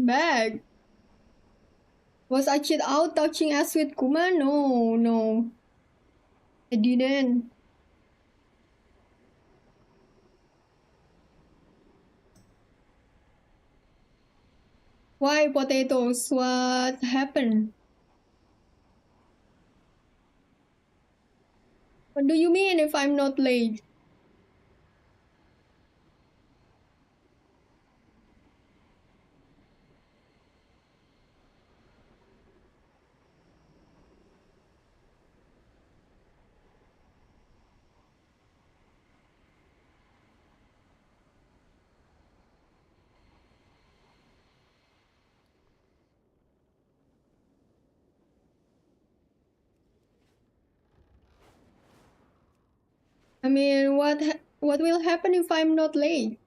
back. Was Acid out touching us with Kuma? No, no. I didn't. Why potatoes? What happened? What do you mean if I'm not late? I mean, what will happen if I'm not late?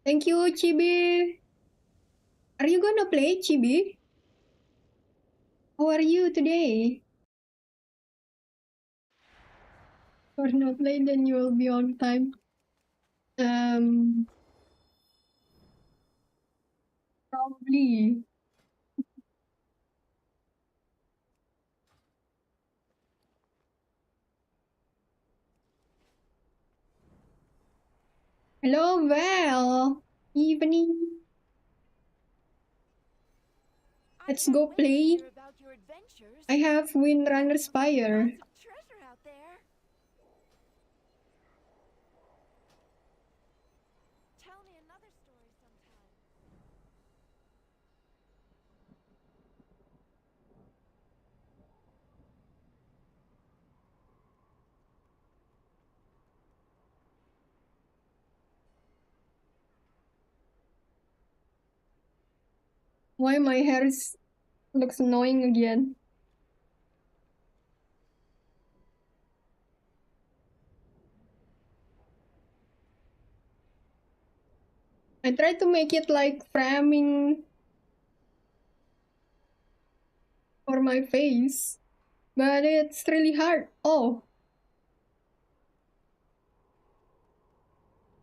Thank you, Chibi. Are you gonna play, Chibi? How are you today? If you're not late, then you will be on time. Probably. Hello, Val. Evening. Let's go play. I have Windrunner Spire. Why my hair looks annoying again? I tried to make it like framing for my face, but it's really hard. Oh.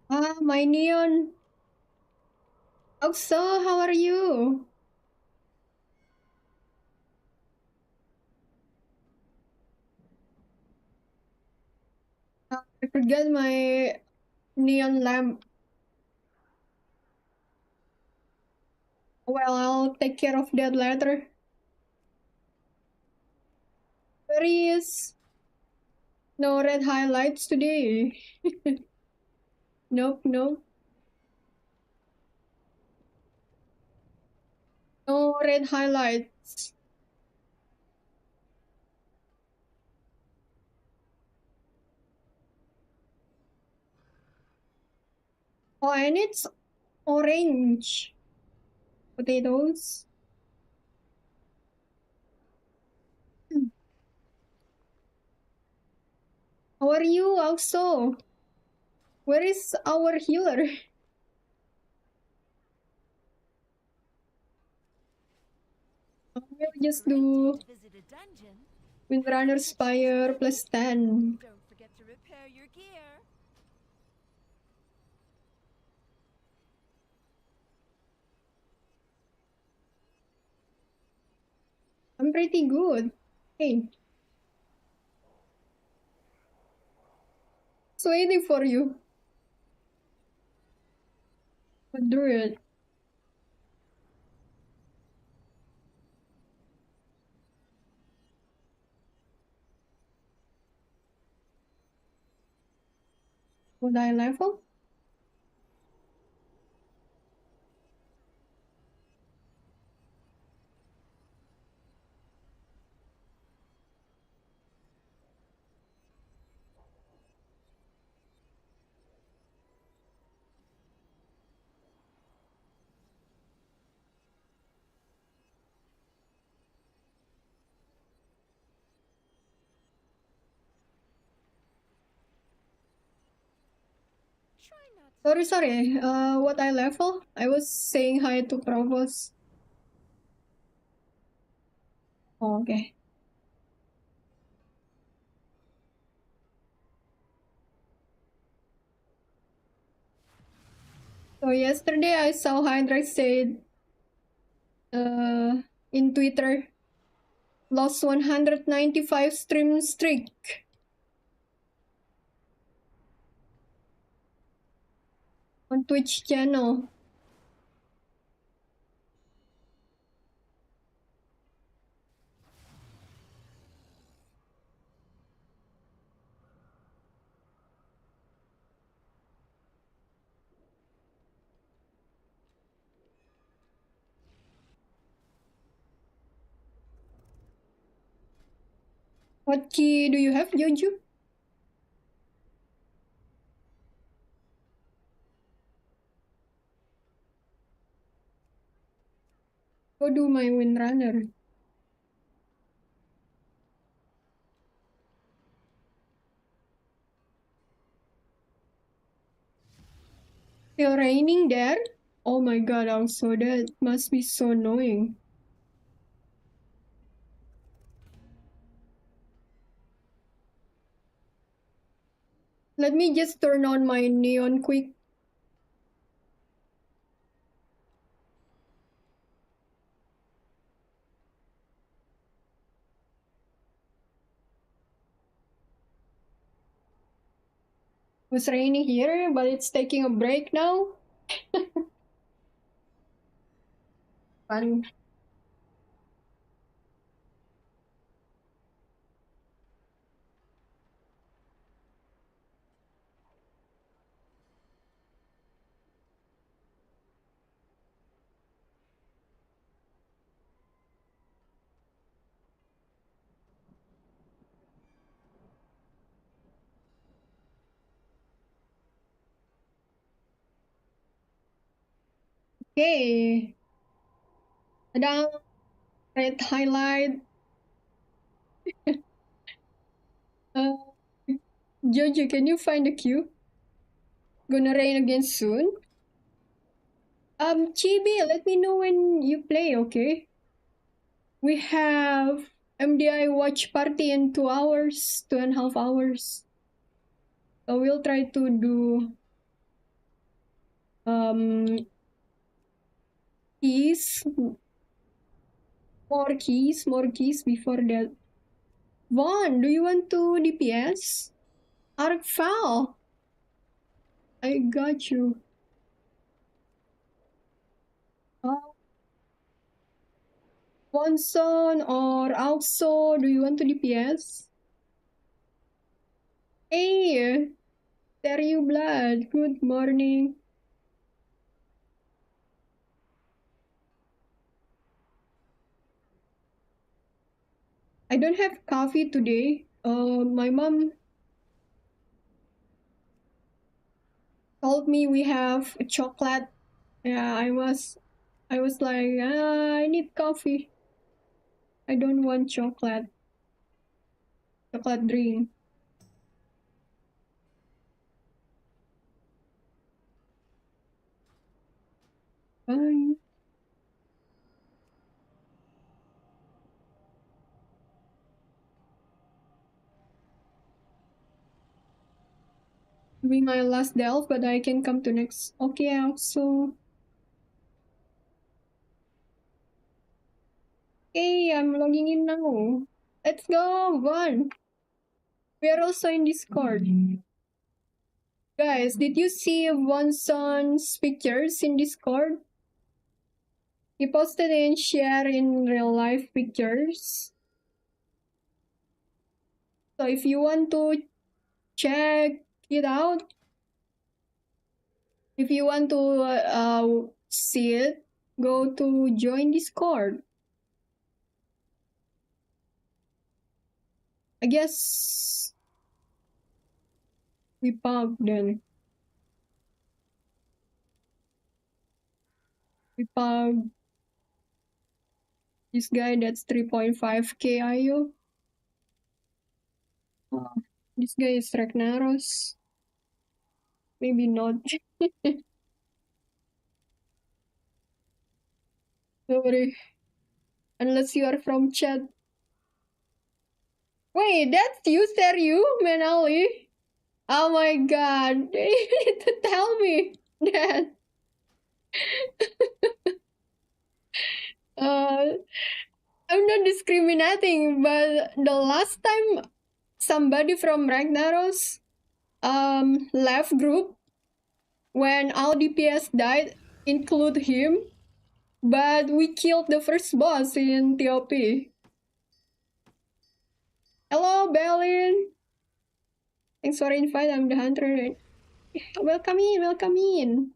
Ah, my neon. Oh, so how are you? I forgot my neon lamp. Well, I'll take care of that later. There is no red highlights today. Nope, nope. No red highlights. Oh, and it's orange. Potatoes. How are you also? Where is our healer? We'll just do Windrunner Spire plus 10. Don't forget to repair your gear. I'm pretty good. Hey. It's waiting for you. But do it. Would I level? Sorry. What I level? I was saying hi to Provost. Oh, okay. So yesterday I saw Hydra said in Twitter, lost 195 stream streak on Twitch channel. What key do you have, Jojo? Go do my Windrunner. Still raining there? Oh my god, also that must be so annoying. Let me just turn on my neon quick. It was raining here, but it's taking a break now. Fun. Okay. Ada red highlight. Uh, Jojo, can you find the queue? Gonna rain again soon? Chibi, let me know when you play, okay? We have MDI watch party in 2 hours, 2.5 hours. So we'll try to do keys, more keys before that. Vaughn, do you want to DPS? Arc foul. I got you. Bonson or also, do you want to DPS? Hey, there you blood. Good morning. I don't have coffee today. My mom told me we have a chocolate. Yeah, I was like, I need coffee. I don't want chocolate drink. Bye. Doing my last delve, but I can come to next. Okay, also. Okay, I'm logging in now. Let's go, one. We are also in Discord. Guys, did you see Wonson's pictures in Discord? He posted and shared in real life pictures. So if you want to check it out, if you want to see it, go to join Discord. I guess we pug then. We pug this guy that's 3.5k IU. This guy is Ragnaros. Maybe not. Sorry. Unless you are from chat. Wait, that's you, Seryu, Menali? Oh my god. You need to tell me that. Uh, I'm not discriminating, but the last time somebody from Ragnaros left group when all DPS died, include him, but we killed the first boss in TOP. Hello, Berlin. Thanks for invite. I'm the hunter. Welcome in, welcome in.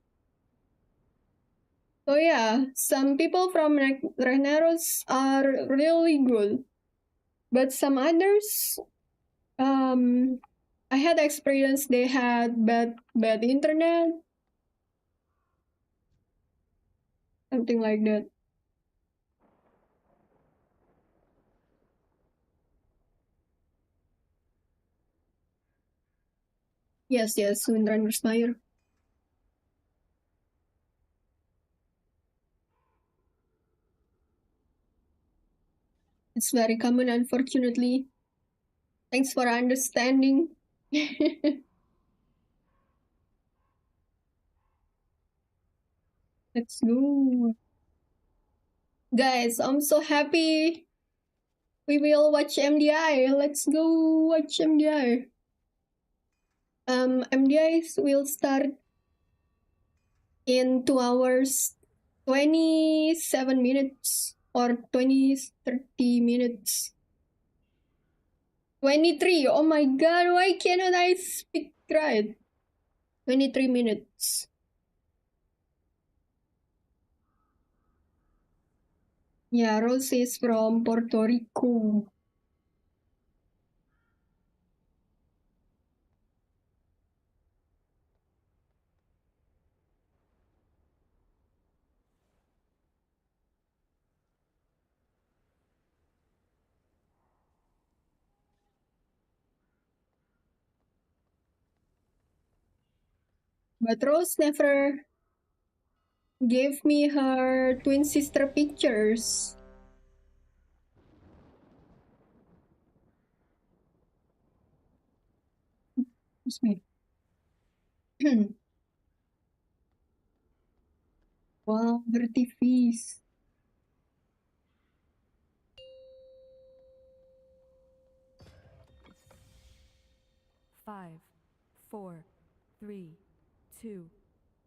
So yeah, some people from Ragnaros are really good, but some others, I had experience they had bad internet, something like that. Yes, yes, Windrunnersmeyer. It's very common, unfortunately. Thanks for understanding. Let's go. Guys, I'm so happy we will watch MDI. Let's go watch MDI. MDI will start in 2 hours, 27 minutes or 30 minutes. 23. Oh my god, why cannot I speak right? 23 minutes. Yeah, Rose is from Puerto Rico. But Rose never gave me her twin sister pictures. Excuse me. Wow, dirty face. Five, four, three, two,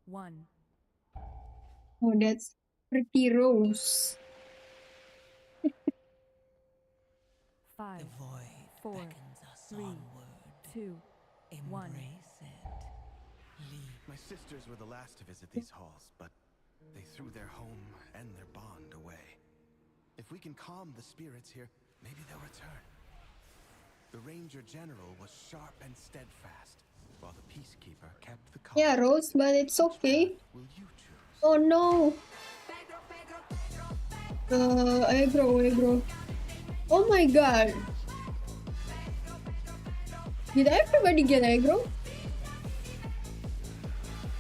one. Oh, that's pretty Rose. Five, The void four, beckons us three, onward. two, one. Embrace it. Leave. My sisters were the last to visit these halls, but they threw their home and their bond away. If we can calm the spirits here, maybe they'll return. The Ranger General was sharp and steadfast, while the Peacekeeper kept the calm. Yeah, Rose, but it's okay. Will you choose? Oh no. Aggro. Oh my god. Did everybody get aggro?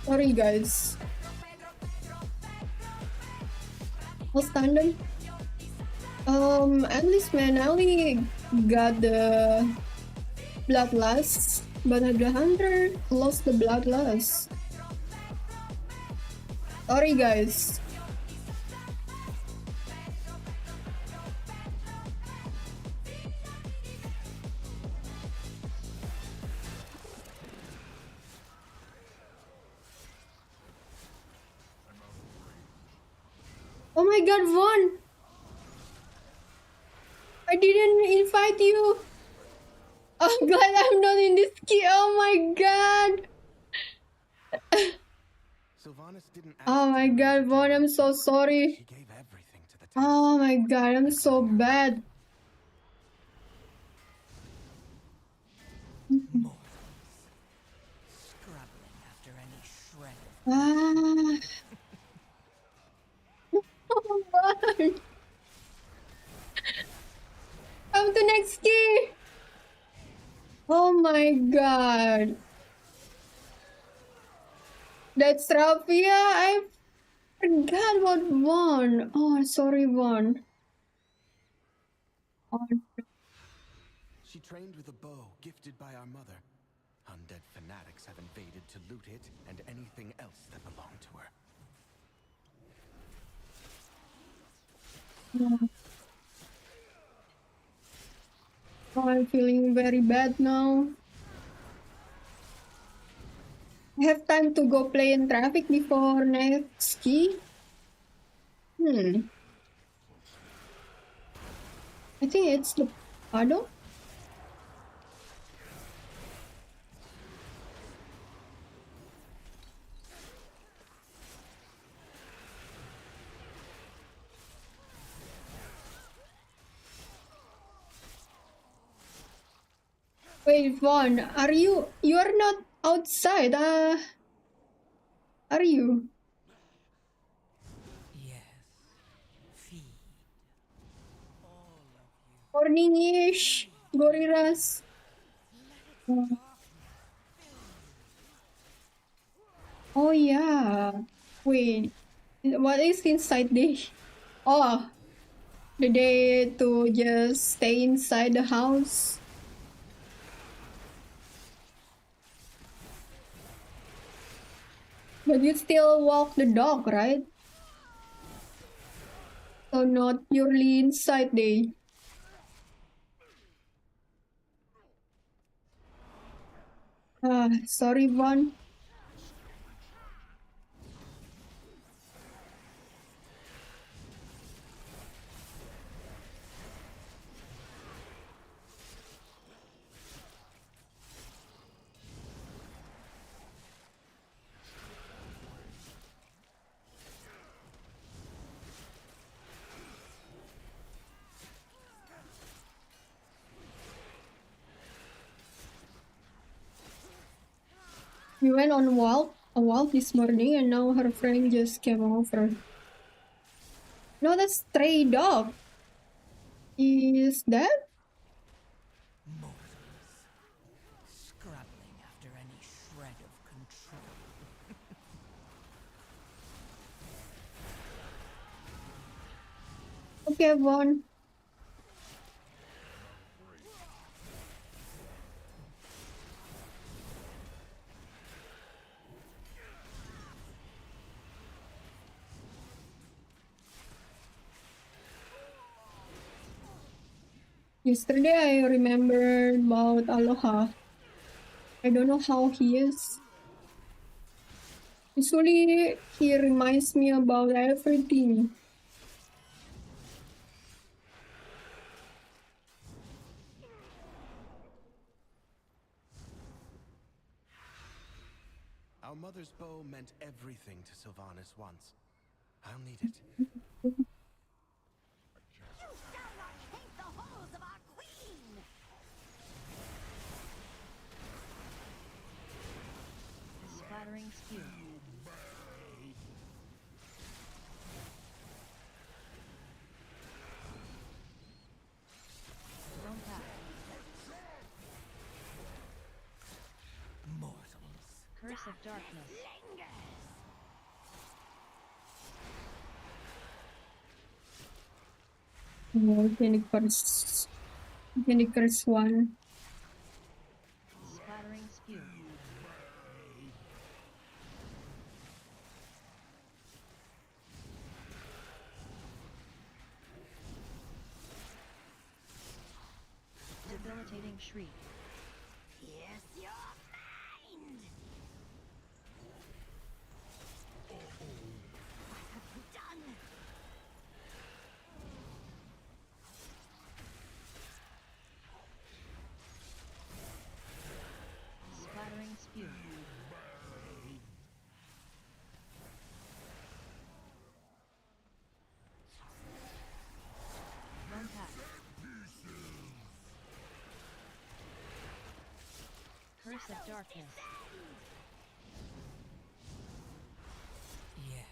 Sorry guys. I'll stand them. At least man, I only got the bloodlust, but the hunter lost the bloodlust. Sorry guys. Oh my god, Vaughn! I didn't invite you! I'm glad I'm not in this key. Oh my god! Sylvanas didn't ask Oh my to be god, Ranger Vaughn, General. I'm so sorry. She gave everything to the task. Oh my god, I'm so bad. Scrabbling after any shred of Ah. Oh my. Come to next key. Oh my god. That's rough. Yeah, I forgot about Vaughn. Oh, sorry, Vaughn. Oh, She trained with a bow gifted by our mother. Undead fanatics have invaded to loot it and anything else that belonged to her. Oh, I'm feeling very bad now. I have time to go play in traffic before next ski. I think it's the paddle. Wait, Vaughn, you are not outside, are you? Yes. Feed. All of you. Morning-ish, gorillas. Oh yeah. Wait, what is inside this? Oh, the day to just stay inside the house. But you still walk the dog, right? So not purely inside day. Sorry, Vaughn. We went on a walk this morning, and now her friend just came over. No, that's stray dog. Is that? Mortals. Scrabbling after any shred of control. Okay, Vaughn. Yesterday I remembered about Aloha. I don't know how he is. Usually he reminds me about everything. Our mother's bow meant everything to Sylvanas once. I'll need it. You shall not taint the halls of our queen! Splattering spew. Thrown back. Mortals. Curse of darkness. Oh, can curse one. Splattering spew. Debilitating shriek. Yes, your mind! What have you done? Splattering spew. Thrown back. Curse of darkness. Yes.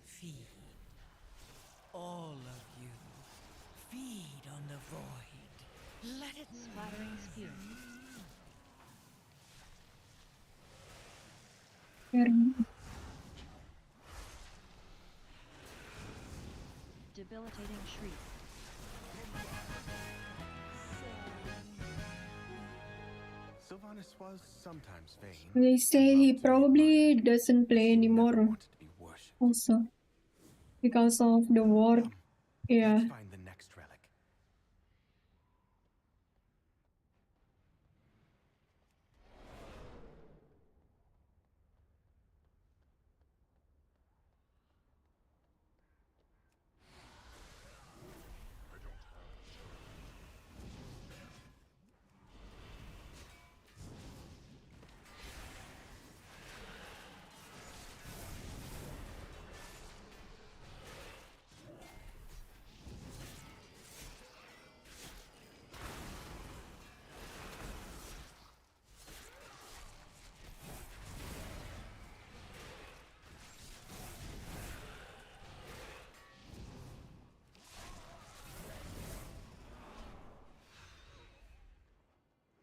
Feed. All of you. Feed on the void. Let it Splattering spew. Debilitating shriek. Sylvanas was sometimes vain. They say and he loved to be probably admired. doesn't play She never anymore wanted to be worshipped. also because of the war. Come, Yeah. Let's find the next relic.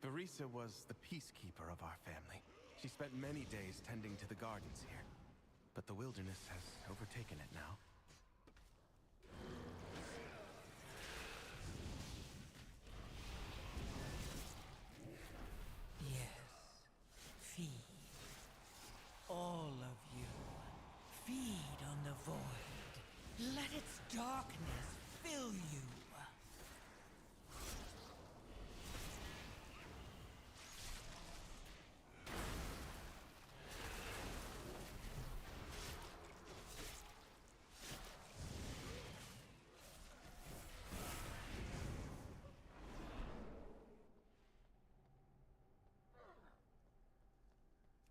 Barisa was the peacekeeper of our family. She spent many days tending to the gardens here. But the wilderness has overtaken it now. Yes. Feed. All of you. Feed on the void. Let its darkness fill you.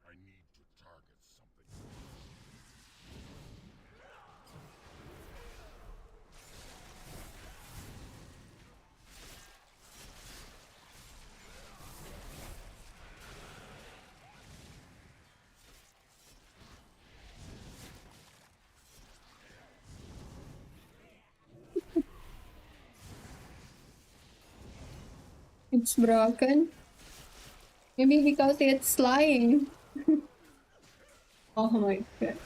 I need to target something. It's broken. Maybe because it's lying. Oh my god.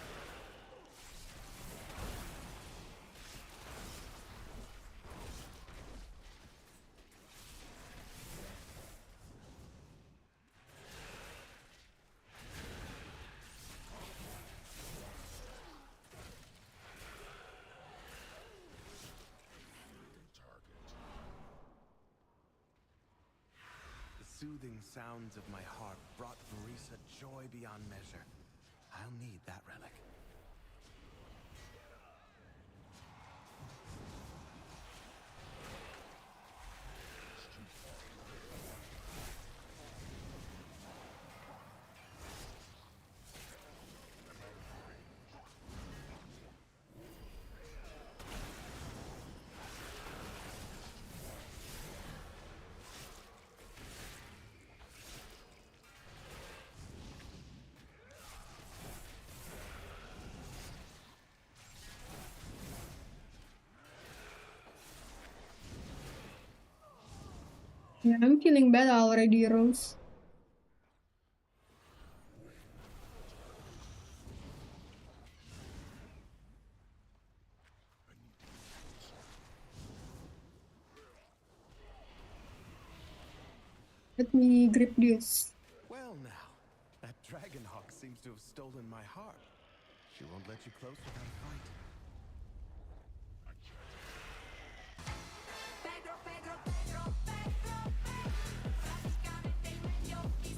The soothing sounds of my harp brought Barisa joy beyond measure. I'll need that relic. Yeah, I'm feeling better already, Rose. Let me grip this. Well now, that Dragonhawk seems to have stolen my harp. She won't let you close without a fight.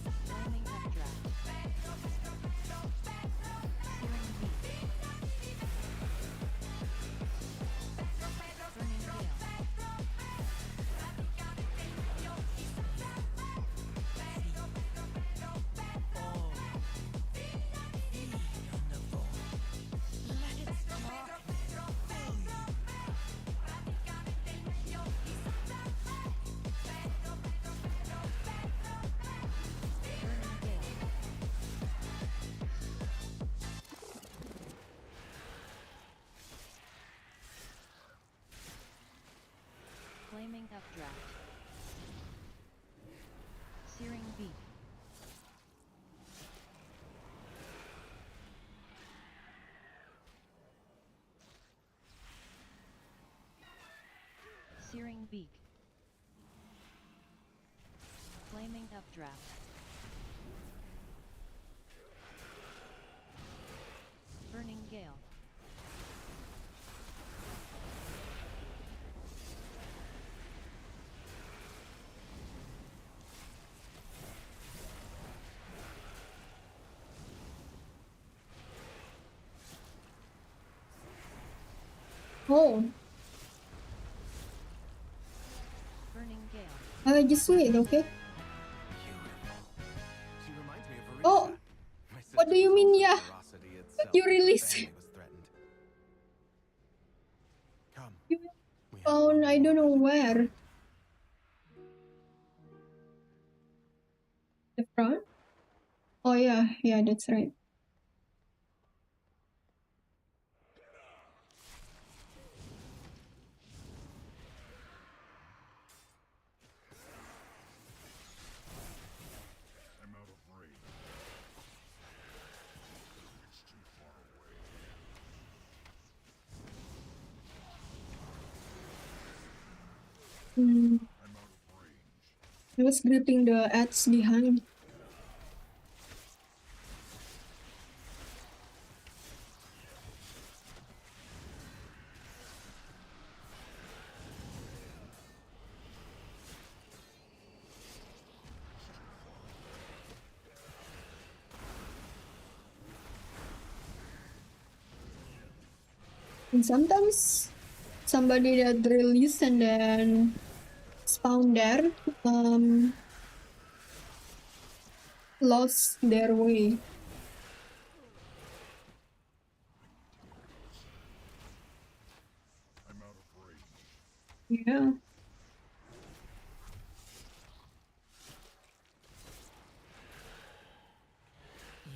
Flaming updraft. Searing beak. Burning gale. All. Feed on the void. Let its darkness fill you. Burning gale. Flaming updraft. Searing beak. Searing beak. Flaming updraft. Burning gale. Oh, Burning Gale. just wait, okay? Beautiful. She reminds me of Arisa. Oh, My what sister do you was mean, also yeah? ferocity itself. You when her release family was threatened. Come. you We have found, one I don't more know relic. where. The front? Oh yeah, yeah, that's right. I'm out of range. It's too far away. Hmm. I'm out of range. I was gripping the ads behind. And sometimes somebody that release and then spawn there lost their way. I'm out of range. Yeah.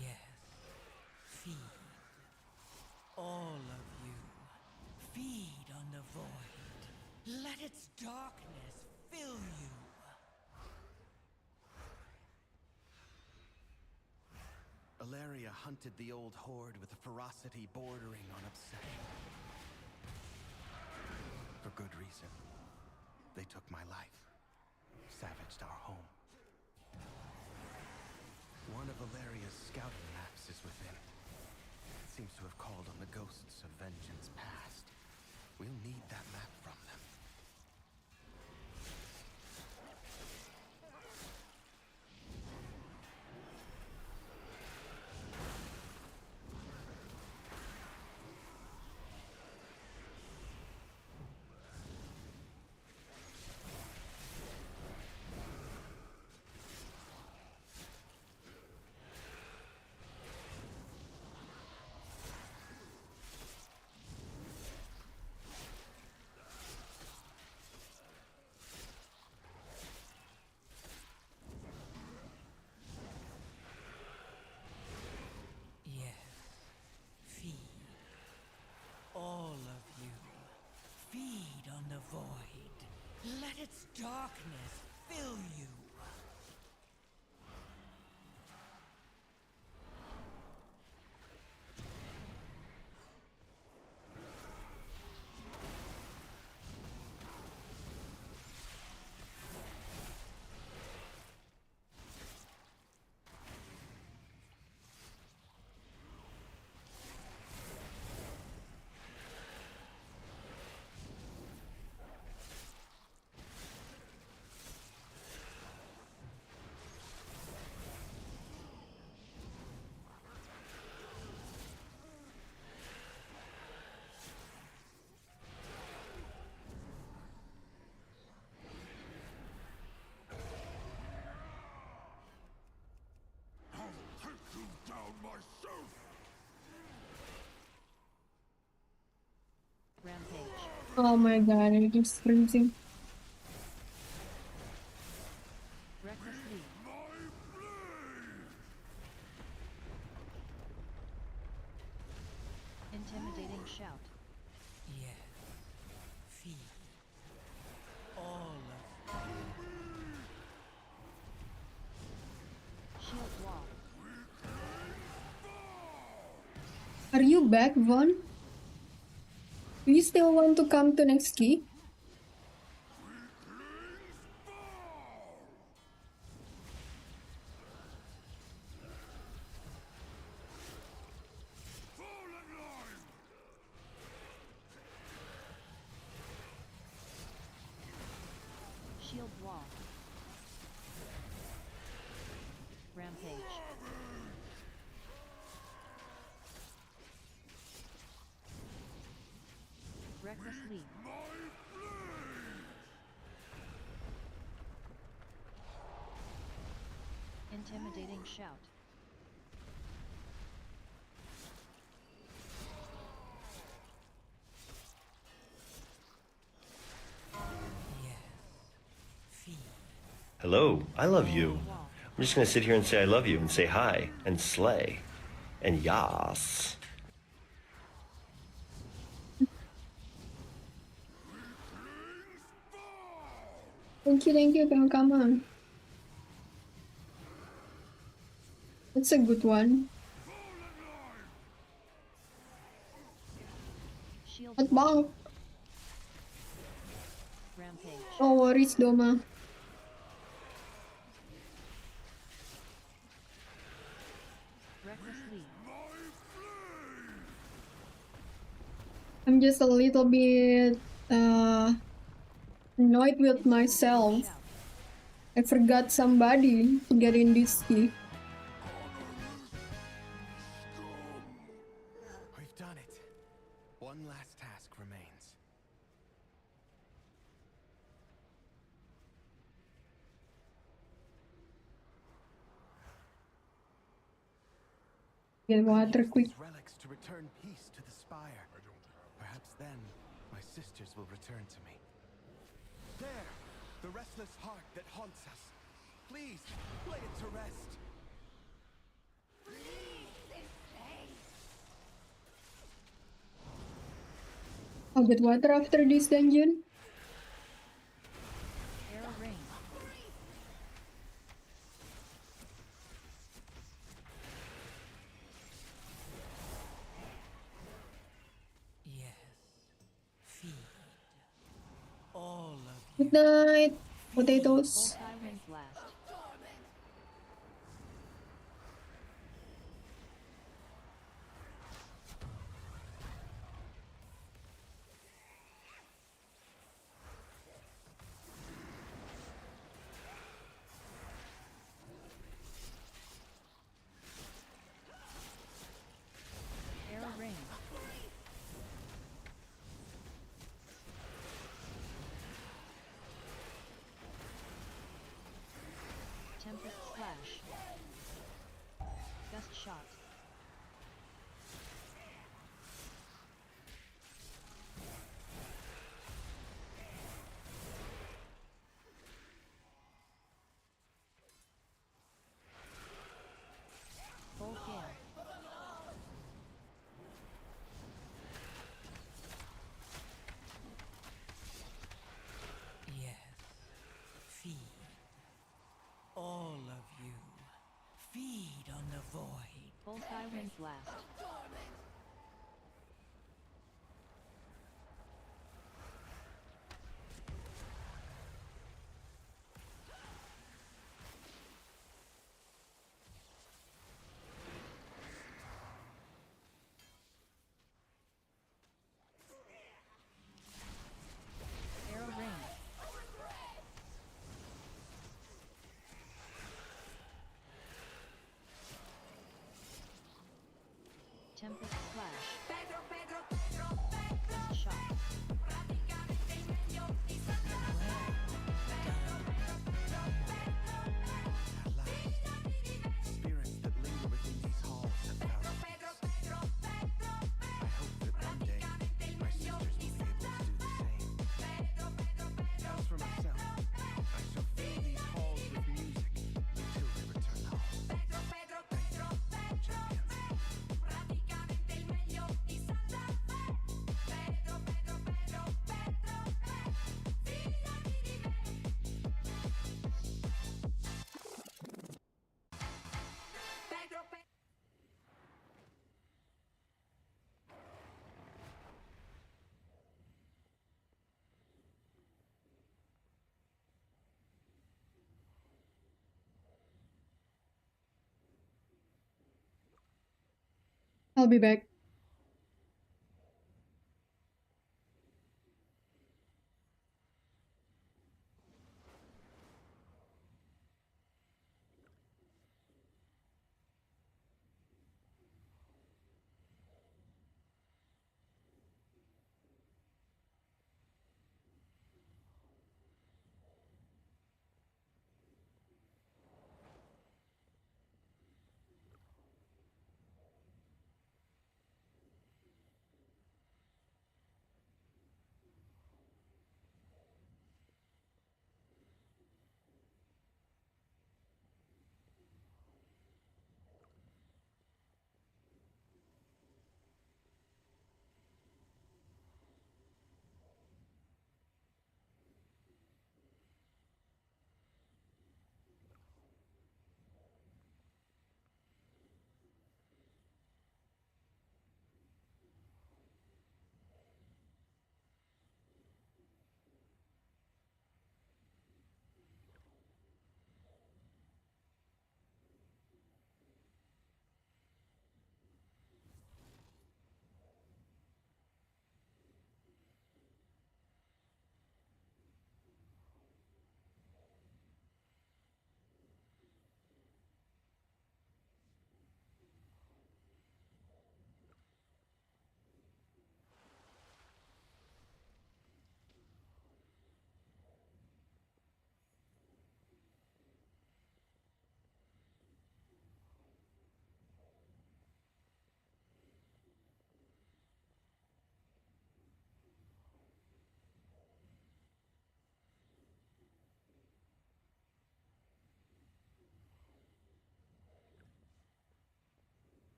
Yes. Feed. All of you. Feed on the void. Let its darkness fill you. Alaria hunted the old horde with a ferocity bordering on obsession. For good reason. They took my life. Savaged our home. One of Alaria's scouting maps is within. It seems to have called on the ghosts of vengeance past. We'll need that map from them. Yes. Feed. All of you. Feed on the void. Let its darkness fill you. I'll take you down myself! Rampage. Oh my god, I'm just freezing. Reckless Leap. My blade! Intimidating Shout. Yes. Feed. All of Shield Wall. Are you back, Von? Do you still want to come to next key? Shield Wall. Rampage. Reckless Reckless leap. Intimidating shout. Hello, I love you. Wall. I'm just gonna sit here and say I love you and say hi and slay and yas. Thank you, Kama. That's a good one. Shield At wall. bang. Rampage. No worries, Doma. Reckless leap. I'm just a little bit annoyed with Intimidating myself. shout. I forgot somebody to get in this key. We've done it. One last task remains. Get water Use quick. these relics to return peace to the spire. Perhaps then my sisters will return to me. There, the restless heart that haunts us. Please, lay it to rest. I'll get water after this dungeon. Air rain. Yes. Feed. All of Good night, potatoes. Multi-wind blast. Air rain. Tempest slash. Gust shot. Full gale. yes. Feed. All of you. Feed on the void. Multi-wind blast. Air rain. Tempest slash. Gust shot. At last, spirits that linger within these halls have found peace. I hope that one day my sisters will be able to do the same. As for myself, I shall fill these halls with music until they return home. Thank you, champions. I'll be back.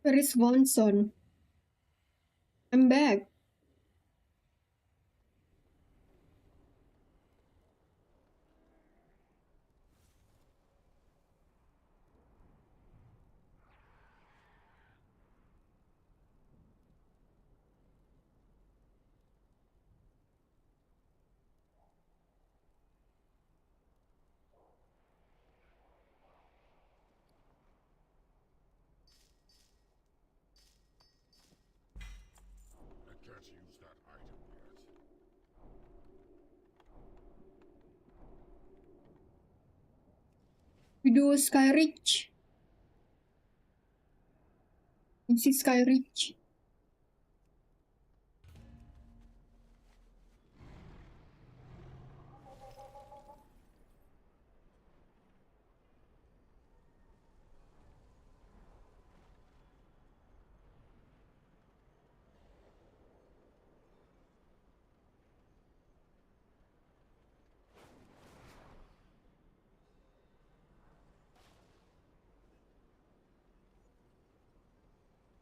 Where is Vonson? I'm back. I can't use that item yet. We do Sky Reach. This is Sky Reach.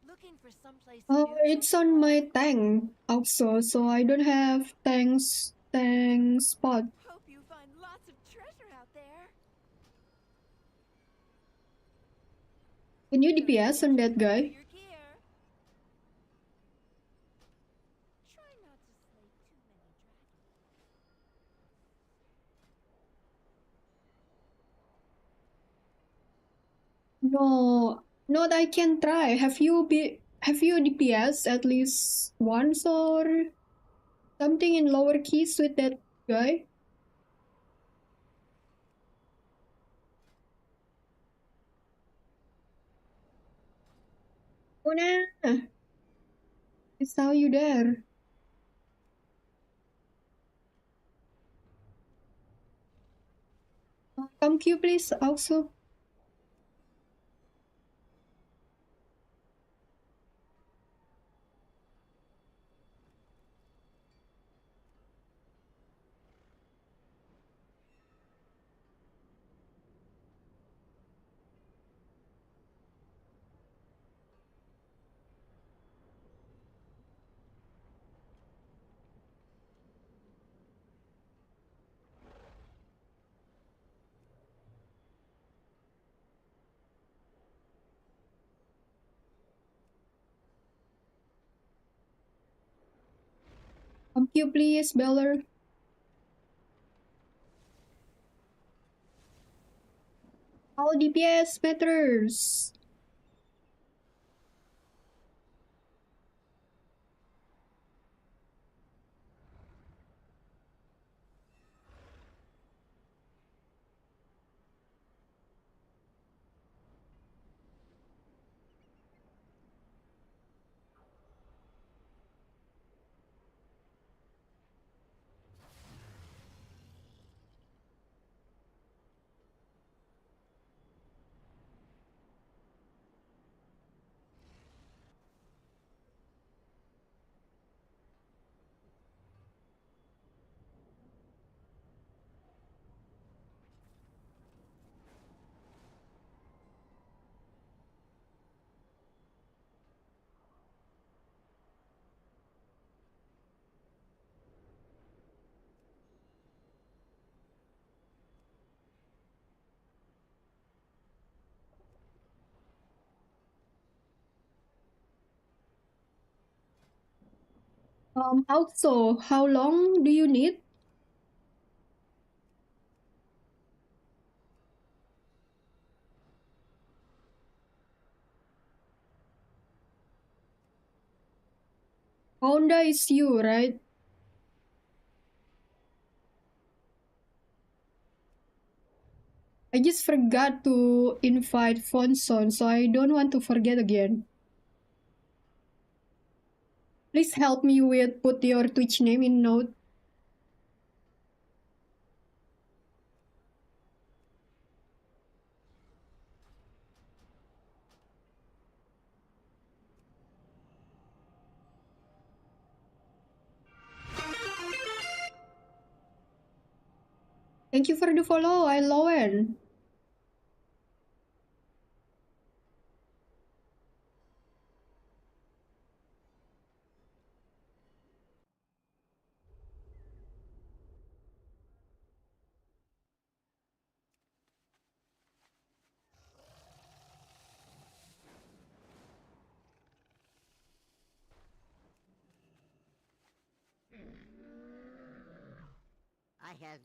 Looking for someplace Oh, neutral? it's on my tank also, so I don't have tank spot. Hope you find lots of treasure out there. Can you DPS on that guy? Your gear. Try not to slay too many dragons. No, not I can try. Have you DPS at least once or something in lower keys with that guy? Oh nah. I saw you there. Come Q please also. Come Q please, Beller. All DPS matters. Also, how long do you need? Honda is you, right? I just forgot to invite Fonson, so I don't want to forget again. Please help me with put your Twitch name in note. Thank you for the follow, I Lowen. I have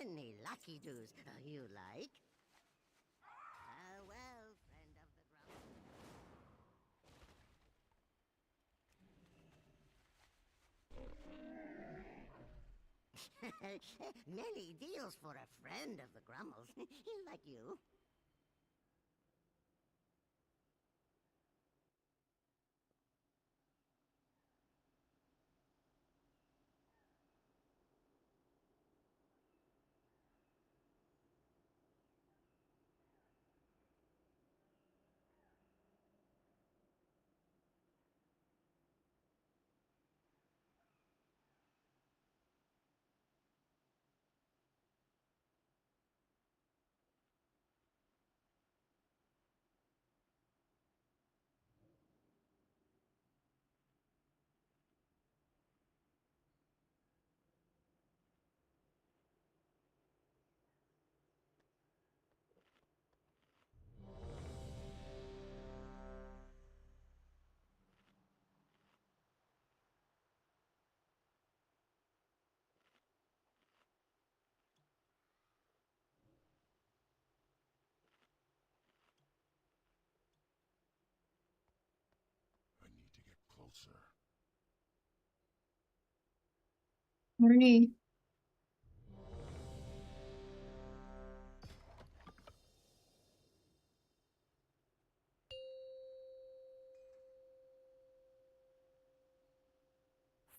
many lucky doos you like. Well, friend of the Grummles. Many deals for a friend of the Grummles, like you. I need to get closer. Murni.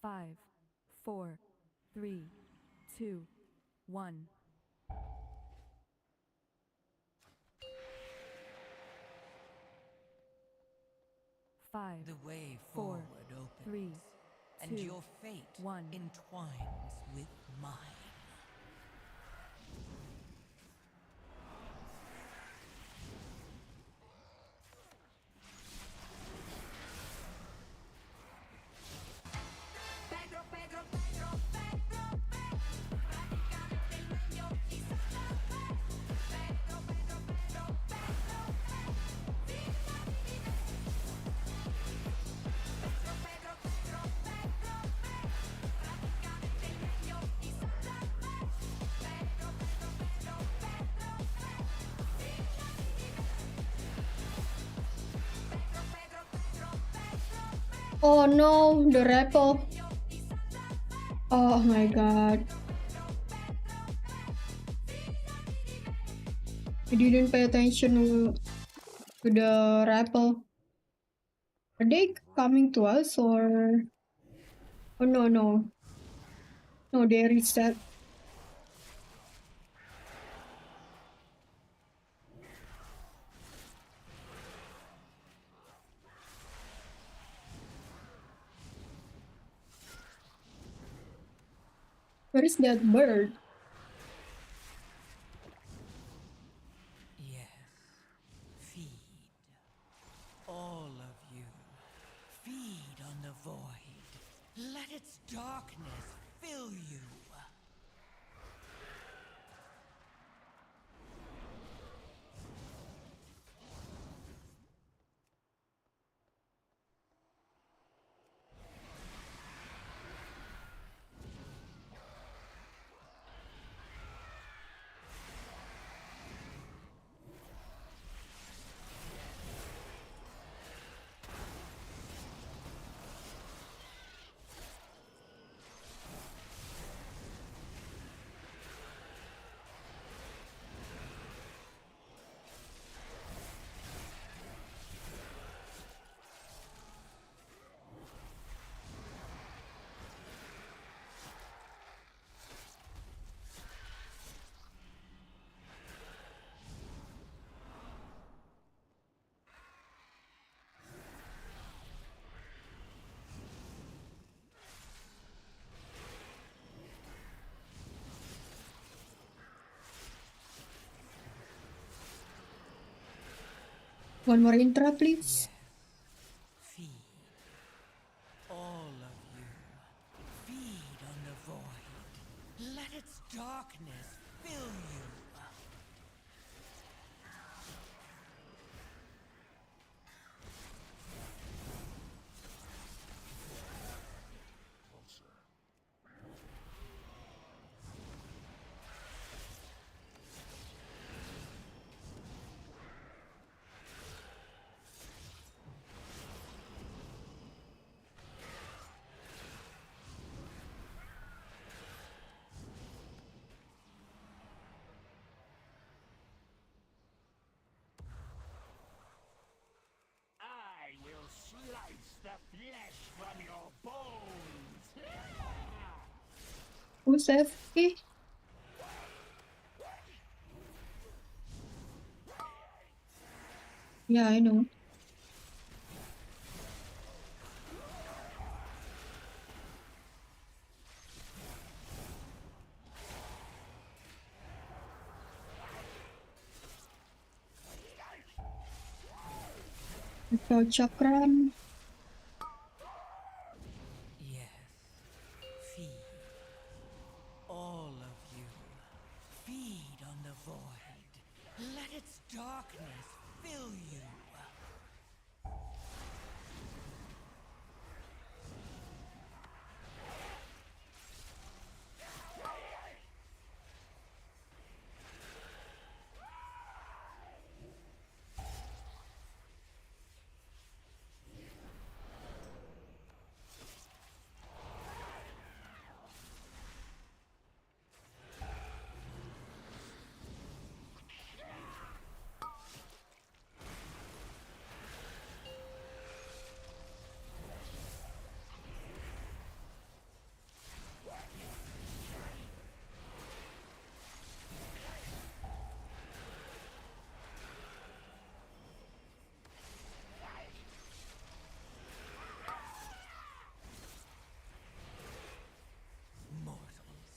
Five, four, three, two, one. Five, The way four, forward opens, three, and two, your fate one. entwines with mine. Oh no, the rappel. Oh my god. I didn't pay attention to the rappel. Are they coming to us or? Oh no, no. No, they reset. Where is that bird? Yes. Feed. All of you. Feed on the void. Let its darkness fill you. One more intra, please. Yes. Feed. All of you. Feed on the void. Let its darkness fill you. Closer. Slice the flesh from your bones. Who's AFK? Yeah, I know. Ito, Chakram. Yes. Feed. All of you. Feed on the void. Let its darkness fill you. Mortals.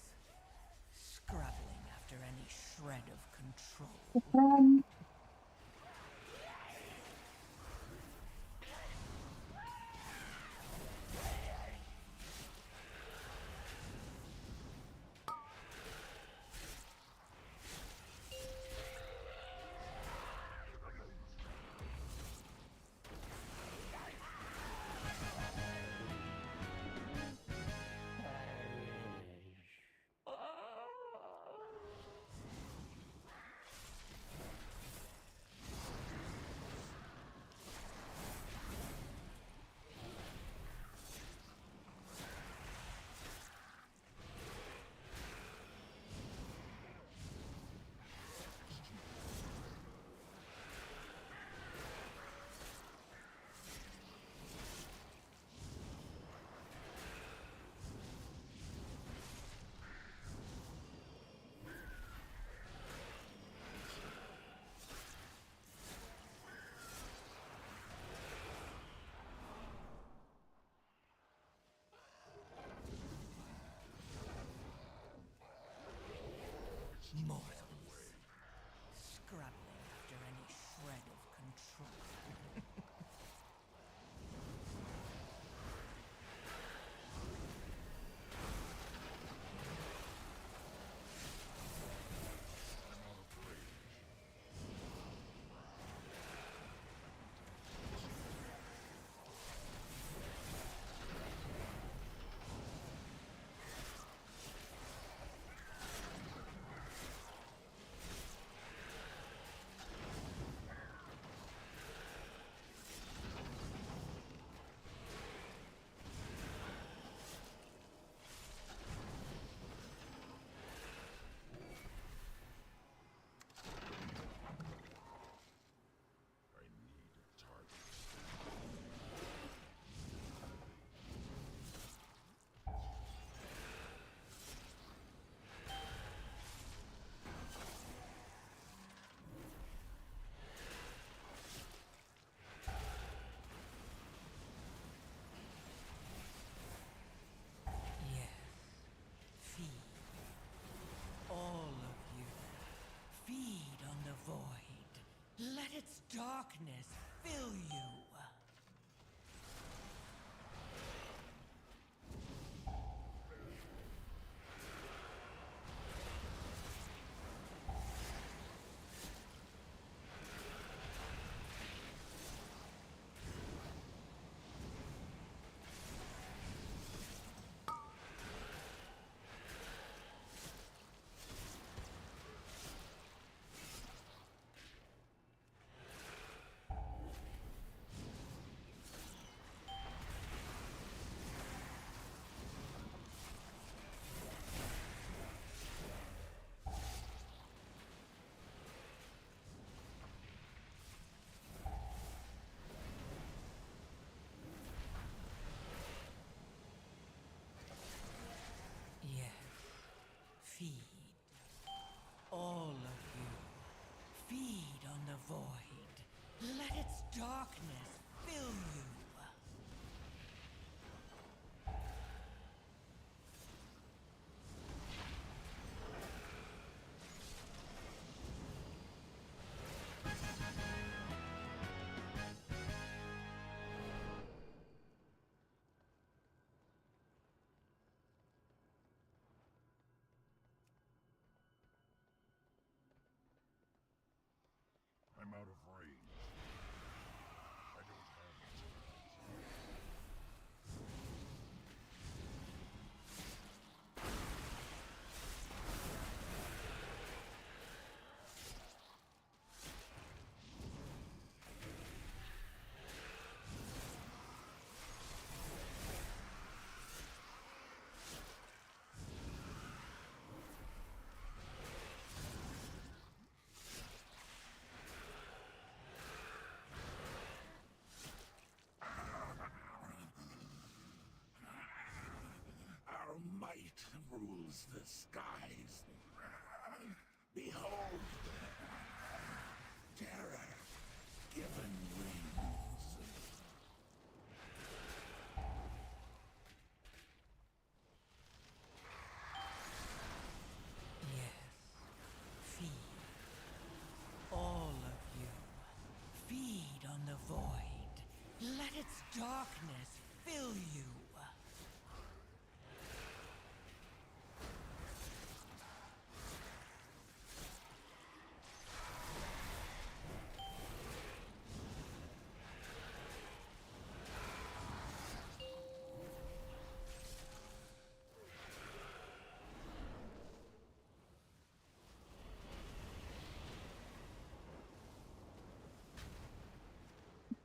Scrabbling after any shred of control. Chakram. Mortals. Scrabbling after any shred of control. I need a target. Yes. Feed. All of you. Feed on the void. Let its darkness fill you. rules the skies. Behold, terror given wings. Yes. Feed. All of you. Feed on the void. Let its darkness fill you.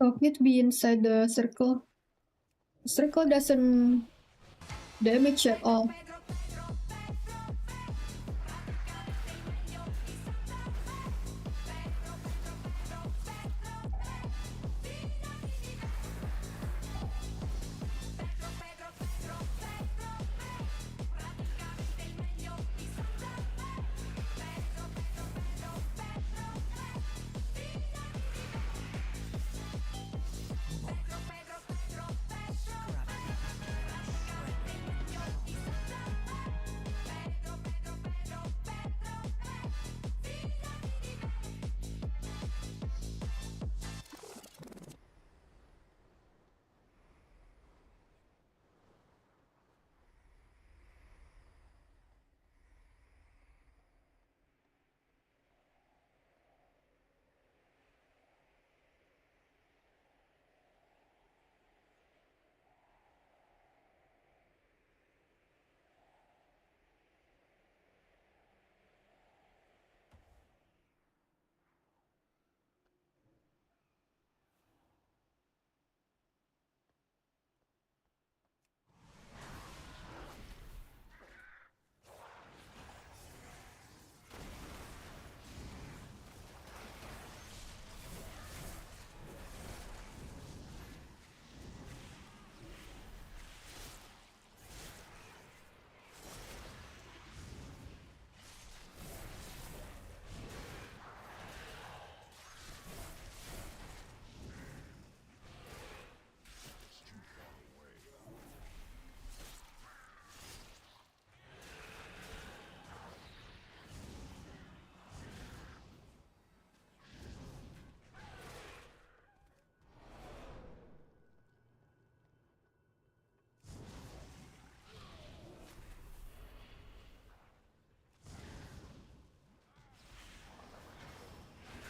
Okay to be inside the circle. The circle doesn't damage at all.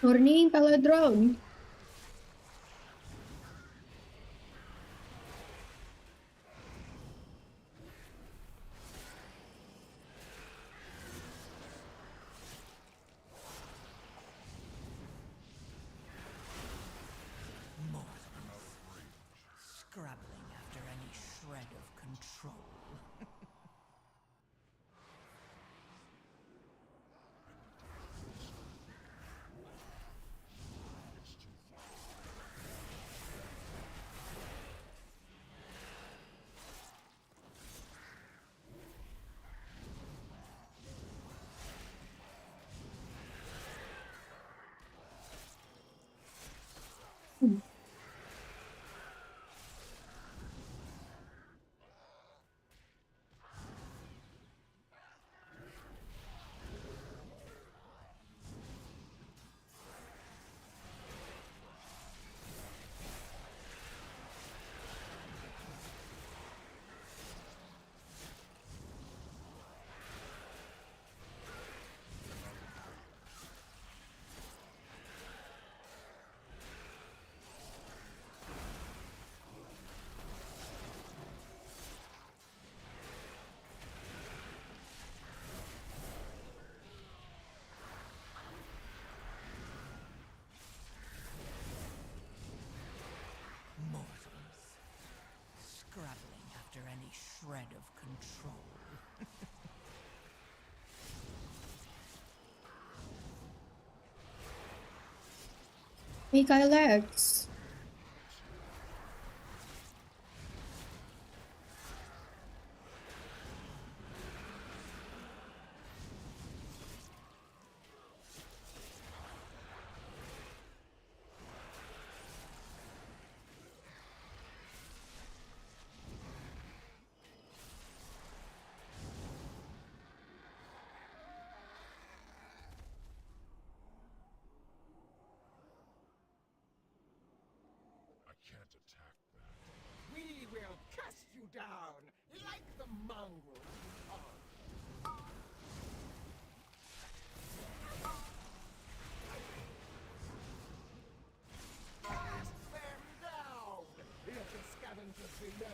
Warning, Paladron. Scrabbling after any shred of control. Mortals. Scrabbling after any shred of control. Hey, Kylex.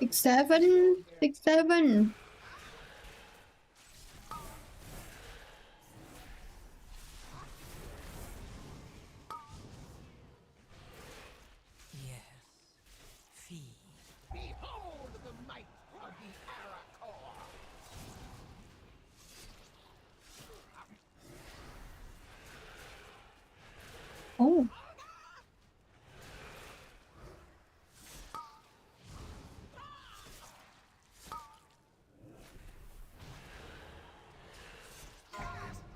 6-7, 6-7. Yes. Feed. Behold the might of the Arakor! Oh,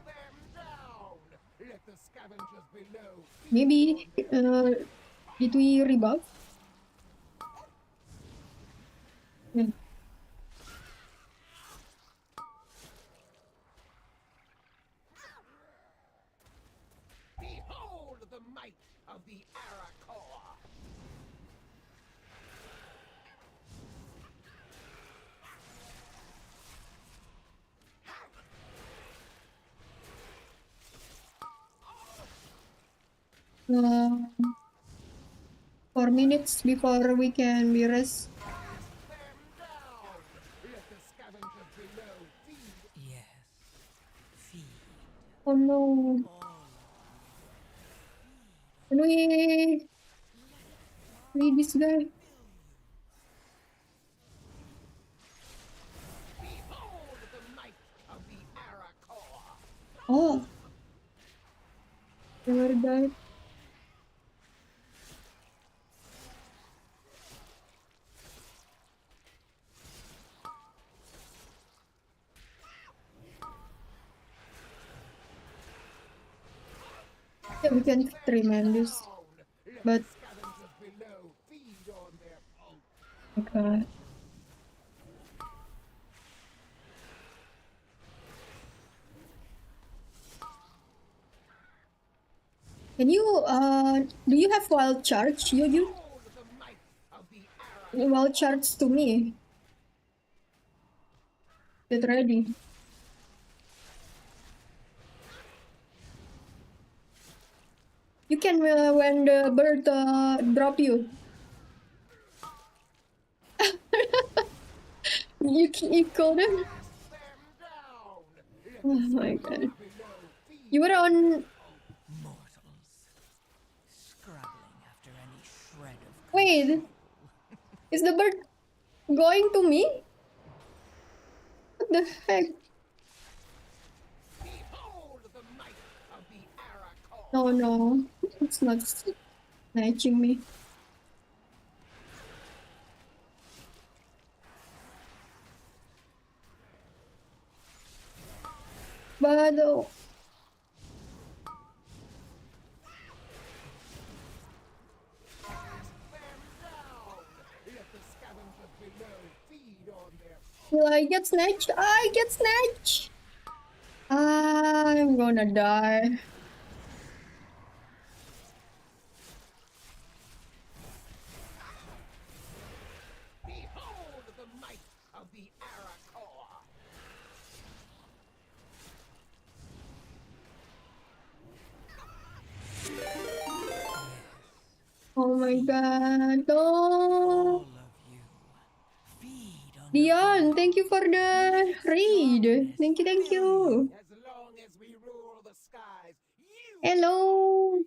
Them down! Let the scavengers below maybe did we rebuff? Yeah. behold the might of the Arakor! Uh, 4 minutes before we can be rest. Them down! Let the scavengers below feed. Yes. Feed. Oh no. Can we this guy? Behold the might of the Arakor! Oh, never died. Yeah, we can stream this, but Scavengers below feed on their pulp. okay. Can you do you have wild charge? You Behold the might of the Arakor! wild charge to me. Get ready. You can when the bird drop you. You call them. Them down! Let Oh my god. below feed. You were on. Mortals. Scrabbling after any shred of Wait. Is the bird going to me? What the heck? Behold the might of the Arakor! No, no. It's not snatching me. But Let the scavengers below feed on their will I get snatched? I get snatched. I'm gonna die. behold the might of the Arakor! Oh my god. No. all of you. Feed on your Dion, thank you for the raid. Thank you, thank you. As long as we rule the skies, you Hello.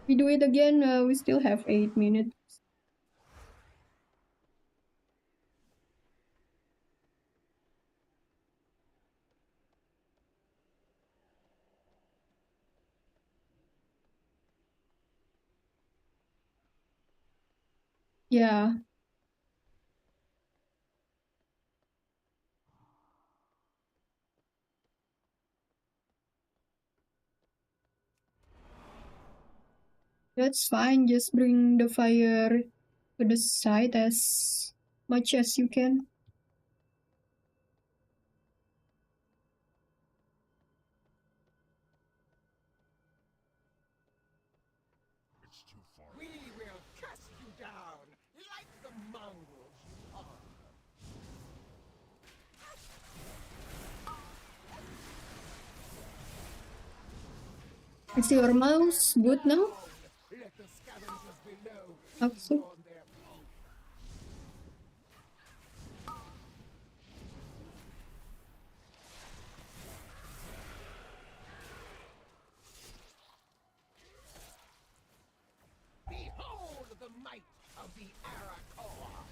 We do it again. We still have 8 minutes. Yeah. That's fine. Just bring the fire to the side as much as you can. It's too far. we will cast you down like the mongrels you are. Is your mouse good now? Let the scavengers below Aksu. Behold the might of the Aracore!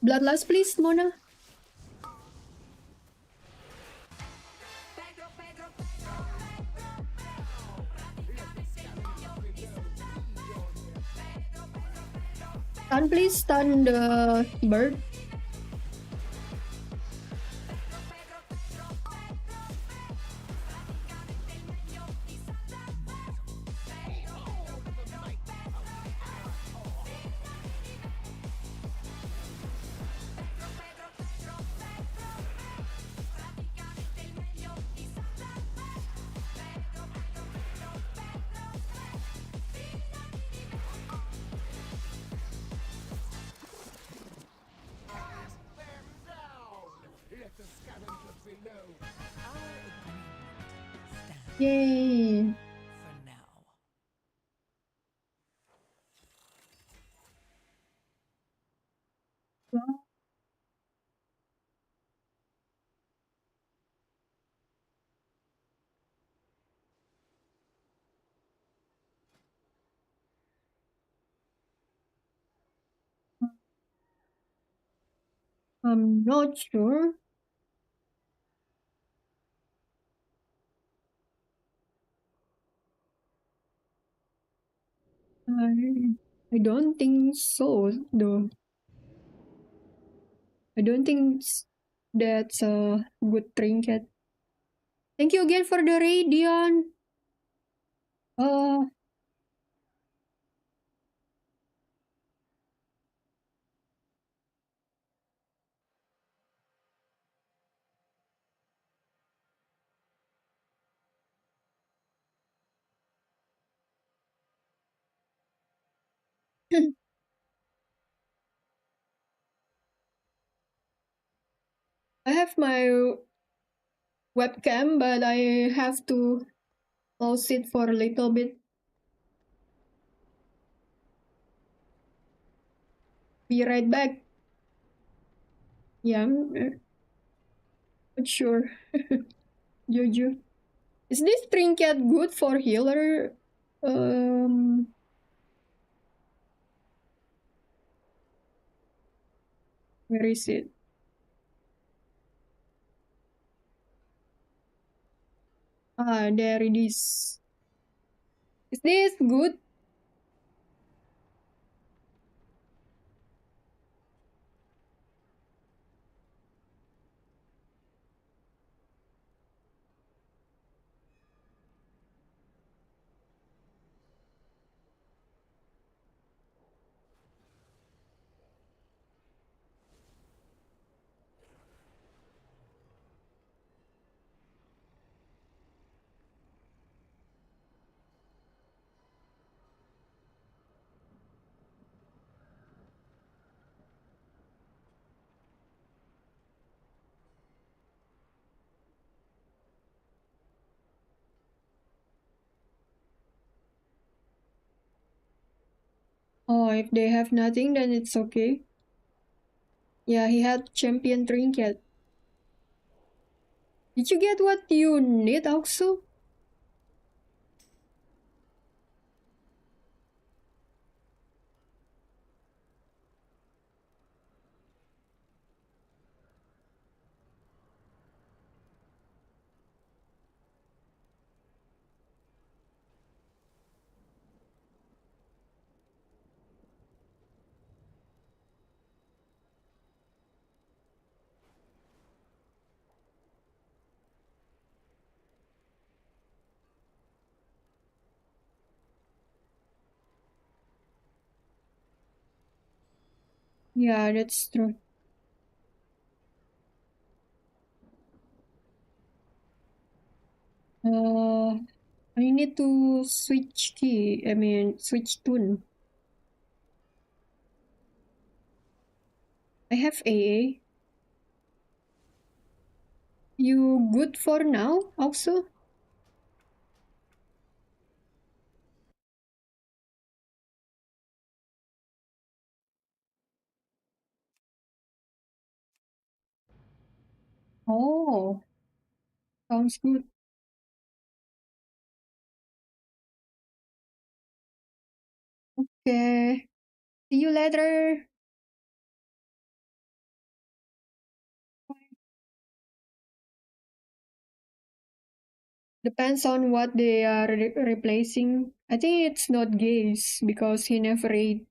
Bloodlust, please, Mona. Stun, please. Stun the bird. Let the scavengers below. Our agreement stands Yay. for now. I'm not sure. I don't think so, though. I don't think that's a good trinket. Thank you again for the radiant. Uh, I have my webcam, but I have to close it for a little bit. Be right back. Yeah, I'm not sure. Juju. Is this trinket good for healer? Where is it? Ah, there it is. Is this good? Oh, if they have nothing, then it's okay. Yeah, he had champion trinket. Did you get what you need, Aksu? Yeah, that's true. I need to switch key. I mean, switch tune. I have AA. You good for now, also? Oh, sounds good. Okay. See you later. Depends on what they are replacing. I think it's not gays because he never ate.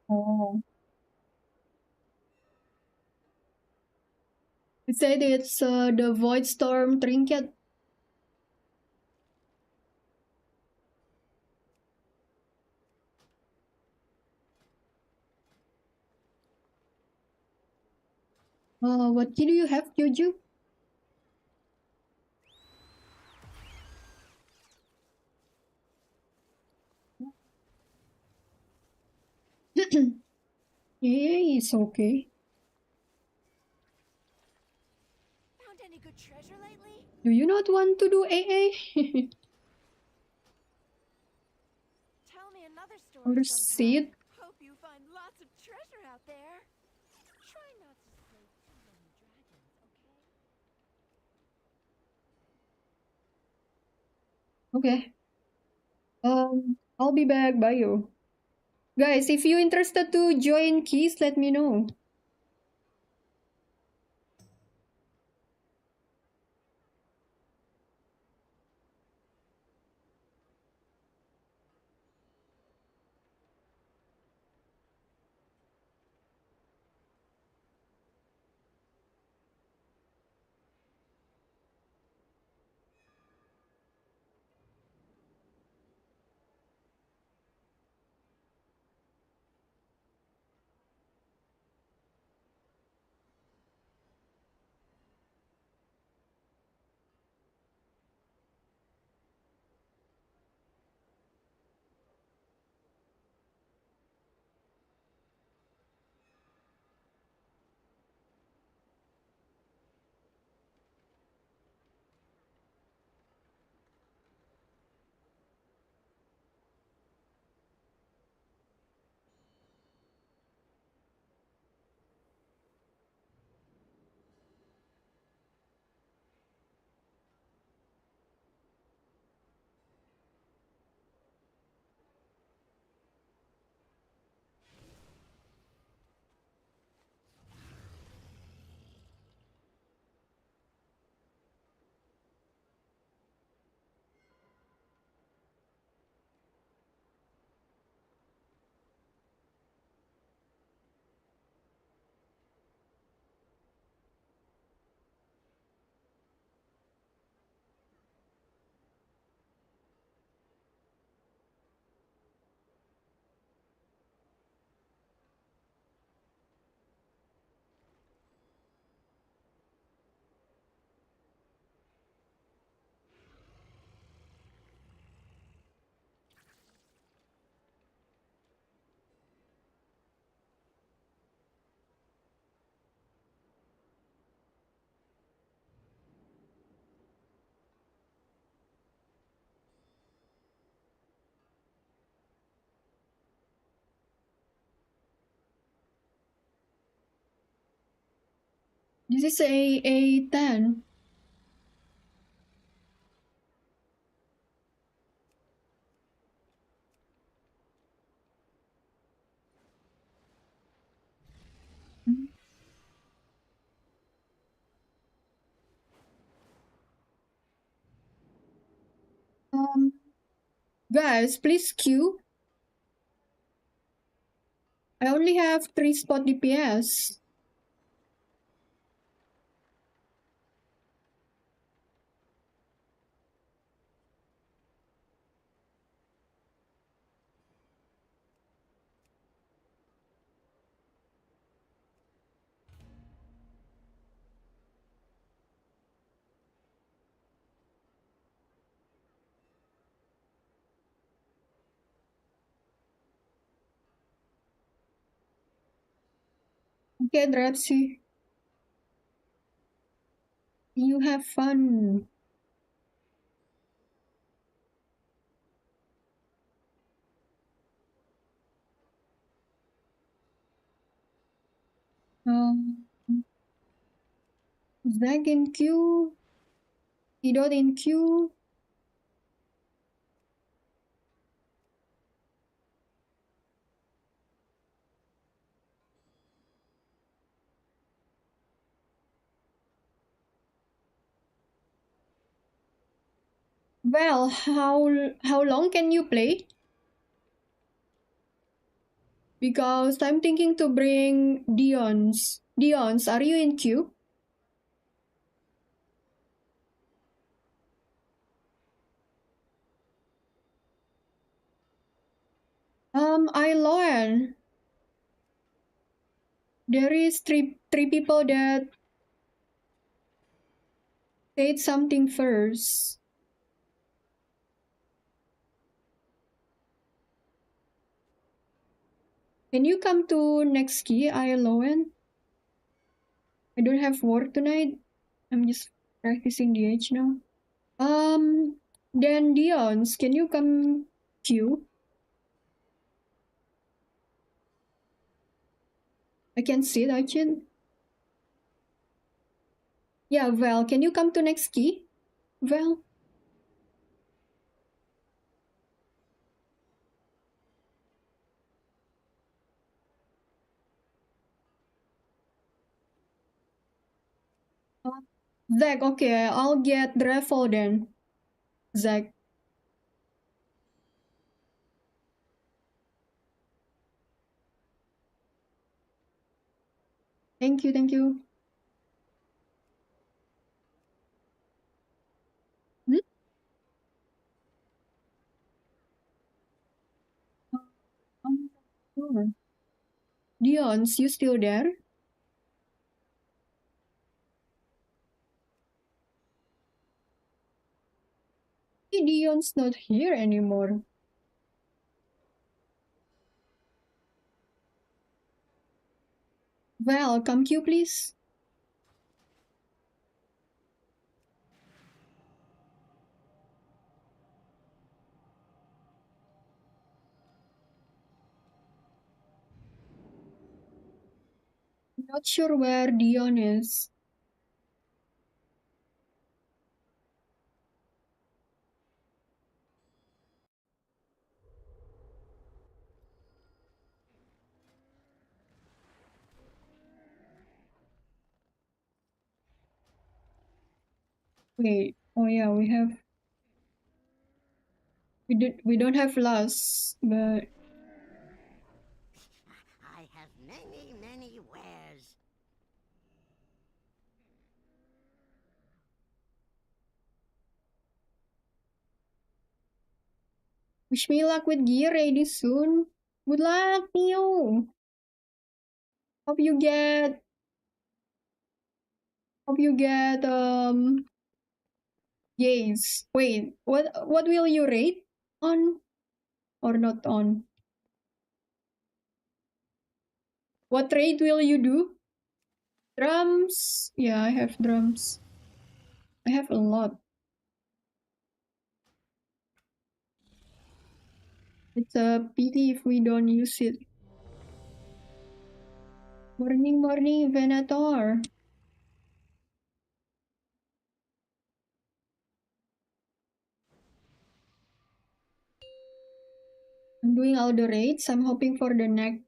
Oh. He said it's the Void Storm trinket. What key do you have, Juju? Yeah, it's okay. Found any good treasure lately? Do you not want to do AA? Tell me another story Or sometime. seed? Hope you find lots of treasure out there. Try not to slay too many dragons, okay? Okay. I'll be back. Bye, you. Guys, if you're interested to join Keys, let me know. This is A10. Um, guys, please queue. I only have 3 spot DPS. Okay, Drapsy. You have fun. Um, Zach in queue. Idot in queue. Well, how long can you play? Because I'm thinking to bring Dion's. Dion's, are you in queue? Iloan. There is three people that said something first. Can you come to next key, Iloan? I don't have work tonight. I'm just practicing DH now. Then Dion's, can you come queue? I can see that chin. Yeah, Val, can you come to next key? Val? Zach, okay, I'll get the raffle then. Zach. Thank you, thank you. Hmm? Sure. Dion's, you still there? Dion's not here anymore. Val, come queue, please. Not sure where Dion is. Wait, oh yeah, we don't have loss, but I have many wares. wish me luck with gear ready soon. Good luck, Neo. Hope you get yes. Wait, what will you rate on or not on? What rate will you do? Drums? Yeah, I have drums. I have a lot. It's a pity if we don't use it. Morning, morning, Venator. I'm doing all the raids. I'm hoping for the next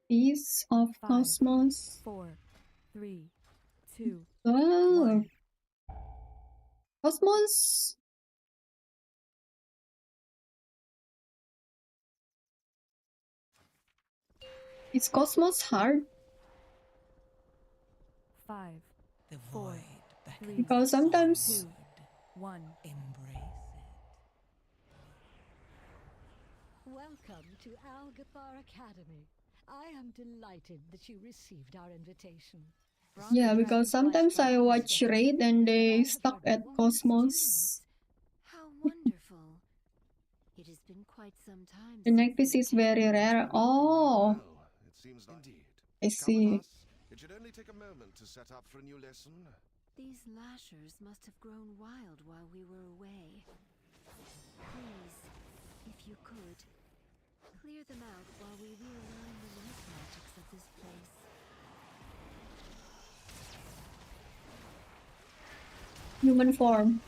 piece of 5, Cosmos. 4, 3, 2, Oh, 1. Cosmos. Is Cosmos hard? 5, The 4, void beckons Because us sometimes 2, 1. Embrace Welcome to Algathar Academy. I am delighted that you received our invitation. yeah, because sometimes I watch raid and they stuck at Cosmos. How wonderful. It has been quite some time The since neck piece the is very rare. Oh, Well, it seems like... Indeed. I Come with see. us. It should only take a moment to set up for a new lesson. These lashers must have grown wild while we were away. Please, if you could, clear them out while we realign the life magics of this place. Human form.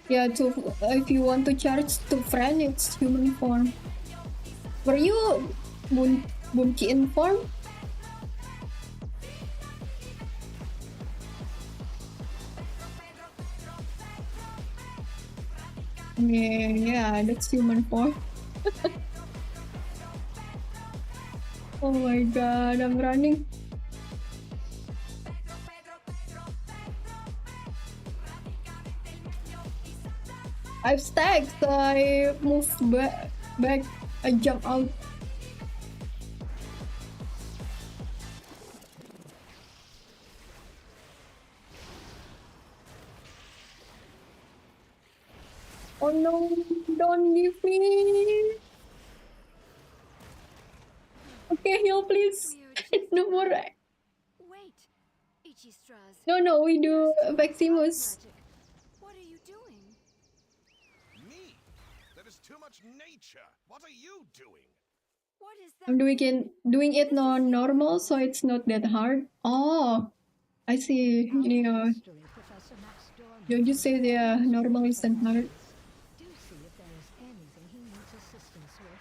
Yeah, to if you want to charge to friend, it's human form. Were you Bunki in form? Yeah, that's human form. Oh my god, I'm running. I've stacked, so I moved back, I jump out. Oh no, don't leave me. Okay, heal please. No more. Wait, Ichistras. No, we do Maximus. What are you doing? Me? There is too much nature. What are you doing? What is that? I'm doing it non normal, so it's not that hard. Oh, I see. Yeah, History, Professor Max Dorman. you say the normal isn't hard. Do see if there is anything he needs assistance with.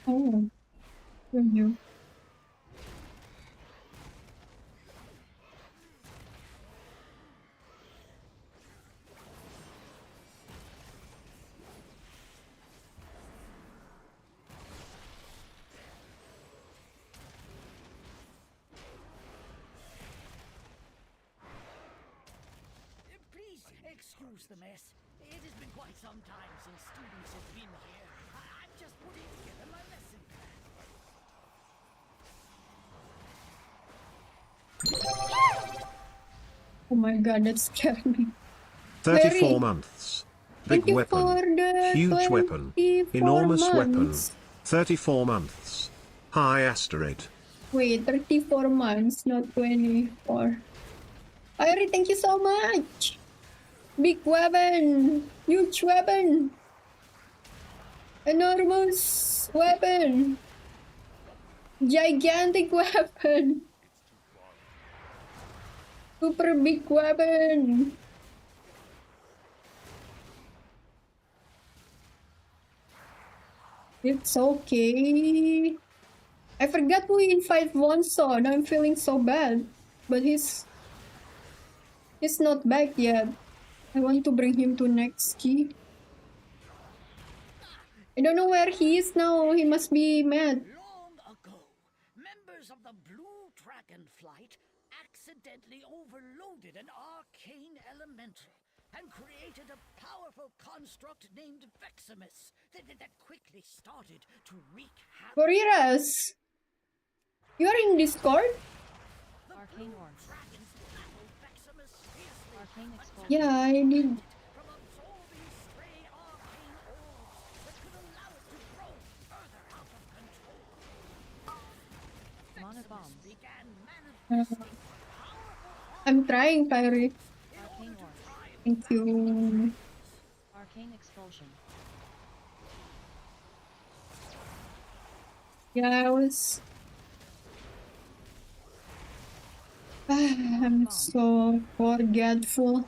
Oh, thank you. Please excuse the mess. It has been quite some time since students have been here. I'm just putting together my lesson plan. Oh my god, that scared me. 34 Mary, months. thank Big you for weapon. the Huge weapon. 24 Enormous weapon. months. 34 months. Hi Asteroid. Wait, 34 months, not 24. Irie, thank you so much. Big weapon. Huge weapon. Enormous weapon. Gigantic weapon. Super big weapon. It's okay. I forgot we in 5-1 so now I'm feeling so bad. But he's not back yet. I want to bring him to next key. I don't know where he is now. He must be mad. Long ago, members of the Blue Dragonflight accidentally overloaded an arcane elemental and created a powerful construct named Veximus that quickly started to wreak havoc. Goriras, you are in Discord? Arcane Orb. Dragons battled Veximus fiercely Arcane Expulsion. Yeah, I did. from absorbing stray arcane orbs that could allow it to grow further out of control. Mana Veximus bombs. began manifesting I'm trying, Kyrie. Arcane Orb. Thank you. Arcane Expulsion. Yeah, I was. I'm so forgetful.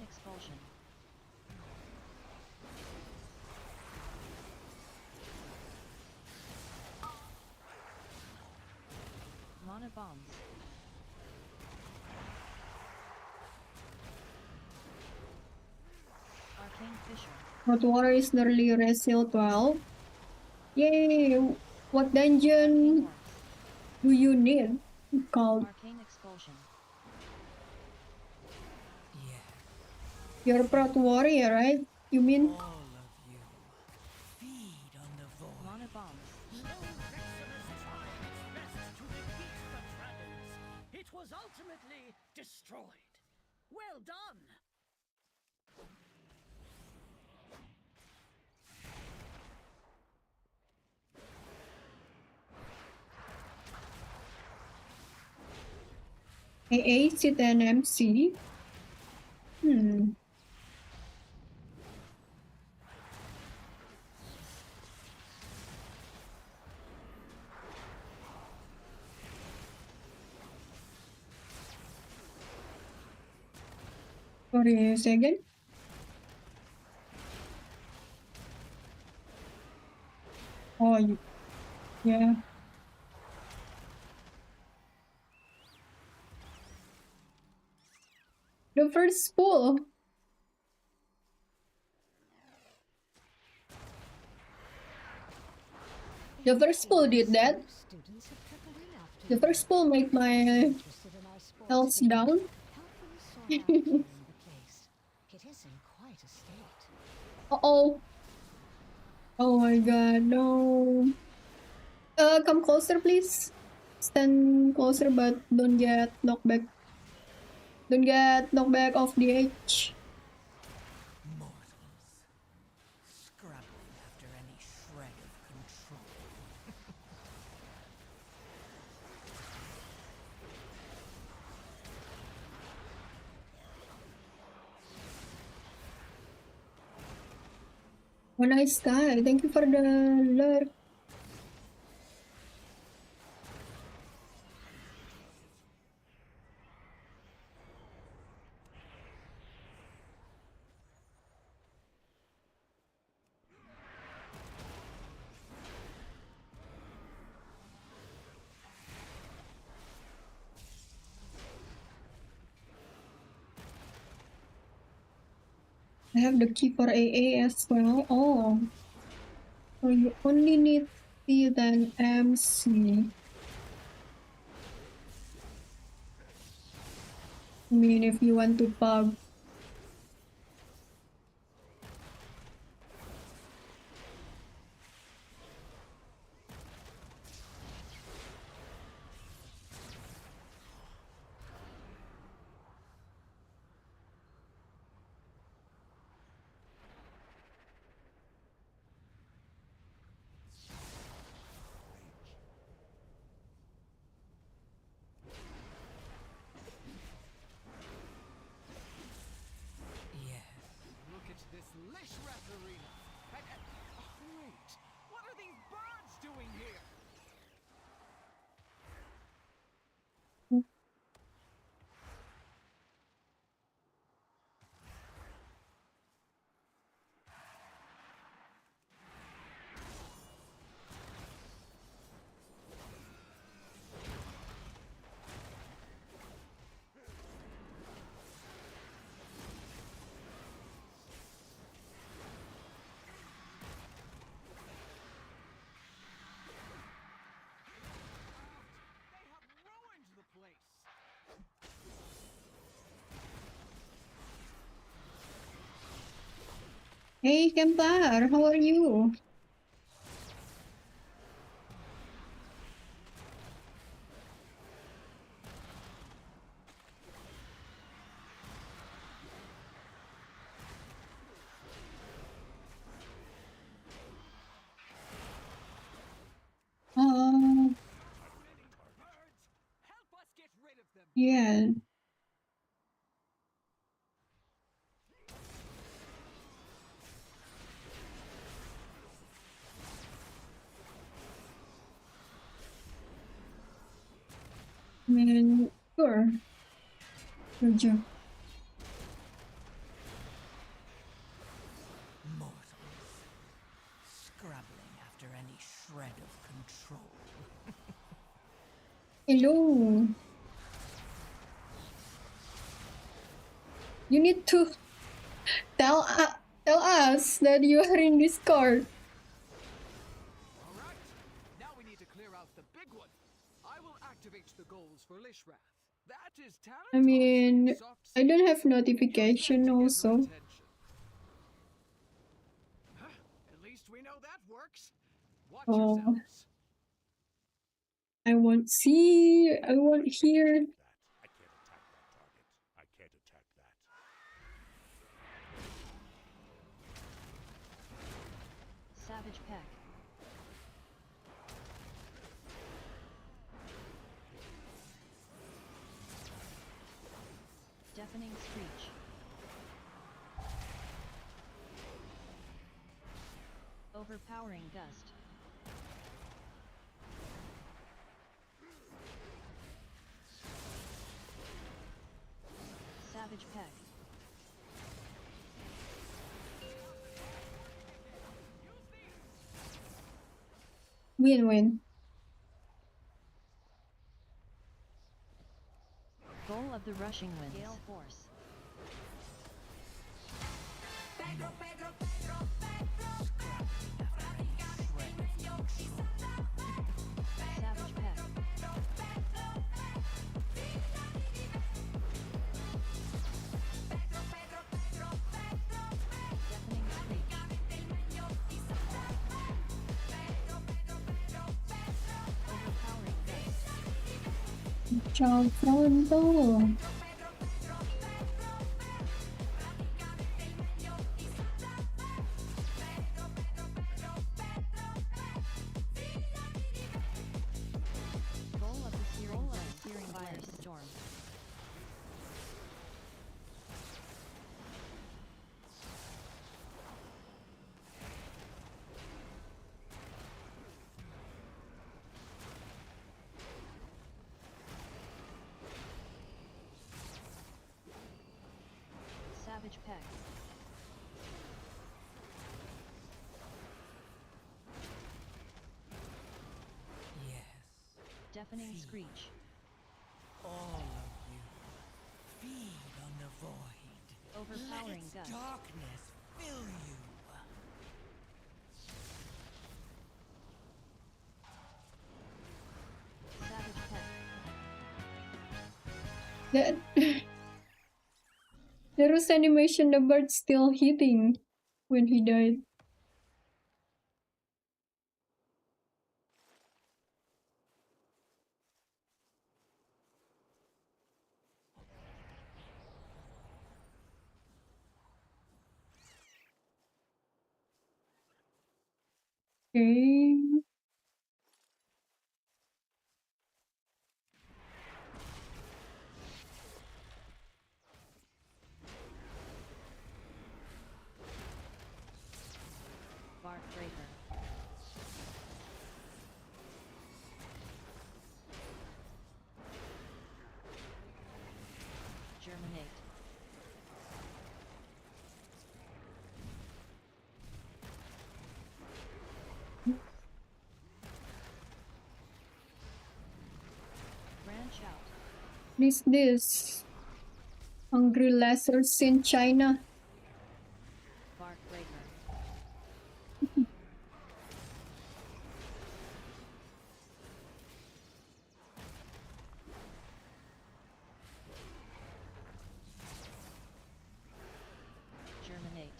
Arcane expulsion. Mana bombs. Arcane fissure. Hot water is nearly resil 12. Yay! What dungeon do you need? Called Arcane expulsion. you're a proud warrior, right? You mean? All of you, feed on the void. Mana bombs. Lone Vexillus tried its best to defeat the dragons. It was ultimately destroyed. Well done! Acid and MC. Sorry, say again? Oh, yeah. The first spool. The first spool did that. Students have trickled in after The you. first spool made my Interested in our sports health team? down. Help them sort out clearing the place. It is in quite a state. Uh-oh. Oh my god, no. Come closer, please. Stand closer, but don't get knocked back. Don't get knocked back off the edge. Mortals, scrabbling after any shred of control. Oh, nice guy. Thank you for the lurk. I have the key for AA as well. Oh. So you only need C then MC. I mean, if you want to pub. Look at this lish rat arena. Wait, what are these birds doing here? They have ruined the place. Hey, Kempar, how are you? Birds, help us get rid of them. Yeah. Man, sure. Good job. Hello. You need to tell us that you are in Discord. Alright, now we need to clear out the big one. I will activate the goals for Lishrath. That is talent. I mean, I don't have notification also. At least we know that works. Watch Oh, yourselves. I won't see. I won't hear. I can't attack that target. I can't attack that. Savage Peck. Deafening Screech. Overpowering Gust. Savage Peck. Win-win. Goal of the Rushing Winds. Gale Force. Savage Peck. Deafening Screech. Overpowering Gust. Ciao pronto. Goal of the Searing Firestorm. Savage Peck. Yes, Deafening Screech. all of you. Feed on the void. Overpowering Let its Gust. darkness fill you. Savage Peck. That there was animation. The bird still hitting when he died. Okay. Bark Breaker. Germinate. Branch out. This hungry lessers in China. Bark Breaker. Germinate.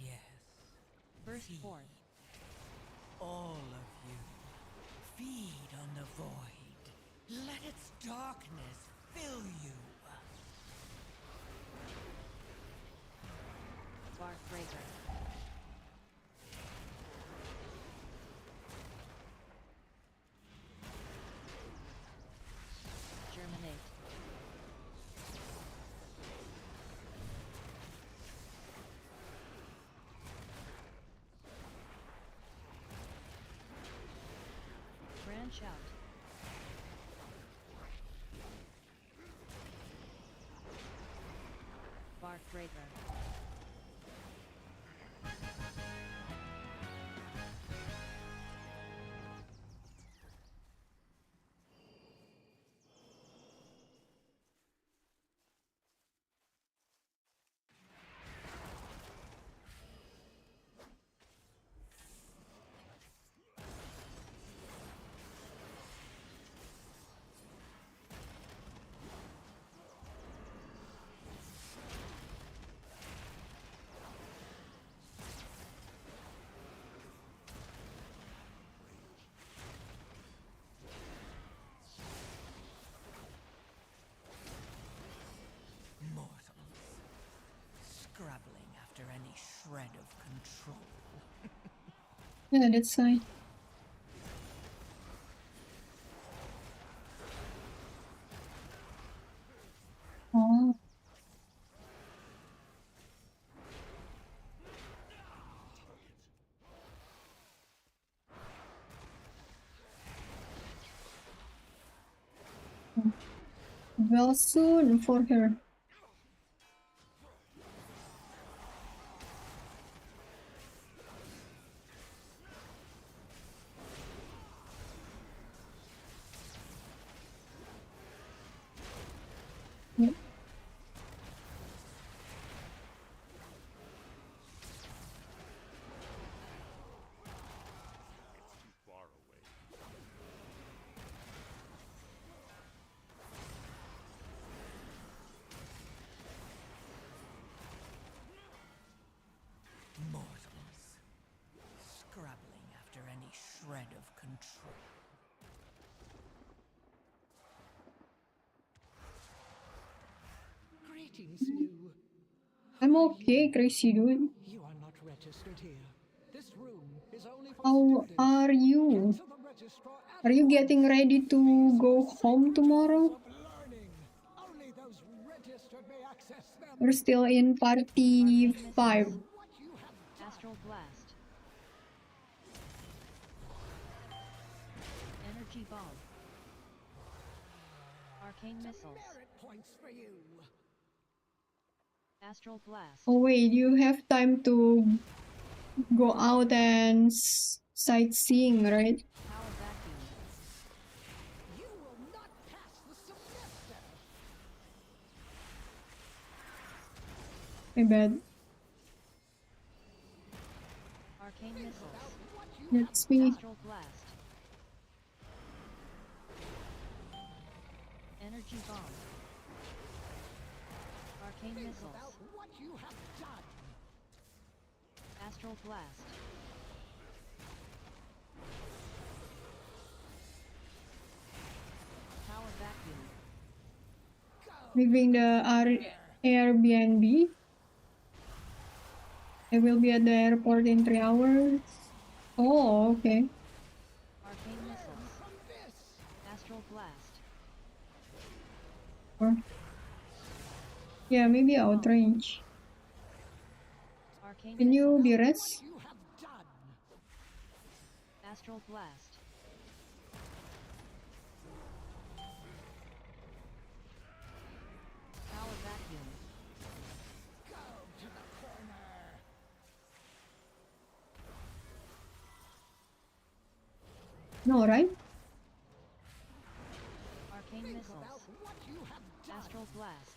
Yes, Burst forth. all of you. Feed on the void. Let its darkness fill you. Bark Breaker. Germinate. Branch out. Bark Breaker. control. Yeah, that's fine. Oh. Well, soon for her. Yep. Mortals, scrabbling after any shred of control. Greetings, new. I'm okay, crazy dude. You are not registered here. This room is only for How students. are you? Get to the registrar at Are you getting once. ready to go home tomorrow? Of learning. Only those registered may access them. We're still in party 5. Astral Blast. Energy Bomb. Arcane Missiles. Merit points for you. Astral Blast. Oh wait, you have time to go out and sightseeing, right? Power Vacuum. You will not pass the semester. My bad. Arcane Missiles. That's me. Astral Blast. Energy Bomb. Arcane Missiles. What you have done. Astral Blast. Power Vacuum. Leaving the Airbnb. I will be at the airport in 3 hours. Oh, okay. Arcane Missiles. Astral Blast. Or, yeah, maybe outrange. Arcane Can you Missiles. be rest? Astral Blast. Power Vacuum. No, right? Arcane Missiles. Astral Blast.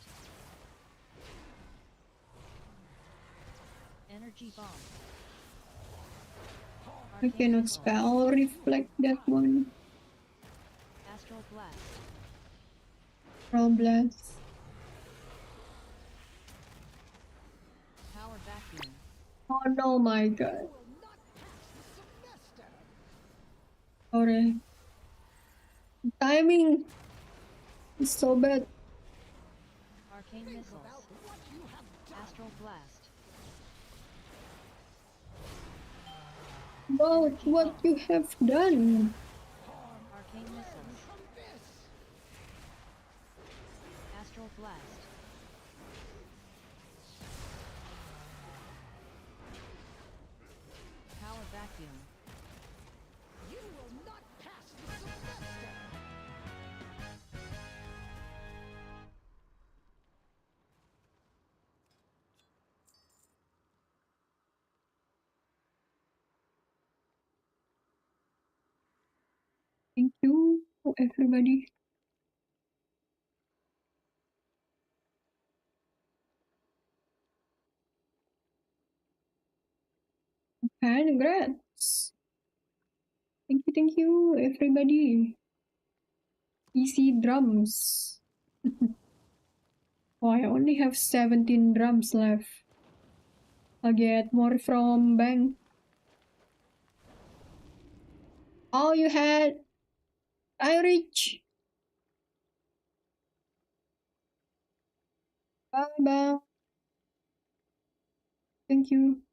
Energy Bomb. I Arcane cannot Missiles. spell reflect that one. Astral Blast. Problems. Power Vacuum. Oh no, my god. Sorry. Timing is so bad. Arcane Missiles. Astral Blast. About what you have done. Arcane Missiles. Astral Blast. Power Vacuum. You will not pass the semester. Thank you, everybody. Congrats. Thank you, everybody. Easy drums. Oh, I only have 17 drums left. I'll get more from bank. Oh, you had Irish. Bye bye. Thank you.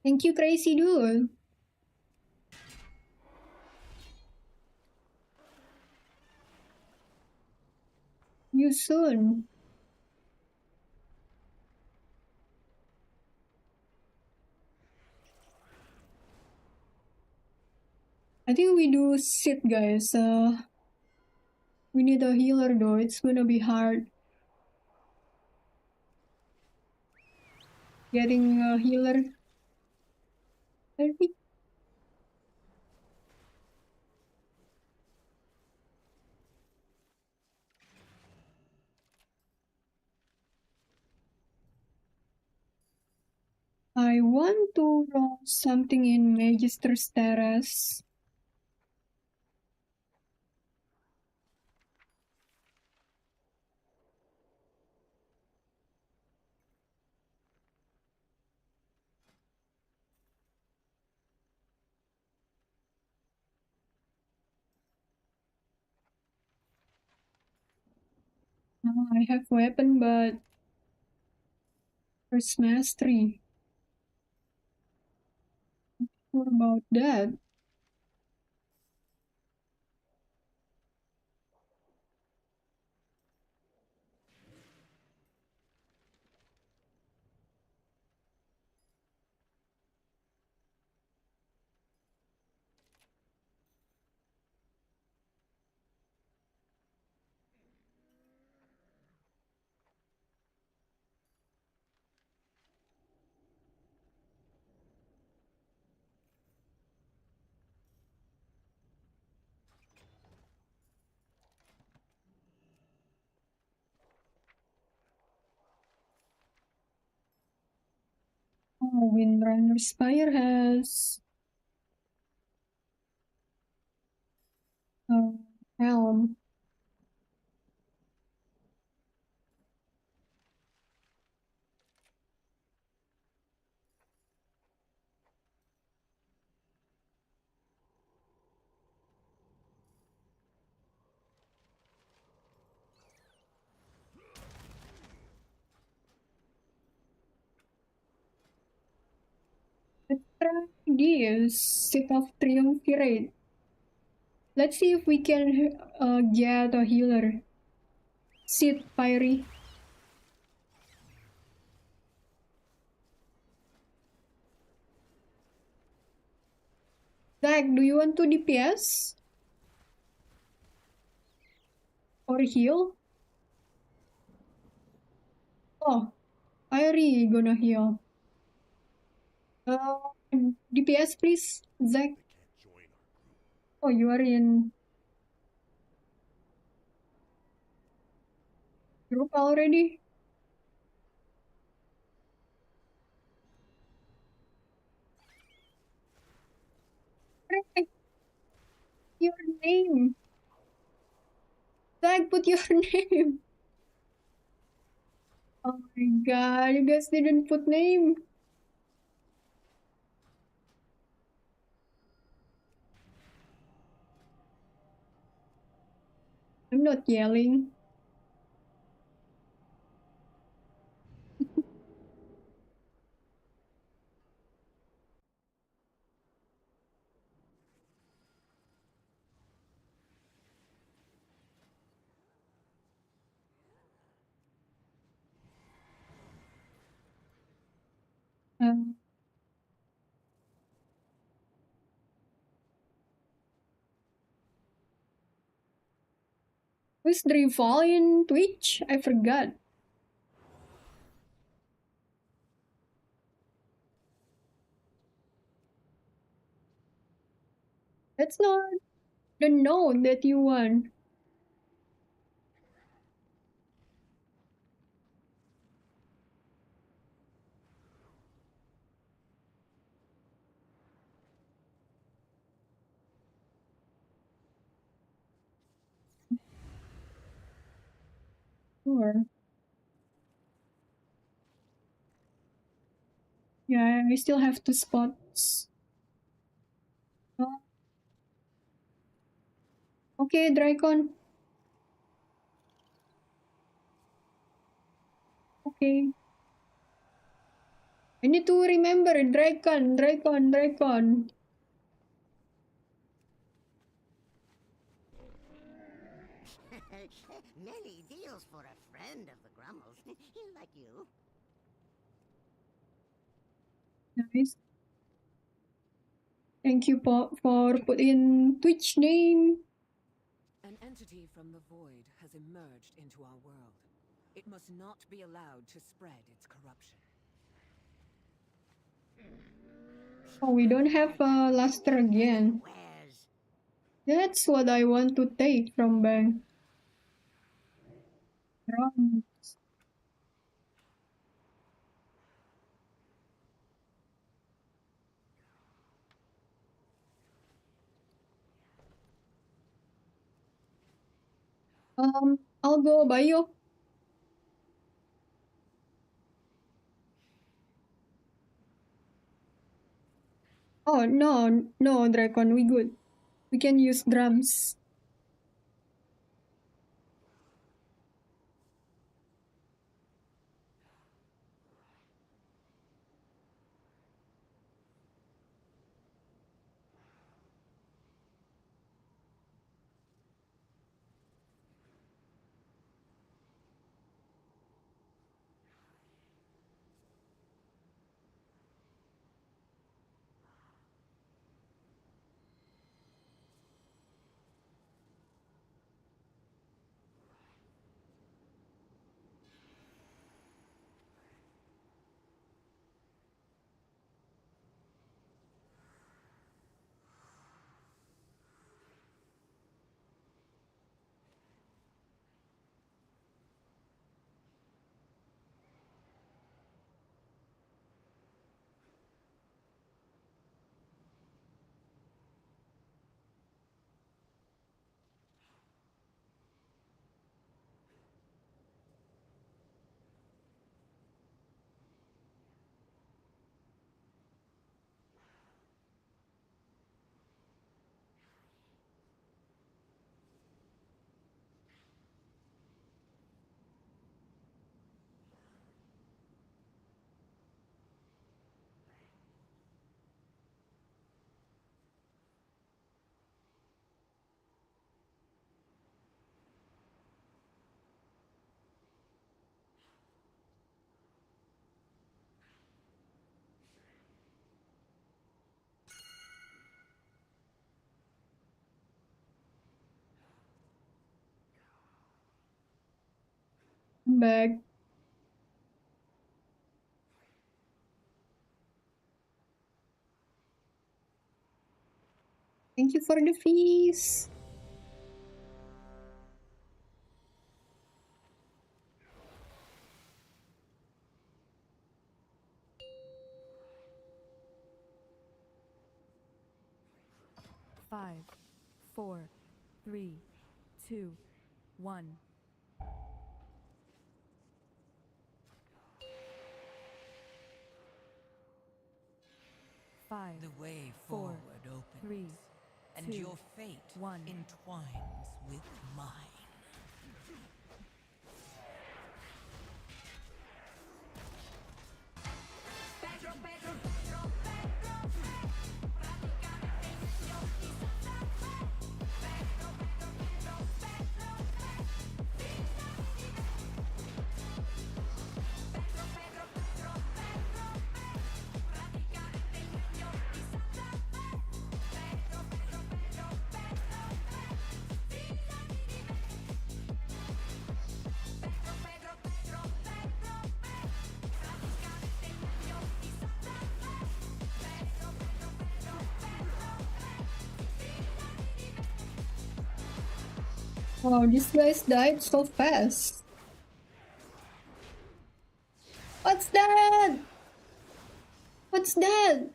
Thank you, Crazy Dude. You soon. I think we do sit, guys. We need a healer though. It's gonna be hard getting a healer. I want to roll something in Magister's Terrace. I have weapon, but first mastery. What about that? Oh, Windrunner Spire has helm. Let's try this. Sit of Triumvirate. Let's see if we can get a healer. Sit, Pyrie. Zach, do you want to DPS? Or heal? Oh, Pyrie gonna heal. DPS please, Zach. Oh, you are in group already? Your name. Zach, put your name. Oh my god, you guys didn't put name. I'm not yelling. Who's Drival in Twitch? I forgot. That's not the note that you want. Sure. Yeah, I still have two spots. Okay, Dracon. Okay. I need to remember Dracon. Many deals for a friend of the Grummles. He'll like you. Nice. Thank you for putting Twitch name. An entity from the void has emerged into our world. It must not be allowed to spread its corruption. Oh, we don't have a luster again. That's what I want to take from bank. Drums. I'll go bio. Oh, no, Dracon, we good. We can use drums. I'm back. Thank you for the fees. Five, 4, 3, 2, 1. Five, the way 4, forward opens, 3, and 2, your fate 1. entwines with mine. Wow, these guys died so fast. What's that? What's that?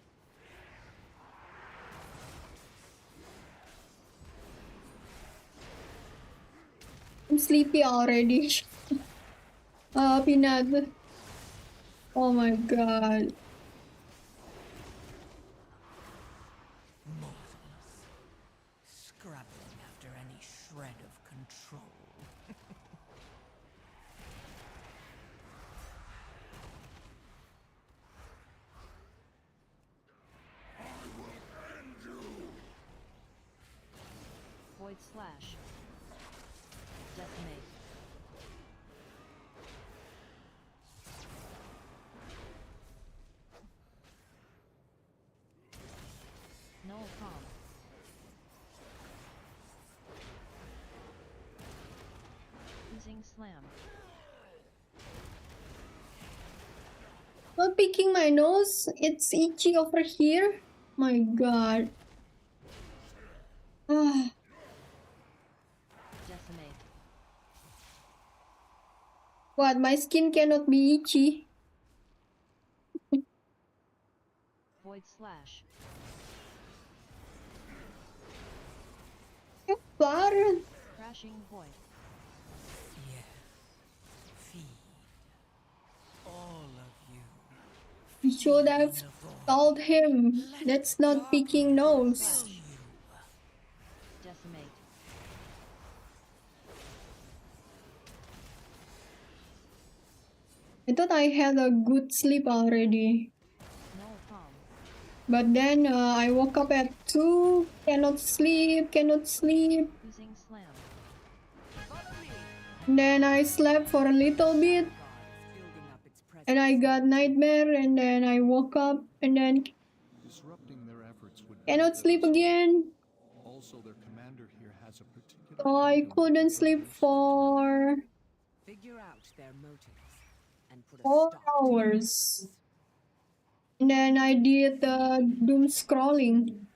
I'm sleepy already. Peanut. Oh my god. Scrabbling after any shred of control. slash. Decimate. Null calm. Using slam. Not picking my nose. It's itchy over here. My god. Ah. Decimate. What? My skin cannot be itchy. Void slash. Flower. Crashing void. Yes. Feed. All of you. You should have told him. That's not picking nose. Decimate. I thought I had a good sleep already. Null calm. But then I woke up at 2. Cannot sleep. Using slam. Then I slept for a little bit. And I got nightmare. And then I woke up. And then Disrupting their efforts would cannot sleep again. Also, their commander here has a particular So I couldn't sleep for Figure out their motives and put a 4 stop hours. And then I did doom scrolling.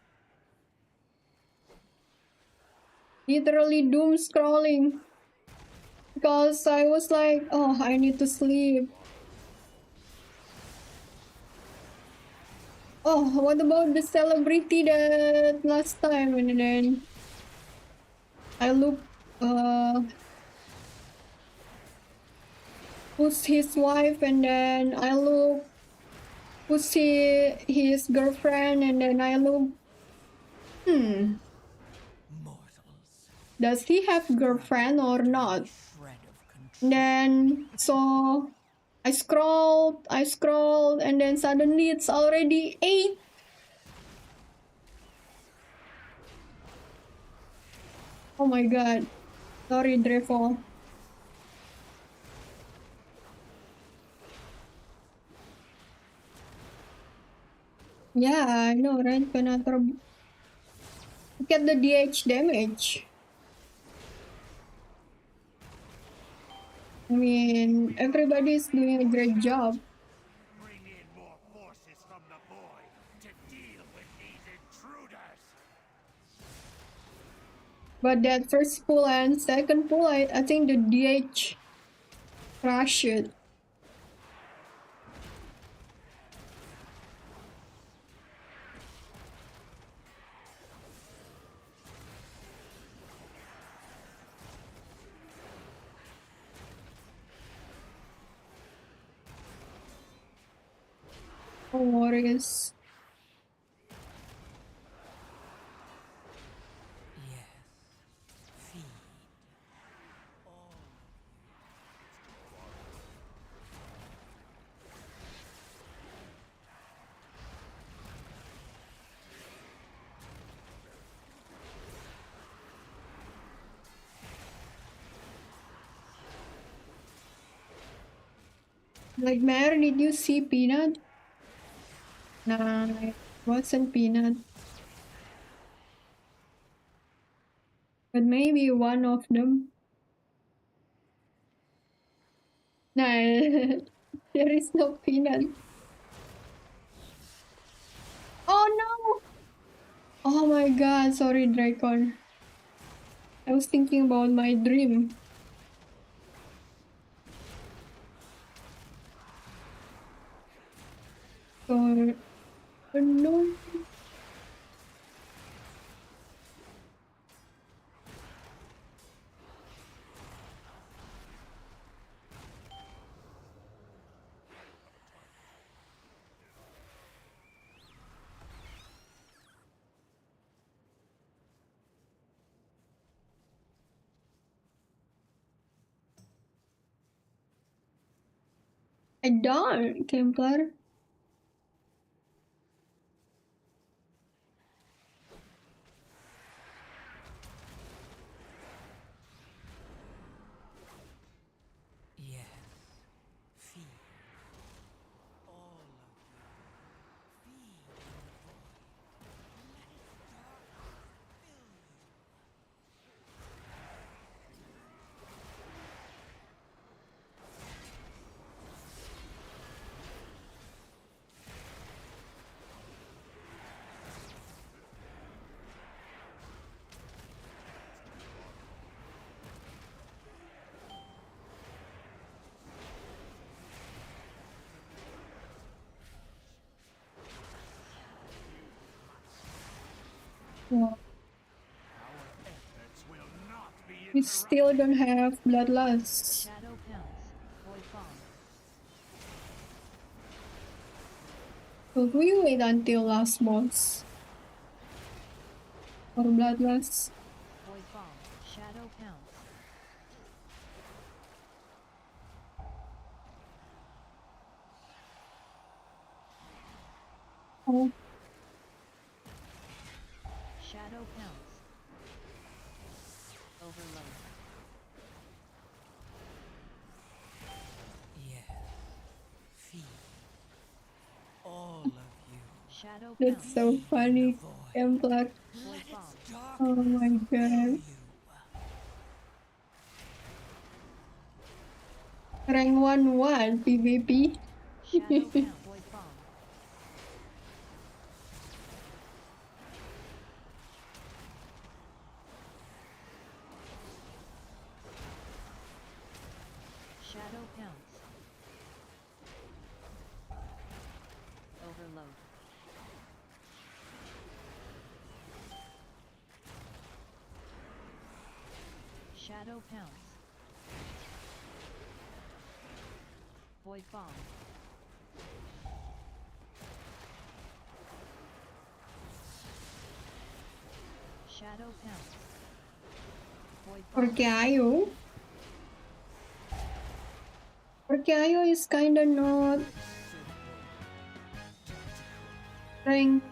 Literally doom scrolling. Because I was like, oh, I need to sleep. Oh, what about the celebrity that last time? And then I look, who's his wife, and then I look, who's his girlfriend, and then I look, does he have girlfriend or not? Then, so I scrolled, and then suddenly it's already 8. Oh my god. Sorry, Drevo. Yeah, I know, right? Look at the DH damage. I mean, everybody's doing a great job. Bring in more forces from the void to deal with these intruders. But that first pull and second pull, I think the DH crushed it. Oh, Warriors. Like, Mare, did you see Peanut? Nah, it wasn't Peanut. But maybe one of them. Nah, there is no Peanut. Oh no! Oh my god, sorry, Dracon. I was thinking about my dream. So, no. I don't, Templar. Wow. Efforts will not be We still don't have bloodlust. Shadow Pounce. Void Bomb. Should we wait until last boss for bloodlust? Void Bomb. Shadow Pounce. Oh, Shadow Pounce. Overload. Yeah. Feed. All of you. Shadow that's Pounce. so funny. Templar. Void Bomb. Oh my god. Rank 1 what? PvP? Shadow Pounce. Void Bomb. Shadow Pounce. Overload. Shadow Pounce. Void Bomb. Shadow Pounce. Void Bomb. Porque Ayo is kinda not rank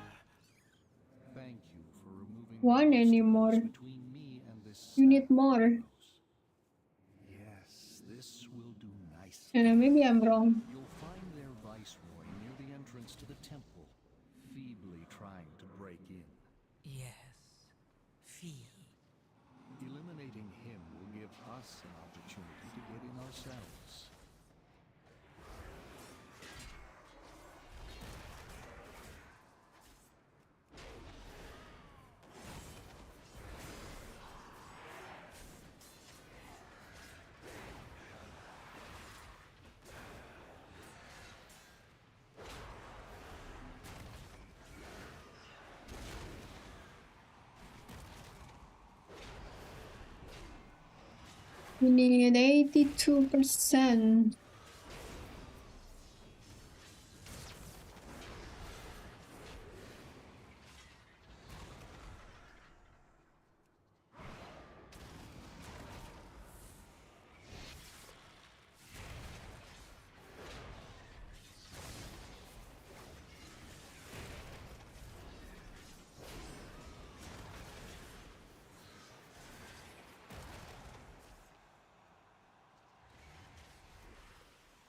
Thank you for removing 1 anymore. between me and this. You need more. Yes, this will do nicely. Maybe I'm wrong. You'll find their viceroy near the entrance to the temple, feebly trying to break in. Yes. Feed. Eliminating him will give us an opportunity to get in ourselves. We need 82%.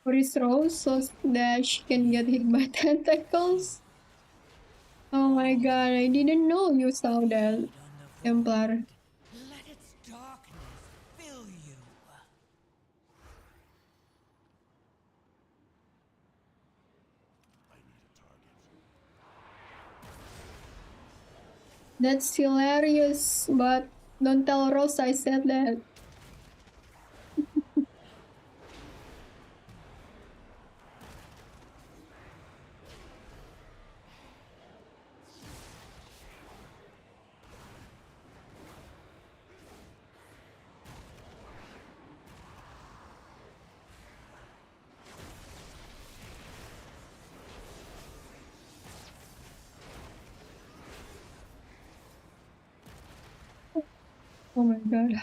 For his rose so that she can get hit by tentacles. Oh my god, I didn't know you saw that, Templar. Let its darkness fill you. That's hilarious, but don't tell Rose I said that. Oh my god.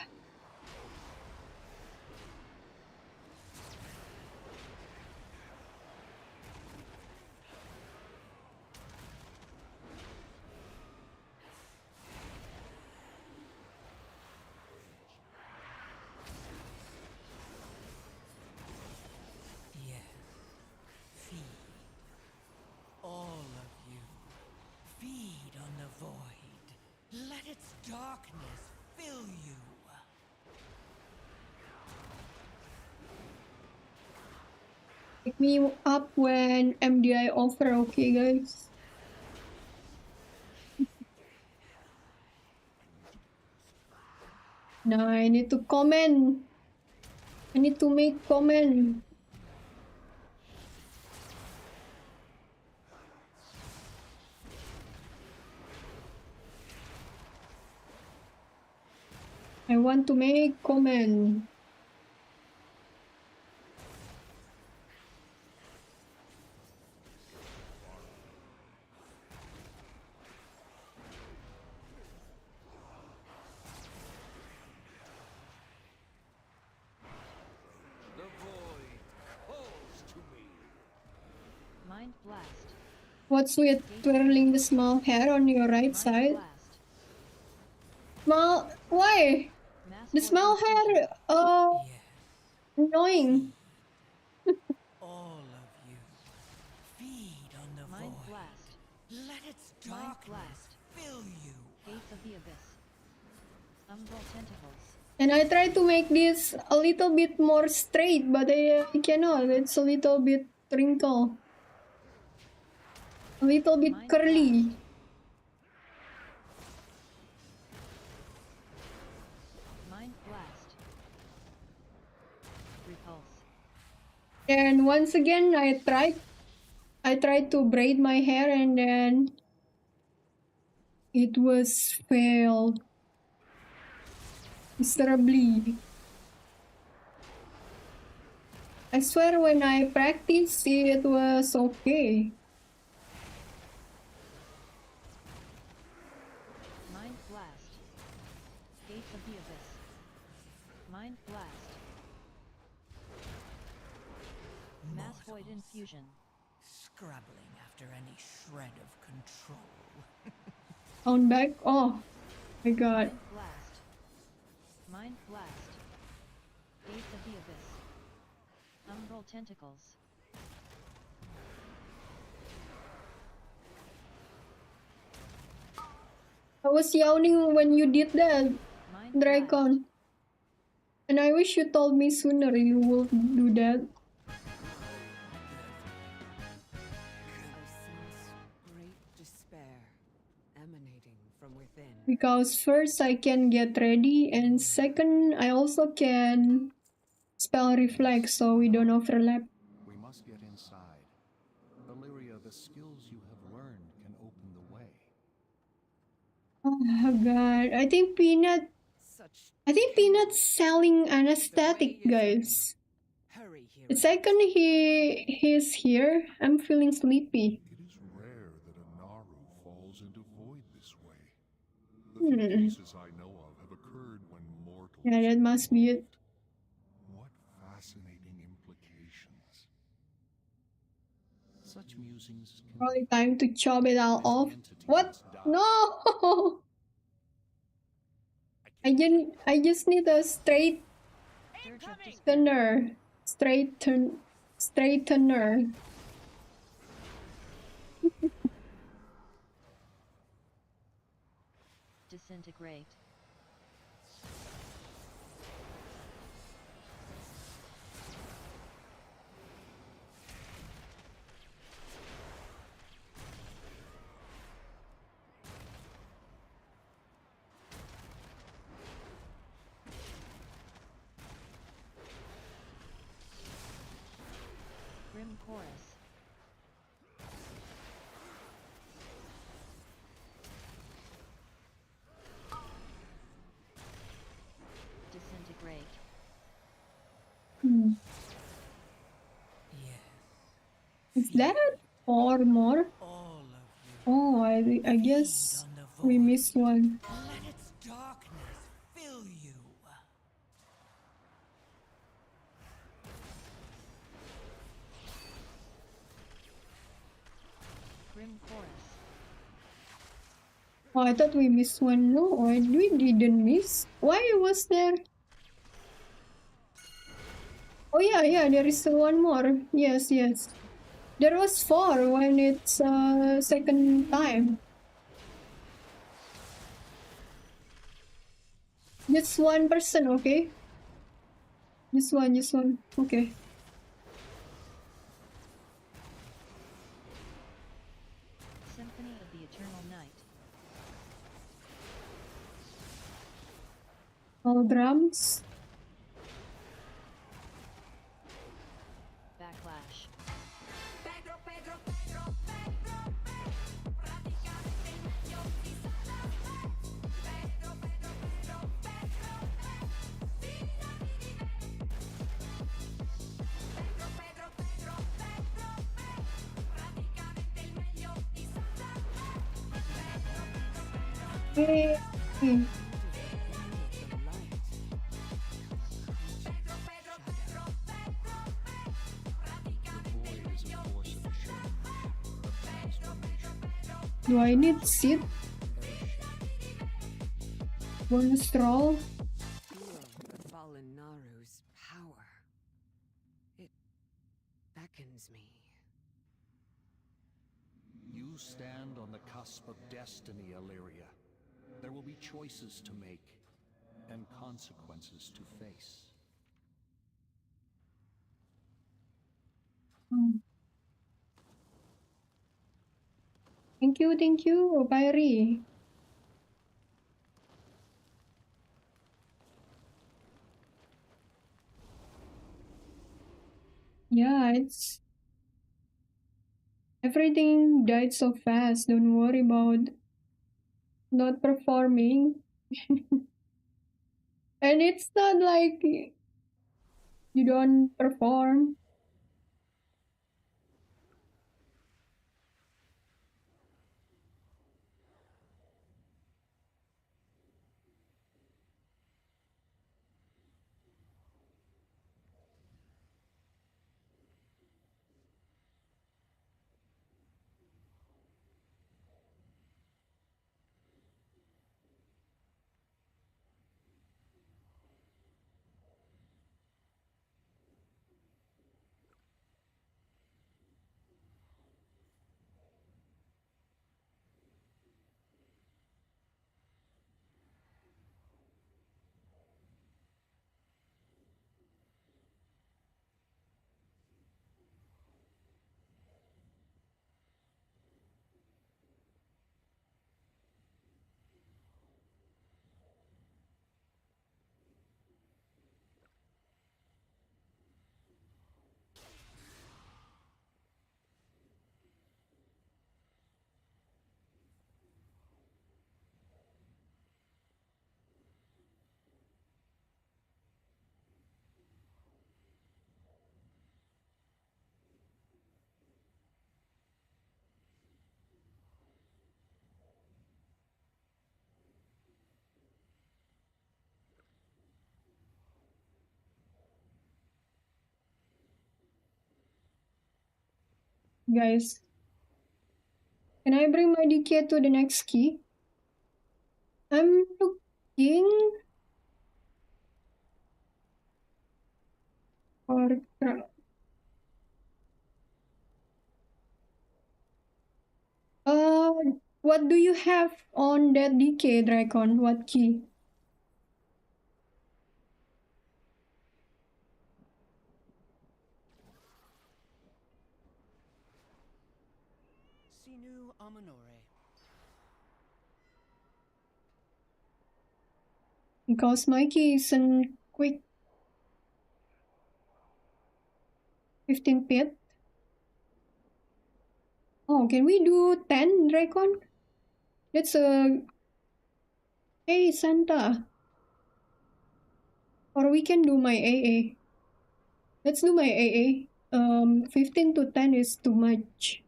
Yes. Feed. All of you. Feed on the void. Let its darkness fill you. Pick me up when MDI offer, okay guys? Now I need to comment. I need to make comment. I want to make comment. The void calls to me. Mind blast. What's with twirling the small hair on your right side? Small, why? The small hair, annoying. All of you, feed on the Mind void. blast. Let its Mind darkness blast. fill you. Gates of the abyss. Umbral tentacles. And I try to make this a little bit more straight, but I cannot. It's a little bit wrinkle. A little bit curly. Mind blast. Repulse. And once again, I tried to braid my hair and then it was failed miserably. I swear when I practiced it was okay. Mind blast. Gates of the abyss. Mind blast. Mass void infusion. Scrabbling after any shred of control. Sound back? Oh my god. Mind blast. Mind blast. Gates of the abyss. Umbral tentacles. I was yawning when you did that, Dracon. And I wish you told me sooner you would do that. Great despair emanating from within. Because first I can get ready, and second I also can spell reflect so we don't overlap. We must get inside. Illyria, the skills you have learned can open the way. Oh god, I think Peanut's selling anesthetic, guys. The second he's here, I'm feeling sleepy. It is rare that a Naru falls into void this way. The few cases I know of have occurred when mortals. Yeah, that must be it. What fascinating implications. Such musings can Probably time to chop it all off. What? No! I just need a straightener. Straightener. Disintegrate. Grim chorus. Disintegrate. Is that 4 more? Oh, I guess we missed one. Let its darkness fill you. Grim chorus. Oh, I thought we missed one. No, we didn't miss. Why was there? Oh yeah, there is one more. Yes. There was 4 when it's second time. Just one person, okay? Just one. Okay. Symphony of the Eternal Night. All drums. Backlash. Yay. Do I need seed? Bonus roll? Feel the fallen Naru's power. It beckons me. You stand on the cusp of destiny, Illyria. There will be choices to make, and consequences to face. Thank you, Pyrie. Yeah, it's... Everything died so fast. Don't worry about not performing. And it's not like you don't perform. Guys, can I bring my DK to the next key? I'm looking for... What do you have on that DK, Dragon? What key? Sinu Amanore. Because my key isn't quick. 15 pit. Oh, can we do 10, Dragon? That's a... Hey, Santa. Or we can do my AA. Let's do my AA. 15 to 10 is too much.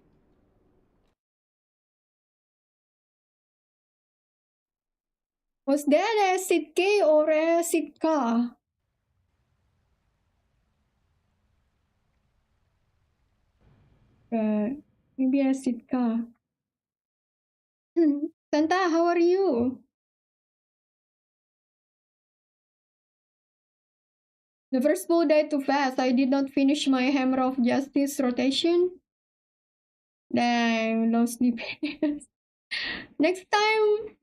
Was that Acidk or Acidk? Maybe Acidk. Santa, how are you? The first bow died too fast. I did not finish my Hammer of Justice rotation. Dang, lost DPS. Next time,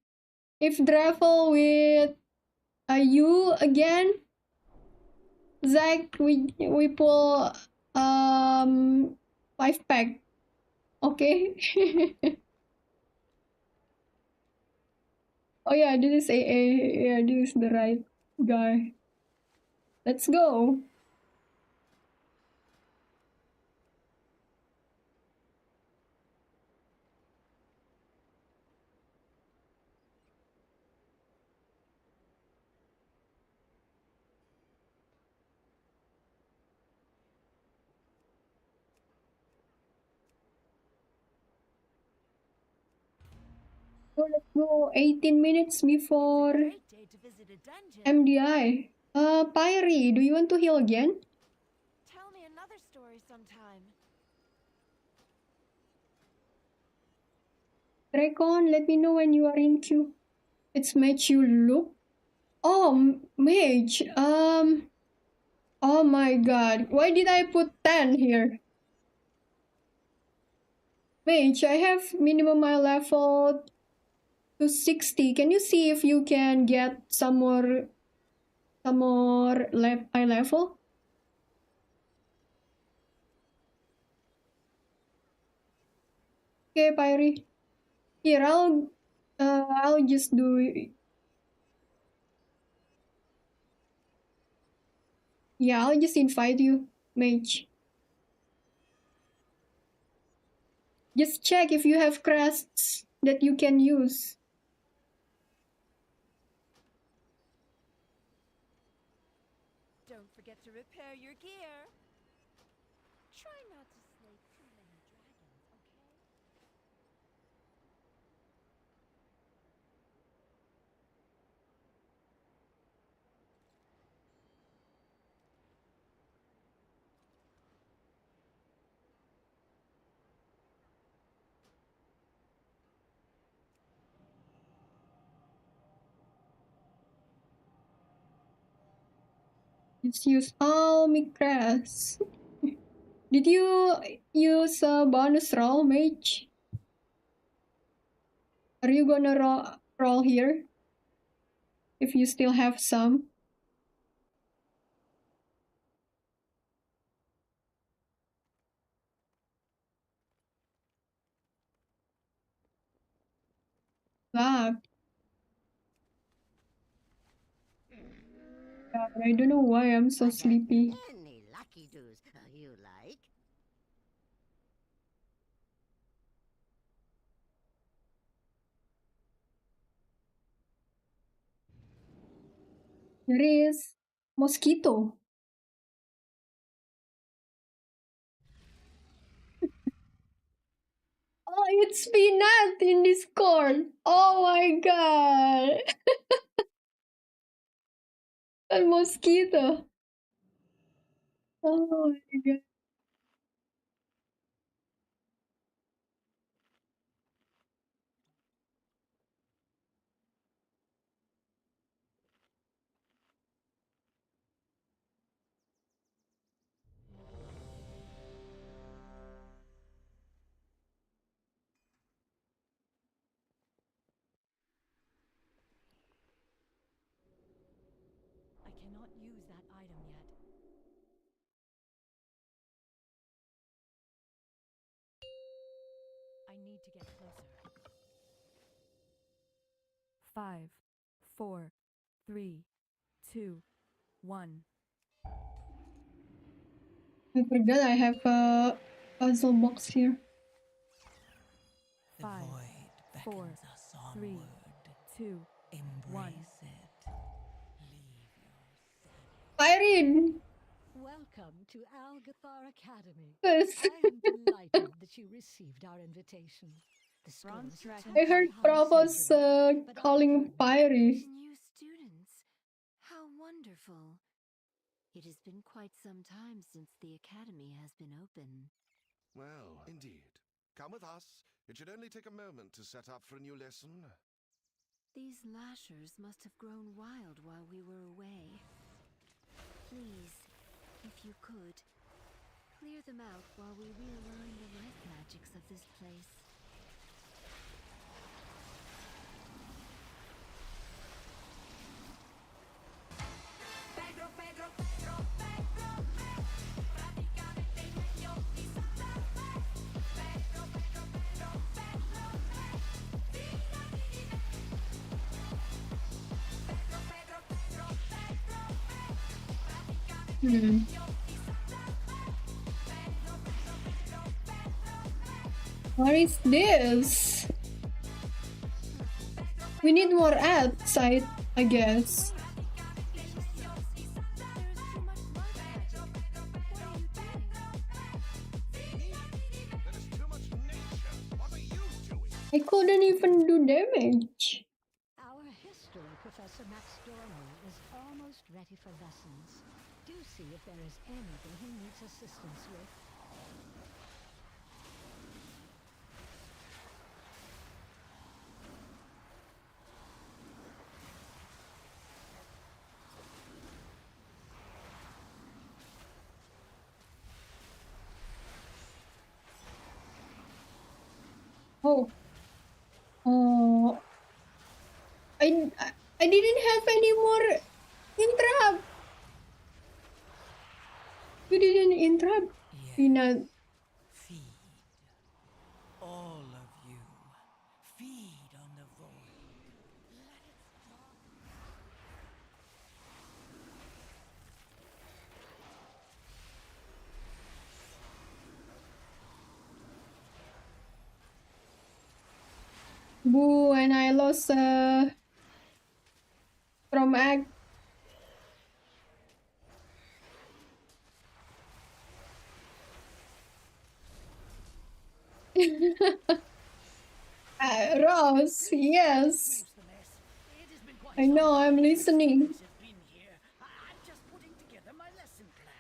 if Dravel with you again, Zach, we pull 5-pack. Okay? Oh yeah, this is AA. Yeah, this is the right guy. Let's go. So let's go 18 minutes before MDI. Pyrie, do you want to heal again? Tell me another story sometime. Recon, let me know when you are in queue. It's Mage you look. Oh, Mage. Oh my god. Why did I put 10 here? Mage, I have minimum my level to 60. Can you see if you can get some more eye level? Okay, Pyrie. Here, I'll just do. Yeah, I'll just invite you, Mage. Just check if you have crests that you can use. Don't forget to repair your gear. Try not to slay too many dragons, okay? Just use all my crests. Did you use a bonus roll, Mage? Are you gonna roll here? If you still have some. God, I don't know why I'm so sleepy. Any lucky doos you like? There is mosquito. Oh, it's Peanut in Discord. Oh my god. A mosquito. Oh my god. I cannot use that item yet. I need to get closer. 5, 4, 3, 2, 1. I forgot I have a puzzle box here. 5, 4, 3, 2, 1. Irene! Welcome to Algathar Academy. Yes. I am delighted that you received our invitation. The Bronze scrolls dragon. I heard Provo's calling Pyrie. New students. How wonderful. It has been quite some time since the academy has been open. Well, indeed. Come with us. It should only take a moment to set up for a new lesson. These lashers must have grown wild while we were away. Please, if you could, clear them out while we realign the life magics of this place. What is this? We need more ads, I guess. I couldn't even do damage. Our history professor Max Dormer is almost ready for lessons. Do see if there is anything he needs assistance with. Oh. Oh. I I didn't have any more interrupt. You didn't interrupt. Peanut. Feed. All of you. Feed on the void. Let its dark... Boo, and I lost from act. Ross, yes. I know, I'm listening. I'm just putting together my lesson plan.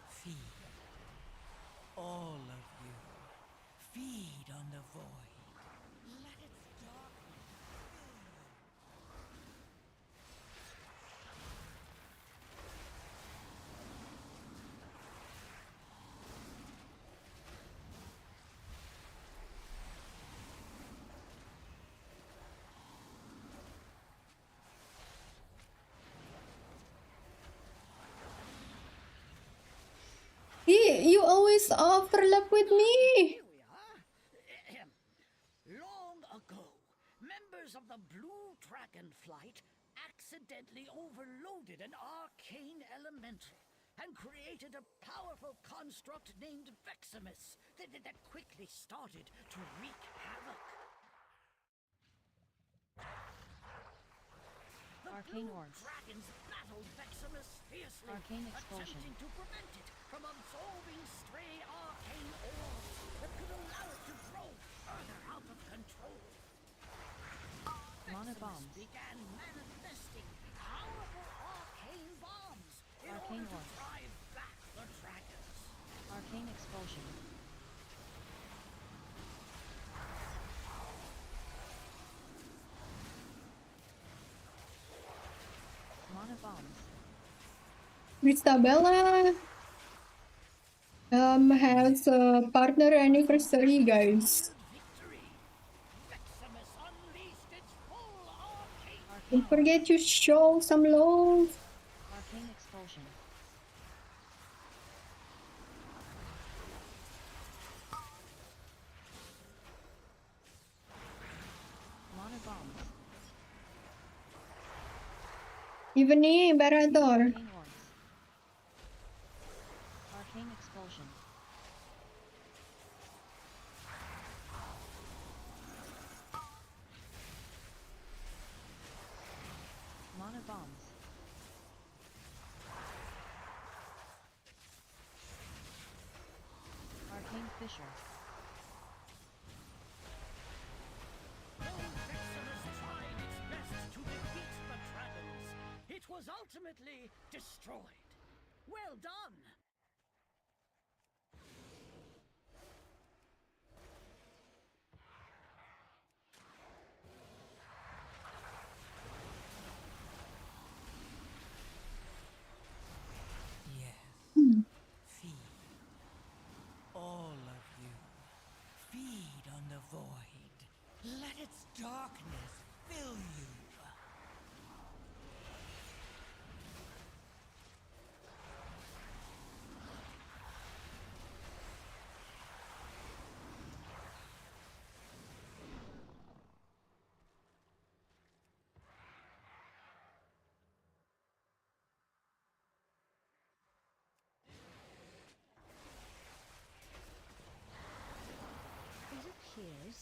Feed. All of you. Feed on the void. Let its darkness fill you. You always overlap with me. Long ago, members of the Blue Dragon Flight accidentally overloaded an arcane elemental and created a powerful construct named Veximus that quickly started to wreak havoc. The Arcane Blue Orbs. Dragons battled Veximus fiercely, Arcane Expulsion. attempting to prevent it from absorbing stray arcane orbs that could allow it to grow further out of control. Mana Veximus bombs. began manifesting powerful arcane bombs in Arcane order to orbs. drive back the dragons. Arcane Expulsion. Mana bombs. Cristabella has a partner anniversary, guys. Veximus unleashed its full arcane. Don't forget to show some love. Arcane Expulsion. Mana bombs. Even nih, Imperator. Arcane orbs. Arcane Expulsion. Mana bombs. Arcane Fissure. Veximus tried its best to defeat the dragons. It was ultimately destroyed. Well done! Feed. All of you. Feed on the void. Let its darkness fill you.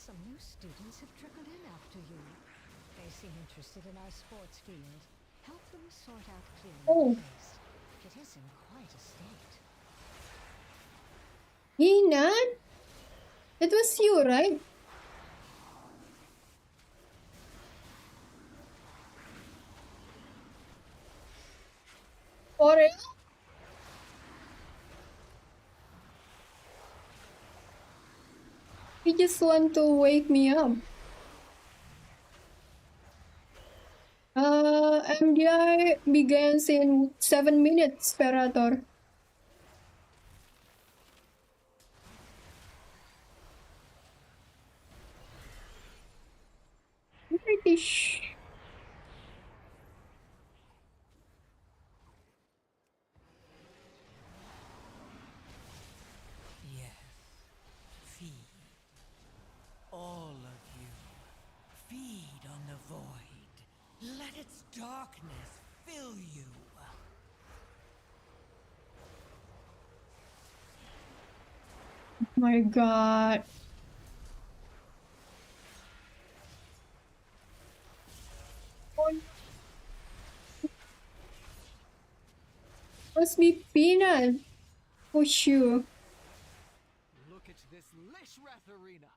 Some new students have trickled in after you. They seem interested in our sports field. Help them sort out clearing Oh. the place. It is in quite a state. Inan? That was you, right? For real? You just want to wake me up. MDI begins in 7 minutes, Perator. British. Yes. Feed. All of you. Feed on the void. Let its darkness fill you. My god. Oh, must be Peanut. For sure. Look at this Lishrath arena.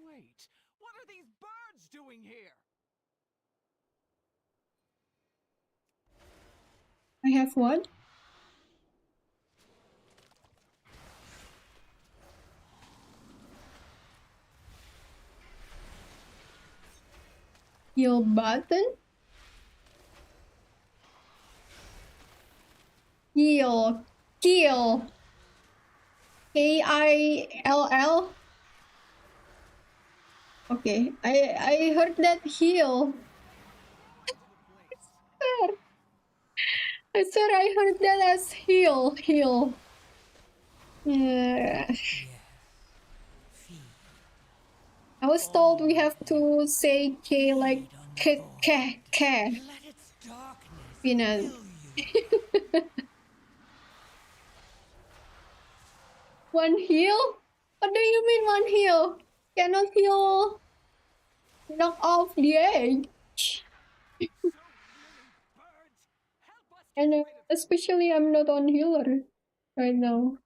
Wait, what are these birds doing here? I have what? Heal button? Heal. Kill. Kill. Okay, I heard that heal. I swear I heard that as heal. Yeah. I was told we have to say K like K. Peanut. One heal? What do you mean one heal? Cannot heal. Knock off the edge. And especially I'm not on healer right now.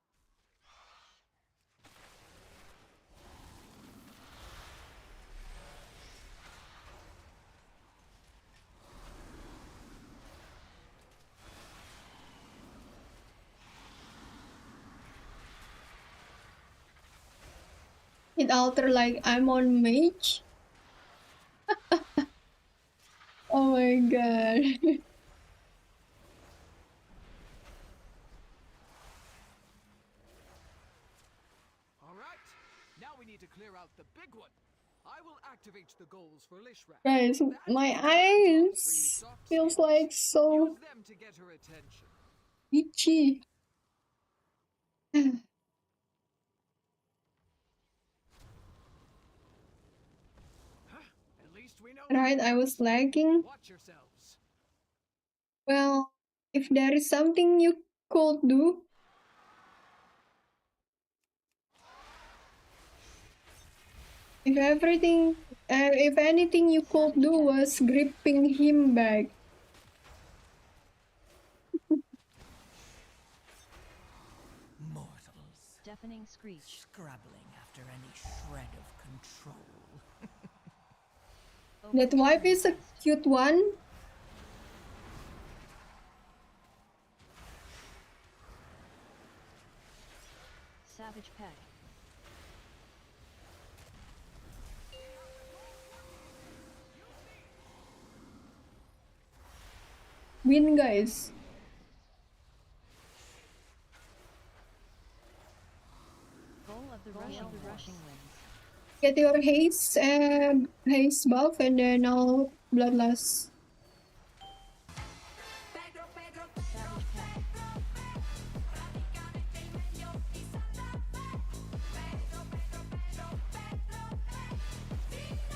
It alter like I'm on mage. Oh my god. All right, now we need to clear out the big one. I will activate the goals for Lishrath. Guys, my eyes feels like so Use them to get her attention. itchy. At least we know. Right, I was lagging. Watch yourselves. Well, if there is something you could do, if anything you could do was gripping him back. Mortals. Deafening screech. Scrabbling after any shred of control. That wife is a cute one. Savage pet. Win, guys. Goal of the rushing winds. Get your haste buff and then I'll bloodlust. Savage pet.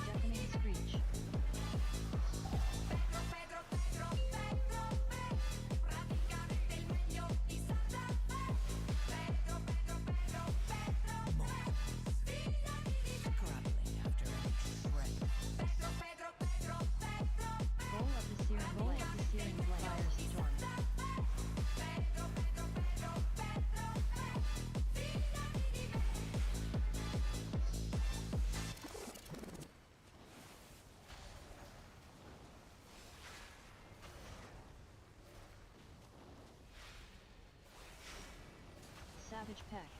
Deafening screech. Damage pack.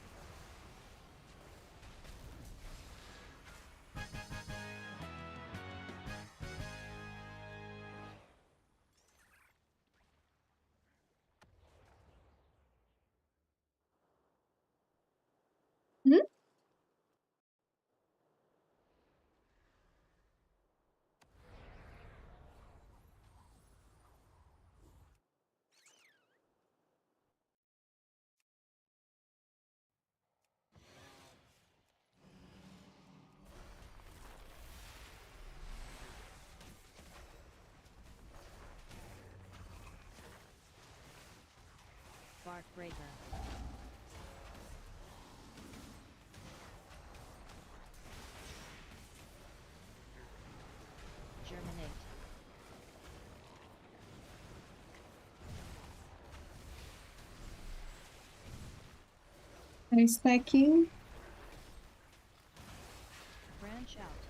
Hmm? Bark breaker. Germinate. Nice stacking. Branch out.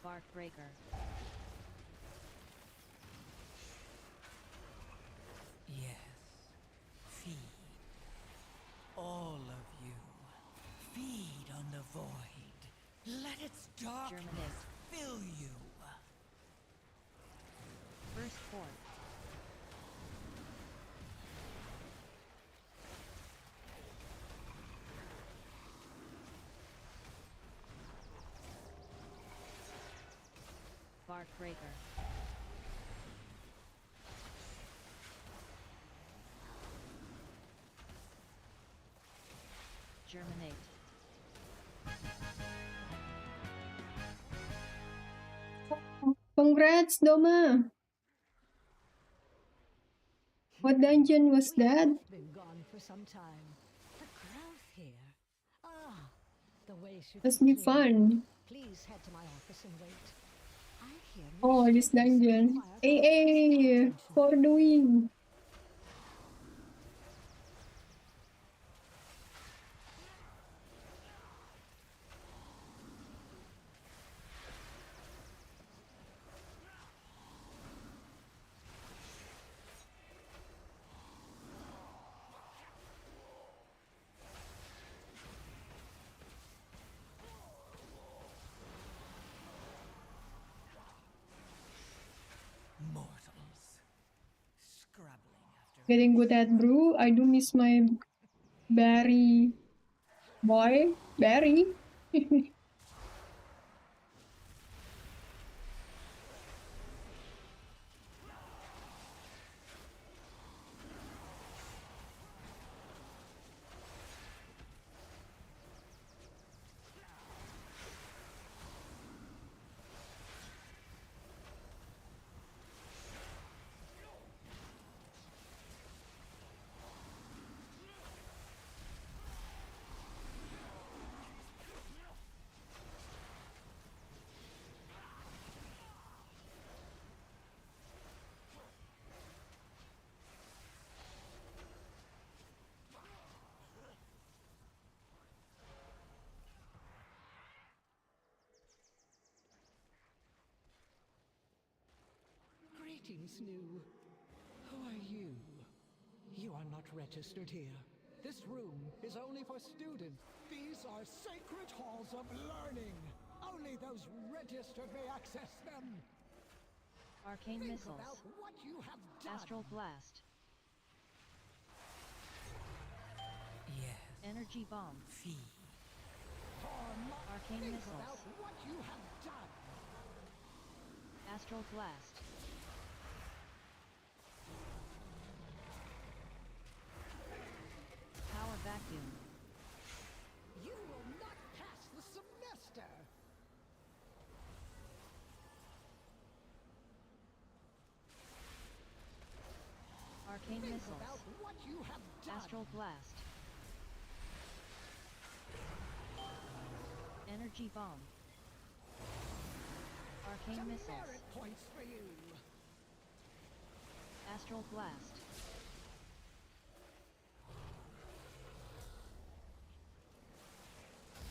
Bark breaker. Yes. Feed. All of you. Feed on the void. Let its darkness fill you. First form. Bark breaker. Germinate. Congrats, Doma. What dungeon was that? Been gone for some time. The growth here. Ah, the way should Must be clear. fun. Please head to my office and wait. I hear Oh, this dungeon. AA for the win. Mortals. Scrabbling after Getting good at brew. I do miss my berry boy. Berry. Greetings, new. Who are you? You are not registered here. This room is only for students. These are sacred halls of learning. Only those registered may access them. Arcane Think missiles. about what you have done. Astral blast. Yes. Energy bomb. Feed. Arcane Think missiles. about what you have done. Astral blast. Power vacuum. You will not pass the semester. Arcane Think missiles. about what you have done. Astral blast. Energy bomb. Arcane Some missiles. merit points for you. Astral blast.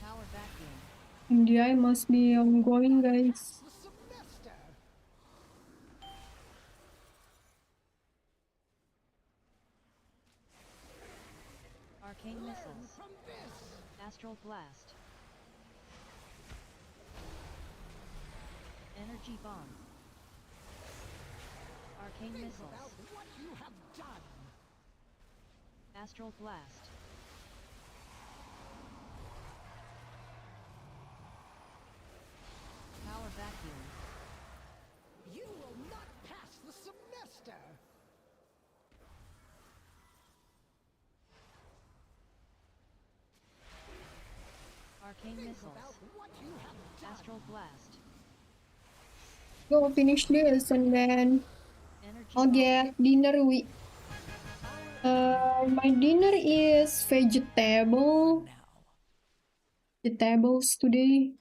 Power vacuum. MDI must be ongoing, guys. The semester. Astral Blast. Energy Bomb. Arcane Think Missiles. about what you have done. Astral Blast. Power Vacuum. You will not pass the semester. Arcane Think Missiles. about what you have done. Astral Blast. Go finish this and then Energy I'll Bomb. get dinner. My dinner is vegetable. Vegetables today.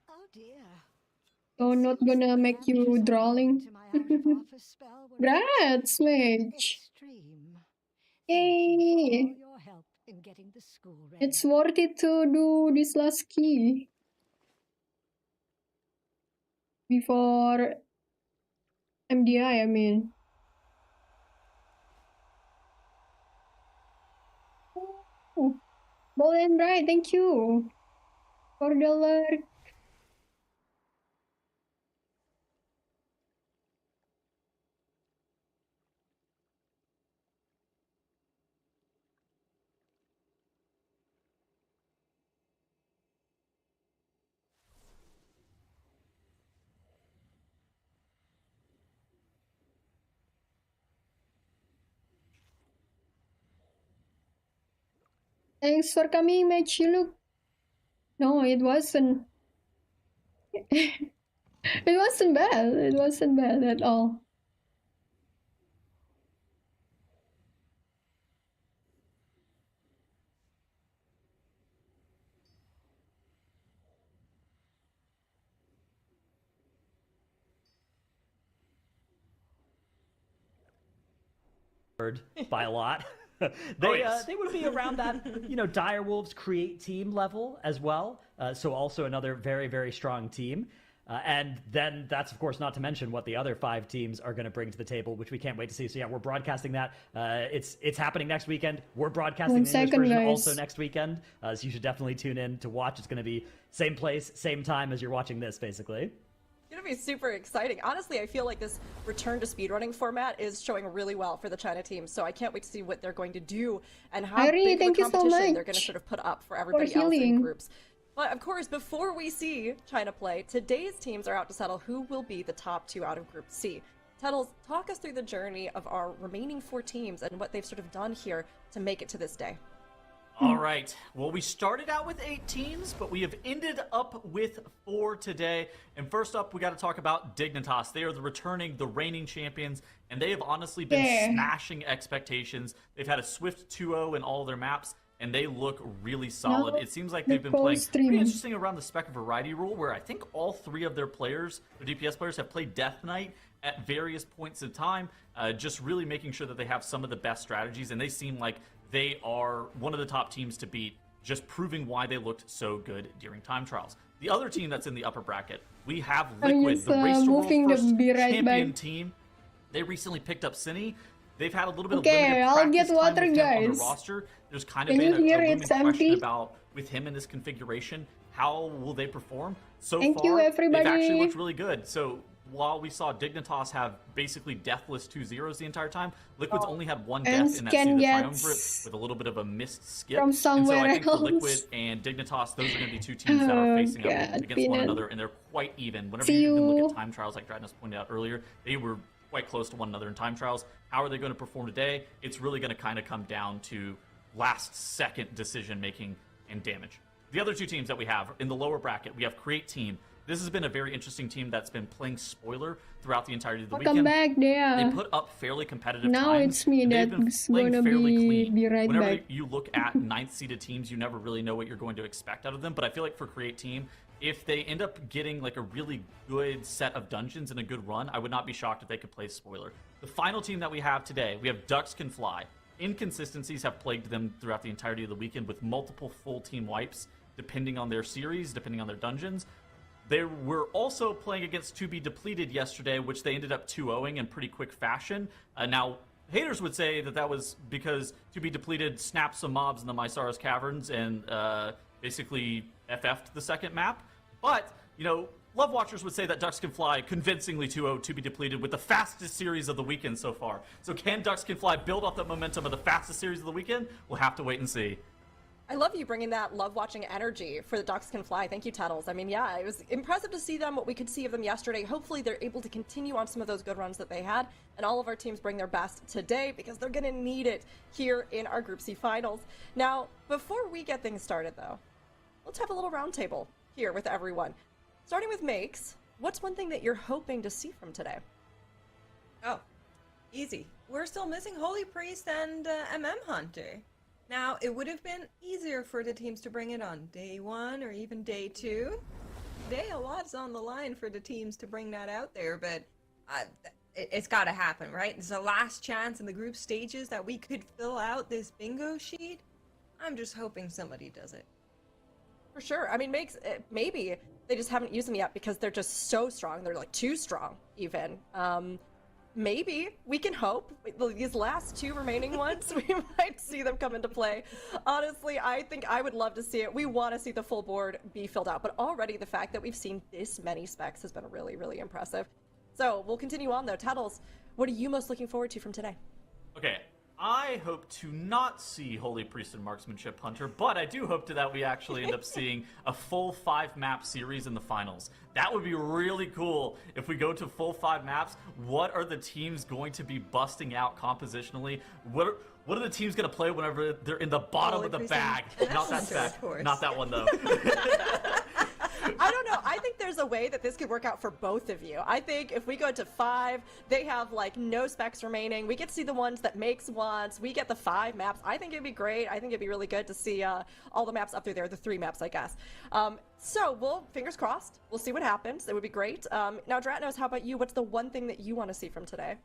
Oh dear. So not gonna make you drooling. Congrats, Midge. Extreme. Yay! Your help in getting the school ready. It's worth it to do this last key before MDI, I mean. Oh, Bold and Bright, thank you for the alert. Thanks for coming, Mitch. You look. No, it wasn't. It wasn't bad. It wasn't bad at all. By a lot. They would be around that, Direwolves create team level as well. So also another very, very strong team. And then that's, of course, not to mention what the other 5 teams are going to bring to the table, which we can't wait to see. So yeah, we're broadcasting that. It's happening next weekend. We're broadcasting the English version also next weekend. So you should definitely tune in to watch. It's going to be same place, same time as you're watching this, basically. It's gonna be super exciting. Honestly, I feel like this return to speedrunning format is showing really well for the China team, so I can't wait to see what they're going to do and how big of a competition they're going to sort of put up for everybody else in groups. But of course, before we see China play, today's teams are out to settle who will be the top 2 out of Group C. Tuttles, talk us through the journey of our remaining 4 teams and what they've sort of done here to make it to this day. All right. Well, we started out with 8 teams, but we have ended up with 4 today. And first up, we got to talk about Dignitas. They are the reigning champions, and they have honestly been smashing expectations. They've had a swift 2-0 in all their maps, and they look really solid. It seems like they've been playing pretty interesting around the spec variety rule, where I think all 3 of their players, their DPS players, have played Death Knight at various points in time, just really making sure that they have some of the best strategies, and they seem like they are one of the top teams to beat, just proving why they looked so good during time trials. The other team that's in the upper bracket, we have Liquid, the Race to World First champion team. They recently picked up Cine. They've had a little bit of limited practice time with him on the roster. There's kind of been a looming question about, with him in this configuration, how will they perform? So far, they've actually looked really good. So while we saw Dignitas have basically deathless 2-0s the entire time, Liquid's only had 1 death in that Sea of the Triumvirate with a little bit of a missed skip. And so I think for Liquid and Dignitas, those are going to be 2 teams that are facing up against one another, and they're quite even. Whenever you even look at time trials, like Dradnus pointed out earlier, they were quite close to one another in time trials. How are they going to perform today? It's really going to kind of come down to last-second decision-making and damage. The other 2 teams that we have in the lower bracket, we have Create Team. This has been a very interesting team that's been playing spoiler throughout the entirety of the weekend. They put up fairly competitive times. Now it's me that's gonna be right Whenever back. you look at 9th seeded teams, you never really know what you're going to expect out of them. But I feel like for Create Team, if they end up getting like a really good set of dungeons and a good run, I would not be shocked if they could play spoiler. The final team that we have today, we have Ducks Can Fly. Inconsistencies have plagued them throughout the entirety of the weekend with multiple full team wipes, depending on their series, depending on their dungeons. They were also playing against To Be Depleted yesterday, which they ended up 2-0ing in pretty quick fashion. Now, haters would say that was because To Be Depleted snapped some mobs in the Mysaris Caverns and basically FF'd the second map. But, you know, Love Watchers would say that Ducks Can Fly convincingly 2-0 To Be Depleted with the fastest series of the weekend so far. So can Ducks Can Fly build off that momentum of the fastest series of the weekend? We'll have to wait and see. I love you bringing that love-watching energy for the Ducks Can Fly. Thank you, Tuttles. I mean, yeah, it was impressive to see them, what we could see of them yesterday. Hopefully they're able to continue on some of those good runs that they had, and all of our teams bring their best today because they're going to need it here in our Group C finals. Now, before we get things started, though, let's have a little roundtable here with everyone. Starting with Makes, what's one thing that you're hoping to see from today? Oh, easy. We're still missing Holy Priest and Hunter. Now, it would have been easier for the teams to bring it on day 1 or even day 2. Today, a lot's on the line for the teams to bring that out there, but it's got to happen, right? It's the last chance in the group stages that we could fill out this bingo sheet. I'm just hoping somebody does it. For sure. I mean, Makes maybe they just haven't used them yet because they're just so strong. They're like too strong, even. Maybe we can hope these last 2 remaining ones, we might see them come into play. Honestly, I think I would love to see it. We want to see the full board be filled out, but already the fact that we've seen this many specs has been really, really impressive. So we'll continue on though. Tattles, what are you most looking forward to from today? Okay, I hope to not see Holy Priest and Marksmanship Hunter, but I do hope that we actually end up seeing a full 5-map series in the finals. That would be really cool if we go to full 5 maps. What are the teams going to be busting out compositionally? What are the teams going to play whenever they're in the bottom Holy of the Priest bag? Not that spec. Not that one, though. I don't know. I think there's a way that this could work out for both of you. I think if we go to 5, they have like no specs remaining. We get to see the ones that Makes wants. We get the 5 maps. I think it'd be great. I think it'd be really good to see all the maps up through there, the 3 maps, I guess. So we'll, fingers crossed, we'll see what happens. It would be great. Now, Dratnos, how about you? What's the one thing that you want to see from today?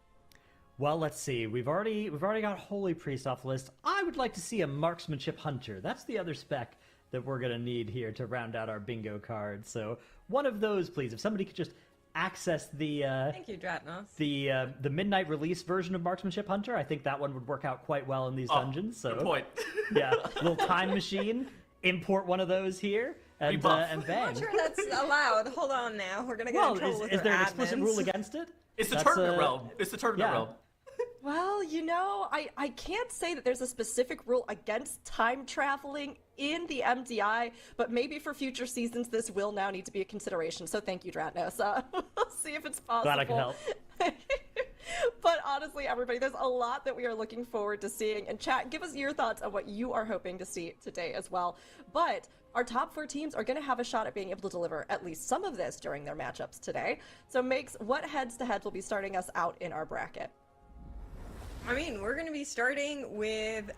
Well, let's see. We've already got Holy Priest off the list. I would like to see a Marksmanship Hunter. That's the other spec that we're going to need here to round out our bingo card. So one of those, please. If somebody could just access the thank you, Dratnos. The midnight release version of Marksmanship Hunter, I think that one would work out quite well in these dungeons. So good point. Yeah, little time machine. Import one of those here and bang. I'm not sure that's allowed. Hold on now. We're going to get in trouble with is there an admins. explicit rule against it? It's the tournament realm. It's the tournament realm. Well, you know, I can't say that there's a specific rule against time traveling in the MDI, but maybe for future seasons this will now need to be a consideration. So thank you, Dratnos. We'll see if it's possible. Glad I can help. But honestly, everybody, there's a lot that we are looking forward to seeing. And chat, give us your thoughts on what you are hoping to see today as well. But our top 4 teams are going to have a shot at being able to deliver at least some of this during their matchups today. So Makes, what heads-to-heads will be starting us out in our bracket? I mean, we're going to be starting with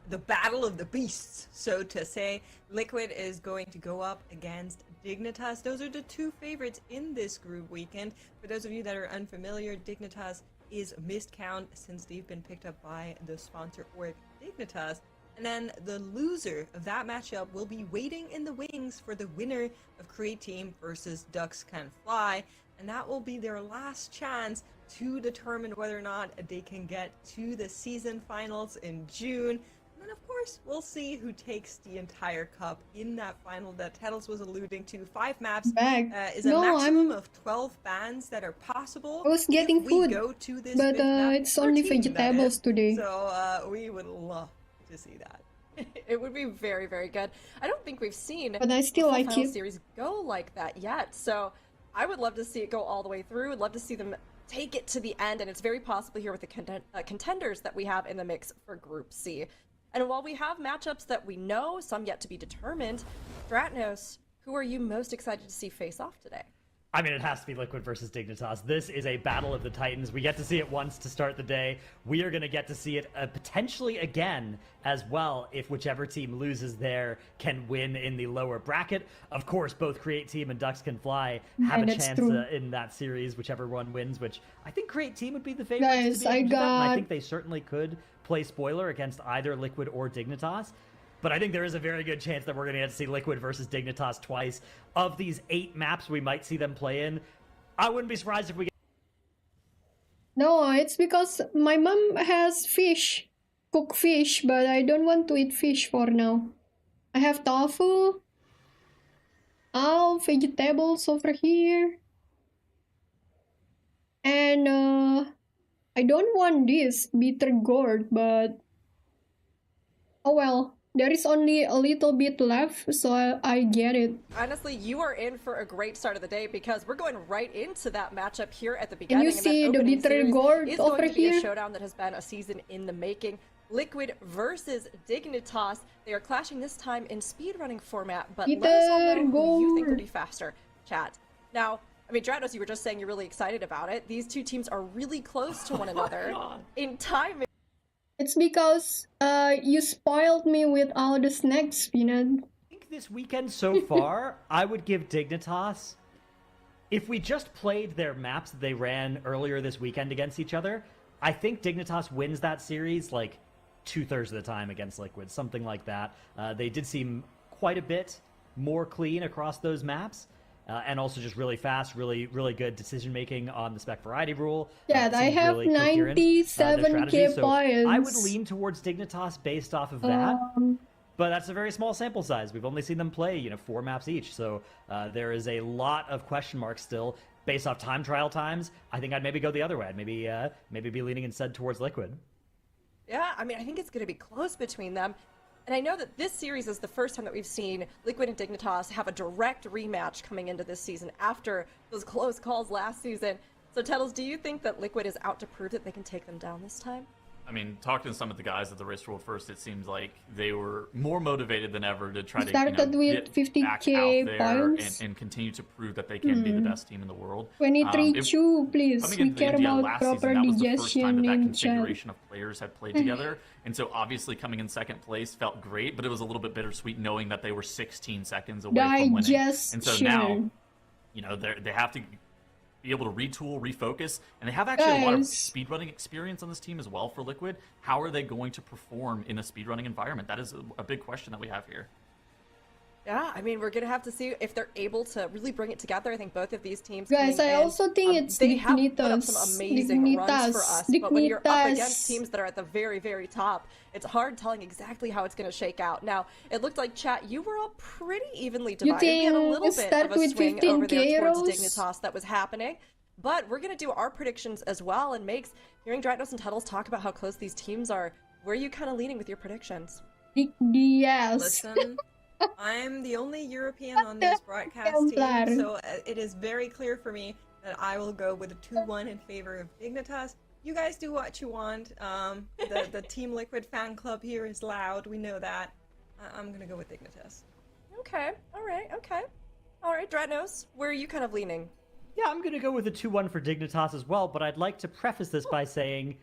the Battle of the Beasts, so to say. Liquid is going to go up against Dignitas. Those are the 2 favorites in this group weekend. For those of you that are unfamiliar, Dignitas is missed count since they've been picked up by the sponsor Org Dignitas. And then the loser of that matchup will be waiting in the wings for the winner of Create Team versus Ducks Can Fly. And that will be their last chance to determine whether or not they can get to the season finals in June. And then, of course, we'll see who takes the entire cup in that final that Tettles was alluding to. 5 maps is a maximum of 12 bans that are possible. I was getting food, go to this but it's only vegetables today. So we would love to see that. It would be very, very good. I don't think we've seen but I still a like final it. series go like that yet. So I would love to see it go all the way through. I'd love to see them take it to the end, and it's very possible here with the contenders that we have in the mix for Group C. And while we have matchups that we know, some yet to be determined, Dratnos, who are you most excited to see face off today? I mean, it has to be Liquid versus Dignitas. This is a battle of the Titans. We get to see it once to start the day. We are going to get to see it potentially again as well if whichever team loses there can win in the lower bracket. Of course, both Create Team and Ducks Can Fly have a chance in that series, whichever one wins, which I think Create Team would be the favorite. Guys, to be able to do that, and I think they certainly could play spoiler against either Liquid or Dignitas. But I think there is a very good chance that we're going to get to see Liquid versus Dignitas twice. Of these 8 maps we might see them play in, I wouldn't be surprised if we get... No, it's because my mom has fish, cooked fish, but I don't want to eat fish for now. I have tofu, all vegetables over here, and I don't want this bitter gourd, but oh well. There is only a little bit left, so I get it. Honestly, you are in for a great start of the day because we're going right into that matchup here at the beginning. Can you see the bitter gourd is over going to be here? A showdown that has been a season in the making. Liquid versus Dignitas. They are clashing this time in speedrunning format, but let us all know who you think will be faster, chat. Now, I mean, Dratos, you were just saying you're really excited about it. These two teams are really close to one another in time. It's because you spoiled me with all the snacks, Peanut. I think this weekend so far, I would give Dignitas, if we just played their maps that they ran earlier this weekend against each other, I think Dignitas wins that series like 2/3 of the time against Liquid, something like that. They did seem quite a bit more clean across those maps. And also just really fast, really good decision making on the spec variety rule. Yeah, I have really 97k so points. I would lean towards Dignitas based off of that. But that's a very small sample size. We've only seen them play, 4 maps each. So there is a lot of question marks still based off time trial times. I think I'd maybe go the other way. I'd maybe be leaning instead towards Liquid. Yeah, I mean, I think it's going to be close between them. And I know that this series is the first time that we've seen Liquid and Dignitas have a direct rematch coming into this season after those close calls last season. So, Tettles, do you think that Liquid is out to prove that they can take them down this time? I mean, talking to some of the guys at the race world first, it seems like they were more motivated than ever to try to get back out there and continue to prove that they can be the best team in the world. 23-2, please. We care about proper digestion in chat. Configuration of players had played together, and so obviously coming in second place felt great, but it was a little bit bittersweet knowing that they were 16 seconds away from winning. And so now, they have to be able to retool, refocus, and they have actually a lot of speedrunning experience on this team as well for Liquid. How are they going to perform in a speedrunning environment? That is a big question that we have here. Yeah, I mean, we're going to have to see if they're able to really bring it together. I think both of these teams... Guys, I also think it's they have put up Dignitas. some amazing runs for us, but when you're up against teams that are at the very, very top, it's hard telling exactly how it's going to shake out. Now, it looked like, chat, you were all pretty evenly divided. We had a little bit of a swing over there towards Dignitas that was happening. But we're going to do our predictions as well, and hearing Dratos and Tuttles talk about how close these teams are, where are you kind of leaning with your predictions? Yes. Listen, I'm the only European on this broadcast team, so it is very clear for me that I will go with a 2-1 in favor of Dignitas. You guys do what you want. The Team Liquid fan club here is loud. We know that. I'm going to go with Dignitas. Okay. All right. Okay. All right, Dratos, where are you kind of leaning? Yeah, I'm going to go with a 2-1 for Dignitas as well, but I'd like to preface this by saying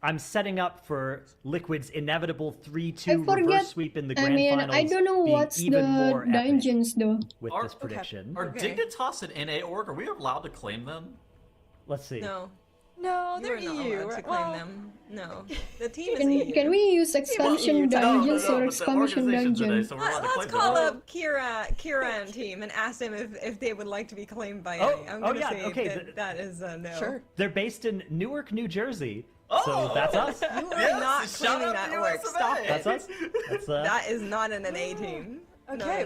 I'm setting up for Liquid's inevitable 3-2 reverse sweep in the grand finals. I don't know what's the dungeons though. With this prediction. Are Dignitas an NA org? Are we allowed to claim them? Let's see. No, they're not EU. allowed to claim them. No, the team is EU. Can we use expansion dungeons or expansion dungeons? Let's call up Kira and team and ask them if they would like to be claimed by any. I'm gonna say that is no. Sure. They're based in Newark, New Jersey. So that's us. You are not claiming that work. Stop it. That's us. That is not an NA team. Okay,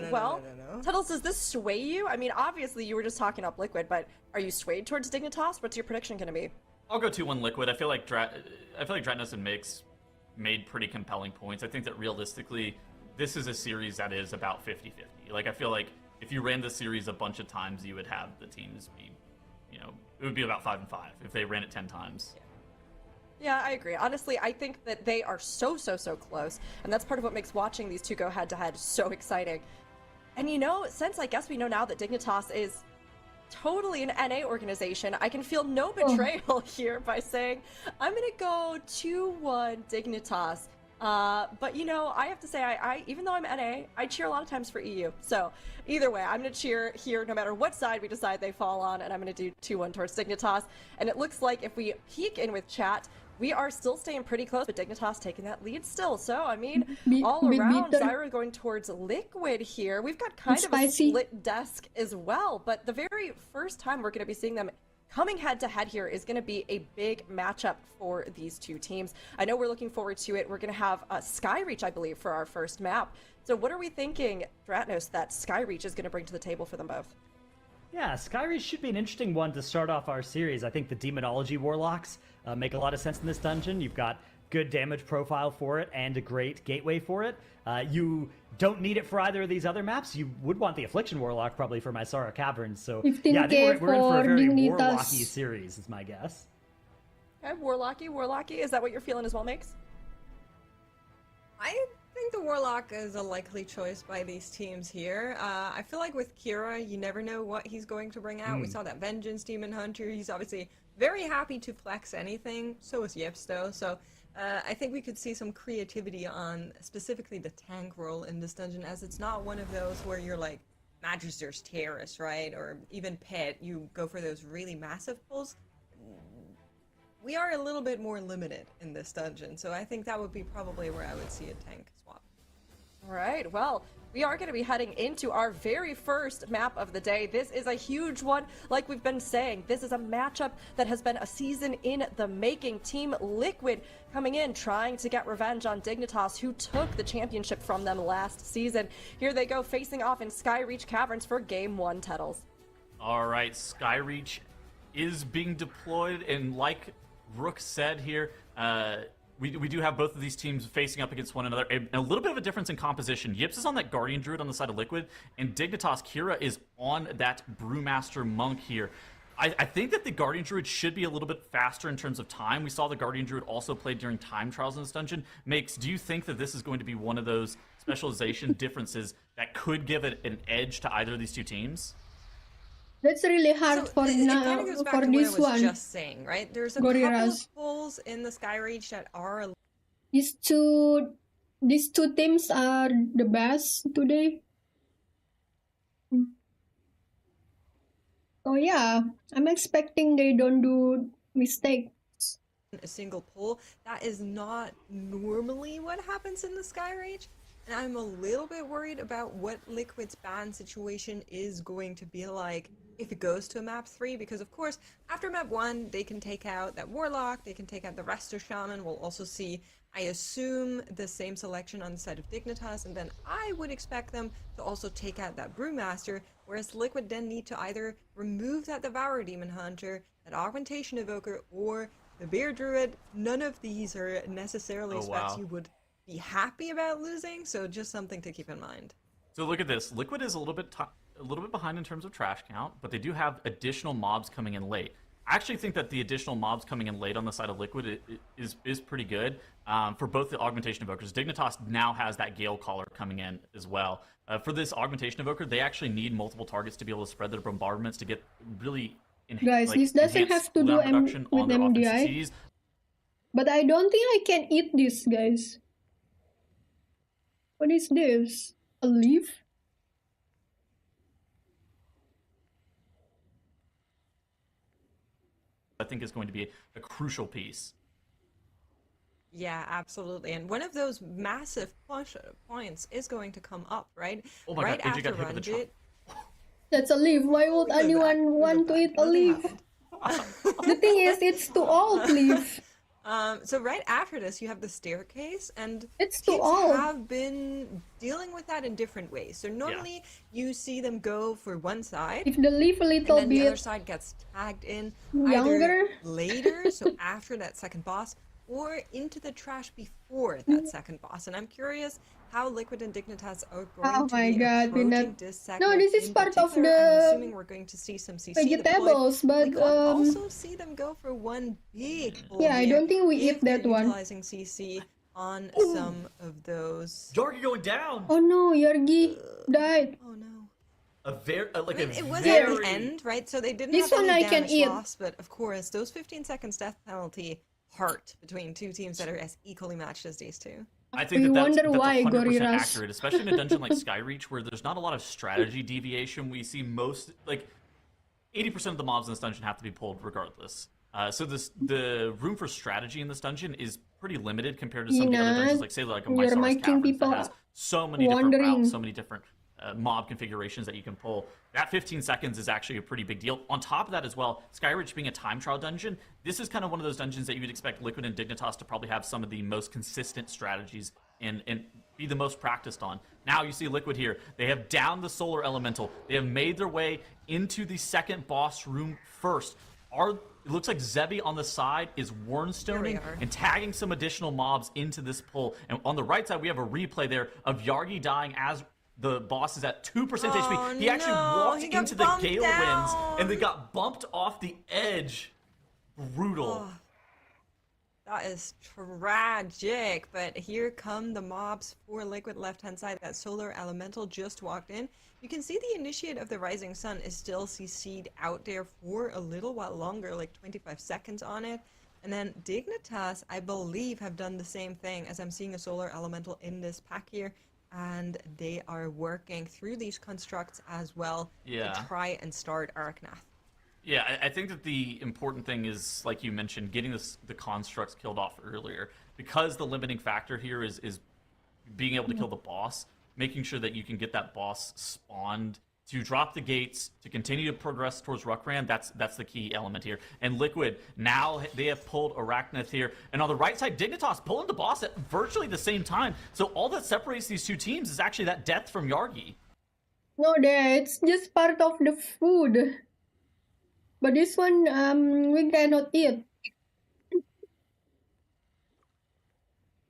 Tuttles, does this sway you? I mean, obviously you were just talking up Liquid, but are you swayed towards Dignitas? What's your prediction going to be? I'll go 2-1 Liquid. I feel like Dratos and Mix made pretty compelling points. I think that realistically, this is a series that is about 50-50. Like, I feel like if you ran this series a bunch of times, you would have the teams be, it would be about 5-5 if they ran it 10 times. Yeah, I agree. Honestly, I think that they are so close, and that's part of what makes watching these two go head-to-head so exciting. And since I guess we know now that Dignitas is totally an NA organization, I can feel no betrayal here by saying I'm gonna go 2-1 Dignitas. But I have to say, I even though I'm NA, I cheer a lot of times for EU. So either way, I'm gonna cheer here no matter what side we decide they fall on, and I'm gonna do 2-1 towards Dignitas. And it looks like if we peek in with chat, we are still staying pretty close, but Dignitas taking that lead still. So, I mean, all around, Zyra going towards Liquid here. We've got kind of a split desk as well, but the very first time we're going to be seeing them coming head to head here is going to be a big matchup for these two teams. I know we're looking forward to it. We're going to have Skyreach, I believe, for our first map. So what are we thinking, Dratnos, that Skyreach is going to bring to the table for them both? Yeah, Skyreach should be an interesting one to start off our series. I think the Demonology Warlocks make a lot of sense in this dungeon. You've got good damage profile for it and a great gateway for it. You don't need it for either of these other maps. You would want the Affliction Warlock probably for Mysara Caverns. So yeah, I think we're in for a very Warlocky series, is my guess. Okay, Warlocky. Is that what you're feeling as well, Makes? I think the Warlock is a likely choice by these teams here. I feel like with Kira, you never know what he's going to bring out. We saw that Vengeance Demon Hunter. He's obviously very happy to flex anything. So is Yips, though. So I think we could see some creativity on specifically the tank role in this dungeon, as it's not one of those where you're like Magister's Terrace, right? Or even Pit, you go for those really massive pulls. We are a little bit more limited in this dungeon, so I think that would be probably where I would see a tank swap. All right, well, we are going to be heading into our very first map of the day. This is a huge one. Like we've been saying, this is a matchup that has been a season in the making. Team Liquid coming in, trying to get revenge on Dignitas, who took the championship from them last season. Here they go, facing off in Skyreach Caverns for Game 1, Tettles. All right, Skyreach is being deployed, and like Rook said here, we do have both of these teams facing up against one another. A little bit of a difference in composition. Yips is on that Guardian Druid on the side of Liquid, and Dignitas Kira is on that Brewmaster Monk here. I think that the Guardian Druid should be a little bit faster in terms of time. We saw the Guardian Druid also played during time trials in this dungeon. Makes, do you think that this is going to be one of those specialization differences that could give it an edge to either of these two teams? That's really hard for now. It goes back For to what this I was one, just saying, right? There's a couple Gorillas. of pulls in the Skyreach that are These two teams are the best today. Oh yeah, I'm expecting they don't do mistakes. a single pull. That is not normally what happens in the Skyreach. And I'm a little bit worried about what Liquid's ban situation is going to be like if it goes to a map 3, because of course, after map 1, they can take out that Warlock, they can take out the Resto Shaman. We'll also see, I assume, the same selection on the side of Dignitas, and then I would expect them to also take out that Brewmaster, whereas Liquid then need to either remove that Devourer Demon Hunter, that Augmentation Evoker, or the Bear Druid. None of these are necessarily specs you would be happy about losing, so just something to keep in mind. So look at this. Liquid is a little bit behind in terms of trash count, but they do have additional mobs coming in late. I actually think that the additional mobs coming in late on the side of Liquid is pretty good for both the Augmentation Evokers. Dignitas now has that Gale Caller coming in as well. For this Augmentation Evoker, they actually need multiple targets to be able to spread their bombardments to get really Guys, this doesn't have to do with MDI. But I don't think I can eat this, guys. What is this? A leaf? I think is going to be a crucial piece. Yeah, absolutely. And one of those massive points is going to come up, right? Oh my right God, after Runjit. That's a leaf. Why would anyone want to eat a leaf? The thing is, it's too old leaf. So right after this, you have the staircase, and it's too kids old. have been dealing with that in different ways. So normally you see them go for one side, if the leaf a little and then bit the other side gets tagged in younger, either later, so after that second boss, or into the trash before that second boss. And I'm curious how Liquid and Dignitas are going to be approaching this segment. No, this is part of I'm the assuming we're going to see some CC vegetables, but we could also see them go for one big pull yeah, I don't think we if eat that they're one. utilizing CC on some of those. Yargi going down. Oh no, Yargi died. Oh no. It was at the end, right? So they didn't This have one any I can damage eat. loss, but of course, those 15 seconds death penalty hurt between two teams that are as equally matched as these two. I think that's why 100% Gorillas. accurate, especially in a dungeon like Skyreach, where there's not a lot of strategy deviation. We see most, like, 80% of the mobs in this dungeon have to be pulled regardless. So the room for strategy in this dungeon is pretty limited compared to some of the other dungeons, like say like a Mysara's Caverns that has so many different routes, so many different mob configurations that you can pull. That 15 seconds is actually a pretty big deal. On top of that as well, Skyreach being a time trial dungeon, this is kind of one of those dungeons that you would expect Liquid and Dignitas to probably have some of the most consistent strategies and be the most practiced on. Now you see Liquid here. They have downed the Solar Elemental. They have made their way into the second boss room first. It looks like Zebi on the side is Warnstoning and tagging some additional mobs into this pull. And on the right side, we have a replay there of Yargi dying as the boss is at 2% HP. He actually walked into the Gale Winds and they got bumped off the edge. Brutal. Oh, that is tragic. But here come the mobs for Liquid left-hand side. That Solar Elemental just walked in. You can see the Initiate of the Rising Sun is still CC'd out there for a little while longer, like 25 seconds on it. And then Dignitas, I believe, have done the same thing, as I'm seeing a Solar Elemental in this pack here. And they are working through these constructs as well to try and start Arachnath. Yeah, I think that the important thing is, like you mentioned, getting the constructs killed off earlier. Because the limiting factor here is being able to kill the boss, making sure that you can get that boss spawned to drop the gates, to continue to progress towards Ruckran. That's the key element here. And Liquid, now they have pulled Arachnath here. And on the right side, Dignitas pulling the boss at virtually the same time. So all that separates these two teams is actually that death from Yargi. No, it's just part of the food. But this one, we cannot eat.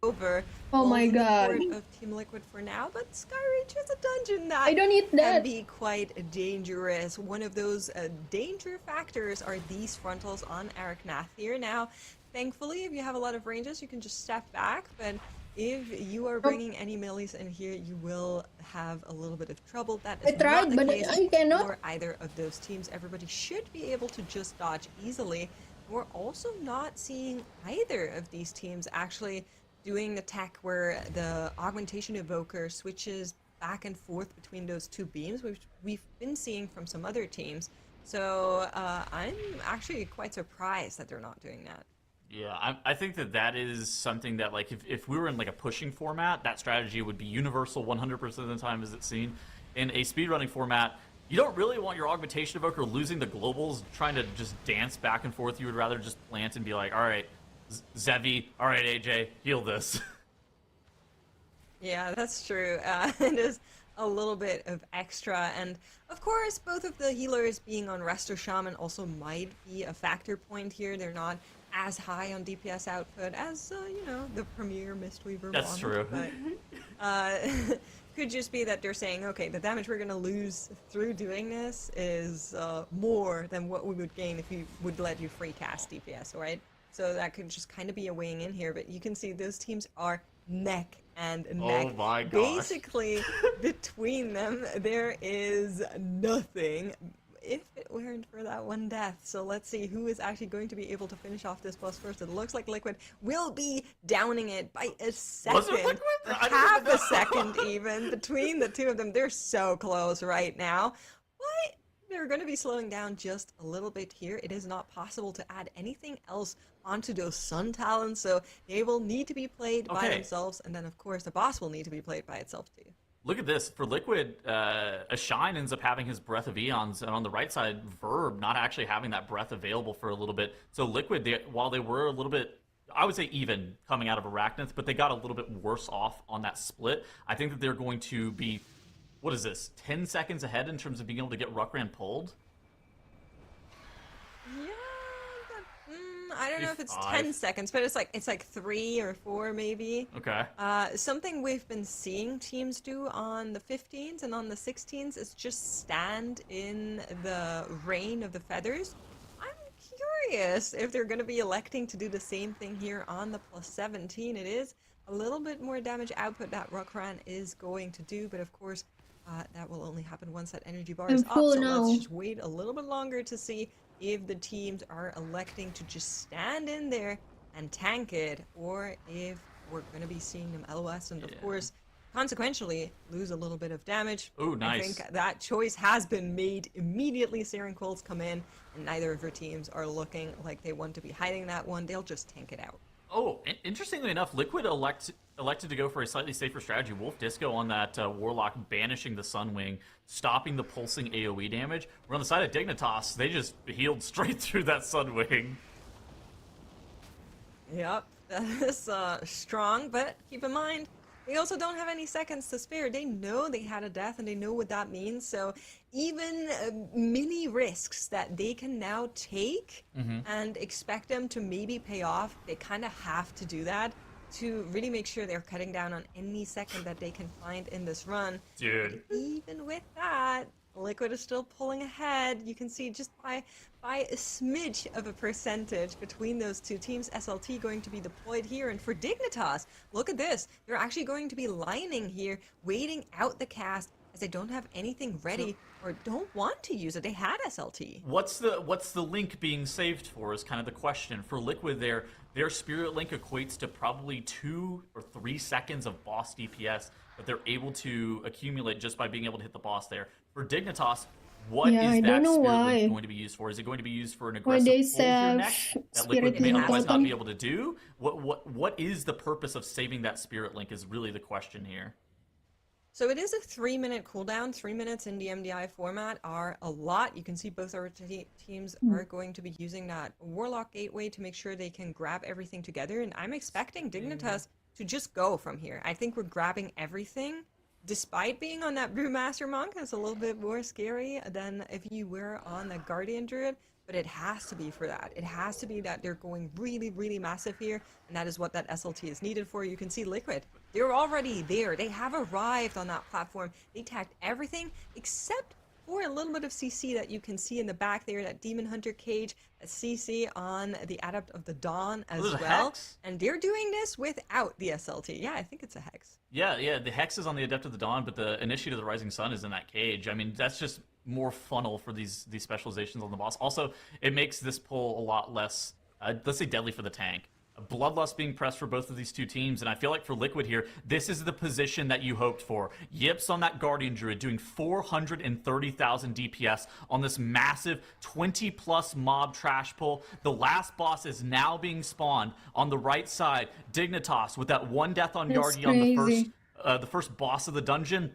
Over. Oh my god. Of Team Liquid for now, but Skyreach is a dungeon that I don't eat that. can be quite dangerous. One of those danger factors are these frontals on Arachnath here. Now, thankfully, if you have a lot of ranges, you can just step back, but if you are bringing any melees in here, you will have a little bit of trouble. That is not the case for either of those teams. Everybody should be able to just dodge easily. We're also not seeing either of these teams actually doing the tech where the Augmentation Evoker switches back and forth between those two beams, which we've been seeing from some other teams. So I'm actually quite surprised that they're not doing that. Yeah, I think that is something that, like, if we were in like a pushing format, that strategy would be universal 100% of the time, as it's seen. In a speedrunning format, you don't really want your Augmentation Evoker losing the globals, trying to just dance back and forth. You would rather just plant and be like, all right, Zevi, all right, AJ, heal this. Yeah, that's true. It is a little bit of extra. And of course, both of the healers being on Resto Shaman also might be a factor point here. They're not as high on DPS output as, you know, the premier Mistweaver. That's true. But could just be that they're saying, okay, the damage we're going to lose through doing this is more than what we would gain if we would let you free cast DPS, right? So that could just kind of be a weighing in here, but you can see those teams are neck and neck. Oh my gosh. Basically, between them, there is nothing if it weren't for that one death. So let's see who is actually going to be able to finish off this boss first. It looks like Liquid will be downing it by a second. Was it Liquid? Half a second even. Between the two of them, they're so close right now. But they're going to be slowing down just a little bit here. It is not possible to add anything else onto those Sun Talons, so they will need to be played by themselves, and then of course the boss will need to be played by itself too. Look at this. For Liquid, Ashine ends up having his Breath of Eons, and on the right side, Verb not actually having that breath available for a little bit. So Liquid, while they were a little bit, I would say even coming out of Arachnath, but they got a little bit worse off on that split. I think that they're going to be, what is this, 10 seconds ahead in terms of being able to get Ruckran pulled? Yeah, I don't know if it's 10 seconds, but it's like 3 or 4 maybe. Okay. Something we've been seeing teams do on the 15s and on the 16s is just stand in the rain of the feathers. I'm curious if they're going to be electing to do the same thing here on the plus 17. It is a little bit more damage output that Ruckran is going to do, but of course that will only happen once that energy bar is up, so let's just wait a little bit longer to see if the teams are electing to just stand in there and tank it, or if we're going to be seeing them LOS and of course consequentially lose a little bit of damage. Ooh, nice. I think that choice has been made immediately. Searing Quills come in and neither of your teams are looking like they want to be hiding that one. They'll just tank it out. Oh, interestingly enough, Liquid elected to go for a slightly safer strategy. Wolf Disco on that Warlock, banishing the Sunwing, stopping the pulsing AoE damage. We're on the side of Dignitas. They just healed straight through that Sunwing. Yep, that is strong, but keep in mind, they also don't have any seconds to spare. They know they had a death and they know what that means. So even mini risks that they can now take and expect them to maybe pay off, they kind of have to do that to really make sure they're cutting down on any second that they can find in this run. Dude. But even with that, Liquid is still pulling ahead. You can see just by a smidge of a percentage between those two teams. SLT going to be deployed here, and for Dignitas, look at this. They're actually going to be lining here, waiting out the cast as they don't have anything ready or don't want to use it. They had SLT. What's the link being saved for is kind of the question. For Liquid, their Spirit Link equates to probably 2 or 3 seconds of boss DPS that they're able to accumulate just by being able to hit the boss there. For Dignitas, what is that Spirit Link going to be used for? Is it going to be used for an aggressive pull with your neck that Liquid may otherwise not be able to do? What is the purpose of saving that Spirit Link is really the question here. So it is a 3-minute cooldown. 3 minutes in the MDI format are a lot. You can see both our teams are going to be using that Warlock Gateway to make sure they can grab everything together. And I'm expecting Dignitas to just go from here. I think we're grabbing everything. Despite being on that Brewmaster Monk, it's a little bit more scary than if you were on the Guardian Druid. But it has to be for that. It has to be that they're going really, really massive here, and that is what that SLT is needed for. You can see Liquid. They're already there. They have arrived on that platform. They tagged everything except for a little bit of CC that you can see in the back there, that Demon Hunter cage, a CC on the Adept of the Dawn as well. And they're doing this without the SLT. Yeah, I think it's a Hex. Yeah, the Hex is on the Adept of the Dawn, but the Initiate of the Rising Sun is in that cage. I mean, that's just more funnel for these specializations on the boss. Also, it makes this pull a lot less, let's say, deadly for the tank. Bloodlust being pressed for both of these two teams, and I feel like for Liquid here, this is the position that you hoped for. Yips on that Guardian Druid doing 430,000 DPS on this massive 20-plus mob trash pull. The last boss is now being spawned on the right side. Dignitas with that one death on Yardi on the first boss of the dungeon.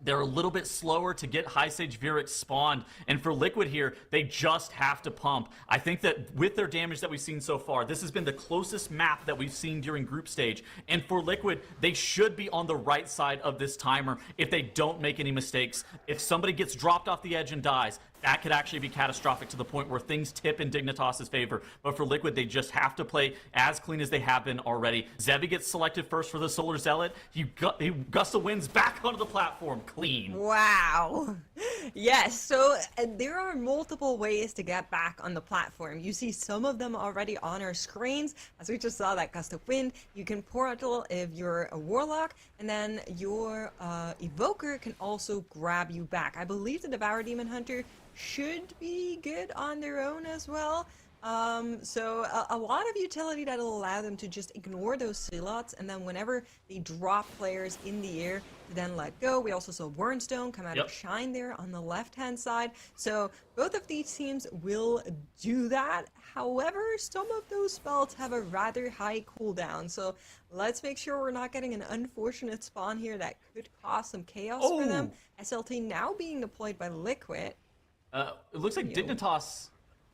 They're a little bit slower to get High Sage Virix spawned. And for Liquid here, they just have to pump. I think that with their damage that we've seen so far, this has been the closest map that we've seen during group stage. And for Liquid, they should be on the right side of this timer if they don't make any mistakes. If somebody gets dropped off the edge and dies, that could actually be catastrophic to the point where things tip in Dignitas' favor. But for Liquid, they just have to play as clean as they have been already. Zevi gets selected first for the Solar Zealot. He gusts the winds back onto the platform clean. Wow. Yes, so there are multiple ways to get back on the platform. You see some of them already on our screens. As we just saw, that gust of wind. You can portal if you're a Warlock, and then your Evoker can also grab you back. I believe the Devour Demon Hunter should be good on their own as well. So a lot of utility that'll allow them to just ignore those Zealots, and then whenever they drop players in the air, to then let go. We also saw Wernstone come out of Shine there on the left-hand side. So both of these teams will do that. However, some of those spells have a rather high cooldown. So let's make sure we're not getting an unfortunate spawn here that could cause some chaos for them. SLT now being deployed by Liquid. It looks like Dignitas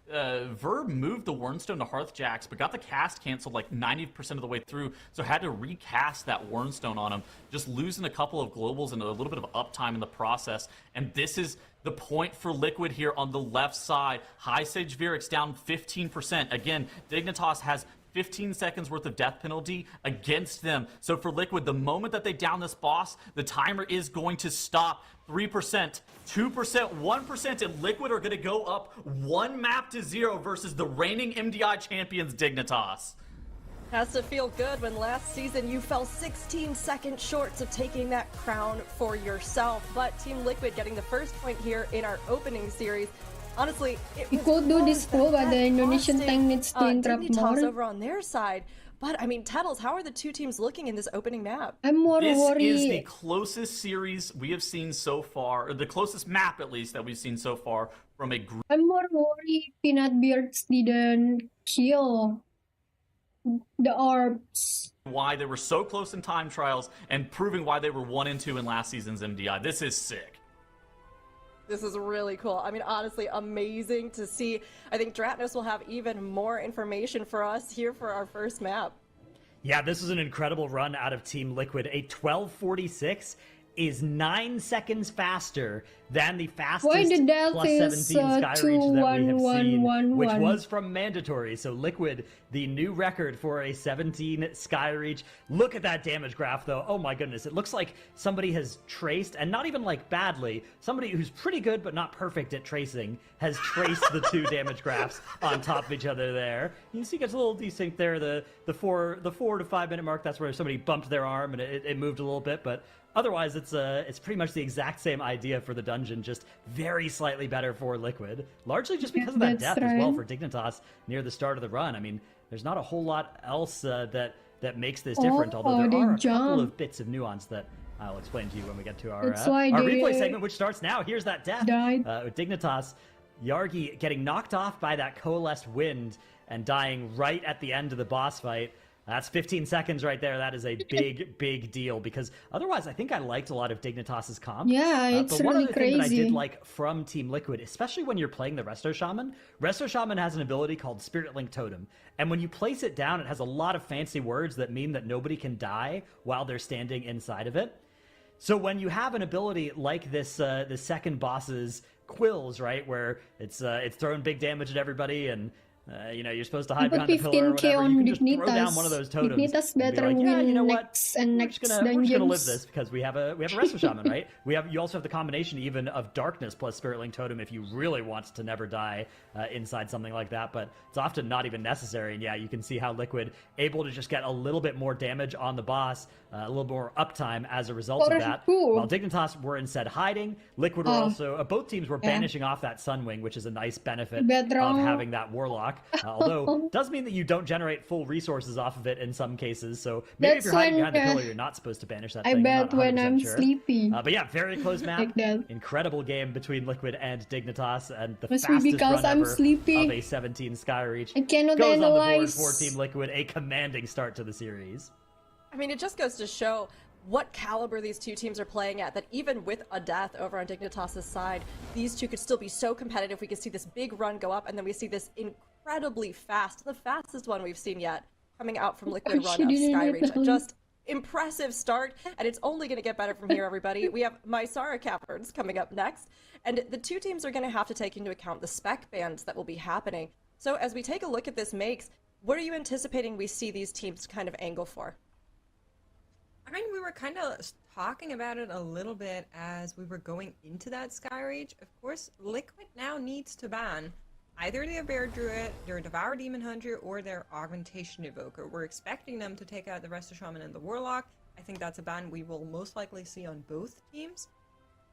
Verb moved the Wernstone to Hearthjax, but got the cast canceled like 90% of the way through, so had to recast that Wernstone on him, just losing a couple of globals and a little bit of uptime in the process. And this is the point for Liquid here on the left side. High Sage Virix down 15%. Again, Dignitas has 15 seconds worth of death penalty against them. So for Liquid, the moment that they down this boss, the timer is going to stop. 3%, 2%, 1%, and Liquid are going to go up 1 map to 0 versus the reigning MDI champions, Dignitas. Has to feel good when last season you fell 16 seconds short of taking that crown for yourself. But Team Liquid getting the first point here in our opening series. Honestly, we could do this full, but the Indonesian tank needs to interrupt more. Over on their side. But, I mean, Tattles, how are the two teams looking in this opening map? I'm more worried. This is the closest series we have seen so far, or the closest map, at least, that we've seen so far from a group. I'm more worried Peanut Beards didn't kill the orbs. Why they were so close in time trials and proving why they were 1 and 2 in last season's MDI. This is sick. This is really cool. I mean, honestly, amazing to see. I think Dratnos will have even more information for us here for our first map. Yeah, this is an incredible run out of Team Liquid. A 12:46 is 9 seconds faster than the fastest Why the death plus is 17 Sky Reach that we have seen, 2-1-1-1-1. which was from mandatory. So Liquid, the new record for a 17 Sky Reach. Look at that damage graph, though. Oh my goodness, it looks like somebody has traced, and not even like badly, somebody who's pretty good but not perfect at tracing has traced the two damage graphs on top of each other there. You see it gets a little desync there, the 4 to 5 minute mark, that's where somebody bumped their arm and it moved a little bit, but otherwise, it's pretty much the exact same idea for the dungeon, just very slightly better for Liquid. Largely just because of that death as well for Dignitas near the start of the run. I mean, there's not a whole lot else that makes this different, although there are a couple of bits of nuance that I'll explain to you when we get to our replay segment, which starts now. Here's that death. With Dignitas, Yargi getting knocked off by that coalesced wind and dying right at the end of the boss fight. That's 15 seconds right there. That is a big, big deal, because otherwise I think I liked a lot of Dignitas's comp. Yeah, it's but one really other thing that I crazy. did like from Team Liquid, especially when you're playing the Resto Shaman has an ability called Spirit Link Totem. And when you place it down, it has a lot of fancy words that mean that nobody can die while they're standing inside of it. So when you have an ability like this, the second boss's Quills, right, where it's throwing big damage at everybody and you're supposed to hide behind the pillar or whatever. You can just throw down one of those totems. Dignitas and be better like, yeah, you know win what? next and next We're just gonna live dungeons. this because we have a Resto Shaman, right? You also have the combination even of Darkness plus Spirit Link Totem if you really want to never die inside something like that, but it's often not even necessary. And yeah, you can see how Liquid able to just get a little bit more damage on the boss, a little more uptime as a result of that. While Dignitas were instead hiding, Liquid were also both teams were banishing off that Sunwing, which is a nice benefit of having that Warlock. Although does mean that you don't generate full resources off of it in some cases. So maybe if you're hiding behind the pillar, you're not supposed to banish that thing. I bet when I'm sure. sleepy. But yeah, very close map. Like that. Incredible game between Liquid and Dignitas, and the Must be fastest because run I'm ever sleepy. of a 17 Sky Reach. I cannot goes analyze. on the board for Team Liquid. A commanding start to the series. I mean, it just goes to show what caliber these two teams are playing at, that even with a death over on Dignitas' side, these two could still be so competitive. We could see this big run go up, and then we see this incredibly fast, the fastest one we've seen yet, coming out from Liquid run of Sky Reach. Just impressive start, and it's only going to get better from here, everybody. We have Mysara Caverns coming up next, and the two teams are going to have to take into account the spec bans that will be happening. So as we take a look at this makes, what are you anticipating we see these teams kind of angle for? I mean, we were kind of talking about it a little bit as we were going into that Sky Reach. Of course, Liquid now needs to ban either their Bear Druid, their Devour Demon Hunter, or their Augmentation Evoker. We're expecting them to take out the Resto Shaman and the Warlock. I think that's a ban we will most likely see on both teams.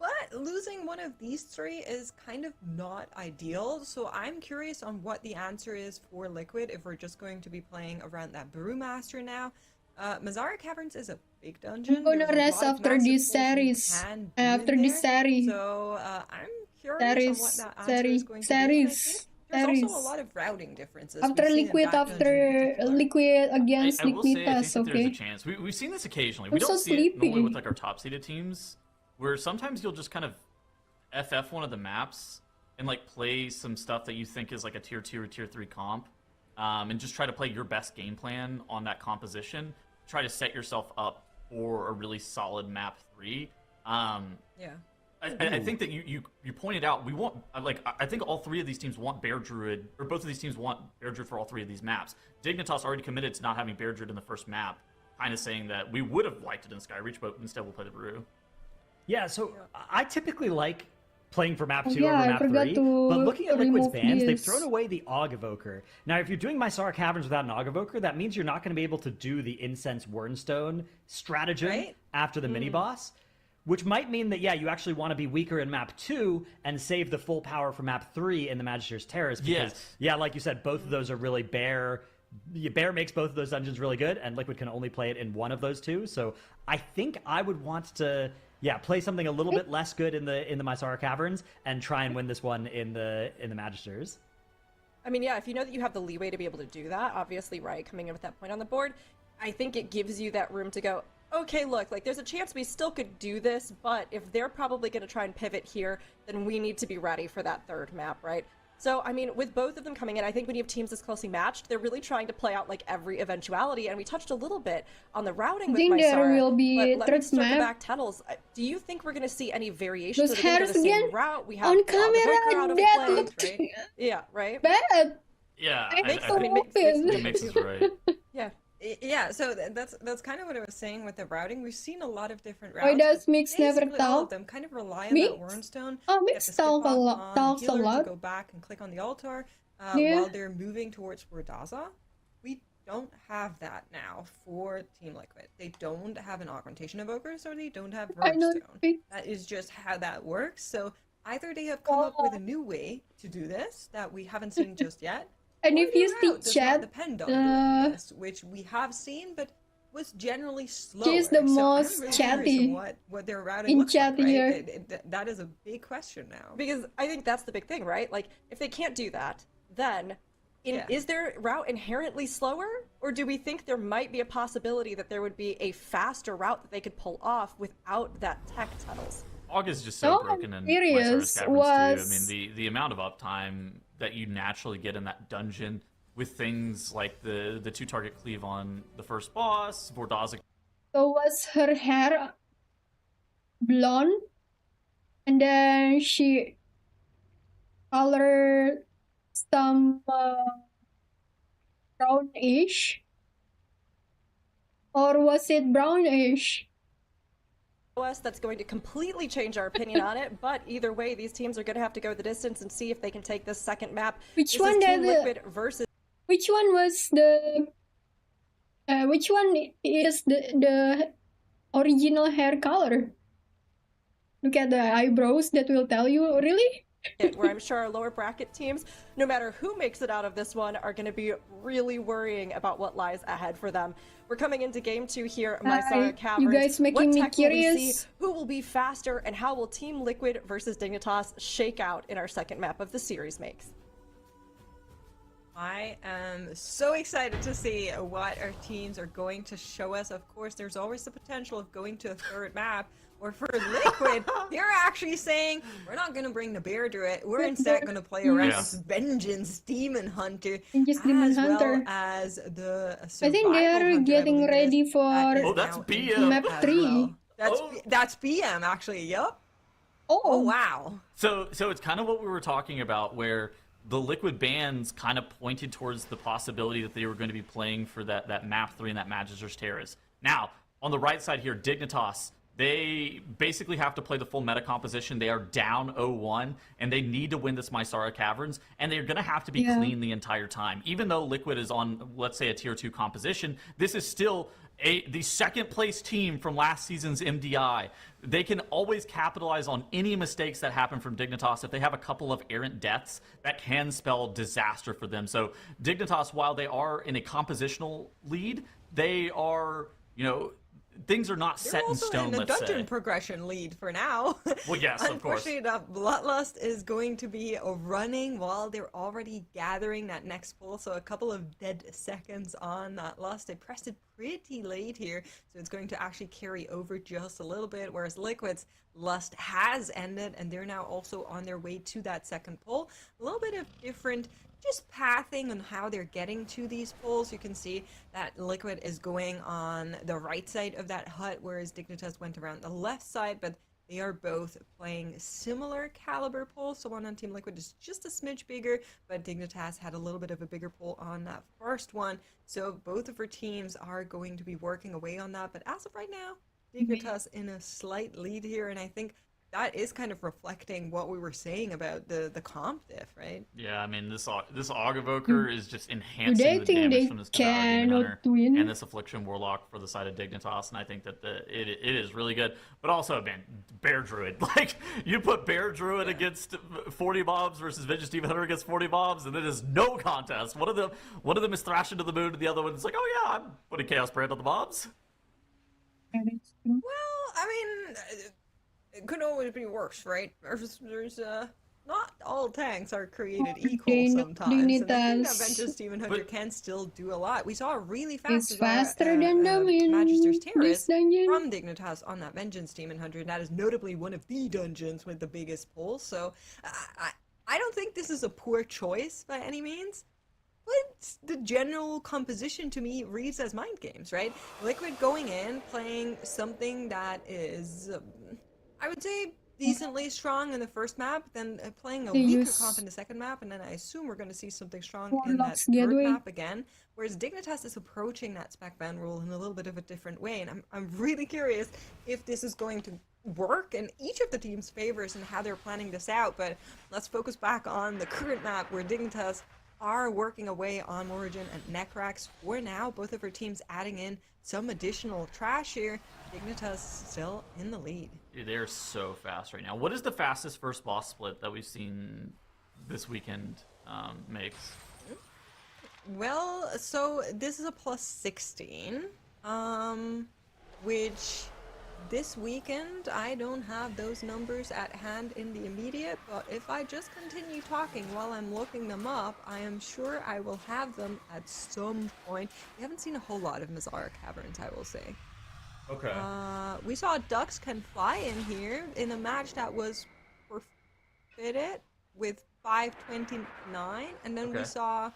But losing one of these three is kind of not ideal, so I'm curious on what the answer is for Liquid if we're just going to be playing around that Brewmaster now. Mysara Caverns is a big dungeon. I'm gonna rest after this series. After this series. So I'm curious on what that answer is going to be. I think there's also a lot of routing differences. After Liquid, Liquid against I will say, I Dignitas, think that there's a okay? chance. We've seen this occasionally. I'm We don't so see it sleepy. normally with like our top seeded teams, where sometimes you'll just kind of FF one of the maps and like play some stuff that you think is like a tier 2 or tier 3 comp, and just try to play your best game plan on that composition. Try to set yourself up for a really solid map 3. Yeah. I think that you pointed out we want, like, I think all three of these teams want Bear Druid, or both of these teams want Bear Druid for all three of these maps. Dignitas already committed to not having Bear Druid in the first map, kind of saying that we would have liked it in Sky Reach, but instead we'll play the Brew. Yeah, so I typically like playing for map 2 yeah, over I map forgot 3, to but looking at Liquid's remove bans, they've this. thrown away the Aug Evoker. Now, if you're doing Mysara Caverns without an Aug Evoker, that means you're not going to be able to do the Incense Wernstone stratagem after the mini-boss, which might mean that, yeah, you actually want to be weaker in map 2 and save the full power for map 3 in the Magister's Terrace, because, yeah, like you said, both of those are really Bear makes both of those dungeons really good, and Liquid can only play it in one of those two, so I think I would want to... Yeah, play something a little bit less good in the Mysara Caverns and try and win this one in the Magisters. I mean, yeah, if you know that you have the leeway to be able to do that, obviously, right, coming in with that point on the board, I think it gives you that room to go, okay, look, like, there's a chance we still could do this, but if they're probably going to try and pivot here, then we need to be ready for that third map, right? So, I mean, with both of them coming in, I think when you have teams this closely matched, they're really trying to play out, like, every eventuality, and we touched a little bit on the routing with think there Mysara, will be but let me third circle map. back, Tunnels. Do you think we're going to see any variations? Those Are they going to hairs go the same again route? We have on the camera, out of that play, looked right? Yeah, right? bad. Yeah, I I, think I so. think Mix is right. Yeah. Yeah, so that's kind of what I was saying with the routing. We've seen a lot of different routes. Why does but Mix never basically all of talk? them kind of rely on Mix? that Warrenstone. Oh, Get Mix the skip talks a off lot. on Talks a healer to lot. go back and click on the altar Yeah. while they're moving towards Wardaza. We don't have that now for Team Liquid. They don't have an augmentation evoker, so they don't have I know. Roadstone. That is just how that works. So either they have come up with a new way to do this that we haven't seen just yet, And or if you their see route does not chat, depend on doing this, which we have seen, but was generally slower. she's the So I'm most really curious chatty on what their routing in looks like, chat right? here. That is a big question now. Because I think that's the big thing, right? Like, if they can't do that, then is their route inherently slower? Or do we think there might be a possibility that there would be a faster route that they could pull off without that tech tunnels? Aug is just so No, broken I'm in Mysara's serious. Caverns Was too. I mean, the amount of uptime that you naturally get in that dungeon with things like the 2-target cleave on the first boss, Vordaza. so was her hair blonde, and then she colored some brownish, or was it brownish? Us that's going to completely change our opinion on it, but either way, these teams are going to have to go the distance and see if they can take this second map. Which This one is Team did Liquid versus Which one was the? Which one is the original hair color? Look at the eyebrows. That will tell you. Really? where I'm sure our lower bracket teams, no matter who makes it out of this one, are going to be really worrying about what lies ahead for them. We're coming into game 2 here, Mysara Caverns. You guys making what me tech will we curious. see? Who will be faster, and how will Team Liquid versus Dignitas shake out in our second map of the series makes? I am so excited to see what our teams are going to show us. Of course, there's always the potential of going to a third map, or for Liquid, they're actually saying, we're not going to bring the Bear Druid, we're instead going to play around with Vengeance Demon Hunter, Demon Hunter. well as the I think they are Hunter, getting ready for that's BM. map 3. Well. That's BM, actually, yup. Oh, wow. So it's kind of what we were talking about, where the Liquid bans kind of pointed towards the possibility that they were going to be playing for that map 3 and that Magister's Terrace. Now, on the right side here, Dignitas, they basically have to play the full meta composition. They are down 0-1, and they need to win this Mysara Caverns, and they're going to have to be clean the entire time. Even though Liquid is on, let's say, a tier 2 composition, this is still the second place team from last season's MDI. They can always capitalize on any mistakes that happen from Dignitas. If they have a couple of errant deaths, that can spell disaster for them. So Dignitas, while they are in a compositional lead, they are, things are not set in stone, They're also in the let's dungeon say. progression lead for now. Well, yes, of course. Unfortunately enough, Bloodlust is going to be running while they're already gathering that next pull, so a couple of dead seconds on that Lust. They pressed it pretty late here, so it's going to actually carry over just a little bit, whereas Liquid's Lust has ended, and they're now also on their way to that second pull. A little bit of different just pathing on how they're getting to these pulls. You can see that Liquid is going on the right side of that hut, whereas Dignitas went around the left side, but they are both playing similar caliber pulls. So one on Team Liquid is just a smidge bigger, but Dignitas had a little bit of a bigger pull on that first one. So both of our teams are going to be working away on that, but as of right now, Dignitas in a slight lead here, and I think that is kind of reflecting what we were saying about the comp diff, right? Yeah, I mean, this Aug Evoker is just enhancing they the think damage they from this Devoured Demon Hunter cannot win? and this Affliction Warlock for the side of Dignitas, and I think that it is really good. But also, man, Bear Druid. Like, you put Bear Druid against 40 mobs versus Vengeance Demon Hunter against 40 mobs, and it is no contest. One of them is thrashing to the moon, and the other one is like, oh yeah, I'm putting Chaos Brand on the mobs. Well, I mean, it could always be worse, right? There's not all tanks are created equal sometimes, and I think that Vengeance Demon Hunter can still do a lot. We saw a really fast It's faster than them in Magister's this Terrace dungeon. from Dignitas on that Vengeance Demon Hunter, and that is notably one of the dungeons with the biggest pull, so I don't think this is a poor choice by any means. But the general composition to me reads as mind games, right? Liquid going in, playing something that is, I would say, decently strong in the first map, then playing a weaker comp in the second map, and then I assume we're going to see something strong in that third map again. Whereas Dignitas is approaching that spec ban rule in a little bit of a different way, and I'm really curious if this is going to work in each of the team's favors and how they're planning this out. But let's focus back on the current map where Dignitas are working away on Origin and Necrax for now. Both of our teams adding in some additional trash here. Dignitas still in the lead. Dude, they're so fast right now. What is the fastest first boss split that we've seen this weekend makes? Well, so this is a plus 16, which this weekend I don't have those numbers at hand in the immediate, but if I just continue talking while I'm looking them up, I am sure I will have them at some point. We haven't seen a whole lot of Mazara Caverns, I will say. Okay. We saw Ducks Can Fly in here in a match that was forfeited with 5:29, and then we saw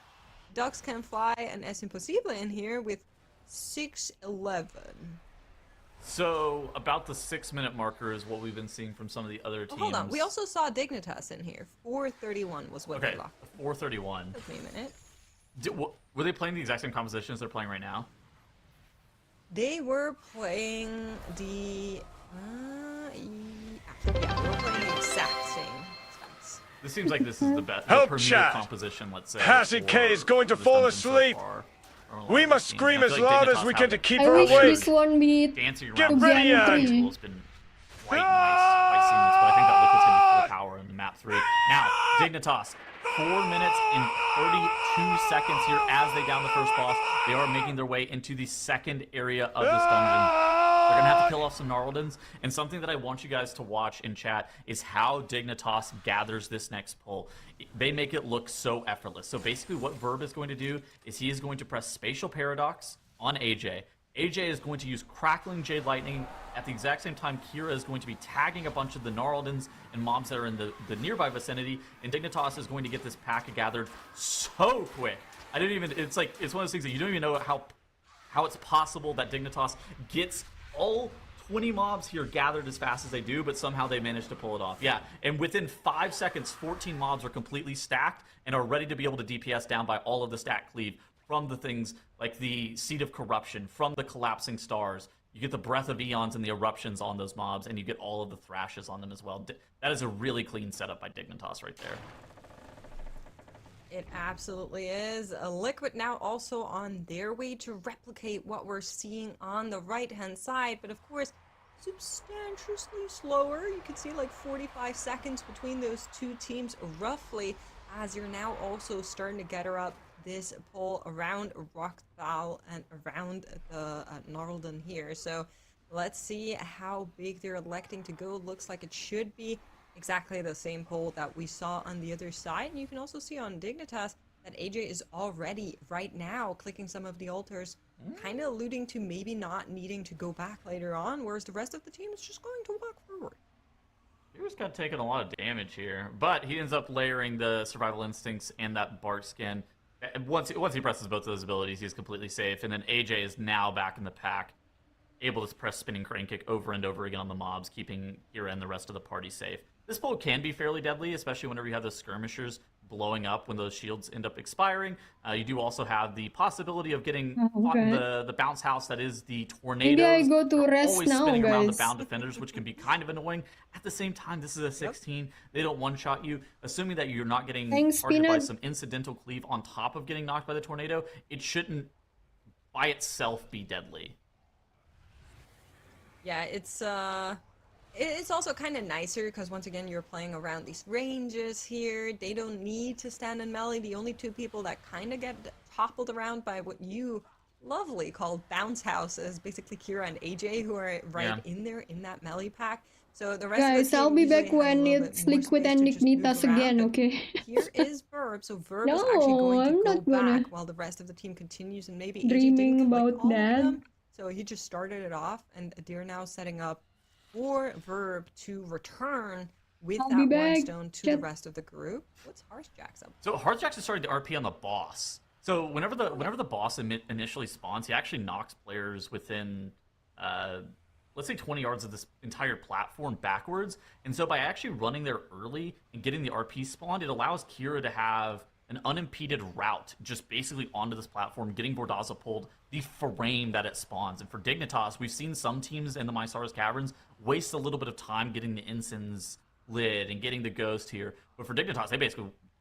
Ducks Can Fly and Es Imposible in here with 6:11. So, about the 6-minute marker is what we've been seeing from some of the other teams. Hold on, we also saw Dignitas in here. 4:31 was what they locked. 4:31. Took me a minute. Were they playing the exact same composition as they're playing right now? They were playing the... yeah, they were playing the exact same specs. This seems like this is the best Help premier chat. composition, let's say. Acidk is going to fall asleep. We must scream as loud as we can to keep I her wish awake. this one be Dancing Get around ready, the Ann. tool has been quite nice by seeing this, but I think that Liquid's going to be full power in the map 3. Now, Dignitas, 4 minutes and 32 seconds here as they down the first boss. They are making their way into the second area of this dungeon. They're going to have to kill off some Gnarldens, and something that I want you guys to watch in chat is how Dignitas gathers this next pull. They make it look so effortless. So basically what Verb is going to do is he is going to press Spatial Paradox on AJ. AJ is going to use Crackling Jade Lightning. At the exact same time, Kira is going to be tagging a bunch of the Gnarldens and mobs that are in the nearby vicinity, and Dignitas is going to get this pack gathered so quick. I didn't even, it's like, it's one of those things that you don't even know how it's possible that Dignitas gets all 20 mobs here gathered as fast as they do, but somehow they managed to pull it off. Yeah, and within 5 seconds, 14 mobs are completely stacked and are ready to be able to DPS down by all of the stack cleave from the things like the Seed of Corruption, from the Collapsing Stars. You get the Breath of Eons and the Eruptions on those mobs, and you get all of the Thrashes on them as well. That is a really clean setup by Dignitas right there. It absolutely is. Liquid now also on their way to replicate what we're seeing on the right-hand side, but of course, substantially slower. You can see like 45 seconds between those two teams roughly, as you're now also starting to gather up this pull around Rockthal and around the Gnarlden here. So let's see how big they're electing to go. Looks like it should be exactly the same pull that we saw on the other side. And you can also see on Dignitas that AJ is already right now clicking some of the altars, kind of alluding to maybe not needing to go back later on, whereas the rest of the team is just going to walk forward. He just got taken a lot of damage here, but he ends up layering the Survival Instincts and that Bark Skin. Once he presses both of those abilities, he's completely safe, and then AJ is now back in the pack, able to press Spinning Crane Kick over and over again on the mobs, keeping Kira and the rest of the party safe. This pull can be fairly deadly, especially whenever you have those skirmishers blowing up when those shields end up expiring. You do also have the possibility of getting caught in the bounce house that is the tornadoes. Maybe I go to rest always now, spinning around the guys. bound defenders, which can be kind of annoying. At the same time, this is a 16. They don't one-shot you. Assuming that you're not getting Thanks, targeted by Peanut. some incidental cleave on top of getting knocked by the tornado, it shouldn't by itself be deadly. Yeah, it's also kind of nicer because once again you're playing around these ranges here. They don't need to stand in melee. The only two people that kind of get toppled around by what you lovely called bounce house is basically Kira and AJ, who are right in there in that melee pack. So the rest Guys, of the team I'll be usually back have a when little bit it's more Liquid space and to just move Ignitas around, again, but okay? here is Verb, so Verb is No, actually going to I'm go not gonna back while the rest of the team continues, and maybe AJ dreaming didn't collect about all of that. them, so he just started it off, and they're now setting up for Verb to return with I'll be that one back. stone to the rest of the group. What's Harshjack's up? So Harshjack's is starting to RP on the boss. So whenever the boss initially spawns, he actually knocks players within, let's say 20 yards of this entire platform backwards. And so by actually running there early and getting the RP spawned, it allows Kira to have an unimpeded route just basically onto this platform, getting Vordaza pulled the frame that it spawns. And for Dignitas, we've seen some teams in the Mysaris Caverns waste a little bit of time getting the Ensign's lid and getting the ghost here. But for Dignitas,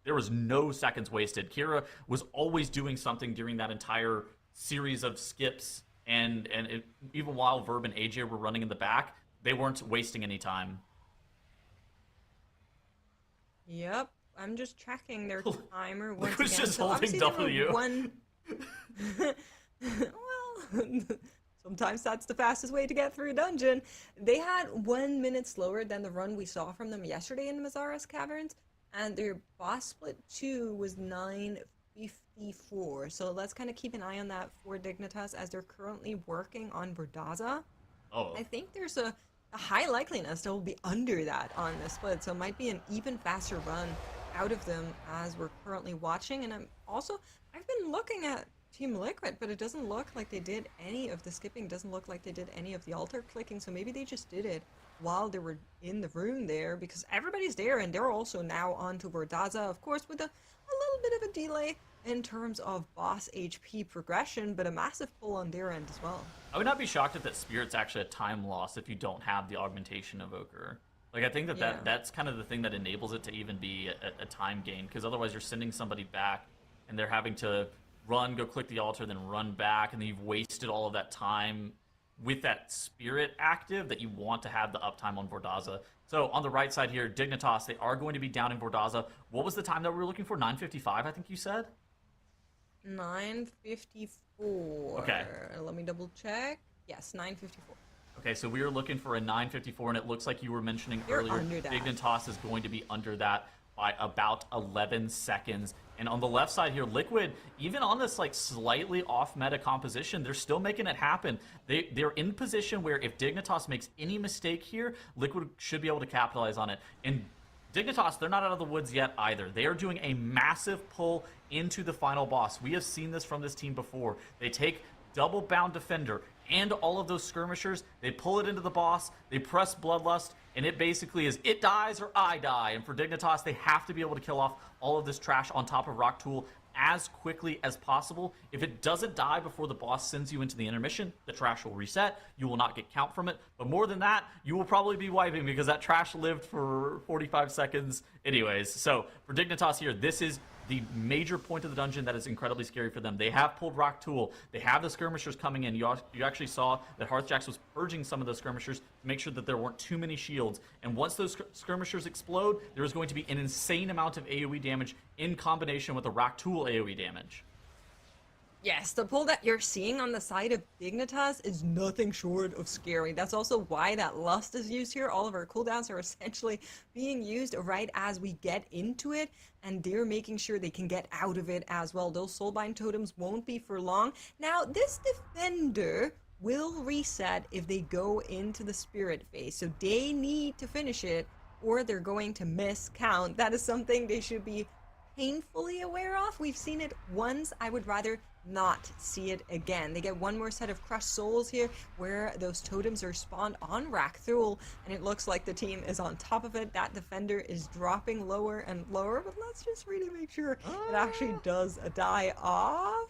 there was no seconds wasted. Kira was always doing something during that entire series of skips, and even while Verb and AJ were running in the back, they weren't wasting any time. Yep, I'm just tracking their timer once again. Just so holding W. Well, sometimes that's the fastest way to get through a dungeon. They had 1 minute slower than the run we saw from them yesterday in the Mysaris Caverns, and their boss split 2 was 9:54. So let's kind of keep an eye on that for Dignitas as they're currently working on Vordaza. Oh. I think there's a high likeliness they'll be under that on the split, so it might be an even faster run out of them as we're currently watching. And I've been looking at Team Liquid, but it doesn't look like they did any of the skipping, doesn't look like they did any of the altar clicking, so maybe they just did it while they were in the room there, because everybody's there and they're also now on to Vordaza, of course, with a little bit of a delay in terms of boss HP progression, but a massive pull on their end as well. I would not be shocked if that Spirit's actually a time loss if you don't have the augmentation evoker. Like, I think that's kind of the thing that enables it to even be a time gain, because otherwise you're sending somebody back and they're having to run, go click the altar, then run back, and then you've wasted all of that time with that Spirit active that you want to have the uptime on Vordaza. So on the right side here, Dignitas, they are going to be down in Vordaza. What was the time that we were looking for? 9:55, I think you said? 9:54. Okay. Let me double check. Yes, 9:54. Okay, so we were looking for a 9:54, and it looks like you were mentioning You're earlier, under that. Dignitas is going to be under that by about 11 seconds. And on the left side here, Liquid, even on this like slightly off meta composition, they're still making it happen. They're in position where if Dignitas makes any mistake here, Liquid should be able to capitalize on it. And Dignitas, they're not out of the woods yet either. They are doing a massive pull into the final boss. We have seen this from this team before. They take double bound defender and all of those skirmishers, they pull it into the boss, they press Bloodlust, and it basically is it dies or I die. And for Dignitas, they have to be able to kill off all of this trash on top of Rock Tool as quickly as possible. If it doesn't die before the boss sends you into the intermission, the trash will reset. You will not get count from it. But more than that, you will probably be wiping because that trash lived for 45 seconds anyways. So for Dignitas here, this is the major point of the dungeon that is incredibly scary for them. They have pulled Rock Tool. They have the skirmishers coming in. You actually saw that Hearthjax was purging some of those skirmishers to make sure that there weren't too many shields. And once those skirmishers explode, there is going to be an insane amount of AoE damage in combination with the Rock Tool AoE damage. Yes, the pull that you're seeing on the side of Dignitas is nothing short of scary. That's also why that Lust is used here. All of our cooldowns are essentially being used right as we get into it, and they're making sure they can get out of it as well. Those Soulbind totems won't be for long. Now, this defender will reset if they go into the Spirit phase, so they need to finish it or they're going to miss count. That is something they should be painfully aware of. We've seen it once. I would rather not see it again. They get one more set of crushed souls here where those totems are spawned on Rakthul, and it looks like the team is on top of it. That defender is dropping lower and lower, but let's just really make sure it actually does die off.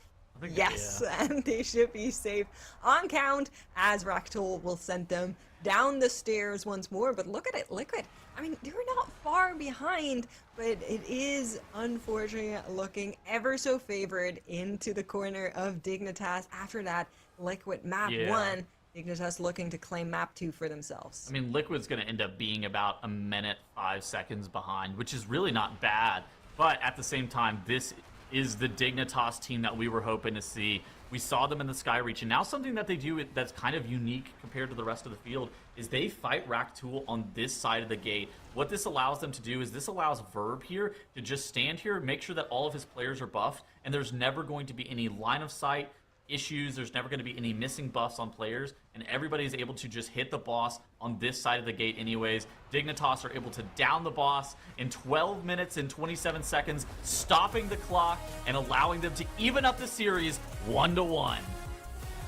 Yes, and they should be safe on count as Rakthul will send them down the stairs once more. But look at it, Liquid. I mean, they're not far behind, but it is unfortunately looking ever so favored into the corner of Dignitas. After that, Liquid map 1, Dignitas looking to claim map 2 for themselves. I mean, Liquid's going to end up being about a minute, 5 seconds behind, which is really not bad. But at the same time, this is the Dignitas team that we were hoping to see. We saw them in the Skyreach, and now something that they do that's kind of unique compared to the rest of the field is they fight Raktul on this side of the gate. What this allows them to do is this allows Verb here to just stand here, make sure that all of his players are buffed, and there's never going to be any line of sight issues. There's never going to be any missing buffs on players, and everybody's able to just hit the boss on this side of the gate anyways. Dignitas are able to down the boss in 12 minutes and 27 seconds, stopping the clock and allowing them to even up the series 1-1.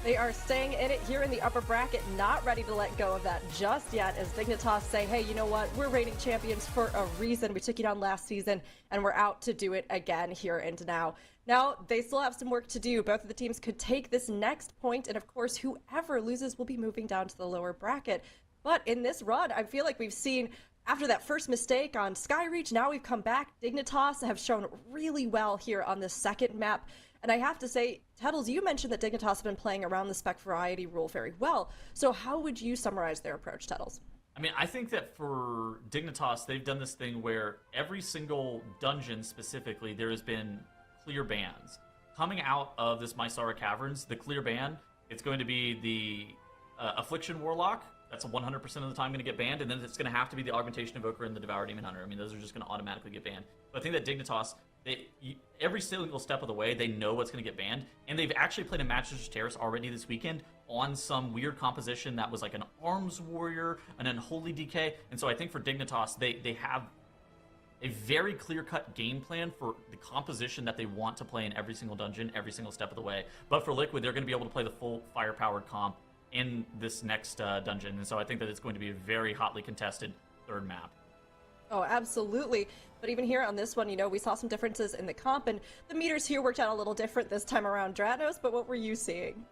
They are staying in it here in the upper bracket, not ready to let go of that just yet, as Dignitas say, hey, you know what, we're reigning champions for a reason. We took it on last season, and we're out to do it again here and now. Now, they still have some work to do. Both of the teams could take this next point, and of course, whoever loses will be moving down to the lower bracket. But in this run, I feel like we've seen, after that first mistake on Skyreach, now we've come back. Dignitas have shown really well here on this second map. And I have to say, Tettles, you mentioned that Dignitas have been playing around the spec variety rule very well. So how would you summarize their approach, Tettles? I mean, I think that for Dignitas, they've done this thing where every single dungeon specifically, there has been clear bans. Coming out of this Mysara Caverns, the clear ban, it's going to be the Affliction Warlock. That's 100% of the time going to get banned, and then it's going to have to be the Augmentation Evoker and the Devour Demon Hunter. I mean, those are just going to automatically get banned. But I think that Dignitas, every single step of the way, they know what's going to get banned, and they've actually played a Master's Terrace already this weekend on some weird composition that was like an Arms Warrior, an Unholy DK, and so I think for Dignitas, they have a very clear-cut game plan for the composition that they want to play in every single dungeon, every single step of the way. But for Liquid, they're going to be able to play the full fire-powered comp in this next dungeon, and so I think that it's going to be a very hotly contested third map. Oh, absolutely. But even here on this one, you know, we saw some differences in the comp, and the meters here worked out a little different this time around, Dranos, but what were you seeing?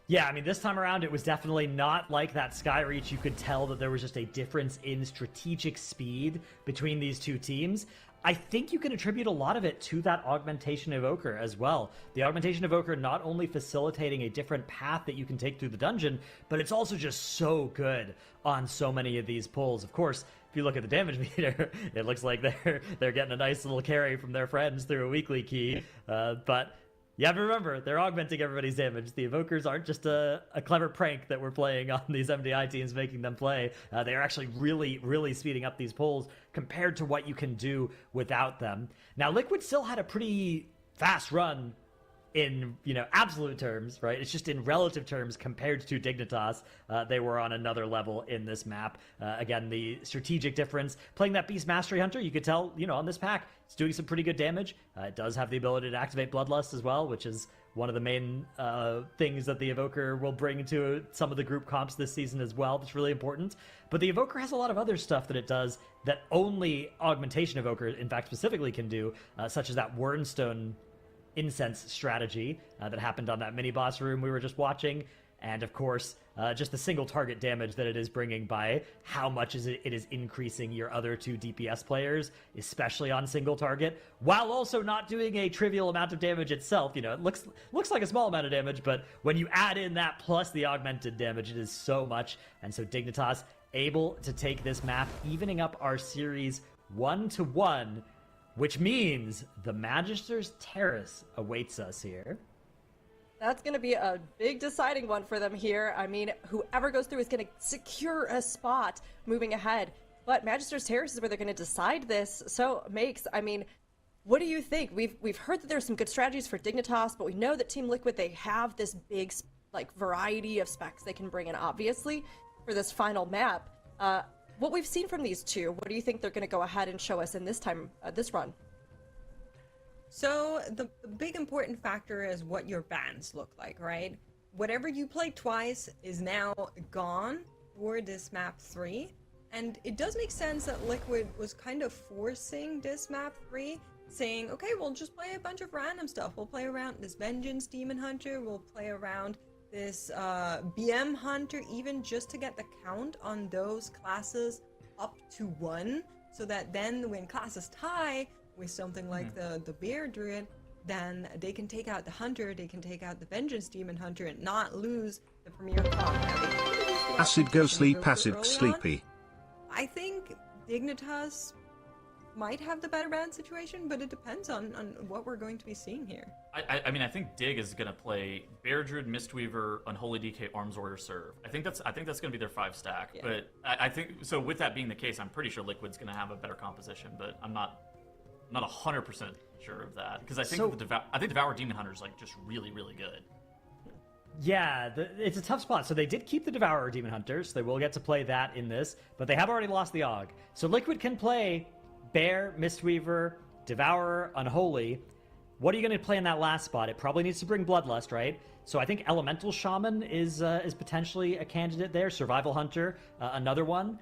Yeah, I mean, this time around, it was definitely not like that Skyreach. You could tell that there was just a difference in strategic speed between these two teams. I think you can attribute a lot of it to that Augmentation Evoker as well. The Augmentation Evoker not only facilitating a different path that you can take through the dungeon, but it's also just so good on so many of these pulls. Of course, if you look at the damage meter, it looks like they're getting a nice little carry from their friends through a weekly key, but you have to remember, they're augmenting everybody's damage. The Evokers aren't just a clever prank that we're playing on these MDI teams, making them play. They are actually really, really speeding up these pulls compared to what you can do without them. Now, Liquid still had a pretty fast run in, you know, absolute terms, right? It's just in relative terms compared to Dignitas. They were on another level in this map. Again, the strategic difference. Playing that Beast Mastery Hunter, you could tell, you know, on this pack, it's doing some pretty good damage. It does have the ability to activate Bloodlust as well, which is one of the main things that the Evoker will bring to some of the group comps this season as well. That's really important. But the Evoker has a lot of other stuff that it does that only Augmentation Evoker, in fact, specifically can do, such as that Wernstone Incense strategy that happened on that mini-boss room we were just watching. And of course, just the single target damage that it is bringing by how much it is increasing your other two DPS players, especially on single target, while also not doing a trivial amount of damage itself. You know, it looks like a small amount of damage, but when you add in that plus the augmented damage, it is so much. And so Dignitas able to take this map, evening up our series 1-1, which means the Magister's Terrace awaits us here. That's going to be a big deciding one for them here. I mean, whoever goes through is going to secure a spot moving ahead. But Magister's Terrace is where they're going to decide this. So, Makes, I mean, what do you think? We've heard that there's some good strategies for Dignitas, but we know that Team Liquid, they have this big, like, variety of specs they can bring in, obviously, for this final map. What we've seen from these two, what do you think they're going to go ahead and show us in this time, this run? So the big important factor is what your bans look like, right? Whatever you played twice is now gone for this map 3. And it does make sense that Liquid was kind of forcing this map 3, saying, okay, we'll just play a bunch of random stuff. We'll play around this Vengeance Demon Hunter, we'll play around this BM Hunter, even just to get the count on those classes up to 1, so that then when classes tie with something like the Bear Druid, then they can take out the Hunter, they can take out the Vengeance Demon Hunter and not lose the Premier comp. Acid go sleep, Acid sleepy. I think Dignitas might have the better ban situation, but it depends on what we're going to be seeing here. I mean, I think Dig is going to play Bear Druid, Mistweaver, Unholy DK, Arms Warrior, Serve. I think that's going to be their 5 stack. Yeah. But I think so. With that being the case, I'm pretty sure Liquid's going to have a better composition, but I'm not 100% sure of that because I think Devour Demon Hunter is like just really really good. Yeah, it's a tough spot. So they did keep the Devourer Demon Hunter, so they will get to play that in this, but they have already lost the Og. So Liquid can play Bear, Mistweaver, Devourer, Unholy. What are you going to play in that last spot? It probably needs to bring Bloodlust, right? So I think Elemental Shaman is potentially a candidate there. Survival Hunter, another one.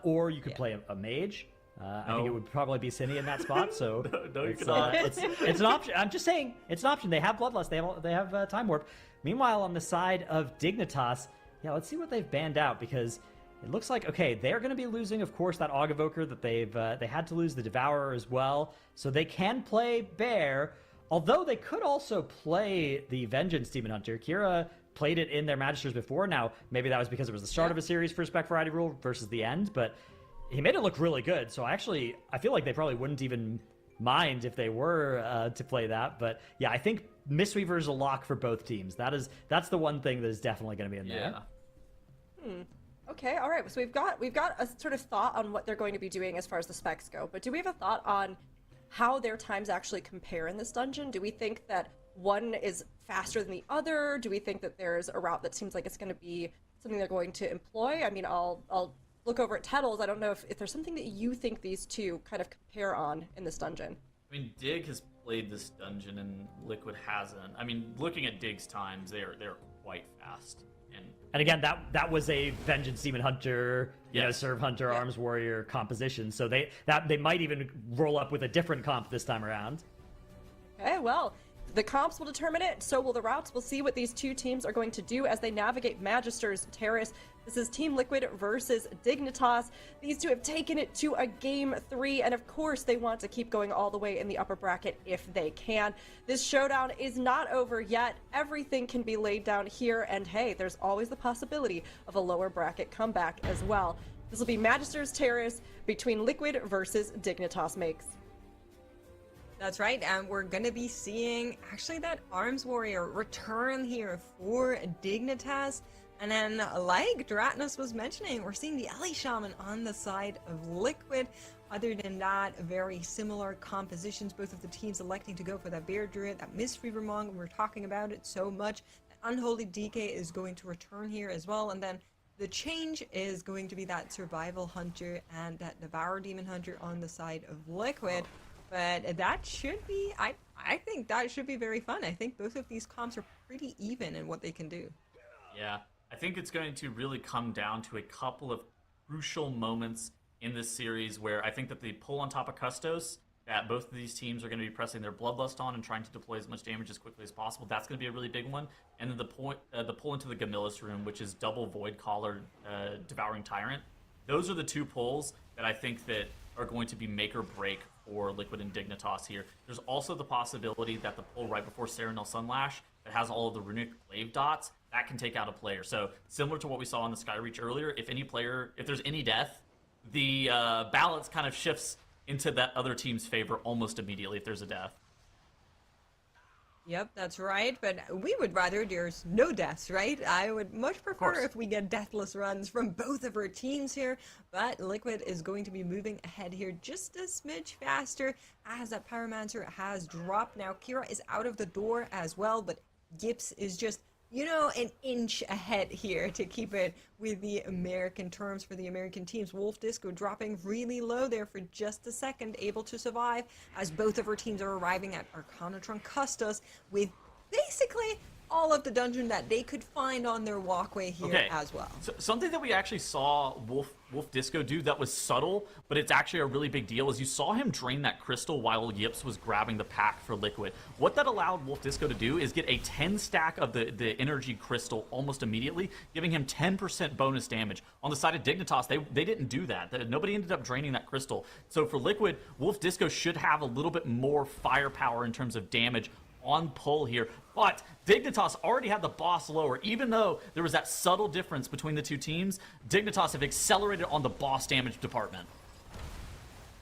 Or you could play a Mage. I think it would probably be Cindy in that spot. So no, you cannot. It's an option. I'm just saying, it's an option. They have Bloodlust. They have Time Warp. Meanwhile, on the side of Dignitas, yeah, let's see what they've banned out because it looks like, okay, they're going to be losing, of course, that Og Evoker that they had to lose the Devourer as well. So they can play Bear, although they could also play the Vengeance Demon Hunter. Kira played it in their Magisters before. Now, maybe that was because it was the start of a series for Spec Variety Rule versus the end, but he made it look really good. So I feel like they probably wouldn't even mind if they were to play that. But yeah, I think Mistweaver is a lock for both teams. That's the one thing that is definitely going to be in there. Okay, all right. So we've got a sort of thought on what they're going to be doing as far as the specs go. But do we have a thought on how their times actually compare in this dungeon? Do we think that one is faster than the other? Do we think that there's a route that seems like it's going to be something they're going to employ? I mean, I'll look over at Tettles. I don't know if there's something that you think these two kind of compare on in this dungeon. I mean, Dig has played this dungeon and Liquid hasn't. I mean, looking at Dig's times, they're quite fast. And again, that was a Vengeance Demon Hunter, Serve Hunter, Arms Warrior composition. So they might even roll up with a different comp this time around. Okay, well, the comps will determine it. So will the routes. We'll see what these two teams are going to do as they navigate Magisters Terrace. This is Team Liquid versus Dignitas. These two have taken it to a Game 3, and of course they want to keep going all the way in the upper bracket if they can. This showdown is not over yet. Everything can be laid down here, and hey, there's always the possibility of a lower bracket comeback as well. This will be Magisters Terrace between Liquid versus Dignitas makes. That's right, and we're going to be seeing actually that Arms Warrior return here for Dignitas. And then, like Dratnus was mentioning, we're seeing the Ellie Shaman on the side of Liquid. Other than that, very similar compositions. Both of the teams electing to go for that Bear Druid, that Mistweaver Monk. We're talking about it so much. That Unholy DK is going to return here as well. And then the change is going to be that Survival Hunter and that Devour Demon Hunter on the side of Liquid. But that should be, I think that should be very fun. I think both of these comps are pretty even in what they can do. Yeah. I think it's going to really come down to a couple of crucial moments in this series where I think that the pull on top of Custos, that both of these teams are going to be pressing their Bloodlust on and trying to deploy as much damage as quickly as possible. That's going to be a really big one. And then the pull into the Gamillis room, which is double Void Collar, Devouring Tyrant. Those are the two pulls that I think that are going to be make or break for Liquid and Dignitas here. There's also the possibility that the pull right before Serenel Sunlash that has all of the Runic Glaive dots, that can take out a player. So similar to what we saw on the Skyreach earlier, if there's any death, the balance kind of shifts into that other team's favor almost immediately if there's a death. Yep, that's right, but we would rather there's no deaths, right? I would much prefer if we get deathless runs from both of our teams here, but Liquid is going to be moving ahead here just a smidge faster as that Pyromancer has dropped. Now, Kira is out of the door as well, but Gips is just, an inch ahead here to keep it with the American terms for the American teams. Wolf Disco dropping really low there for just a second, able to survive as both of our teams are arriving at Arcanatron Custos with basically all of the dungeon that they could find on their walkway here as well. So something that we actually saw Wolf Disco do that was subtle, but it's actually a really big deal, is you saw him drain that crystal while Yips was grabbing the pack for Liquid. What that allowed Wolf Disco to do is get a 10 stack of the energy crystal almost immediately, giving him 10% bonus damage. On the side of Dignitas, they didn't do that. Nobody ended up draining that crystal. So for Liquid, Wolf Disco should have a little bit more firepower in terms of damage on pull here, but Dignitas already had the boss lower. Even though there was that subtle difference between the two teams, Dignitas have accelerated on the boss damage department.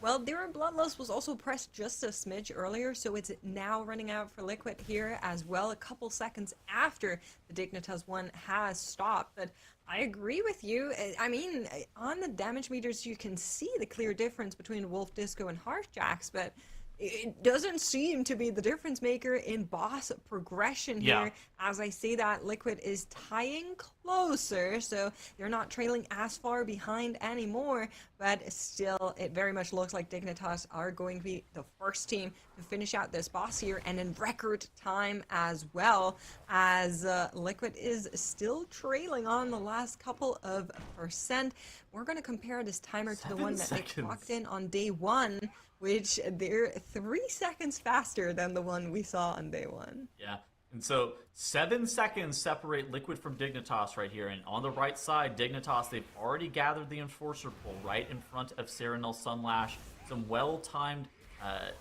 Well, their Bloodlust was also pressed just a smidge earlier, so it's now running out for Liquid here as well, a couple seconds after the Dignitas one has stopped. But I agree with you. I mean, on the damage meters, you can see the clear difference between Wolf Disco and Hearthjacks, but it doesn't seem to be the difference maker in boss progression here. As I say that, Liquid is tying closer, so they're not trailing as far behind anymore, but still, it very much looks like Dignitas are going to be the first team to finish out this boss here, and in record time as well, as Liquid is still trailing on the last couple of percent. We're going to compare this timer to the one that they clocked in on day one, which they're 3 seconds faster than the one we saw on day one. Yeah, and so 7 seconds separate Liquid from Dignitas right here. And on the right side, Dignitas, they've already gathered the Enforcer pull right in front of Serenel Sunlash. Some well-timed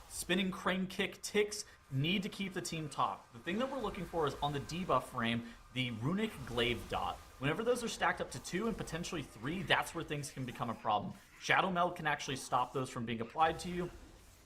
spinning crane kick ticks need to keep the team top. The thing that we're looking for is on the debuff frame, the Runic Glaive dot. Whenever those are stacked up to 2 and potentially 3, that's where things can become a problem. Shadow Meld can actually stop those from being applied to you.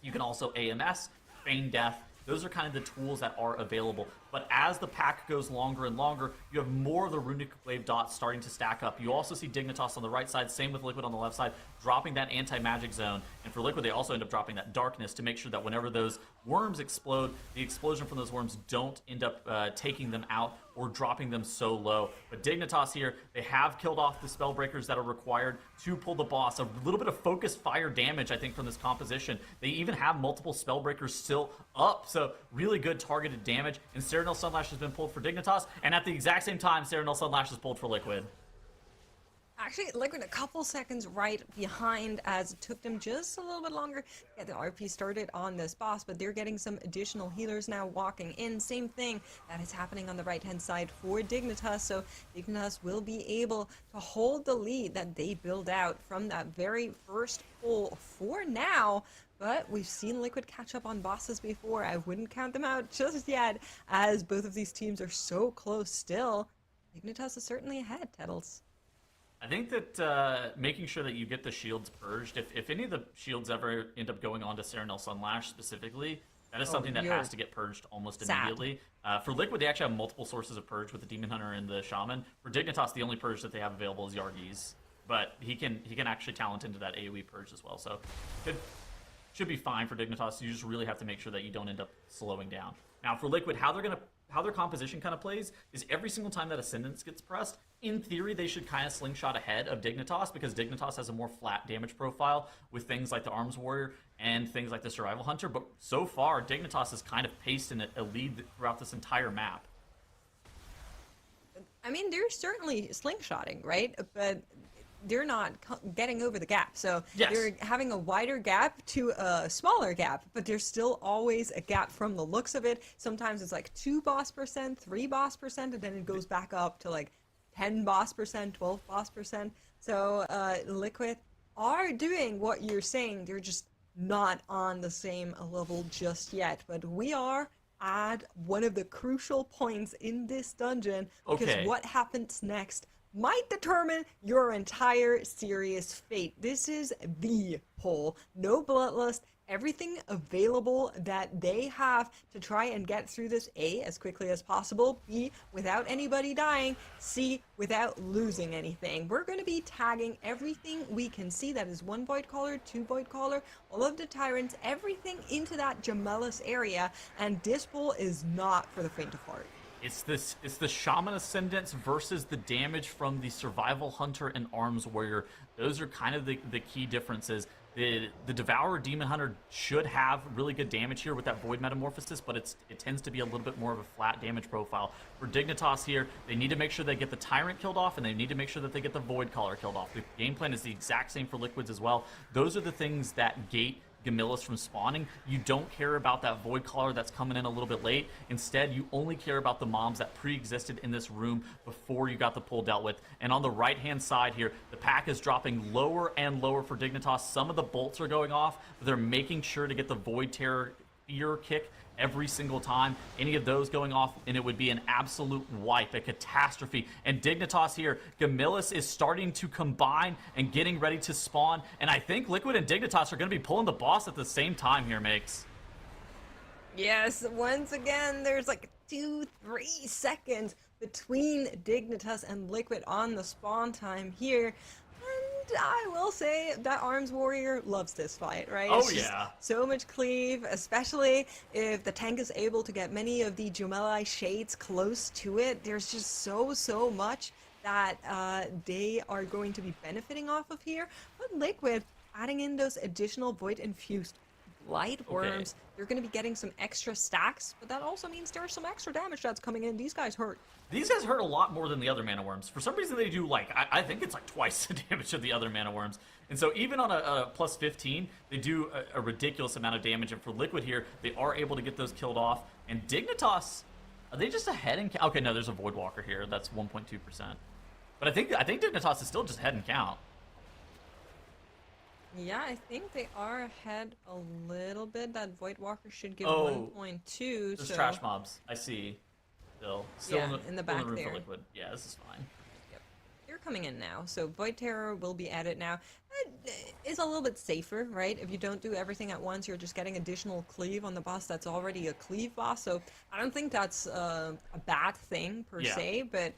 You can also AMS, Feign Death. Those are kind of the tools that are available. But as the pack goes longer and longer, you have more of the Runic Glaive dots starting to stack up. You also see Dignitas on the right side, same with Liquid on the left side, dropping that anti-magic zone. And for Liquid, they also end up dropping that darkness to make sure that whenever those worms explode, the explosion from those worms don't end up taking them out or dropping them so low. But Dignitas here, they have killed off the spellbreakers that are required to pull the boss. A little bit of focused fire damage, I think, from this composition. They even have multiple spellbreakers still up, so really good targeted damage. And Serenel Sunlash has been pulled for Dignitas, and at the exact same time, Serenel Sunlash is pulled for Liquid. Actually, Liquid a couple seconds right behind, as it took them just a little bit longer to get the RP started on this boss, but they're getting some additional healers now walking in. Same thing that is happening on the right-hand side for Dignitas, so Dignitas will be able to hold the lead that they build out from that very first pull for now. But we've seen Liquid catch up on bosses before. I wouldn't count them out just yet, as both of these teams are so close still. Dignitas is certainly ahead, Tettles. I think that making sure that you get the shields purged, if any of the shields ever end up going on to Serenel Sunlash specifically, that is something that has to get purged almost immediately. For Liquid, they actually have multiple sources of purge with the Demon Hunter and the Shaman. For Dignitas, the only purge that they have available is Yargi's, but he can actually talent into that AoE purge as well. So should be fine for Dignitas. You just really have to make sure that you don't end up slowing down. Now for Liquid, how their composition kind of plays is every single time that Ascendance gets pressed, in theory, they should kind of slingshot ahead of Dignitas, because Dignitas has a more flat damage profile with things like the Arms Warrior and things like the Survival Hunter. But so far, Dignitas has kind of paced in a lead throughout this entire map. I mean, they're certainly slingshotting, right? But they're not getting over the gap. So they're having a wider gap to a smaller gap, but there's still always a gap from the looks of it. Sometimes it's like 2 boss percent, 3 boss percent, and then it goes back up to like 10 boss percent, 12 boss percent. So Liquid are doing what you're saying. They're just not on the same level just yet. But we are at one of the crucial points in this dungeon, because what happens next might determine your entire series' fate. This is the pull. No Bloodlust. Everything available that they have to try and get through this, A, as quickly as possible, B, without anybody dying, C, without losing anything. We're going to be tagging everything we can see that is 1 Void Caller, 2 Void Caller, all of the Tyrants, everything into that Gemellis area, and this pull is not for the faint of heart. It's the Shaman Ascendance versus the damage from the Survival Hunter and Arms Warrior. Those are kind of the key differences. The Devourer Demon Hunter should have really good damage here with that Void Metamorphosis, but it tends to be a little bit more of a flat damage profile. For Dignitas here, they need to make sure they get the Tyrant killed off, and they need to make sure that they get the Void Caller killed off. The game plan is the exact same for Liquids as well. Those are the things that gate Gemillis from spawning. You don't care about that Void Caller that's coming in a little bit late. Instead, you only care about the mobs that pre-existed in this room before you got the pull dealt with. And on the right-hand side here, the pack is dropping lower and lower for Dignitas. Some of the bolts are going off, but they're making sure to get the Void Terror spear kick every single time. Any of those going off, and it would be an absolute wipe, a catastrophe. And Dignitas here, Gamillis is starting to combine and getting ready to spawn. And I think Liquid and Dignitas are going to be pulling the boss at the same time here, Makes. Yes, once again, there's like 2-3 seconds between Dignitas and Liquid on the spawn time here. And I will say that Arms Warrior loves this fight, right? Oh, It's just yeah. so much cleave, especially if the tank is able to get many of the Jumeli shades close to it. There's just so much that they are going to be benefiting off of here. But Liquid, adding in those additional Void-infused light worms, you're going to be getting some extra stacks, but that also means there's some extra damage that's coming in. These guys hurt. These guys hurt a lot more than the other Mana Worms. For some reason, they do, like, I think it's like twice the damage of the other Mana Worms. And so even on a plus 15, they do a ridiculous amount of damage. And for Liquid here, they are able to get those killed off. And Dignitas, are they just ahead in count? Okay, no, there's a Voidwalker here. That's 1.2%. But I think Dignitas is still just ahead in count. Yeah, I think they are ahead a little bit. That Voidwalker should give Oh, 1.2. There's so trash mobs. I see. Still yeah, in the back room there. for Liquid. Yeah, this is fine. Yep. They're coming in now, so Void Terror will be added now. It's a little bit safer, right? If you don't do everything at once, you're just getting additional cleave on the boss that's already a cleave boss. So I don't think that's a bad thing per se, but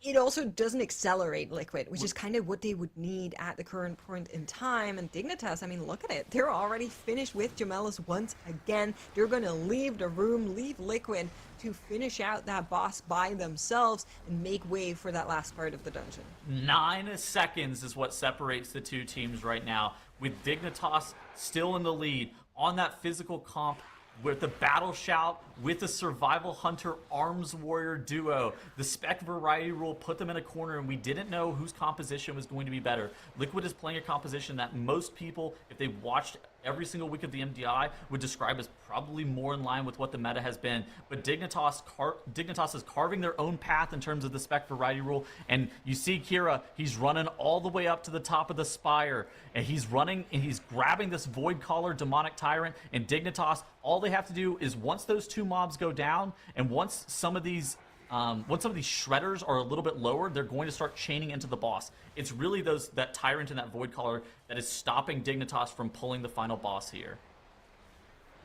it also doesn't accelerate Liquid, which is kind of what they would need at the current point in time. And Dignitas, I mean, look at it. They're already finished with Gemellis once again. They're going to leave the room, leave Liquid to finish out that boss by themselves and make way for that last part of the dungeon. 9 seconds is what separates the two teams right now, with Dignitas still in the lead on that physical comp with the Battle Shout, with the Survival Hunter Arms Warrior duo. The spec variety rule put them in a corner, and we didn't know whose composition was going to be better. Liquid is playing a composition that most people, if they watched every single week of the MDI, would describe as probably more in line with what the meta has been. But Dignitas is carving their own path in terms of the spec variety rule. And you see Kira, he's running all the way up to the top of the spire. And he's running and he's grabbing this Void Caller Demonic Tyrant. And Dignitas, all they have to do is once those two mobs go down, and once some of these shredders are a little bit lower, they're going to start chaining into the boss. It's really that Tyrant and that Void Caller that is stopping Dignitas from pulling the final boss here.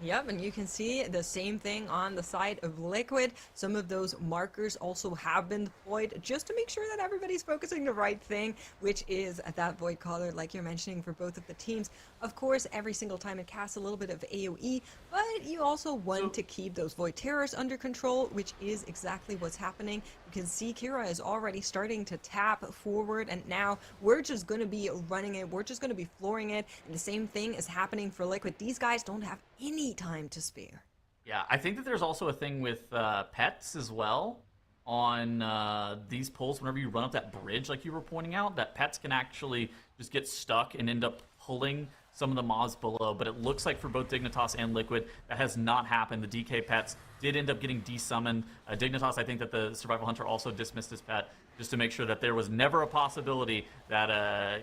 Yep, and you can see the same thing on the side of Liquid. Some of those markers also have been deployed just to make sure that everybody's focusing the right thing, which is that Void Caller, like you're mentioning, for both of the teams. Of course, every single time it casts a little bit of AoE, but you also want to keep those Void Terrors under control, which is exactly what's happening. You can see Kira is already starting to tap forward, and now we're just going to be running it. We're just going to be flooring it, and the same thing is happening for Liquid. These guys don't have any time to spare. Yeah, I think that there's also a thing with pets as well on these pulls. Whenever you run up that bridge, like you were pointing out, that pets can actually just get stuck and end up pulling some of the mobs below. But it looks like for both Dignitas and Liquid, that has not happened. The DK pets did end up getting desummoned. Dignitas, I think that the Survival Hunter also dismissed his pet just to make sure that there was never a possibility that a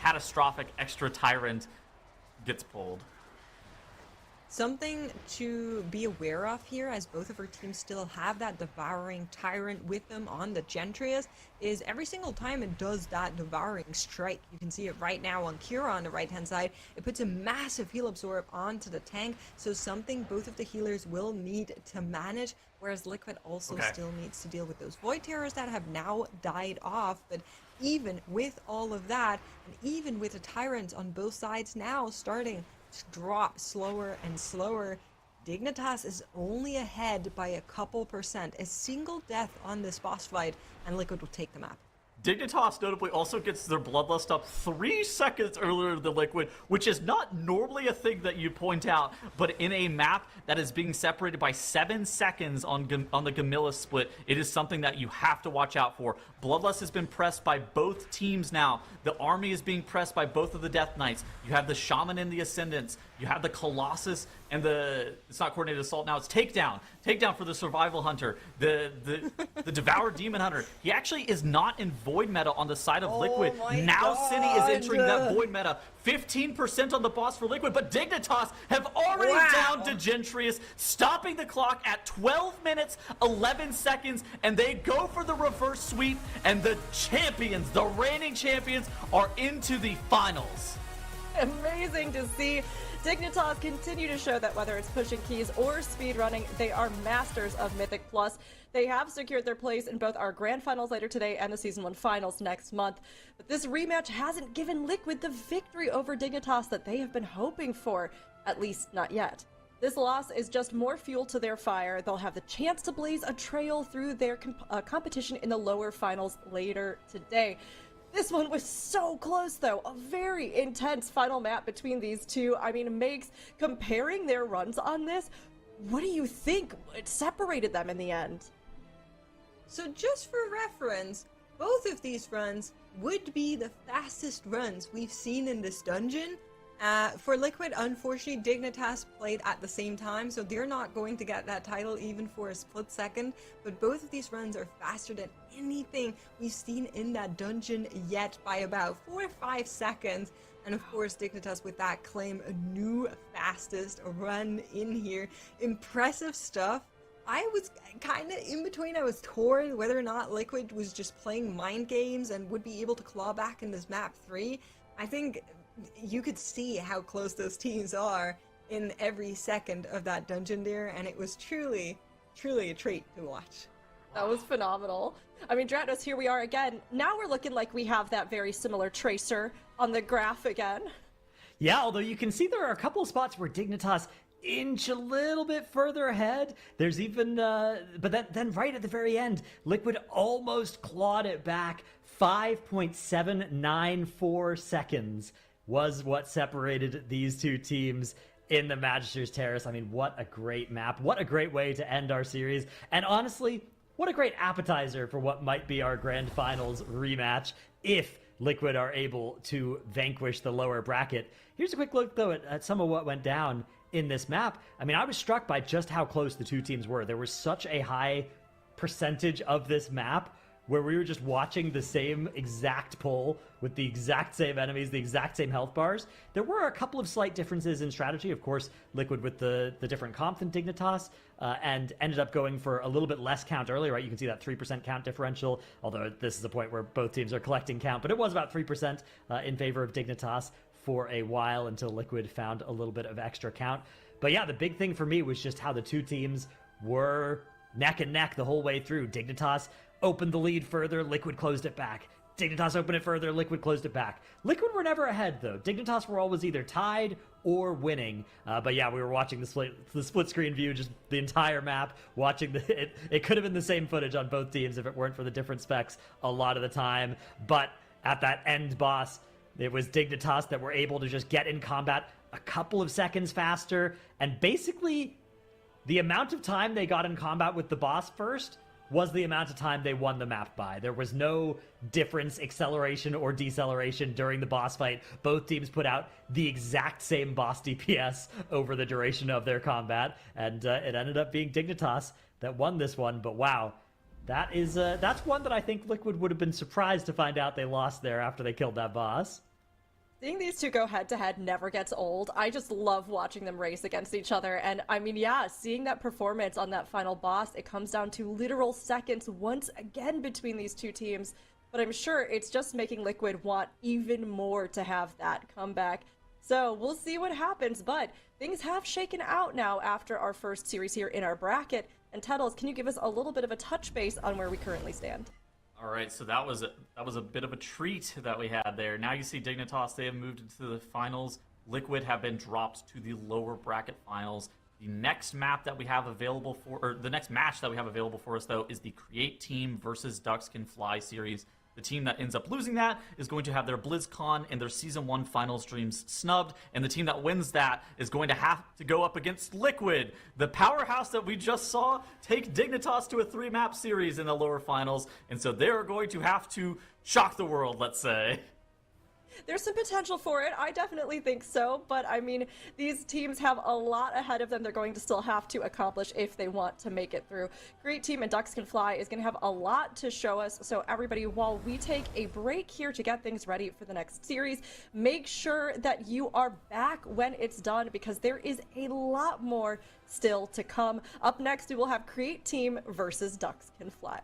catastrophic extra Tyrant gets pulled. Something to be aware of here, as both of our teams still have that Devouring Tyrant with them on the Gentrius, is every single time it does that Devouring Strike, you can see it right now on Kira on the right-hand side, it puts a massive heal absorb onto the tank, so something both of the healers will need to manage, whereas Liquid also still needs to deal with those Void Terrors that have now died off. But even with all of that, and even with the Tyrants on both sides now starting to drop slower and slower, Dignitas is only ahead by a couple percent. A single death on this boss fight and Liquid will take the map. Dignitas notably also gets their Bloodlust up 3 seconds earlier than Liquid, which is not normally a thing that you point out, but in a map that is being separated by 7 seconds on the Gamilla split, it is something that you have to watch out for. Bloodlust has been pressed by both teams now. The army is being pressed by both of the Death Knights. You have the Shaman and the Ascendants. You have the Colossus and it's not coordinated assault now, it's takedown for the survival hunter, the devoured demon hunter. He actually is not in void meta on the side of Liquid. Now Cine is entering that void meta. 15% on the boss for Liquid, but Dignitas have already downed Degentrius, stopping the clock at 12 minutes 11 seconds, and they go for the reverse sweep, and the champions, the reigning champions, are into the finals. Amazing to see. Dignitas continue to show that whether it's pushing keys or speedrunning, they are masters of Mythic Plus. They have secured their place in both our grand finals later today and the Season 1 finals next month. But this rematch hasn't given Liquid the victory over Dignitas that they have been hoping for, at least not yet. This loss is just more fuel to their fire. They'll have the chance to blaze a trail through their competition in the lower finals later today. This one was so close, though. A very intense final map between these two. I mean, makes comparing their runs on this, what do you think it separated them in the end? So just for reference, both of these runs would be the fastest runs we've seen in this dungeon. For Liquid, unfortunately, Dignitas played at the same time, so they're not going to get that title even for a split second, but both of these runs are faster than anything we've seen in that dungeon yet by about 4 or 5 seconds. And of course, Dignitas with that claim a new fastest run in here. Impressive stuff. I was kind of in between. I was torn whether or not Liquid was just playing mind games and would be able to claw back in this map 3. I think you could see how close those teams are in every second of that dungeon there, and it was truly a treat to watch. That was phenomenal. I mean, Dratos, here we are again. Now we're looking like we have that very similar tracer on the graph again. Yeah, although you can see there are a couple of spots where Dignitas inch a little bit further ahead. There's even, but then right at the very end, Liquid almost clawed it back. 5.794 seconds was what separated these two teams in the Magister's Terrace. I mean, what a great map. What a great way to end our series. And honestly, what a great appetizer for what might be our Grand Finals rematch if Liquid are able to vanquish the lower bracket. Here's a quick look, though, at some of what went down in this map. I mean, I was struck by just how close the two teams were. There was such a high percentage of this map where we were just watching the same exact pull with the exact same enemies, the exact same health bars. There were a couple of slight differences in strategy. Of course, Liquid with the different comp than Dignitas, and ended up going for a little bit less count early, right? You can see that 3% count differential, although this is a point where both teams are collecting count, but it was about 3% in favor of Dignitas for a while until Liquid found a little bit of extra count. But yeah, the big thing for me was just how the two teams were neck and neck the whole way through. Dignitas opened the lead further, Liquid closed it back. Dignitas opened it further, Liquid closed it back. Liquid were never ahead, though. Dignitas were always either tied or winning. But yeah, we were watching the split screen view, just the entire map, watching it could have been the same footage on both teams if it weren't for the different specs a lot of the time. But at that end boss, it was Dignitas that were able to just get in combat a couple of seconds faster, and basically the amount of time they got in combat with the boss first was the amount of time they won the map by. There was no difference, acceleration or deceleration during the boss fight. Both teams put out the exact same boss DPS over the duration of their combat, and it ended up being Dignitas that won this one. But wow, that's one that I think Liquid would have been surprised to find out they lost there after they killed that boss. Seeing these two go head-to-head never gets old. I just love watching them race against each other. And I mean, yeah, seeing that performance on that final boss, it comes down to literal seconds once again between these two teams. But I'm sure it's just making Liquid want even more to have that comeback. So we'll see what happens, but things have shaken out now after our first series here in our bracket. And Tettles, can you give us a little bit of a touch base on where we currently stand? All right, so that was a bit of a treat that we had there. Now you see Dignitas, they have moved into the finals. Liquid have been dropped to the lower bracket finals. The next map that we have available the next match that we have available for us, though, is the Create Team versus Ducks Can Fly series. The team that ends up losing that is going to have their BlizzCon and their Season 1 finals dreams snubbed, and the team that wins that is going to have to go up against Liquid, the powerhouse that we just saw take Dignitas to a 3-map series in the lower finals, and so they're going to have to shock the world, let's say. there's some potential for it. I definitely think so. But I mean, these teams have a lot ahead of them. They're going to still have to accomplish if they want to make it through. Create Team and Ducks Can Fly is going to have a lot to show us. So everybody, while we take a break here to get things ready for the next series, make sure that you are back when it's done, because there is a lot more still to come. Up next, we will have Create Team versus Ducks Can Fly.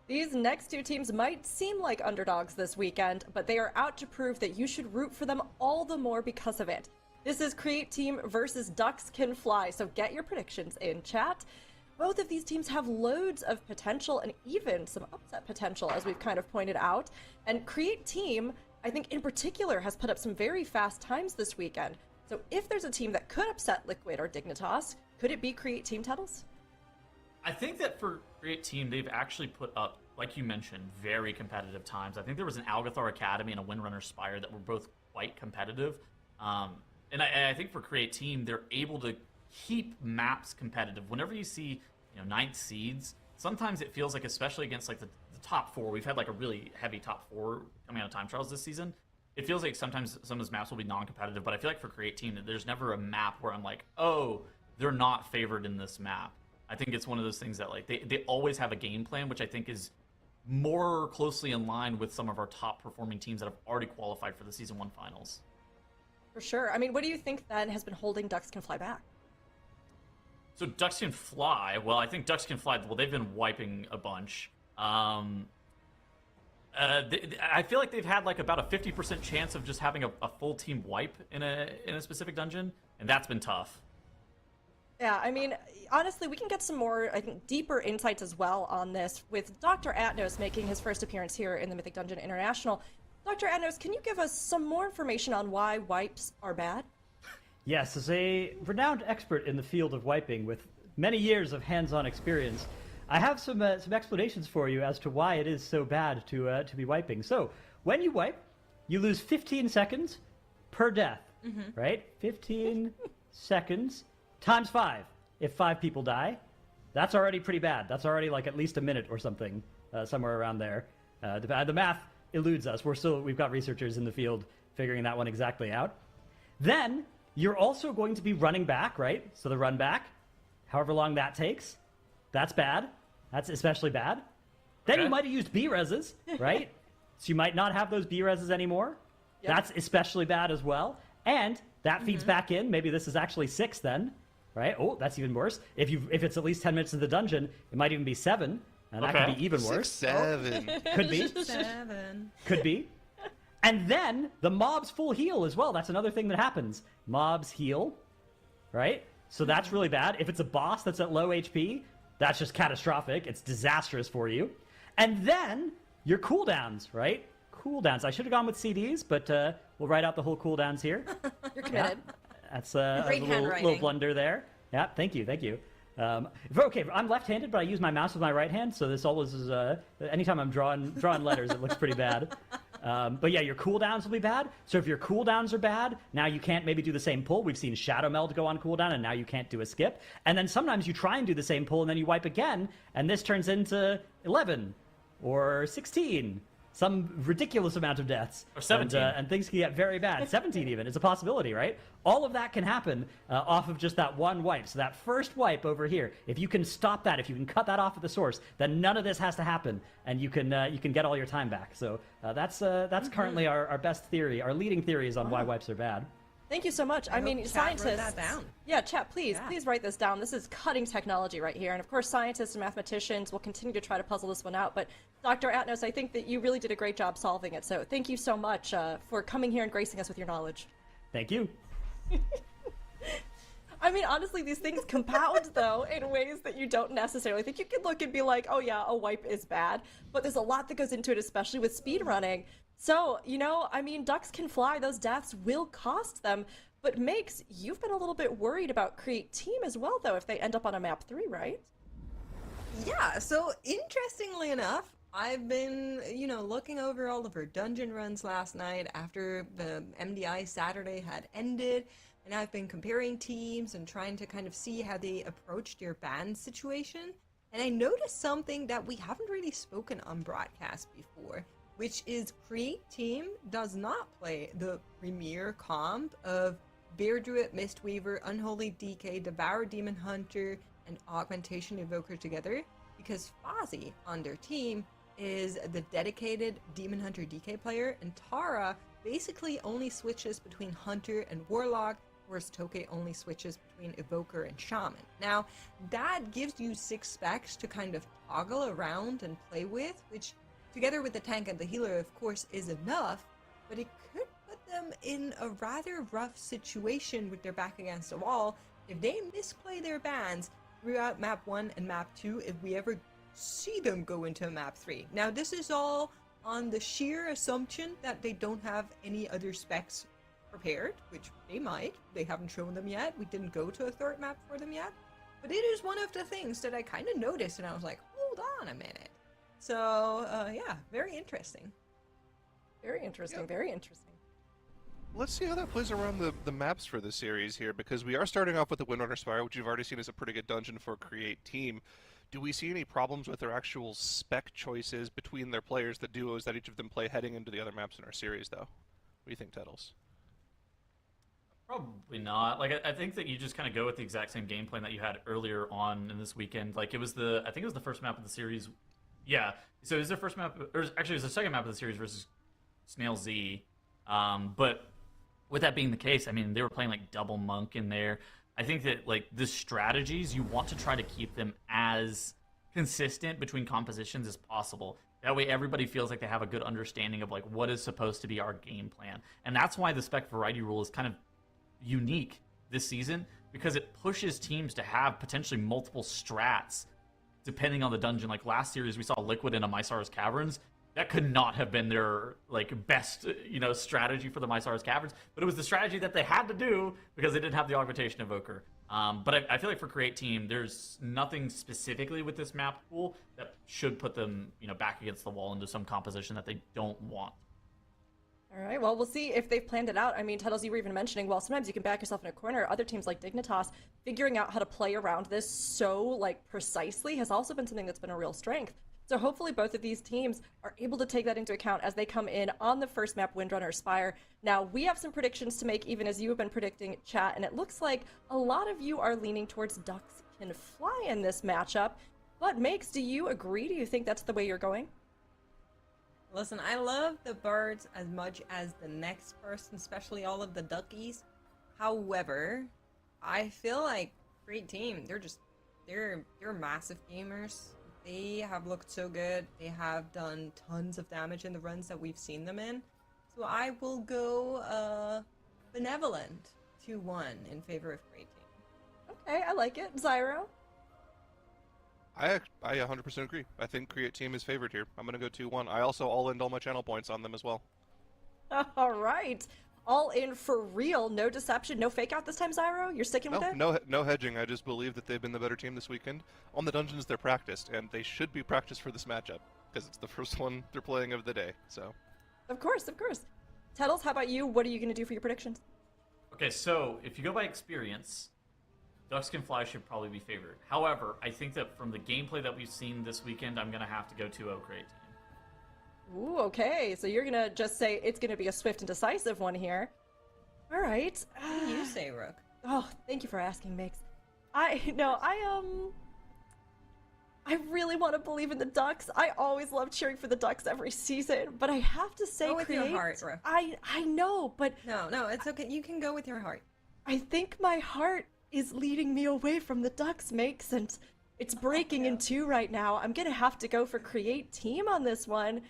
These next two teams might seem like underdogs this weekend, but they are out to prove that you should root for them all the more because of it. This is Create Team versus Ducks Can Fly, so get your predictions in chat. both of these teams have loads of potential and even some upset potential, as we've kind of pointed out. And Create Team, I think in particular, has put up some very fast times this weekend. So if there's a team that could upset Liquid or Dignitas, could it be Create Team, Tuddles? I think that for Create Team, they've actually put up, like you mentioned, very competitive times. I think there was an Algathar Academy and a Windrunner Spire that were both quite competitive. And I think for Create Team, they're able to keep maps competitive. Whenever you see, ninth seeds, sometimes it feels like, especially against like the top four, we've had like a really heavy top four coming out of time trials this season. It feels like sometimes some of those maps will be non-competitive, but I feel like for Create Team, there's never a map where I'm like, oh, they're not favored in this map. I think it's one of those things that like they always have a game plan, which I think is more closely in line with some of our top performing teams that have already qualified for the Season 1 finals. For sure. I mean, what do you think then has been holding Ducks Can Fly back? So Ducks Can Fly, well, I think Ducks Can Fly, well, they've been wiping a bunch. I feel like they've had like about a 50% chance of just having a full team wipe in a specific dungeon, and that's been tough. Yeah, I mean, honestly, we can get some more, I think, deeper insights as well on this with Dr. Atnos making his first appearance here in the Mythic Dungeon International. Dr. Atnos, can you give us some more information on why wipes are bad? Yes, as a renowned expert in the field of wiping with many years of hands-on experience, I have some explanations for you as to why it is so bad to be wiping. So, when you wipe, you lose 15 seconds per death, right? 15 seconds times 5. If 5 people die, that's already pretty bad. That's already like at least a minute or something, somewhere around there. The math eludes us. We've got researchers in the field figuring that one exactly out. Then you're also going to be running back, right? So the run back, however long that takes, that's bad. That's especially bad. Then you might have used B-reses, right? So you might not have those B-reses anymore. Yep. That's especially bad as well. And that feeds back in. Maybe this is actually 6 then, right? Oh, that's even worse. If it's at least 10 minutes in the dungeon, it might even be 7. And that could be even worse. 6, 7. Could be. 7. Could be. And then the mobs full heal as well. That's another thing that happens. Mobs heal, right? So that's really bad. If it's a boss that's at low HP, that's just catastrophic. It's disastrous for you. And then your cooldowns, right? Cooldowns. I should have gone with CDs, but we'll write out the whole cooldowns here. You're committed. Yeah. That's a little blunder there. Yeah, thank you. Okay, I'm left-handed, but I use my mouse with my right hand, so this always is, anytime I'm drawing letters, it looks pretty bad. But yeah, your cooldowns will be bad. So if your cooldowns are bad, now you can't maybe do the same pull. We've seen Shadow Meld go on cooldown, and now you can't do a skip. And then sometimes you try and do the same pull, and then you wipe again, and this turns into 11 or 16. Some ridiculous amount of deaths. Or 17. And things can get very bad. 17 even. It's a possibility, right? All of that can happen off of just that one wipe. So that first wipe over here, if you can stop that, if you can cut that off at the source, then none of this has to happen, and you can get all your time back. So that's currently our best theory, our leading theories on why wipes are bad. Thank you so much. I mean, scientists. Wrote that down. Yeah, chat, please write this down. This is cutting technology right here. And of course, scientists and mathematicians will continue to try to puzzle this one out. But Dr. Atnos, I think that you really did a great job solving it. So thank you so much for coming here and gracing us with your knowledge. Thank you. I mean, honestly, these things compound, though, in ways that you don't necessarily think. You can look and be like, oh yeah, a wipe is bad. But there's a lot that goes into it, especially with speedrunning. So, I mean, Ducks Can Fly. Those deaths will cost them. But Makes, you've been a little bit worried about Create Team as well, though, if they end up on a map 3, right? Yeah, so interestingly enough, I've been, looking over all of our dungeon runs last night after the MDI Saturday had ended, and I've been comparing teams and trying to kind of see how they approached your ban situation. And I noticed something that we haven't really spoken on broadcast before, which is Create Team does not play the premier comp of Bear Druid, Mistweaver, Unholy DK, Devour Demon Hunter, and Augmentation Evoker together, because Fozzie on their team is the dedicated Demon Hunter DK player, and Tara basically only switches between Hunter and Warlock, whereas Toke only switches between Evoker and Shaman. Now, that gives you 6 specs to kind of toggle around and play with, which, together with the tank and the healer, of course, is enough, but it could put them in a rather rough situation with their back against the wall if they misplay their bans, throughout map 1 and map 2 if we ever see them go into map 3. Now this is all on the sheer assumption that they don't have any other specs prepared, which they might. They haven't shown them yet. We didn't go to a third map for them yet. But it is one of the things that I kind of noticed, and I was like, hold on a minute. So, yeah, very interesting. Very interesting, very interesting. Let's see how that plays around the maps for the series here, because we are starting off with the Windrunner Spire, which you've already seen as a pretty good dungeon for Create Team. Do we see any problems with their actual spec choices between their players, the duos that each of them play heading into the other maps in our series, though? What do you think, Tettles? Probably not. Like, I think that you just kind of go with the exact same game plan that you had earlier on in this weekend. Like, I think it was the first map of the series. Yeah. So it was the first map, or actually it was the second map of the series versus Snail Z. But with that being the case, I mean, they were playing like double monk in there. I think that like the strategies, you want to try to keep them as consistent between compositions as possible. That way everybody feels like they have a good understanding of like what is supposed to be our game plan. And that's why the spec variety rule is kind of unique this season, because it pushes teams to have potentially multiple strats depending on the dungeon. Like last series we saw Liquid in a Mysara's Caverns. That could not have been their like best, strategy for the Mysara's Caverns, but it was the strategy that they had to do because they didn't have the augmentation evoker. But I feel like for Create Team, there's nothing specifically with this map pool that should put them, back against the wall into some composition that they don't want. All right, well, we'll see if they've planned it out. I mean, Tettles, you were even mentioning, well, sometimes you can back yourself in a corner. Other teams like Dignitas, figuring out how to play around this so, precisely has also been something that's been a real strength. So hopefully both of these teams are able to take that into account as they come in on the first map, Windrunner Spire. Now, we have some predictions to make, even as you have been predicting, chat, and it looks like a lot of you are leaning towards Ducks Can Fly in this matchup. But, Makes, do you agree? Do you think that's the way you're going? Listen, I love the birds as much as the next person, especially all of the duckies. However, I feel like Create Team, they're massive gamers. They have looked so good. They have done tons of damage in the runs that we've seen them in. So I will go Benevolent 2-1 in favor of Create Team. Okay, I like it. Zyro? I 100% agree. I think Create Team is favored here. I'm going to go 2-1. I also all-in all my channel points on them as well. All right. All in for real. No deception, no fake out this time, Zyro? You're sticking with it? No hedging. I just believe that they've been the better team this weekend. On the dungeons, they're practiced, and they should be practiced for this matchup, because it's the first one they're playing of the day, so. Of course, of course. Tettles, how about you? What are you going to do for your predictions? Okay, so if you go by experience, Ducks Can Fly should probably be favored. However, I think that from the gameplay that we've seen this weekend, I'm going to have to go 2-0 Create Team. Ooh, okay. So you're going to just say it's going to be a swift and decisive one here. All right. What do you say, Rook? Oh, thank you for asking, Mix. I really want to believe in the Ducks. I always love cheering for the Ducks every season, but I have to say, go with your heart, Rook. I know, but no, it's okay. You can go with your heart. I think my heart is leading me away from the Ducks, Makes, and it's breaking in two right now. I'm gonna have to go for Create Team on this one,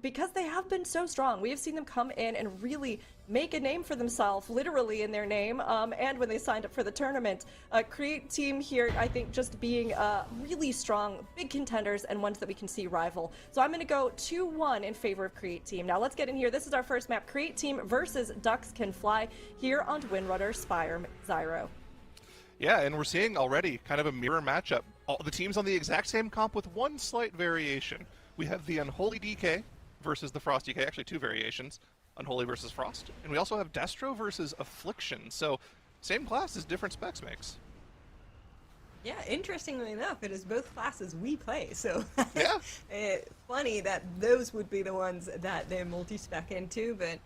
because they have been so strong. We have seen them come in and really make a name for themselves, literally in their name, and when they signed up for the tournament. Create Team here, I think, just being really strong, big contenders, and ones that we can see rival. So I'm gonna go 2-1 in favor of Create Team. Now let's get in here. This is our first map, Create Team versus Ducks Can Fly, here on Windrunner Spire. Zyro. Yeah, and we're seeing already kind of a mirror matchup. All the teams on the exact same comp with one slight variation. We have the Unholy DK versus the Frost DK, actually two variations, Unholy versus Frost. And we also have Destro versus Affliction, so same class as different specs Makes. Yeah, interestingly enough, it is both classes we play, so yeah. Funny that those would be the ones that they multi-spec into, but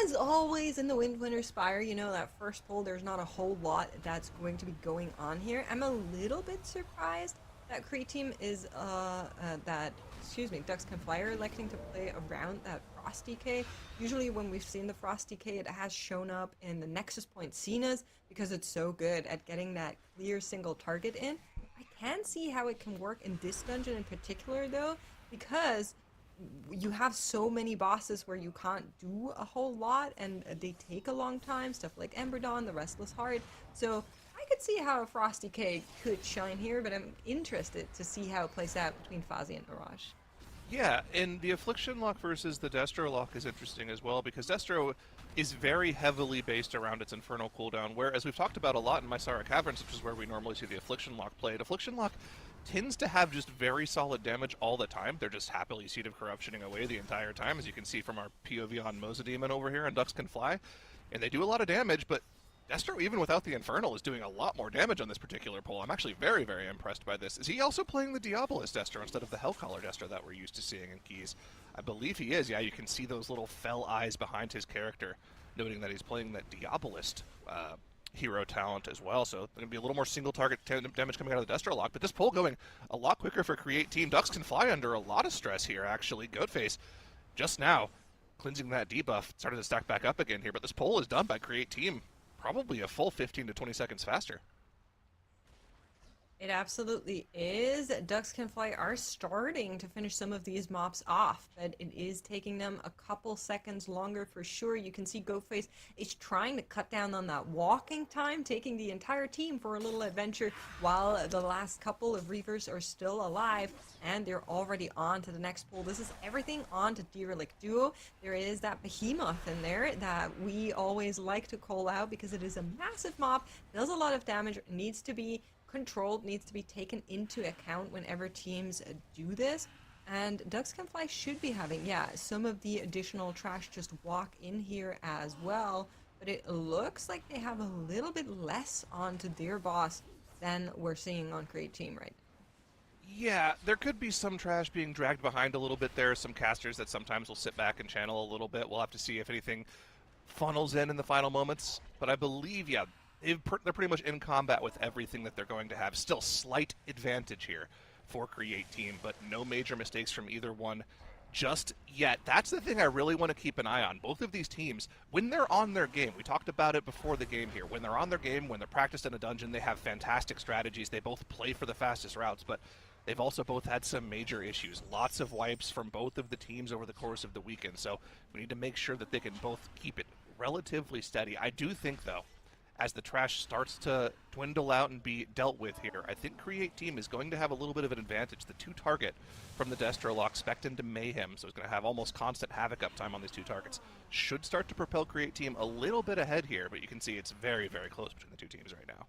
as always in the Windrunner Spire, that first pull, there's not a whole lot that's going to be going on here. I'm a little bit surprised that Create Team is, Ducks Can Fly are electing to play around that Frost DK. Usually when we've seen the Frost DK, it has shown up in the Nexus Point Cenas because it's so good at getting that clear single target in. I can see how it can work in this dungeon in particular, though, because you have so many bosses where you can't do a whole lot and they take a long time, stuff like Ember Dawn, the Restless Heart. So I could see how Frosty K could shine here, but I'm interested to see how it plays out between Fozzie and Mirage. Yeah, and the Affliction lock versus the Destro lock is interesting as well, because Destro is very heavily based around its Infernal cooldown, whereas we've talked about a lot in Mysara Caverns, which is where we normally see the Affliction lock played. Affliction lock tends to have just very solid damage all the time. They're just happily Seed of Corruptioning away the entire time, as you can see from our POV on Mozademon over here, and Ducks Can Fly. And they do a lot of damage, but Destro, even without the Infernal, is doing a lot more damage on this particular pull. I'm actually very, very impressed by this. Is he also playing the Diabolist Destro instead of the Hellcaller Destro that we're used to seeing in Keys? I believe he is. Yeah, you can see those little fell eyes behind his character, noting that he's playing that Diabolist hero talent as well. So there's going to be a little more single target damage coming out of the Destro lock. But this pull going a lot quicker for Create Team. Ducks Can Fly under a lot of stress here, actually. Goatface just now cleansing that debuff, started to stack back up again here. But this pull is done by Create Team probably a full 15 to 20 seconds faster. It absolutely is. Ducks Can Fly are starting to finish some of these mops off, but it is taking them a couple seconds longer for sure. You can see Goatface is trying to cut down on that walking time, taking the entire team for a little adventure while the last couple of Reavers are still alive, and they're already on to the next pull. This is everything on to Derelict Duo. There is that behemoth in there that we always like to call out because it is a massive mop, does a lot of damage, needs to be controlled, needs to be taken into account whenever teams do this. And Ducks Can Fly should be having, yeah, some of the additional trash just walk in here as well. But it looks like they have a little bit less onto their boss than we're seeing on Create Team right now. Yeah, there could be some trash being dragged behind a little bit there. Some casters that sometimes will sit back and channel a little bit. We'll have to see if anything funnels in the final moments. But I believe, yeah, they're pretty much in combat with everything that they're going to have. Still slight advantage here for Create Team, but no major mistakes from either one just yet. That's the thing I really want to keep an eye on. Both of these teams, when they're on their game, we talked about it before the game here, when they're on their game, when they're practiced in a dungeon, they have fantastic strategies. They both play for the fastest routes, but they've also both had some major issues. Lots of wipes from both of the teams over the course of the weekend, so we need to make sure that they can both keep it relatively steady. I do think, though, as the trash starts to dwindle out and be dealt with here, I think Create Team is going to have a little bit of an advantage. The two target from the Destro lock, Spect into Mayhem, so it's going to have almost constant Havoc uptime on these two targets. Should start to propel Create Team a little bit ahead here, but you can see it's very, very close between the two teams right now.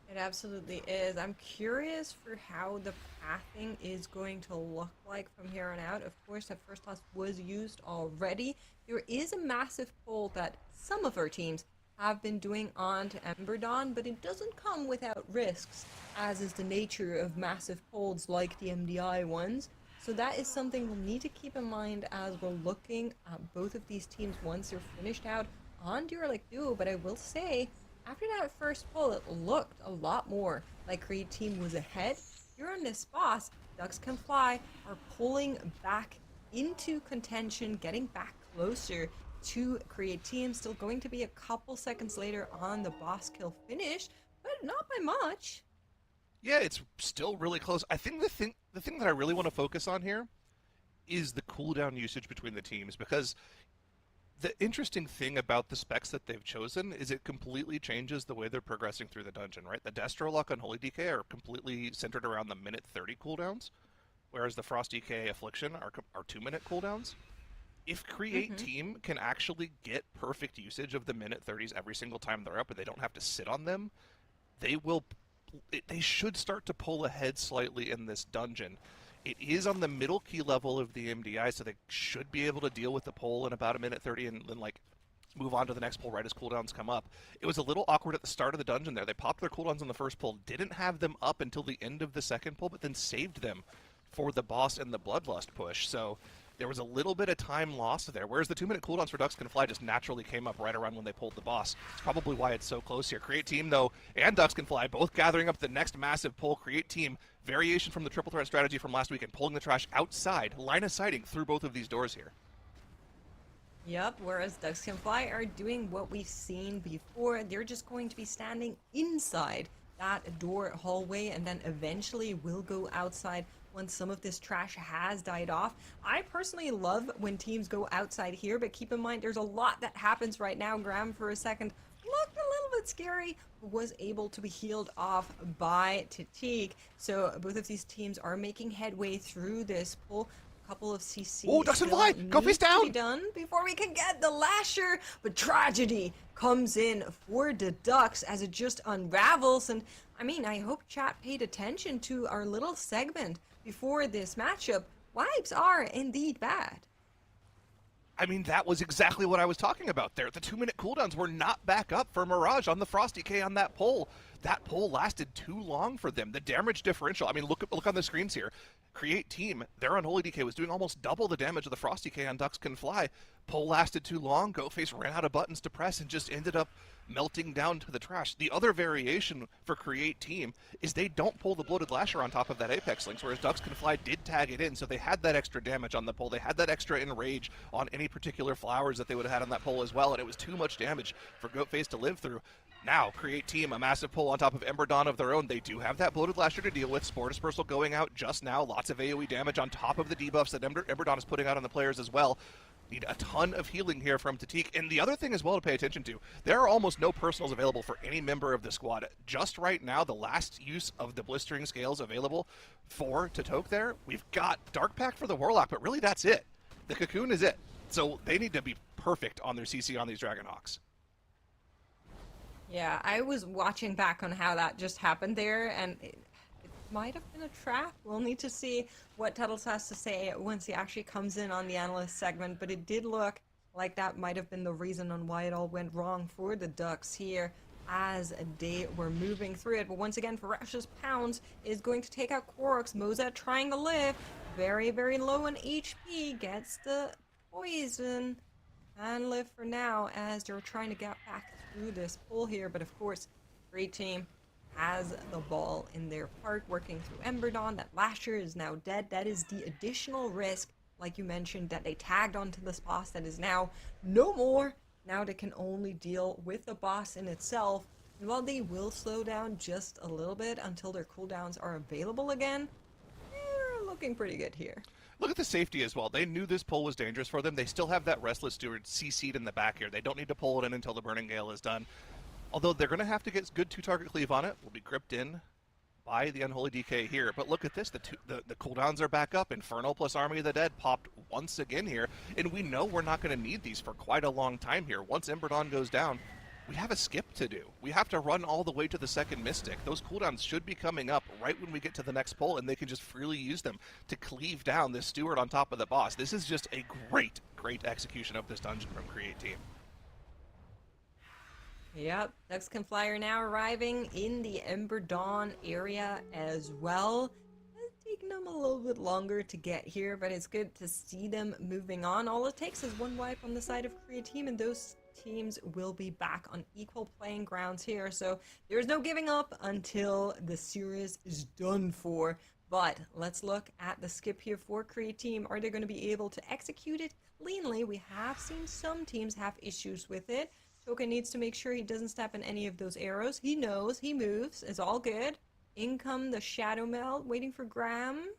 It absolutely is. I'm curious for how the pathing is going to look like from here on out. Of course, that first class was used already. There is a massive pull that some of our teams have been doing on to Ember Dawn, but it doesn't come without risks, as is the nature of massive pulls like the MDI ones. So that is something we'll need to keep in mind as we're looking at both of these teams once they're finished out on Derelict Duo. But I will say, after that first pull, it looked a lot more like Create Team was ahead. Here on this boss, Ducks Can Fly are pulling back into contention, getting back closer to Create Team. Still going to be a couple seconds later on the boss kill finish, but not by much. Yeah, it's still really close. I think the thing that I really want to focus on here is the cooldown usage between the teams, because the interesting thing about the specs that they've chosen is it completely changes the way they're progressing through the dungeon, right? The Destro Lock and Holy DK are completely centered around the minute 30 cooldowns, whereas the Frost DK Affliction are 2-minute cooldowns. If Create Team can actually get perfect usage of the minute 30s every single time they're up and they don't have to sit on them, they should start to pull ahead slightly in this dungeon. It is on the middle key level of the MDI, so they should be able to deal with the pull in about a minute 30 and then like move on to the next pull right as cooldowns come up. It was a little awkward at the start of the dungeon there. They popped their cooldowns on the first pull, didn't have them up until the end of the second pull, but then saved them for the boss and the Bloodlust push. So there was a little bit of time lost there, whereas the 2-minute cooldowns for Ducks Can Fly just naturally came up right around when they pulled the boss. It's probably why it's so close here. Create Team, though, and Ducks Can Fly both gathering up the next massive pull. Create Team, variation from the triple threat strategy from last week and pulling the trash outside, line of sighting through both of these doors here. Yep, whereas Ducks Can Fly are doing what we've seen before. They're just going to be standing inside that door hallway and then eventually will go outside once some of this trash has died off. I personally love when teams go outside here, but keep in mind there's a lot that happens right now. Graham, for a second, looked a little bit scary, was able to be healed off by Acidk. So both of these teams are making headway through this pull. A couple of CC. Oh, Ducks and Fly! Go face To be down! done before we can get the Lasher, but tragedy comes in for the Ducks as it just unravels. And I mean, I hope chat paid attention to our little segment before this matchup. Wipes are indeed bad. I mean, that was exactly what I was talking about there. The 2-minute cooldowns were not back up for Mirage on the Frosty K on that pull. That pull lasted too long for them. The damage differential, I mean, look on the screens here. Create Team, their Unholy DK was doing almost double the damage of the Frosty K on Ducks Can Fly. Pull lasted too long, Goatface ran out of buttons to press and just ended up melting down to the trash. The other variation for Create Team is they don't pull the Bloated Lasher on top of that Apex Links, whereas Ducks Can Fly did tag it in, so they had that extra damage on the pull. They had that extra enrage on any particular flowers that they would have had on that pull as well, and it was too much damage for Goatface to live through. Now, Create Team, a massive pull on top of Ember Dawn of their own. They do have that Bloated Lasher to deal with. Spore Dispersal going out just now. Lots of AoE damage on top of the debuffs that Ember Dawn is putting out on the players as well. Need a ton of healing here from Acidk. And the other thing as well to pay attention to, there are almost no personals available for any member of the squad. Just right now, the last use of the Blistering Scales available for Totoke there, we've got Dark Pact for the Warlock, but really that's it. The Cocoon is it. So they need to be perfect on their CC on these Dragonhawks. Yeah, I was watching back on how that just happened there, and it might have been a trap. We'll need to see what Tuttles has to say once he actually comes in on the analyst segment, but it did look like that might have been the reason on why it all went wrong for the Ducks here as they were moving through it. But once again, Ferocious Pounds is going to take out Koroks. Mozart trying to live, very, very low on HP, gets the poison and live for now as they're trying to get back through this pull here. But of course, Great Team has the ball in their park, working through Ember Dawn. That Lasher is now dead. That is the additional risk, like you mentioned, that they tagged onto this boss that is now no more. Now they can only deal with the boss in itself. And while they will slow down just a little bit until their cooldowns are available again, they're looking pretty good here. Look at the safety as well. They knew this pull was dangerous for them. They still have that Restless Steward CC'd in the back here. They don't need to pull it in until the Burning Gale is done. Although they're going to have to get good 2-target cleave on it. Will be gripped in by the Unholy DK here. But look at this. The cooldowns are back up. Infernal plus Army of the Dead popped once again here. And we know we're not going to need these for quite a long time here. Once Ember Dawn goes down, we have a skip to do. We have to run all the way to the second Mystic. Those cooldowns should be coming up right when we get to the next pull, and they can just freely use them to cleave down this Steward on top of the boss. This is just a great, great execution of this dungeon from Create Team. Yep, Ducks Can Fly are now arriving in the Ember Dawn area as well. It's taking them a little bit longer to get here, but it's good to see them moving on. All it takes is one wipe on the side of Create Team, and those teams will be back on equal playing grounds here. So there's no giving up until the series is done for. But let's look at the skip here for Create Team. Are they going to be able to execute it cleanly? We have seen some teams have issues with it. Token needs to make sure he doesn't step in any of those arrows. He knows, he moves, it's all good. In come the Shadow Meld, waiting for Graham.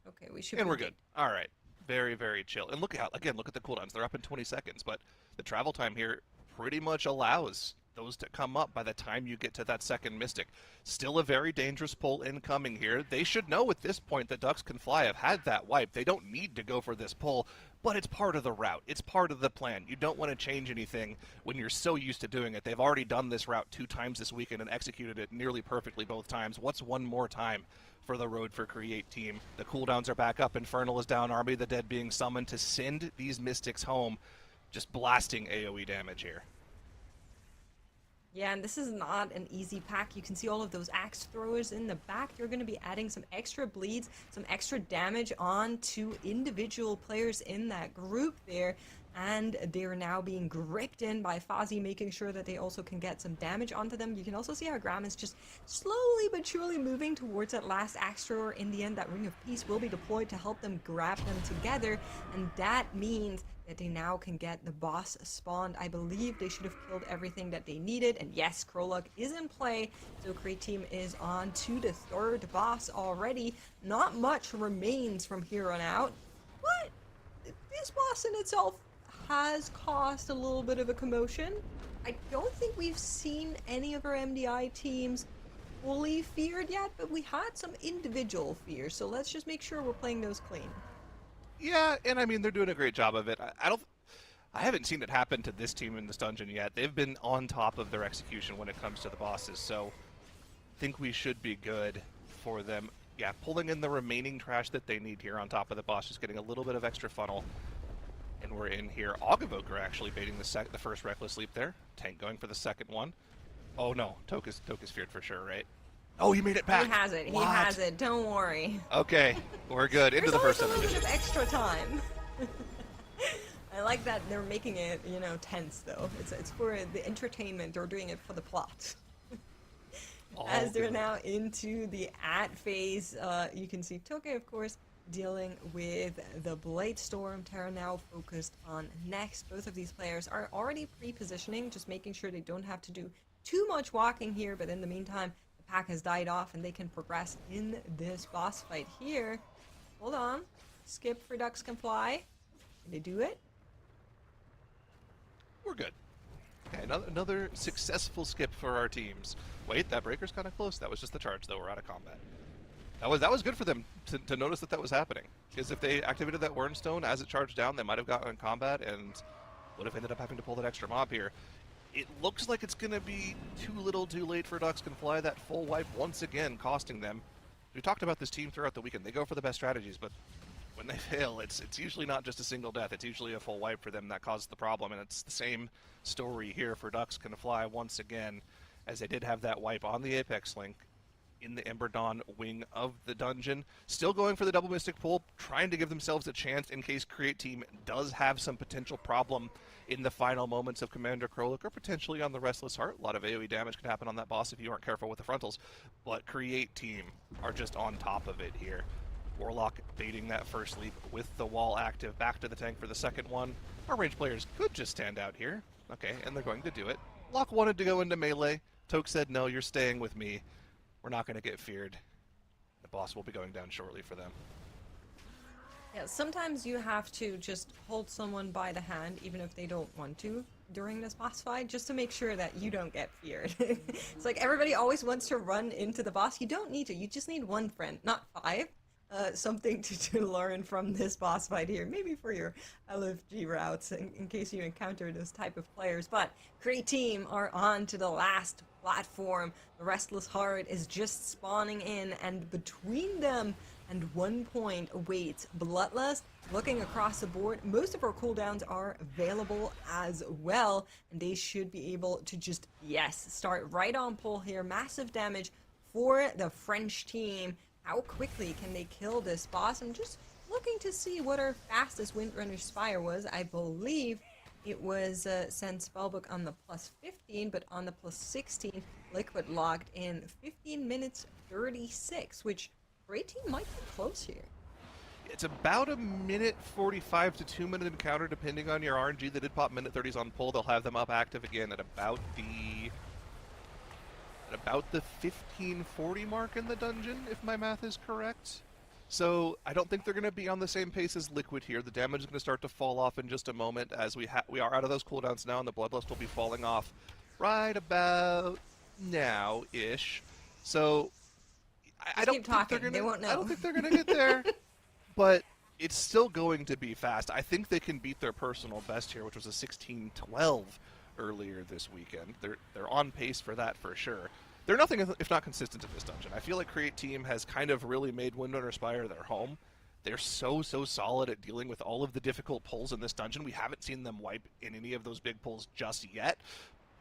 Okay, we should. And we're good. All right. Very, very chill. And look at the cooldowns. They're up in 20 seconds, but the travel time here pretty much allows those to come up by the time you get to that second Mystic. Still a very dangerous pull incoming here. They should know at this point that Ducks Can Fly have had that wipe. They don't need to go for this pull, but it's part of the route. It's part of the plan. You don't want to change anything when you're so used to doing it. They've already done this route 2 times this weekend and executed it nearly perfectly both times. What's one more time for the road for Create Team? The cooldowns are back up. Infernal is down. Army of the Dead being summoned to send these Mystics home. Just blasting AoE damage here. Yeah, and this is not an easy pack. You can see all of those axe throwers in the back. You're going to be adding some extra bleeds, some extra damage on to individual players in that group there. And they're now being gripped in by Fozzie, making sure that they also can get some damage onto them. You can also see how Graham is just slowly but surely moving towards that last axe thrower. In the end, that Ring of Peace will be deployed to help them grab them together. And that means that they now can get the boss spawned. I believe they should have killed everything that they needed. And yes, Kroluk is in play. So Create Team is on to the third boss already. Not much remains from here on out. But this boss in itself has caused a little bit of a commotion. I don't think we've seen any of our MDI teams fully feared yet, but we had some individual fears, so let's just make sure we're playing those clean. Yeah, and I mean, they're doing a great job of it. I haven't seen it happen to this team in this dungeon yet. They've been on top of their execution when it comes to the bosses, so I think we should be good for them. Yeah, pulling in the remaining trash that they need here on top of the boss, just getting a little bit of extra funnel. And we're in here. Augavoker actually baiting the first Reckless Leap there. Tank going for the second one. Oh no, Toka's feared for sure, right? Oh, he made it back. He has it. What? He has it. Don't worry. Okay, we're good. Into the first There's always a little division. bit of extra time. I like that they're making it, you know, tense though. It's for the entertainment. They're doing it for the plot. As they're now into the at phase, you can see Toke, of course, dealing with the Blade Storm. Terra now focused on next. Both of these players are already pre-positioning, just making sure they don't have to do too much walking here, but in the meantime, the pack has died off and they can progress in this boss fight here. Hold on. Skip for Ducks Can Fly. Can they do it? We're good. Okay, another successful skip for our teams. Wait, that breaker's kind of close. That was just the charge, though. We're out of combat. That was good for them to notice that was happening. Because if they activated that Wernstone as it charged down, they might have gotten in combat and would have ended up having to pull that extra mob here. It looks like it's going to be too little too late for Ducks Can Fly. That full wipe once again costing them. We talked about this team throughout the weekend. They go for the best strategies, but when they fail, it's usually not just a single death. It's usually a full wipe for them that causes the problem, and it's the same story here for Ducks Can Fly once again, as they did have that wipe on the Apex Link in the Ember Dawn wing of the dungeon. Still going for the double Mystic pull, trying to give themselves a chance in case Create Team does have some potential problem in the final moments of Commander Krolik, or potentially on the Restless Heart. A lot of AoE damage can happen on that boss if you aren't careful with the frontals, but Create Team are just on top of it here. Warlock baiting that first leap with the wall active, back to the tank for the second one. Our range players could just stand out here. Okay, and they're going to do it. Locke wanted to go into melee. Toke said, no, you're staying with me. We're not going to get feared. The boss will be going down shortly for them. Yeah, sometimes you have to just hold someone by the hand, even if they don't want to, during this boss fight, just to make sure that you don't get feared. It's like everybody always wants to run into the boss. You don't need to. You just need one friend, not five. Something to learn from this boss fight here, maybe for your LFG routes in case you encounter those type of players. But Create Team are on to the last platform. The Restless Heart is just spawning in, and between them and 1 point awaits Bloodlust. Looking across the board, most of our cooldowns are available as well, and they should be able to just, yes, start right on pull here. Massive damage for the French team. How quickly can they kill this boss? I'm just looking to see what our fastest Windrunner Spire was. I believe it was sent Spellbook on the +15, but on the +16, Liquid logged in 15 minutes 36, which Create Team might be close here. It's about a minute 45 to 2 minute encounter, depending on your RNG. They did pop minute 30s on pull. They'll have them up active again at about the 1540 mark in the dungeon, if my math is correct. So I don't think they're going to be on the same pace as Liquid here. The damage is going to start to fall off in just a moment, as we are out of those cooldowns now, and the Bloodlust will be falling off right about now-ish. So I don't think they're going to. I don't think they're going to get there, but it's still going to be fast. I think they can beat their personal best here, which was a 16-12 earlier this weekend. They're on pace for that for sure. They're nothing if not consistent in this dungeon. I feel like Create Team has kind of really made Windrunner Spire their home. They're so solid at dealing with all of the difficult pulls in this dungeon. We haven't seen them wipe in any of those big pulls just yet.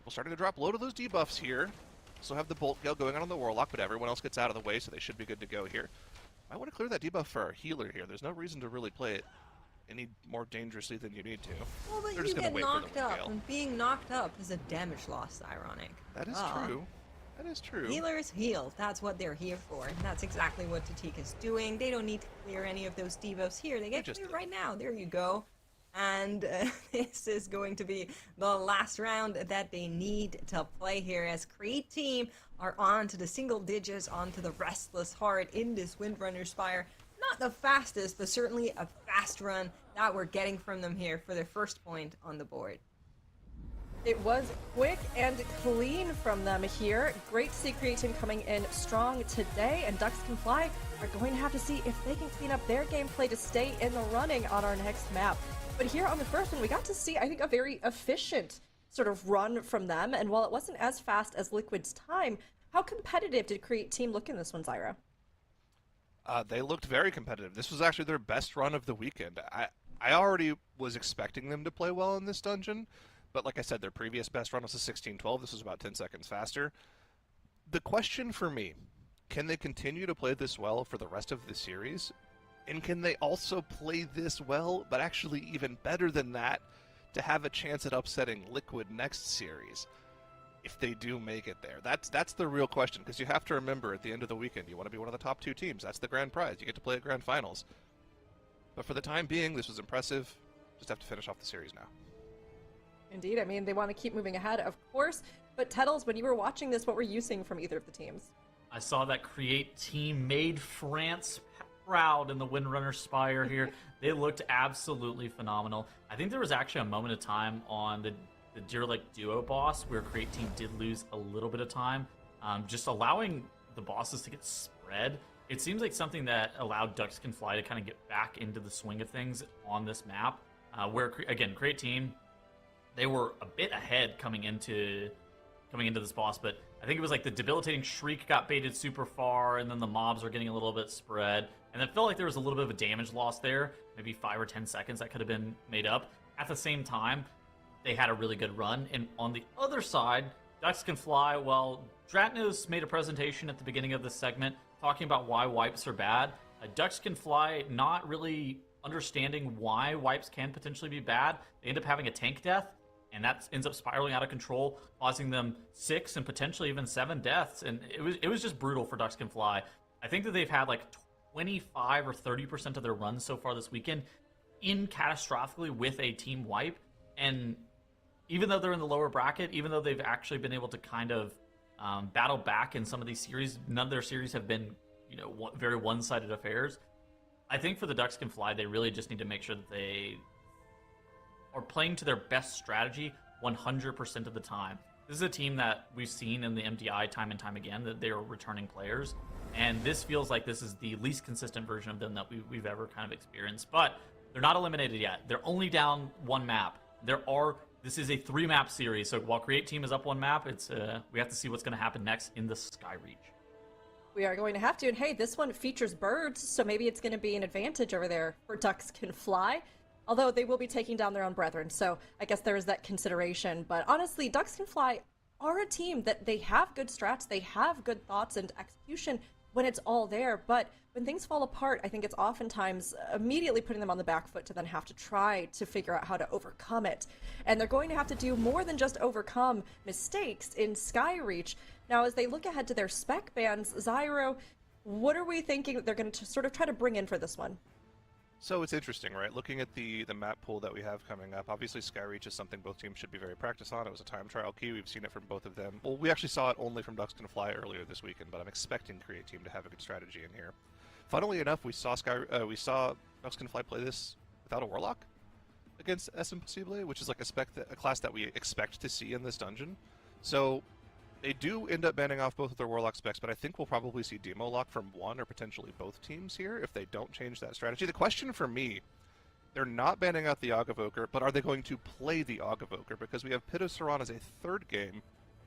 We're starting to drop low to those debuffs here. Still have the Bolt Gale going on the Warlock, but everyone else gets out of the way, so they should be good to go here. I want to clear that debuff for our healer here. There's no reason to really play it any more dangerously than you need to. Well, but They're you just gonna get wait knocked for the up, Gale. and being knocked up is a damage loss, ironic. That is true. That is true. Healers heal. That's what they're here for. And that's exactly what Acidk is doing. They don't need to clear any of those debuffs here. They get cleared right now. There you go. And this is going to be the last round that they need to play here, as Create Team are on to the single digits, onto the Restless Heart in this Windrunner Spire. Not the fastest, but certainly a fast run that we're getting from them here for their first point on the board. It was quick and clean from them here. Great to see Create Team coming in strong today, and Ducks Can Fly are going to have to see if they can clean up their gameplay to stay in the running on our next map. But here on the first one, we got to see, I think, a very efficient sort of run from them, and while it wasn't as fast as Liquid's time, how competitive did Create Team look in this one, Zyra? They looked very competitive. This was actually their best run of the weekend. I already was expecting them to play well in this dungeon, but like I said, their previous best run was a 16-12. This was about 10 seconds faster. The question for me, can they continue to play this well for the rest of the series? And can they also play this well, but actually even better than that, to have a chance at upsetting Liquid next series? If they do make it there. That's the real question, because you have to remember at the end of the weekend, you want to be one of the top 2 teams. That's the grand prize. You get to play at grand finals. But for the time being, this was impressive. Just have to finish off the series now. Indeed, I mean, they want to keep moving ahead, of course. But Tettles, when you were watching this, what were you seeing from either of the teams? I saw that Create Team made France proud in the Windrunner Spire here. They looked absolutely phenomenal. I think there was actually a moment of time on the Dirlik Duo boss where Create Team did lose a little bit of time. Just allowing the bosses to get spread. It seems like something that allowed Ducks Can Fly to kind of get back into the swing of things on this map. Where, again, Create Team, they were a bit ahead coming into this boss, but I think it was like the Debilitating Shriek got baited super far, and then the mobs are getting a little bit spread, and it felt like there was a little bit of a damage loss there, maybe 5 or 10 seconds that could have been made up. At the same time, they had a really good run, and on the other side, Ducks Can Fly, well, Dratnos made a presentation at the beginning of this segment talking about why wipes are bad. Ducks Can Fly not really understanding why wipes can potentially be bad. They end up having a tank death, and that ends up spiraling out of control, causing them 6 and potentially even 7 deaths. And it was just brutal for Ducks Can Fly. I think that they've had like 25 or 30% of their runs so far this weekend in catastrophically with a team wipe. And even though they're in the lower bracket, even though they've actually been able to kind of battle back in some of these series, none of their series have been, very one-sided affairs. I think for the Ducks Can Fly, they really just need to make sure that they are playing to their best strategy 100% of the time. This is a team that we've seen in the MDI time and time again, that they are returning players, and this feels like this is the least consistent version of them that we've ever kind of experienced. But they're not eliminated yet. They're only down 1 map. This is a 3-map series, so while Create Team is up 1 map, we have to see what's going to happen next in the Skyreach. We are going to have to, and hey, this one features birds, so maybe it's going to be an advantage over there for Ducks Can Fly. Although they will be taking down their own brethren, so I guess there is that consideration. But honestly, Ducks Can Fly are a team that they have good strats, they have good thoughts and execution when it's all there. But when things fall apart, I think it's oftentimes immediately putting them on the back foot to then have to try to figure out how to overcome it. And they're going to have to do more than just overcome mistakes in Skyreach. Now, as they look ahead to their spec bans, Zyro, what are we thinking they're going to sort of try to bring in for this one? So it's interesting, right? Looking at the map pool that we have coming up, obviously Skyreach is something both teams should be very practiced on. It was a time trial key. We've seen it from both of them. Well, we actually saw it only from Ducks Can Fly earlier this weekend, but I'm expecting Create Team to have a good strategy in here. Funnily enough, we saw Ducks Can Fly play this without a Warlock against Es Imposible, which is like a class that we expect to see in this dungeon. So they do end up banning off both of their Warlock specs, but I think we'll probably see Demo Lock from one or potentially both teams here if they don't change that strategy. The question for me, they're not banning out the Augavoker, but are they going to play the Augavoker? Because we have Pit of Saran as a 3rd game,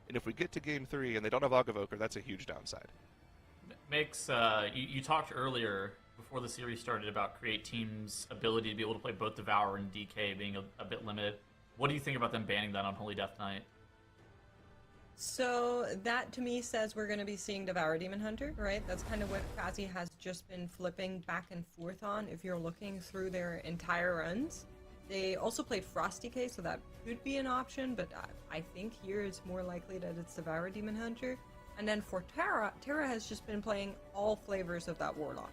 and if we get to game 3 and they don't have Augavoker, that's a huge downside. You talked earlier before the series started about Create Team's ability to be able to play both Devour and DK being a bit limited. What do you think about them banning that on Holy Death Knight? So that to me says we're going to be seeing Devour Demon Hunter, right? That's kind of what Kazi has just been flipping back and forth on if you're looking through their entire runs. They also played Frosty K, so that could be an option, but I think here it's more likely that it's Devour Demon Hunter. And then for Terra has just been playing all flavors of that Warlock.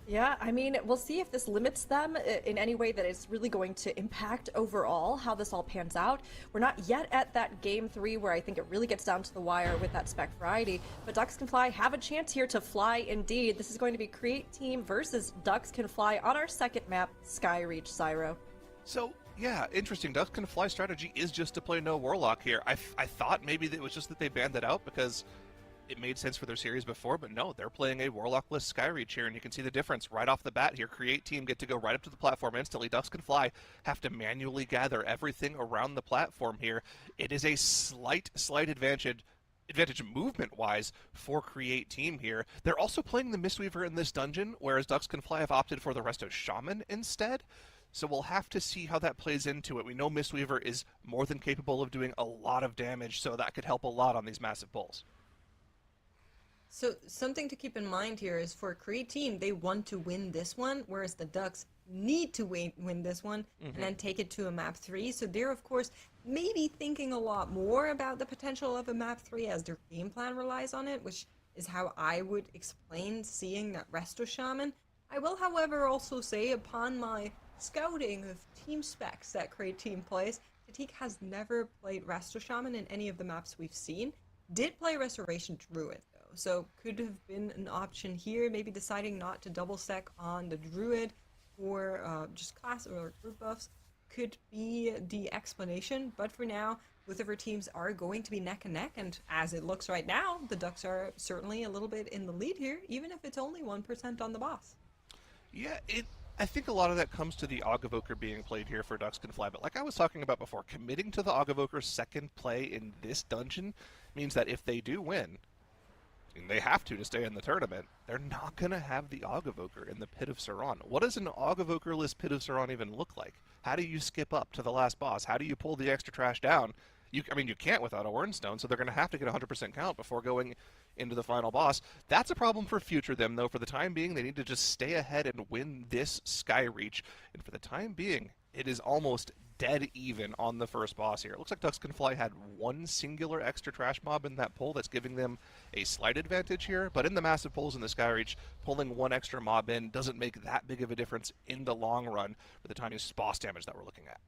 Yeah, I mean, we'll see if this limits them in any way that is really going to impact overall how this all pans out. We're not yet at that game 3 where I think it really gets down to the wire with that spec variety, but Ducks Can Fly have a chance here to fly indeed. This is going to be Create Team versus Ducks Can Fly on our second map, Skyreach, Cyro. So, yeah, interesting. Ducks Can Fly strategy is just to play no Warlock here. I thought maybe it was just that they banned it out because it made sense for their series before, but no, they're playing a Warlockless Skyreach here, and you can see the difference right off the bat here. Create Team get to go right up to the platform instantly. Ducks Can Fly have to manually gather everything around the platform here. It is a slight advantage movement-wise for Create Team here. They're also playing the Mistweaver in this dungeon, whereas Ducks Can Fly have opted for the Resto Shaman instead. So we'll have to see how that plays into it. We know Mistweaver is more than capable of doing a lot of damage, so that could help a lot on these massive pulls. So something to keep in mind here is for Create Team, they want to win this one, whereas the Ducks need to win this one and then take it to a map 3. So they're, of course, maybe thinking a lot more about the potential of a map 3 as their game plan relies on it, which is how I would explain seeing that Resto Shaman. I will, however, also say upon my scouting of team specs that Create Team plays, Acidk has never played Resto Shaman in any of the maps we've seen. Did play Restoration Druid, though, so could have been an option here, maybe deciding not to double sec on the Druid or just class or group buffs could be the explanation, but for now, both of our teams are going to be neck and neck, and as it looks right now, the Ducks are certainly a little bit in the lead here, even if it's only 1% on the boss. Yeah, I think a lot of that comes to the Ogg-Evoker being played here for Ducks Can Fly, but like I was talking about before, committing to the Ogg-Evoker's second play in this dungeon means that if they do win, and they have to stay in the tournament, they're not going to have the Ogg-Evoker in the Pit of Saran. What does an Ogg-Evoker-less Pit of Saran even look like? How do you skip up to the last boss? How do you pull the extra trash down? I mean, you can't without a Wernstone, so they're going to have to get 100% count before going into the final boss. That's a problem for future them, though. For the time being, they need to just stay ahead and win this Skyreach. And for the time being, it is almost dead even on the first boss here. It looks like Ducks Can Fly had one singular extra trash mob in that pull that's giving them a slight advantage here, but in the massive pulls in the Skyreach, pulling one extra mob in doesn't make that big of a difference in the long run for the tiny boss damage that we're looking at.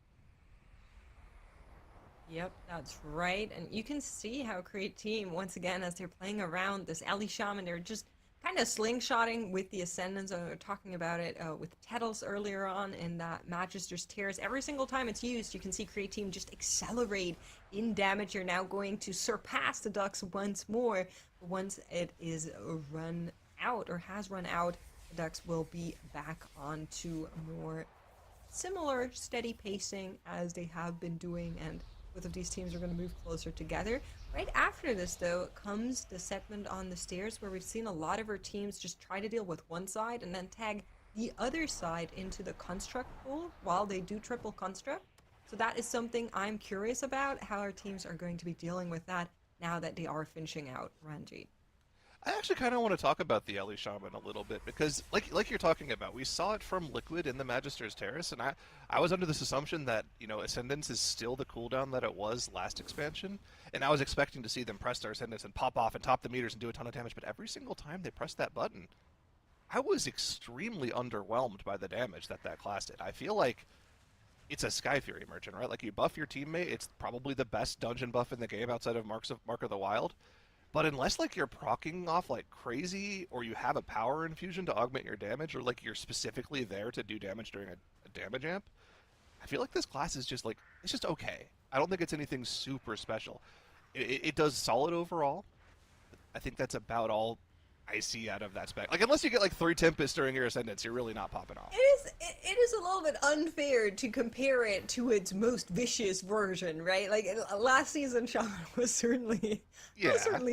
Yep, that's right. And you can see how Create Team, once again, as they're playing around this Ellie Shaman, they're just kind of slingshotting with the Ascendants. We were talking about it with Tettles earlier on in that Magister's Tears. Every single time it's used, you can see Create Team just accelerate in damage. You're now going to surpass the Ducks once more. Once it is run out, or has run out, the Ducks will be back on to more similar steady pacing as they have been doing, and both of these teams are going to move closer together. Right after this, though, comes the segment on the stairs where we've seen a lot of our teams just try to deal with one side and then tag the other side into the construct pool while they do triple construct. So that is something I'm curious about, how our teams are going to be dealing with that now that they are finishing out Ranjit. I actually kind of want to talk about the Ellie Shaman a little bit, because like you're talking about, we saw it from Liquid in the Magister's Terrace, and I was under this assumption that, Ascendance is still the cooldown that it was last expansion, and I was expecting to see them press their Ascendance and pop off and top the meters and do a ton of damage, but every single time they pressed that button, I was extremely underwhelmed by the damage that class did. I feel like it's a Sky Fury merchant, right? Like, you buff your teammate, it's probably the best dungeon buff in the game outside of Mark of the Wild. But unless, you're proccing off like crazy, or you have a power infusion to augment your damage, or, you're specifically there to do damage during a damage amp, I feel like this class is just, it's just okay. I don't think it's anything super special. It does solid overall. I think that's about all I see out of that spec. Unless you get, 3 Tempest during your Ascendance, you're really not popping off. It is a little bit unfair to compare it to its most vicious version, right? Last season, Shaman was certainly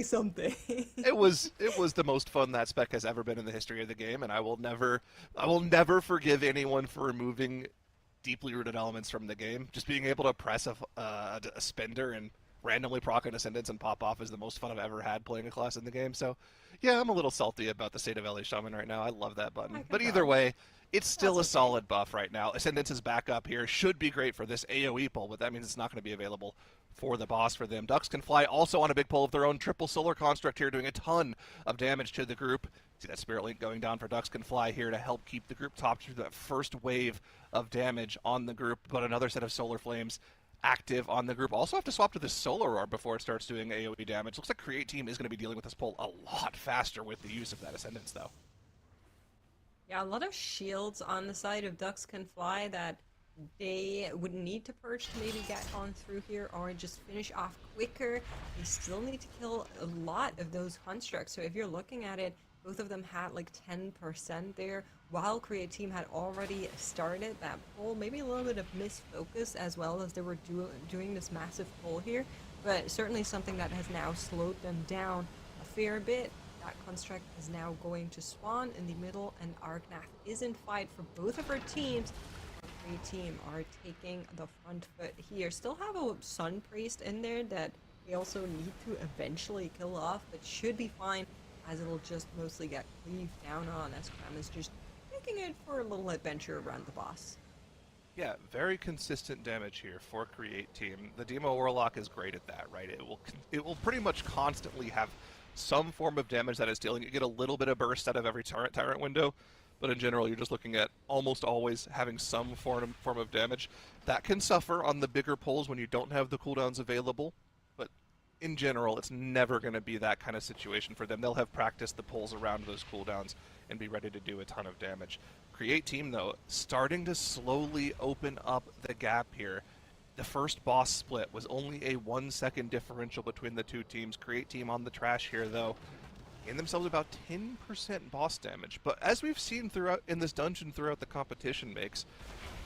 something. It was the most fun that spec has ever been in the history of the game, and I will never forgive anyone for removing deeply rooted elements from the game. Just being able to press a spender and randomly proc an Ascendance and pop off is the most fun I've ever had playing a class in the game. So, yeah, I'm a little salty about the state of Ellie Shaman right now. I love that button. But either way, it's still a solid buff right now. Ascendance is back up here. Should be great for this AoE pull, but that means it's not going to be available for the boss for them. Ducks Can Fly also on a big pull of their own. Triple Solar Construct here, doing a ton of damage to the group. See that Spirit Link going down for Ducks Can Fly here to help keep the group top through that first wave of damage on the group, but another set of Solar Flames active on the group. Also have to swap to the Solar Orb before it starts doing AoE damage. Looks like Create Team is going to be dealing with this pull a lot faster with the use of that Ascendance, though. Yeah, a lot of shields on the side of Ducks Can Fly that they would need to purge to maybe get on through here or just finish off quicker. They still need to kill a lot of those constructs. So if you're looking at it, both of them had like 10% there, while Create Team had already started that pull. Maybe a little bit of misfocus as well as they were doing this massive pull here, but certainly something that has now slowed them down a fair bit. That construct is now going to spawn in the middle, and Argnath is in fight for both of her teams. The Create Team are taking the front foot here. Still have a Sun Priest in there that we also need to eventually kill off, but should be fine, as it'll just mostly get cleaved down on as Cram is just taking it for a little adventure around the boss. Yeah, very consistent damage here for Create Team. The Demo Warlock is great at that, right? It will pretty much constantly have some form of damage that is dealing. You get a little bit of burst out of every tyrant window, but in general, you're just looking at almost always having some form of damage. That can suffer on the bigger pulls when you don't have the cooldowns available, but in general, it's never going to be that kind of situation for them. They'll have practiced the pulls around those cooldowns and be ready to do a ton of damage. Create Team, though, starting to slowly open up the gap here. The first boss split was only a 1 second differential between the two teams. Create Team on the trash here, though, gain themselves about 10% boss damage. But as we've seen throughout in this dungeon throughout the competition makes,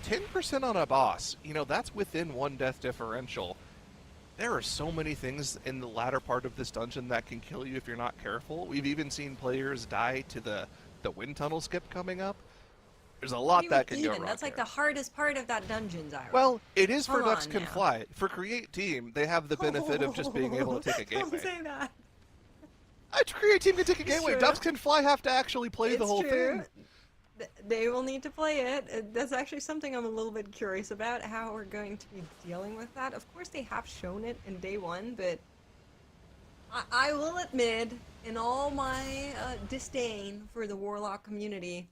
10% on a boss, you know, that's within 1 death differential. There are so many things in the latter part of this dungeon that can kill you if you're not careful. We've even seen players die to the wind tunnel skip coming up. There's a lot that can go wrong. That's like the hardest part of that dungeon, Zyra. Well, it is for Ducks Can Fly. For Create Team, they have the benefit of just being able to take a gateway. Don't say that. Create Team can take a gateway. Ducks Can Fly have to actually play the whole thing. They will need to play it. That's actually something I'm a little bit curious about, how we're going to be dealing with that. Of course, they have shown it in day one, but I will admit, in all my disdain for the Warlock community,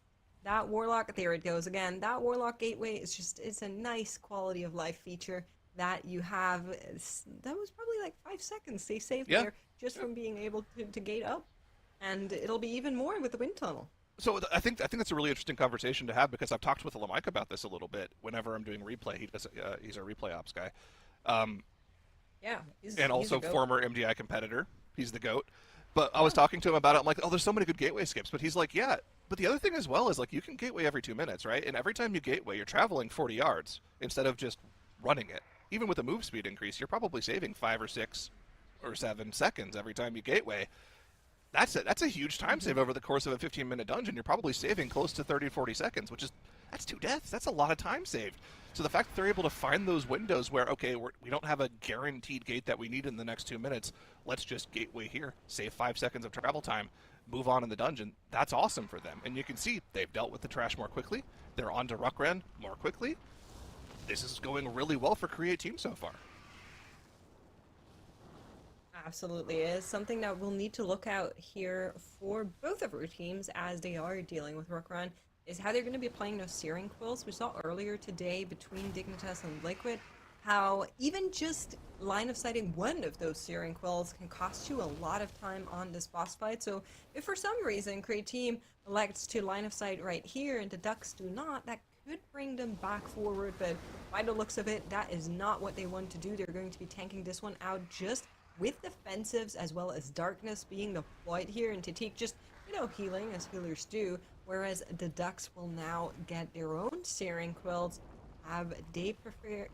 that Warlock, there it goes again, that Warlock gateway is just, it's a nice quality of life feature that you have. That was probably like 5 seconds they saved there just from being able to gate up. And it'll be even more with the wind tunnel. So I think that's a really interesting conversation to have, because I've talked with Lamike about this a little bit whenever I'm doing replay. He's a replay ops guy. Yeah. And also former MDI competitor. He's the GOAT. But I was talking to him about it. I'm like, oh, there's so many good gateway skips. But he's like, yeah. But the other thing as well is, like, you can gateway every 2 minutes, right? And every time you gateway, you're traveling 40 yards instead of just running it. Even with a move speed increase, you're probably saving 5 or 6 or 7 seconds every time you gateway. That's a huge time save over the course of a 15-minute dungeon. You're probably saving close to 30 or 40 seconds, that's 2 deaths. That's a lot of time saved. So the fact that they're able to find those windows where, okay, we don't have a guaranteed gate that we need in the next 2 minutes, let's just gateway here, save 5 seconds of travel time, move on in the dungeon, that's awesome for them. And you can see they've dealt with the trash more quickly. They're on to Ruckran more quickly. This is going really well for Create Team so far. Absolutely is something that we'll need to look out here for both of our teams as they are dealing with Ruckran, is how they're going to be playing those Searing Quills. We saw earlier today between Dignitas and Liquid how even just line of sighting one of those Searing Quills can cost you a lot of time on this boss fight. So if for some reason Create Team elects to line of sight right here and the Ducks do not, that could bring them back forward, but by the looks of it, that is not what they want to do. They're going to be tanking this one out just with defensives as well as darkness being deployed here, and Acidk just, healing as healers do, whereas the Ducks will now get their own Searing Quills. Have they prepared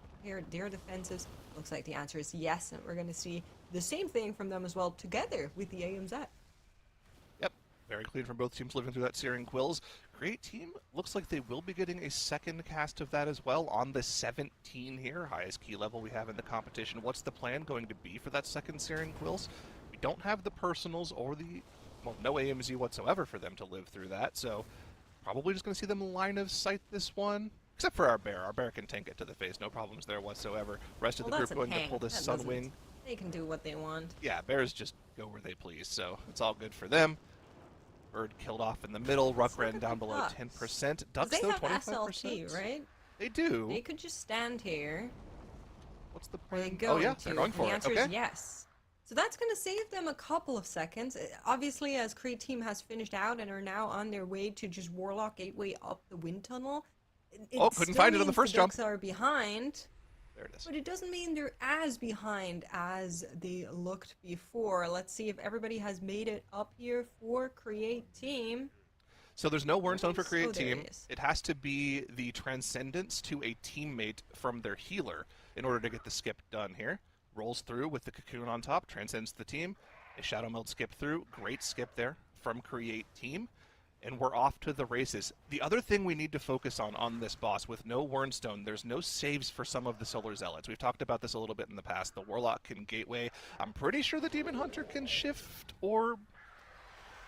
their defensives? Looks like the answer is yes, and we're going to see the same thing from them as well together with the AMZ. Yep, very clean from both teams living through that Searing Quills. Create Team looks like they will be getting a second cast of that as well on the 17 here, highest key level we have in the competition. What's the plan going to be for that second Searing Quills? We don't have the personals or no AMZ whatsoever for them to live through that, so probably just going to see them line of sight this one. Except for our bear. Our bear can tank it to the face, no problems there whatsoever. Rest of the group going to pull this Sunwing. They can do what they want. Yeah, bears just go where they please, so it's all good for them. Bird killed off in the middle. Rukran down below 10%. Ducks They though have 25%. SLT, right? They do. They could just stand here. What's the Are they plan? going Oh yeah, to? they're going And for the it. answer Okay. is yes. So that's going to save them a couple of seconds. Obviously, as Create Team has finished out and are now on their way to just Warlock Gateway up the wind tunnel. Oh, couldn't find it on the first jump. Ducks are behind. There it is. But it doesn't mean they're as behind as they looked before. Let's see if everybody has made it up here for Create Team. So there's no Wernstone for Create there Team. he is. It has to be the Transcendence to a teammate from their healer in order to get the skip done here. Rolls through with the Cocoon on top, transcends the team. A Shadow Meld skip through. Great skip there from Create Team. And we're off to the races. The other thing we need to focus on this boss, with no Wernstone, there's no saves for some of the Solar Zealots. We've talked about this a little bit in the past. The Warlock can Gateway. I'm pretty sure the Demon Hunter can shift, or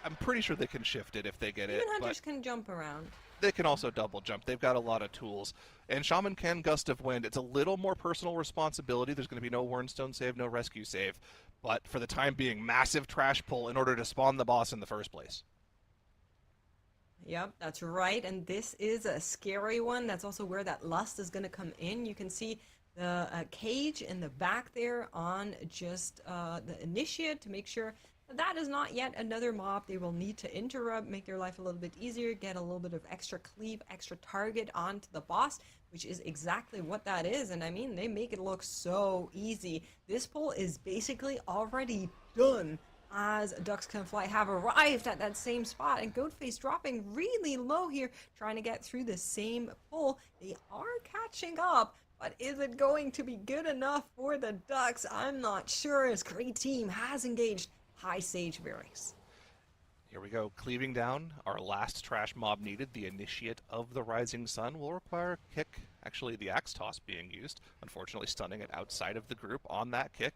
I'm pretty sure they can shift it if they get it. Demon Hunters can jump around. They can also double jump. They've got a lot of tools. And Shaman can Gust of Wind. It's a little more personal responsibility. There's going to be no Wernstone save, no rescue save. But for the time being, massive trash pull in order to spawn the boss in the first place. Yep, that's right. And this is a scary one. That's also where that lust is going to come in. You can see the cage in the back there on just the initiate to make sure that is not yet another mob they will need to interrupt, make their life a little bit easier, get a little bit of extra cleave, extra target onto the boss, which is exactly what that is. And I mean, they make it look so easy. This pull is basically already done, as Ducks Can Fly have arrived at that same spot, and Goatface dropping really low here, trying to get through the same pull. They are catching up, but is it going to be good enough for the Ducks? I'm not sure, as Create Team has engaged High Sage Berries. Here we go, cleaving down. Our last trash mob needed, the Initiate of the Rising Sun, will require a kick. Actually, the Axe Toss being used, unfortunately stunning it outside of the group on that kick.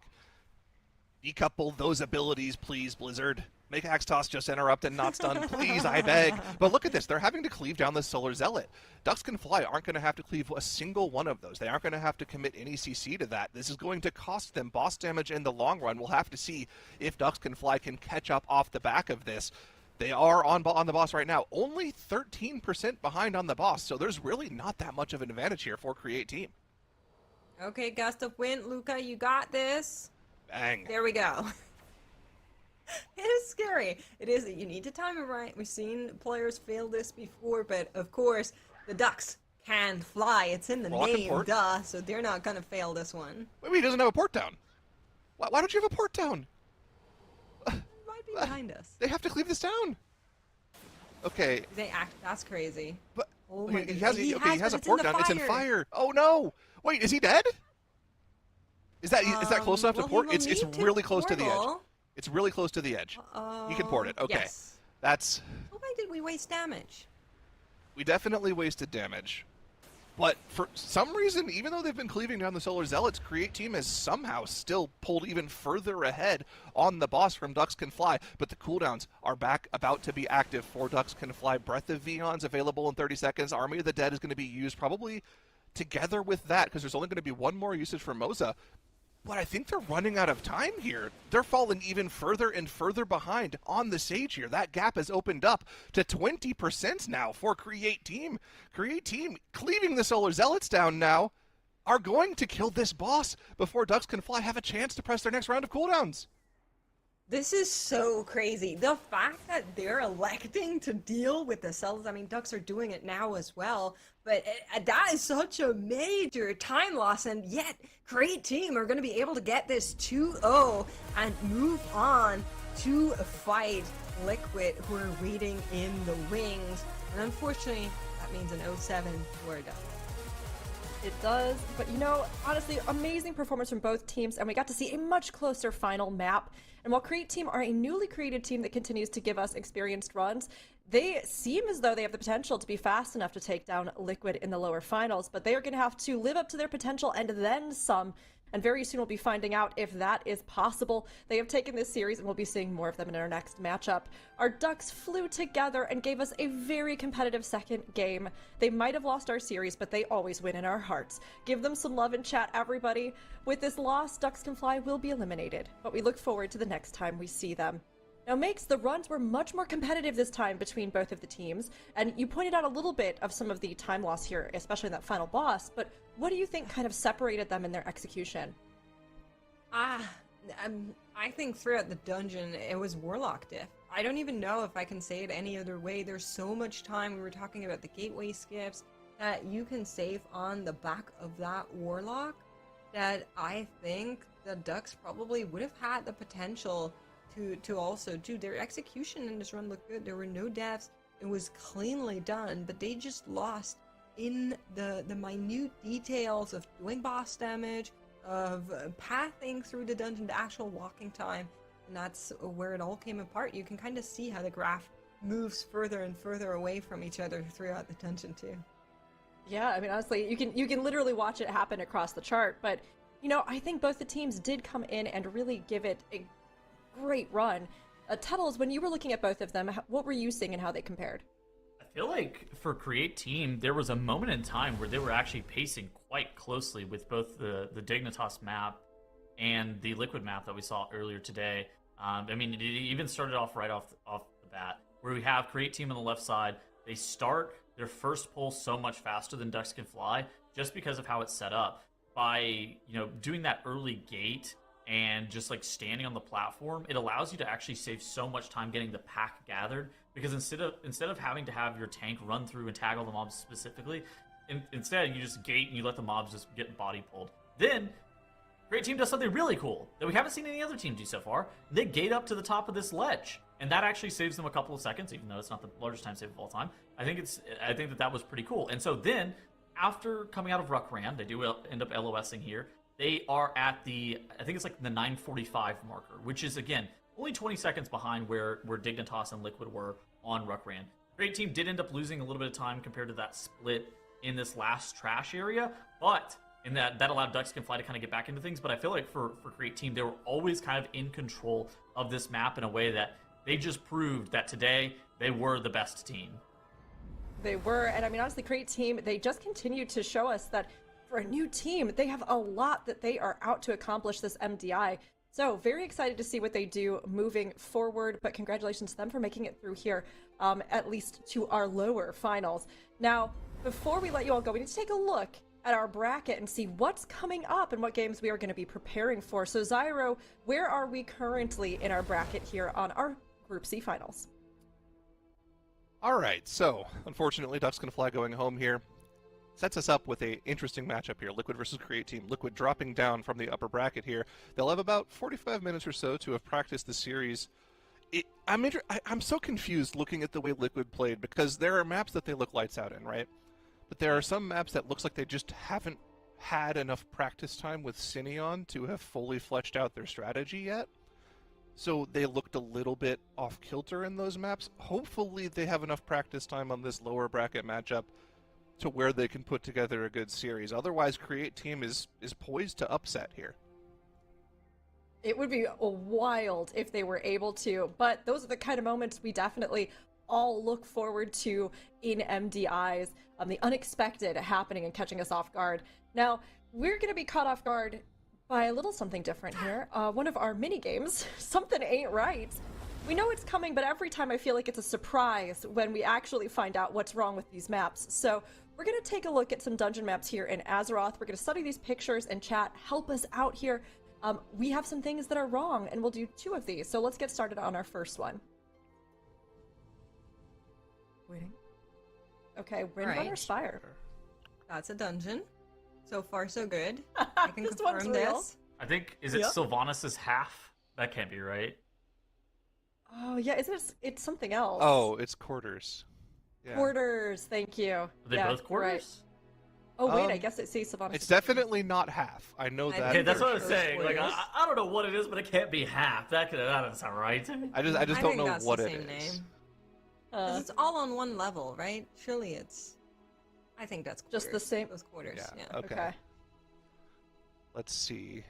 Decouple those abilities, please, Blizzard. Make Axe Toss just interrupt and not stun, please, I beg. But look at this, they're having to cleave down this Solar Zealot. Ducks Can Fly aren't going to have to cleave a single one of those. They aren't going to have to commit any CC to that. This is going to cost them boss damage in the long run. We'll have to see if Ducks Can Fly can catch up off the back of this. They are on the boss right now, only 13% behind on the boss, so there's really not that much of an advantage here for Create Team. Okay, Gust of Wind, Luca, you got this. Bang. There we go. It is scary. It is. You need to time it right. We've seen players fail this before, but of course, the Ducks can fly. It's in the name, duh, so they're not going to fail this one. Wait, he doesn't have a port down. Why don't you have a port down? He might be behind us. They have to cleave this down. Okay. That's crazy. But oh my he has a but port down. It's in fire. Oh no! Wait, is he dead? Is that close enough to port? It's really close to the edge. It's really close to the edge. He can port it. Okay. Yes. That's. Why did we waste damage? We definitely wasted damage. But for some reason, even though they've been cleaving down the Solar Zealots, Create Team has somehow still pulled even further ahead on the boss from Ducks Can Fly. But the cooldowns are back, about to be active for Ducks Can Fly. Breath of Vions available in 30 seconds. Army of the Dead is going to be used probably together with that, because there's only going to be one more usage for Moza. But I think they're running out of time here. They're falling even further and further behind on the Sage here. That gap has opened up to 20% now for Create Team. Create Team, cleaving the Solar Zealots down now, are going to kill this boss before Ducks Can Fly have a chance to press their next round of cooldowns. This is so crazy. The fact that they're electing to deal with the cells, I mean, Ducks are doing it now as well, but that is such a major time loss, and yet Create Team are going to be able to get this 2-0 and move on to fight Liquid, who are waiting in the wings. And unfortunately, that means an 0-7 for Ducks. It does, but you know, honestly, amazing performance from both teams, and we got to see a much closer final map. And while Create Team are a newly created team that continues to give us experienced runs, they seem as though they have the potential to be fast enough to take down Liquid in the lower finals, but they are going to have to live up to their potential and then some. And very soon we'll be finding out if that is possible. They have taken this series, and we'll be seeing more of them in our next matchup. Our Ducks flew together and gave us a very competitive second game. They might have lost our series, but they always win in our hearts. Give them some love in chat, everybody. With this loss, Ducks Can Fly will be eliminated, but we look forward to the next time we see them. Now, Makes, the runs were much more competitive this time between both of the teams, and you pointed out a little bit of some of the time loss here, especially in that final boss, but what do you think kind of separated them in their execution? I think throughout the dungeon, it was Warlock diff. I don't even know if I can say it any other way. There's so much time. We were talking about the gateway skips that you can save on the back of that Warlock that I think the Ducks probably would have had the potential to also do. Their execution in this run looked good. There were no deaths. It was cleanly done, but they just lost in the minute details of doing boss damage, of pathing through the dungeon, the actual walking time, and that's where it all came apart. You can kind of see how the graph moves further and further away from each other throughout the dungeon too. Yeah, I mean, honestly, you can literally watch it happen across the chart, but, you know, I think both the teams did come in and really give it a great run. Tuttles, when you were looking at both of them, what were you seeing and how they compared? I feel like for Create Team, there was a moment in time where they were actually pacing quite closely with both the Dignitas map and the Liquid map that we saw earlier today. I mean, it even started off right off the bat, where we have Create Team on the left side. They start their first pull so much faster than Ducks Can Fly, just because of how it's set up. By, doing that early gate and just like standing on the platform, it allows you to actually save so much time getting the pack gathered, because instead of having to have your tank run through and tag all the mobs specifically, instead you just gate and you let the mobs just get body pulled. Then Great Team does something really cool that we haven't seen any other team do so far. They gate up to the top of this ledge, and that actually saves them a couple of seconds, even though it's not the largest time save of all time. I think that was pretty cool. And so then, after coming out of Ruckran, they do end up LOSing here. They are at I think it's like the 9:45 marker, which is, again, only 20 seconds behind where Dignitas and Liquid were on Ruckran. Great Team did end up losing a little bit of time compared to that split in this last trash area, but in that allowed Ducks Can Fly to kind of get back into things. But I feel like for Great Team, they were always kind of in control of this map in a way that they just proved that today they were the best team. They were, and I mean, honestly, Great Team, they just continue to show us that for a new team, they have a lot that they are out to accomplish this MDI. So very excited to see what they do moving forward, but congratulations to them for making it through here, at least to our lower finals. Now, before we let you all go, we need to take a look at our bracket and see what's coming up and what games we are going to be preparing for. So Zyro, where are we currently in our bracket here on our Group C finals? All right, so unfortunately, Ducks Can Fly going home here sets us up with a interesting matchup here. Liquid versus Create Team. Liquid dropping down from the upper bracket here. They'll have about 45 minutes or so to have practiced the series. I'm so confused looking at the way Liquid played, because there are maps that they look lights out in, right? But there are some maps that looks like they just haven't had enough practice time with Cineon to have fully fleshed out their strategy yet. So they looked a little bit off kilter in those maps. Hopefully they have enough practice time on this lower bracket matchup to where they can put together a good series. Otherwise, Create Team is poised to upset here. It would be wild if they were able to, but those are the kind of moments we definitely all look forward to in MDIs. The unexpected happening and catching us off guard. Now, we're going to be caught off guard by a little something different here. One of our mini games, Something Ain't Right. We know it's coming, but every time I feel like it's a surprise when we actually find out what's wrong with these maps. So we're going to take a look at some dungeon maps here in Azeroth. We're going to study these pictures and chat. Help us out here. We have some things that are wrong, and we'll do 2 of these. So let's get started on our first one. Waiting. Okay, Windrunner Spire. That's a dungeon. So far, so good. I can confirm this. I think, is it Sylvanas' half? That can't be right. Oh, yeah, it's something else. Oh, it's quarters. Yeah. Quarters, thank you. Are they both quarters? Right. Oh, wait, I guess it says Sylvanas. It's definitely not half. I know that. Okay, that's what I was saying. Like, I don't know what it is, but it can't be half. That doesn't sound right. I just don't know what it is. Name. It's all on one level, right? Surely it's... I think that's quarters. Just the same? Those quarters, yeah. Okay. Let's see.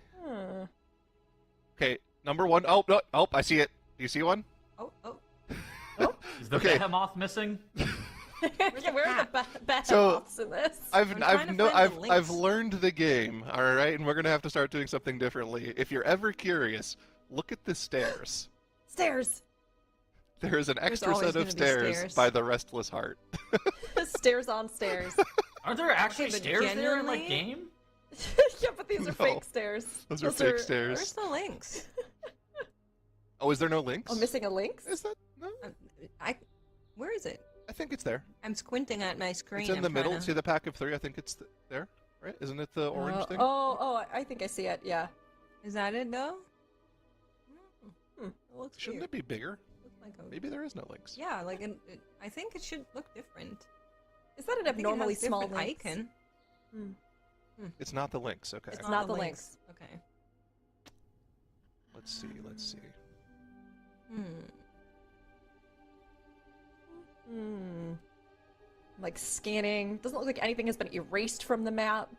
Okay, number 1. Oh, no, I see it. Do you see one? Oh. Is the behemoth missing? Where are the behemoths in this? I've learned the game, all right, and we're gonna have to start doing something differently. If you're ever curious, look at the stairs. Stairs. There is an extra always set of gonna be stairs, stairs. by the restless heart. Stairs on stairs. Aren't there actually Okay, but stairs there in like genuinely? game? Yeah, but these are No. fake stairs. Those are fake Where's stairs. the links? Oh, is there no links? Oh, missing a links? Is that no? Where is it? I think it's there. I'm squinting at my screen. It's in the I'm middle. trying to- See the pack of 3? I think it's there, right? Isn't it the orange thing? Oh, I think I see it. Yeah. Is that it though? It looks Shouldn't weird. it be bigger? Looks like a- Maybe there is no links. Yeah, like I think it should look different. Is that an I think it has abnormally small different links? icon? It's not the links. Okay. It's not the links. Okay. Let's see. Let's see. Like scanning. Doesn't look like anything has been erased from the map.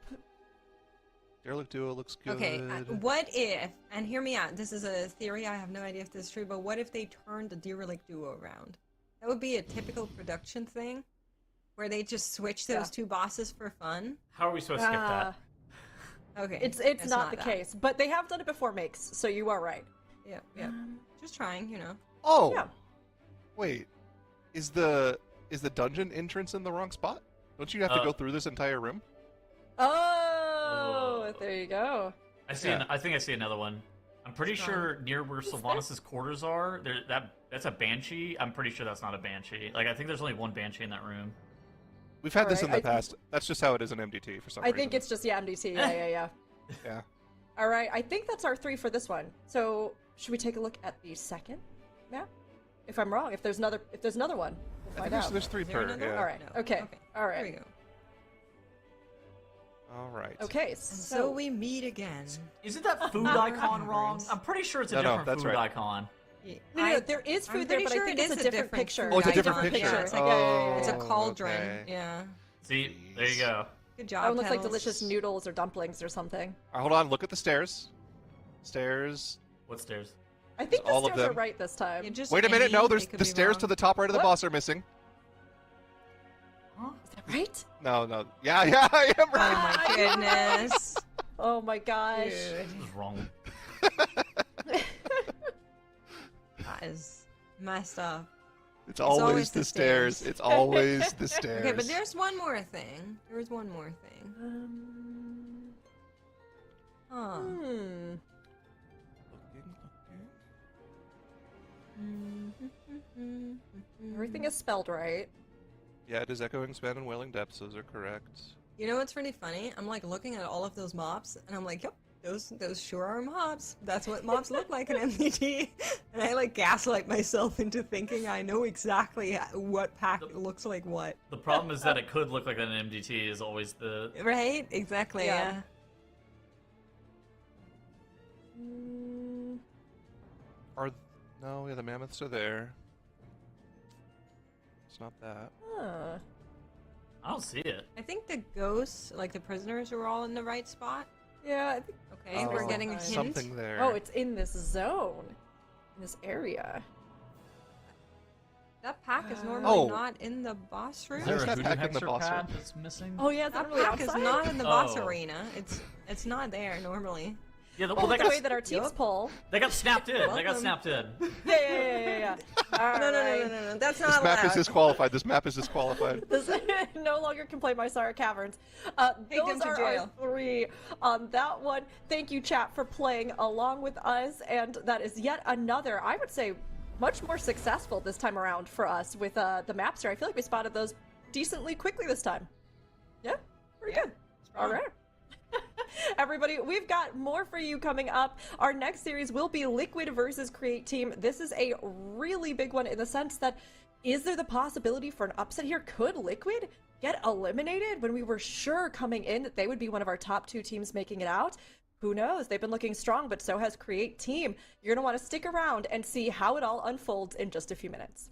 Derelict Duo looks good. Okay, what if, and hear me out, this is a theory, I have no idea if this is true, but what if they turned the Derelict Duo around? That would be a typical production thing, where they just switch those two bosses for fun. How are we supposed to skip that? Okay. It's not the that. case, but they have done it before Makes, so you are right. Yeah, yeah. Just trying, you know. Oh. Yeah. Wait. Is the dungeon entrance in the wrong spot? Don't you have to go through this entire room? Oh, there you go. I see. I think I see another one. I'm pretty sure near where Sylvanas' quarters are. That's a banshee. I'm pretty sure that's not a banshee. Like I think there's only one banshee in that room. We've had this in Alright, the past. That's just how it is in MDT for some I reason. think it's just MDT. Yeah. Yeah. All right, I think that's our 3 for this one. So should we take a look at the second map? If I'm wrong, if there's another one, we'll I find think out. there's 3 per. Yeah. All right. No. Okay. All right. There we go. All right. Okay. And so we meet again. Isn't that food icon wrong? I'm pretty sure it's a different that's food right. icon. No, there is food I'm there, pretty but sure I think it it's is a different picture. Oh, it's a different icon. picture. Yeah, it's like it's a cauldron. okay. Yeah. See, there you go. Good That job. one looks like Petals. delicious noodles or dumplings or something. Hold on. Look at the stairs. Stairs. What stairs? I think the All of stairs are them. right this time. Yeah, just Wait a minute. any, No, they there's could the be stairs wrong. to the top right of the What? boss are missing. Is that right? No. Yeah, I am right. Oh my goodness. Oh my gosh. Dude. This is wrong. That is messed up. It's always the stairs. It's always the stairs. Okay, but there's one more thing. There's one more thing. Huh. Everything is spelled right. Yeah, it is Echoing Span and Wailing Depths. Those are correct. You know what's really funny? I'm like looking at all of those mobs, and I'm like, yep, those sure are mobs. That's what mobs look like in MDT. And I like gaslight myself into thinking I know exactly what pack looks like what. The problem is that it could look like an MDT is always the... Right? Exactly, yeah. No, yeah, the mammoths are there. It's not that. Huh. I don't see it. I think the ghosts, like the prisoners, are all in the right spot. Yeah, I think... Okay, we're getting a hint. Something there. Oh, it's in this zone. In this area. That pack is normally Oh. not in the boss room. Is there Where's a that voodoo pack in the hexer boss pad room? that's missing? Oh yeah, That really pack is outside? not in the boss Oh. arena. It's not there normally. Yeah, Oh, well, they the got, way that our teams pull. they got snapped in. They got Welcome. snapped in. Yeah. All No, right. no. That's This not map is allowed. disqualified. This map is disqualified. This no longer can play my Sara Caverns. Take them Those to are jail. our 3 on that one. Thank you, chat, for playing along with us, and that is yet another, I would say, much more successful this time around for us with the Mapster. I feel like we spotted those decently quickly this time. Yeah, pretty good. All right. Everybody, we've got more for you coming up. Our next series will be Liquid versus Create Team. This is a really big one in the sense that, is there the possibility for an upset here? Could Liquid get eliminated when we were sure coming in that they would be one of our top 2 teams making it out? Who knows? They've been looking strong, but so has Create Team. You're going to want to stick around and see how it all unfolds in just a few minutes.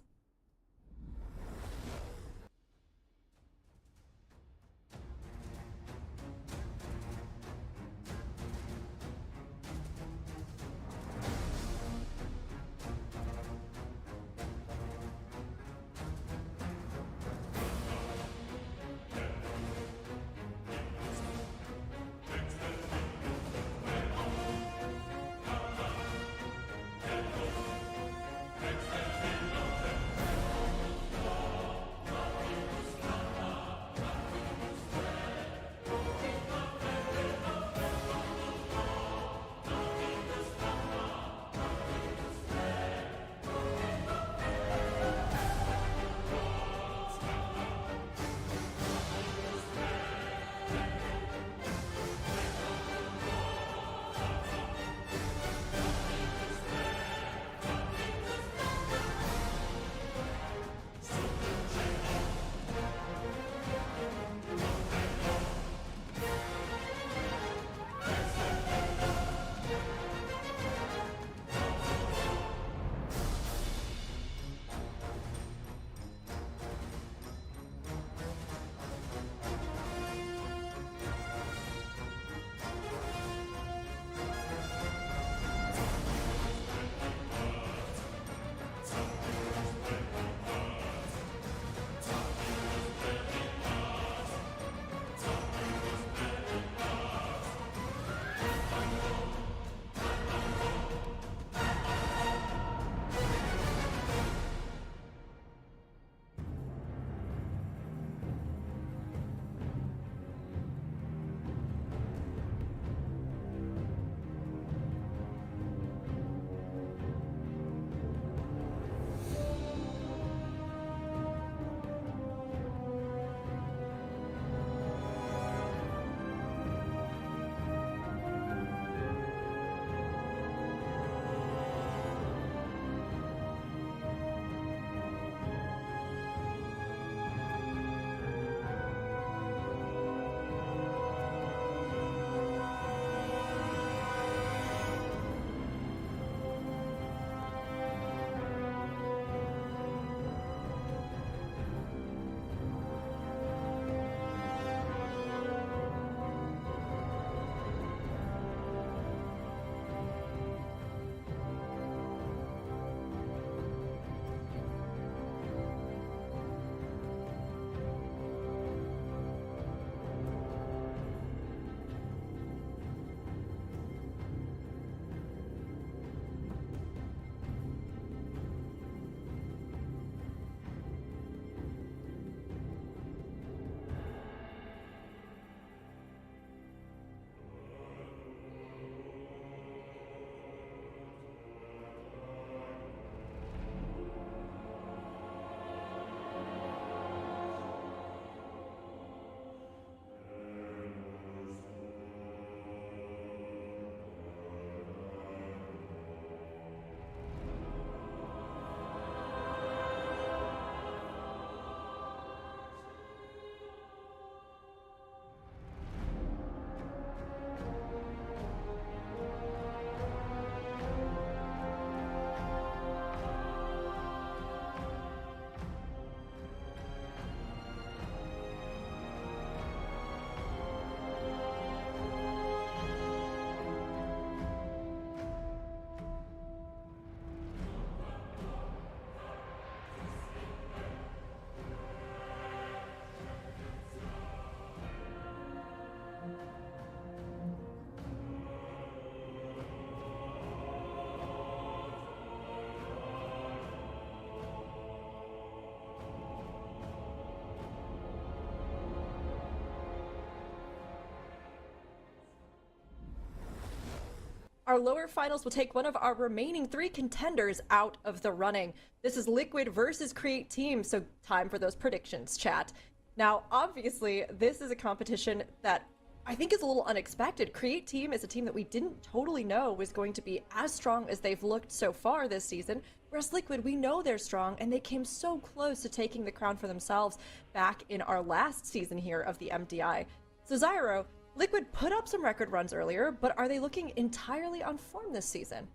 our lower finals will take one of our remaining 3 contenders out of the running. This is Liquid versus Create Team, so time for those predictions, chat. Now, obviously, this is a competition that I think is a little unexpected. Create Team is a team that we didn't totally know was going to be as strong as they've looked so far this season, whereas Liquid, we know they're strong, and they came so close to taking the crown for themselves back in our last season here of the MDI. So Zyro, Liquid put up some record runs earlier, but are they looking entirely on form this season?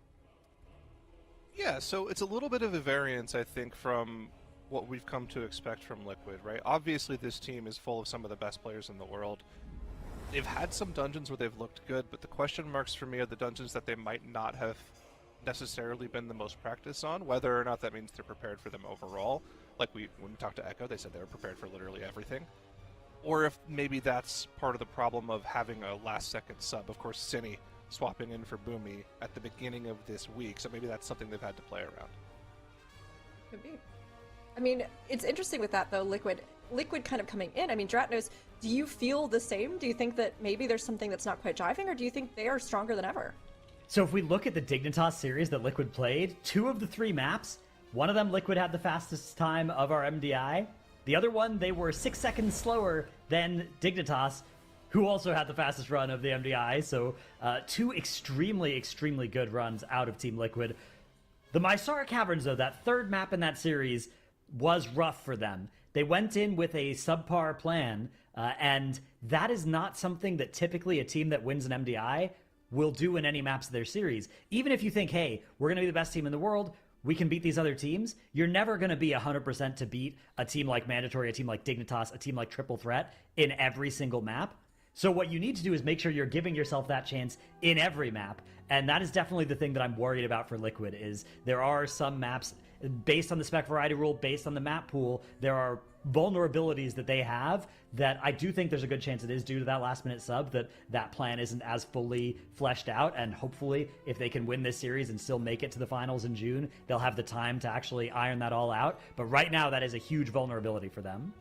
Yeah, so it's a little bit of a variance, I think, from what we've come to expect from Liquid, right? Obviously, this team is full of some of the best players in the world. They've had some dungeons where they've looked good, but the question marks for me are the dungeons that they might not have necessarily been the most practice on, whether or not that means they're prepared for them overall. Like when we talked to Echo, they said they were prepared for literally everything. Or if maybe that's part of the problem of having a last-second sub. Of course, Cinny swapping in for Boomy at the beginning of this week, so maybe that's something they've had to play around. Could be. I mean, it's interesting with that, though, Liquid kind of coming in. I mean, Dratnos, do you feel the same? Do you think that maybe there's something that's not quite jiving, or do you think they are stronger than ever? So if we look at the Dignitas series that Liquid played, 2 of the 3 maps, one of them Liquid had the fastest time of our MDI. The other one, they were 6 seconds slower than Dignitas, who also had the fastest run of the MDI. So 2 extremely, extremely good runs out of Team Liquid. The Mysara Caverns, though, that 3rd map in that series was rough for them. They went in with a subpar plan, and that is not something that typically a team that wins an MDI will do in any maps of their series. Even if you think, hey, we're going to be the best team in the world, we can beat these other teams, you're never going to be 100% to beat a team like Mandatory, a team like Dignitas, a team like Triple Threat in every single map. So what you need to do is make sure you're giving yourself that chance in every map. And that is definitely the thing that I'm worried about for Liquid, is there are some maps, based on the spec variety rule, based on the map pool, there are vulnerabilities that they have that I do think there's a good chance it is due to that last minute sub, that plan isn't as fully fleshed out. And hopefully if they can win this series and still make it to the finals in June, they'll have the time to actually iron that all out. But right now that is a huge vulnerability for them.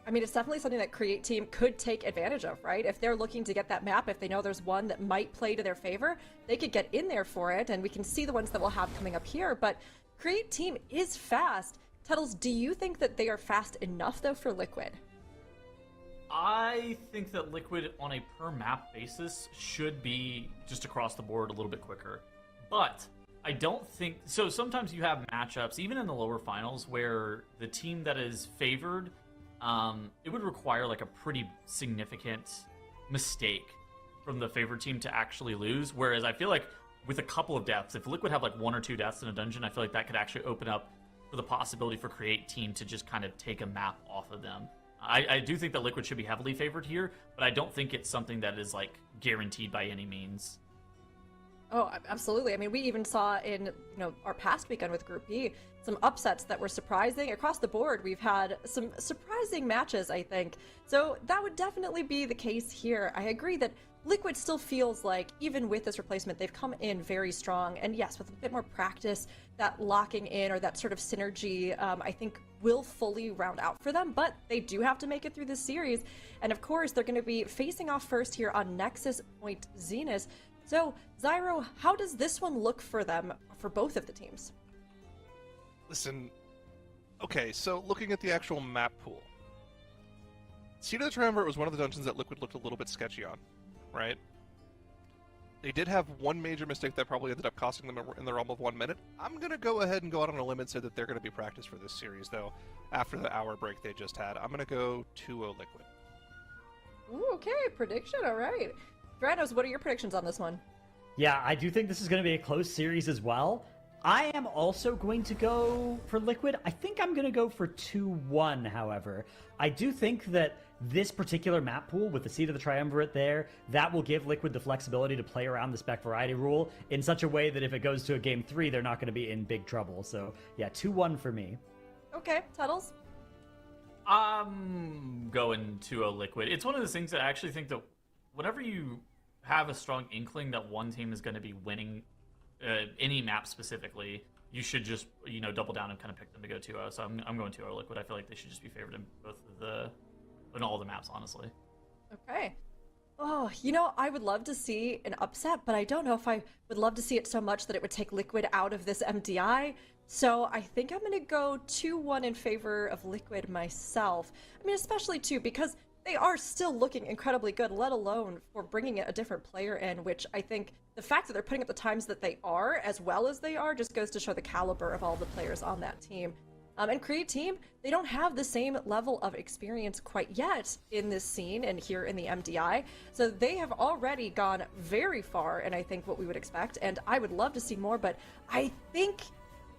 I mean, it's definitely something that Create Team could take advantage of, right? If they're looking to get that map, if they know there's one that might play to their favor, they could get in there for it, and we can see the ones that we'll have coming up here. But Create Team is fast. Tuttles, do you think that they are fast enough, though, for Liquid? I think that Liquid, on a per-map basis, should be just across the board a little bit quicker. But I don't think... So sometimes you have matchups, even in the lower finals, where the team that is favored... it would require like a pretty significant mistake from the favored team to actually lose. Whereas I feel like with a couple of deaths, if Liquid have like 1 or 2 deaths in a dungeon, I feel like that could actually open up for the possibility for Create Team to just kind of take a map off of them. I do think that Liquid should be heavily favored here, but I don't think it's something that is like guaranteed by any means. Oh, absolutely. I mean, we even saw in our past weekend with Group B some upsets that were surprising. Across the board, we've had some surprising matches, I think. So that would definitely be the case here. I agree that Liquid still feels like, even with this replacement, they've come in very strong. And yes, with a bit more practice, that locking in or that sort of synergy, I think will fully round out for them. But they do have to make it through this series. And of course, they're going to be facing off first here on Nexus Point Zenith. So, Zyro, how does this one look for them, for both of the teams? Listen, okay, so looking at the actual map pool, Seed of the Triumvirate was one of the dungeons that Liquid looked a little bit sketchy on, right? They did have one major mistake that probably ended up costing them in the realm of 1 minute. I'm going to go ahead and go out on a limb and say that they're going to be practiced for this series, though, after the hour break they just had. I'm going to go 2-0 Liquid. Ooh, okay, prediction, all right. Dranos, what are your predictions on this one? Yeah, I do think this is going to be a close series as well. I am also going to go for Liquid. I think I'm going to go for 2-1, however. I do think that this particular map pool with the Seed of the Triumvirate there, that will give Liquid the flexibility to play around the spec variety rule in such a way that if it goes to a game 3, they're not going to be in big trouble. So, yeah, 2-1 for me. Okay, Tuttles? I'm going 2-0 Liquid. It's one of those things that I actually think that whenever you have a strong inkling that one team is going to be winning any map specifically, you should just double down and kind of pick them to go 2-0. So I'm going 2-0 Liquid. I feel like they should just be favored in both of in all the maps, honestly. Okay. Oh, I would love to see an upset, but I don't know if I would love to see it so much that it would take Liquid out of this MDI. So I think I'm going to go 2-1 in favor of Liquid myself. I mean, especially too, because they are still looking incredibly good, let alone for bringing a different player in, which I think the fact that they're putting up the times that they are, as well as they are, just goes to show the caliber of all the players on that team. And Create Team, they don't have the same level of experience quite yet in this scene and here in the MDI. So they have already gone very far, and I think what we would expect, and I would love to see more, but I think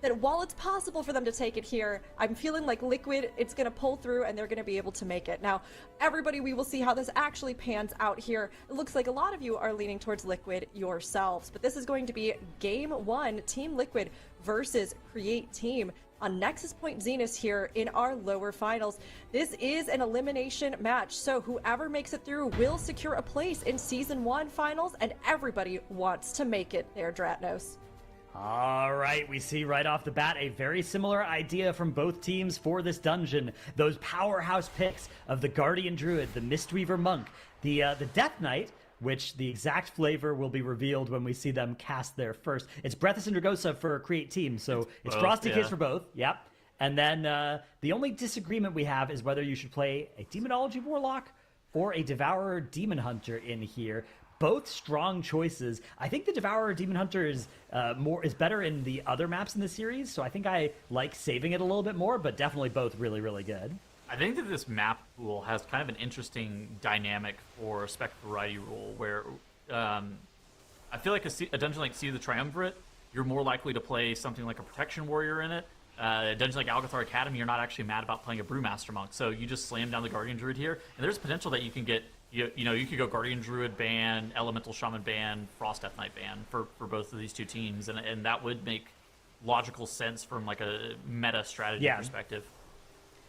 that while it's possible for them to take it here, I'm feeling like Liquid, it's going to pull through and they're going to be able to make it. Now, everybody, we will see how this actually pans out here. It looks like a lot of you are leaning towards Liquid yourselves, but this is going to be Game 1, Team Liquid versus Create Team on Nexus Point Zenith here in our lower finals. This is an elimination match, so whoever makes it through will secure a place in Season 1 finals, and everybody wants to make it there, Dratnos. All right, we see right off the bat a very similar idea from both teams for this dungeon. Those powerhouse picks of the Guardian Druid, the Mistweaver Monk, the Death Knight, which the exact flavor will be revealed when we see them cast their first. It's Breath of Syndragosa for Create Team, so it's Frosty Kiss for both. Yep. And then the only disagreement we have is whether you should play a Demonology Warlock or a Devourer Demon Hunter in here. Both strong choices. I think the Devourer Demon Hunter is better in the other maps in the series, so I think I like saving it a little bit more, but definitely both really, really good. I think that this map pool has kind of an interesting dynamic for a spec variety rule, where I feel like a dungeon like Sea of the Triumvirate, you're more likely to play something like a Protection Warrior in it. A dungeon like Algathar Academy, you're not actually mad about playing a Brewmaster Monk, so you just slam down the Guardian Druid here, and there's potential that you can get you could go Guardian Druid ban, Elemental Shaman ban, Frost Death Knight ban for both of these two teams, and that would make logical sense from like a meta strategy perspective.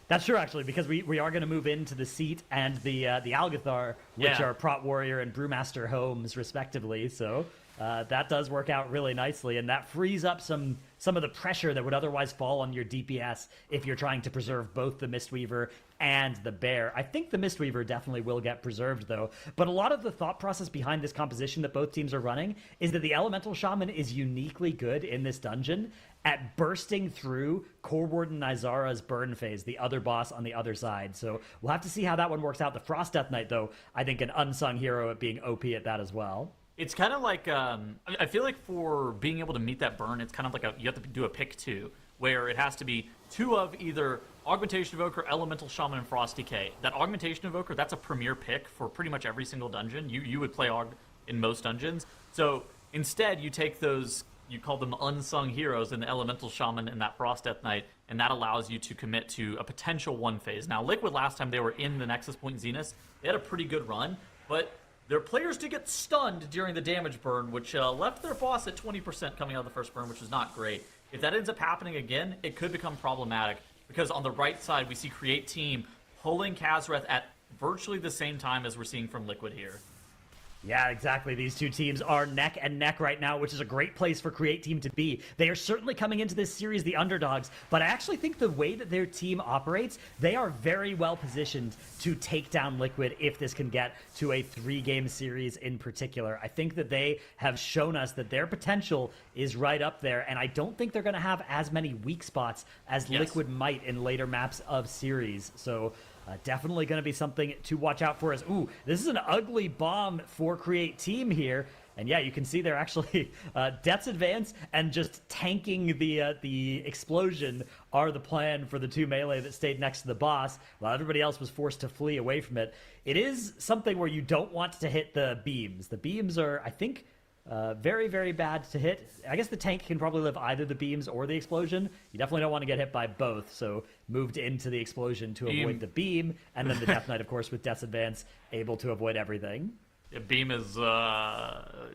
That's true, actually, because we are going to move into the Seat and the Algathar, which are Prot Warrior and Brewmaster homes, respectively. So that does work out really nicely, and that frees up some of the pressure that would otherwise fall on your DPS if you're trying to preserve both the Mistweaver and the Bear. I think the Mistweaver definitely will get preserved, though. But a lot of the thought process behind this composition that both teams are running is that the Elemental Shaman is uniquely good in this dungeon at bursting through Core Warden Nizara's burn phase, the other boss on the other side. So we'll have to see how that one works out. The Frost Death Knight, though, I think an unsung hero at being OP at that as well. It's kind of like, I feel like for being able to meet that burn, it's kind of like you have to do a pick two, where it has to be two of either Augmentation Evoker, Elemental Shaman, and Frost Decay. That Augmentation Evoker, that's a premier pick for pretty much every single dungeon. You would play Aug in most dungeons. So instead, you take those, you call them unsung heroes in the Elemental Shaman and that Frost Death Knight, and that allows you to commit to a potential one phase. Now, Liquid, last time they were in the Nexus Point Zenith, they had a pretty good run, but their players did get stunned during the damage burn, which left their boss at 20% coming out of the first burn, which is not great. If that ends up happening again, it could become problematic, because on the right side, we see Create Team pulling Khazreth at virtually the same time as we're seeing from Liquid here. Yeah, exactly. These two teams are neck and neck right now, which is a great place for Create Team to be. They are certainly coming into this series the underdogs, but I actually think the way that their team operates, they are very well positioned to take down Liquid if this can get to a 3-game series in particular. I think that they have shown us that their potential is right up there, and I don't think they're going to have as many weak spots as Liquid might in later maps of series. So definitely going to be something to watch out for. As ooh, this is an ugly bomb for Create Team here, and yeah, you can see they're actually Death's Advance and just tanking the explosion are the plan for the two melee that stayed next to the boss, while everybody else was forced to flee away from it. It is something where you don't want to hit the beams. The beams are, I think, very, very bad to hit. I guess the tank can probably live either the beams or the explosion. You definitely don't want to get hit by both, so moved into the explosion to avoid the beam, and then the Death Knight, of course, with Death's Advance, able to avoid everything. Yeah, beam is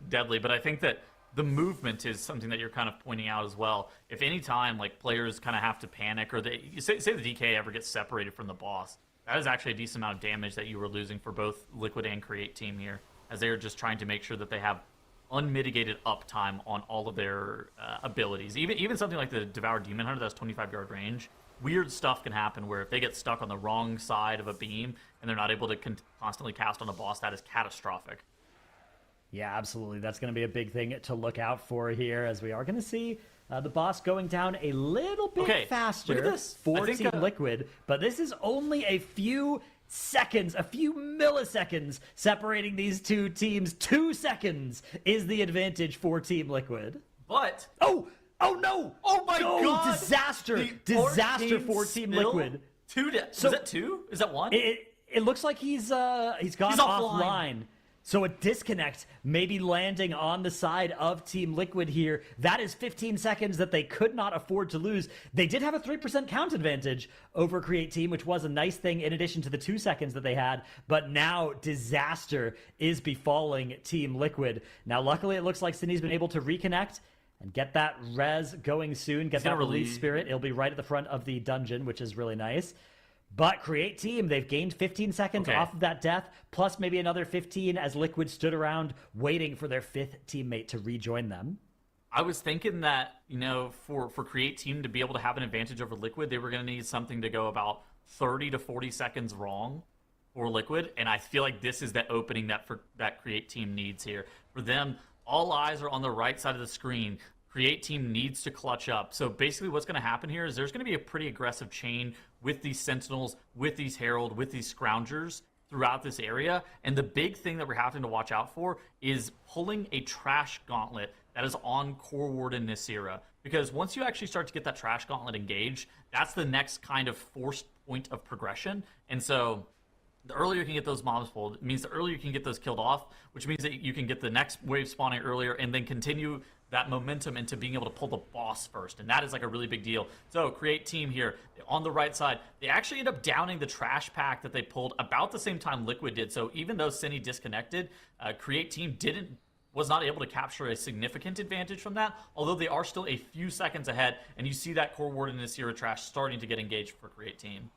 deadly, but I think that the movement is something that you're kind of pointing out as well. If any time, like, players kind of have to panic, or say the DK ever gets separated from the boss, that is actually a decent amount of damage that you were losing for both Liquid and Create Team here, as they are just trying to make sure that they have unmitigated uptime on all of their abilities. Even something like the Devour Demon Hunter that's 25-yard range. Weird stuff can happen where if they get stuck on the wrong side of a beam and they're not able to constantly cast on a boss, that is catastrophic. Yeah, absolutely. That's going to be a big thing to look out for here, as we are going to see the boss going down a little bit faster for Team Liquid. But this is only a few seconds, a few milliseconds separating these two teams. 2 seconds is the advantage for Team Liquid. But... Oh no! Oh my god! Disaster for Team Liquid. Is that 2? Is that 1? It looks like he's gone offline. So a disconnect maybe landing on the side of Team Liquid here. That is 15 seconds that they could not afford to lose. They did have a 3% count advantage over Create Team, which was a nice thing in addition to the 2 seconds that they had. But now disaster is befalling Team Liquid. Now luckily it looks like Cindy's been able to reconnect and get that res going soon. Get that release spirit. It'll be right at the front of the dungeon, which is really nice. But Create Team, they've gained 15 seconds off of that death, plus maybe another 15 as Liquid stood around waiting for their 5th teammate to rejoin them. I was thinking that, for Create Team to be able to have an advantage over Liquid, they were going to need something to go about 30 to 40 seconds wrong for Liquid, and I feel like this is the opening that Create Team needs here. For them, all eyes are on the right side of the screen. Create Team needs to clutch up. So basically what's going to happen here is there's going to be a pretty aggressive chain with these Sentinels, with these Herald, with these Scroungers throughout this area. And the big thing that we're having to watch out for is pulling a Trash Gauntlet that is on Core Warden Nasira. Because once you actually start to get that Trash Gauntlet engaged, that's the next kind of forced point of progression. And so the earlier you can get those mobs pulled, it means the earlier you can get those killed off, which means that you can get the next wave spawning earlier and then continue that momentum into being able to pull the boss first. And that is like a really big deal. So Create Team here on the right side, they actually end up downing the trash pack that they pulled about the same time Liquid did. So even though Cine disconnected, Create Team was not able to capture a significant advantage from that, although they are still a few seconds ahead. And you see that Core Warden Nasira trash starting to get engaged for Create Team.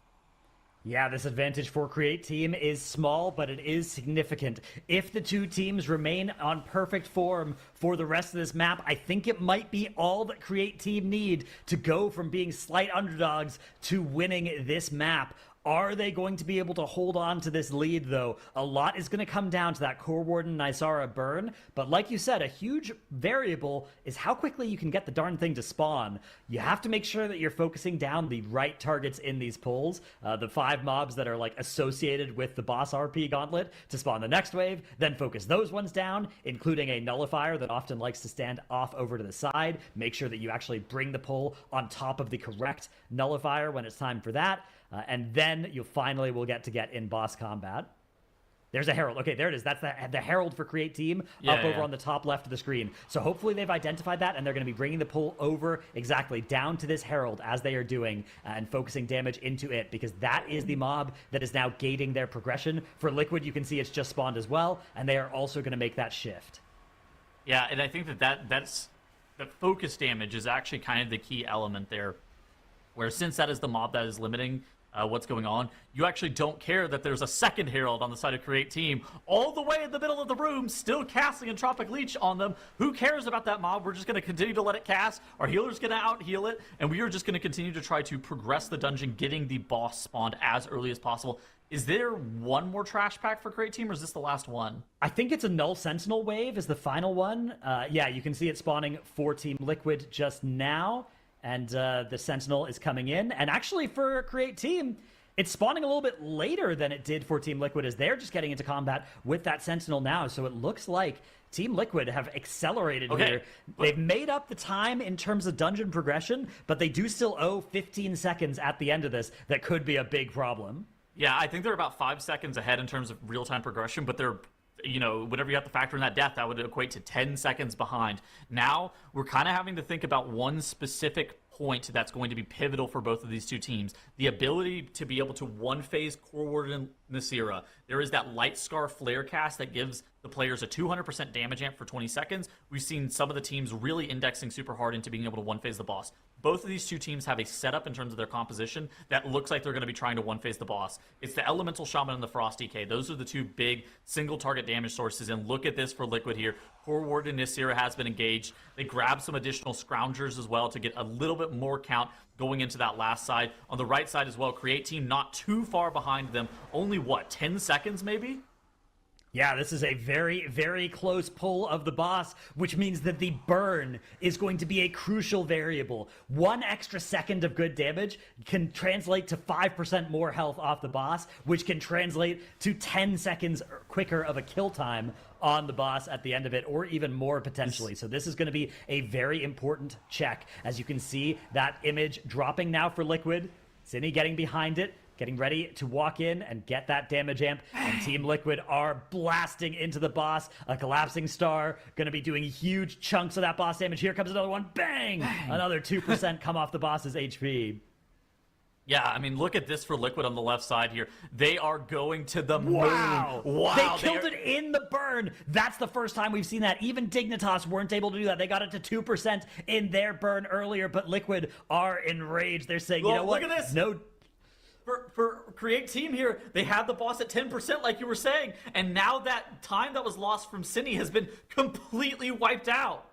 Yeah, this advantage for Create Team is small, but it is significant. If the two teams remain on perfect form for the rest of this map, I think it might be all that Create Team need to go from being slight underdogs to winning this map. Are they going to be able to hold on to this lead, though? A lot is going to come down to that Core Warden Nysara burn, but like you said, a huge variable is how quickly you can get the darn thing to spawn. You have to make sure that you're focusing down the right targets in these pulls, the 5 mobs that are like associated with the boss RP gauntlet to spawn the next wave, then focus those ones down, including a nullifier that often likes to stand off over to the side. Make sure that you actually bring the pull on top of the correct nullifier when it's time for that. And then you finally will get in boss combat. There's a Herald. Okay, there it is. That's the Herald for Create Team up over on the top left of the screen. So hopefully they've identified that, and they're going to be bringing the pull over exactly down to this Herald as they are doing and focusing damage into it, because that is the mob that is now gating their progression. For Liquid, you can see it's just spawned as well, and they are also going to make that shift. Yeah, and I think that's the focus damage is actually kind of the key element there, where since that is the mob that is limiting what's going on, you actually don't care that there's a second Herald on the side of Create Team all the way in the middle of the room still casting Entropic Leech on them. Who cares about that mob? We're just going to continue to let it cast. Our healer's going to out-heal it, and we are just going to continue to try to progress the dungeon, getting the boss spawned as early as possible. Is there one more trash pack for Create Team, or is this the last one? I think it's a Null Sentinel wave is the final one. Yeah, you can see it spawning for Team Liquid just now. And the Sentinel is coming in. And actually for Create Team, it's spawning a little bit later than it did for Team Liquid, as they're just getting into combat with that Sentinel now. So it looks like Team Liquid have accelerated here. They've made up the time in terms of dungeon progression, but they do still owe 15 seconds at the end of this. That could be a big problem. Yeah, I think they're about 5 seconds ahead in terms of real-time progression, but they're, whenever you have to factor in that death, that would equate to 10 seconds behind. Now, we're kind of having to think about one specific point that's going to be pivotal for both of these two teams. The ability to be able to one-phase Core Warden Nasira. There is that Light Scar Flare cast that gives the players a 200% damage amp for 20 seconds. We've seen some of the teams really indexing super hard into being able to one-phase the boss. Both of these two teams have a setup in terms of their composition that looks like they're going to be trying to one-phase the boss. It's the Elemental Shaman and the Frost DK. Those are the two big single-target damage sources, and look at this for Liquid here. Core Warden Nisira has been engaged. They grab some additional Scroungers as well to get a little bit more count going into that last side. On the right side as well, Create Team not too far behind them. Only, what, 10 seconds maybe? Yeah, this is a very, very close pull of the boss, which means that the burn is going to be a crucial variable. 1 extra second of good damage can translate to 5% more health off the boss, which can translate to 10 seconds quicker of a kill time on the boss at the end of it, or even more potentially. So this is going to be a very important check. As you can see, that image dropping now for Liquid. Zinni getting behind it, getting ready to walk in and get that damage amp, and Team Liquid are blasting into the boss. A collapsing star, going to be doing huge chunks of that boss damage. Here comes another one. Bang! Another 2% come off the boss's HP. Yeah, I mean, look at this for Liquid on the left side here. They are going to the moon. Wow! Wow! They killed it in the burn. That's the first time we've seen that. Even Dignitas weren't able to do that. They got it to 2% in their burn earlier, but Liquid are enraged. They're saying, you know what? Look at this. No. For Create Team here, they have the boss at 10%, like you were saying, and now that time that was lost from Zinni has been completely wiped out.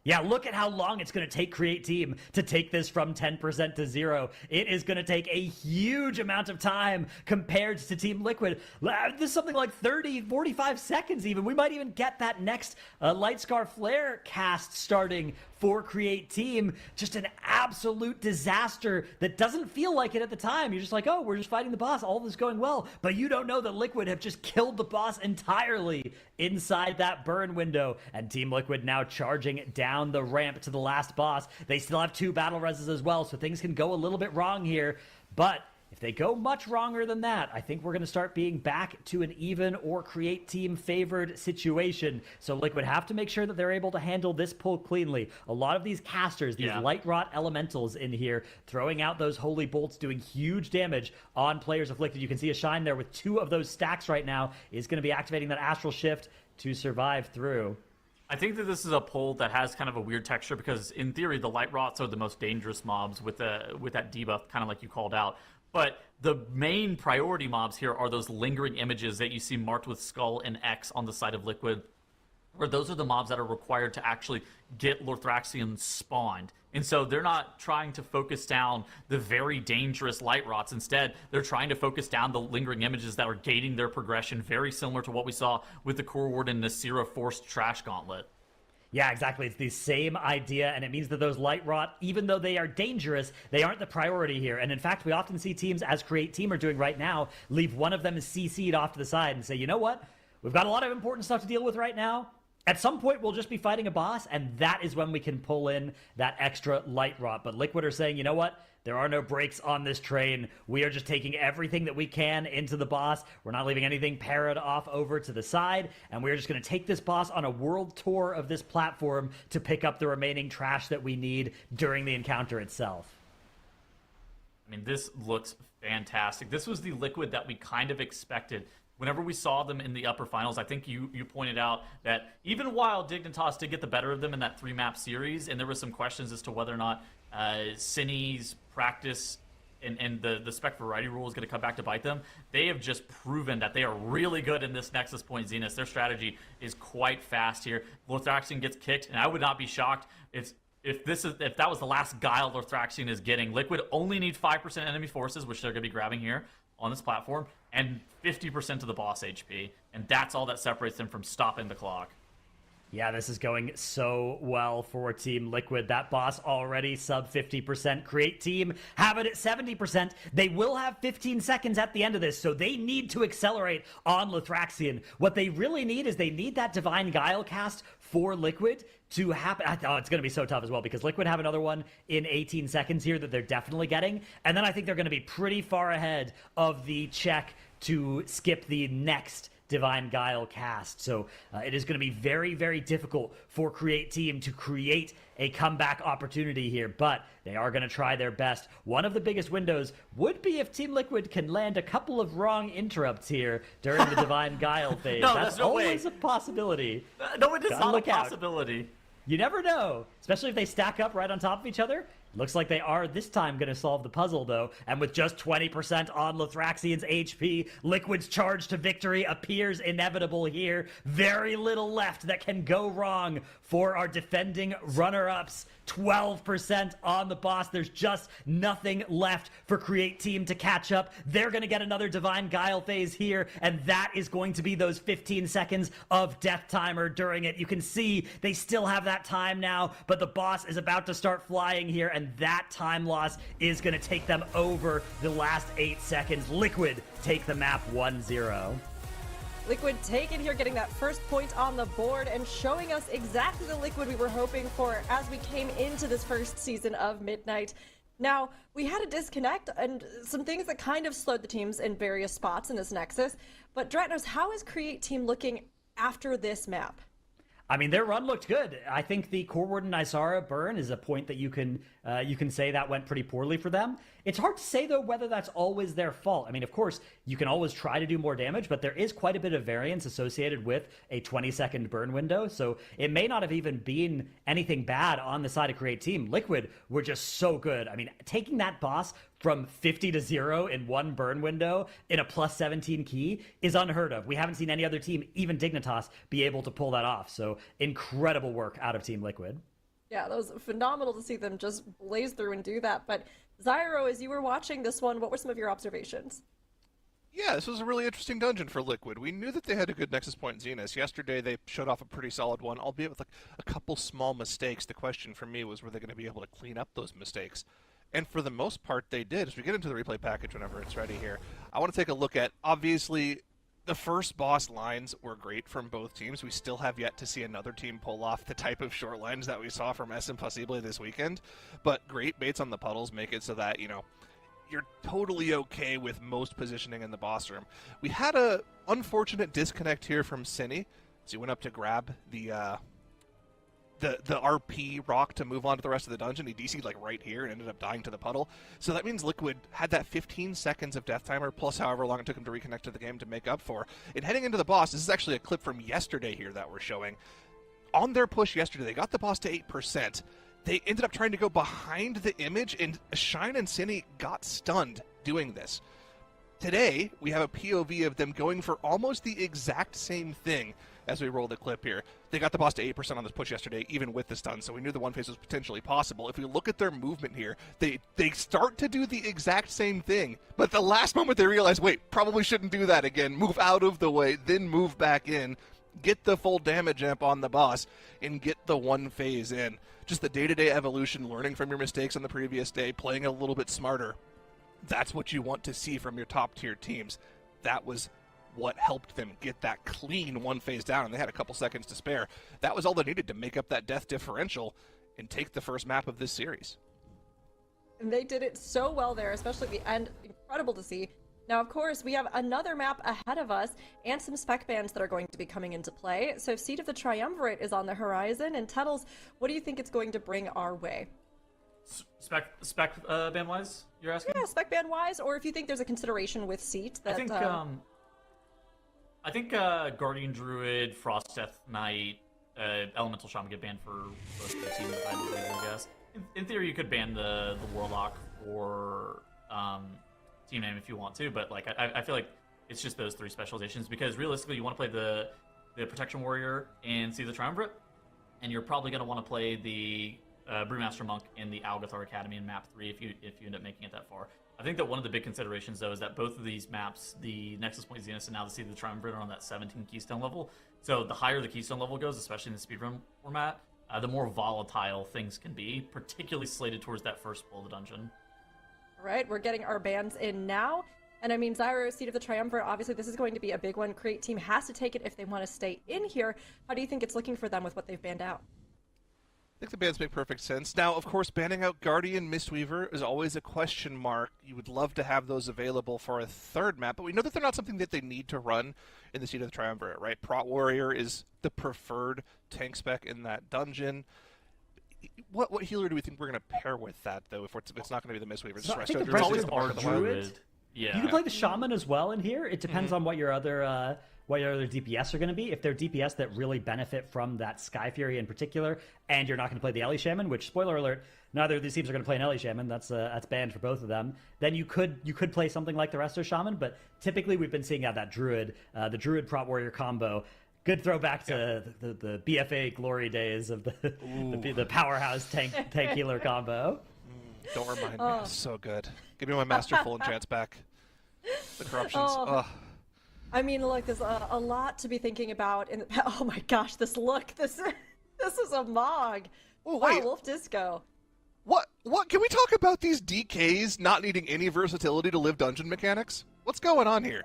Yeah, look at how long it's going to take Create Team to take this from 10% to 0. It is going to take a huge amount of time compared to Team Liquid. This is something like 30, 45 seconds even. We might even get that next Light Scar Flare cast starting for Create Team. Just an absolute disaster that doesn't feel like it at the time. You're just like, oh, we're just fighting the boss. All this going well. But you don't know that Liquid have just killed the boss entirely inside that burn window. And Team Liquid now charging down the ramp to the last boss. They still have 2 battle reses as well, so things can go a little bit wrong here. But if they go much wronger than that, I think we're going to start being back to an even or Create Team favored situation. So Liquid have to make sure that they're able to handle this pull cleanly. A lot of these casters, these light rot elementals in here, throwing out those holy bolts, doing huge damage on players afflicted. You can see a Shine there with 2 of those stacks right now, is going to be activating that Astral Shift to survive through. I think that this is a pull that has kind of a weird texture because, in theory, the Light Rots are the most dangerous mobs with that debuff, kind of like you called out. But the main priority mobs here are those lingering images that you see marked with Skull and X on the side of Liquid, where those are the mobs that are required to actually get Lothraxion spawned. And so they're not trying to focus down the very dangerous Light Rots. Instead, they're trying to focus down the lingering images that are gating their progression, very similar to what we saw with the Core Warden Nisira Forced Trash Gauntlet. Yeah, exactly. It's the same idea, and it means that those Light Rot, even though they are dangerous, they aren't the priority here. And in fact, we often see teams, as Create Team are doing right now, leave one of them CC'd off to the side and say, you know what? We've got a lot of important stuff to deal with right now. At some point, we'll just be fighting a boss, and that is when we can pull in that extra Light Rot. But Liquid are saying, you know what? There are no brakes on this train. We are just taking everything that we can into the boss. We're not leaving anything parried off over to the side. And we're just going to take this boss on a world tour of this platform to pick up the remaining trash that we need during the encounter itself. I mean, this looks fantastic. This was the Liquid that we kind of expected. Whenever we saw them in the upper finals, I think you pointed out that even while Dignitas did get the better of them in that 3-map series, and there were some questions as to whether or not Zinni's practice and the spec variety rule is going to come back to bite them, they have just proven that they are really good in this Nexus Point Zenith. Their strategy is quite fast here. Lothraxion gets kicked, and I would not be shocked if that was the last guile Lothraxion is getting. Liquid only need 5% enemy forces, which they're going to be grabbing here on this platform, and 50% of the boss HP, and that's all that separates them from stopping the clock. Yeah, this is going so well for Team Liquid. That boss already sub 50%. Create Team have it at 70%. They will have 15 seconds at the end of this, so they need to accelerate on Lothraxion. What they really need is they need that Divine Guile cast for Liquid to happen. Oh, it's going to be so tough as well because Liquid have another one in 18 seconds here that they're definitely getting. And then I think they're going to be pretty far ahead of the check to skip the next Divine Guile cast. So it is going to be very, very difficult for Create Team to create a comeback opportunity here, but they are going to try their best. One of the biggest windows would be if Team Liquid can land a couple of wrong interrupts here during the Divine Guile phase. No, that's always a possibility. No, it is not a look out. possibility. You never know, especially if they stack up right on top of each other. Looks like they are this time going to solve the puzzle, though. And with just 20% on Lothraxian's HP, Liquid's charge to victory appears inevitable here. Very little left that can go wrong for our defending runner-ups. 12% on the boss. There's just nothing left for Create Team to catch up. They're going to get another Divine Guile phase here, and that is going to be those 15 seconds of death timer during it. You can see they still have that time now, but the boss is about to start flying here, and that time loss is going to take them over the last 8 seconds. Liquid take the map 1-0. Liquid taken here, getting that first point on the board and showing us exactly the Liquid we were hoping for as we came into this first season of Midnight. Now, we had a disconnect and some things that kind of slowed the teams in various spots in this Nexus, but Dratnos, how is Create Team looking after this map? I mean, their run looked good. I think the Core Warden Isara burn is a point that you can say that went pretty poorly for them. It's hard to say, though, whether that's always their fault. I mean, of course, you can always try to do more damage, but there is quite a bit of variance associated with a 20-second burn window, so it may not have even been anything bad on the side of Create Team. Liquid were just so good. I mean, taking that boss from 50 to 0 in one burn window in a plus 17 key is unheard of. We haven't seen any other team, even Dignitas, be able to pull that off. So incredible work out of Team Liquid. Yeah, that was phenomenal to see them just blaze through and do that. But Zyro, as you were watching this one, what were some of your observations? Yeah, this was a really interesting dungeon for Liquid. We knew that they had a good Nexus point in Zenith. Yesterday they showed off a pretty solid one, albeit with like a couple small mistakes. The question for me was, were they going to be able to clean up those mistakes? And for the most part, they did. As we get into the replay package whenever it's ready here, I want to take a look at, obviously, the first boss lines were great from both teams. We still have yet to see another team pull off the type of short lines that we saw from S Impossible this weekend. But great baits on the puddles make it so that, you know, you're totally okay with most positioning in the boss room. We had a unfortunate disconnect here from Cine. So he went up to grab the RP rock to move on to the rest of the dungeon. He DC'd like right here and ended up dying to the puddle. So that means Liquid had that 15 seconds of death timer plus however long it took him to reconnect to the game to make up for. And heading into the boss, this is actually a clip from yesterday here that we're showing. On their push yesterday, they got the boss to 8%. They ended up trying to go behind the image, and Shine and Cine got stunned doing this. Today, we have a POV of them going for almost the exact same thing as we roll the clip here. They got the boss to 8% on this push yesterday, even with the stun, so we knew the one phase was potentially possible. If we look at their movement here, they start to do the exact same thing, but the last moment they realize, wait, probably shouldn't do that again, move out of the way, then move back in, get the full damage amp on the boss, and get the one phase in. Just the day-to-day evolution, learning from your mistakes on the previous day, playing a little bit smarter. That's what you want to see from your top-tier teams. That was what helped them get that clean one phase down, and they had a couple seconds to spare. That was all they needed to make up that death differential and take the first map of this series. And they did it so well there, especially at the end. Incredible to see. Now, of course, we have another map ahead of us and some spec bans that are going to be coming into play. So Seed of the Triumvirate is on the horizon. And Tettles, what do you think it's going to bring our way? Spec ban-wise, you're asking? Yeah, spec ban-wise, or if you think there's a consideration with Seat that... I think Guardian Druid, Frost Death Knight, Elemental Shaman get banned for both of the teams, I believe, I guess. In theory, you could ban the Warlock or Team Name if you want to, but like I feel like it's just those three specializations, because realistically, you want to play the Protection Warrior and see the Triumvirate, and you're probably going to want to play the Brewmaster Monk in the Algathar Academy in Map 3 if you end up making it that far. I think that one of the big considerations, though, is that both of these maps, the Nexus Point Zenith and now the Seed of the Triumvirate, are on that 17 Keystone level. So the higher the Keystone level goes, especially in the speedrun format, the more volatile things can be, particularly slated towards that first pull of the dungeon. All right, we're getting our bans in now. And I mean, Zyro, Seed of the Triumvirate, obviously this is going to be a big one. Create Team has to take it if they want to stay in here. How do you think it's looking for them with what they've banned out? think the bans make perfect sense. Now, of course, banning out Guardian Mistweaver is always a question mark. You would love to have those available for a third map, but we know that they're not something that they need to run in the Seat of the Triumvirate, right? Prot Warrior is the preferred tank spec in that dungeon. What healer do we think we're going to pair with that, though, if it's not going to be the Mistweaver? So I think the always our Druid. Yeah. You can play the Shaman as well in here. It depends on what your other DPS are going to be. If they're DPS that really benefit from that Sky Fury in particular, and you're not going to play the Ellie Shaman, which, spoiler alert, neither of these teams are going to play an Ellie Shaman. That's banned for both of them. Then you could play something like the Resto Shaman, but typically we've been seeing that Druid, the Druid Prot Warrior combo. Good throwback to the BFA glory days of the powerhouse tank healer combo. Don't remind me. It's so good. Give me my Masterful Enchants back. The corruptions. Ugh. I mean, look, there's a lot to be thinking about. Oh my gosh, this look. This is a Mog. Oh, wow, wait. Wolf Disco. What? Can we talk about these DKs not needing any versatility to live dungeon mechanics? What's going on here?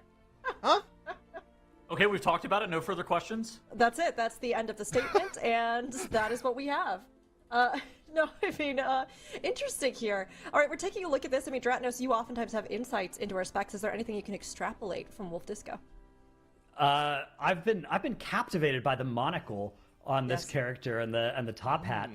Huh? Okay, we've talked about it. No further questions? That's it. That's the end of the statement, and that is what we have. No, I mean, interesting here. All right, we're taking a look at this. I mean, Dratnos, you oftentimes have insights into our specs. Is there anything you can extrapolate from Wolf Disco? I've been captivated by the monocle on this character and the top hat.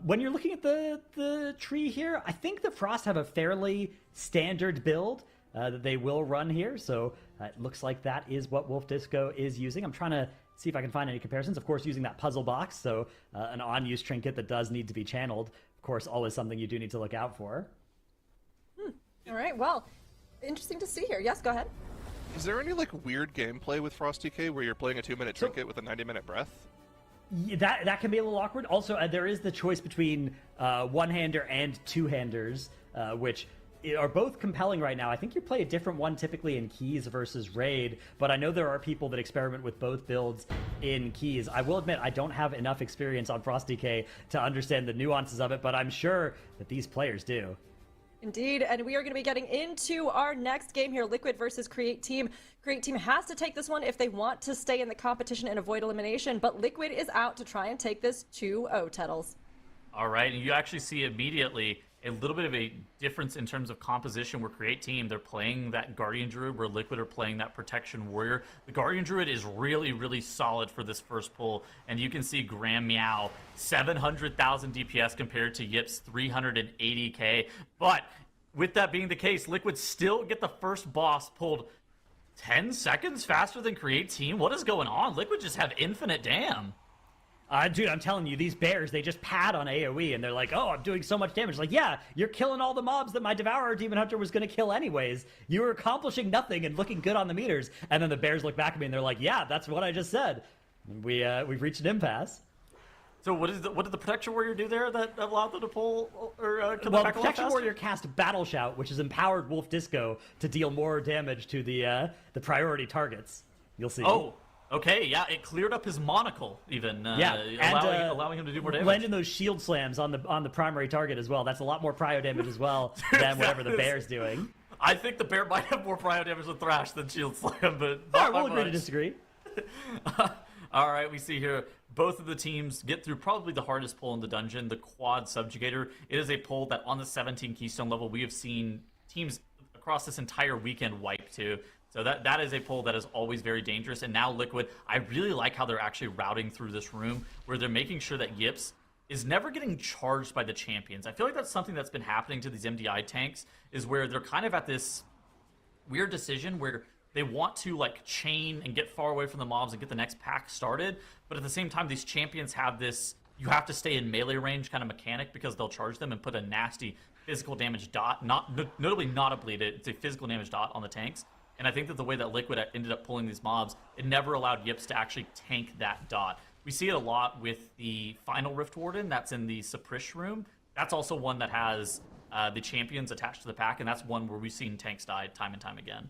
When you're looking at the tree here, I think the Frost have a fairly standard build that they will run here. So it looks like that is what Wolf Disco is using. I'm trying to see if I can find any comparisons. Of course, using that puzzle box, so an on-use trinket that does need to be channeled. Of course, always something you do need to look out for. All right, well, interesting to see here. Yes, go ahead. Is there any weird gameplay with Frost DK where you're playing a 2-minute trinket with a 90-minute breath? Yeah, that can be a little awkward. Also, there is the choice between one-hander and two-handers, which are both compelling right now. I think you play a different one typically in Keys versus Raid, but I know there are people that experiment with both builds in Keys. I will admit I don't have enough experience on Frost DK to understand the nuances of it, but I'm sure that these players do. Indeed, and we are going to be getting into our next game here, Liquid versus Create Team. Create Team has to take this one if they want to stay in the competition and avoid elimination, but Liquid is out to try and take this 2-0, Tettles. All right, and you actually see immediately a little bit of a difference in terms of composition where Create Team, they're playing that Guardian Druid, where Liquid are playing that Protection Warrior. The Guardian Druid is really, really solid for this first pull, and you can see Graham Meow, 700,000 DPS compared to Yip's 380k. But with that being the case, Liquid still get the first boss pulled 10 seconds faster than Create Team. What is going on? Liquid just have infinite damn. Dude, I'm telling you, these bears, they just pad on AoE, and they're like, oh, I'm doing so much damage. Like, yeah, you're killing all the mobs that my Devourer Demon Hunter was going to kill anyways. You were accomplishing nothing and looking good on the meters. And then the bears look back at me, and they're like, yeah, that's what I just said. And we've reached an impasse. So what did the Protection Warrior do there that allowed them to pull or kill the pack a lot Protection faster? Warrior cast Battle Shout, which has empowered Wolf Disco to deal more damage to the priority targets. You'll see. Oh. Okay, yeah, it cleared up his monocle, even. Allowing him to do more damage. Landing those shield slams on the primary target as well. That's a lot more prio damage as well than whatever the bear's doing. I think the bear might have more prio damage with Thrash than shield slam, but all right, we'll agree to disagree. All right, we see here both of the teams get through probably the hardest pull in the dungeon, the Quad Subjugator. It is a pull that on the 17 Keystone level we have seen teams across this entire weekend wipe to. So that is a pull that is always very dangerous. And now Liquid, I really like how they're actually routing through this room where they're making sure that Yips is never getting charged by the champions. I feel like that's something that's been happening to these MDI tanks, is where they're kind of at this weird decision where they want to chain and get far away from the mobs and get the next pack started. But at the same time, these champions have this, you have to stay in melee range kind of mechanic because they'll charge them and put a nasty physical damage dot, notably not a bleed, it's a physical damage dot on the tanks. And I think that the way that Liquid ended up pulling these mobs, it never allowed Yips to actually tank that dot. We see it a lot with the final Rift Warden that's in the Supprish room. That's also one that has the champions attached to the pack, and that's one where we've seen tanks die time and time again.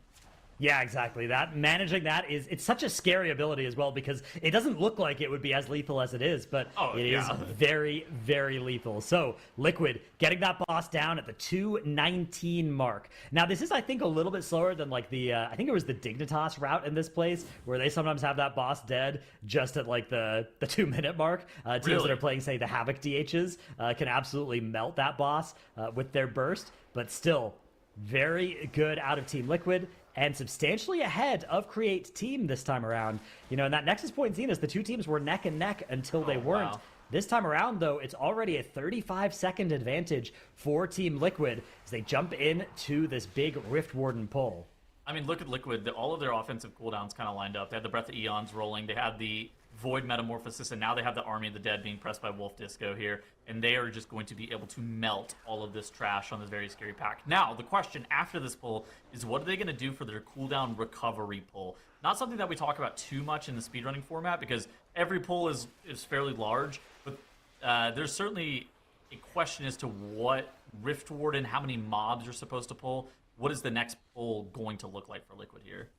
Yeah, exactly. Managing that it's such a scary ability as well, because it doesn't look like it would be as lethal as it is, but it is very, very lethal. So Liquid getting that boss down at the 219 mark. Now this is, I think, a little bit slower than like the I think it was the Dignitas route in this place, where they sometimes have that boss dead just at like the 2-minute mark. Teams that are playing, say, the Havoc DHs can absolutely melt that boss with their burst, but still very good out of Team Liquid, and substantially ahead of Create Team this time around. You know, in that Nexus Point Zenith, the two teams were neck and neck until they weren't. Wow. This time around, though, it's already a 35-second advantage for Team Liquid as they jump into this big Rift Warden pull. I mean, look at Liquid. All of their offensive cooldowns kind of lined up. They had the Breath of Eons rolling. They had the Void Metamorphosis, and now they have the Army of the Dead being pressed by Wolf Disco here, and they are just going to be able to melt all of this trash on this very scary pack. Now, the question after this pull is, what are they going to do for their cooldown recovery pull? Not something that we talk about too much in the speedrunning format, because every pull is fairly large, but there's certainly a question as to what Rift Warden, how many mobs you're supposed to pull. What is the next pull going to look like for Liquid here?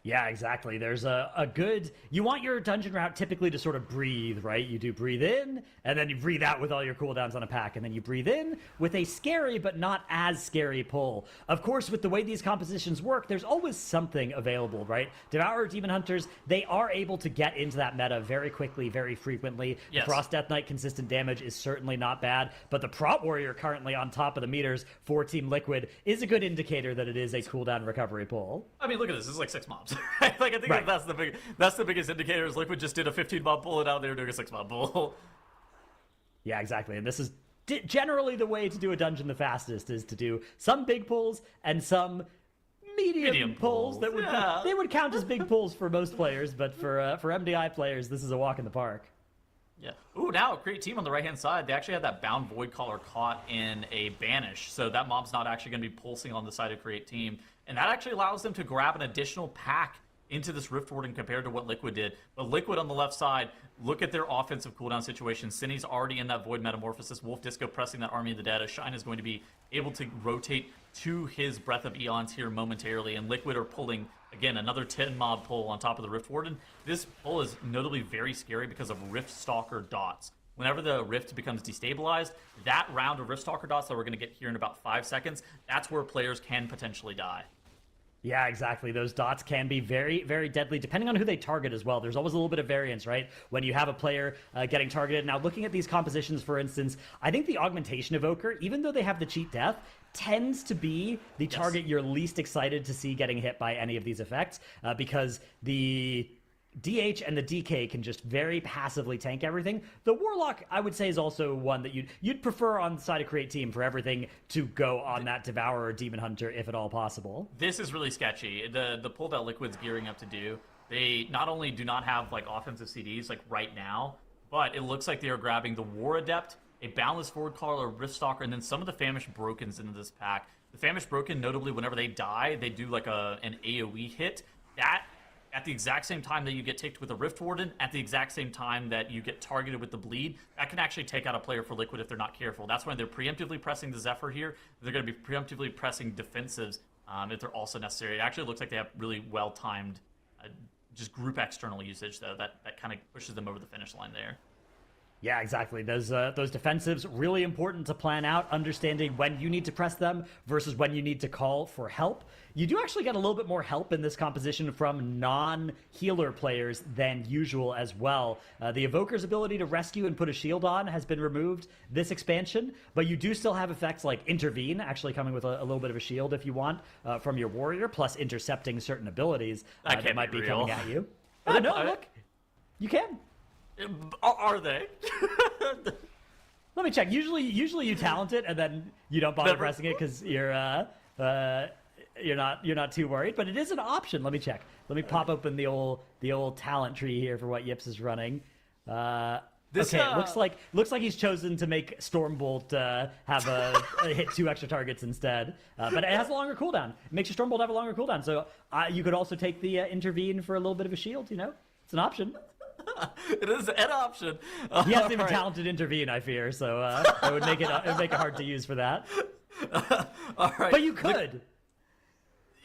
Yeah, exactly. There's a good... You want your dungeon route typically to sort of breathe, right? You do breathe in, and then you breathe out with all your cooldowns on a pack, and then you breathe in with a scary but not as scary pull. Of course, with the way these compositions work, there's always something available, right? Devourer Demon Hunters, they are able to get into that meta very quickly, very frequently. Yes. Frost Death Knight consistent damage is certainly not bad, but the Prot Warrior currently on top of the meters for Team Liquid is a good indicator that it is a cooldown recovery pull. I mean, look at this. This is like 6 mobs. Like, I think that's the biggest indicator is Liquid just did a 15 mob pull, and now they're doing a 6 mob pull. Yeah, exactly. And this is generally the way to do a dungeon the fastest, is to do some big pulls and some medium pulls that would they would count as big pulls for most players, but for MDI players, this is a walk in the park. Yeah. Ooh, now Create Team on the right-hand side, they actually had that Bound Void Caller caught in a Banish, so that mob's not actually going to be pulsing on the side of Create Team, and that actually allows them to grab an additional pack into this Rift Warden compared to what Liquid did. But Liquid on the left side, look at their offensive cooldown situation. Cindy's already in that Void Metamorphosis. Wolf Disco pressing that Army of the Dead. Shine is going to be able to rotate to his Breath of Eons here momentarily. And Liquid are pulling, again, another 10 mob pull on top of the Rift Warden. This pull is notably very scary because of Rift Stalker dots. Whenever the Rift becomes destabilized, that round of Rift Stalker dots that we're going to get here in about 5 seconds, that's where players can potentially die. Yeah, exactly. Those dots can be very, very deadly, depending on who they target as well. There's always a little bit of variance, right? When you have a player getting targeted. Now, looking at these compositions, for instance, I think the Augmentation Evoker, even though they have the cheat death, tends to be the target you're least excited to see getting hit by any of these effects, because the DH and the DK can just very passively tank everything. The Warlock, I would say, is also one that you'd prefer on the side of Create Team for everything to go on that Devourer or Demon Hunter, if at all possible. This is really sketchy. The pull that Liquid's gearing up to do, they not only do not have like offensive CDs like right now, but it looks like they are grabbing the War Adept, a Boundless Forward Caller, Rift Stalker, and then some of the Famished Brokens into this pack. The Famished Broken, notably, whenever they die, they do like an AoE hit. That, at the exact same time that you get ticked with a Rift Warden, at the exact same time that you get targeted with the Bleed, that can actually take out a player for Liquid if they're not careful. That's why they're preemptively pressing the Zephyr here. They're going to be preemptively pressing defensives if they're also necessary. It actually looks like they have really well-timed just group external usage, though. That kind of pushes them over the finish line there. Yeah, exactly. Those defensives, really important to plan out, understanding when you need to press them versus when you need to call for help. You do actually get a little bit more help in this composition from non-healer players than usual as well. The Evoker's ability to rescue and put a shield on has been removed this expansion, but you do still have effects like Intervene, actually coming with a little bit of a shield if you want, from your Warrior, plus intercepting certain abilities that might be coming at you. No, look, you can. Are they? Let me check. Usually you talent it and then you don't bother pressing it because you're not too worried. But it is an option. Let me check. Let me pop open the old talent tree here for what Yips is running. Okay, looks like he's chosen to make Stormbolt have hit 2 extra targets instead. But it has a longer cooldown. It makes your Stormbolt have a longer cooldown. So you could also take the Intervene for a little bit of a shield. You know, it's an option. It is an option. He hasn't even talented Intervene, I fear, so it would make it hard to use for that. All right, but you could.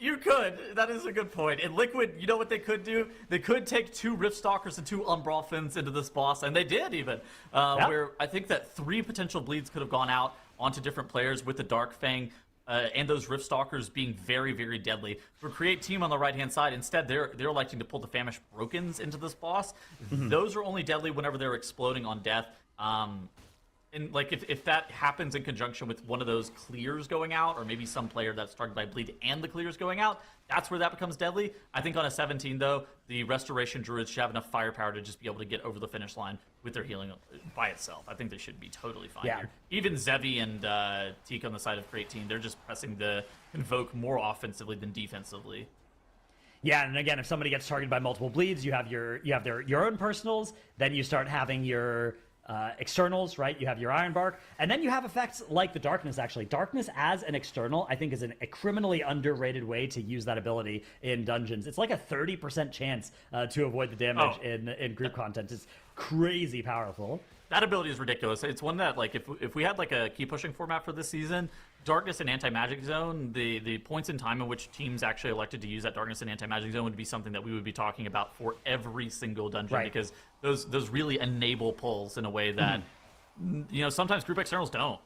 You could. That is a good point. And Liquid, you know what they could do? They could take 2 Riftstalkers and 2 Umbral into this boss, and they did even. Where I think that 3 potential bleeds could have gone out onto different players with the Dark Fang and those Riftstalkers being very, very deadly. For Create Team on the right-hand side, instead they're electing to pull the Famished Brokens into this boss. Those are only deadly whenever they're exploding on death. And like if that happens in conjunction with one of those clears going out, or maybe some player that's targeted by bleed and the clears going out, that's where that becomes deadly. I think on a 17 though, the Restoration Druids should have enough firepower to just be able to get over the finish line with their healing by itself. I think they should be totally fine here. Even Zevi and Teak on the side of Create Team, they're just pressing the Convoke more offensively than defensively. Yeah, and again, if somebody gets targeted by multiple bleeds, you have your own personals, then you start having your externals, right? You have your Ironbark, and then you have effects like the Darkness, actually. Darkness as an external, I think, is a criminally underrated way to use that ability in dungeons. It's like a 30% chance to avoid the damage in group content. It's crazy powerful. That ability is ridiculous. It's one that, like, if we had, like, a keep pushing format for this season, Darkness and Anti-Magic Zone, the points in time in which teams actually elected to use that Darkness and Anti-Magic Zone would be something that we would be talking about for every single dungeon, because those really enable pulls in a way that, you know, sometimes group externals don't.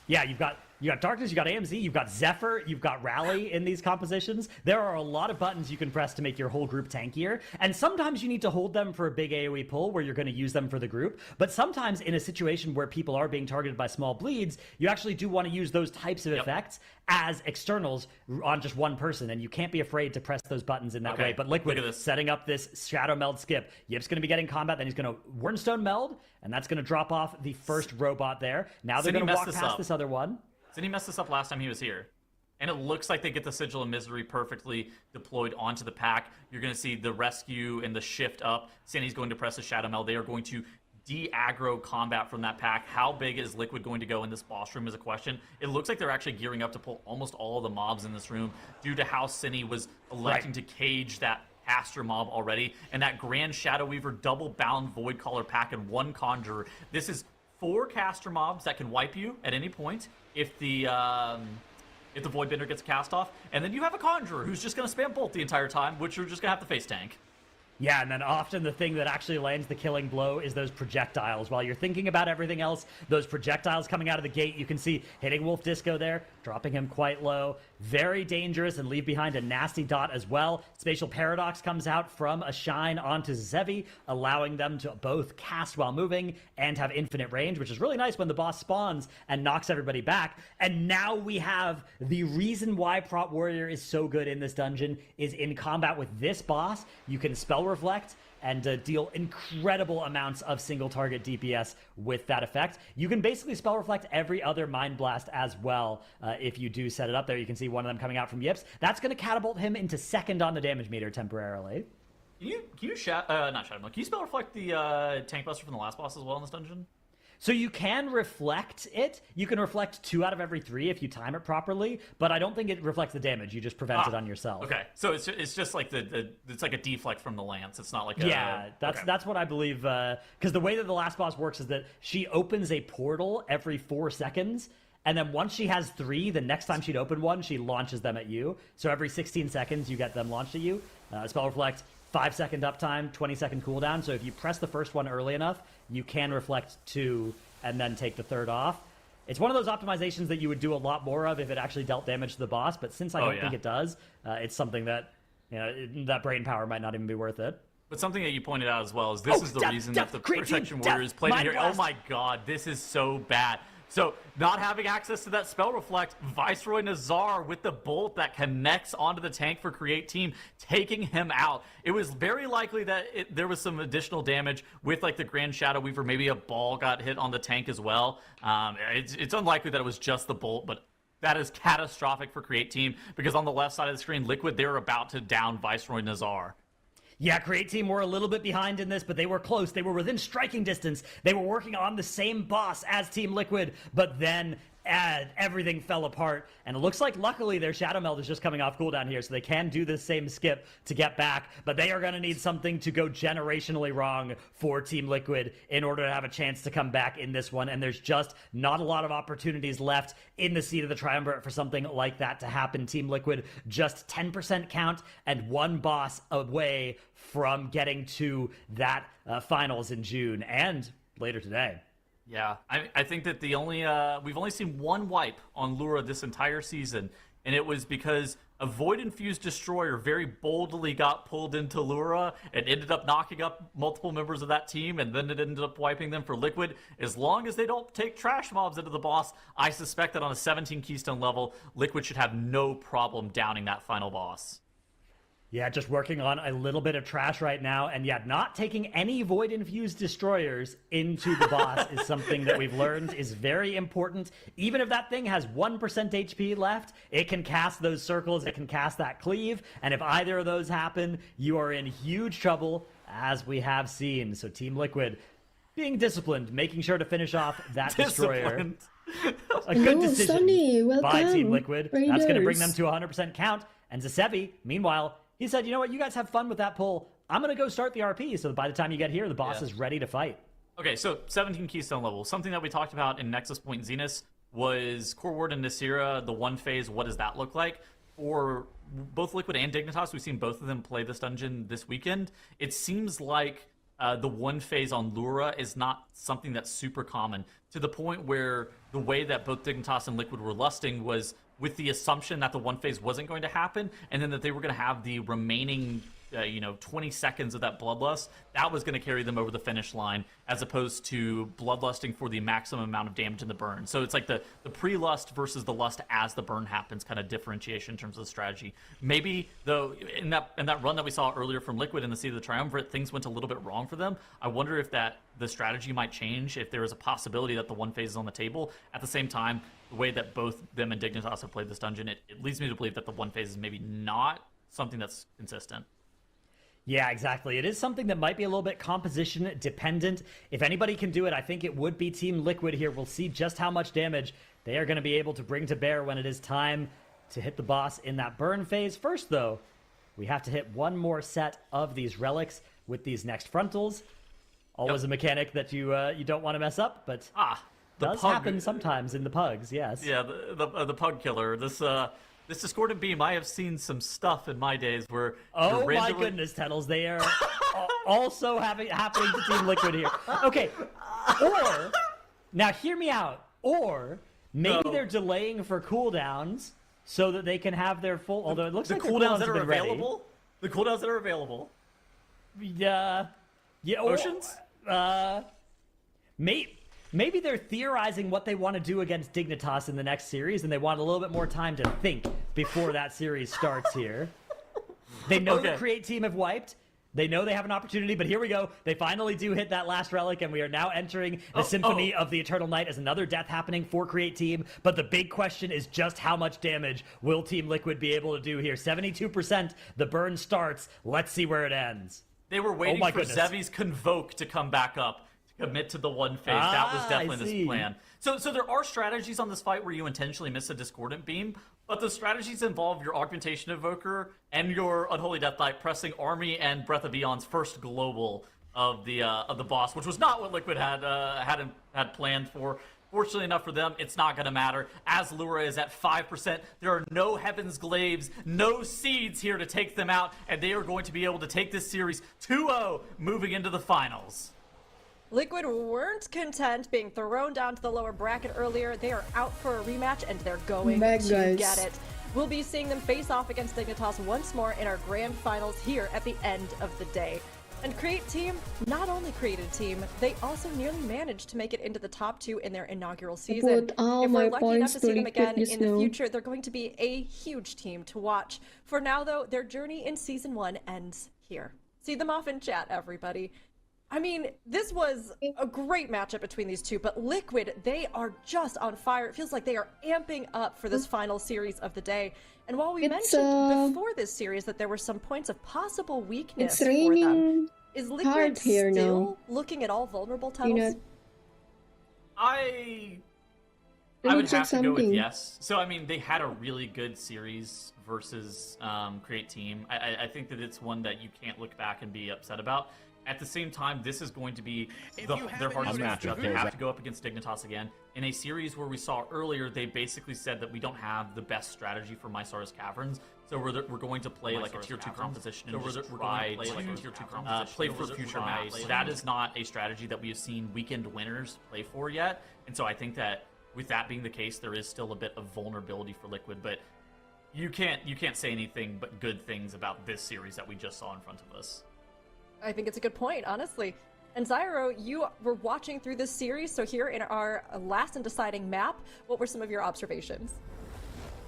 Yeah, you've got Darkness, you've got AMZ, you've got Zephyr, you've got Rally in these compositions. There are a lot of buttons you can press to make your whole group tankier, and sometimes you need to hold them for a big AoE pull where you're going to use them for the group, but sometimes in a situation where people are being targeted by small bleeds, you actually do want to use those types of effects as externals on just one person, and you can't be afraid to press those buttons in that way. But Liquid is setting up this Shadow Meld skip. Yip's going to be getting combat, then he's going to Wernstone Meld, and that's going to drop off the first robot there. Now they're going to walk past this other one. Didn't he mess this up last time he was here? And it looks like they get the Sigil of Misery perfectly deployed onto the pack. You're going to see the rescue and the shift up. Sandy's going to press a Shadow Meld. They are going to de-aggro combat from that pack. How big is Liquid going to go in this boss room is a question. It looks like they're actually gearing up to pull almost all of the mobs in this room due to how Cinny was electing to cage that Caster mob already. And that Grand Shadow Weaver double bound Void Caller pack and 1 Conjurer. This is 4 Caster mobs that can wipe you at any point if the Voidbender gets cast off, and then you have a Conjurer who's just going to spam Bolt the entire time, which you're just going to have to face tank. Yeah, and then often the thing that actually lands the killing blow is those projectiles. While you're thinking about everything else, those projectiles coming out of the gate, you can see hitting Wolf Disco there, dropping him quite low. Very dangerous, and leave behind a nasty dot as well. Spatial Paradox comes out from a Shine onto Zevi, allowing them to both cast while moving and have infinite range, which is really nice when the boss spawns and knocks everybody back. And now we have the reason why Prot Warrior is so good in this dungeon is in combat with this boss. You can Spell Reflect and deal incredible amounts of single target DPS with that effect. You can basically Spell Reflect every other Mind Blast as well if you do set it up there. You can see one of them coming out from Yips. That's going to catapult him into second on the damage meter temporarily. Can you Can you Spell Reflect the Tank Buster from the last boss as well in this dungeon? So you can reflect it. You can reflect 2 out of every 3 if you time it properly, but I don't think it reflects the damage. You just prevent it on yourself. Okay, so it's just like it's like a deflect from the lance. It's not like that's what I believe. Because the way that the last boss works is that she opens a portal every 4 seconds, and then once she has 3, the next time she'd open one, she launches them at you. So every 16 seconds, you get them launched at you. Spell Reflect, 5-second uptime, 20-second cooldown. So if you press the first one early enough, you can reflect 2 and then take the third off. It's one of those optimizations that you would do a lot more of if it actually dealt damage to the boss, but since I don't think it does, it's something that, you know, that brain power might not even be worth it. But something that you pointed out as well is this is the reason that the Protection Warrior is played in here. Oh my god, this is so bad. So, not having access to that Spell Reflect, Viceroy Nazar with the bolt that connects onto the tank for Create Team, taking him out. It was very likely that there was some additional damage with, like, the Grand Shadow Weaver. Maybe a ball got hit on the tank as well. It's unlikely that it was just the bolt, but that is catastrophic for Create Team, because on the left side of the screen, Liquid, they're about to down Viceroy Nazar. Yeah, Create Team were a little bit behind in this, but they were close. They were within striking distance. They were working on the same boss as Team Liquid, but then and everything fell apart. And it looks like, luckily, their Shadow Meld is just coming off cooldown here, so they can do this same skip to get back. But they are going to need something to go generationally wrong for Team Liquid in order to have a chance to come back in this one. And there's just not a lot of opportunities left in the Seat of the Triumvirate for something like that to happen. Team Liquid just 10% count and one boss away from getting to that finals in June and later today. Yeah, I think that we've only seen one wipe on Lura this entire season, and it was because a Void-infused Destroyer very boldly got pulled into Lura and ended up knocking up multiple members of that team, and then it ended up wiping them for Liquid. As long as they don't take trash mobs into the boss, I suspect that on a 17 Keystone level, Liquid should have no problem downing that final boss. Yeah, just working on a little bit of trash right now, and yeah, not taking any Void-infused Destroyers into the boss is something that we've learned is very important. Even if that thing has 1% HP left, it can cast those circles, it can cast that cleave, and if either of those happen, you are in huge trouble, as we have seen. So Team Liquid being disciplined, making sure to finish off that Destroyer. A good decision by Team Liquid. Raiders. That's going to bring them to 100% count. And Zasevi, meanwhile, he said, you know what, you guys have fun with that pull. I'm going to go start the RP, so by the time you get here, the boss is ready to fight. Okay, so 17 Keystone level. Something that we talked about in Nexus Point Zenith was Core Ward and Nasira, the one phase, what does that look like? For both Liquid and Dignitas, we've seen both of them play this dungeon this weekend. It seems like the one phase on Lura is not something that's super common, to the point where the way that both Dignitas and Liquid were lusting was with the assumption that the one phase wasn't going to happen, and then that they were going to have the remaining 20 seconds of that bloodlust. That was going to carry them over the finish line, as opposed to bloodlusting for the maximum amount of damage in the burn. So it's like the pre-lust versus the lust as the burn happens kind of differentiation in terms of the strategy. Maybe, though, in that run that we saw earlier from Liquid in the Seat of the Triumvirate, things went a little bit wrong for them. I wonder if the strategy might change, if there is a possibility that the one phase is on the table. At the same time, the way that both them and Dignitas have played this dungeon, it leads me to believe that the one phase is maybe not something that's consistent. Yeah, exactly. It is something that might be a little bit composition dependent. If anybody can do it, I think it would be Team Liquid here. We'll see just how much damage they are going to be able to bring to bear when it is time to hit the boss in that burn phase. First, though, we have to hit one more set of these relics with these next frontals. Always a mechanic that you don't want to mess up, but does happen sometimes in the pugs, yes. Yeah, the pug killer. This Discordant Beam, I have seen some stuff in my days where... Oh my goodness, Tettles, they are also happening to Team Liquid here. Okay, or, now hear me out, or maybe they're delaying for cooldowns so that they can have their full... Although it looks like the cooldowns that are available. The cooldowns that are available. Yeah. Oceans? Maybe they're theorizing what they want to do against Dignitas in the next series, and they want a little bit more time to think before that series starts here. They know the Create team have wiped. They know they have an opportunity, but here we go. They finally do hit that last relic, and we are now entering the Symphony of the Eternal Night as another death happening for Create team. But the big question is just how much damage will Team Liquid be able to do here? 72%, the burn starts. Let's see where it ends. They were waiting for Zevi's Convoke to come back up. Commit to the one phase. That was definitely this plan. So there are strategies on this fight where you intentionally miss a Discordant Beam, but the strategies involve your Augmentation Evoker and your Unholy Death Knight pressing Army and Breath of Eon's first global of the boss, which was not what Liquid had planned for. Fortunately enough for them, it's not going to matter. As Lura is at 5%, there are no Heaven's Glaives, no Seeds here to take them out, and they are going to be able to take this series 2-0 moving into the finals. Liquid weren't content being thrown down to the lower bracket earlier. They are out for a rematch, and they're going to get it. We'll be seeing them face off against Dignitas once more in our grand finals here at the end of the day. And Create Team not only created a team, they also nearly managed to make it into the top 2 in their inaugural season. If we're lucky enough to see them again in the future, they're going to be a huge team to watch. For now, though, their journey in Season 1 ends here. See them off in chat, everybody. I mean, this was a great matchup between these two, but Liquid, they are just on fire. It feels like they are amping up for this final series of the day. And while we mentioned before this series that there were some points of possible weakness for them, is Liquid still looking at all vulnerable tunnels? I Let I me would check have to go with something. yes. So, I mean, they had a really good series versus Create Team. I think that it's one that you can't look back and be upset about. At the same time, this is going to be their hardest matchup. They have to go up against Dignitas again. In a series where we saw earlier, they basically said that we don't have the best strategy for Mysaurus Caverns, so we're going to play like a tier 2 composition and just try to play for future maps. That is not a strategy that we have seen weekend winners play for yet, and so I think that with that being the case, there is still a bit of vulnerability for Liquid, but you can't say anything but good things about this series that we just saw in front of us. I think it's a good point, honestly. And Zyro, you were watching through this series, so here in our last and deciding map, what were some of your observations?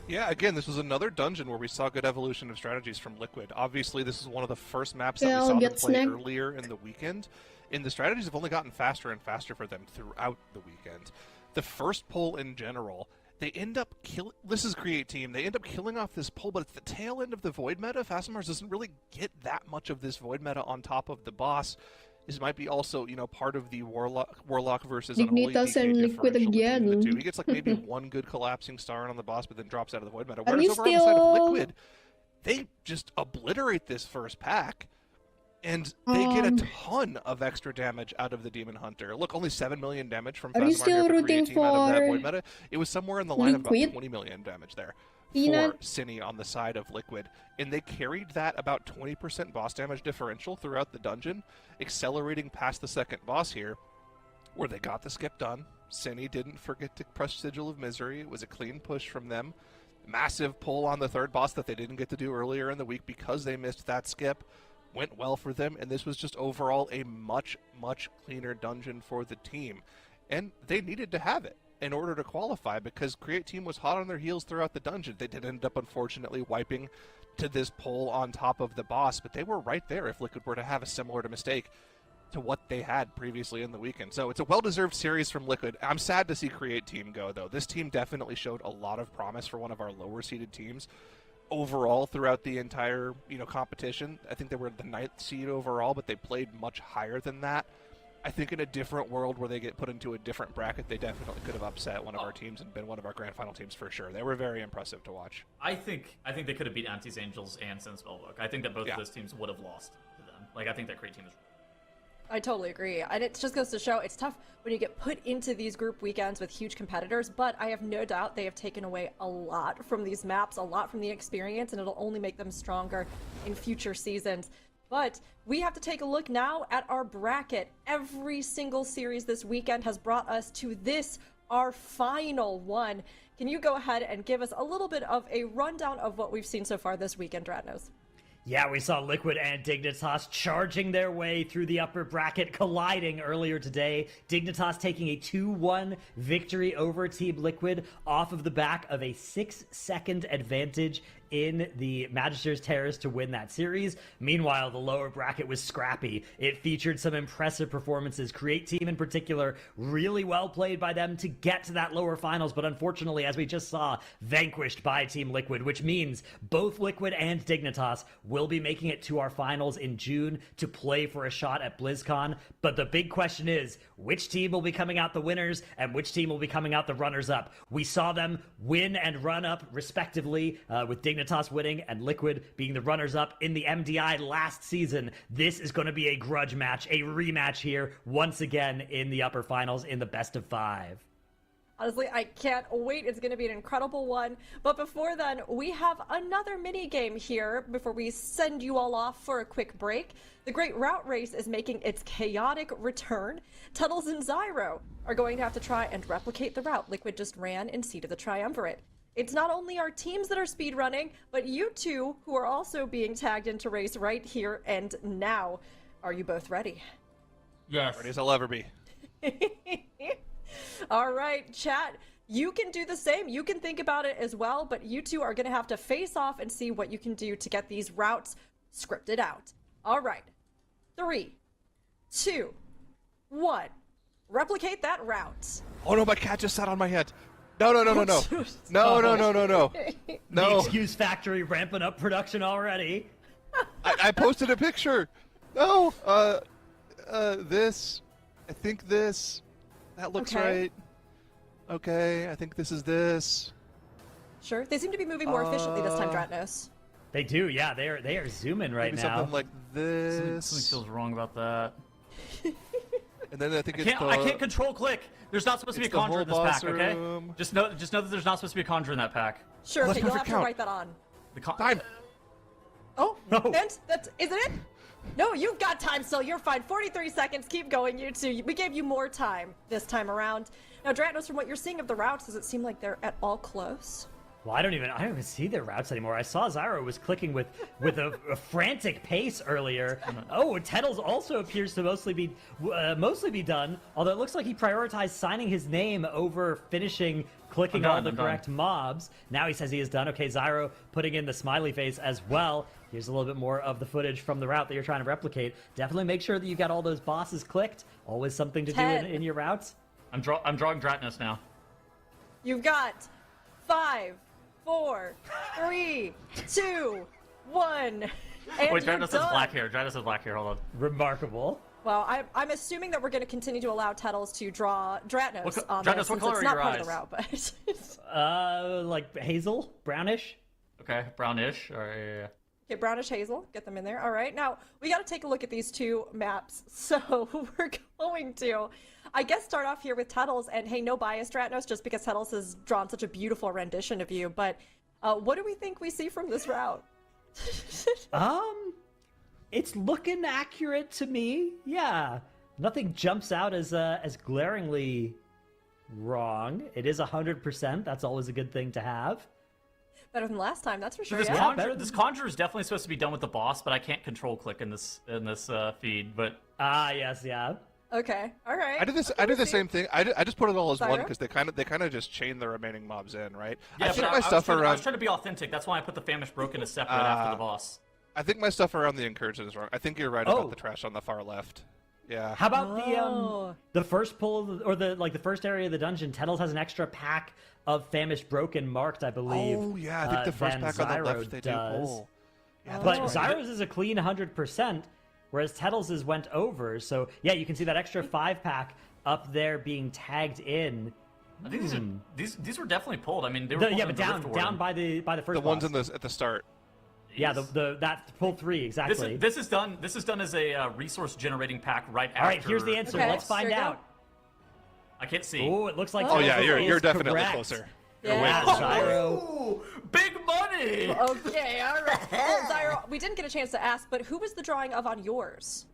Yeah, again, this was another dungeon where we saw good evolution of strategies from Liquid. Obviously, this is one of the first maps that we saw them play earlier in the weekend, and the strategies have only gotten faster and faster for them throughout the weekend. The first pull in general, they end up killing... This is Create Team. They end up killing off this pull, but it's the tail end of the Void meta. Fastmars doesn't really get that much of this Void meta on top of the boss. This might be also, part of the Warlock versus Unholy Dignitas DK and Liquid differential between the two. again. He gets like maybe one good collapsing star on the boss, but then drops out of the Void meta. Are Whereas you over on the side of still- Liquid, they just obliterate this first pack. And they get a ton of extra damage out of the Demon Hunter. Look, only 7 million damage from Are you Phasmar still here for rooting Create Team out of that for Void meta. It was somewhere in the line of about Liquid? 20 million damage there Peanut? for Cine on the side of Liquid. And they carried that about 20% boss damage differential throughout the dungeon, accelerating past the second boss here, where they got the skip done. Cine didn't forget to press Sigil of Misery. It was a clean push from them. Massive pull on the third boss that they didn't get to do earlier in the week because they missed that skip. Went well for them, and this was just overall a much, much cleaner dungeon for the team. And they needed to have it in order to qualify because Create Team was hot on their heels throughout the dungeon. They did end up, unfortunately, wiping to this pull on top of the boss, but they were right there if Liquid were to have a similar mistake to what they had previously in the weekend. So it's a well-deserved series from Liquid. I'm sad to see Create Team go, though. This team definitely showed a lot of promise for one of our lower-seeded teams. Overall, throughout the entire competition, I think they were the 9th seed overall, but they played much higher than that. I think in a different world where they get put into a different bracket, they definitely could have upset one of our teams and been one of our grand final teams for sure. They were very impressive to watch. I think they could have beat Anti's Angels and Sin Spellbook. I think that both of those teams would have lost to them. Like, I think that Create Team is... I totally agree. And it just goes to show it's tough when you get put into these group weekends with huge competitors, but I have no doubt they have taken away a lot from these maps, a lot from the experience, and it'll only make them stronger in future seasons. But we have to take a look now at our bracket. Every single series this weekend has brought us to this, our final one. Can you go ahead and give us a little bit of a rundown of what we've seen so far this weekend, Dratnos? Yeah, we saw Liquid and Dignitas charging their way through the upper bracket, colliding earlier today. Dignitas taking a 2-1 victory over Team Liquid off of the back of a 6-second advantage in the Magister's Terrace to win that series. Meanwhile, the lower bracket was scrappy. It featured some impressive performances. Create Team in particular, really well played by them to get to that lower finals, but unfortunately, as we just saw, vanquished by Team Liquid, which means both Liquid and Dignitas will be making it to our finals in June to play for a shot at BlizzCon. But the big question is, which team will be coming out the winners and which team will be coming out the runners-up? We saw them win and run up respectively, with Dignitas winning and Liquid being the runners-up in the MDI last season. This is going to be a grudge match, a rematch here once again in the upper finals in the best of 5. Honestly, I can't wait. It's going to be an incredible one. But before then, we have another mini game here before we send you all off for a quick break. The Great Route Race is making its chaotic return. Tuttles and Zyro are going to have to try and replicate the route Liquid just ran in Seed of the Triumvirate. It's not only our teams that are speedrunning, but you two who are also being tagged into race right here and now. Are you both ready? Yes. Ready as I'll ever be. All right, chat, you can do the same. You can think about it as well, but you two are going to have to face off and see what you can do to get these routes scripted out. All right, 3, 2, 1. Replicate that route. Oh no, my cat just sat on my head. No. No. The Excuse Factory ramping up production already. I posted a picture. No, this. I think this. That looks right. Okay, I think this is this. Sure. They seem to be moving more efficiently this time, Dratnos. They do, yeah. They are zooming right Maybe now. something like this. Something feels wrong about that. And then I think I can't control click. There's not supposed to be a conjure in this pack, okay? room. Just know that there's not supposed to be a conjure in that pack. Sure, Well, okay, that's you'll have perfect to count. write that on. Time. Oh, and isn't it? No, you've got time still. You're fine. 43 seconds. Keep going, you two. We gave you more time this time around. Now, Dratnos, from what you're seeing of the routes, does it seem like they're at all close? Well, I don't even see their routes anymore. I saw Zyro was clicking with a frantic pace earlier. Oh, Tettles also appears to mostly be done. Although it looks like he prioritized signing his name over finishing clicking all the correct mobs. Now he says he is done. Okay, Zyro putting in the smiley face as well. Here's a little bit more of the footage from the route that you're trying to replicate. Definitely make sure that you got all those bosses clicked. Always something to do in your routes. I'm drawing Dratnos now. You've got 5, 4, 3, 2, 1. And Wait, Dratnos has black hair. Dratnos has black hair. Hold on. Remarkable. Well, I'm assuming that we're going to continue to allow Tettles to draw Dratnos on Dratnos, this, what since color it's are not your part eyes? of the route, but... Like hazel, brownish. Okay, brownish. All right, yeah. Okay, brownish hazel. Get them in there. All right. Now, we got to take a look at these two maps. So we're going to, I guess, start off here with Tettles. And hey, no bias, Dratnos, just because Tettles has drawn such a beautiful rendition of you. But what do we think we see from this route? It's looking accurate to me. Yeah. Nothing jumps out as glaringly wrong. It is 100%. That's always a good thing to have. Better than last time, that's for sure. This conjure is definitely supposed to be done with the boss, but I can't control click in this feed. But yes, yeah. Okay, all right. I did the same thing. I just put it all as one Zyro? because they kind of just chain the remaining mobs in, right? yeah, I think but my I stuff was around. trying to be authentic. That's why I put the famished broken as separate after the boss. I think my stuff around the incursion is wrong. I think you're right about the trash on the far left. Yeah. How about the first pull or the first area of the dungeon? Tettles has an extra pack of famished broken marked, I believe. Oh yeah, I think the first pack on the left they do pull. Yeah, but that's right. Zyro's is a clean 100%, whereas Tettles' went over. So yeah, you can see that extra 5-pack up there being tagged in. I think these were definitely pulled. I mean, they were but down by the first. The ones boss. at the start. Yeah, that pull 3 exactly. This is done as a resource generating pack right after. All right, here's the answer. Okay, Let's find out. I can't see. Oh, it looks like. Oh yeah, Tettles you're is definitely correct. closer. Yeah, Zyro. Ooh, big money. Okay, all right. Well, Zyro, we didn't get a chance to ask, but who was the drawing of on yours?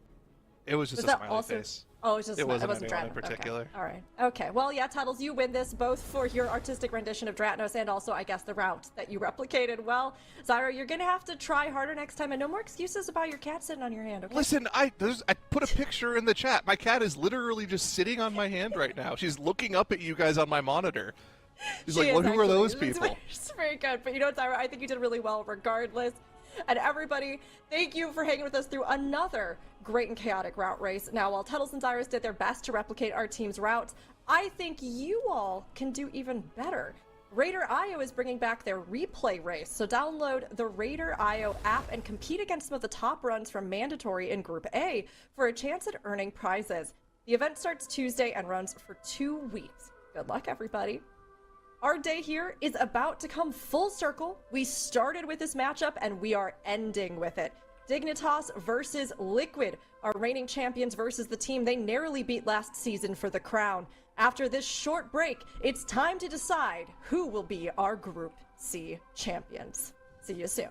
It was just Was a that smiley also- face. Oh, it wasn't wasn't anyone in Dratnos. particular. Okay. All right. Okay. Well, yeah, Tettles, you win this both for your artistic rendition of Dratnos and also, I guess, the route that you replicated well. Zyro, you're gonna have to try harder next time, and no more excuses about your cat sitting on your hand. Okay? Listen, I put a picture in the chat. My cat is literally just sitting on my hand right now. She's looking up at you guys on my monitor. She's like, She "Well, is who are those actually. people?" It's very good. But you know what, Zyro? I think you did really well regardless. And everybody, thank you for hanging with us through another great and chaotic route race. Now, while Tettles and Zyros did their best to replicate our team's route, I think you all can do even better. Raider IO is bringing back their replay race, so download the Raider IO app and compete against some of the top runs from Mandatory in Group A for a chance at earning prizes. The event starts Tuesday and runs for 2 weeks. Good luck, everybody. Our day here is about to come full circle. We started with this matchup and we are ending with it. Dignitas versus Liquid, our reigning champions versus the team they narrowly beat last season for the crown. After this short break, it's time to decide who will be our Group C champions. See you soon.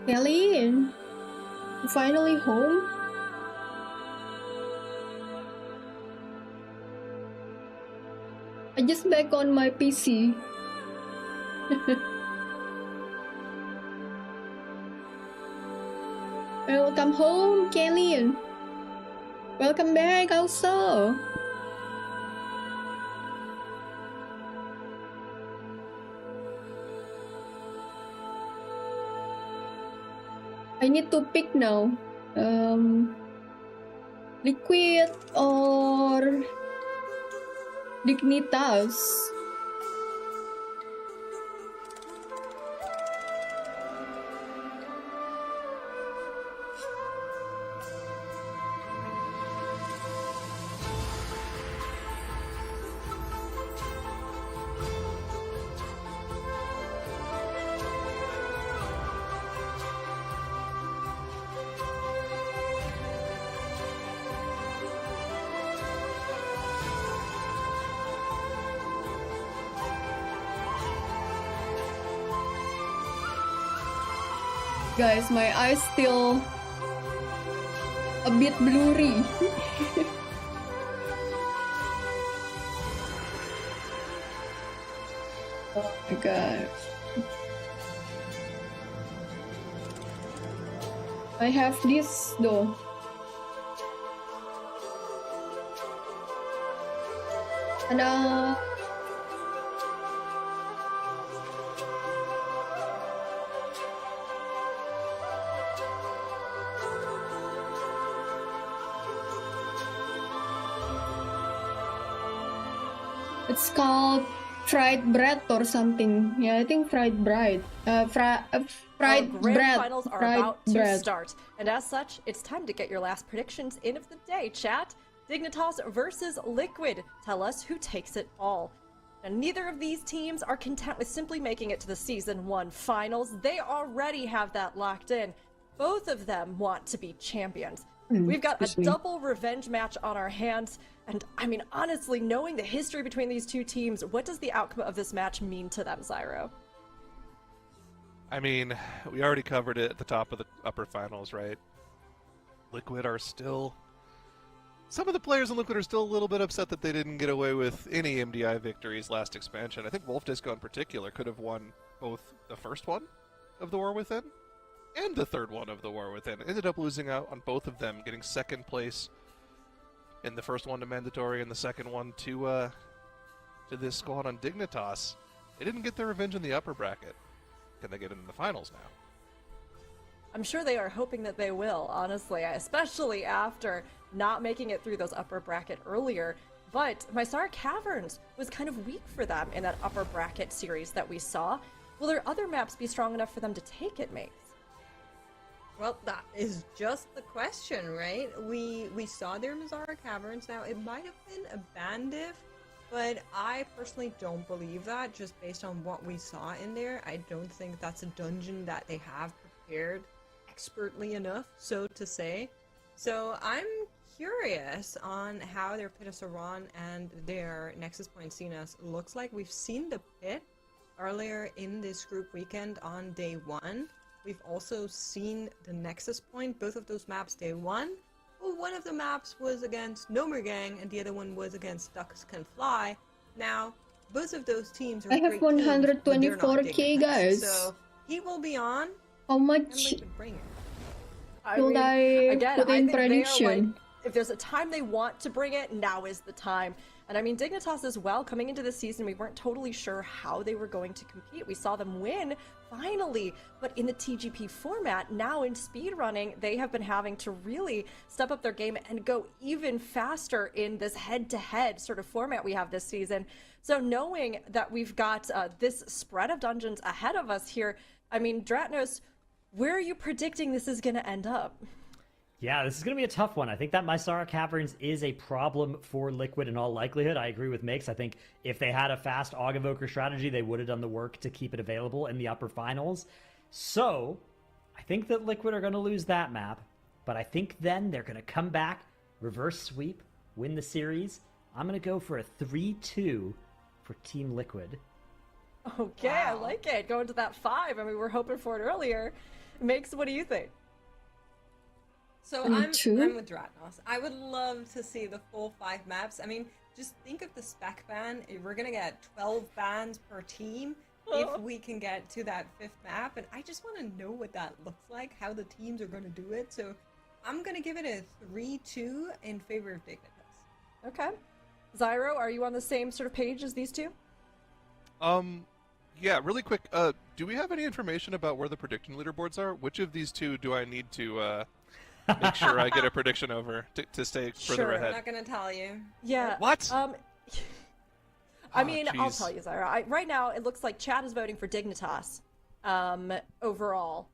Kelly, and finally home. I just back on my PC. Welcome home, Kelly. Welcome back also. I need to pick now. Liquid or Dignitas. Guys, my eyes still a bit blurry. Oh my god. I have this though. And it's called fried bread or something. Yeah, I think fried bread. Fried Grand bread. finals are fried about to bread. start, and as such, it's time to get your last predictions in of the day. Chat, Dignitas versus Liquid. Tell us who takes it all. And neither of these teams are content with simply making it to the Season 1 finals. They already have that locked in. Both of them want to be champions. We've got a double revenge match on our hands. And I mean, honestly, knowing the history between these two teams, what does the outcome of this match mean to them, Zyro? I mean, we already covered it at the top of the upper finals, right? Liquid are still... Some of the players in Liquid are still a little bit upset that they didn't get away with any MDI victories last expansion. I think Wolf Disco in particular could have won both the first one of the War Within and the third one of the War Within. Ended up losing out on both of them, getting second place in the first one to Mandatory and the second one to this squad on Dignitas. They didn't get their revenge in the upper bracket. Can they get it in the finals now? I'm sure they are hoping that they will, honestly, especially after not making it through those upper bracket earlier. But Mysara Caverns was kind of weak for them in that upper bracket series that we saw. Will their other maps be strong enough for them to take it, mates? Well, that is just the question, right? We saw their Mysara Caverns. Now, it might have been a Bandif, but I personally don't believe that, just based on what we saw in there. I don't think that's a dungeon that they have prepared expertly enough, so to say. So I'm curious on how their Pit of Saran and their Nexus Point Cenas looks like. We've seen the Pit earlier in this group weekend on day 1. We've also seen the Nexus Point, both of those maps day 1. Well, one of the maps was against Nomer Gang and the other one was against Ducks Can Fly. Now, both of those teams are I have 124k, guys. So he will be on. How much I should mean, I again, put I in think they are, prediction? like, if there's a time they want to bring it, now is the time. And I mean, Dignitas as well, coming into this season, we weren't totally sure how they were going to compete. We saw them win, finally, but in the TGP format, now in speedrunning, they have been having to really step up their game and go even faster in this head-to-head sort of format we have this season. So knowing that we've got this spread of dungeons ahead of us here, I mean, Dratnos, where are you predicting this is going to end up? Yeah, this is going to be a tough one. I think that Mysara Caverns is a problem for Liquid in all likelihood. I agree with Makes. I think if they had a fast Aug Evoker strategy, they would have done the work to keep it available in the upper finals. So, I think that Liquid are going to lose that map, but I think then they're going to come back, reverse sweep, win the series. I'm going to go for a 3-2 for Team Liquid. Okay, wow. I like it. Going to that 5. I mean, we were hoping for it earlier. Makes, what do you think? So I'm with Dratnos. I would love to see the full 5 maps. I mean, just think of the spec ban. We're gonna get 12 bans per team if we can get to that 5th map, and I just want to know what that looks like, how the teams are gonna do it. So I'm gonna give it a 3-2 in favor of Dignitas. Okay. Zyro, are you on the same sort of page as these two? Yeah, really quick. Do we have any information about where the prediction leaderboards are? Which of these two do I need to make sure I get a prediction over to stay further ahead? I'm not gonna tell you. Yeah. What? I mean, I'll geez. tell you, Zyra. Right now, it looks like Chad is voting for Dignitas. Overall.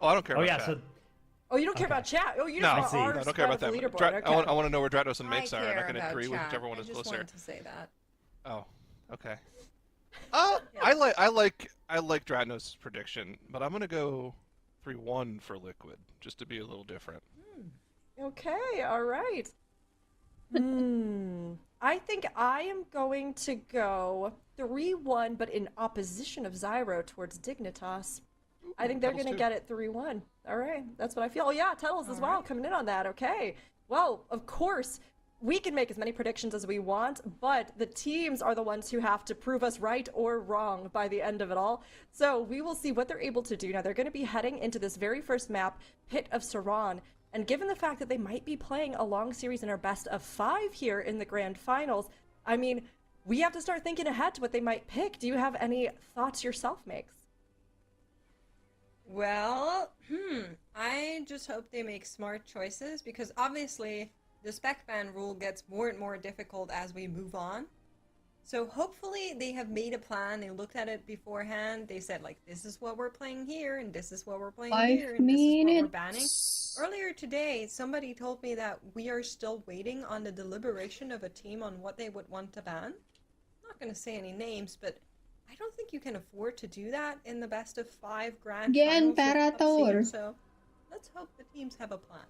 Oh, I don't care about yeah, chat. so Oh, you don't care about chat? Oh, you No, just want our I don't care about spread that. of the leaderboard. Okay. I want to know where Dratnos and Makes are, and I care can about agree with chat. whichever one I is just closer. wanted to say that. Oh, okay. I like Dratnos' prediction, but I'm gonna go 3-1 for Liquid, just to be a little different. Okay, all right. I think I am going to go 3-1, but in opposition of Zyro towards Dignitas. I think they're going to get it 3-1. All right, that's what I feel. Oh, yeah, Tuttles as well, coming in on that. Okay. Well, of course, we can make as many predictions as we want, but the teams are the ones who have to prove us right or wrong by the end of it all. So we will see what they're able to do. Now, they're going to be heading into this very first map, Pit of Saran. And given the fact that they might be playing a long series in our best of 5 here in the grand finals, I mean, we have to start thinking ahead to what they might pick. Do you have any thoughts yourself, Makes? Well, I just hope they make smart choices, because obviously the spec ban rule gets more and more difficult as we move on. So hopefully they have made a plan, they looked at it beforehand, they said like, this is what we're playing here, and this is what we're playing here, and this is what we're banning. Earlier today, somebody told me that we are still waiting on the deliberation of a team on what they would want to ban. I'm not going to say any names, but I don't think you can afford to do that in the best of 5 grand finals with top seeds, so let's hope the teams have a plan.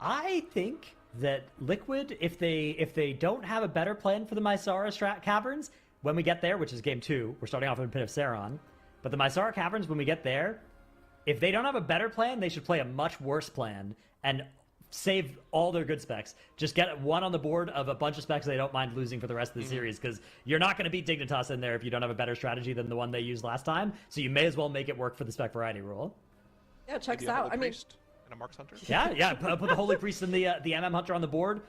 I think that Liquid, if they don't have a better plan for the Mysara Caverns, when we get there, which is game 2, we're starting off in Pit of Saran, but the Mysara Caverns, when we get there, if they don't have a better plan, they should play a much worse plan and save all their good specs. Just get one on the board of a bunch of specs they don't mind losing for the rest of the series, because you're not going to beat Dignitas in there if you don't have a better strategy than the one they used last time, so you may as well make it work for the spec variety rule. Yeah, checks out. I mean, and a Marks Hunter? Yeah, put the Holy Priest and the MM Hunter on the board,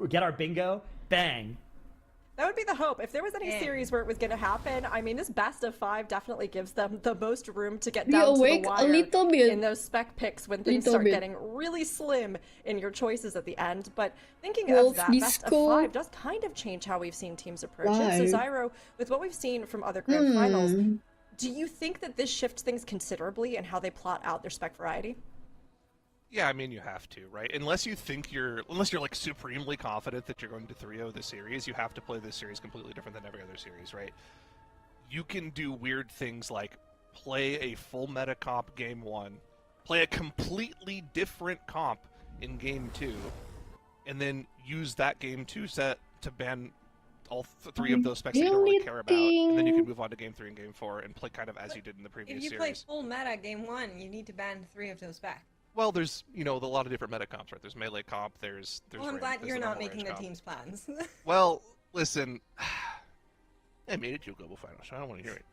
get our bingo, bang. That would be the hope. If there was any series where it was going to happen, I mean, this best of 5 definitely gives them the most room to get down to the wire a little bit in those spec picks when things start getting really slim in your choices at the end. But thinking of that, best of 5 does kind of change how we've seen teams approach it. So Zyro, with what we've seen from other grand finals, do you think that this shifts things considerably in how they plot out their spec variety? Yeah, I mean, you have to, right? Unless you're like supremely confident that you're going to 3-0 the series, you have to play this series completely different than every other series, right? You can do weird things like play a full meta comp game 1, play a completely different comp in game 2, and then use that game 2 set to ban all 3 of those specs that you don't really care about, and then you can move on to game 3 and game 4 and play kind of as you did in the previous series. If you play full meta game 1, you need to ban 3 of those specs. Well, there's, a lot of different meta comps, right? There's melee comp, there's well, I'm glad you're not making the team's plans. Well, listen, I made it to a global final, so I don't want to hear it.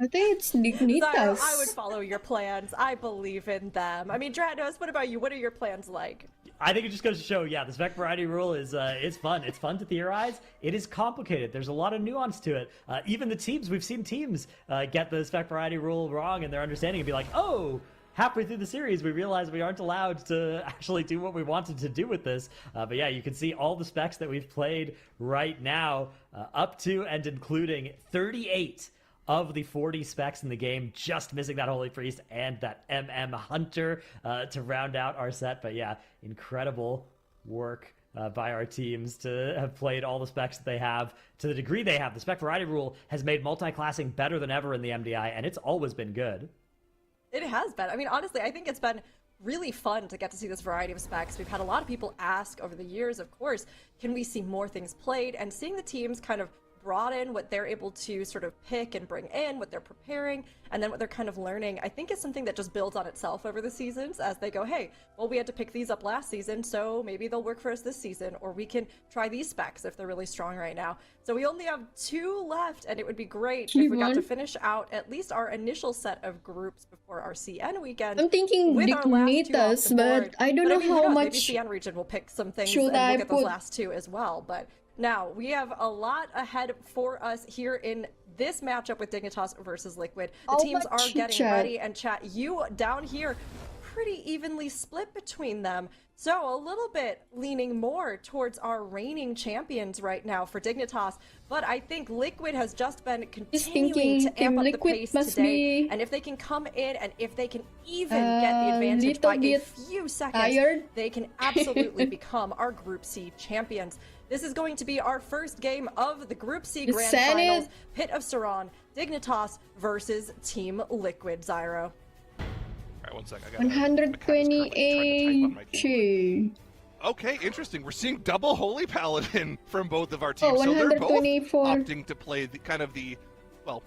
I think it's Dignitas. Zyro, I would follow your plans. I believe in them. I mean, Dratnos, what about you? What are your plans like? I think it just goes to show, the spec variety rule is fun. It's fun to theorize. It is complicated. There's a lot of nuance to it. Even the teams, we've seen teams get the spec variety rule wrong in their understanding and be like, oh, halfway through the series, we realized we aren't allowed to actually do what we wanted to do with this. But yeah, you can see all the specs that we've played right now, up to and including 38 of the 40 specs in the game, just missing that Holy Priest and that MM Hunter to round out our set. But yeah, incredible work by our teams to have played all the specs that they have to the degree they have. The spec variety rule has made multi-classing better than ever in the MDI, and it's always been good. It has been. I mean, honestly, I think it's been really fun to get to see this variety of specs. We've had a lot of people ask over the years, of course, can we see more things played? And seeing the teams kind of brought in, what they're able to sort of pick and bring in, what they're preparing, and then what they're kind of learning, I think is something that just builds on itself over the seasons as they go, hey, well, we had to pick these up last season, so maybe they'll work for us this season, or we can try these specs if they're really strong right now. So we only have 2 left, and it would be great if we got to finish out at least our initial set of groups before our CN weekend. I'm thinking with our last 2 off Dignitas, the board. but I don't know mean, who how knows, much maybe CN region will pick some things should and I look at those put. last 2 as well. But now we have a lot ahead for us here in this matchup with Dignitas versus Liquid. The teams are getting ready, and chat, you down here pretty evenly split between them. So a little bit leaning more towards our reigning champions right now for Dignitas, but I think Liquid has just been continuing to amp up the pace today. And if they can come in and if they can even get the advantage by a few seconds, they can absolutely become our Group C champions. This is going to be our first game of the Group C Grand Finals, Pit of Saran, Dignitas versus Team Liquid. Zyro. All right, 1 second. 128. Okay, interesting. We're seeing double Holy Paladin from both of our teams. So they're both opting to play the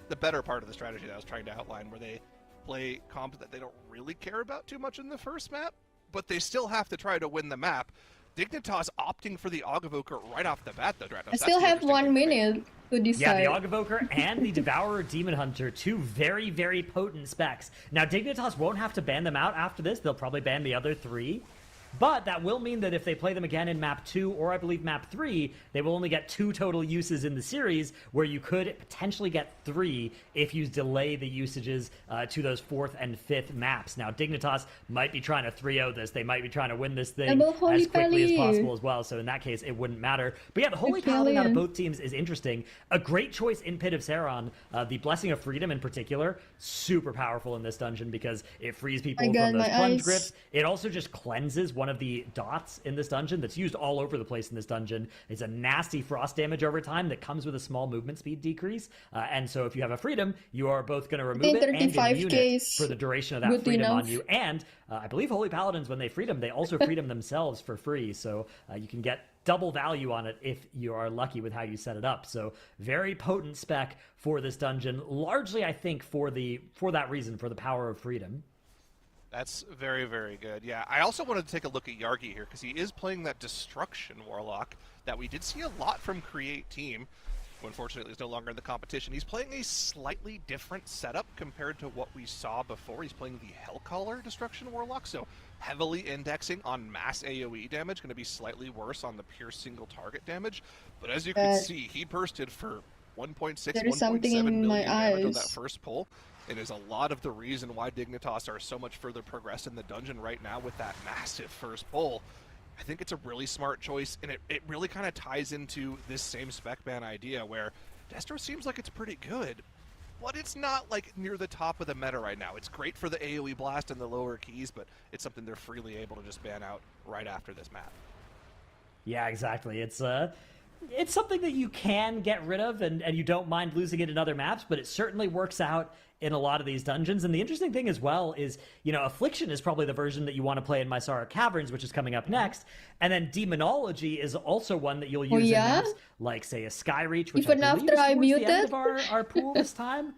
the better part of the strategy that I was trying to outline, where they play comp that they don't really care about too much in the first map, but they still have to try to win the map. Dignitas opting for the Ogvoker right off the bat, though, Dratos. I still have 1 minute to decide. Yeah, the Ogvoker and the Devourer Demon Hunter, 2 very, very potent specs. Now, Dignitas won't have to ban them out after this. They'll probably ban the other 3. But that will mean that if they play them again in map 2 or I believe map 3, they will only get 2 total uses in the series, where you could potentially get 3 if you delay the usages to those 4th and 5th maps. Now, Dignitas might be trying to 3-0 this. They might be trying to win this thing as quickly as possible as well. So in that case, it wouldn't matter. But yeah, the Holy Paladin out of both teams is interesting. A great choice in Pit of Saran. The Blessing of Freedom in particular, super powerful in this dungeon because it frees people from those plunge grips. It also just cleanses one of the dots in this dungeon that's used all over the place in this dungeon. It's a nasty frost damage over time that comes with a small movement speed decrease. And so if you have a freedom, you are both going to remove it and immune it for the duration of that freedom on you. And I believe Holy Paladins, when they freedom, they also freedom themselves for free. So you can get double value on it if you are lucky with how you set it up. So very potent spec for this dungeon, largely I think for that reason, for the power of freedom. That's very, very good. Yeah, I also wanted to take a look at Yargi here, because he is playing that Destruction Warlock that we did see a lot from Create Team, who unfortunately is no longer in the competition. He's playing a slightly different setup compared to what we saw before. He's playing the Hellcaller Destruction Warlock, so heavily indexing on mass AoE damage, going to be slightly worse on the pure single target damage. But as you can see, he bursted for 1.6, 1.7 million damage on that first pull. It is a lot of the reason why Dignitas are so much further progressed in the dungeon right now with that massive first pull. I think it's a really smart choice, and it really kind of ties into this same spec ban idea where Destro seems like it's pretty good, but it's not like near the top of the meta right now. It's great for the AoE blast and the lower keys, but it's something they're freely able to just ban out right after this map. Yeah, exactly. It's something that you can get rid of, and you don't mind losing it in other maps, but it certainly works out in a lot of these dungeons. And the interesting thing as well is, Affliction is probably the version that you want to play in Mysara Caverns, which is coming up next. And then Demonology is also one that you'll use in maps like, say, a Skyreach, which I believe is towards the end of our pool this time.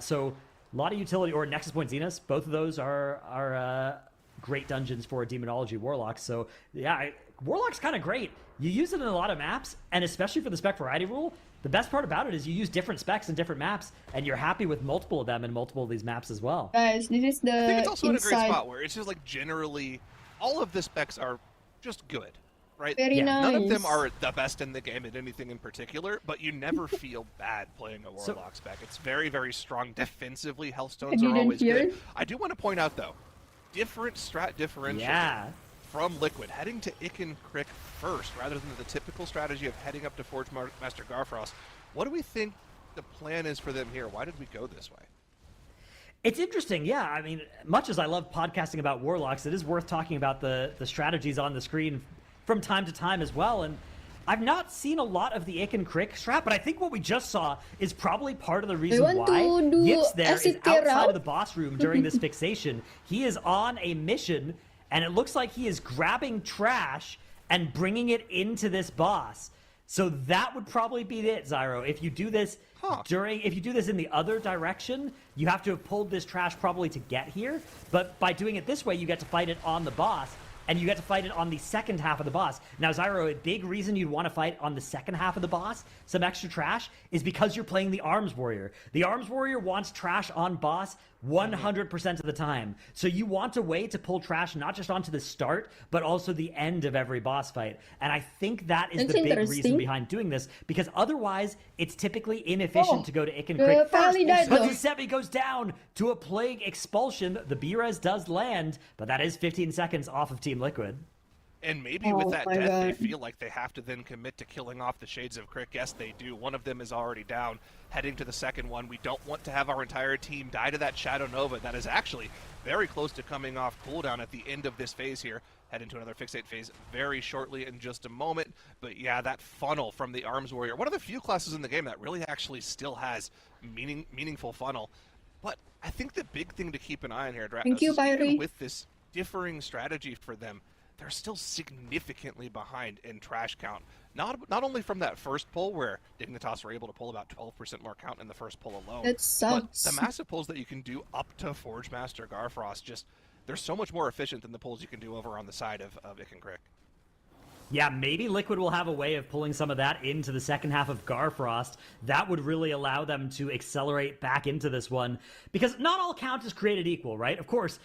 So a lot of utility, or Nexus Point Zenith, both of those are great dungeons for a Demonology Warlock. So yeah, Warlock's kind of great. You use it in a lot of maps, and especially for the spec variety rule, the best part about it is you use different specs in different maps, and you're happy with multiple of them in multiple of these maps as well. Guys, this is the I think it's also in a great spot where it's just like generally all of the specs are just good, right? Very nice. None of them are the best in the game at anything in particular, but you never feel bad playing a Warlock spec. It's very, very strong defensively. Healthstones are always good. I do want to point out, though, different strat differential. From Liquid, heading to Icken Crick first, rather than the typical strategy of heading up to Forge Master Garfrost. What do we think the plan is for them here? Why did we go this way? It's interesting, yeah. I mean, much as I love podcasting about Warlocks, it is worth talking about the strategies on the screen from time to time as well. And I've not seen a lot of the Icken Crick strat, but I think what we just saw is probably part of the reason why Yips there is outside of the boss room during this fixation. He is on a mission, and it looks like he is grabbing trash and bringing it into this boss. So that would probably be it, Zyro. If you do this if you do this in the other direction, you have to have pulled this trash probably to get here. But by doing it this way, you get to fight it on the boss, and you get to fight it on the second half of the boss. Now, Zyro, a big reason you'd want to fight on the second half of the boss, some extra trash, is because you're playing the Arms Warrior. The Arms Warrior wants trash on boss 100% of the time. So you want a way to pull trash not just onto the start, but also the end of every boss fight. And I think that is the big reason behind doing this, because otherwise it's typically inefficient to go to Ick and Crick first, because Giuseppe goes down to a Plague Expulsion. The B-Res does land, but that is 15 seconds off of Team Liquid. And maybe with that death, they feel like they have to then commit to killing off the Shades of Crick. Yes, they do. One of them is already down, heading to the second one. We don't want to have our entire team die to that Shadow Nova. That is actually very close to coming off cooldown at the end of this phase here. Head into another Fixate phase very shortly in just a moment. But yeah, that funnel from the Arms Warrior, one of the few classes in the game that really actually still has meaningful funnel. But I think the big thing to keep an eye on here, Drapnos, is even with this differing strategy for them, they're still significantly behind in trash count. Not only from that first pull, where Dignitas were able to pull about 12% more count in the first pull alone, it sucks. But the massive pulls that you can do up to Forge Master Garfrost, they're so much more efficient than the pulls you can do over on the side of Ick and Crick. Yeah, maybe Liquid will have a way of pulling some of that into the second half of Garfrost. That would really allow them to accelerate back into this one, because not all count is created equal, right? Of course,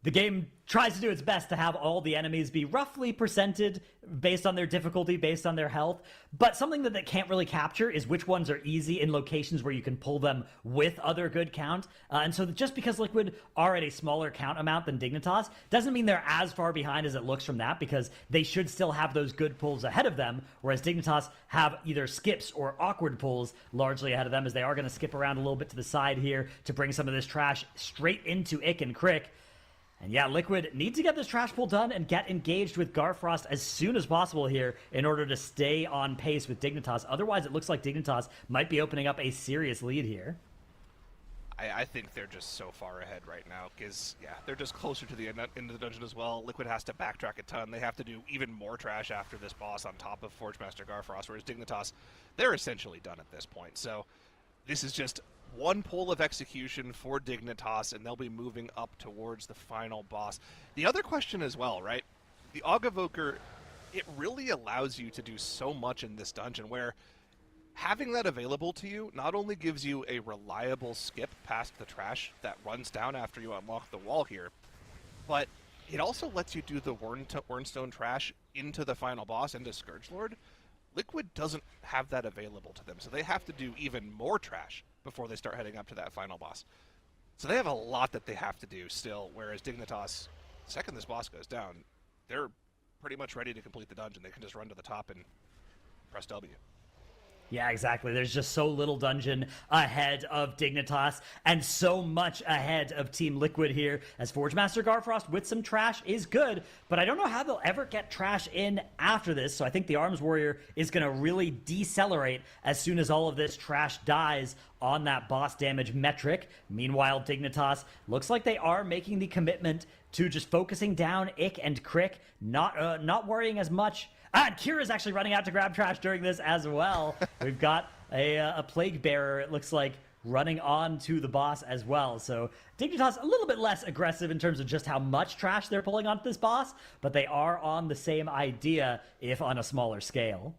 the game tries to do its best to have all the enemies be roughly percented based on their difficulty, based on their health, but something that they can't really capture is which ones are easy in locations where you can pull them with other good count. And so just because Liquid are at a smaller count amount than Dignitas doesn't mean they're as far behind as it looks from that, because they should still have those good pulls ahead of them, whereas Dignitas have either skips or awkward pulls largely ahead of them, as they are going to skip around a little bit to the side here to bring some of this trash straight into Ick and Crick. And yeah, Liquid need to get this trash pull done and get engaged with Garfrost as soon as possible here in order to stay on pace with Dignitas. Otherwise, it looks like Dignitas might be opening up a serious lead here. I think they're just so far ahead right now, because, yeah, they're just closer to the end of the dungeon as well. Liquid has to backtrack a ton. They have to do even more trash after this boss on top of Forge Master Garfrost, whereas Dignitas, they're essentially done at this point. So this is just one pull of execution for Dignitas, and they'll be moving up towards the final boss. The other question as well, right? The Augavoker, it really allows you to do so much in this dungeon, where having that available to you not only gives you a reliable skip past the trash that runs down after you unlock the wall here, but it also lets you do the Wernstone trash into the final boss, into Scourgelord. Liquid doesn't have that available to them, so they have to do even more trash before they start heading up to that final boss. So they have a lot that they have to do still, whereas Dignitas, the second this boss goes down, they're pretty much ready to complete the dungeon. They can just run to the top and press W. Yeah, exactly. There's just so little dungeon ahead of Dignitas and so much ahead of Team Liquid here, as Forge Master Garfrost with some trash is good, but I don't know how they'll ever get trash in after this, so I think the Arms Warrior is going to really decelerate as soon as all of this trash dies on that boss damage metric. Meanwhile, Dignitas looks like they are making the commitment to just focusing down Ick and Crick, not worrying as much. And Kira's actually running out to grab trash during this as well. We've got a Plague Bearer, it looks like, running on to the boss as well. So Dignitas a little bit less aggressive in terms of just how much trash they're pulling onto this boss, but they are on the same idea, if on a smaller scale.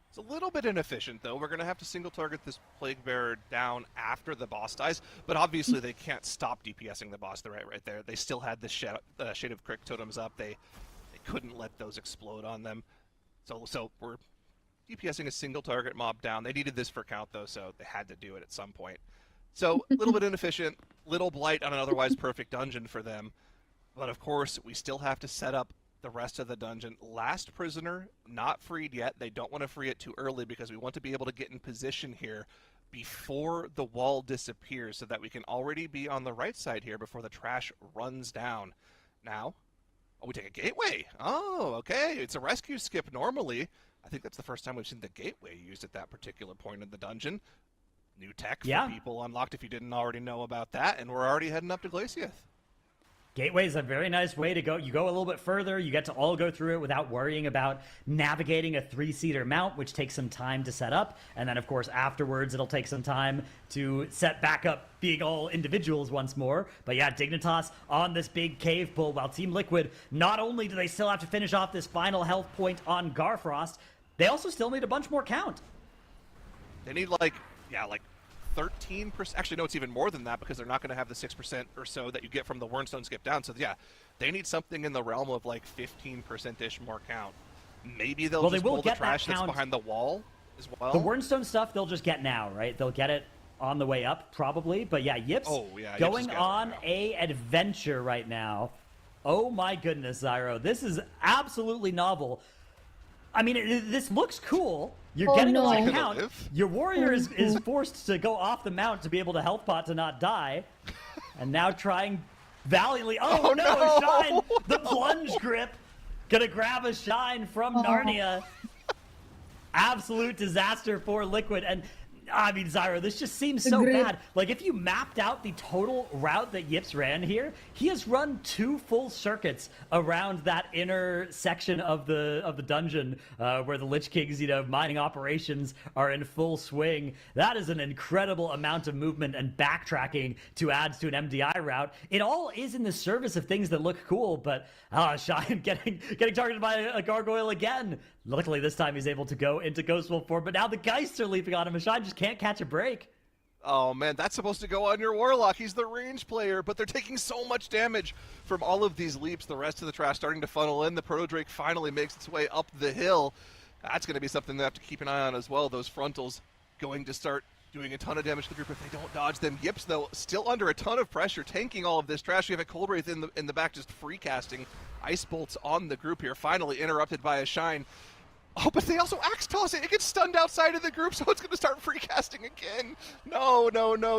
It's a little bit inefficient, though. We're going to have to single target this Plague Bearer down after the boss dies, but obviously they can't stop DPSing the boss. They're right there. They still had the Shade of Crick totems up. They couldn't let those explode on them. So we're DPSing a single target mob down. They needed this for count, though, so they had to do it at some point. So a little bit inefficient, little blight on an otherwise perfect dungeon for them. But of course, we still have to set up the rest of the dungeon. Last prisoner, not freed yet. They don't want to free it too early because we want to be able to get in position here before the wall disappears so that we can already be on the right side here before the trash runs down. Now, we take a gateway. Oh, okay. It's a rescue skip normally. I think that's the first time we've seen the gateway used at that particular point in the dungeon. New tech for people unlocked if you didn't already know about that, and we're already heading up to Glaciath. Gateway is a very nice way to go. You go a little bit further, you get to all go through it without worrying about navigating a 3-seater mount, which takes some time to set up. And then, of course, afterwards, it'll take some time to set back up being all individuals once more. But yeah, Dignitas on this big cave pull, while Team Liquid, not only do they still have to finish off this final health point on Garfrost, they also still need a bunch more count. They need like 13%. Actually, no, it's even more than that because they're not going to have the 6% or so that you get from the Wernstone skip down. So yeah, they need something in the realm of like 15%-ish more count. Maybe they'll just pull the trash that's behind the wall as well. The Wernstone stuff they'll just get now, right? They'll get it on the way up probably. But yeah, Yips going on a adventure right now. Oh my goodness, Zyro. This is absolutely novel. I mean, this looks cool. You're getting a lot of count. Your warrior is forced to go off the mount to be able to health pot to not die. And now trying valiantly. Oh no, Shine! The plunge grip. Gonna grab a Shine from Narnia. Absolute disaster for Liquid. And I mean, Zyro, this just seems so bad. Like, if you mapped out the total route that Yips ran here, he has run 2 full circuits around that inner section of the dungeon where the Lich King's, mining operations are in full swing. That is an incredible amount of movement and backtracking to add to an MDI route. It all is in the service of things that look cool, but Shine getting targeted by a gargoyle again. Luckily, this time he's able to go into Ghost Wolf form, but now the Geists are leaping on him, and Shine just can't catch a break. Oh man, that's supposed to go on your Warlock. He's the range player, but they're taking so much damage from all of these leaps. The rest of the trash starting to funnel in. The Proto Drake finally makes its way up the hill. That's going to be something they have to keep an eye on as well. Those frontals going to start doing a ton of damage to the group if they don't dodge them. Yips, though, still under a ton of pressure, tanking all of this trash. We have a Cold Wraith in the back just free casting Ice Bolts on the group here, finally interrupted by a Shine. Oh, but they also Axe Toss it. It gets stunned outside of the group, so it's going to start free casting again. No.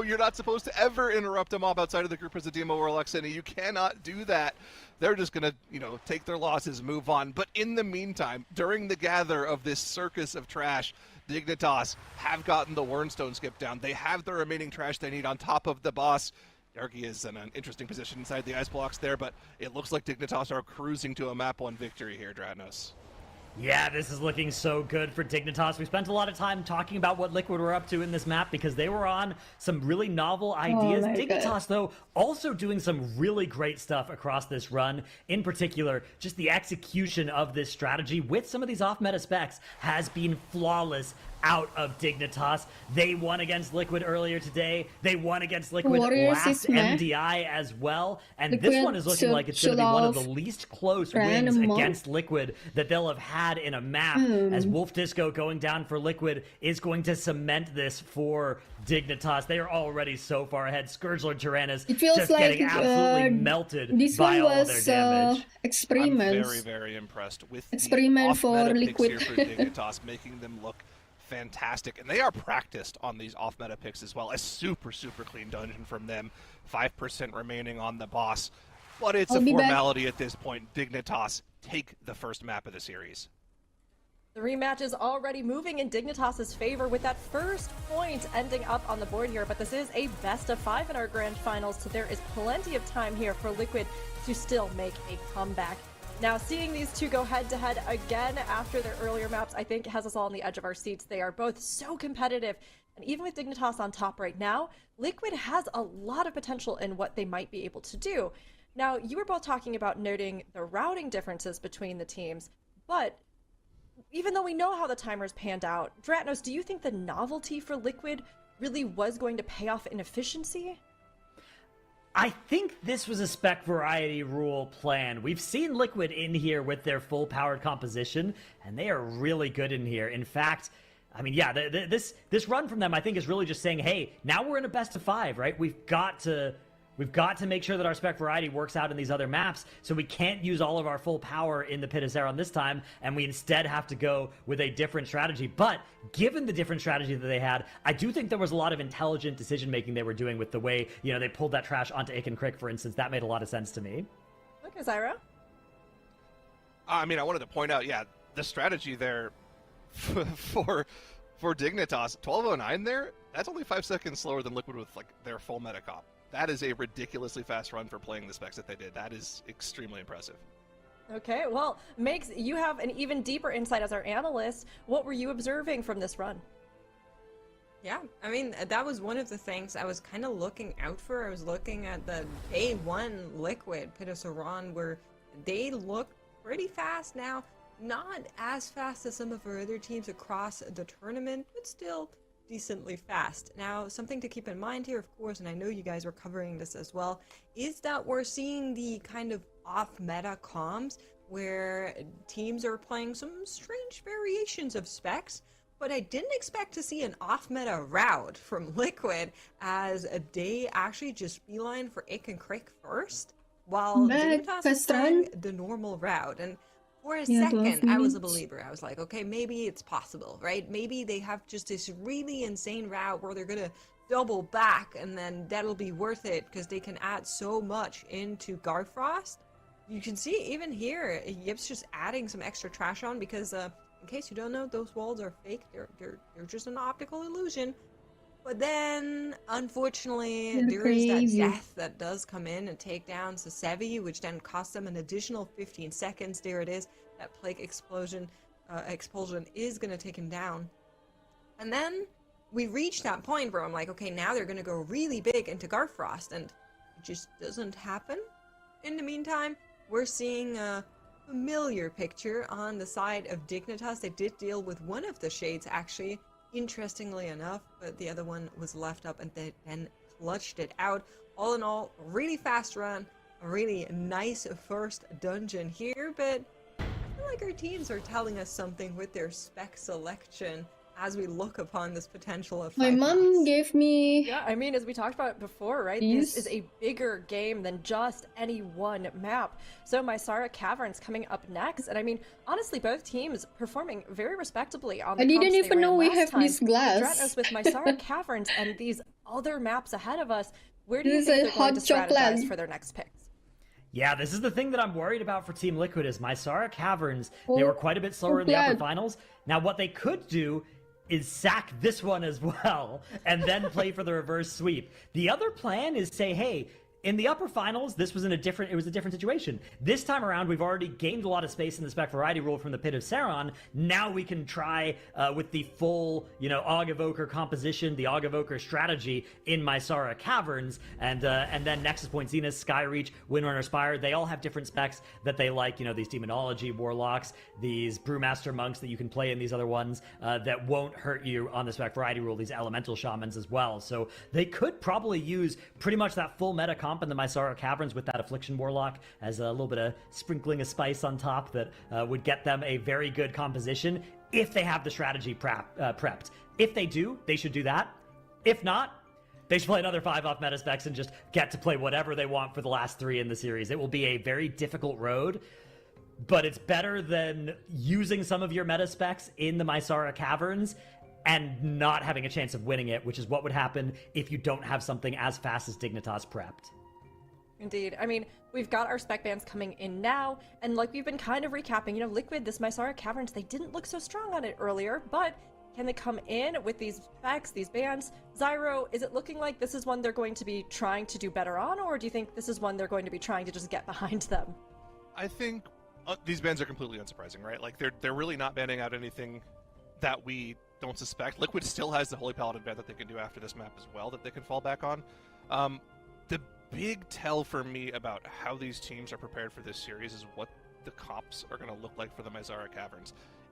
You're not supposed to ever interrupt a mob outside of the group as a Demo Warlock City. You cannot do that. They're just going to, take their losses, move on. But in the meantime, during the gather of this circus of trash, Dignitas have gotten the Wernstone skip down. They have the remaining trash they need on top of the boss. Yargi is in an interesting position inside the ice blocks there, but it looks like Dignitas are cruising to a map 1 victory here, Dratnos. Yeah, this is looking so good for Dignitas. We spent a lot of time talking about what Liquid were up to in this map because they were on some really novel ideas. Dignitas, though, also doing some really great stuff across this run. In particular, just the execution of this strategy with some of these off-meta specs has been flawless out of Dignitas. They won against Liquid earlier today. They won against Liquid last MDI as well. And this one is looking like it's going to be one of the least close wins against Liquid that they'll have had in a map, as Wolf Disco going down for Liquid is going to cement this for Dignitas. They are already so far ahead. Scourgelord Tyrannus just getting absolutely melted by all of their damage. Experiments. I'm very, very impressed with Experiment the off-meta for picks Liquid. here for Dignitas, making them look fantastic, and they are practiced on these off-meta picks as well. A super clean dungeon from them. 5% remaining on the boss, but it's a formality at this point. Dignitas take the first map of the series. The rematch is already moving in Dignitas' favor with that first point ending up on the board here, but this is a best of 5 in our grand finals, so there is plenty of time here for Liquid to still make a comeback. Now, seeing these two go head-to-head again after their earlier maps, I think has us all on the edge of our seats. They are both so competitive, and even with Dignitas on top right now, Liquid has a lot of potential in what they might be able to do. Now, you were both talking about noting the routing differences between the teams, but even though we know how the timers panned out, Dratnos, do you think the novelty for Liquid really was going to pay off in efficiency? I think this was a spec variety rule plan. We've seen Liquid in here with their full powered composition, and they are really good in here. In fact, I mean, yeah, this run from them, I think, is really just saying, hey, now we're in a best of 5, right? We've got to make sure that our spec variety works out in these other maps, so we can't use all of our full power in the Pit of Zeron this time, and we instead have to go with a different strategy. But given the different strategy that they had, I do think there was a lot of intelligent decision-making they were doing with the way, they pulled that trash onto Ick and Crick, for instance. That made a lot of sense to me. Okay, Zyra? I mean, I wanted to point out, the strategy there for Dignitas, 1209 there, that's only 5 seconds slower than Liquid with, their full meta comp. that is a ridiculously fast run for playing the specs that they did. That is extremely impressive. Okay, well, Megs, you have an even deeper insight as our analyst. What were you observing from this run? Yeah, I mean, that was one of the things I was kind of looking out for. I was looking at the day one Liquid Pit of Saran, where they look pretty fast now. Not as fast as some of our other teams across the tournament, but still decently fast. Now, something to keep in mind here, of course, and I know you guys were covering this as well, is that we're seeing the kind of off-meta comms where teams are playing some strange variations of specs, but I didn't expect to see an off-meta route from Liquid as they actually just beeline for Ick and Crick first, while Dignitas is playing the normal route. And for a second, I was a believer. I was like, okay, maybe it's possible, right? Maybe they have just this really insane route where they're going to double back, and then that'll be worth it because they can add so much into Garfrost. You can see even here, Yip's just adding some extra trash on because, in case you don't know, those walls are fake. They're just an optical illusion. But then, unfortunately, there is that death that does come in and take down Sasevi, which then costs them an additional 15 seconds. There it is. That Plague expulsion is going to take him down. And then we reach that point where I'm like, okay, now they're going to go really big into Garfrost, and it just doesn't happen. In the meantime, we're seeing a familiar picture on the side of Dignitas. They did deal with one of the shades, actually, interestingly enough, but the other one was left up and they then clutched it out. All in all, really fast run, a really nice first dungeon here, but I feel like our teams are telling us something with their spec selection as we look upon this potential of My mom gave me... Yeah, I mean, as we talked about before, right? This is a bigger game than just any one map. So Mysara Caverns coming up next, and I mean, honestly, both teams performing very respectably on the I didn't even know we have this glass. Dranos with Mysara Caverns and these other maps ahead of us. Where do you This think is they're going to hot strategize chocolate. for their next picks? Yeah, this is the thing that I'm worried about for Team Liquid is Mysara Caverns. They were quite a bit slower in the upper finals. Now, what they could do is sack this one as well, and then play for the reverse sweep. The other plan is say, hey, in the upper finals, it was a different situation. This time around, we've already gained a lot of space in the spec variety rule from the Pit of Saron. Now we can try with the full, Aug Evoker composition, the Aug Evoker strategy in Mysara Caverns, and then Nexus Point Zenith, Skyreach, Windrunner Spire, they all have different specs that they like, these Demonology Warlocks, these Brewmaster Monks that you can play in these other ones that won't hurt you on the spec variety rule, these Elemental Shamans as well. So they could probably use pretty much that full meta comp in the Mysara Caverns with that Affliction Warlock as a little bit of sprinkling of spice on top that would get them a very good composition if they have the strategy prepped. If they do, they should do that. If not, they should play another 5 off meta specs and just get to play whatever they want for the last 3 in the series. It will be a very difficult road, but it's better than using some of your meta specs in the Mysara Caverns and not having a chance of winning it, which is what would happen if you don't have something as fast as Dignitas prepped. Indeed. I mean, we've got our spec bans coming in now, and like we've been kind of recapping, Liquid, this Mysara Caverns, they didn't look so strong on it earlier, but can they come in with these specs, these bans? Zyro, is it looking like this is one they're going to be trying to do better on, or do you think this is one they're going to be trying to just get behind them? I think these bans are completely unsurprising, right? Like, they're really not banning out anything that we don't suspect. Liquid still has the Holy Paladin ban that they can do after this map as well that they can fall back on. The big tell for me about how these teams are prepared for this series is what the comps are going to look like for the Mysara Caverns.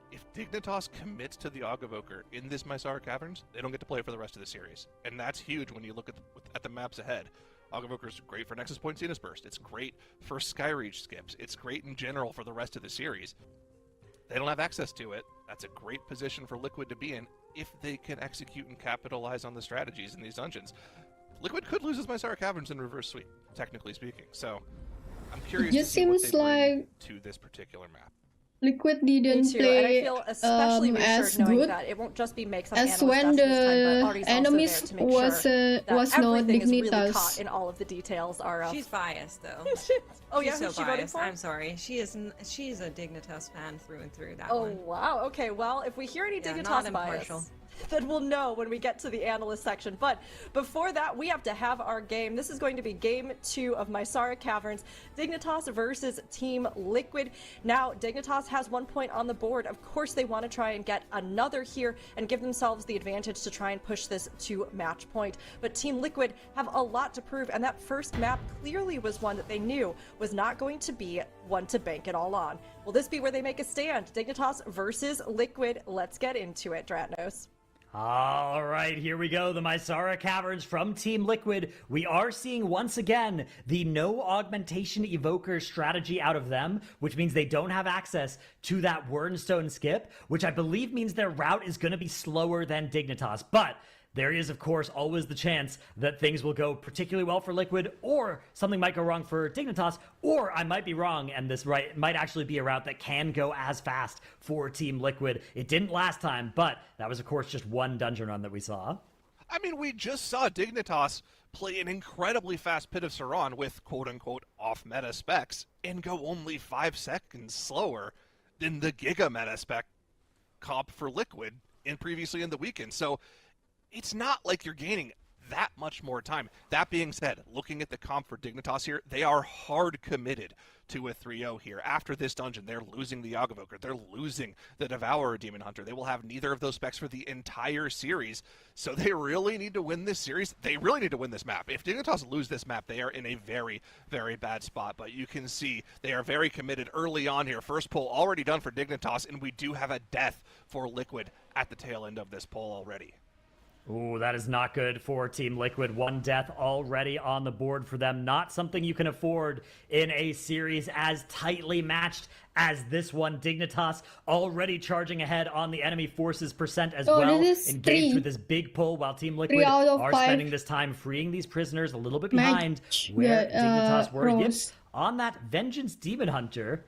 If Dignitas commits to the Aug Evoker in this Mysara Caverns, they don't get to play for the rest of the series. And that's huge when you look at the maps ahead. Aug Evoker is great for Nexus Point Zenith Burst. It's great for Skyreach skips. It's great in general for the rest of the series. They don't have access to it. That's a great position for Liquid to be in if they can execute and capitalize on the strategies in these dungeons. Liquid could lose his Mysara Caverns in reverse sweep, technically speaking. So I'm curious to see what they bring to this particular map. Liquid didn't play and I feel especially as knowing good that it won't just be makes as when the enemies was not really Dignitas. caught in all of the details. She's biased though. Oh yeah, she's so who's she voting biased. for? I'm sorry. She's a Dignitas fan through and through. That Oh one. wow. Okay. Well, if we hear any Yeah, Dignitas not bias, impartial. then we'll know when we get to the analyst section. But before that, we have to have our game. This is going to be game 2 of Mysara Caverns, Dignitas versus Team Liquid. Now, Dignitas has 1 point on the board. Of course, they want to try and get another here and give themselves the advantage to try and push this to match point. But Team Liquid have a lot to prove, and that first map clearly was one that they knew was not going to be one to bank it all on. Will this be where they make a stand? Dignitas versus Liquid. Let's get into it, Dratnos. All right, here we go. The Mysara Caverns from Team Liquid. We are seeing once again the no augmentation evoker strategy out of them, which means they don't have access to that Wernstone skip, which I believe means their route is going to be slower than Dignitas. But there is, of course, always the chance that things will go particularly well for Liquid, or something might go wrong for Dignitas, or I might be wrong, and this might actually be a route that can go as fast for Team Liquid. It didn't last time, but that was, of course, just one dungeon run that we saw. I mean, we just saw Dignitas play an incredibly fast Pit of Saran with quote-unquote off-meta specs and go only 5 seconds slower than the giga-meta spec comp for Liquid previously in the weekend. So it's not like you're gaining that much more time. That being said, looking at the comp for Dignitas here, they are hard committed to a 3-0 here. After this dungeon, they're losing the Yogg-Evoker. They're losing the Devourer Demon Hunter. They will have neither of those specs for the entire series. So they really need to win this series. They really need to win this map. If Dignitas lose this map, they are in a very, very bad spot. But you can see they are very committed early on here. First pull already done for Dignitas, and we do have a death for Liquid at the tail end of this pull already. Ooh, that is not good for Team Liquid. 1 death already on the board for them. Not something you can afford in a series as tightly matched as this one. Dignitas already charging ahead on the enemy forces percent as well. Engaged with this big pull, while Team Liquid are spending this time freeing these prisoners a little bit behind where Dignitas were. Yep, on that Vengeance Demon Hunter.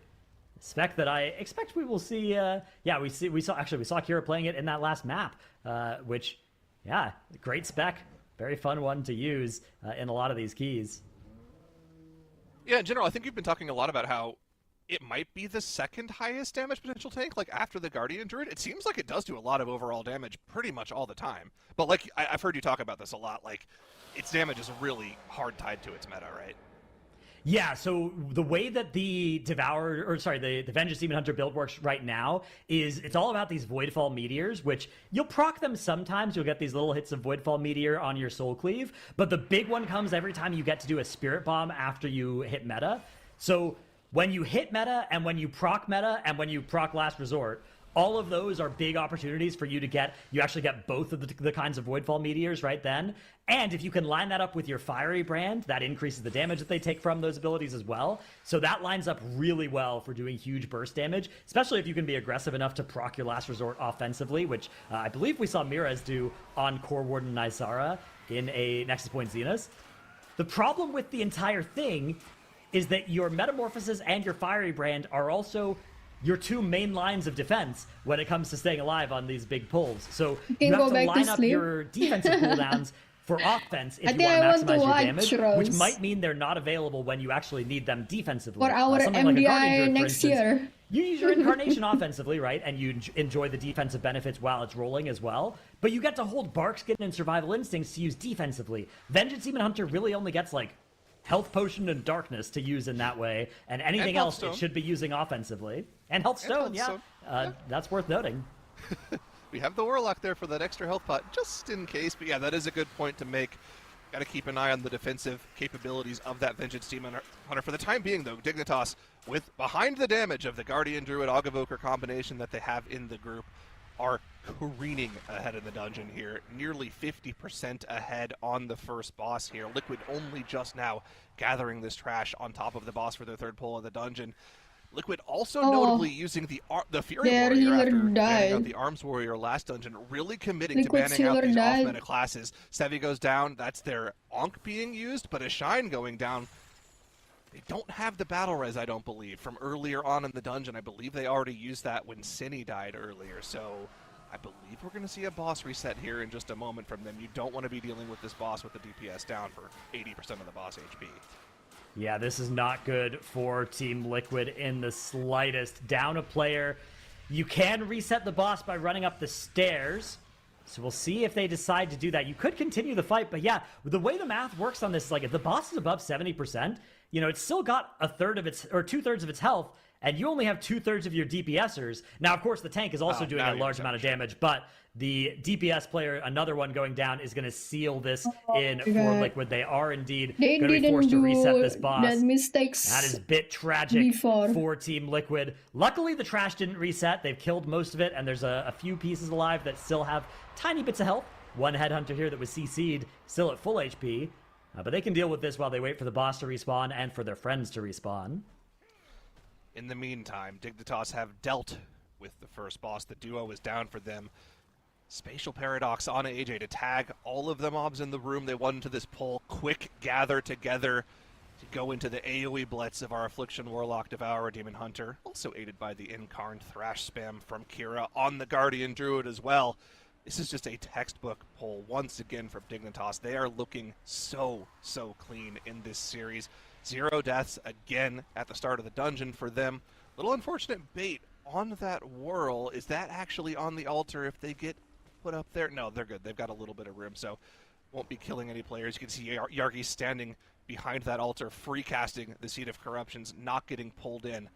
Spec that I expect we will see. We saw Kira playing it in that last map, which... yeah, great spec. Very fun one to use in a lot of these keys. Yeah, in general, I think you've been talking a lot about how it might be the second highest damage potential tank, like after the Guardian Druid. It seems like it does do a lot of overall damage pretty much all the time. But like I've heard you talk about this a lot, like its damage is really hard tied to its meta, right? Yeah, so the way that the the Vengeance Demon Hunter build works right now is it's all about these Voidfall Meteors, which you'll proc them sometimes. You'll get these little hits of Voidfall Meteor on your Soul Cleave, but the big one comes every time you get to do a Spirit Bomb after you hit meta. So when you hit meta, and when you proc meta, and when you proc Last Resort, all of those are big opportunities for you to get, you actually get both of the kinds of Voidfall Meteors right then. And if you can line that up with your Fiery Brand, that increases the damage that they take from those abilities as well. So that lines up really well for doing huge burst damage, especially if you can be aggressive enough to proc your Last Resort offensively, which I believe we saw Mirez do on Core Warden Nysara in a Nexus Point Zenith. The problem with the entire thing is that your Metamorphosis and your Fiery Brand are also your 2 main lines of defense when it comes to staying alive on these big pulls. So you have to line up your defensive cooldowns for offense if you want to maximize your damage, which might mean they're not available when you actually need them defensively. For our MDI like next year. You use your Incarnation offensively, right? And you enjoy the defensive benefits while it's rolling as well. But you get to hold Barkskin and Survival Instincts to use defensively. Vengeance Demon Hunter really only gets like Health Potion and Darkness to use in that way, and anything else it should be using offensively. And Health Stone, that's worth noting. We have the Warlock there for that extra health pot, just in case. But yeah, that is a good point to make. Got to keep an eye on the defensive capabilities of that Vengeance Demon Hunter. For the time being, though, Dignitas, with behind the damage of the Guardian Druid Yogg-Evoker combination that they have in the group, are careening ahead in the dungeon here, nearly 50% ahead on the first boss here. Liquid only just now gathering this trash on top of the boss for their 3rd pull of the dungeon. Liquid also notably using the Fury Warrior after banning out the Arms Warrior last dungeon, really committing to banning out these off-meta classes. Sevi goes down, that's their Ankh being used, but a Shine going down. They don't have the Battle Res, I don't believe, from earlier on in the dungeon. I believe they already used that when Cinny died earlier, so I believe we're going to see a boss reset here in just a moment from them. You don't want to be dealing with this boss with the DPS down for 80% of the boss HP. Yeah, this is not good for Team Liquid in the slightest. Down a player. You can reset the boss by running up the stairs, So we'll see if they decide to do that. You could continue the fight, but yeah, the way the math works on this is like if the boss is above 70%, it's still got a third of its or 2/3 of its health, and you only have 2/3 of your DPSers. Now, of course, the tank is also doing a large amount of damage, but the DPS player, another one going down, is going to seal this in for Liquid. They are indeed going to be forced to reset this boss. That is a bit tragic for Team Liquid. Luckily, the trash didn't reset. They've killed most of it, and there's a few pieces alive that still have tiny bits of health. One headhunter here that was CC'd, still at full HP. But they can deal with this while they wait for the boss to respawn and for their friends to respawn. In the meantime, Dignitas have dealt with the first boss. The duo is down for them. Spatial Paradox on AJ to tag all of the mobs in the room. They went into this pull. Quick gather together to go into the AoE blitz of our Affliction Warlock, Devourer, Demon Hunter. Also aided by the Incarn Thrash spam from Kira on the Guardian Druid as well. This is just a textbook pull once again from Dignitas. They are looking so clean in this series. 0 deaths again at the start of the dungeon for them. Little unfortunate bait on that whirl. Is that actually on the altar if they get put up there? No, they're good. They've got a little bit of room, so won't be killing any players. You can see Yargi standing behind that altar, free casting the Seed of Corruptions, not getting pulled in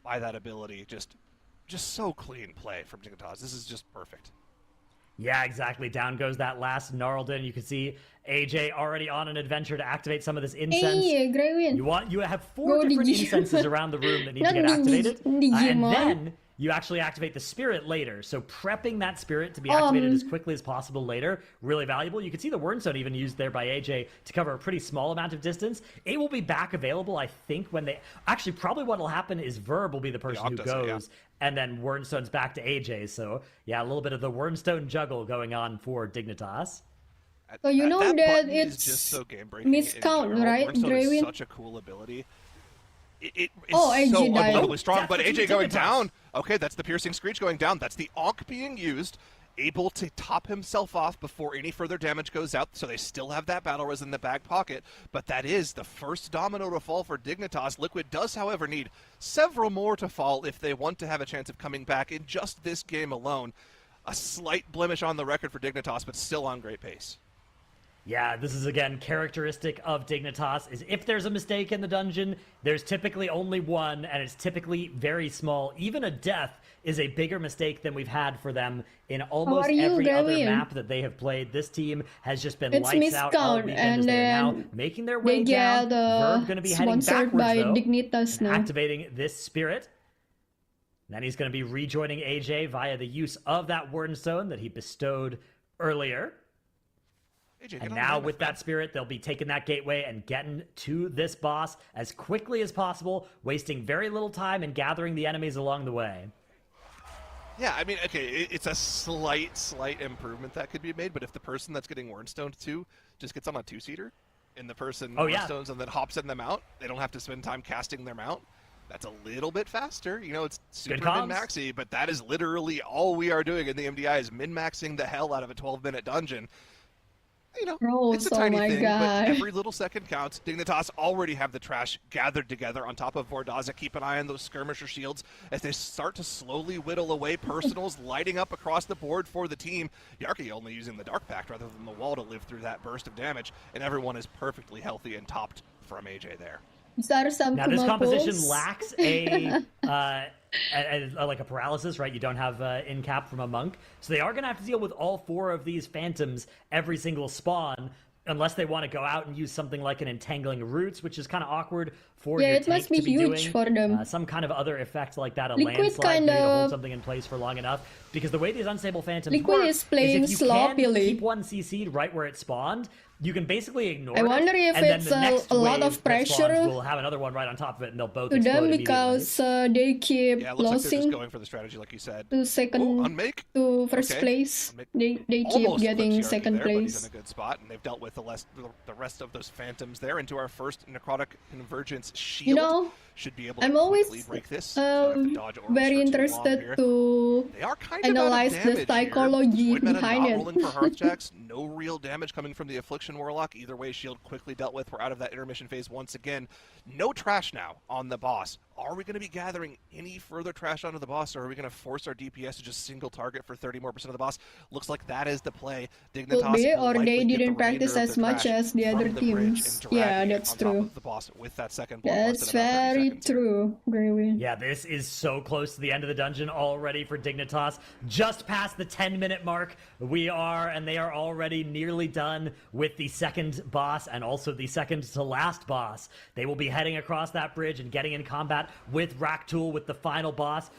by that ability. Just so clean play from Dignitas. This is just perfect. Yeah, exactly. Down goes that last Gnarlden. You can see AJ already on an adventure to activate some of this incense. You have 4 different incenses around the room that need to get activated. And then you actually activate the spirit later. So prepping that spirit to be activated as quickly as possible later, really valuable. You can see the Wordstone even used there by AJ to cover a pretty small amount of distance. It will be back available, I think, when they... Actually, probably what will happen is Verb will be the person who goes, and then Wordstone's back to AJ. So, yeah, a little bit of the Wordstone juggle going on for Dignitas. So you know that it's just so game-breaking miscount, right? Wordstone is such a cool ability. It is AJ so died. unbelievably strong, but AJ going down. Okay, that's the Piercing Screech going down. That's the Ankh being used, able to top himself off before any further damage goes out, so they still have that Battle Res in the back pocket, but that is the first domino to fall for Dignitas. Liquid does, however, need several more to fall if they want to have a chance of coming back in just this game alone. A slight blemish on the record for Dignitas, but still on great pace. Yeah, this is, again, characteristic of Dignitas, is if there's a mistake in the dungeon, there's typically only one, and it's typically very small. Even a death is a bigger mistake than we've had for them in almost every other map that they have played. This team has just been lights out all weekend as they're now making their way down. Verb going to be heading backwards, though, Dignitas and activating this spirit. Then he's going to be rejoining AJ via the use of that Wordstone that he bestowed earlier. And now with that spirit, they'll be taking that gateway and getting to this boss as quickly as possible, wasting very little time and gathering the enemies along the way. Yeah, I mean, okay, it's a slight improvement that could be made, but if the person that's getting Wordstone too just gets on a 2-seater, and the person Wordstones and then hops in the mount, they don't have to spend time casting their mount. That's a little bit faster. You know, it's super min-maxy, but that is literally all we are doing in the MDI is min-maxing the hell out of a 12-minute dungeon. You know, it's a tiny thing, but every little second counts. Dignitas already have the trash gathered together on top of Vordaza. Keep an eye on those skirmisher shields as they start to slowly whittle away. Personals lighting up across the board for the team. Yarki only using the Dark Pact rather than the wall to live through that burst of damage, and everyone is perfectly healthy and topped from AJ there. Now this composition lacks a like a paralysis, right? You don't have in cap from a monk, so they are going to have to deal with all 4 of these phantoms every single spawn, unless they want to go out and use something like an Entangling Roots, which is kind of awkward for your tank must be to be huge doing. for them. Some kind of other effect like that, a Liquid landslide maybe to hold something in place for long enough. Because the way these unstable phantoms work is playing if you sloppily. can keep one CC'd right where it spawned, you can basically ignore it. I wonder if and it's then the next a lot of pressure. We'll have another one right on top of it, and they'll both to explode them because they keep it looks like they're just losing going for the strategy, like you said. to to first place. They keep getting second place. But he's in a good spot, and they've dealt with the rest of those phantoms there into our first necrotic convergence shield. You know, should be able to I'm quickly always break this. So they have to dodge orbs very for too long interested here. to They are kind of analyze out of the damage psychology here. Void Meta behind not it. rolling for Hearthjacks. No real damage coming from the Affliction Warlock. Either way, shield quickly dealt with. We're out of that intermission phase once again. No trash now on the boss. Are we going to be gathering any further trash onto the boss, or are we going to force our DPS to just single target for 30% more of the boss? Looks like that is the play. Dignitas Could be, will or likely they get the didn't remainder practice of as their much trash as the from other the bridge teams. and Yeah, dragging it that's on top true. of the boss with that second blood That's less than about 30 very seconds here. true, Greywin. Yeah, this is so close to the end of the dungeon already for Dignitas. Just past the 10-minute mark we are, and they are already nearly done with the second boss and also the second to last boss. They will be heading across that bridge and getting in combat with Raktul with the final boss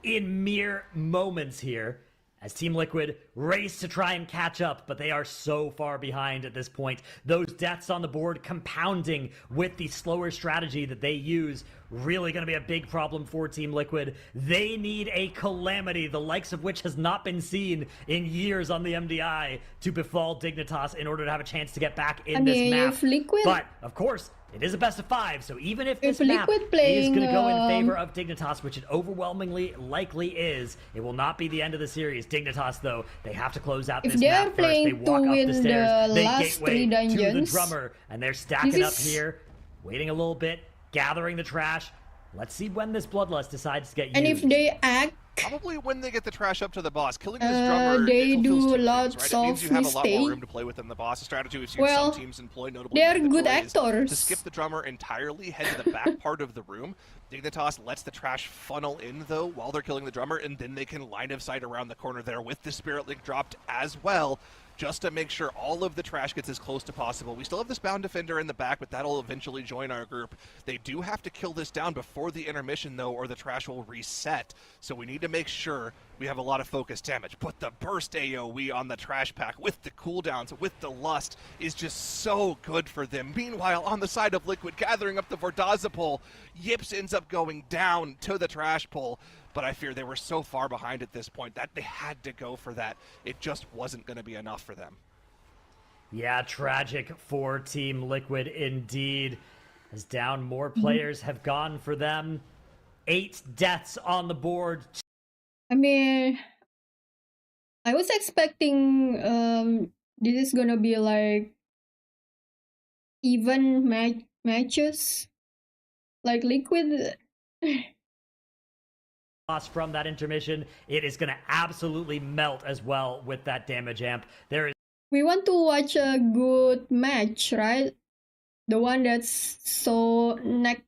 in mere moments here, as Team Liquid race to try and catch up, but they are so far behind at this point. Those deaths on the board compounding with the slower strategy that they use, really going to be a big problem for Team Liquid. They need a calamity, the likes of which has not been seen in years on the MDI, to befall Dignitas in order to have a chance to get back in this map. If Liquid... But, of course, it is a best of 5, so even if this If map Liquid is playing, going to go in favor of Dignitas, which it overwhelmingly likely is, it will not be the end of the series. Dignitas, though, they have to close out If this they map are first. They playing walk to up win the stairs, the they last gateway 3 to the dungeons, drummer, and they're stacking up is- here, waiting a little bit, gathering the trash. Let's see when this Bloodlust decides to get And used. if they act, Probably when they get the trash up to the boss. Killing this drummer, they it fulfills do two things, lots right? It means you have a lot more mistake. room to play within the boss. A strategy we've seen Well, some teams employ, notably they are Mandatory, good is actors. to skip the drummer entirely, head to the back part of the room. Dignitas lets the trash funnel in, though, while they're killing the drummer, and then they can line of sight around the corner there with the Spirit Link dropped as well, just to make sure all of the trash gets as close to possible. We still have this Bound Defender in the back, but that'll eventually join our group. They do have to kill this down before the intermission, though, or the trash will reset. So we need to make sure we have a lot of focus damage. But the burst AoE on the trash pack with the cooldowns, with the lust, is just so good for them. Meanwhile, on the side of Liquid, gathering up the Vordazapol, Yips ends up going down to the trash pole. But I fear they were so far behind at this point that they had to go for that. It just wasn't going to be enough for them. Yeah, tragic for Team Liquid indeed. As down more players have gone for them. 8 deaths on the board. I mean, I was expecting this is gonna be like even matches, like Liquid. From that intermission, it is going to absolutely melt as well with that damage amp. There is We want to watch a good match, right? The one that's so neck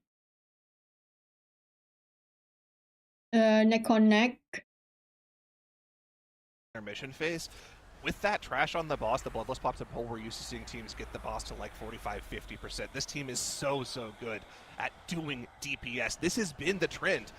on neck. Intermission phase. With that trash on the boss, the Bloodlust pops up hole, we're used to seeing teams get the boss to like 45-50%. This team is so good at doing DPS. This has been the trend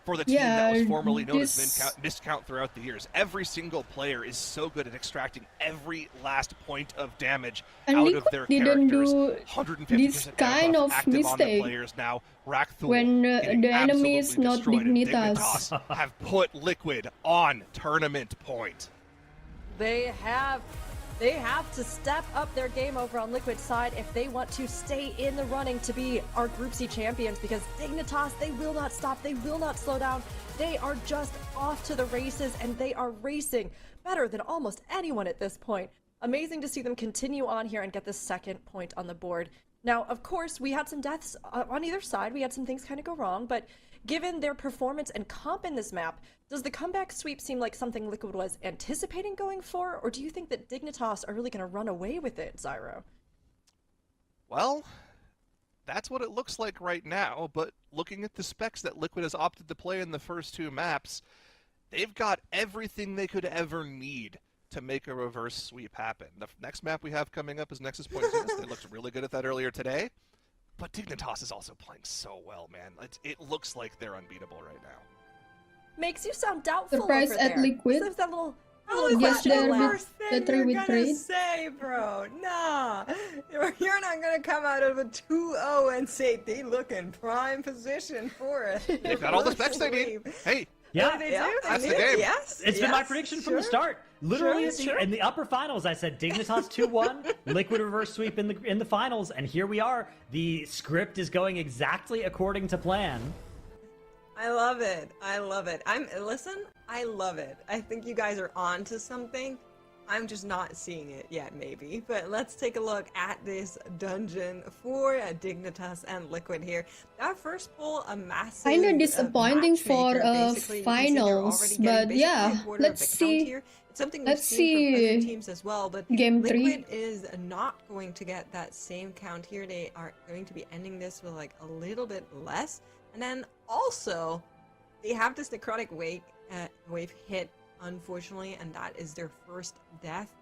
for the team that was formerly known as miscount throughout the years. Every single player is so good at extracting every last point of damage out of their characters. 150% this kind of active mistake on the players now. Rakthul when the enemy is not Dignitas. Dignitas have put Liquid on tournament point. They have to step up their game over on Liquid's side if they want to stay in the running to be our Group C champions, because Dignitas, they will not stop, they will not slow down. They are just off to the races, and they are racing better than almost anyone at this point. Amazing to see them continue on here and get the second point on the board. Now, of course, we had some deaths on either side. We had some things kind of go wrong, but given their performance and comp in this map, does the comeback sweep seem like something Liquid was anticipating going for, or do you think that Dignitas are really going to run away with it, Zyro? Well, that's what it looks like right now, but looking at the specs that Liquid has opted to play in the first 2 maps, they've got everything they could ever need to make a reverse sweep happen. The next map we have coming up is Nexus Point Venus. They looked really good at that earlier today. But Dignitas is also playing so well, man. It looks like they're unbeatable right now. Makes you sound doubtful Surprise over at there. Liquid. There's that little Yes, question they're mark. with the 3 with trade. Say, bro, nah, you're not gonna come out of a 2-0 and say they look in prime position for it. They've got all the specs they need. Hey. Yeah, What do they do? That's the game. Yes, It's been my prediction from the start. Literally Sure. in the upper finals, I said Dignitas 2-1, Liquid reverse sweep in the finals, and here we are. The script is going exactly according to plan. I love it. I love it. I love it. I think you guys are on to something. I'm just not seeing it yet, maybe. But let's take a look at this dungeon for Dignitas and Liquid here. That first pull, a massive Kind of disappointing for finals, but yeah, let's see. It's something we've seen from other teams as well, but Game Liquid 3 is not going to get that same count here. They are going to be ending this with like a little bit less. And then also, they have this necrotic wave hit, unfortunately, and that is their first death.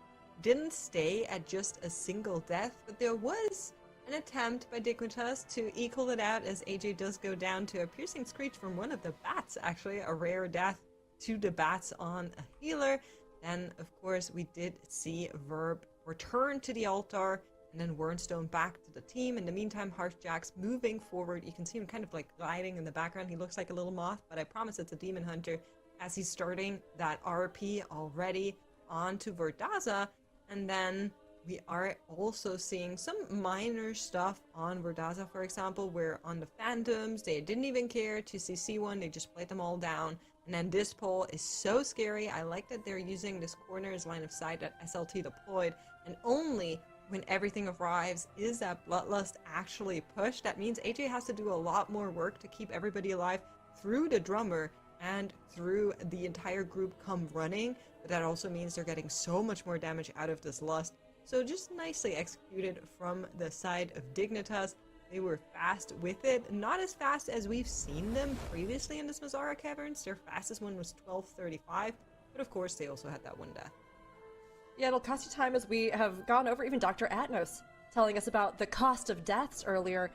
Didn't stay at just a single death, but there was an attempt by Dignitas to equal it out as AJ does go down to a piercing screech from one of the bats, actually, a rare death to the bats on a healer. Then, of course, we did see Verb return to the altar, and then Wernstone back to the team. In the meantime, Harshjack's moving forward. You can see him kind of like gliding in the background. He looks like a little moth, but I promise it's a demon hunter, as he's starting that RP already onto Verdaza. And then we are also seeing some minor stuff on Verdaza, for example, where on the Phantoms, they didn't even care to CC one, they just played them all down. And then this pull is so scary. I like that they're using this corner as line of sight at SLT deployed, and only when everything arrives is that Bloodlust actually pushed. That means AJ has to do a lot more work to keep everybody alive through the drummer and through the entire group come running, but that also means they're getting so much more damage out of this Lust. So just nicely executed from the side of Dignitas. They were fast with it, not as fast as we've seen them previously in this Mazara Caverns. Their fastest one was 12:35, but of course they also had that one death. Yeah, it'll cost you time, as we have gone over. Even Dr. Atnos telling us about the cost of deaths earlier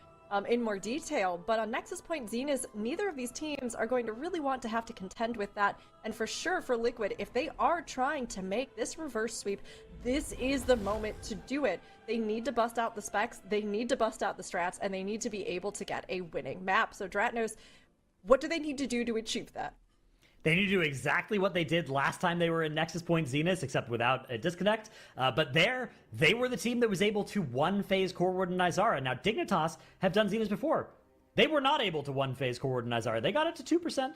in more detail. But on Nexus Point Zenith, neither of these teams are going to really want to have to contend with that. And for sure for Liquid, if they are trying to make this reverse sweep, this is the moment to do it. They need to bust out the specs, they need to bust out the strats, and they need to be able to get a winning map. So Dratnos, what do they need to do to achieve that? They need to do exactly what they did last time they were in Nexus Point Zenith, except without a disconnect. But there, they were the team that was able to one-phase Core Ward and Izara. Now, Dignitas have done Zenith before. They were not able to one-phase Core Ward and Izara. They got it to 2%.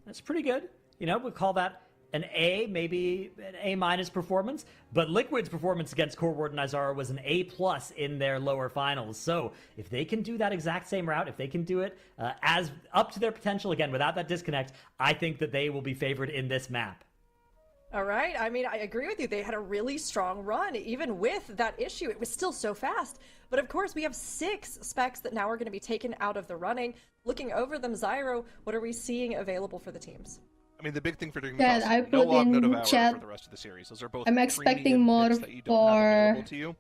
That's pretty good. You know, we'll call that an A, maybe an A- performance, but Liquid's performance against Core Ward and Izara was an A+ in their lower finals. So if they can do that exact same route, if they can do it as up to their potential, again, without that disconnect, I think that they will be favored in this map. All right. I mean, I agree with you. They had a really strong run. Even with that issue, it was still so fast. But of course, we have 6 specs that now are going to be taken out of the running. Looking over them, Zyro, what are we seeing available for the teams? I mean, the big thing for doing Yeah, I put in chat. For the rest of the series. Those are both I'm expecting more for to you.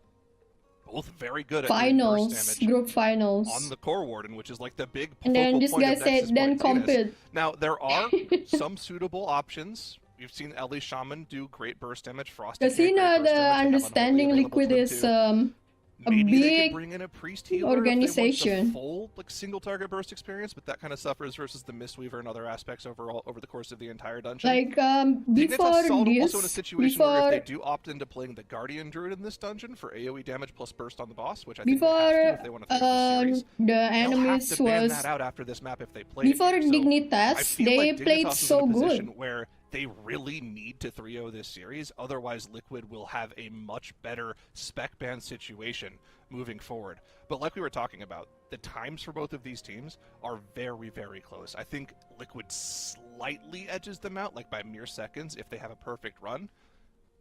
Both very good at finals, burst damage group finals. on the Core Warden, which is like the big And then this guy said, then compete. Now, there are some suitable options. We've seen Ellie Shaman do great burst damage. Frosty Does he know the understanding Liquid is a big bring in a priest healer organization? If they want the full like single target burst experience, but that kind of suffers versus the Mistweaver and other aspects overall over the course of the entire dungeon. Like before this, also in a situation where if they do opt into playing the Guardian Druid in this dungeon for AoE damage plus burst on the boss, which I think they have to if they want to finish the series, the enemies they'll have to ban was that out after this map if they play before it. So Dignitas, they like played Dignitas is so in a good. position where they really need to 3-0 this series, otherwise Liquid will have a much better spec ban situation moving forward. But like we were talking about, the times for both of these teams are very, very close. I think Liquid slightly edges them out, like by mere seconds, if they have a perfect run,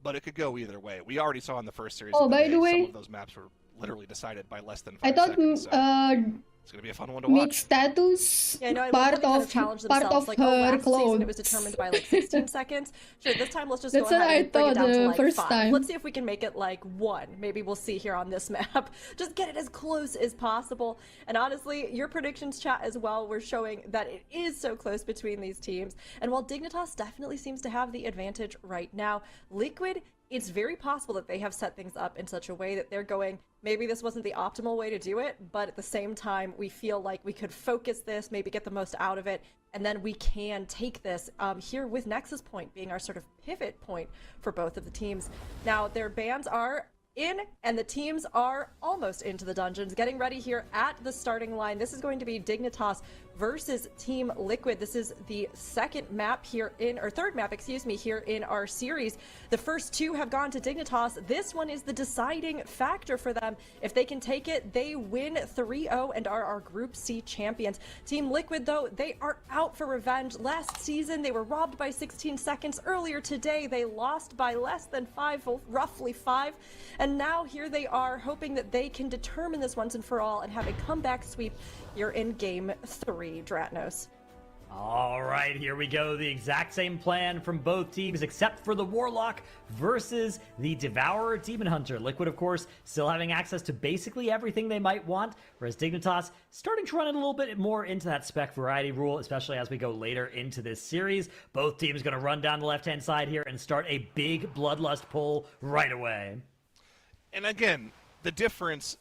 but it could go either way. We already saw in the first series by the way, some of those maps were literally decided by less than 5 I thought seconds. So it's gonna be a fun one to watch. Mixed status Yeah, no, I part love of challenge part themselves. of Like, her last season clothes. it was determined by like 16 seconds. Sure, this time let's just That's go what ahead I and bring it thought down to the like first 5. time. Let's see if we can make it like 1. Maybe we'll see here on this map. Just get it as close as possible. And honestly, your predictions chat as well were showing that it is so close between these teams. And while Dignitas definitely seems to have the advantage right now, Liquid, it's very possible that they have set things up in such a way that they're going, maybe this wasn't the optimal way to do it, but at the same time, we feel like we could focus this, maybe get the most out of it, and then we can take this here with Nexus Point being our sort of pivot point for both of the teams. Now, their bans are in, and the teams are almost into the dungeons, getting ready here at the starting line. This is going to be Dignitas versus Team Liquid. This is the second map here third map, excuse me, here in our series. The first two have gone to Dignitas. This one is the deciding factor for them. If they can take it, they win 3-0 and are our Group C champions. Team Liquid, though, they are out for revenge. Last season, they were robbed by 16 seconds. Earlier today, they lost by less than 5, roughly 5. And now here they are, hoping that they can determine this once and for all and have a comeback sweep here in Game 3, Dratnos. All right, here we go. The exact same plan from both teams, except for the Warlock versus the Devourer Demon Hunter. Liquid, of course, still having access to basically everything they might want, whereas Dignitas starting to run it a little bit more into that spec variety rule, especially as we go later into this series. Both teams going to run down the left-hand side here and start a big Bloodlust pull right away. And again, the difference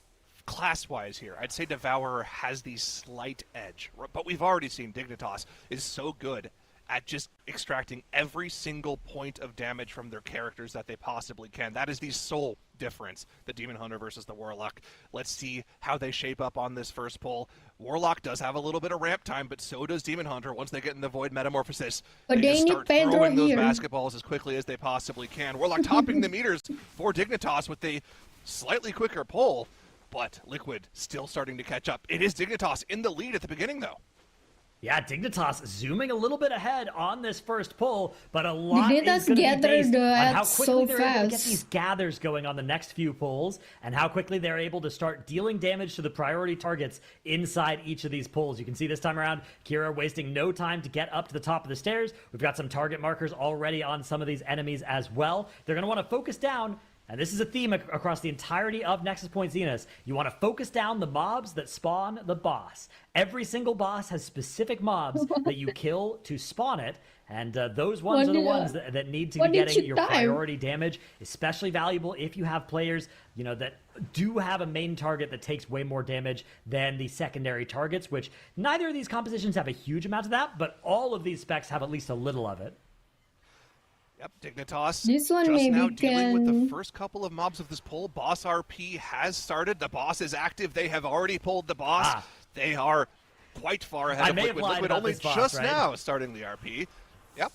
class-wise here, I'd say Devourer has the slight edge, but we've already seen Dignitas is so good at just extracting every single point of damage from their characters that they possibly can. That is the sole difference, the Demon Hunter versus the Warlock. Let's see how they shape up on this first pull. Warlock does have a little bit of ramp time, but so does Demon Hunter. Once they get in the Void Metamorphosis, But they they just need start Pedro throwing those here. basketballs as quickly as they possibly can. Warlock topping the meters for Dignitas with a slightly quicker pull, but Liquid still starting to catch up. It is Dignitas in the lead at the beginning, though. Yeah, Dignitas zooming a little bit ahead on this first pull, but a lot Dignitas is going to be gather based the on how ads quickly so they're able to get fast. these gathers going on the next few pulls, and how quickly they're able to start dealing damage to the priority targets inside each of these pulls. You can see this time around, Kira wasting no time to get up to the top of the stairs. We've got some target markers already on some of these enemies as well. They're going to want to focus down. And this is a theme across the entirety of Nexus Point Zenith. You want to focus down the mobs that spawn the boss. Every single boss has specific mobs that you kill to spawn it, and those ones are the ones that need to be getting your priority damage, especially valuable if you have players, you know, that do have a main target that takes way more damage than the secondary targets, which neither of these compositions have a huge amount of that, but all of these specs have at least a little of it. Yep, Dignitas This one just maybe now dealing with the can- first couple of mobs of this pull. Boss RP has started. The boss is active. They have already pulled the boss. They are quite far ahead I of may have Liquid. lied Liquid about only this boss, just right? now starting the RP. Yep.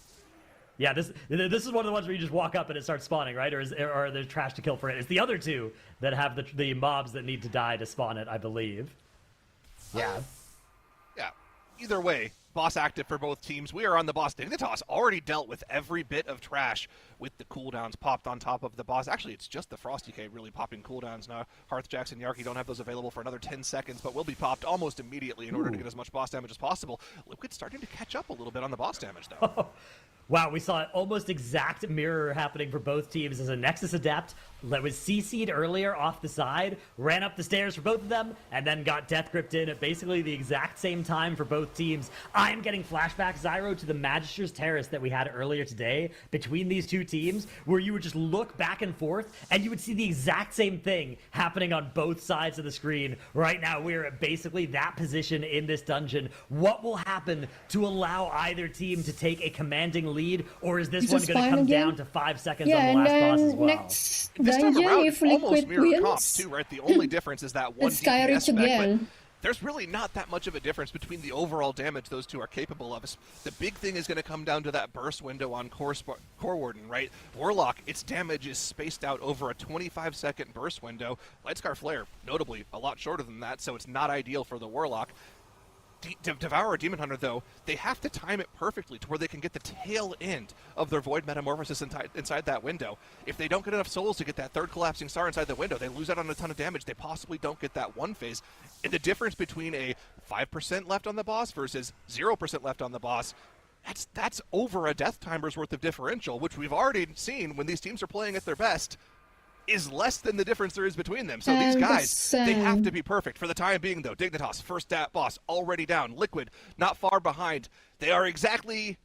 Yeah, this is one of the ones where you just walk up and it starts spawning, right? Or are there trash to kill for it? It's the other two that have the mobs that need to die to spawn it, I believe. Yeah. Yeah. Either way, boss active for both teams. We are on the boss. Dignitas already dealt with every bit of trash with the cooldowns popped on top of the boss. Actually, it's just the Frosty K really popping cooldowns now. Hearth, Jackson, Yarky don't have those available for another 10 seconds, but will be popped almost immediately in order to get as much boss damage as possible. Liquid's starting to catch up a little bit on the boss damage, though. Wow, we saw an almost exact mirror happening for both teams as a Nexus Adept that was CC'd earlier off the side, ran up the stairs for both of them, and then got Death Gripped in at basically the exact same time for both teams. I'm getting flashbacks, Zyro, to the Magister's Terrace that we had earlier today between these two teams, where you would just look back and forth, and you would see the exact same thing happening on both sides of the screen. Right now, we're at basically that position in this dungeon. What will happen to allow either team to take a commanding lead, or is this Is one it going to fine come again? down to 5 seconds Yeah, on the and last boss as then well? next This time dungeon, around, if almost Liquid mirror wins, comps, too, right? The only difference is that one it's Sky DPS Rich spec, but again. there's really not that much of a difference between the overall damage those two are capable of. The big thing is going to come down to that burst window on Core Warden, right? Warlock, its damage is spaced out over a 25-second burst window. Lightscar Flare, notably, a lot shorter than that, so it's not ideal for the Warlock. Devourer Demon Hunter, though, they have to time it perfectly to where they can get the tail end of their Void Metamorphosis inside that window. If they don't get enough souls to get that third Collapsing Star inside the window, they lose out on a ton of damage. They possibly don't get that one phase. And the difference between a 5% left on the boss versus 0% left on the boss, that's over a death timer's worth of differential, which we've already seen when these teams are playing at their best, is less than the difference there is between them. So these guys, they have to be perfect. For the time being, though, Dignitas, first boss, already down. Liquid, not far behind. They are exactly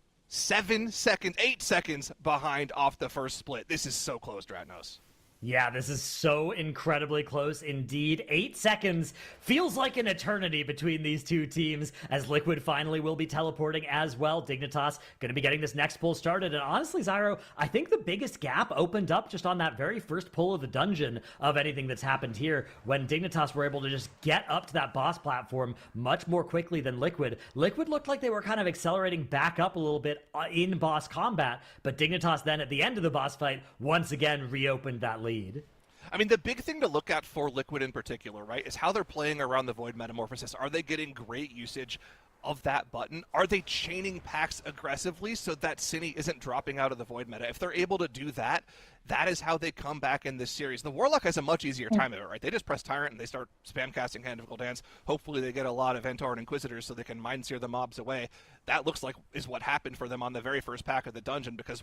8 seconds behind off the first split. This is so close, Dratnos. Yeah, this is so incredibly close indeed. 8 seconds feels like an eternity between these two teams, as Liquid finally will be teleporting as well. Dignitas going to be getting this next pull started. And honestly, Zyro, I think the biggest gap opened up just on that very first pull of the dungeon of anything that's happened here, when Dignitas were able to just get up to that boss platform much more quickly than Liquid. Liquid looked like they were kind of accelerating back up a little bit in boss combat, but Dignitas then at the end of the boss fight once again reopened that lead. I mean, the big thing to look at for Liquid in particular, right, is how they're playing around the Void Metamorphosis. Are they getting great usage of that button? Are they chaining packs aggressively so that Cine isn't dropping out of the Void meta? If they're able to do that, that is how they come back in this series. The Warlock has a much easier time of it, right? They just press Tyrant and they start spam casting Hand of Dance. Hopefully they get a lot of Entaur and Inquisitors so they can mind sear the mobs away. That looks like is what happened for them on the very first pack of the dungeon, because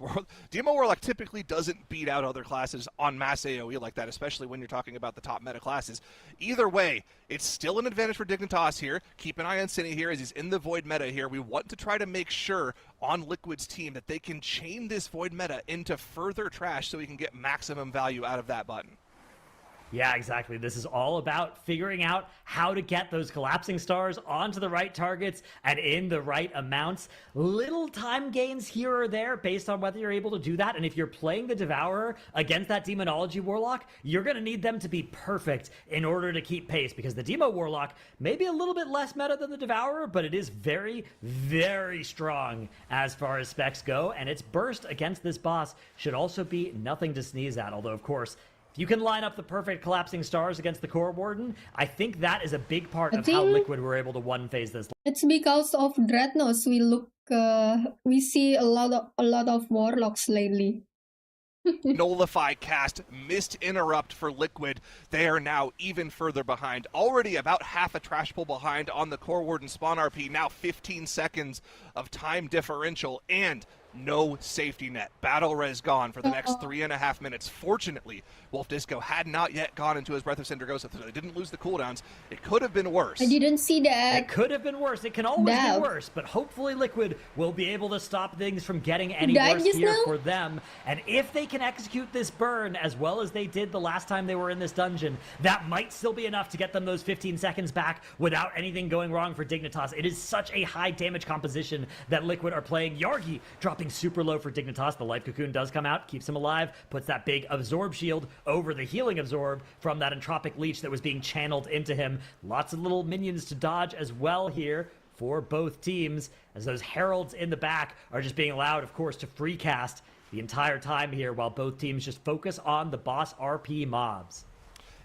Demo Warlock typically doesn't beat out other classes on mass AoE like that, especially when you're talking about the top meta classes. Either way, it's still an advantage for Dignitas here. Keep an eye on Cine here as he's in the Void meta here. We want to try to make sure on Liquid's team that they can chain this Void meta into further trash so we can get maximum value out of that button. Yeah, exactly. This is all about figuring out how to get those collapsing stars onto the right targets and in the right amounts. Little time gains here or there based on whether you're able to do that. And if you're playing the Devourer against that Demonology Warlock, you're going to need them to be perfect in order to keep pace, because the Demo Warlock may be a little bit less meta than the Devourer, but it is very, very strong as far as specs go. And its burst against this boss should also be nothing to sneeze at. Although, of course, if you can line up the perfect collapsing stars against the Core Warden, I think that is a big part of how Liquid were able to one-phase this. It's because of Dreadnoughts we see a lot of Warlocks lately. Nullify cast, missed interrupt for Liquid. They are now even further behind. Already about half a trash pull behind on the Core Warden spawn RP. Now 15 seconds of time differential and no safety net. Battle res gone for the next 3.5 minutes. Fortunately, Wolf Disco had not yet gone into his Breath of Syndragosa, so they didn't lose the cooldowns. It could have been worse. I didn't see that. It could have been worse. It can always be worse, but hopefully Liquid will be able to stop things from getting any worse here for them. And if they can execute this burn as well as they did the last time they were in this dungeon, that might still be enough to get them those 15 seconds back without anything going wrong for Dignitas. It is such a high damage composition that Liquid are playing. Yargi dropping super low for Dignitas. The Life Cocoon does come out, keeps him alive, puts that big Absorb shield over the healing Absorb from that Entropic Leech that was being channeled into him. Lots of little minions to dodge as well here for both teams, as those Heralds in the back are just being allowed, of course, to free cast the entire time here while both teams just focus on the boss RP mobs.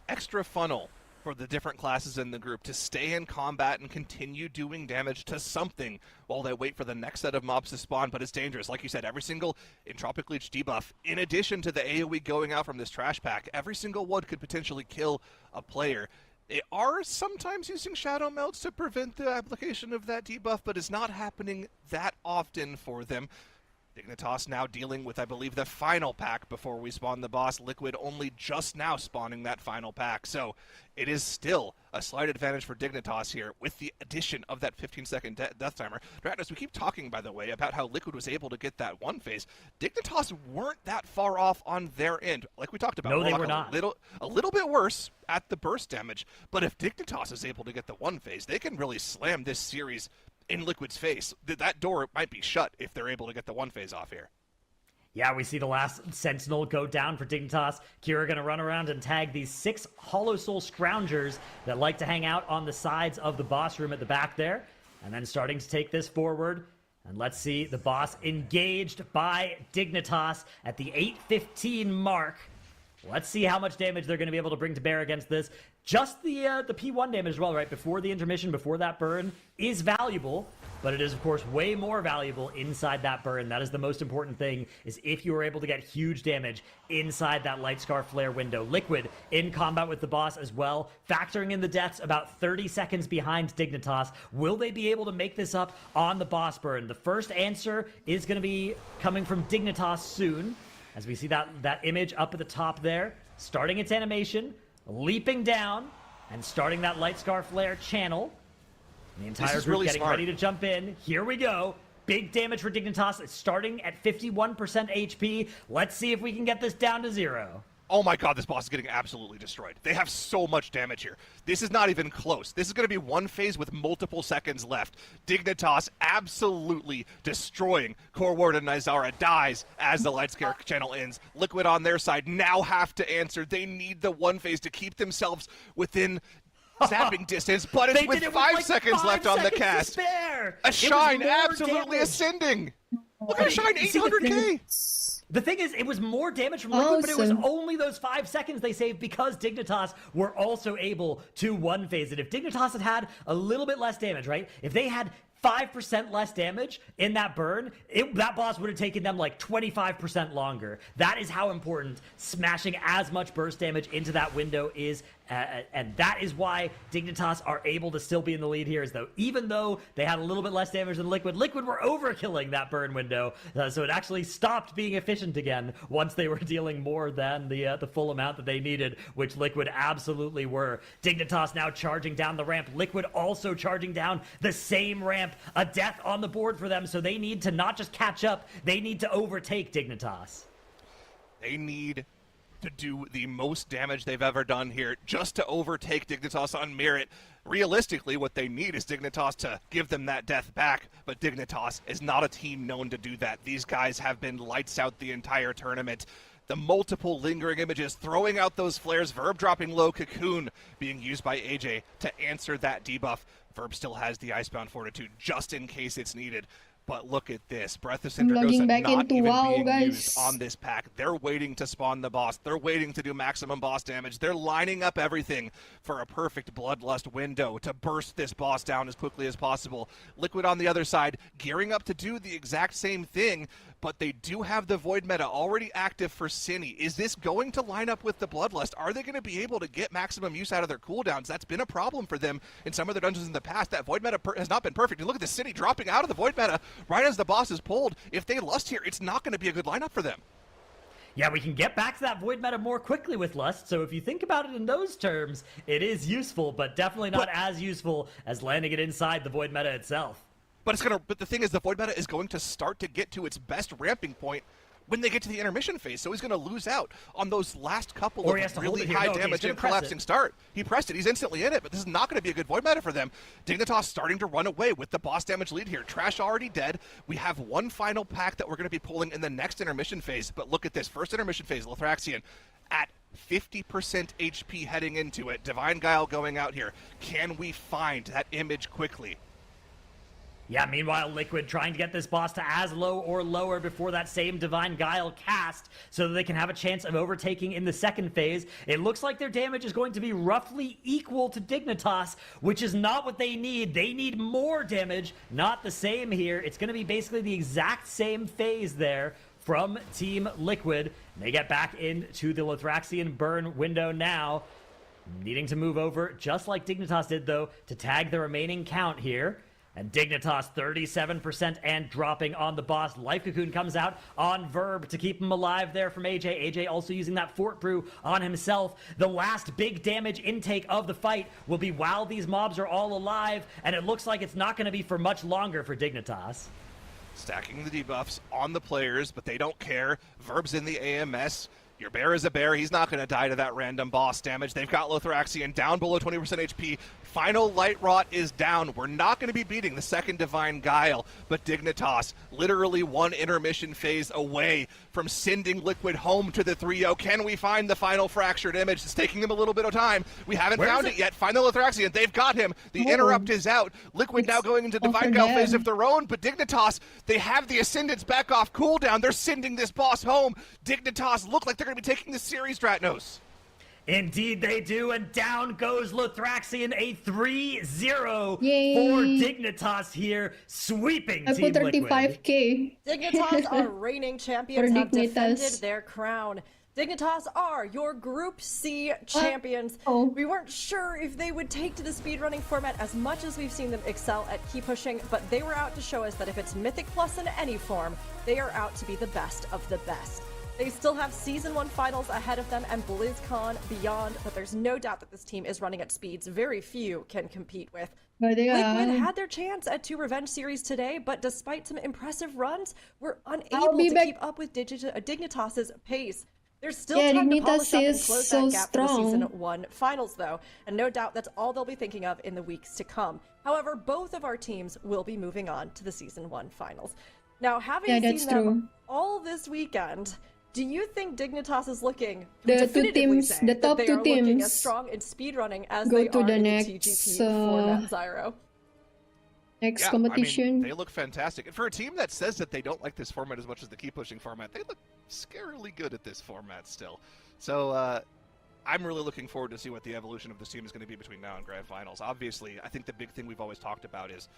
Extra funnel for the different classes in the group to stay in combat and continue doing damage to something while they wait for the next set of mobs to spawn, but it's dangerous. Like you said, every single Entropic Leech debuff, in addition to the AoE going out from this trash pack, every single one could potentially kill a player. They are sometimes using Shadow Melts to prevent the application of that debuff, but it's not happening that often for them. Dignitas now dealing with, I believe, the final pack before we spawn the boss. Liquid only just now spawning that final pack. So it is still a slight advantage for Dignitas here with the addition of that 15-second death timer. Dragnus, we keep talking, by the way, about how Liquid was able to get that one phase. Dignitas weren't that far off on their end. Like we talked about, no, they were not. A little bit worse at the burst damage. But if Dignitas is able to get the one phase, they can really slam this series in Liquid's face. That door might be shut if they're able to get the one phase off here. Yeah, we see the last Sentinel go down for Dignitas. Kira gonna run around and tag these 6 Hollow Soul Scroungers that like to hang out on the sides of the boss room at the back there. And then starting to take this forward. And let's see the boss engaged by Dignitas at the 8:15 mark. Let's see how much damage they're going to be able to bring to bear against this. Just the P1 damage as well, right? Before the intermission, before that burn is valuable, but it is, of course, way more valuable inside that burn. That is the most important thing, is if you are able to get huge damage inside that Light Scar Flare window. Liquid in combat with the boss as well, factoring in the deaths about 30 seconds behind Dignitas. Will they be able to make this up on the boss burn? The first answer is going to be coming from Dignitas soon, as we see that image up at the top there, starting its animation, leaping down, and starting that Light Scar Flare channel. The entire group getting ready to jump in. Here we go. Big damage for Dignitas. It's starting at 51% HP. Let's see if we can get this down to 0. Oh my god, this boss is getting absolutely destroyed. They have so much damage here. This is not even close. This is going to be one phase with multiple seconds left. Dignitas absolutely destroying Core Ward and Nizara dies as the Light Scare channel ends. Liquid on their side now have to answer. They need the one phase to keep themselves within zapping distance, but it's with 5 seconds left on the cast. A Shine absolutely ascending. Look at a Shine 800k. The thing is, it was more damage from Liquid, but it was only those 5 seconds they saved because Dignitas were also able to one phase it. If Dignitas had had a little bit less damage, right? If they had 5% less damage in that burn, that boss would have taken them like 25% longer. That is how important smashing as much burst damage into that window is. And that is why Dignitas are able to still be in the lead here, is though even though they had a little bit less damage than Liquid were overkilling that burn window, so it actually stopped being efficient again once they were dealing more than the full amount that they needed, which Liquid absolutely were. Dignitas now charging down the ramp, Liquid also charging down the same ramp, a death on the board for them, so they need to not just catch up, they need to overtake Dignitas. They need to do the most damage they've ever done here just to overtake Dignitas on merit. Realistically, what they need is Dignitas to give them that death back, but Dignitas is not a team known to do that. These guys have been lights out the entire tournament. The multiple lingering images, throwing out those flares, Verb dropping low, Cocoon being used by AJ to answer that debuff. Verb still has the Icebound Fortitude just in case it's needed. But look at this. Breath of Syndragosa not even being used on this pack. They're waiting to spawn the boss. They're waiting to do maximum boss damage. They're lining up everything for a perfect Bloodlust window to burst this boss down as quickly as possible. Liquid on the other side, gearing up to do the exact same thing, but they do have the Void meta already active for Cine. Is this going to line up with the Bloodlust? Are they going to be able to get maximum use out of their cooldowns? That's been a problem for them in some of their dungeons in the past. That Void meta has not been perfect. And look at the Cine dropping out of the Void meta right as the boss is pulled. If they lust here, it's not going to be a good lineup for them. Yeah, we can get back to that Void meta more quickly with Lust, so if you think about it in those terms, it is useful, but definitely not as useful as landing it inside the Void meta itself. But the thing is, the Void meta is going to start to get to its best ramping point when they get to the intermission phase, so he's going to lose out on those last couple of really high damage and collapsing start. He pressed it, he's instantly in it, but this is not going to be a good Void meta for them. Dignitas starting to run away with the boss damage lead here. Trash already dead. We have one final pack that we're going to be pulling in the next intermission phase, but look at this. First intermission phase, Lothraxian at 50% HP heading into it. Divine Guile going out here. Can we find that image quickly? Yeah, meanwhile, Liquid trying to get this boss to as low or lower before that same Divine Guile cast so that they can have a chance of overtaking in the second phase. It looks like their damage is going to be roughly equal to Dignitas, which is not what they need. They need more damage, not the same here. It's going to be basically the exact same phase there from Team Liquid. They get back into the Lothraxian burn window now, needing to move over, just like Dignitas did, though, to tag the remaining count here. And Dignitas 37% and dropping on the boss. Life Cocoon comes out on Verb to keep him alive there from AJ. AJ also using that Fort Brew on himself. The last big damage intake of the fight will be while these mobs are all alive, and it looks like it's not going to be for much longer for Dignitas. Stacking the debuffs on the players, but they don't care. Verb's in the AMS. Your bear is a bear. He's not going to die to that random boss damage. They've got Lothraxian down below 20% HP. Final Light Rot is down. We're not going to be beating the second Divine Guile, but Dignitas literally one intermission phase away from sending Liquid home to the 3-0. Can we find the final fractured image? It's taking them a little bit of time. We haven't found it yet. Find the Lothraxian. They've got him. The interrupt is out. Liquid now going into Divine Guile phase of their own, but Dignitas, they have the Ascendants back off cooldown. They're sending this boss home. Dignitas look like they're going to be taking this series, Dratnos. Indeed they do, and down goes Lothraxian, a 3-0 for Dignitas here, sweeping Team Liquid. 35k. Dignitas are reigning champions, have defended their crown. Dignitas are your Group C champions. We weren't sure if they would take to the speedrunning format as much as we've seen them excel at key pushing, but they were out to show us that if it's Mythic Plus in any form, they are out to be the best of the best. They still have Season 1 finals ahead of them and BlizzCon beyond, but there's no doubt that this team is running at speeds very few can compete with. Liquid had their chance at 2 Revenge Series today, but despite some impressive runs, were unable to keep up with Dignitas's pace. There's still Yeah, time to Dignitas polish up and is close so that gap for the Season strong. 1 finals, though, and no doubt that's all they'll be thinking of in the weeks to come. However, both of our teams will be moving on to the Season 1 finals. Now, having Yeah, seen that's them true. all this weekend, do you think Dignitas is looking The two definitively teams, say the that top they two are looking as teams strong in speedrunning as go they to are the in the next TGP format, Zyro? next Yeah, I competition. mean, they look fantastic. And for a team that says that they don't like this format as much as the keep pushing format, they look scarily good at this format still. So I'm really looking forward to see what the evolution of this team is going to be between now and grand finals. Obviously, I think the big thing we've always talked about is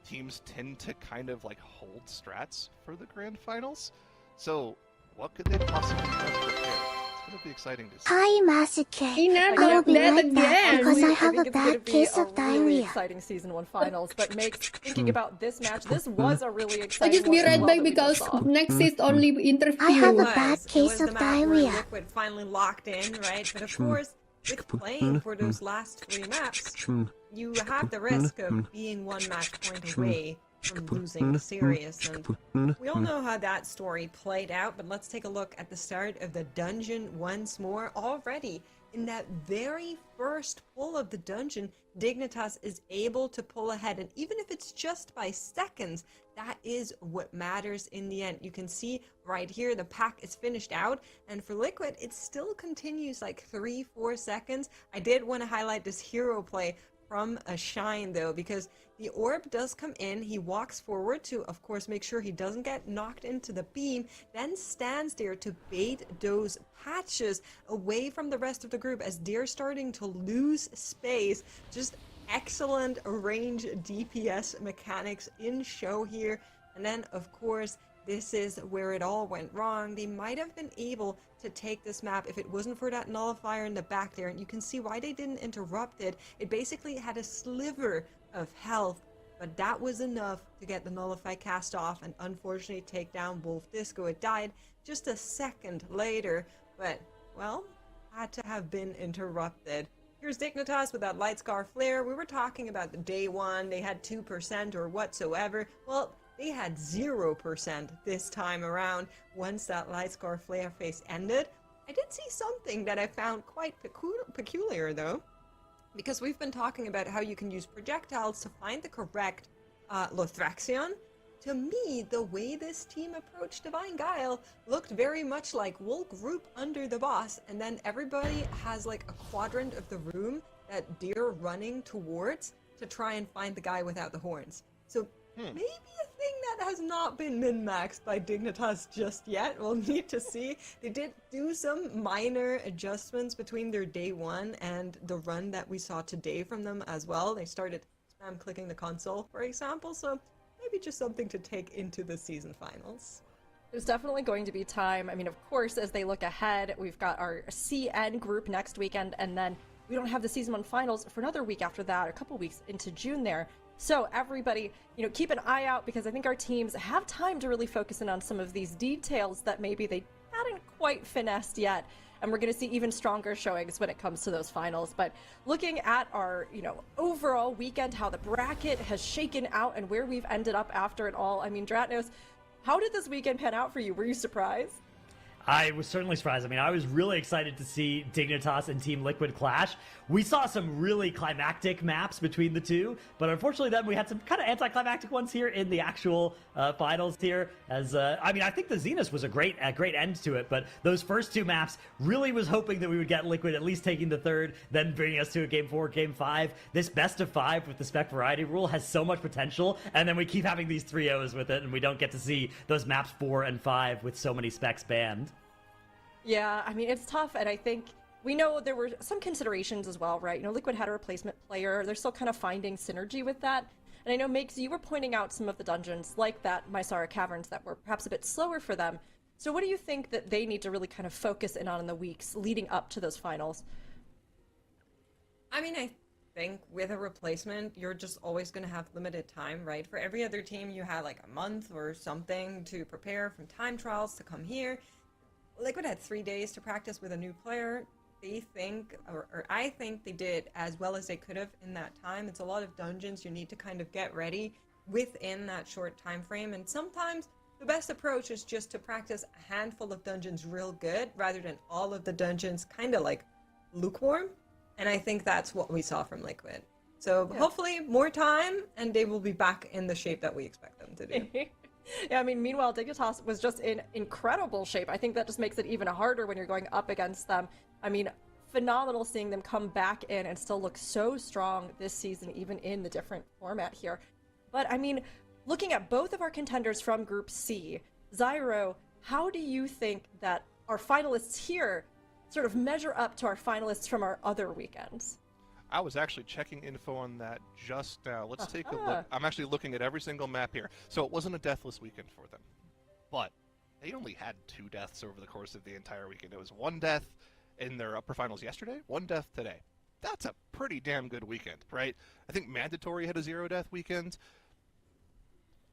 teams tend to kind of like hold strats for the grand finals. So what could they possibly have prepared? It's going to be exciting to see. I'm Acidk. Ina, I will not be that right back again. because I have a think it's going to bad be case a of really diarrhea. exciting Season 1 finals, but makes thinking about this match, this was a really I'll exciting just be one as right well back that we just because saw. next is only interview. I have a It bad was case the of map where diarrhea. Liquid finally locked in, right? But of course, with playing for those last 3 maps, you have the risk of being 1 match point away from losing the series. And we all know how that story played out, but let's take a look at the start of the dungeon once more. Already, in that very first pull of the dungeon, Dignitas is able to pull ahead, and even if it's just by seconds, that is what matters in the end. You can see right here the pack is finished out, and for Liquid it still continues like 3-4 seconds. I did want to highlight this hero play from a Shine though, because the orb does come in, he walks forward to of course make sure he doesn't get knocked into the beam, then stands there to bait those patches away from the rest of the group as they're starting to lose space. Just excellent range DPS mechanics in show here. And then of course this is where it all went wrong. They might have been able to take this map if it wasn't for that nullifier in the back there, and you can see why they didn't interrupt it. It basically had a sliver of health, but that was enough to get the nullify cast off and unfortunately take down Wolf Disco. It died just a second later, but well, had to have been interrupted. Here's Dignitas with that Light Scar Flare. We were talking about the day one, they had 2% or whatsoever. Well, they had 0% this time around once that Light Scar Flare phase ended. I did see something that I found quite peculiar though, because we've been talking about how you can use projectiles to find the correct Lothraxion. To me, the way this team approached Divine Guile looked very much like we'll group under the boss, and then everybody has like a quadrant of the room that they're running towards to try and find the guy without the horns. So maybe a thing that has not been min-maxed by Dignitas just yet. We'll need to see. They did do some minor adjustments between their day one and the run that we saw today from them as well. They started spam clicking the console, for example, so maybe just something to take into the season finals. There's definitely going to be time. I mean, of course, as they look ahead, we've got our CN group next weekend, and then we don't have the Season 1 finals for another week after that, a couple weeks into June there. So everybody, keep an eye out, because I think our teams have time to really focus in on some of these details that maybe they hadn't quite finessed yet. And we're going to see even stronger showings when it comes to those finals. But looking at our, overall weekend, how the bracket has shaken out and where we've ended up after it all. I mean, Dratnos, how did this weekend pan out for you? Were you surprised? I was certainly surprised. I mean, I was really excited to see Dignitas and Team Liquid clash. We saw some really climactic maps between the two, but unfortunately then we had some kind of anticlimactic ones here in the actual finals here. As I think the Zenith was a great end to it, but those first two maps really was hoping that we would get Liquid at least taking the third, then bringing us to a Game 4, Game 5. This best of 5 with the spec variety rule has so much potential, and then we keep having these 3-0s with it, and we don't get to see those maps 4 and 5 with so many specs banned. Yeah, I mean, it's tough, and I think we know there were some considerations as well, right? Liquid had a replacement player. They're still kind of finding synergy with that. And I know, Makes, you were pointing out some of the dungeons, like that Mysara Caverns, that were perhaps a bit slower for them. So what do you think that they need to really kind of focus in on in the weeks leading up to those finals? I mean, I think with a replacement, you're just always going to have limited time, right? For every other team, you had like a month or something to prepare from time trials to come here. Liquid had 3 days to practice with a new player. They think, or I think they did as well as they could have in that time. It's a lot of dungeons you need to kind of get ready within that short time frame, and sometimes the best approach is just to practice a handful of dungeons real good rather than all of the dungeons kind of like lukewarm. And I think that's what we saw from Liquid. So hopefully more time and they will be back in the shape that we expect them to do. Yeah, I mean, meanwhile, Dignitas was just in incredible shape. I think that just makes it even harder when you're going up against them. I mean, phenomenal seeing them come back in and still look so strong this season, even in the different format here. But I mean, looking at both of our contenders from Group C, Zyro, how do you think that our finalists here sort of measure up to our finalists from our other weekends? I was actually checking info on that just now. Let's take a look. I'm actually looking at every single map here. So it wasn't a deathless weekend for them, but they only had 2 deaths over the course of the entire weekend. It was 1 death in their upper finals yesterday, 1 death today. That's a pretty damn good weekend, right? I think Mandatory had a 0-death weekend.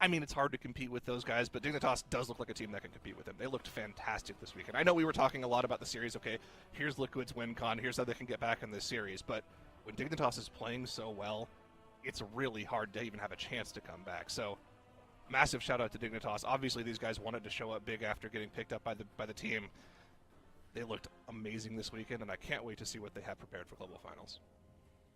I mean, it's hard to compete with those guys, but Dignitas does look like a team that can compete with them. They looked fantastic this weekend. I know we were talking a lot about the series. Okay, here's Liquid's win con. Here's how they can get back in this series, but when Dignitas is playing so well, it's really hard to even have a chance to come back. So, massive shout out to Dignitas. Obviously, these guys wanted to show up big after getting picked up by the team. They looked amazing this weekend, and I can't wait to see what they have prepared for Global Finals.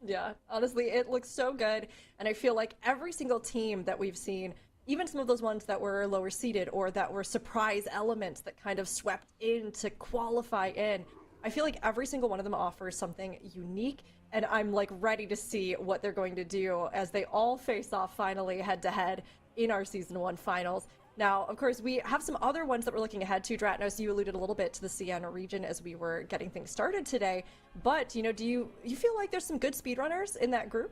Yeah, honestly, it looks so good, and I feel like every single team that we've seen, even some of those ones that were lower seeded or that were surprise elements that kind of swept in to qualify in, I feel like every single one of them offers something unique, and I'm like ready to see what they're going to do as they all face off finally head to head in our Season 1 finals. Now, of course, we have some other ones that we're looking ahead to. Dratnos, you alluded a little bit to the Siena region as we were getting things started today, but, you know, do you feel like there's some good speedrunners in that group?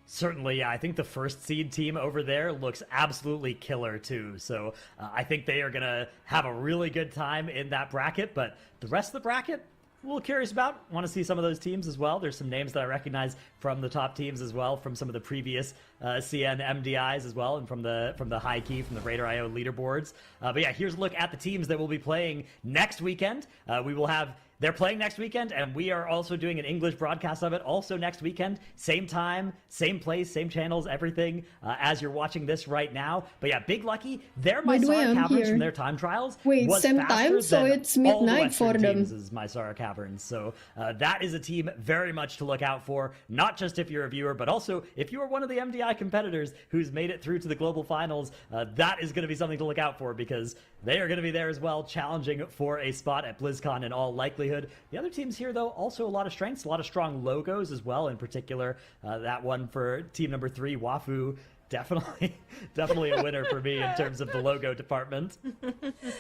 Certainly, yeah. I think the first seed team over there looks absolutely killer, too. So I think they are going to have a really good time in that bracket, but the rest of the bracket, a little curious about. Want to see some of those teams as well. There's some names that I recognize from the top teams as well, from some of the previous CN MDIs as well, and from the high key, from the Raider.io leaderboards. But yeah, here's a look at the teams that will be playing next weekend. We will have... They're playing next weekend, and we are also doing an English broadcast of it also next weekend. Same time, same place, same channels, everything as you're watching this right now. But yeah, Big Lucky, their Mysara Caverns from their time trials was same faster time, so than it's all the midnight Western for them. teams as Mysara Caverns. So that is a team very much to look out for, not just if you're a viewer, but also if you are one of the MDI competitors who's made it through to the global finals. That is going to be something to look out for because they are going to be there as well, challenging for a spot at BlizzCon in all likelihood. The other teams here, though, also a lot of strengths, a lot of strong logos as well. In particular, that one for team number 3, Wafu, definitely a winner for me in terms of the logo department.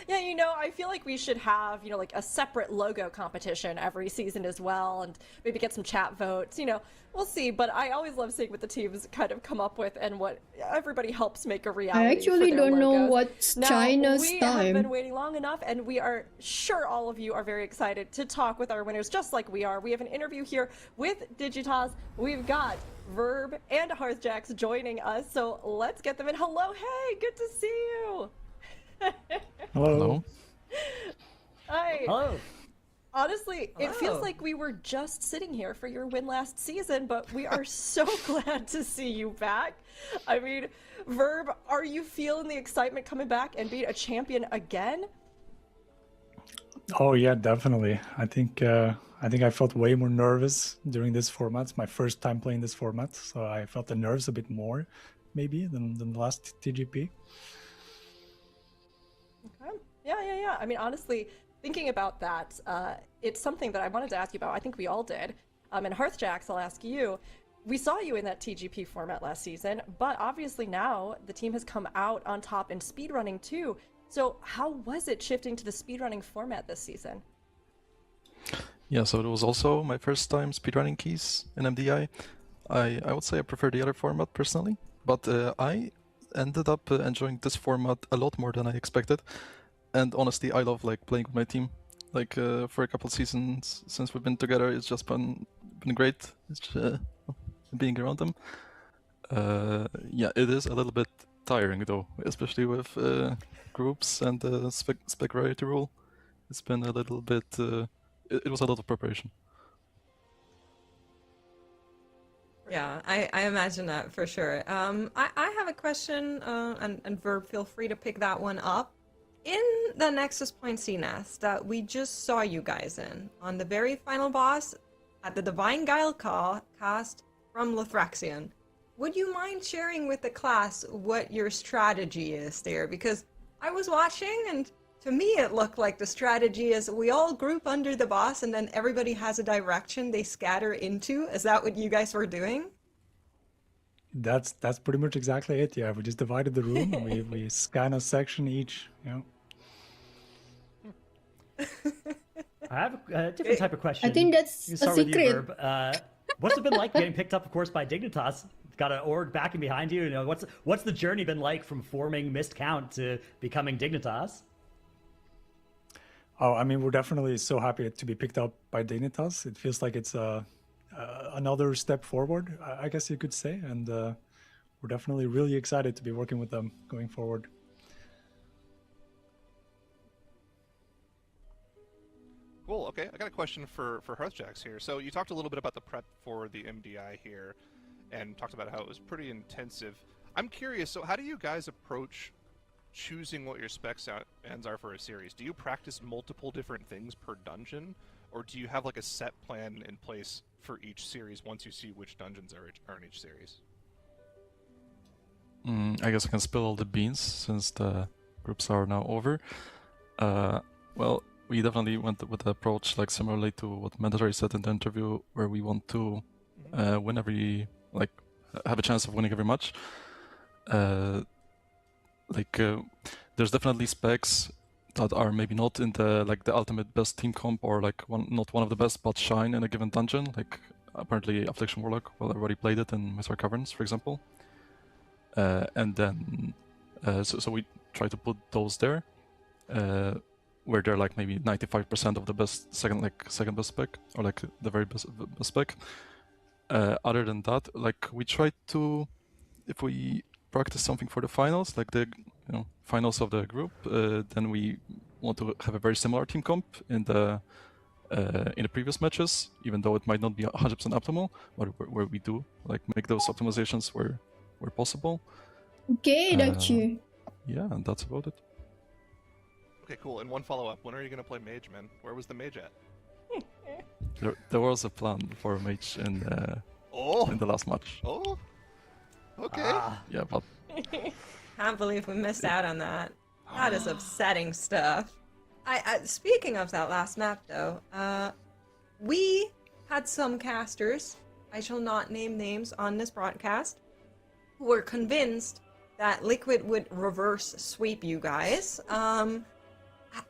Yeah, you know, I feel like we should have, you know, like a separate logo competition every season as well, and maybe get some chat votes. You know, we'll see. But I always love seeing what the teams kind of come up with and what everybody helps make a reality. I actually for their don't know logos. what's Now, China's we time. have been waiting long enough, and we are sure all of you are very excited to talk with our winners, just like we are. We have an interview here with Dignitas. We've got Verb and Hearthjax joining us, so let's get them in. Hello, hey, good to see you. Hello. Hi. Hello. Honestly, Hello. it feels like we were just sitting here for your win last season, but we are so glad to see you back. I mean, Verb, are you feeling the excitement coming back and being a champion again? Oh yeah, definitely. I think I felt way more nervous during this format. It's my first time playing this format, so I felt the nerves a bit more, maybe, than the last TGP. Okay. Yeah. I mean, honestly, thinking about that, it's something that I wanted to ask you about. I think we all did. And Hearthjax, I'll ask you. We saw you in that TGP format last season, but obviously now the team has come out on top in speedrunning too. So how was it shifting to the speedrunning format this season? Yeah, so it was also my first time speedrunning keys in MDI. I would say I prefer the other format personally, but I ended up enjoying this format a lot more than I expected. And honestly, I love like playing with my team. Like for a couple seasons since we've been together, it's just been great. It's being around them. Yeah, it is a little bit tiring though, especially with groups and the spec variety rule. It's been a little bit. It was a lot of preparation. Yeah, I imagine that for sure. I have a question, and Verb, feel free to pick that one up. in the Nexus Point CNES that we just saw you guys in, on the very final boss at the Divine Guile cast from Lithraxion, would you mind sharing with the class what your strategy is there? Because I was watching, and to me it looked like the strategy is we all group under the boss and then everybody has a direction they scatter into. Is that what you guys were doing? That's pretty much exactly it. Yeah, we just divided the room and we scan a section each. Yeah. I have a different type of question. I think that's You a start with you, secret. Verb. What's it been like getting picked up, of course, by Dignitas? Got an org backing behind you. You know, what's the journey been like from forming Mist Count to becoming Dignitas? Oh, I mean, we're definitely so happy to be picked up by Dignitas. It feels like it's another step forward, I guess you could say, and we're definitely really excited to be working with them going forward. Cool. Okay, I got a question for Hearthjax here. So you talked a little bit about the prep for the MDI here, and talked about how it was pretty intensive. I'm curious. So how do you guys approach choosing what your spec ends are for a series? Do you practice multiple different things per dungeon, or do you have like a set plan in place for each series once you see which dungeons are in each series? I guess I can spill all the beans since the groups are now over. Well, we definitely went with the approach like similarly to what Mandatory said in the interview, where we want to win every, like, have a chance of winning every match. There's definitely specs that are maybe not in the the ultimate best team comp, or like not one of the best, but shine in a given dungeon. Like apparently Affliction Warlock, well, everybody played it in Mystery Caverns, for example. And then so we try to put those there, where they're like maybe 95% of the best second best spec, or like the very best spec. Other than that, like we try to, if we practice something for the finals, like the finals of the group, then we want to have a very similar team comp in the previous matches, even though it might not be 100% optimal, but where we do like make those optimizations where possible. Okay, that's you. Yeah, and that's about it. Okay, cool. And one follow-up. When are you going to play Mage, man? Where was the Mage at? There was a plan for a Mage in the last match. Oh, okay. Yeah, but Can't believe we missed out on that. That is upsetting stuff. I speaking of that last map though, we had some casters, I shall not name names on this broadcast, who were convinced that Liquid would reverse sweep you guys.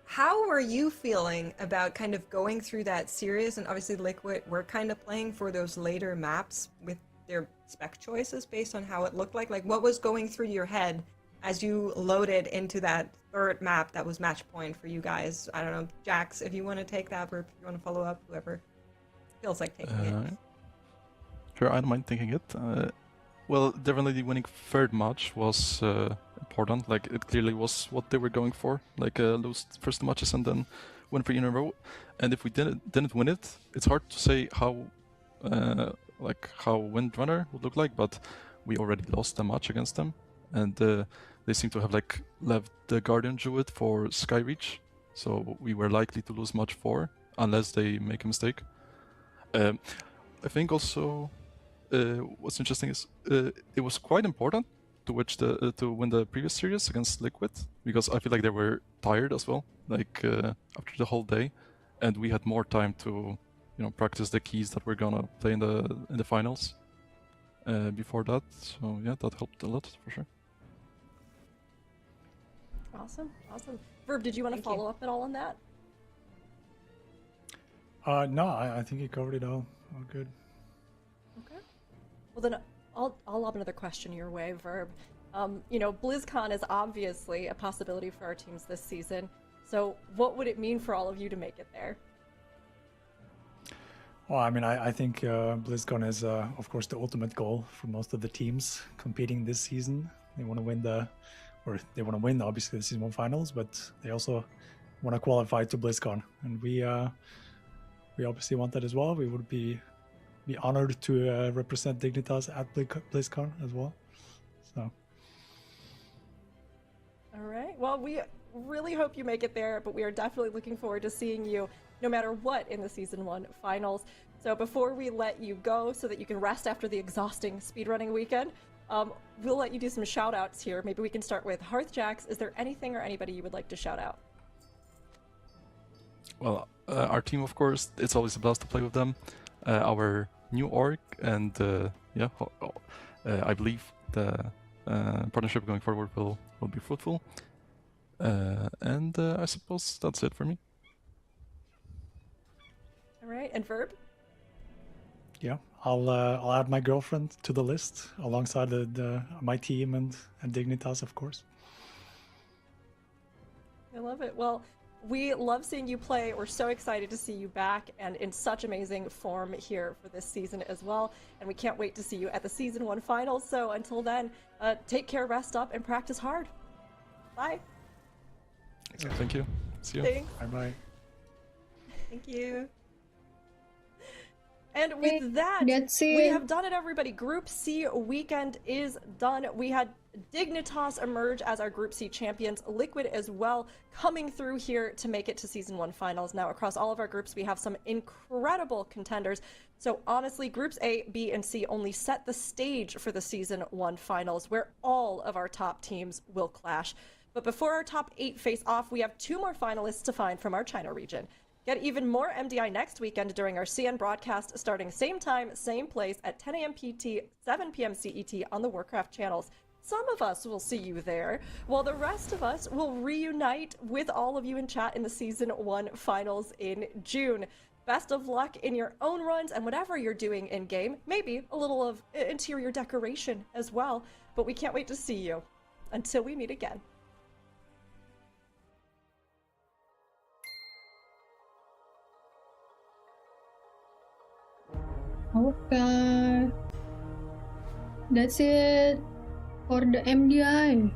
How were you feeling about kind of going through that series? And obviously Liquid were kind of playing for those later maps with their spec choices based on how it looked like. Like, what was going through your head as you loaded into that third map that was match point for you guys? I don't know, Jax, if you want to take that, or if you want to follow up, whoever feels like taking it. Sure, I don't mind taking it. Well, definitely winning third match was important. Like, it clearly was what they were going for. Like, lose first matches and then win 3 in a row. And if we didn't win it, it's hard to say how Windrunner would look like. But we already lost a match against them, and they seem to have like left the Guardian Druid for Skyreach. So we were likely to lose match 4 unless they make a mistake. I think also. What's interesting is it was quite important to win the previous series against Liquid, because I feel like they were tired as well, like after the whole day, and we had more time to practice the keys that we're gonna play in the finals before that. So yeah, that helped a lot for sure. Awesome. Verb, did you want to follow up at all on that? No, I think you covered it all good. Okay. Well, then I'll lob another question your way, Verb. BlizzCon is obviously a possibility for our teams this season. So what would it mean for all of you to make it there? Well, I mean, I think BlizzCon is, of course, the ultimate goal for most of the teams competing this season. They want to win obviously the Season 1 finals, but they also want to qualify to BlizzCon. And we obviously want that as well. We would be honored to represent Dignitas at BlizzCon as well. So. All right. Well, really hope you make it there, but we are definitely looking forward to seeing you no matter what in the Season 1 finals. So before we let you go so that you can rest after the exhausting speedrunning weekend, we'll let you do some shout outs here. Maybe we can start with Hearthjax. Is there anything or anybody you would like to shout out? Well, our team, of course, it's always a blast to play with them. Our new org, and I believe the partnership going forward will be fruitful. And I suppose that's it for me. All right, and Verb? Yeah, I'll add my girlfriend to the list alongside my team and Dignitas, of course. I love it. Well, we love seeing you play. We're so excited to see you back and in such amazing form here for this season as well. And we can't wait to see you at the Season 1 finals. So until then, take care, rest up, and practice hard. Bye. Thank you. See you. Thanks. Bye-bye. Thank you. And with that, we have done it, everybody. Group C weekend is done. We had Dignitas emerge as our Group C champions, Liquid as well, coming through here to make it to Season 1 finals. Now, across all of our groups, we have some incredible contenders. So honestly, Groups A, B, and C only set the stage for the Season 1 finals, where all of our top teams will clash. But before our top 8 face off, we have 2 more finalists to find from our China region. Get even more MDI next weekend during our CN broadcast, starting same time, same place at 10 a.m. PT, 7 p.m. CET on the Warcraft channels. Some of us will see you there, while the rest of us will reunite with all of you in chat in the Season 1 finals in June. Best of luck in your own runs and whatever you're doing in-game. Maybe a little of interior decoration as well, but we can't wait to see you. Until we meet again. Okay. That's it for the MDI.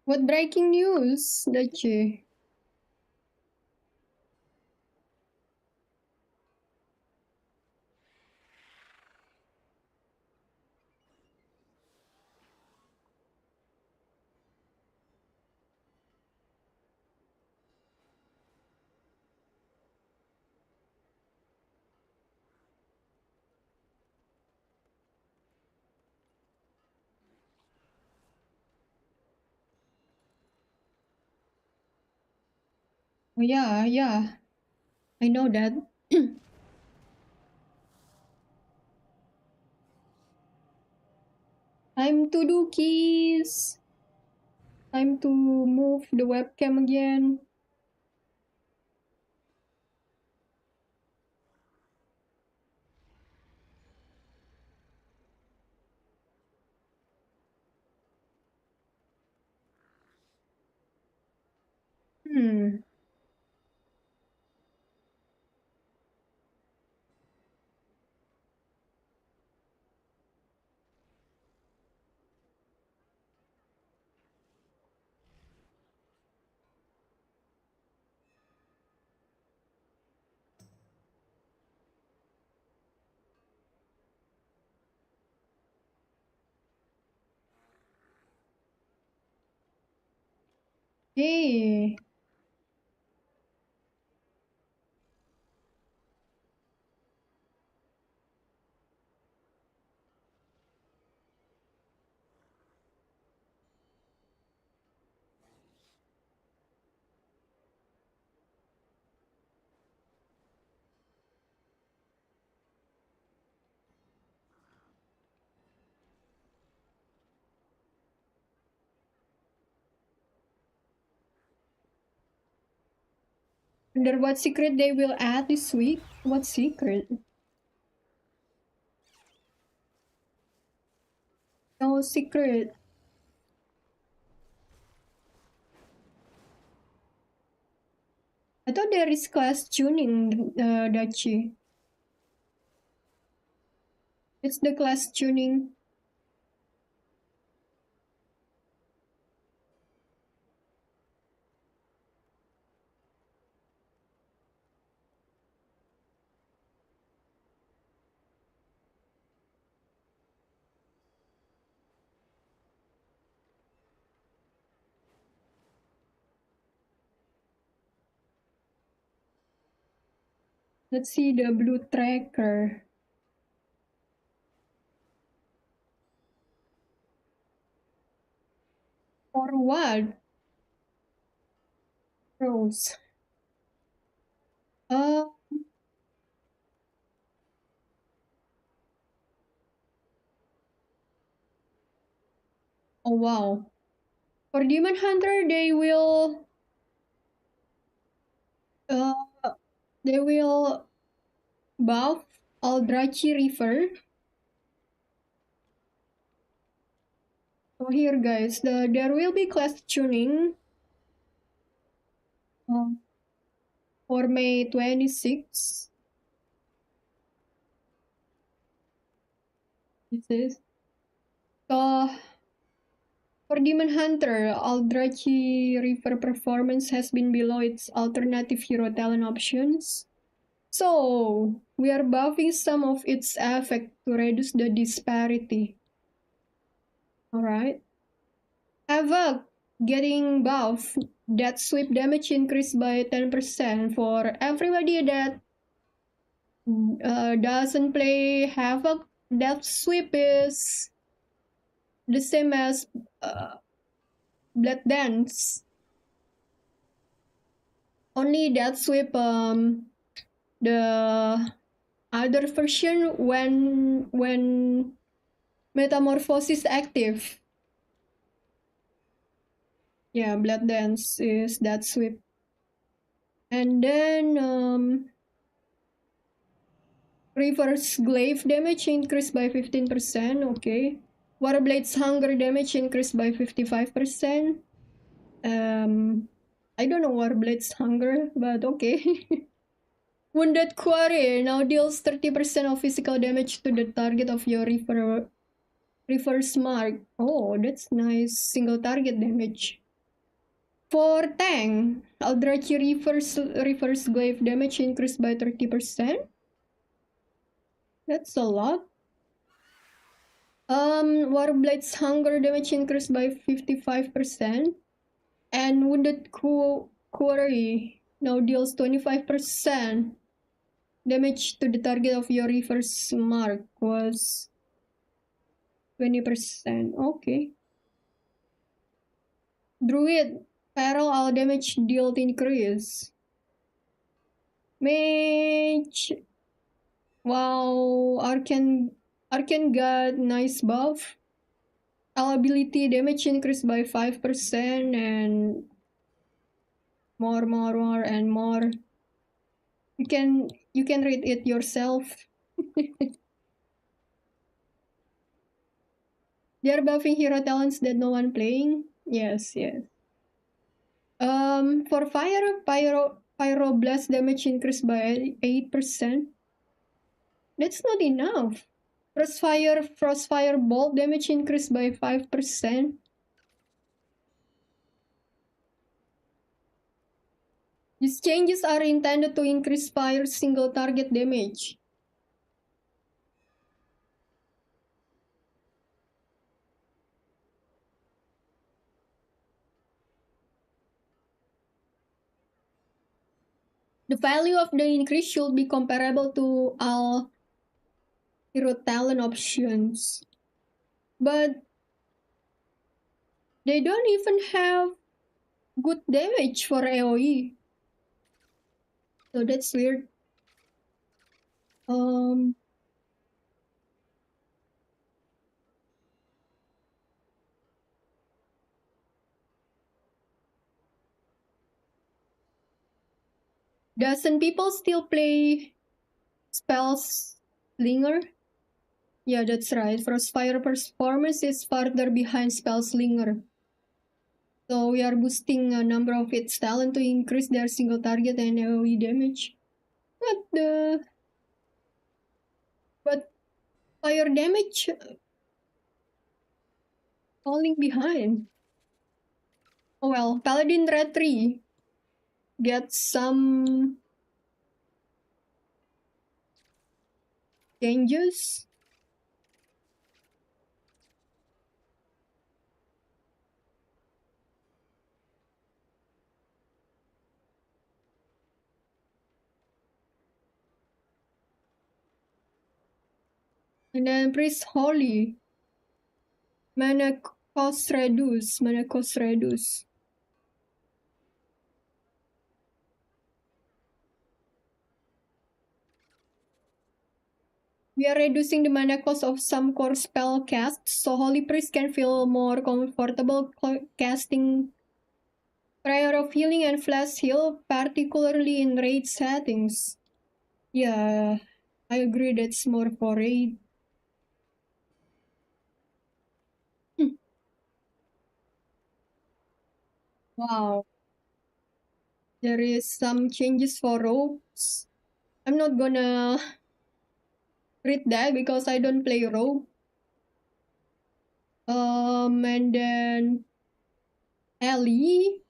What breaking news, Dachi? Oh, yeah. I know that. Time to do keys. Time to move the webcam again. Hey. Wonder what secret they will add this week? What secret? No secret. I thought there is class tuning, Dachi. It's the class tuning. Let's see the blue tracker. For what? Rose. Oh wow. For Demon Hunter, uh, they will buff Aldrachi River. So here guys, there will be class tuning for May 26. This is so for Demon Hunter, Aldrachi River performance has been below its alternative hero talent options. So we are buffing some of its effect to reduce the disparity. Alright. Havoc getting buff. That sweep damage increased by 10% for everybody that doesn't play Havoc. That sweep is the same as Blood Dance. Only that sweep the other version when Metamorphosis active. Yeah, Blood Dance is that sweep. And then Reverse Glaive damage increased by 15%, okay. Warblade's Hunger damage increased by 55%. I don't know Warblade's Hunger, but okay. Wounded Quarry now deals 30% of physical damage to the target of your reverse mark. Oh, that's nice. Single target damage. For tank, Aldrachi reverse glaive damage increased by 30%. That's a lot. Warblade's Hunger damage increased by 55%. And Wounded Quarry now deals 25% damage to the target of your reverse mark was 20%. Okay. Druid, peril all damage dealt increase. Mage, wow, Arcane God, nice buff. All ability damage increased by 5% and more and more. You can read it yourself. They're buffing hero talents that no one playing. Yes. For fire, pyroblast damage increased by 8%. That's not enough. Frostfire bolt damage increased by 5%. These changes are intended to increase fire's single target damage. The value of the increase should be comparable to all hero talent options. But they don't even have good damage for AoE. So that's weird. Doesn't people still play spells Slinger? Yeah, that's right. Frostfire performance is farther behind Spellslinger. So we are boosting a number of its talent to increase their single target and AoE damage. But fire damage falling behind. Oh well, Paladin Red 3 gets some changes. And then Priest Holy. Mana cost reduce. We are reducing the mana cost of some core spell casts, so Holy Priest can feel more comfortable casting Prayer of Healing and Flash Heal, particularly in raid settings. Yeah, I agree that's more for raid. Wow. There is some changes for rogues. I'm not gonna read that because I don't play rogue. And then Ellie.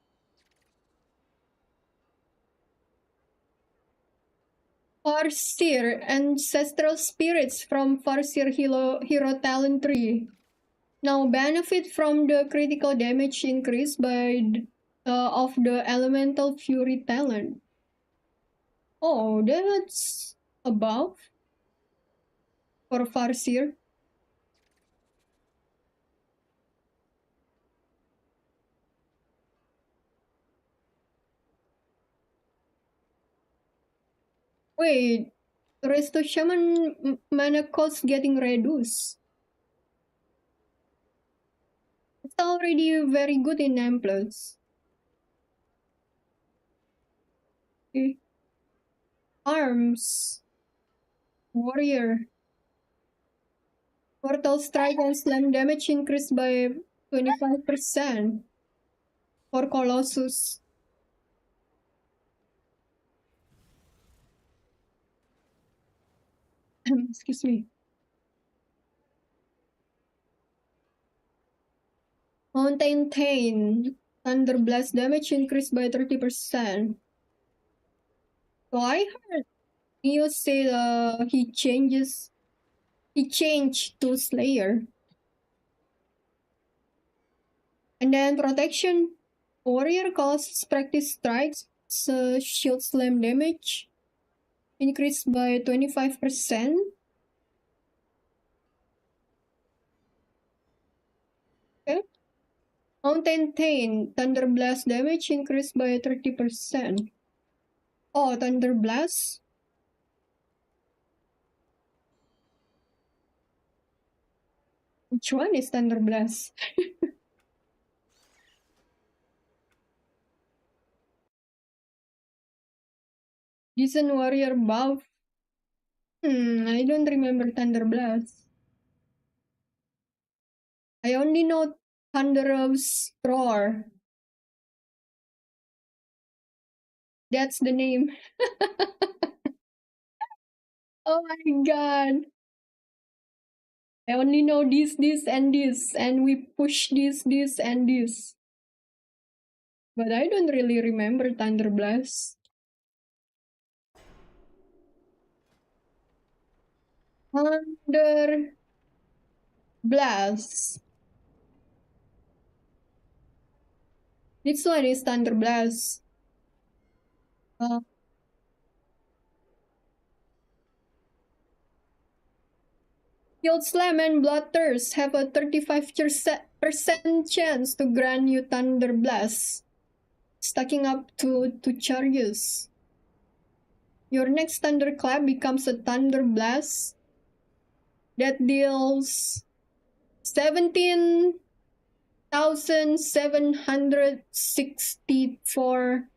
Farseer, ancestral spirits from Farseer hero talent tree. Now benefit from the critical damage increase of the elemental fury talent. Oh, that's above for Farseer. Wait, Resto Shaman mana cost getting reduced. It's already very good in M+. Okay. Arms. Warrior. Mortal Strike and Slam damage increased by 25% for Colossus. Excuse me. Mountain Thane. Thunder Blast damage increased by 30%. So I heard Neo say he changed to Slayer. And then Protection. Warrior costs practice strikes, shield slam damage increased by 25%. Okay. Mountain Thane, Thunder Blast damage increased by 30%. Oh, Thunder Blast? Which one is Thunder Blast? Decent Warrior buff. I don't remember Thunder Blast. I only know Thunderous Roar. That's the name. Oh my god. I only know this, and this, and we push this, and this. But I don't really remember Thunder Blast. Thunder Blast. This one is Thunder Blast. Shield Slam and Blood Thirst have a 35% chance to grant you Thunder Blast, stacking up to 2 charges. Your next Thunderclap becomes a Thunder Blast that deals 17,764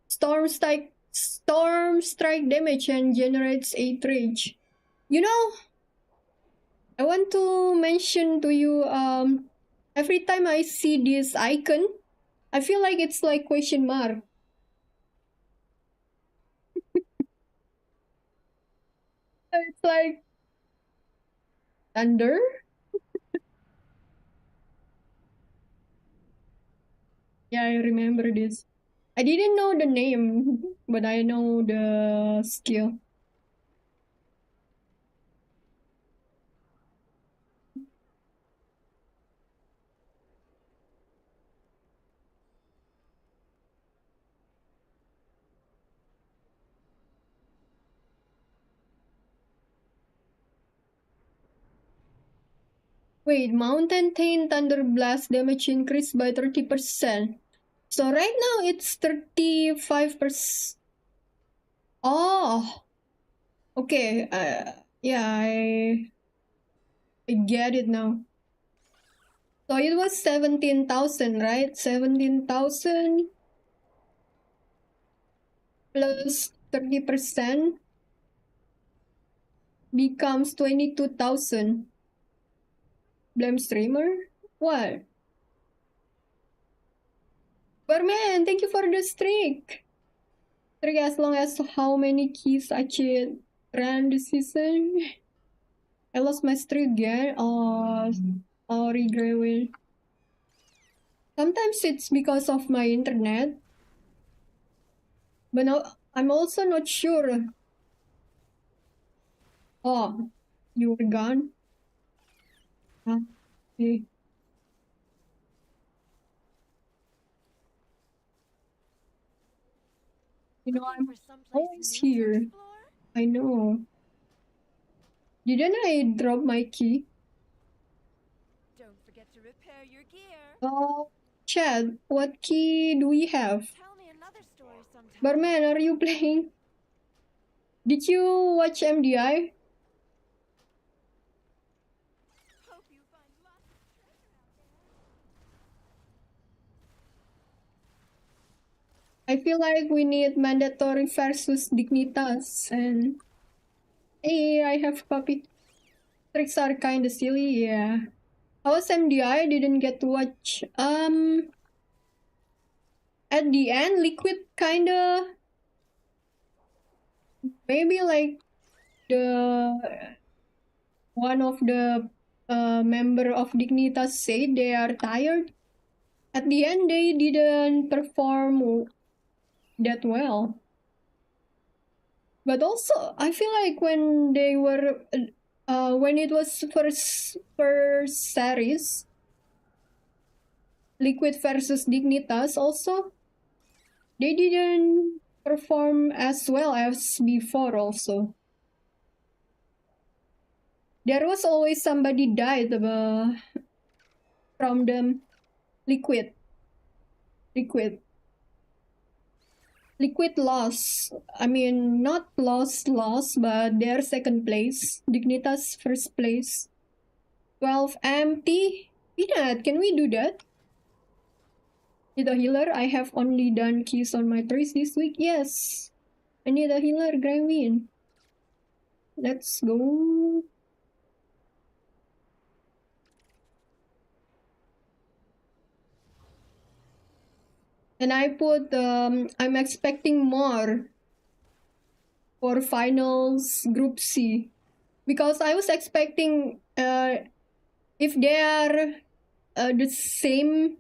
Storm Strike storm strike damage and generates 8 rage. You know, I want to mention to you, every time I see this icon, I feel like it's like question mark. It's like thunder. Yeah, I remember this. I didn't know the name, but I know the skill. Wait, Mountain Taint Thunder Blast damage increased by 30%. So right now it's 35%. Oh, okay. Yeah, I get it now. So it was 17,000, right? 17,000 plus 30% becomes 22,000. Blame streamer? What? Barman, thank you for the streak. Streak as long as how many keys I should run this season. I lost my streak again. Oh, regret. Sometimes it's because of my internet. But no, I'm also not sure. Oh, you were gone? Okay. You know, I'm always here. I know. Didn't I drop my key? Don't forget to repair your gear. Oh, Chad, what key do we have? Tell me another story sometime. Barman, are you playing? Did you watch MDI? Hope you find lots of treasure out there. I feel like we need mandatory versus Dignitas, and hey, I have puppy. Tricks are kinda silly, yeah. How was MDI? Didn't get to watch. At the end, Liquid kinda maybe like the one of the member of Dignitas said they are tired. At the end, they didn't perform that well. But also, I feel like when they were when it was first series, Liquid versus Dignitas also, they didn't perform as well as before also. There was always somebody died from them. Liquid lost. I mean, not lost, but they're second place. Dignitas first place. 12 empty. Peanut, can we do that? Need a healer? I have only done keys on my trees this week. Yes. I need a healer, Gravin. Let's go. And I put, I'm expecting more for finals group C. Because I was expecting, if they are the same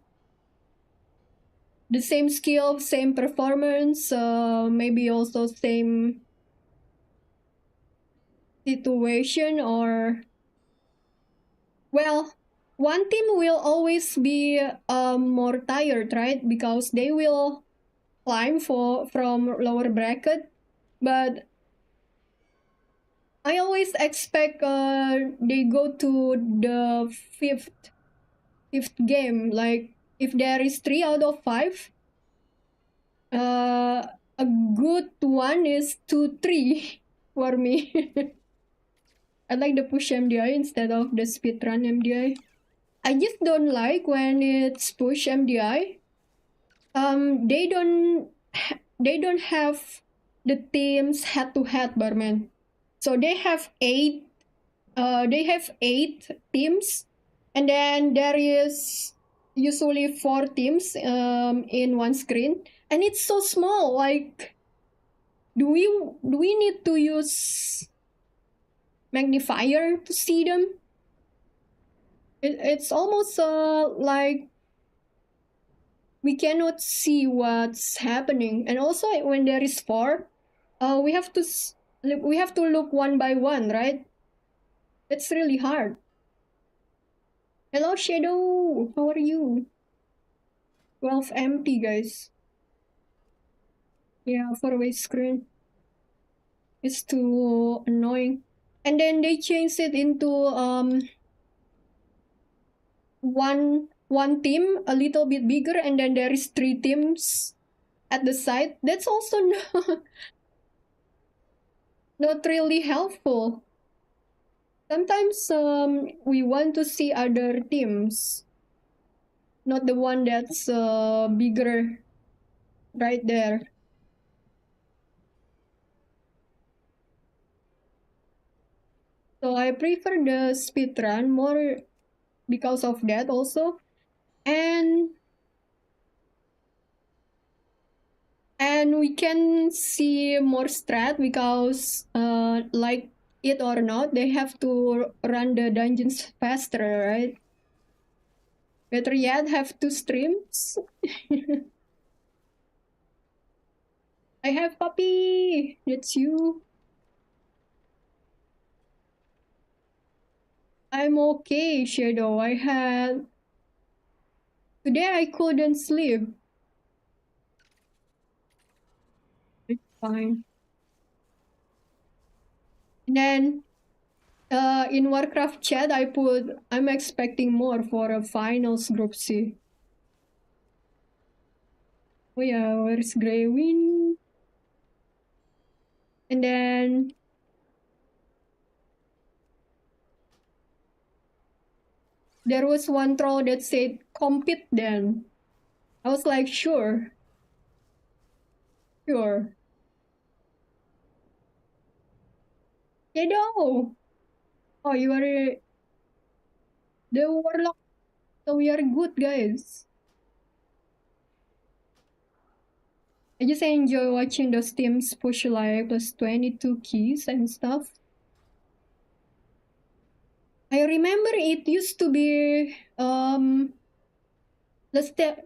skill, same performance, maybe also same situation, or well, one team will always be more tired, right? Because they will climb from lower bracket, but I always expect they go to the fifth game. Like if there is 3 out of 5, a good one is 2-3 for me. I like the push MDI instead of the speedrun MDI. I just don't like when it's push MDI. They don't have the teams head to head, Barman. So they have eight. They have 8 teams, and then there is usually 4 teams in one screen, and it's so small. Like, do we need to use magnifier to see them? It's almost like we cannot see what's happening. And also when there is 4, we have to look one by one, right? It's really hard. Hello Shadow, how are you? 12 empty, guys. Yeah, 4-way screen. It's too annoying. And then they changed it into one team a little bit bigger, and then there is 3 teams at the side. That's also not really helpful. Sometimes we want to see other teams, not the one that's bigger right there. So I prefer the speedrun more because of that also. And we can see more strat because like it or not, they have to run the dungeons faster, right? Better yet, have 2 streams. I have puppy. That's you. I'm okay, Shadow. Today I couldn't sleep. It's fine. And then in Warcraft chat, I'm expecting more for a finals group C. Oh yeah, where's Greywin? And then there was one troll that said, compete then. I was like, sure. Sure. Shadow! Oh, you are the warlock. So we are good, guys. I just enjoy watching those teams push like plus 22 keys and stuff. I remember it used to be plus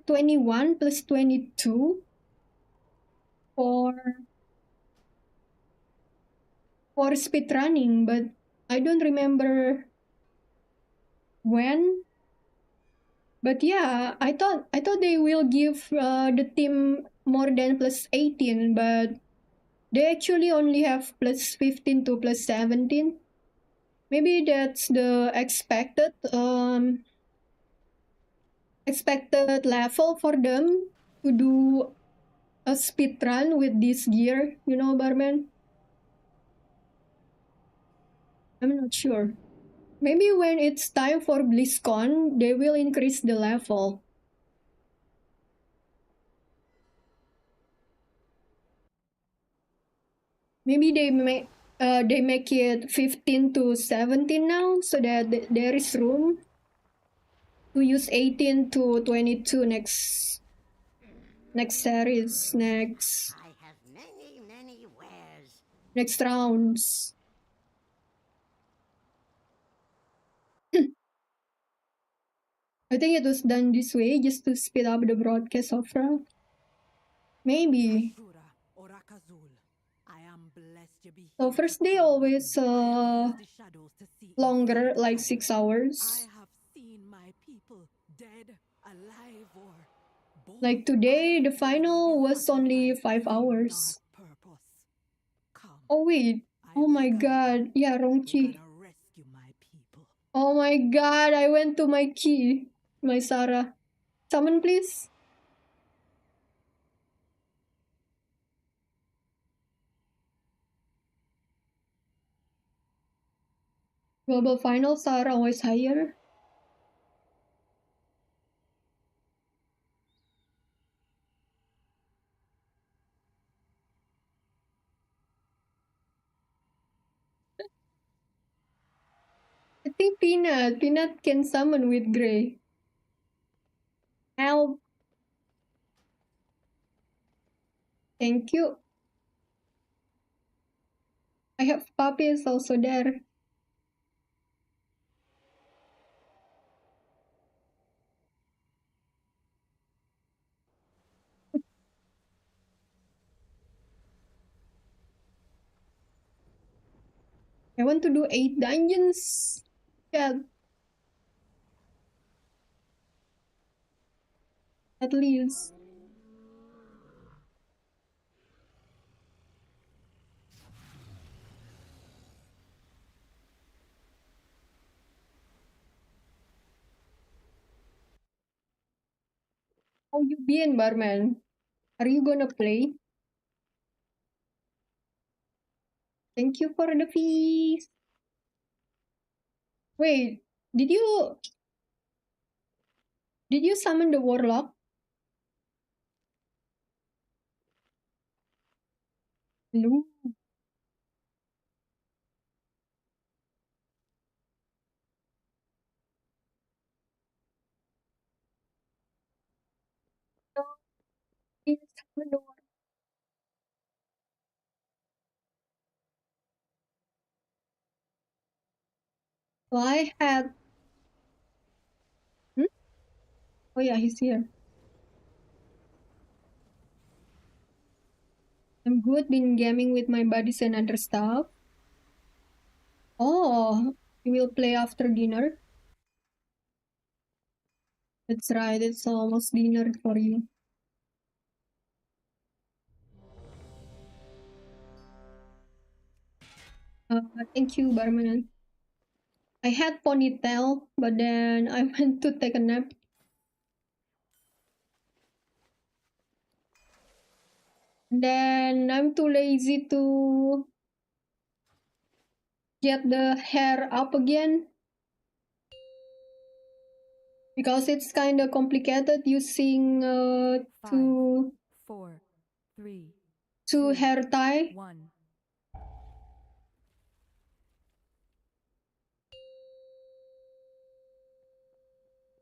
21 plus 22 for speedrunning, but I don't remember when. But yeah, I thought they will give the team more than plus 18, but they actually only have plus 15 to plus 17. Maybe that's the expected level for them to do a speed run with this gear, you know, Barman? I'm not sure. Maybe when it's time for BlizzCon, they will increase the level. Maybe they make it 15 to 17 now, so that there is room to use 18 to 22 next series, next rounds. I think it was done this way just to speed up the broadcast of Ra. Maybe. So first day always longer, like 6 hours. Like today, the final was only 5 hours. Oh wait, oh my god, yeah, wrong key. Oh my god, I went to my key, my Sarah. Summon please. Global finals are always higher. think Peanut can summon with Gray. Help. Thank you. I have puppies also there. I want to do 8 dungeons. Yeah. At least. How you been, barman? Are you gonna play? Thank you for the feast. Wait, did you summon the warlock? No. Please summon the warlock. So I had. Oh yeah, he's here. I'm good. Been gaming with my buddies and other stuff. Oh, you will play after dinner? That's right. It's almost dinner for you. Thank you, barman. I had ponytail, but then I went to take a nap. Then I'm too lazy to get the hair up again. Because it's kind of complicated using 5, 4, 3, two hair tie. 1.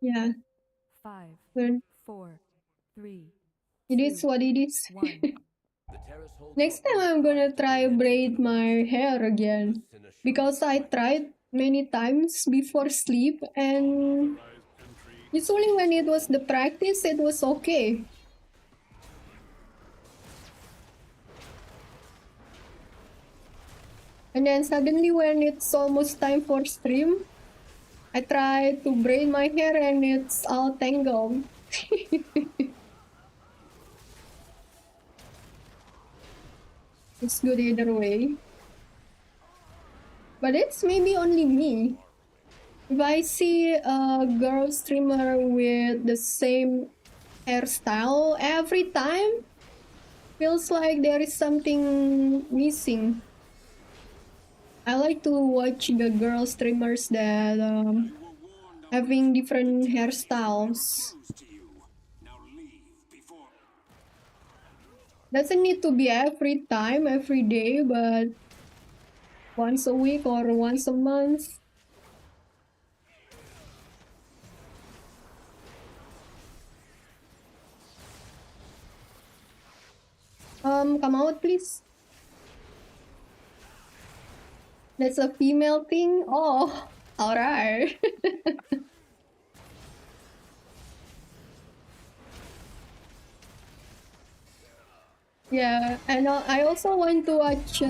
Yeah. 5, Well, 4, 3. it is what it is. 1. Next time I'm gonna try braid my hair again. Because I tried many times before sleep and usually when it was the practice, it was okay. And then suddenly when it's almost time for stream, I try to braid my hair and it's all tangled. It's good either way. But it's maybe only me. If I see a girl streamer with the same hairstyle every time, feels like there is something missing. I like to watch the girl streamers that having different hairstyles. Doesn't need to be every time, every day, but once a week or once a month. Come out, please. That's a female thing? Oh, alright. Yeah, and I also want to watch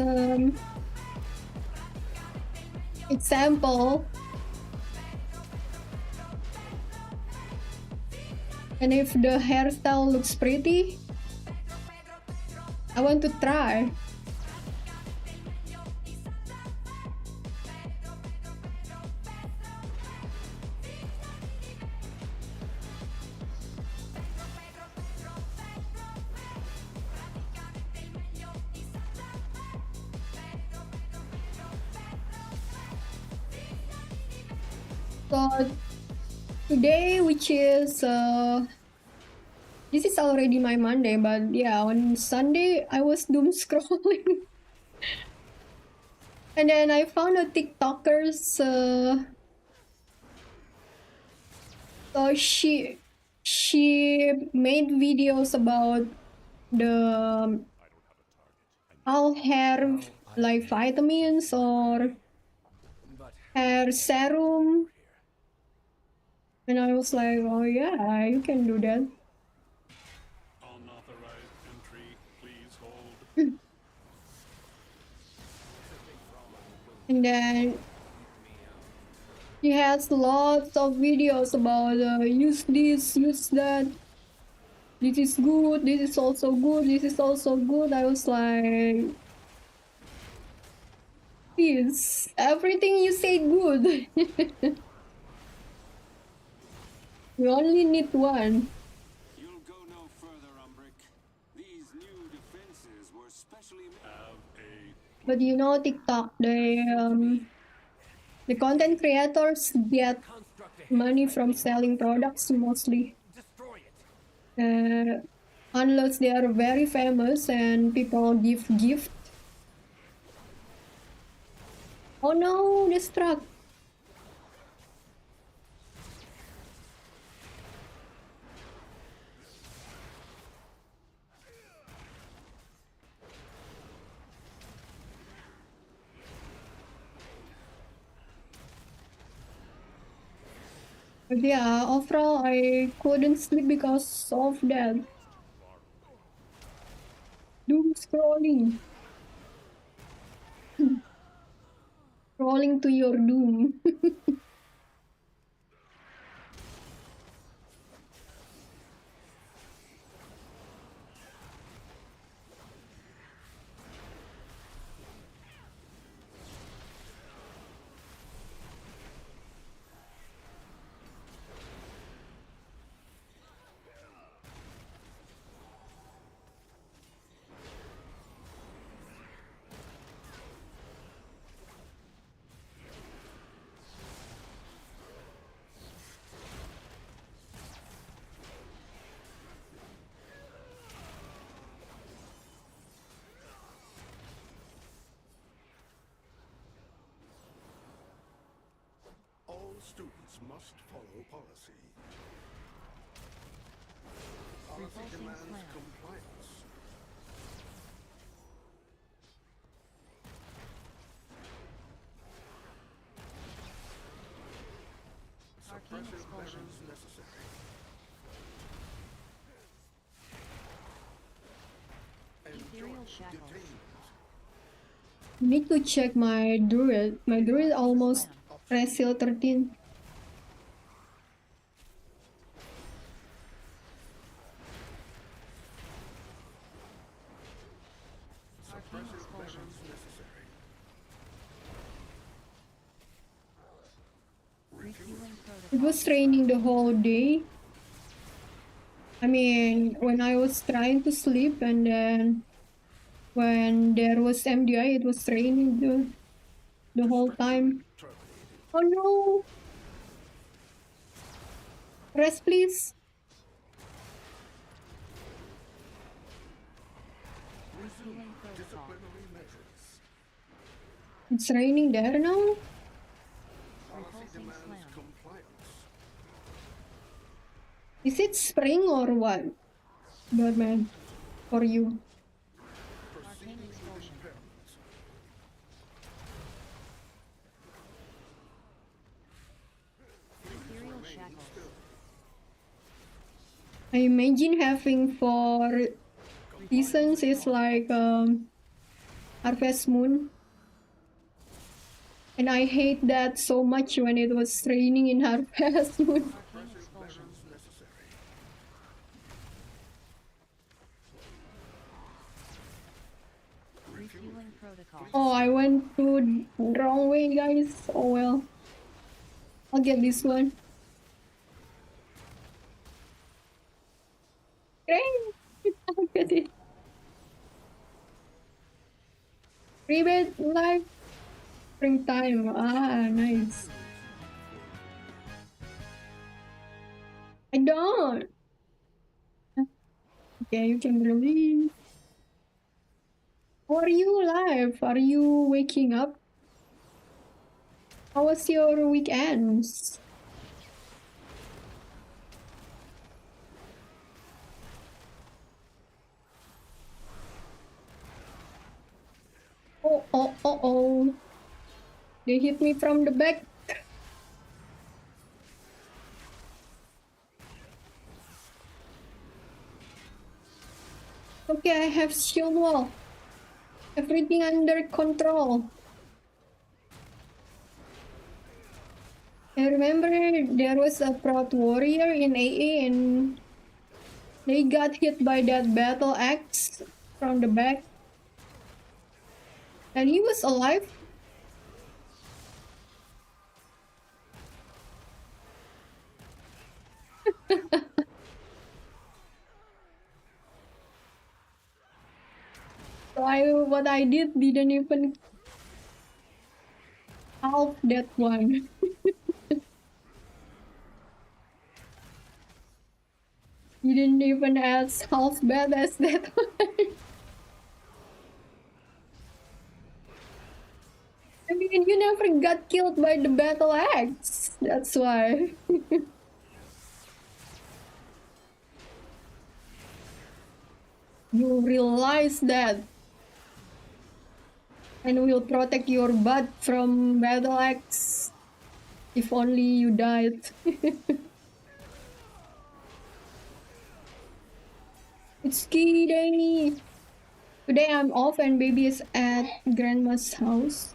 example. And if the hairstyle looks pretty, I want to try. So today, which is this is already my Monday, but yeah, on Sunday I was doom scrolling, and then I found a TikToker's So she made videos about the all hair like vitamins or hair serum, and I was like, oh yeah, you can do that. Unauthorized entry, please hold. And then he has lots of videos about use this, use that. This is good. This is also good. This is also good. I was like, please, everything you say good. We only need one. You'll go no further, Umbrick. These new defenses were specially But you know, TikTok, the content creators get money from selling products mostly. Unless they are very famous and people give gift. Oh no, this truck. But yeah, overall I couldn't sleep because of that. Doom scrolling. Scrolling to your doom. All students must follow policy. Policy demands compliance. Suppressive measures necessary. Ethereal shackles. Need to check my druid. My druid almost Resil 13. Suppressive measures necessary. It was raining the whole day. I mean, when I was trying to sleep and then when there was MDI, it was raining the whole time. Oh no! Rest, please. Disciplinary measures. It's raining there now? Policy demands compliance. Is it spring or what? Birdman, for you. I imagine having 4 seasons is like Harvest Moon. And I hate that so much when it was raining in Harvest Moon. Oh, I went to wrong way, guys. Oh well. I'll get this one. Great! I'll get it. Rebate live. Springtime. Ah, nice. I don't. Okay, you can release. How are you alive? Are you waking up? How was your weekends? Oh. They hit me from the back. Okay, I have shield wall. Everything under control. I remember there was a proud warrior in AA and they got hit by that battle axe from the back. And he was alive. So what I did didn't even half that one. You didn't even as half bad as that one. I mean, you never got killed by the battle axe. That's why. You realize that. And will protect your butt from battle axe. If only you died. It's ski day. Today I'm off and baby is at grandma's house.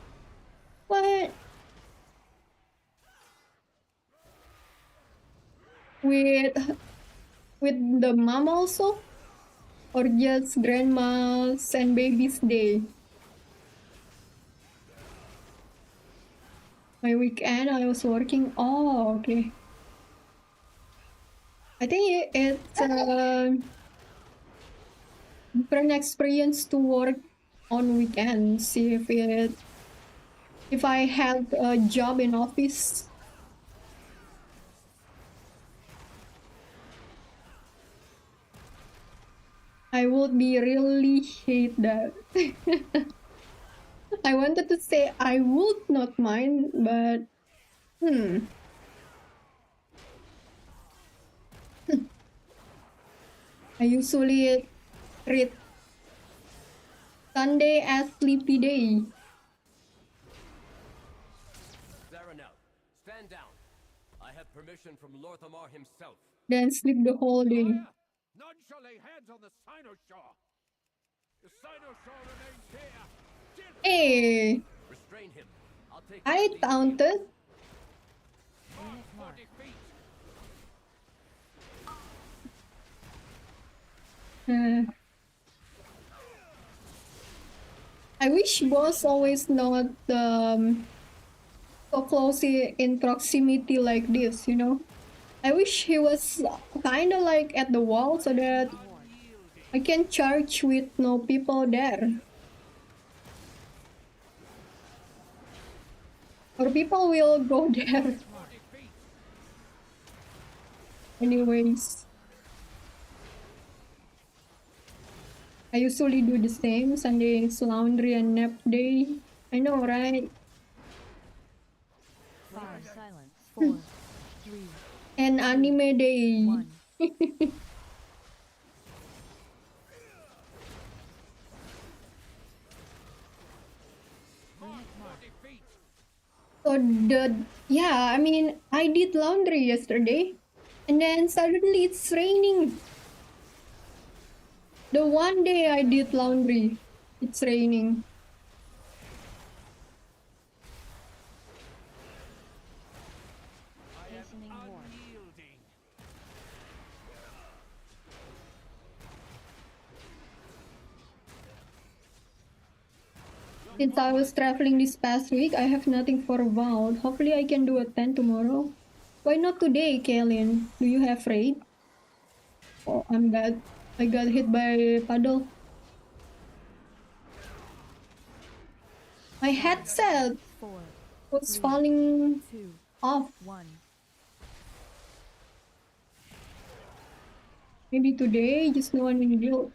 What? With the mom also? Or just grandma's and baby's day? My weekend I was working. Oh, okay. I think it's a different experience to work on weekends. If I had a job in office, I would be really hate that. I wanted to say I would not mind, but I usually treat Sunday as sleepy day. Zaranel, stand down. I have permission from Lorthamar himself. Then sleep the whole day. None shall lay hands on the Cynosure. The Cynosure remains here. Hey! Restrain him. I'll take I taunted. I wish boss always not so close in proximity like this, you know? I wish he was kind of like at the wall so that I can charge with no people there. Or people will go there. Anyways. I usually do the same. Sunday is laundry and nap day. I know, right? 5, silence, 4, 3, and anime day. So I mean, I did laundry yesterday and then suddenly it's raining. The one day I did laundry, it's raining. Since I was traveling this past week, I have nothing for Vault. Hopefully I can do a 10 tomorrow. Why not today, Kaylin? Do you have raid? Oh, I'm bad. I got hit by a puddle. My headset was falling off. Maybe today, just no one in guild.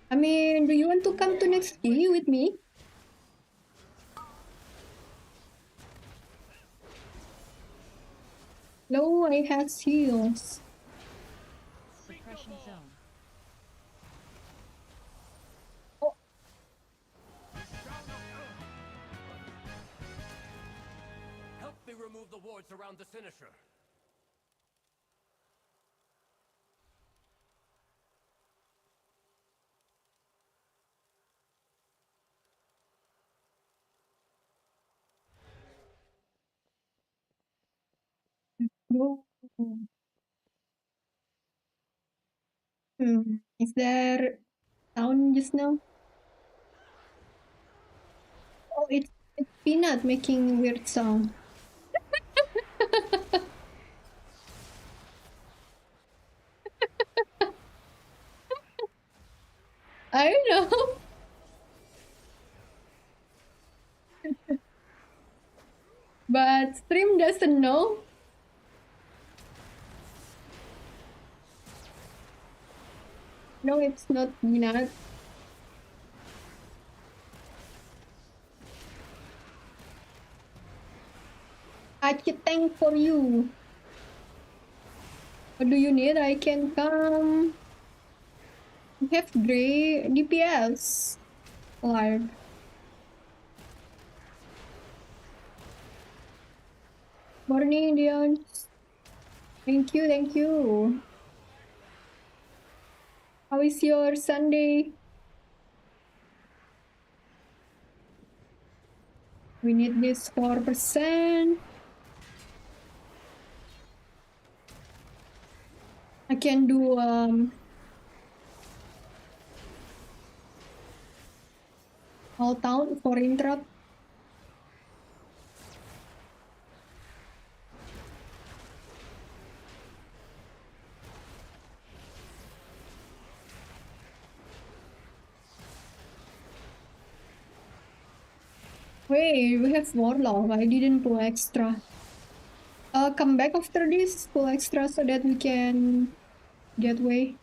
I mean, do you want to come to next key with me? No, I have heals. Suppression zone. Oh. remove the wards around the Sinisher. Go. Is there sound just now? Oh, it's Peanut making weird sound. I know. But stream doesn't know. No, it's not Peanut. Acidk for you. What do you need? I can come. We have Grey DPS live. Morning, Dion. Thank you, thank you. How is your Sunday? We need this 4%. I can do all town for interrupt. Wait, we have Warlock. I didn't pull extra. Come back after this, pull extra so that we can get way.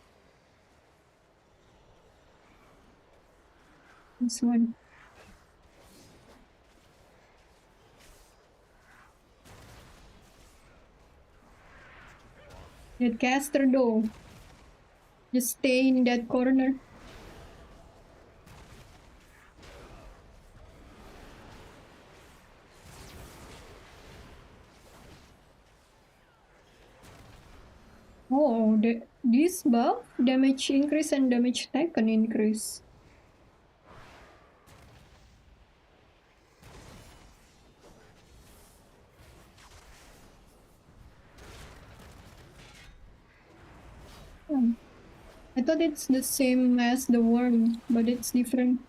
This one. That caster though. Just stay in that corner. Oh, this buff, damage increase and damage taken increase. I thought it's the same as the worm, but it's different.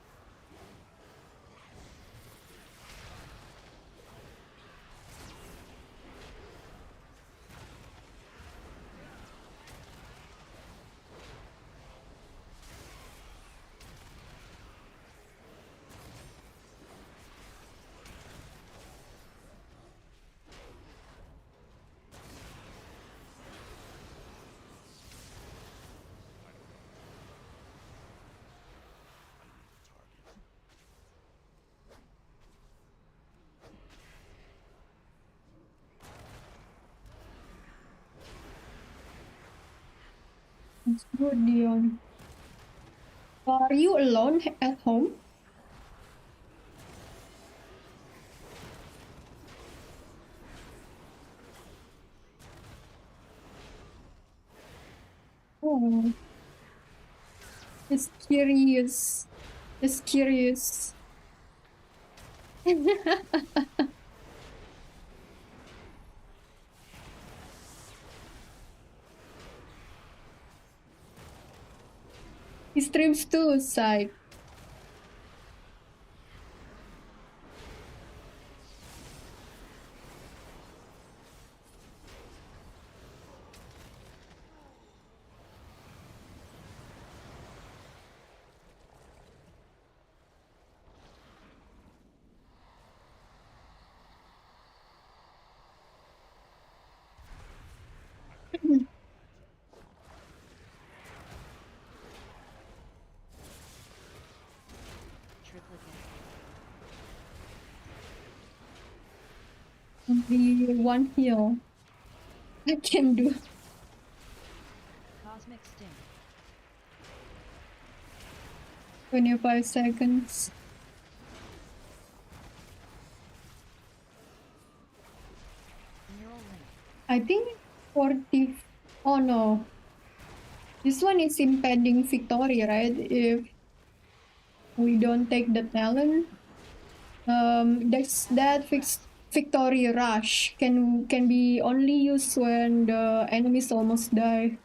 It's good, Dion. Are you alone at home? Oh. Just curious. Just curious. He streams too, side. Only one heal. I can do. Cosmic Sting. 25 seconds. I think 40. Oh no. This one is impending victory, right? If we don't take the talent. That victory rush can be only used when the enemies almost die.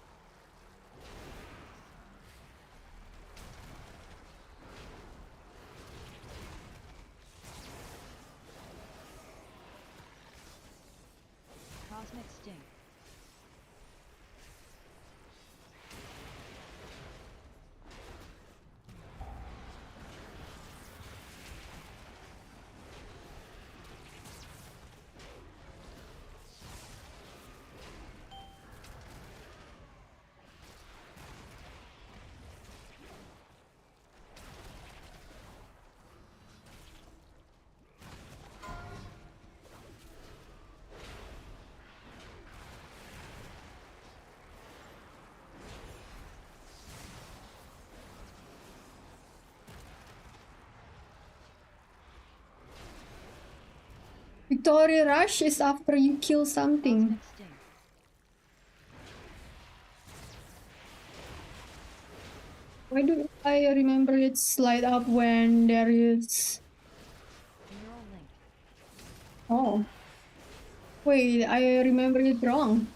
Cosmic Stink. Victory rush is after you kill something. Why do I remember it's light up when there is... Oh. Wait, I remember it wrong.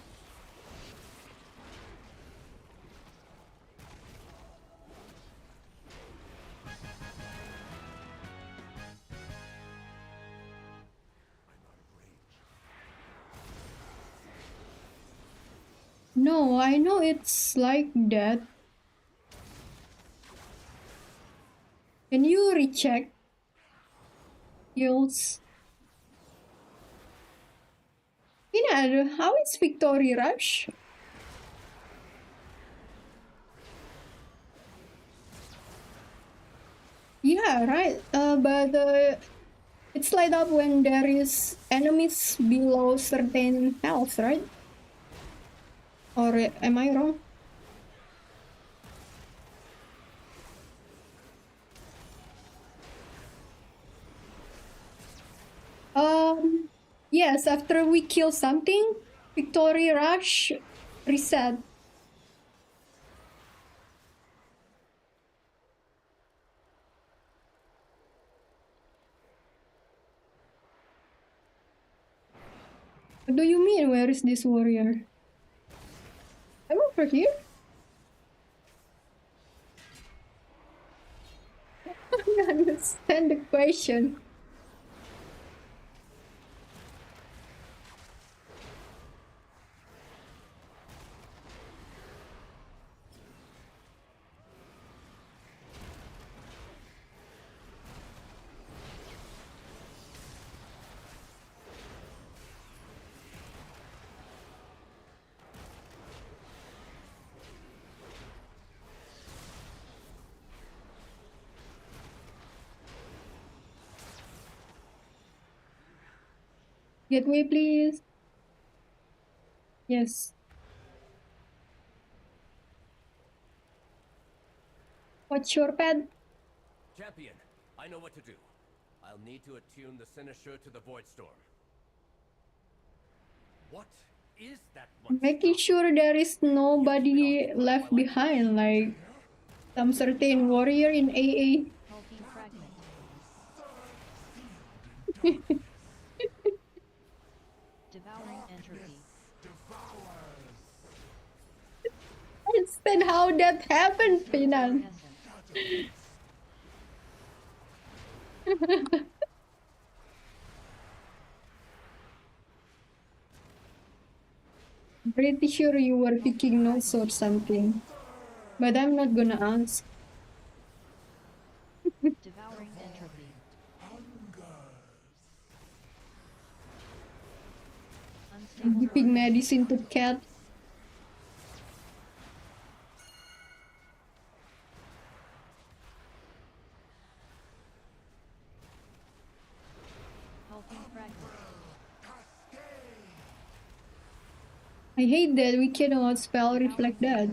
No, I know it's like that. Can you recheck kills? Ina, how is Victory Rush? Yeah, right. But it's light up when there is enemies below certain health, right? Or am I wrong? Yes, after we kill something, Victory Rush reset. What do you mean, where is this warrior? I'm over here. I don't understand the question. Gateway, please. Yes. What's your pet? Champion, I know what to do. I'll need to attune the Cynosure to the Void Storm. What is that one? Making sure there is nobody left behind, like some certain warrior in AA. Devouring Entropy. Understand how that happened, Finan. Pretty sure you were picking notes or something, but I'm not gonna ask. Devouring Entropy. Giving medicine to cat. I hate that we cannot spell reflect that.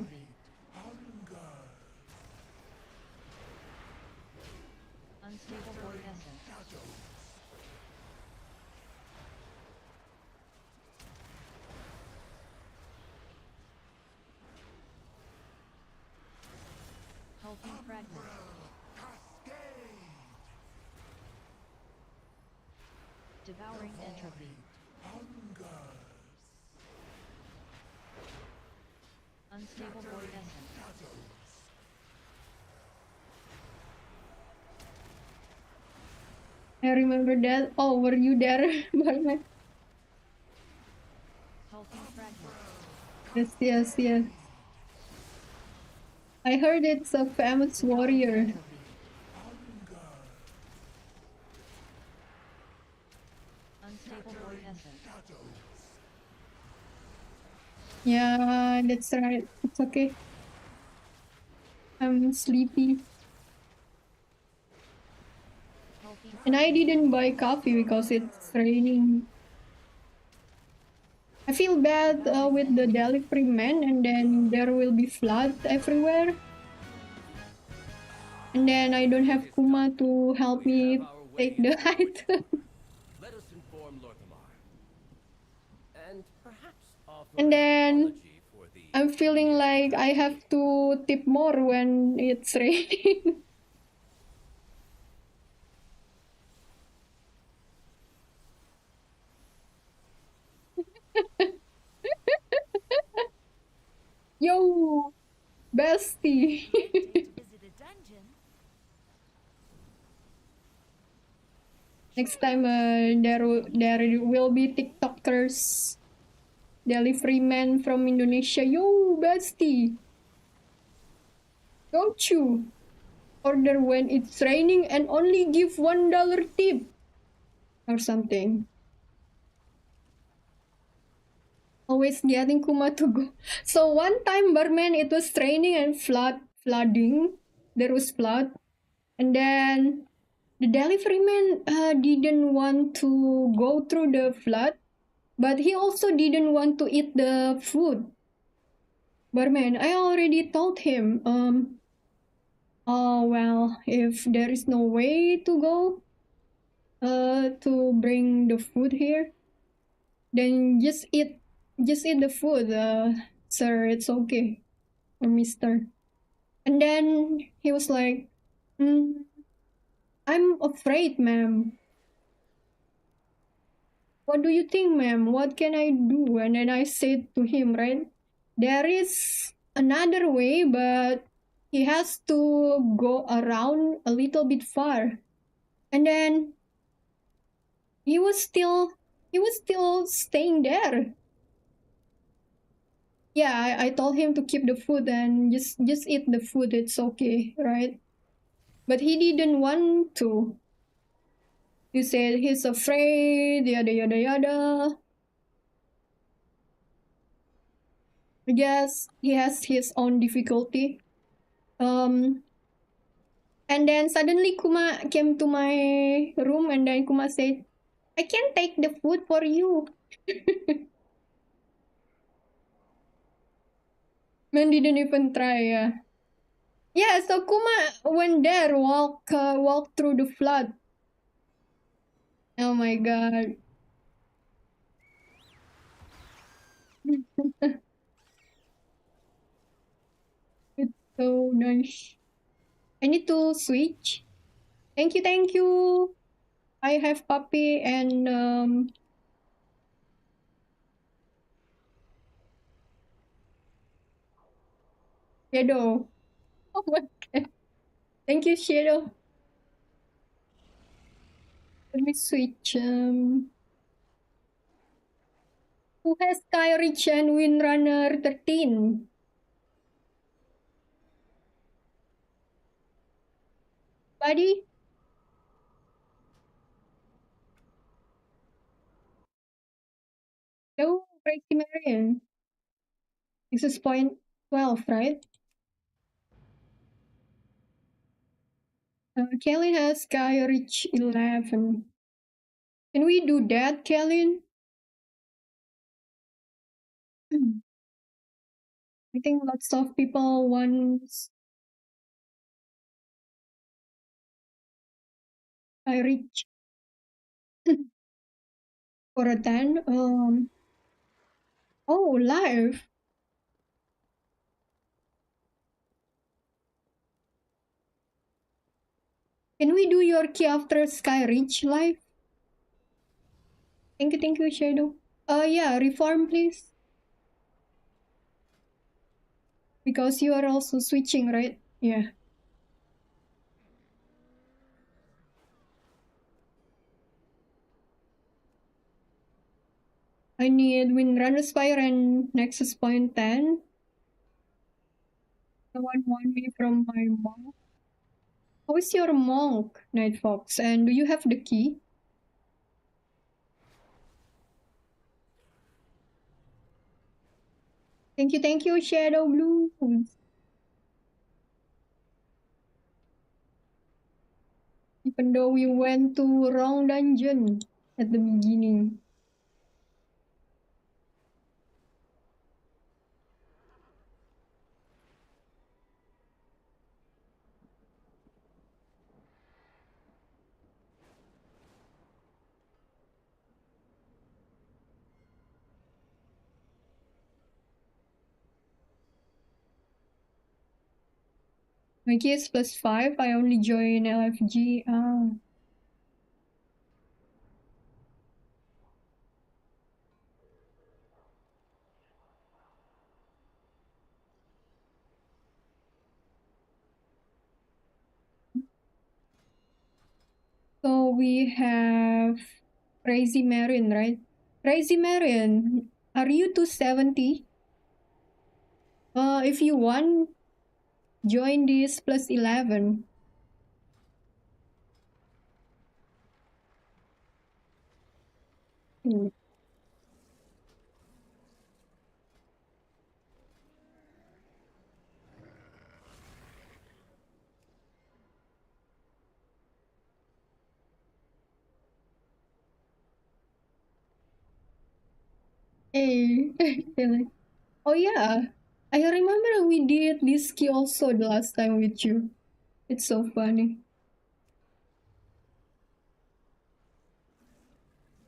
Unstable Void Essence. fragment. Devouring entropy. Unstable void essence. I remember that. Oh, were you there, Barman? Pulsing fragment. Yes, yes, yes. I heard it's a famous warrior. Unstable void essence. Yeah, that's right. It's okay. I'm sleepy. And I didn't buy coffee because it's raining. I feel bad with the delivery man, and then there will be flood everywhere. And then I don't have Kuma to help me take the item. Let us inform Lorthamar. And perhaps offer And an then apology for the I'm feeling like I have to tip more when it's raining. Yo, bestie. Next time, there will be TikTokers, delivery man from Indonesia. Yo, bestie. Don't you order when it's raining and only give $1 tip or something? Always getting Kuma to go. So one time, barman, it was raining and flooding. There was flood, and then the delivery man didn't want to go through the flood, but he also didn't want to eat the food. Barman, I already told him, oh well, if there is no way to go, to bring the food here, then just eat the food, sir. It's okay, or mister. And then he was like, I'm afraid, ma'am. What do you think, ma'am? What can I do? And then I said to him, right, there is another way, but he has to go around a little bit far. And then he was still staying there. Yeah, I told him to keep the food and just eat the food. It's okay, right? But he didn't want to. He said he's afraid, yada yada yada. I guess he has his own difficulty. And then suddenly Kuma came to my room, and then Kuma said, I can take the food for you. Man didn't even try, yeah. Yeah, so Kuma went there, walk through the flood. Oh my god. It's so nice. I need to switch. Thank you, thank you. I have puppy and Shadow. Oh my god. Thank you, Shadow. Let me switch. Who has Sky Reach and Windrunner 13? Buddy? No, Crazy Marion. This is point 12, right? Kellen has Sky Reach 11. Can we do that, Kellen? I think lots of people want Sky Reach. For a 10, oh, live. Can we do your key after Sky Reach live? Thank you, Shadow. Yeah, reform, please. Because you are also switching, right? Yeah. I need Windrunner Spire and Nexus Point 10. Someone want me from my monk. How is your monk, Night Fox? And do you have the key? Thank you, Shadow Blue. Even though we went to wrong dungeon at the beginning. My key is +5. I only join LFG. So we have Crazy Marion, right? Crazy Marion, are you 270? If you want, join this +11. Hey. Oh yeah, I remember we did this key also the last time with you. It's so funny.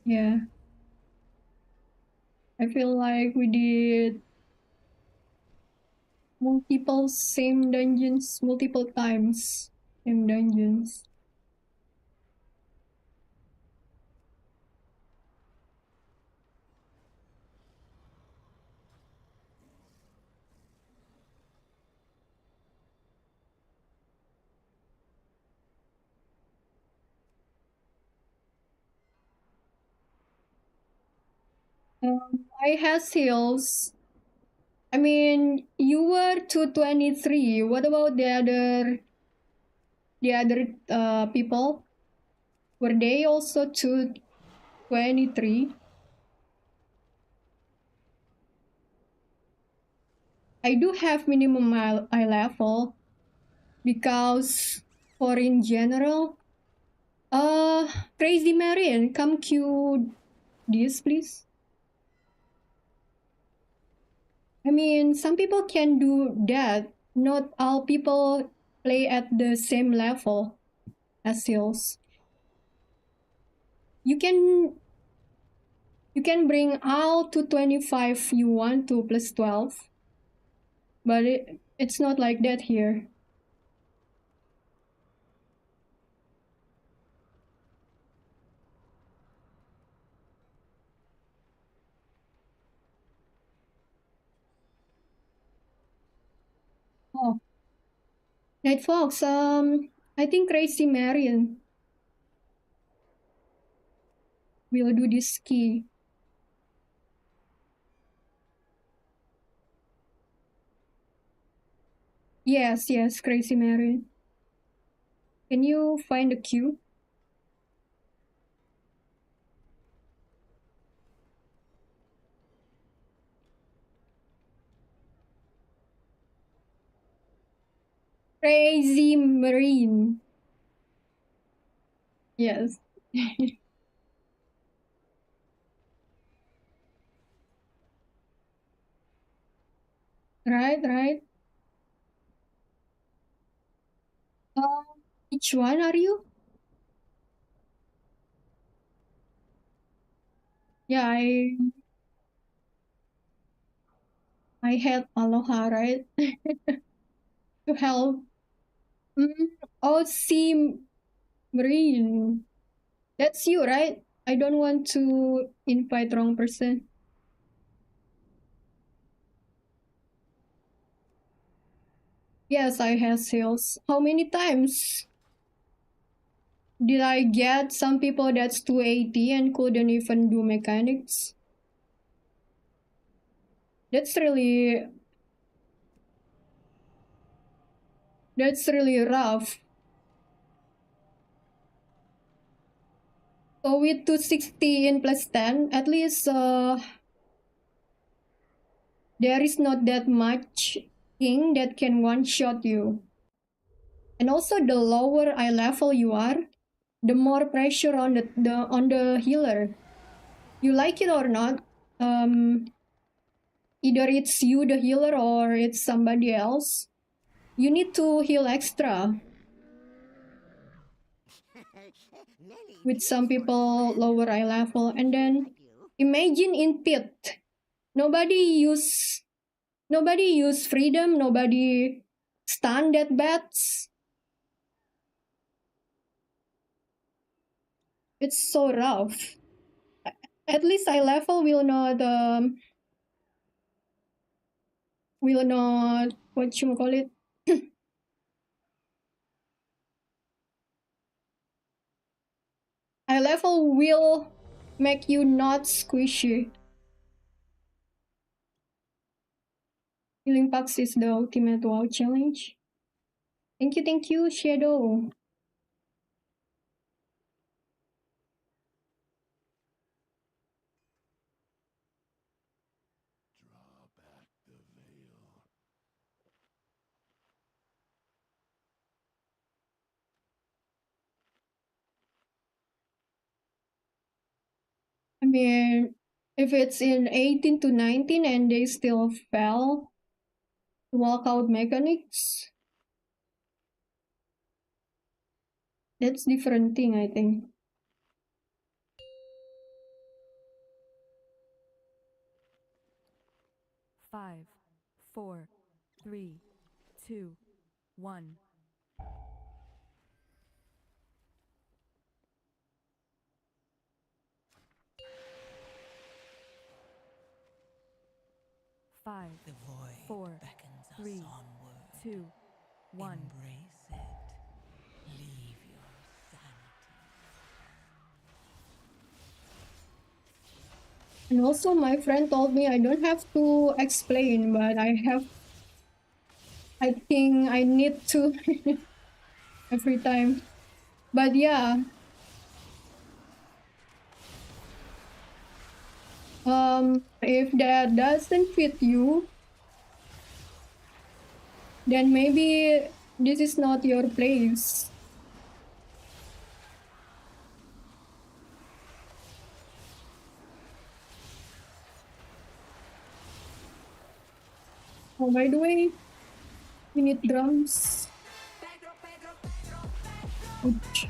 Yeah. I feel like we did multiple same dungeons multiple times. Same dungeons. I had sales. I mean, you were 223. What about the other people? Were they also 223? I do have minimum eye level because for in general, Crazy Marion, come queue this please. I mean, some people can do that. Not all people play at the same level as sales. You can bring out to 25 you want to +12, but it's not like that here. Oh, Night Fox. I think Crazy Marion will do this key. Yes, Crazy Marion. Can you find the queue? Crazy Marine. Yes. Right. Which one are you? Yeah, I had Aloha, right? To help. Oh, see, Green. That's you, right? I don't want to invite wrong person. Yes, I have sales. How many times did I get some people that's 280 and couldn't even do mechanics? That's really rough. So with 260 in plus 10, at least there is not that much king that can one-shot you. And also the lower eye level you are, the more pressure on the healer. You like it or not, either it's you the healer or it's somebody else, you need to heal extra. With some people lower eye level, and then imagine in pit, nobody use freedom, nobody stun that bats. It's so rough. At least eye level will not what you call it. Eye level will make you not squishy. Healing Pax is the ultimate WoW challenge. Thank you, Shadow. I mean, if it's in 18 to 19 and they still fail walkout mechanics, that's different thing, I think. Five, 4, 3, 2, 1. Five, The void 4, beckons us 3, onward. 2, 1. Embrace it. Leave your sanity. And also my friend told me I don't have to explain, but I think I need to every time. But yeah. If that doesn't fit you, then maybe this is not your place. Oh, by the way, we need drums. Ouch.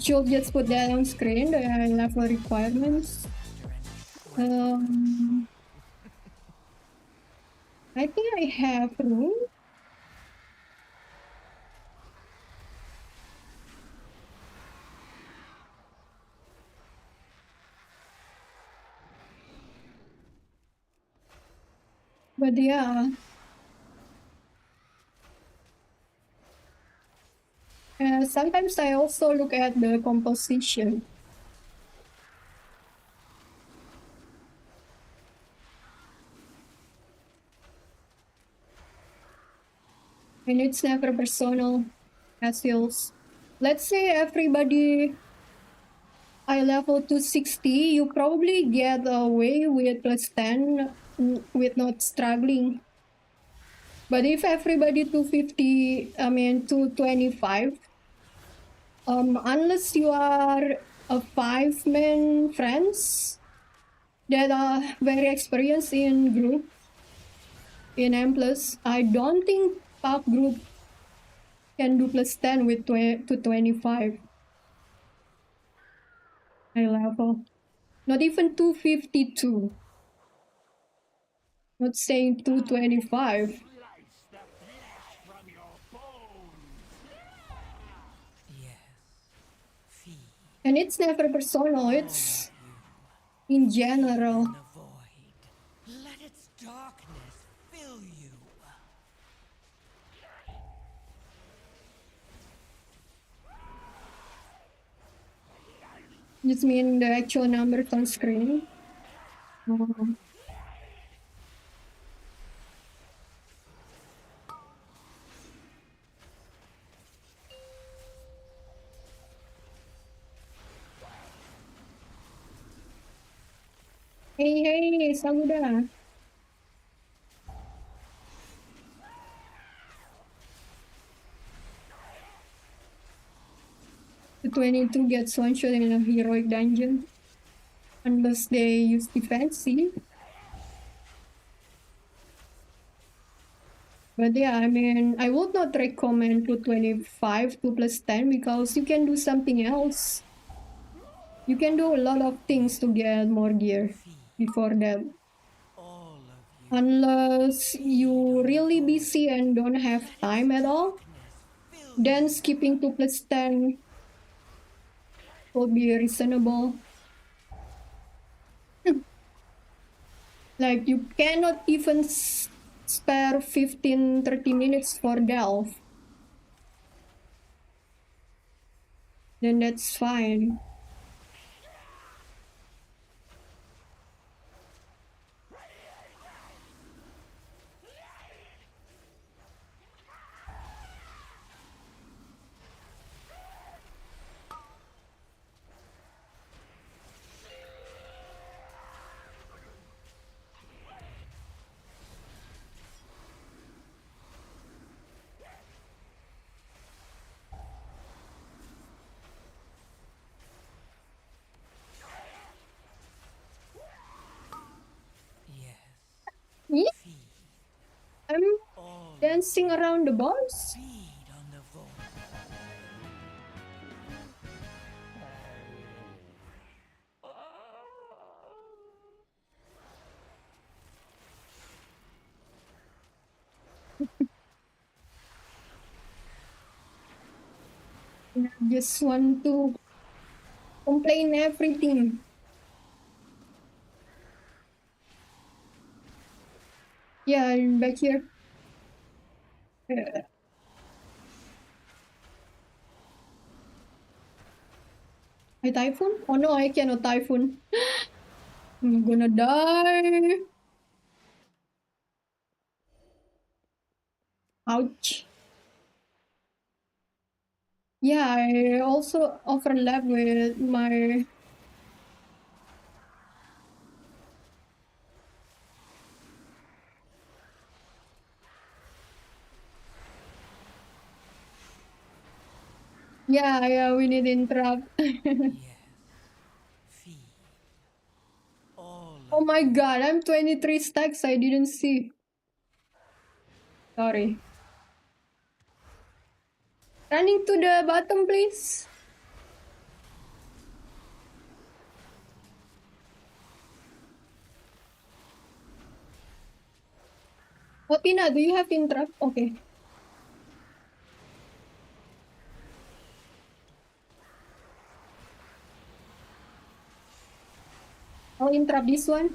Should just put that on screen, the level requirements. I think I have room. But yeah. Sometimes I also look at the composition. And it's never personal skills. Let's say everybody eye level 260, you probably get away with plus 10 with not struggling. But if everybody 225, Unless you are a 5-man friends that are very experienced in group, in M+, I don't think Park group can do +10 with 225 high level. Not even 252. Not saying 225. And it's never personal, it's in general. Let its darkness fill you. Just mean the actual numbers on screen. Hey, Saluda. The 22 gets one shot in a heroic dungeon. Unless they use defensive. But yeah, I mean, I would not recommend 225 to +10 because you can do something else. You can do a lot of things to get more gear before that. Unless you really busy and don't have time at all, then skipping to +10 will be reasonable. Like you cannot even spare 15-30 minutes for delve. Then that's fine. Yeah. I'm dancing around the boss. I just want to complain everything. Yeah, I'm back here. I typhoon? Oh no, I cannot typhoon. I'm gonna die. Ouch. Yeah, I also overlap with my... Yeah, we need interrupt. Oh my god, I'm 23 stacks, I didn't see. Sorry. Running to the bottom, please. Oh, Tina, do you have interrupt? Okay. I'll interrupt this one.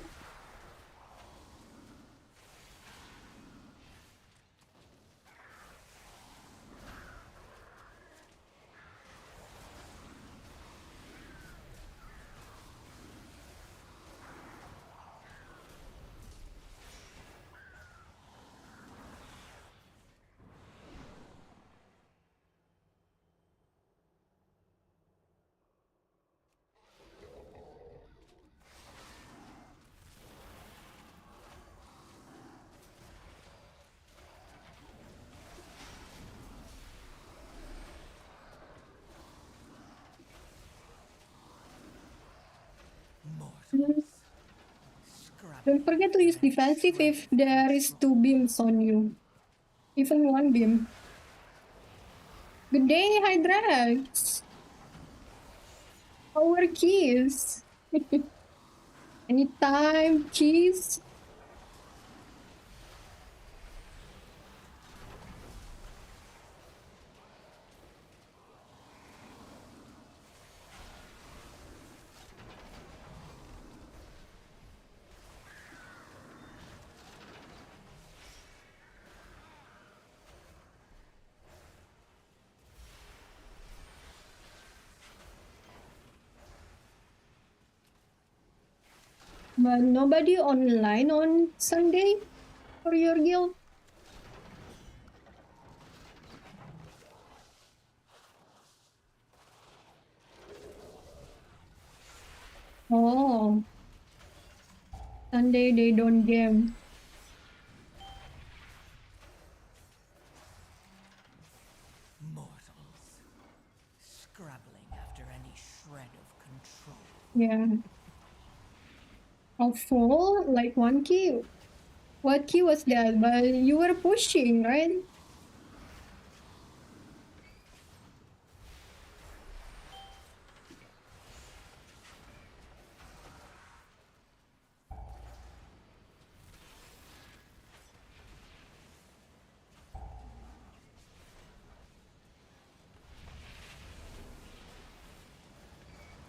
Don't forget to use defensive if there is 2 beams on you. Even 1 beam. Good day, Hydrax! Our keys! Anytime, keys! But nobody online on Sunday for your guild? Oh. Sunday they don't game. Mortals, scrabbling after any shred of control. Yeah. Oh, full? Like 1 key? What key was that? But you were pushing, right?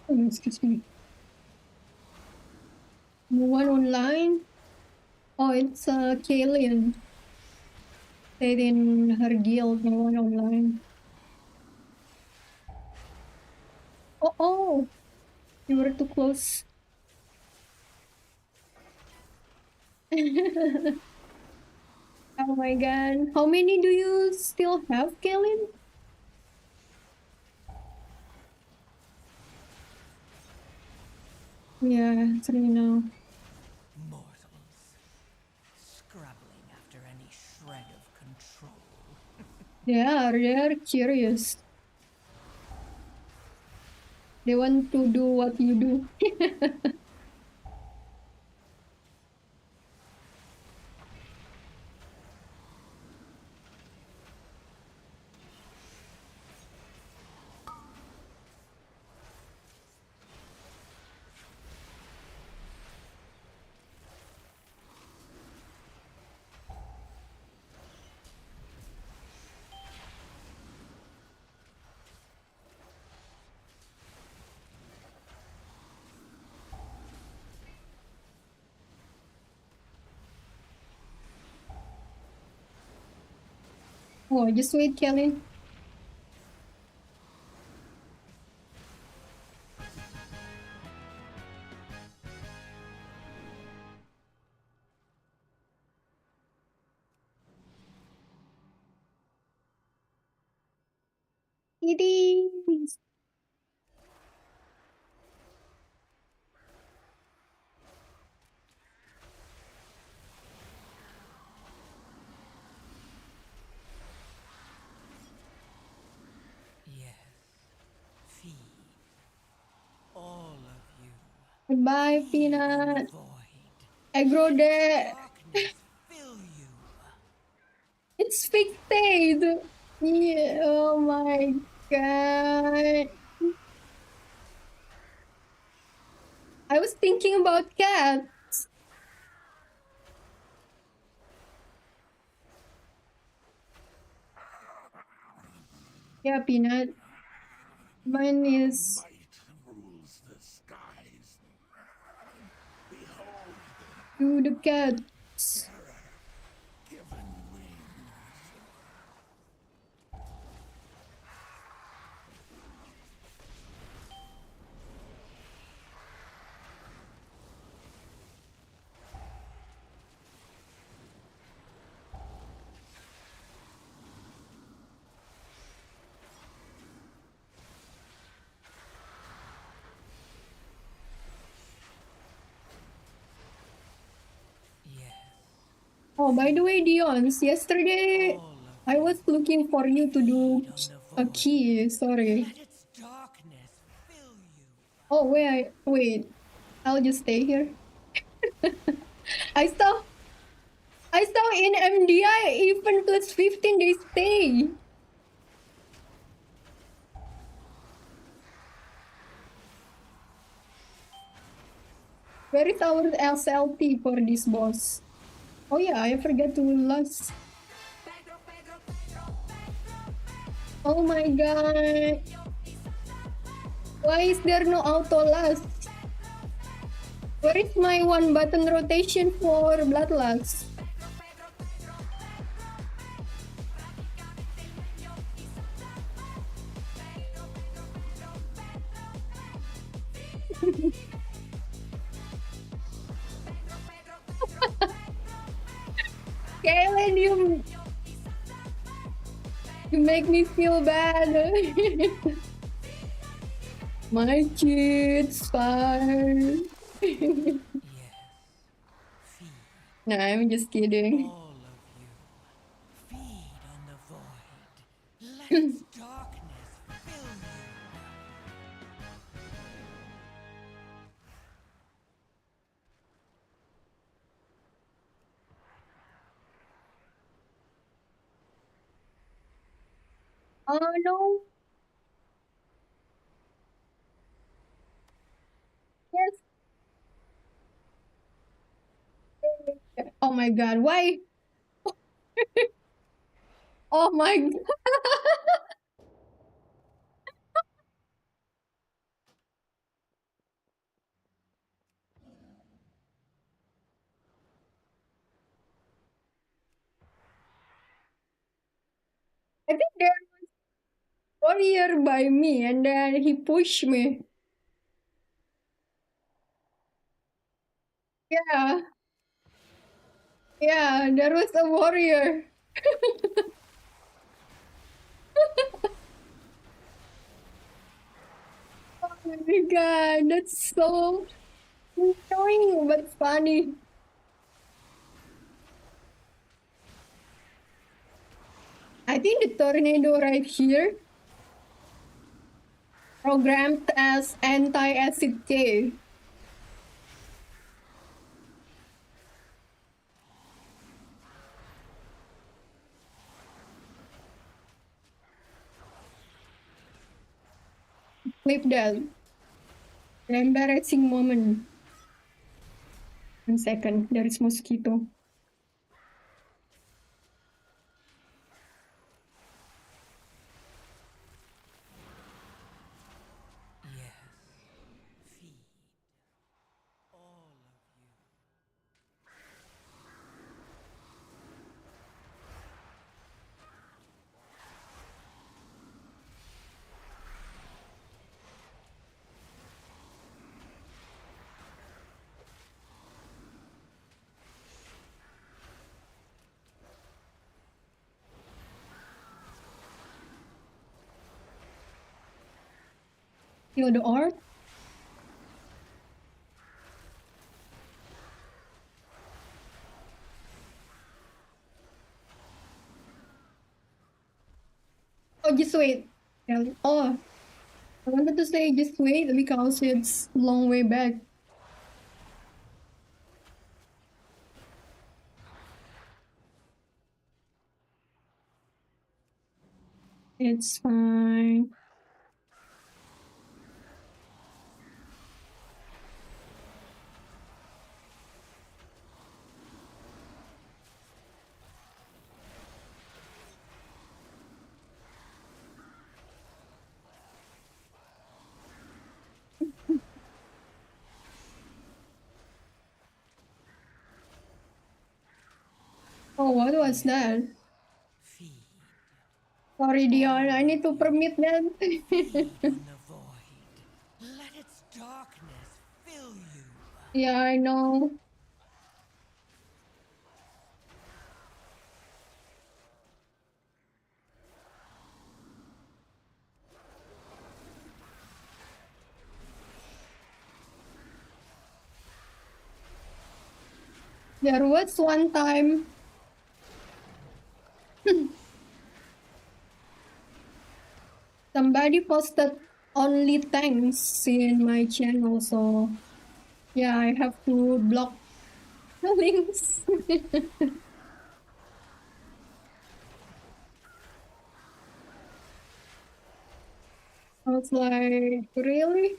Oh, excuse me. No one online? Oh, it's Kaylin. Stayed in her guild, no one online. Oh! You were too close. Oh my god. How many do you still have, Kaylin? Yeah, 3 now. Mortals, scrabbling after any shred of control. Yeah, they're curious. They want to do what you do. Oh, just wait, Kelly. It is. Yes, feed all of you. Goodbye, Peanut. Aggro there. It's fixed. Yeah, oh my god. I was thinking about cats. Yeah, Peanut. Mine is... To the cats. Oh, by the way, Dion's, yesterday I was looking for you to do a key, sorry. Oh, wait, I'll just stay here. I saw in MDI even plus 15 they stay. Where is our SLT for this boss? Oh yeah, I forgot to last. Oh my god. Why is there no auto last? Where is my one button rotation for Bloodlust? Kaylin, you make me feel bad. My kids fine. No, I'm just kidding. All of you, feed on the void. Let its darkness fill you. Oh no. Yes. Oh my god, why? Oh my god. I think there was warrior by me and then he pushed me. Yeah. Yeah, there was a warrior. Oh my god, that's so annoying but funny. I think the tornado right here programmed as anti-Acidk. Clip that. The embarrassing moment. 1 second, there is mosquito. Kill the art. Oh, just wait. Oh, I wanted to say just wait because it's long way back. It's fine. Oh, what was that? Sorry, Dion, I need to permit that. Let its darkness fill you. Yeah, I know. There was one time somebody posted only tanks in my channel, so yeah, I have to block Links. I was like, really?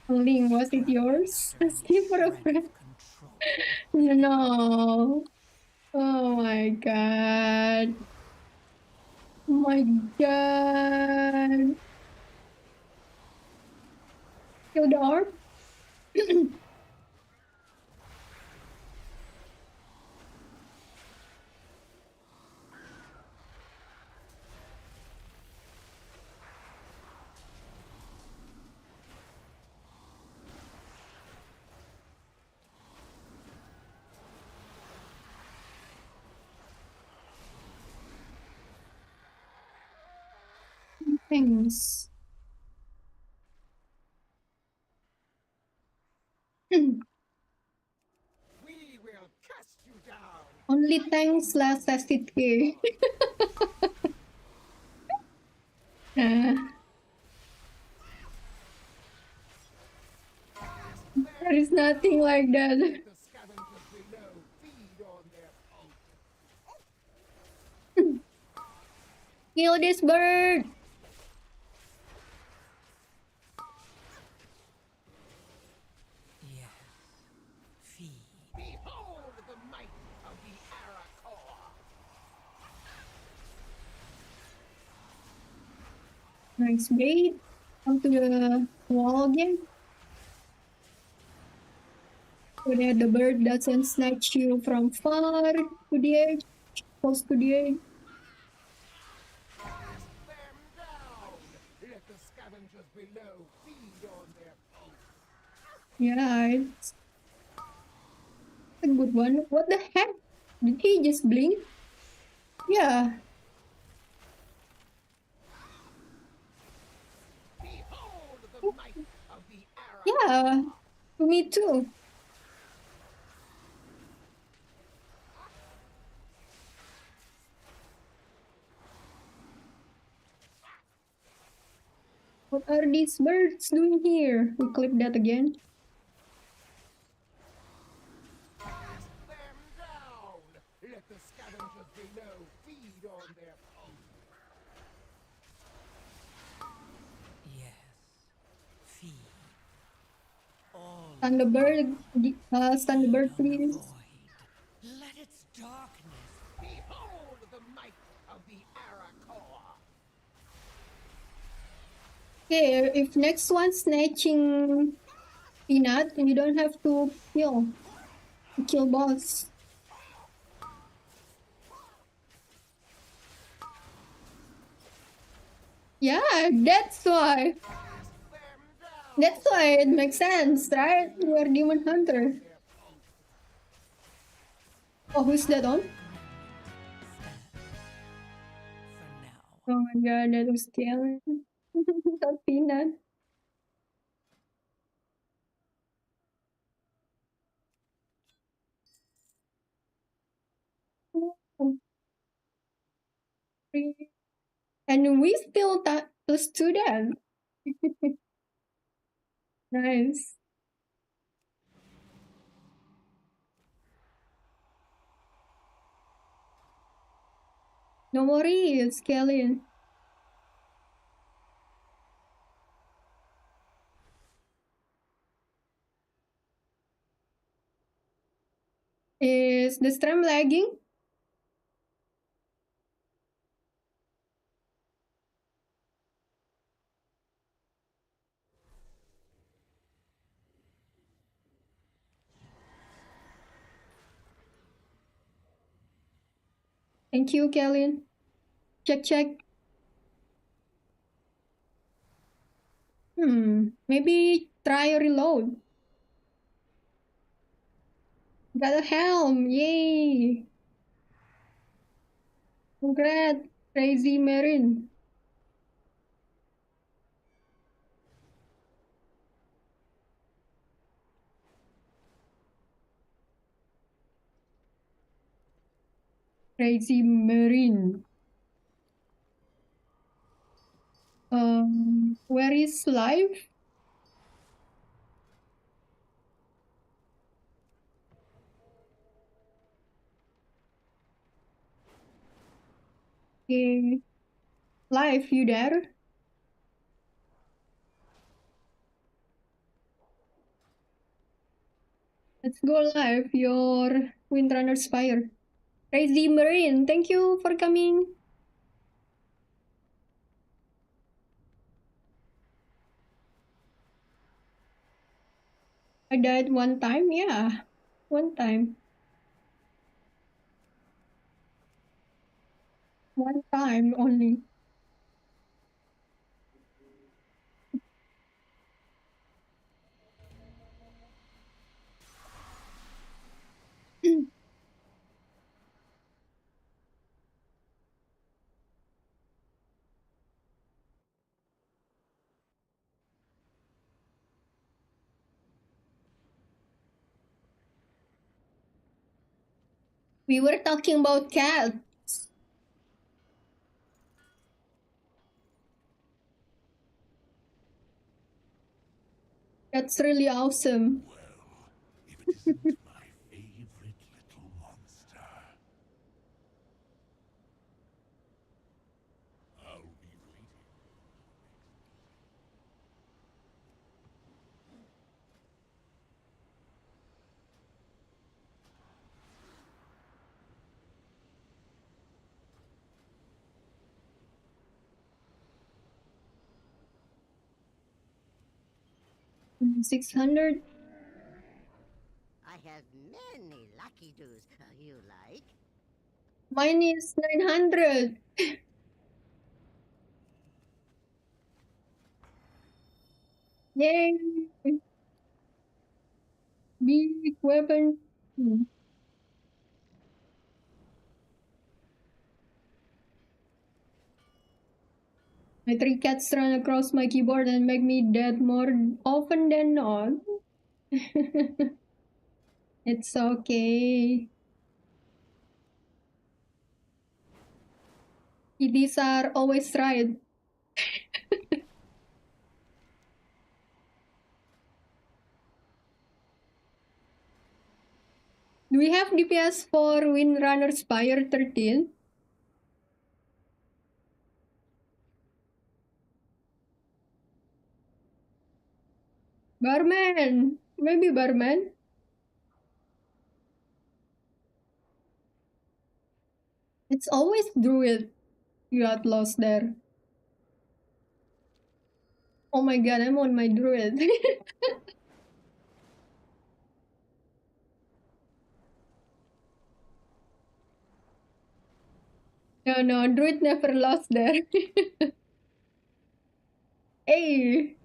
Ling, was it yours? Asking for a friend. No. Oh my god. Oh my god. Kill the orb? Things. Only thanks last Acidk. There is nothing like that. Kill this bird! Nice bait. Come to the wall again. So that the bird doesn't snatch you from far to the edge, close to the edge. Yeah, it's a good one. What the heck? Did he just blink? Yeah. Yeah, me too. What are these birds doing here? We clip that again. Stun the bird, stun the bird, please. Let its darkness behold the might of the Arakoa. Okay, if next one snatching peanut, you don't have to kill boss. Yeah, that's why. That's why it makes sense, right? You are demon hunter. Oh, who's that on? Oh my god, that was Taylor. Not peanut. And we still plus 2 then. Nice. No worries, Kelly. Is the stream lagging? Thank you, Kelly. Check. Maybe try reload. Got a helm, yay! Congrats, Crazy Marine. Crazy Marine. Where is live? Okay. Live, you there? Let's go live, your Windrunner Spire. Crazy Marine, thank you for coming. I died one time, yeah. One time. One time only. We were talking about cats. That's really awesome. $600. I have many lucky doos. You like? Mine is 900. Yay! Big weapon. My 3 cats run across my keyboard and make me dead more often than not. It's okay. These are always right. Do we have DPS for Windrunner Spire 13? Barman! Maybe Barman? It's always Druid. You got lost there. Oh my god, I'm on my Druid. No, Druid never lost there. Hey!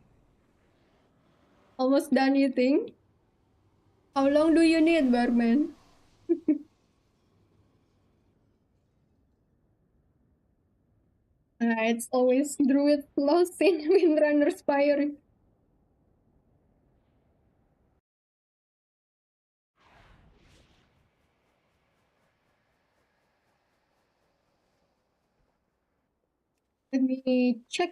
Almost done, you think? How long do you need, Barman? It's always Druid lost in Windrunner Spire. Let me check.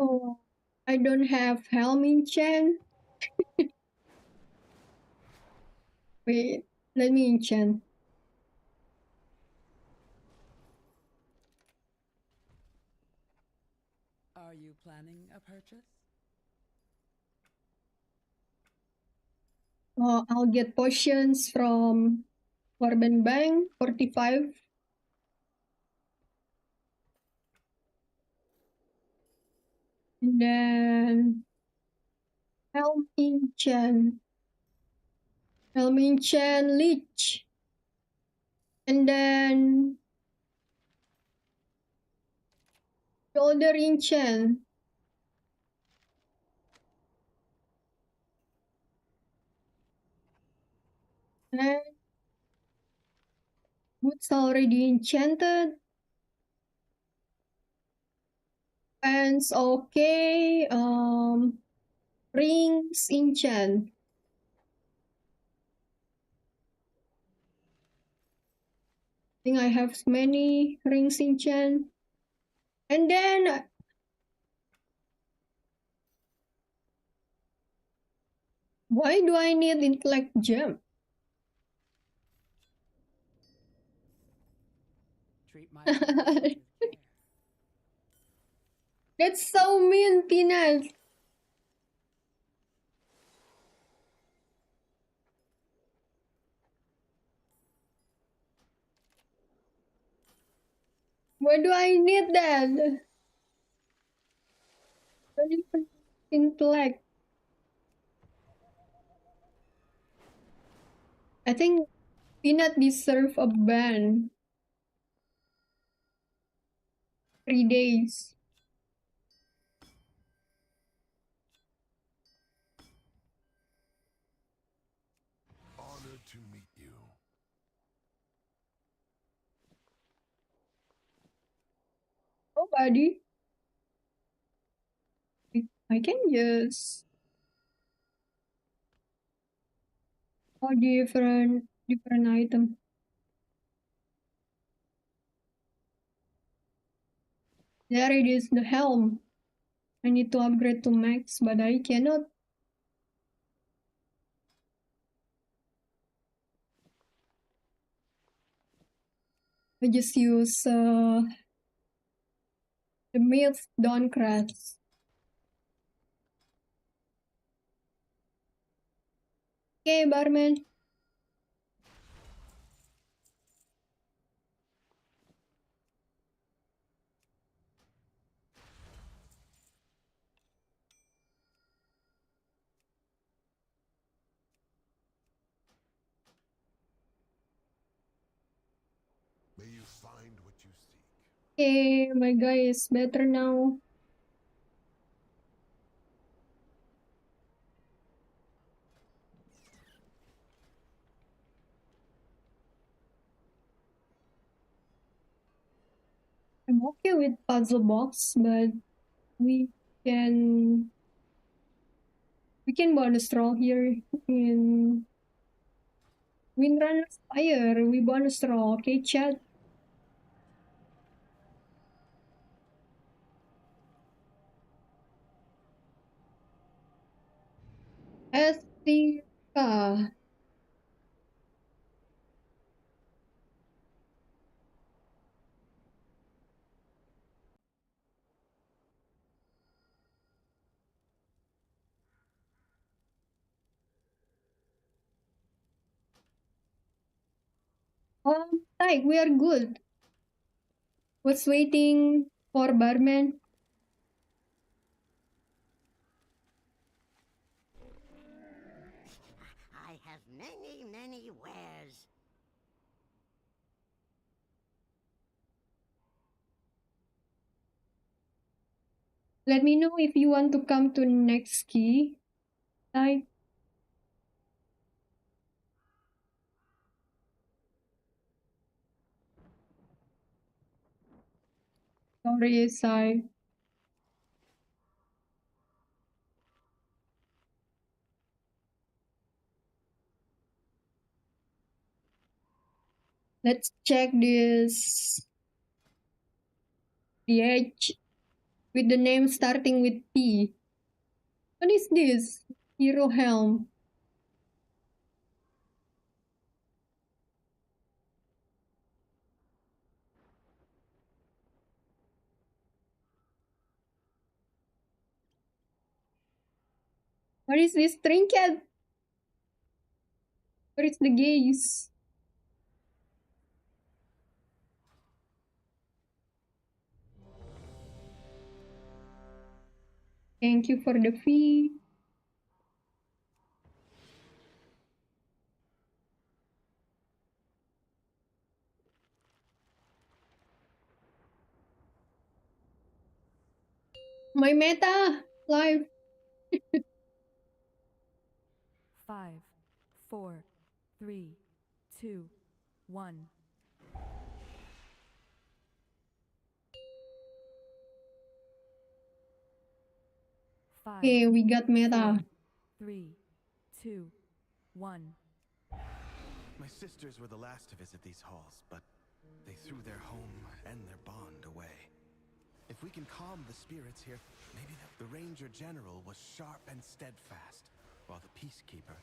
Oh, I don't have Helm enchant. Wait, let me enchant. Are you planning a purchase? Oh, I'll get potions from Warben Bank, 45. And then Helm enchant. Helm enchant Leech. And then Shoulder enchant. And boots already enchanted. Pants okay. Rings enchant. think I have many rings in Chan. And then why do I need intellect gem? Treat my That's so mean, Peanut. Why do I need that? Intellect. I think Peanut deserve a ban. 3 days. Honored to meet you. Oh, buddy. I can use different item. There it is, the helm. I need to upgrade to max, but I cannot. I just use the myth Dawnkrest. Okay, barman. May you find what you seek. Okay, my guy is better now. I'm okay with puzzle box, but we can bonus roll here in Windrunner's Fire. We bonus roll, okay, chat? Acidk. Like, we are good. Was waiting for barman. I have many, many wares. Let me know if you want to come to next key. Like, sorry, Sai. Let's check this. The edge with the name starting with P. What is this? Hero Helm. What is this trinket? Where is the gaze? Thank you for the fee. My meta live. 5, 4, 3, 2, 1. Okay, we got meta. 3, 2, 1. My sisters were the last to visit these halls, but They threw their home and their bond away. If we can calm the spirits here, maybe the Ranger General was sharp and steadfast, while the Peacekeeper...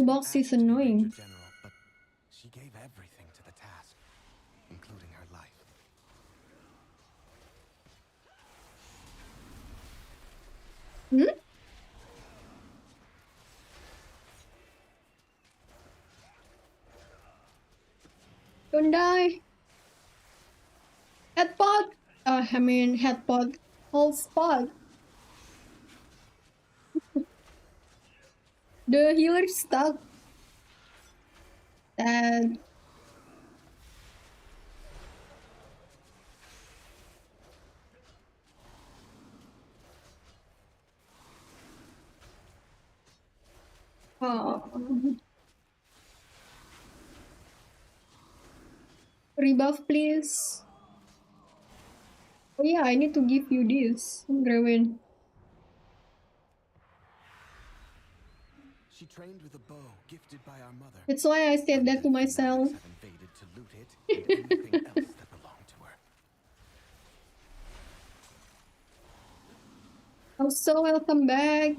Box is annoying. General, but she gave everything to the task, including her life. Don't die. Headpod. I mean headpod. Whole spot. The healer stuck. And rebuff, please. Oh yeah, I need to give you this, Grewin. She trained with a bow gifted by our mother. That's why I said that to myself. Have invaded to loot it and anything else that belonged to her. Oh, so welcome back.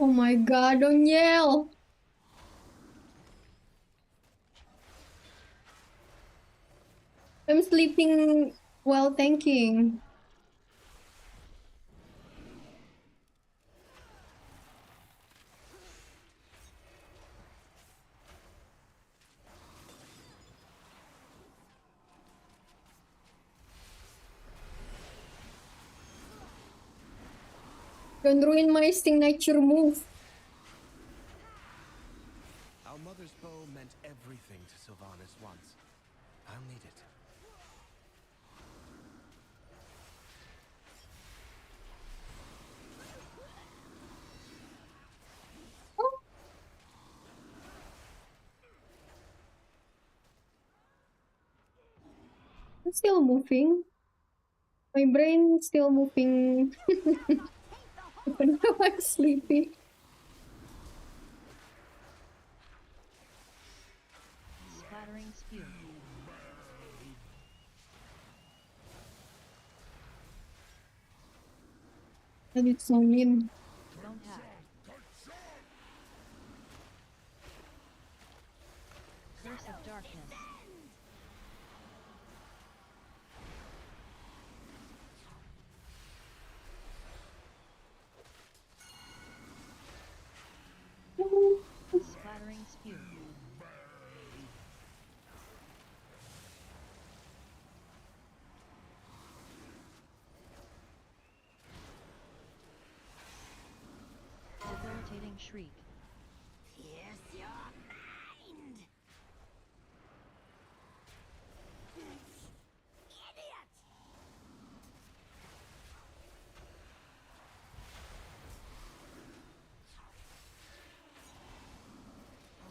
Oh my god, don't yell! I'm sleeping while tanking. Don't ruin my signature move. Our mother's bow meant I'm still moving. My brain still moving. Even though I'm sleepy. Splattering spew. And it's so mean. Don't have. Curse of darkness. Splattering spew. Debilitating shriek. Pierce your mind! Idiot!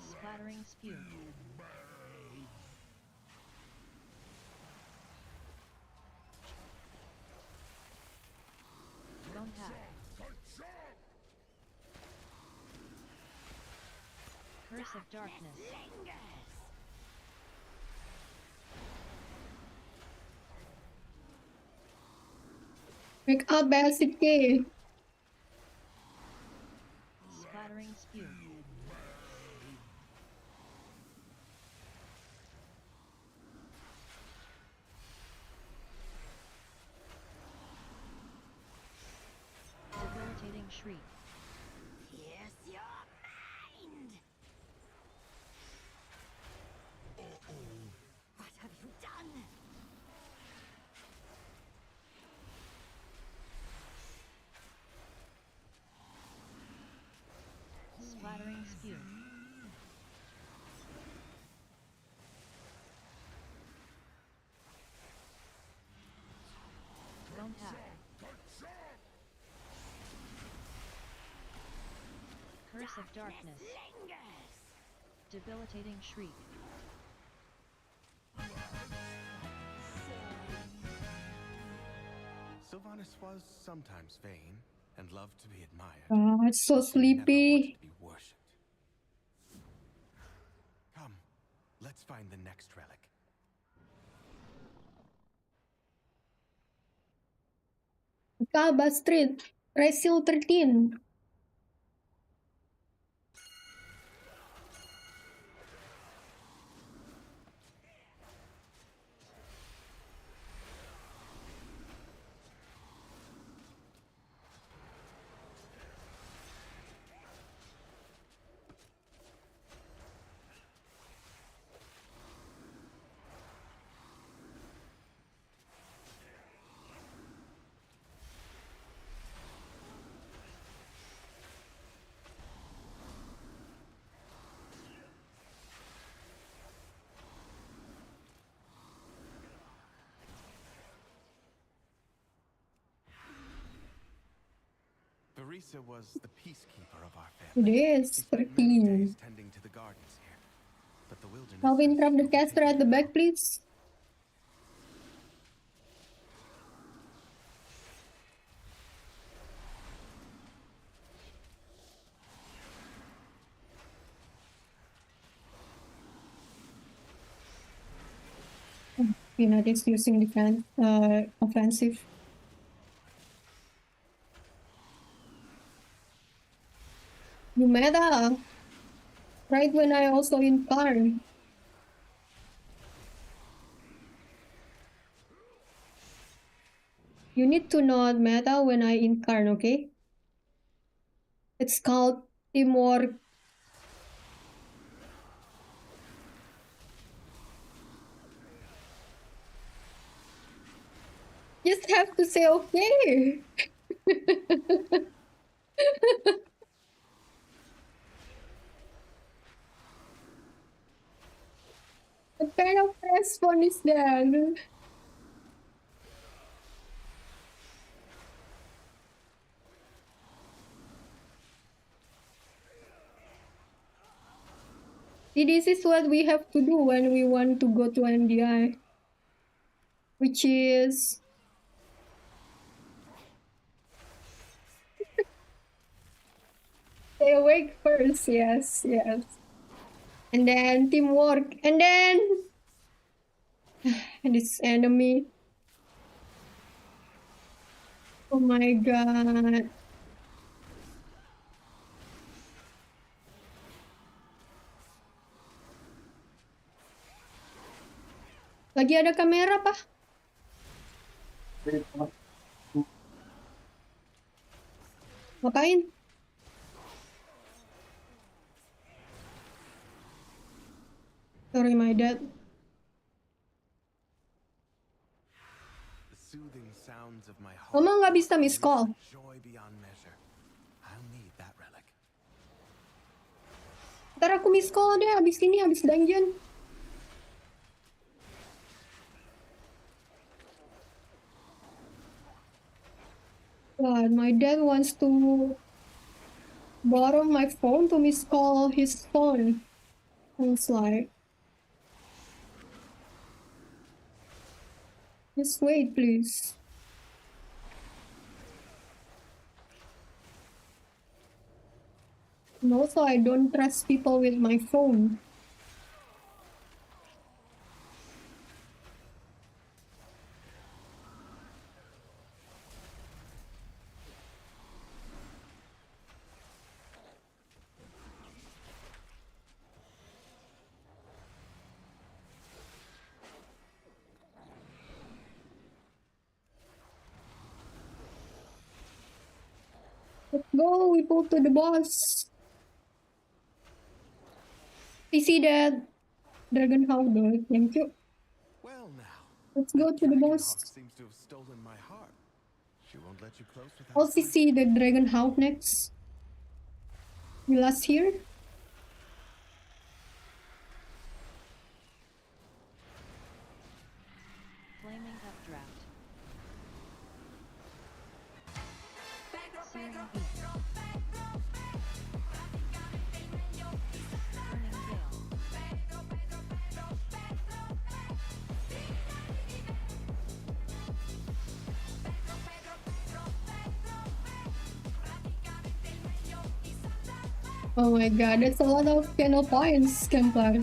Splattering spew. Don't have. Curse of darkness. Wake up, Acidk. Splattering spew. Debilitating shriek. Pierce your mind! What have you done? Splattering spew. Don't have. Curse of darkness. Debilitating shriek. Sylvanas was sometimes vain and loved to be admired. Oh, it's so sleepy. To be worshipped. Come, let's find the next relic. Kaba Street. Resil 13. Barisa was the peacekeeper of our family. It is She spent many 13. days tending to the gardens here, but the wilderness. Calvin, grab the caster at the back, please. Peanut is using defense, offensive. You meta. Right when I also in car. You need to not meta when I incarn, okay? It's called teamwork. Just have to say okay. What kind of response is that? See, this is what we have to do when we want to go to MDI. which is stay awake first. Yes, yes. And then teamwork, and then this enemy. Oh my god. Lagi ada kamera, Pak? Ngapain? Sorry, my dad. The soothing sounds of my heart. Mama nggak bisa miss call. Joy beyond measure. I'll need that relic. Ntar aku miss call deh abis ini, abis dungeon. God, my dad wants to borrow my phone to miss call his phone. It's like, just wait, please. And also, I don't trust people with my phone. Let's go, we go to the boss. I see that dragon hawk though, thank you. Well now. Let's go to the boss. Seems to have stolen my heart. She won't let you close without. I'll see the dragon hawk next. We last here. Flaming updraft. Searing beast. Burning gale. Oh my god, that's a lot of piano points, Kemplar.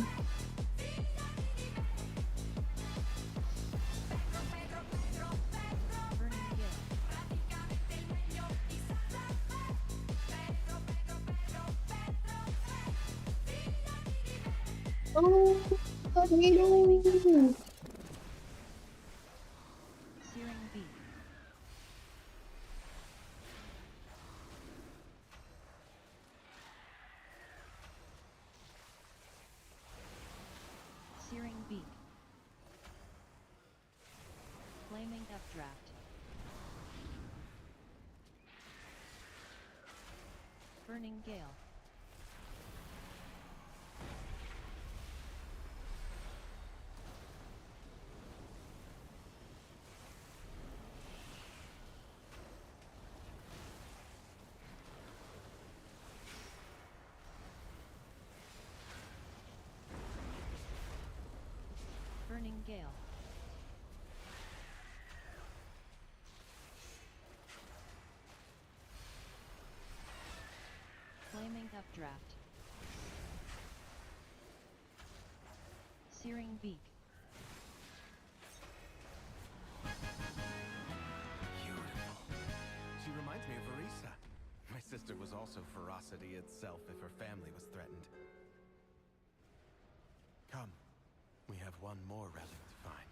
Oh, tornado! Searing beak. Searing beak. Flaming updraft. Burning gale. Burning gale. Flaming updraft. Searing beak. Beautiful. She reminds me of Arisa. My sister was also ferocity itself if her family was threatened. Come. We have one more relic to find.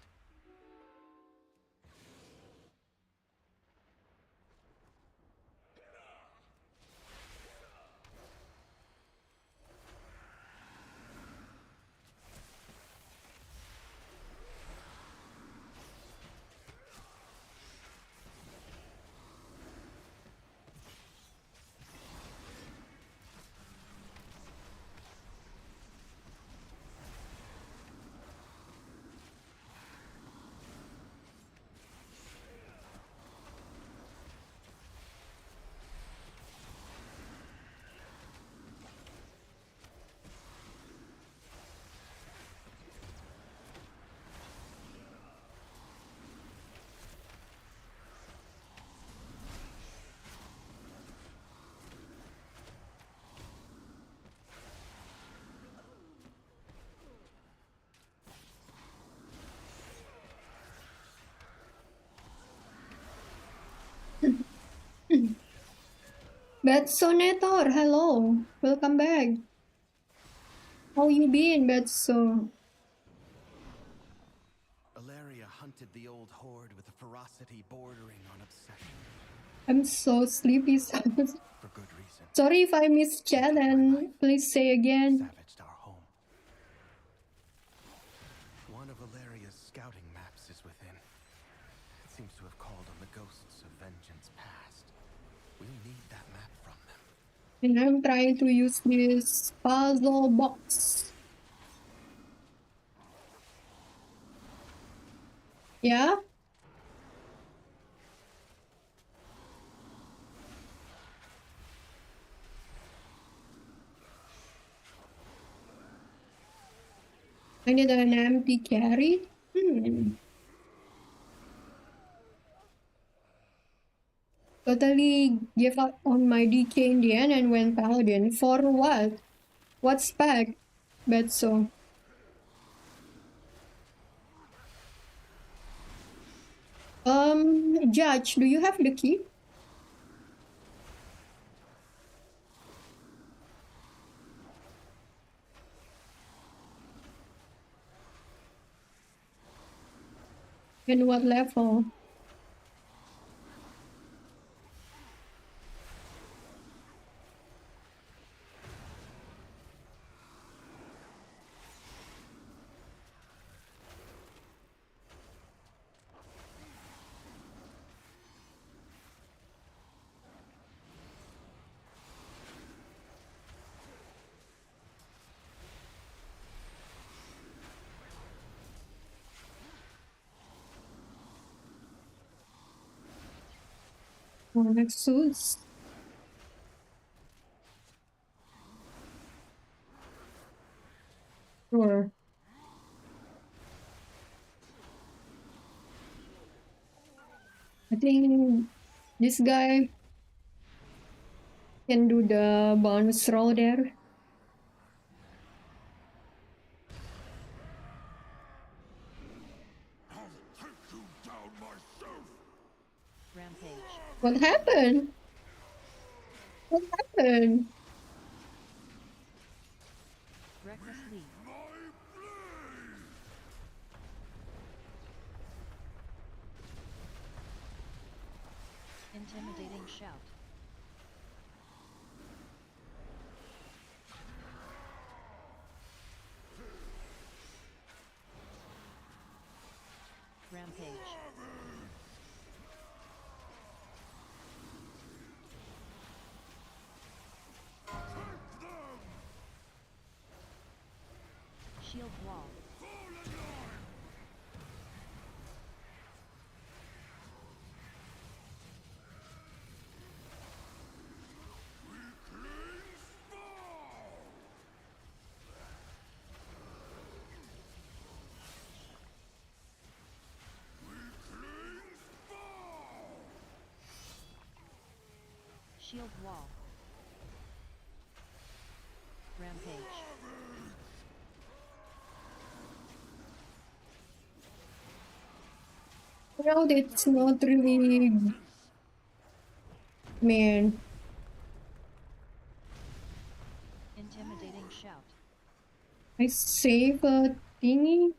Betsonator, hello. Welcome back. How you been, Betso? Alaria hunted the old horde with a ferocity bordering on obsession. I'm so sleepy. For good reason. Sorry if I missed chat, and please say again. Savaged our home. One of Alaria's scouting maps is within. It seems to have called on the ghosts of vengeance past. We'll need that map from them. And I'm trying to use this puzzle box. Yeah? I need an empty carry? Totally gave up on my DK in the end and went Paladin. For what? What spec? Betso. Judge, do you have the key? And what level? Nexus. Sure. I think this guy can do the bonus roll there. Rampage. What happened? What happened? Reckless lead. Intimidating shout. Rampage. Shield wall. Shield wall. Rampage. Well, it's not really... Man. Intimidating shout. I save a thingy?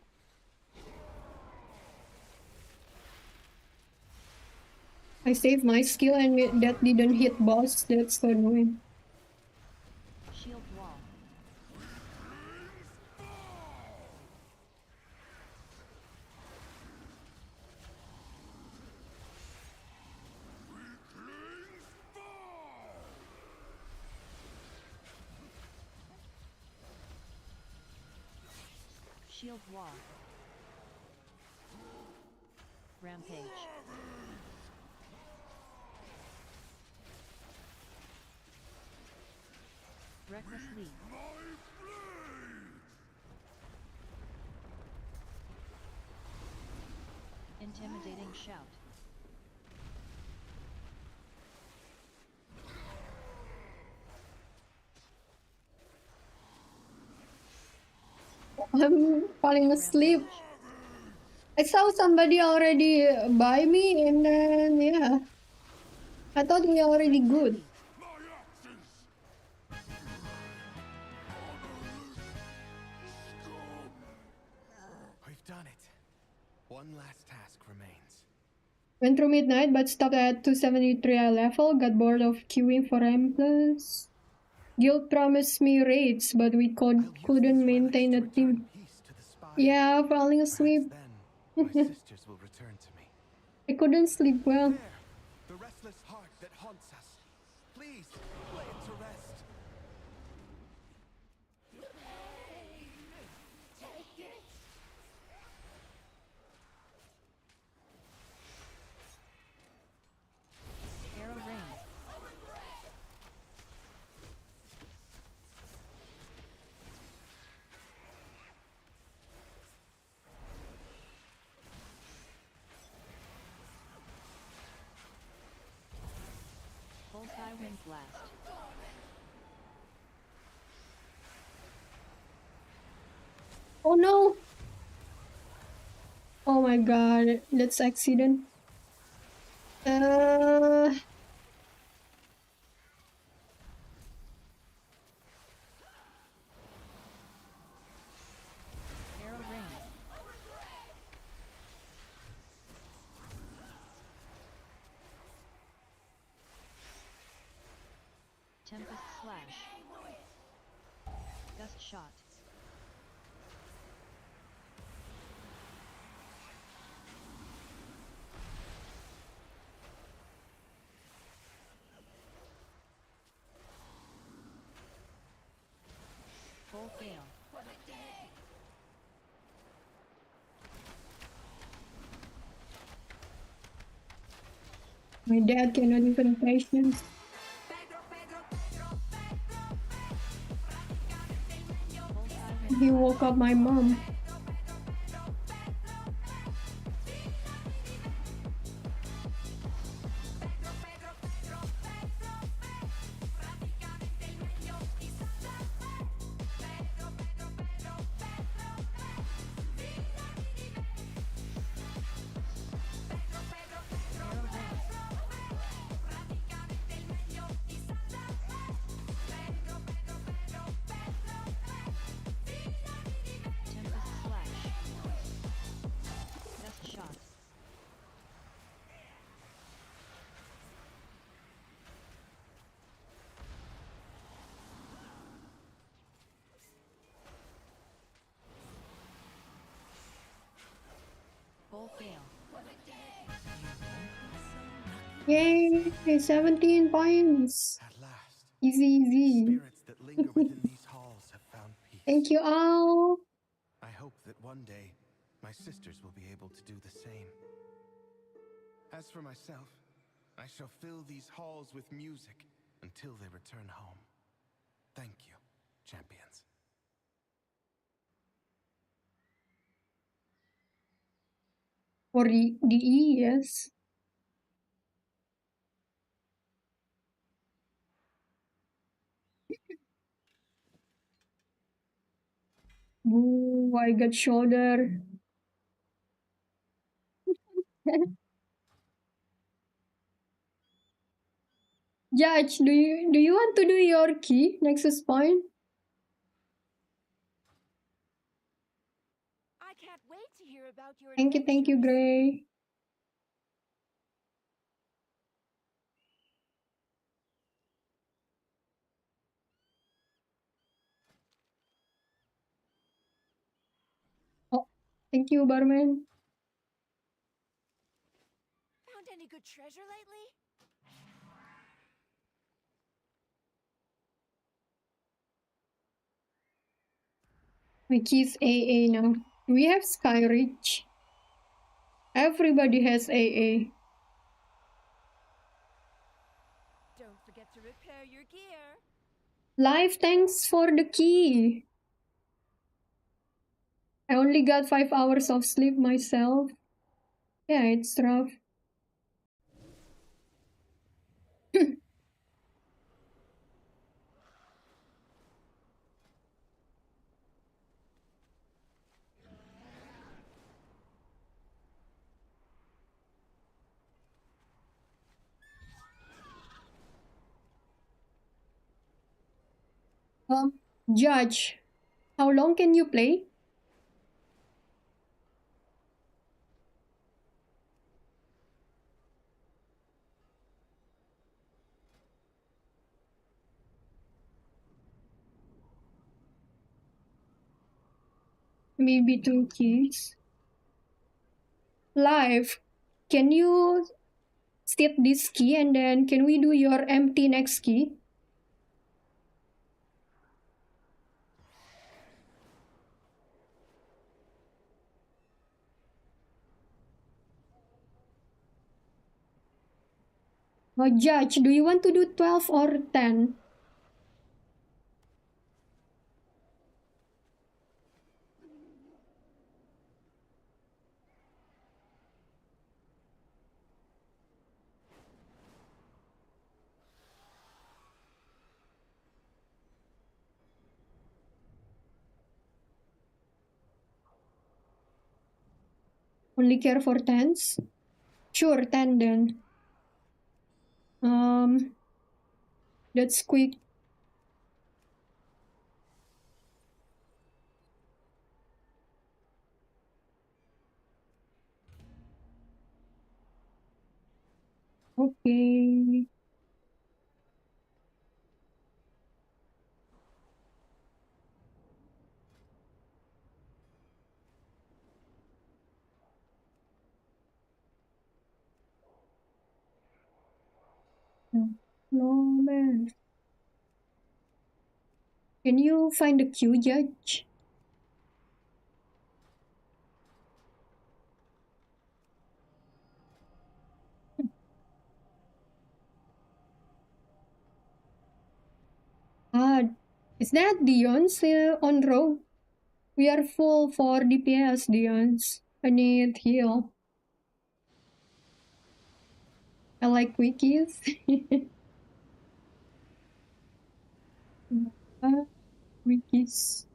I saved my skill and that didn't hit boss. That's so annoying. Shield wall. Shield wall. Rampage. Reckless lead. Intimidating shout. I'm falling asleep. I saw somebody already by me and then, yeah. I thought we are already good. We've done it. One last task remains. Went through midnight but stopped at 273 level. Got bored of queuing for M+. Guild promised me raids, but we couldn't maintain a team. Yeah, falling asleep. My sisters will return to me. I couldn't sleep well. There, the restless heart that haunts us. Please, lay it to rest. Arrow rain. Bullseye wind blast. Oh no! Oh my god, that's accident. Arrow rain. Tempest slash. Gust shot. Full fail. My dad cannot even patience. He woke up my mom. Tempest slash. Gust shot. Full fail. Yay! 17 points. At last, Easy, easy. spirits that linger within these halls have found peace. Thank you all. I hope that one day my sisters will be able to do the same. As for myself, I shall fill these halls with music until they return home. Thank you, champions. For the E, yes. Ooh, I got shoulder. Judge, do you want to do your key Nexus point? I can't wait to hear about your Thank you, Gray. Oh, thank you, Barman. Found any good treasure lately? My key's AA now. We have Skyreach. Everybody has AA. Don't forget to repair your gear. Live, thanks for the key. I only got 5 hours of sleep myself. Yeah, it's rough. Judge, how long can you play? Maybe 2 keys. Live. Can you state this key and then can we do your empty next key? Judge, do you want to do 12 or 10? Only care for 10s? Sure, 10 then. That's quick. Okay. No man. Can you find the queue, Judge? Is that Dion's on row? We are full for DPS, Dion's. I need heal. I like wikis. Wikis.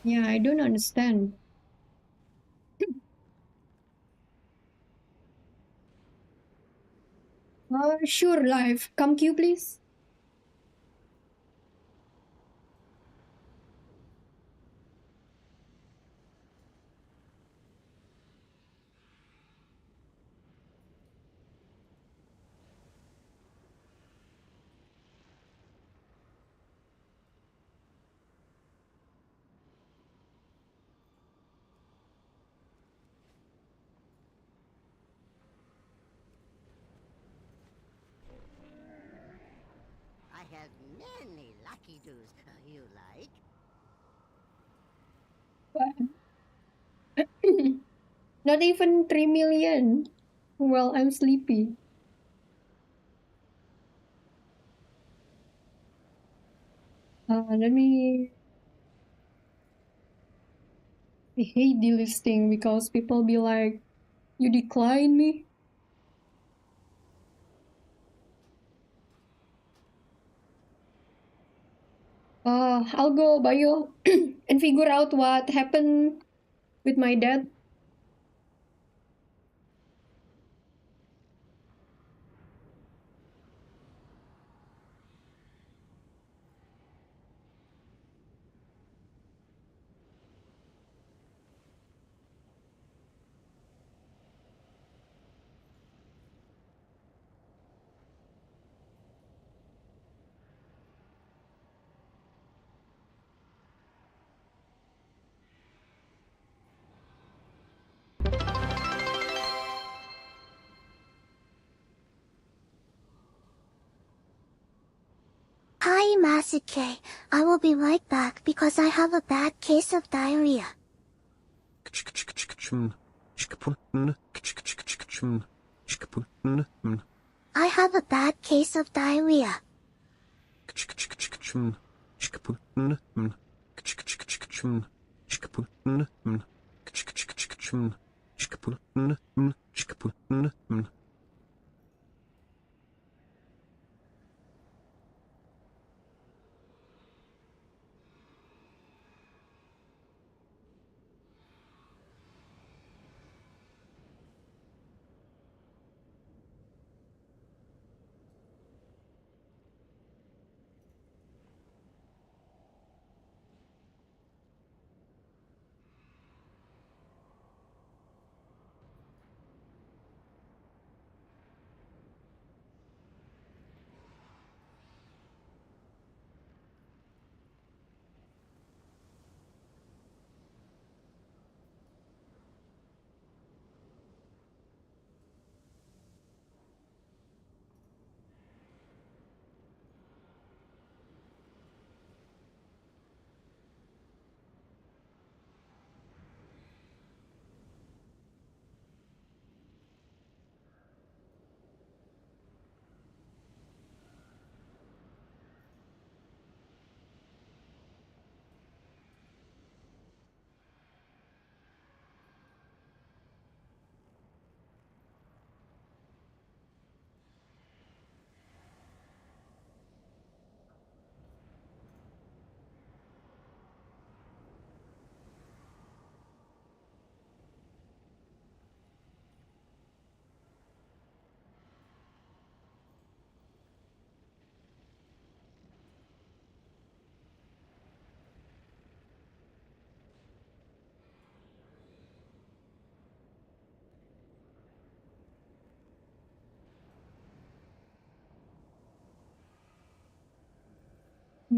Yeah, I don't understand. Sure, live. Come queue, please. I have many lucky doos you like. Not even 3 million. Well, I'm sleepy. Let me... I hate delisting because people be like, you decline me? I'll go bio and figure out what happened with my dad. Hi, Acidk. I will be right back because I have a bad case of diarrhea. I have a bad case of diarrhea.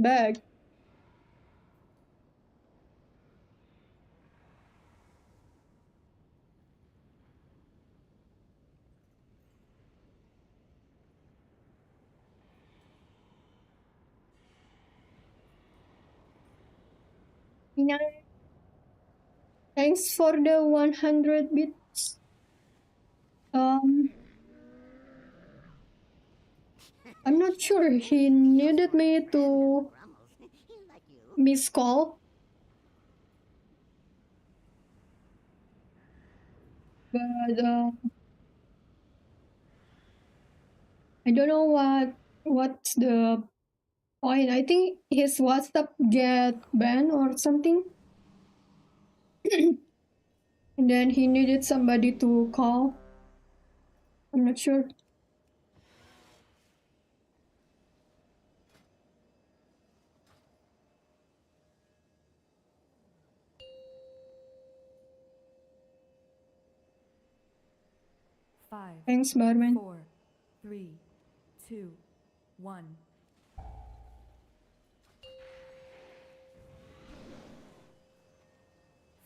back. Thanks for the 100 bits. I'm not sure he needed me to miss call. But I don't know what's the point. I think his WhatsApp get banned or something. And then he needed somebody to call. I'm not sure. Five. Thanks, Barman. 4, 3, 2, 1.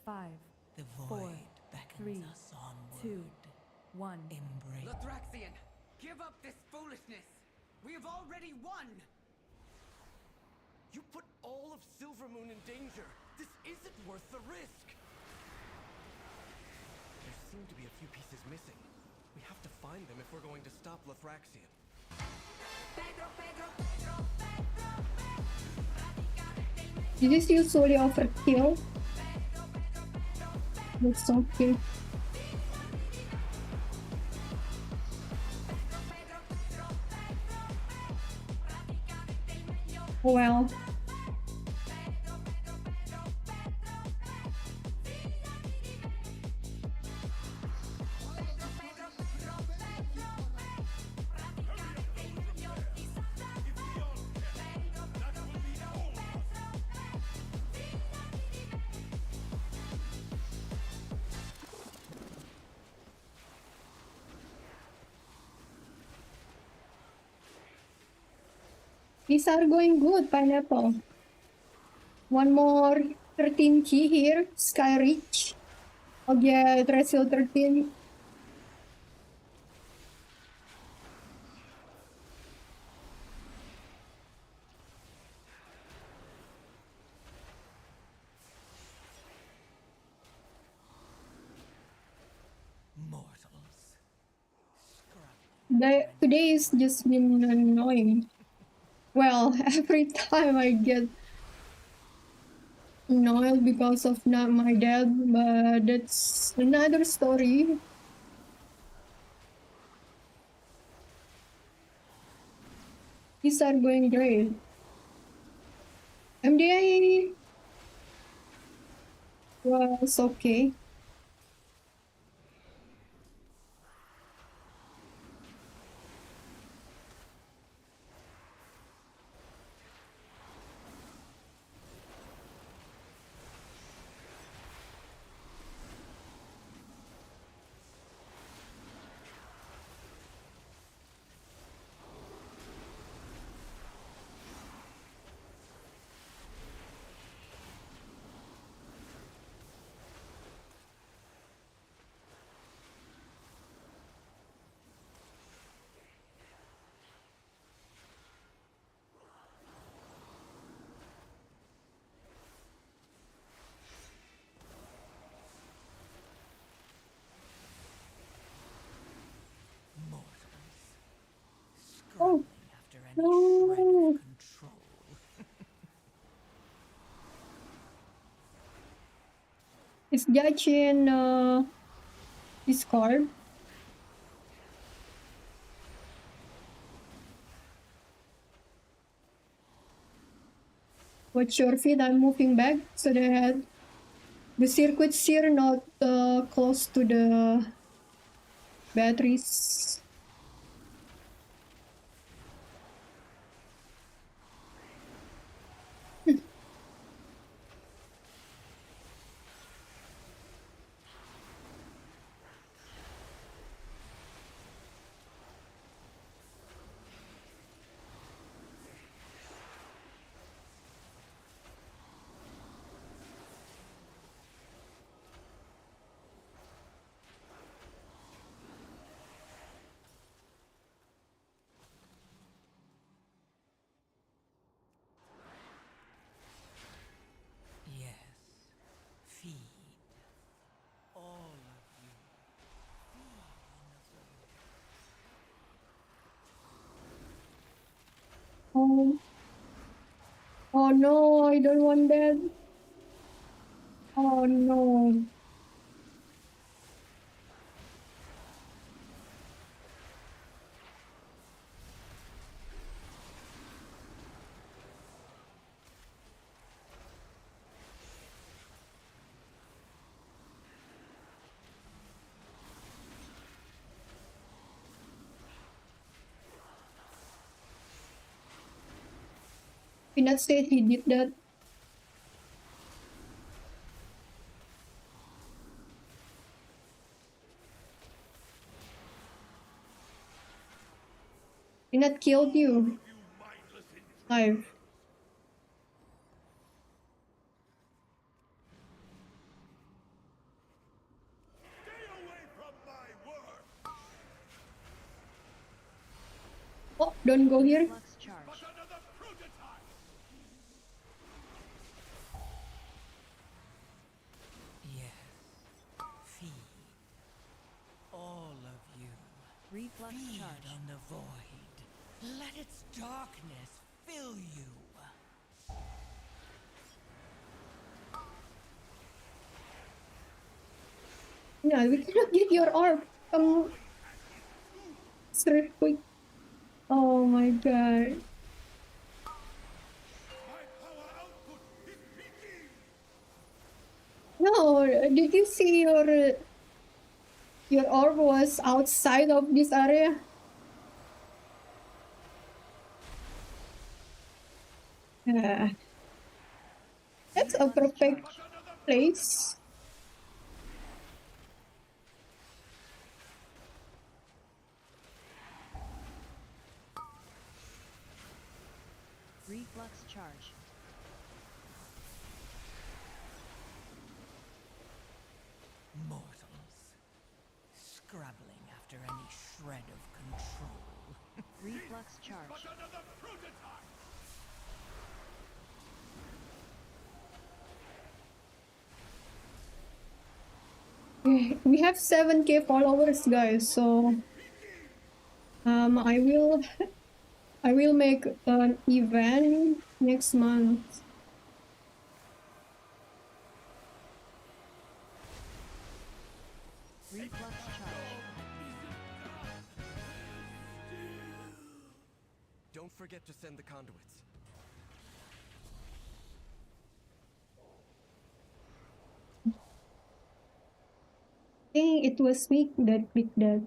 Five. The 4, void beckons 3, us onward. 2, 1. Embrace. Lathraxian, give up this foolishness! We have already won! You put all of Silvermoon in danger. This isn't worth the risk. There seem to be a few pieces missing. We have to find them if we're going to stop Lathraxian. This is usually overkill. That's okay. Well. These are going good, Pineapple. One more 13 key here, Sky Reach. I'll get Resil 13. Today is just been annoying. Well, every time I get annoyed because of not my dad, but that's another story. These are going great. MDI was okay. Oh, no. Is Judge in Discord? Watch your feet, I'm moving back so that the circuits here not close to the batteries. Oh no, I don't want that. Oh no. Peanut said he did that. Peanut killed you. Live. Oh, don't go here. All of you. Reflux Feed charge. on the void. Let its darkness fill you. No, we cannot get your orb. Straight quick. Oh my god. No, did you see your orb was outside of this area? That's a perfect place. Reflux charge. Mortals. Scrabbling after any shred of control. Reflux charge. We have 7K followers, guys, so I will make an event next month. Reflux charge. Don't forget to send the conduits. I think it was me that picked that.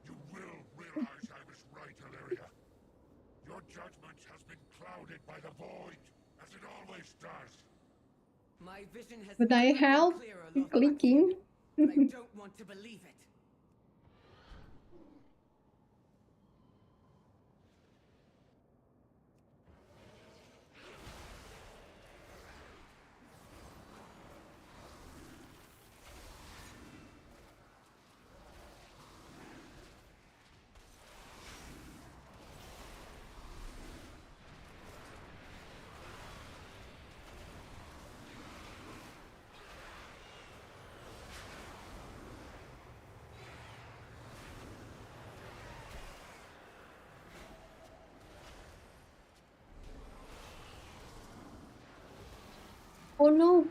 You will realize I was right, Illyria. Your judgment has been clouded by the void, as it always does. My vision has But I never been help clearer, Lord clicking. but I don't want to believe it. Oh no.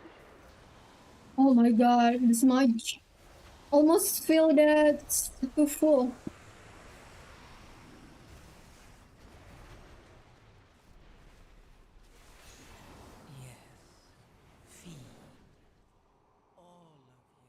Oh my god, this much. Almost feel that it's too full. Feed. All of you.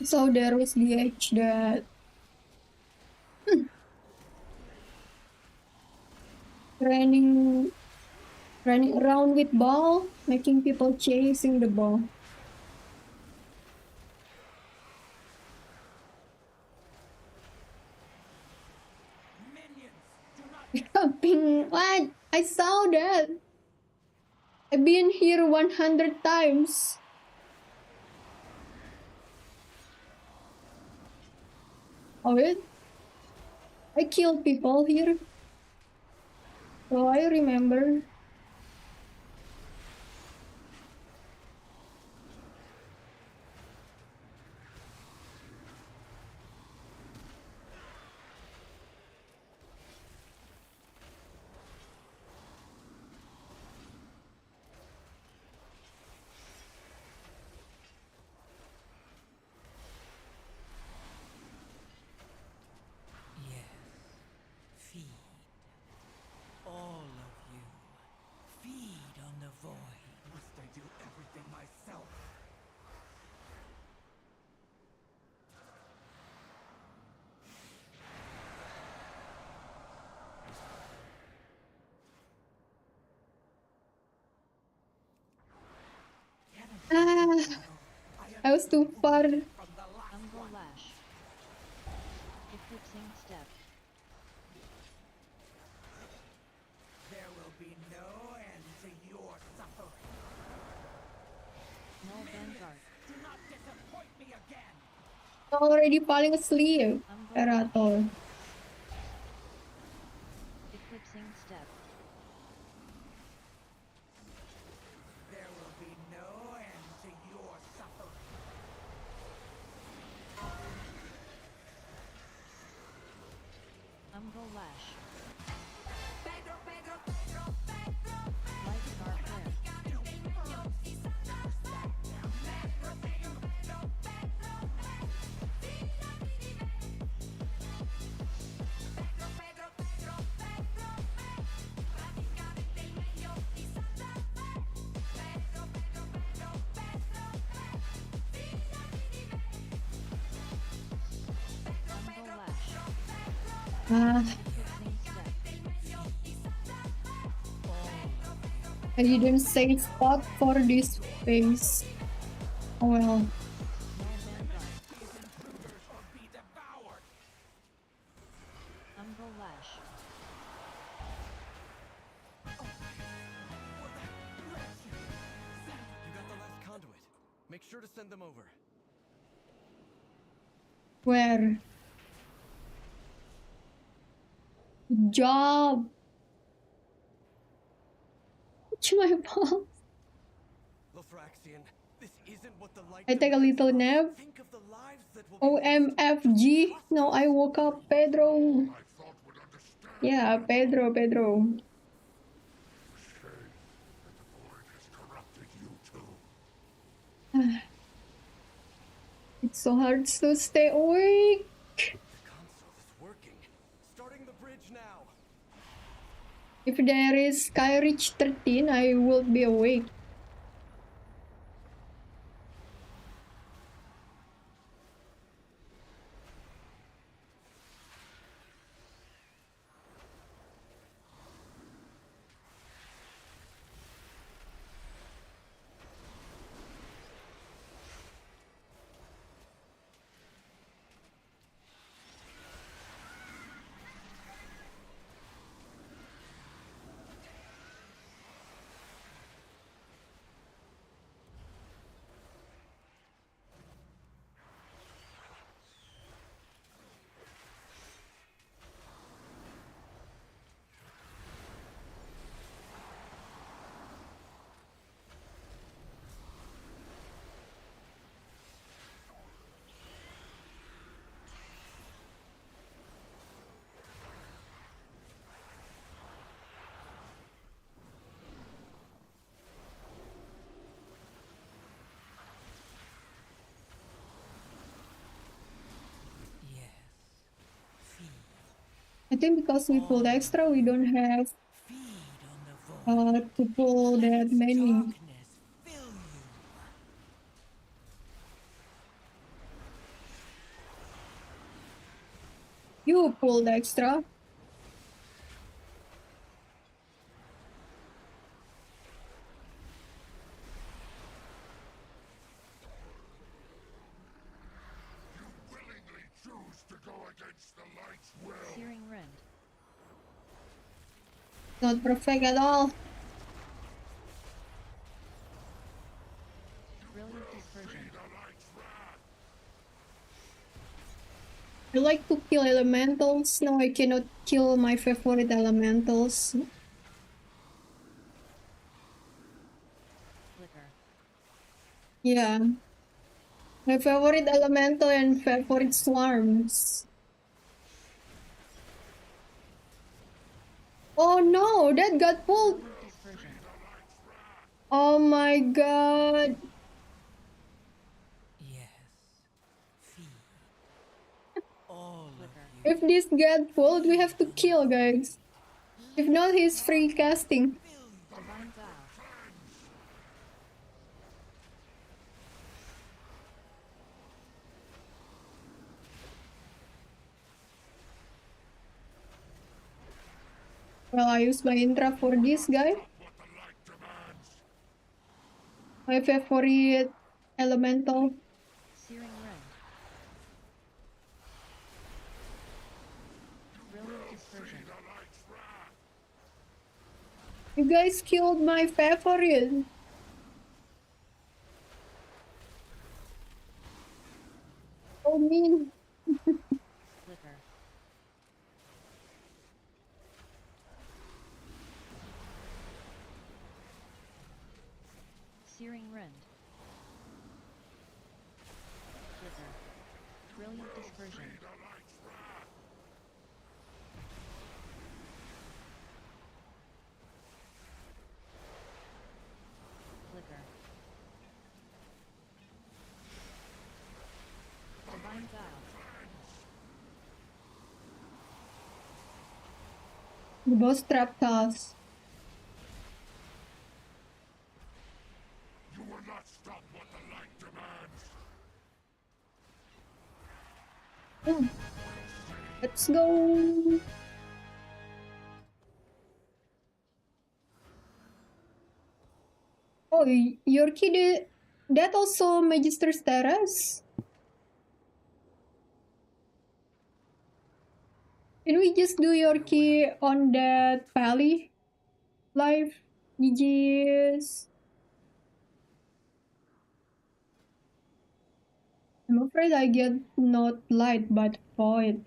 So there was the edge that running around with ball, making people chasing the ball. Jumping, what? I saw that. I've been here 100 times. Oh, it? I killed people here. So I remember. Feed. All of you. Feed on the void. Must I do everything myself? I was too far. Umbral Lash. Eclipsing Step. There will be no end to your suffering. Null Vanguard. Do not disappoint me again. Already falling asleep. Erator. Eclipsing Step. There will be no end to your suffering. Umbral Lash. Light Scar Flare. Umbral Lash. I didn't save spot for this phase. Oh well. Umbral Lash. You got the last conduit. Make sure to send them over. Where? Good job. It's my fault. Lothraxian, this isn't what the light I take a little nap. Think of the lives that will be OMFG. No, I woke up. Pedro. Yeah, Pedro. It's so hard to stay awake. working. Starting the bridge now. If there is Skyreach 13, I will be awake. I think because we pulled extra, we don't have to pull that many. You pulled extra. Searing Rend. Not perfect at all. Brilliant Dispersion. I like to kill elementals. No, I cannot kill my favorite elementals. Flicker. Yeah. My favorite elemental and favorite swarms. Oh no, that got pulled. Oh my god. If this get pulled, we have to kill, guys. If not, he's free casting. Divine Vow. Well, I use my intra for this guy. My favorite elemental. Searing Rend. Brilliant Dispersion. You guys killed my favorite. Oh, mean. Flicker. Searing Rend. Flicker. Brilliant Dispersion. Flicker. Divine Vow. The boss trapped us. You will not stop what the light demands. Let's go. Oh, your kid, that also Magister's Terrace? Can we just do your key on that Pally live? GG's. I'm afraid I get not light but void.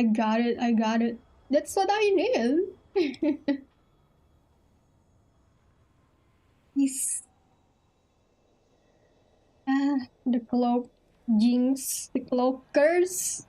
I got it, I got it. That's what I need. Yes. The cloak jinx, the cloak curse.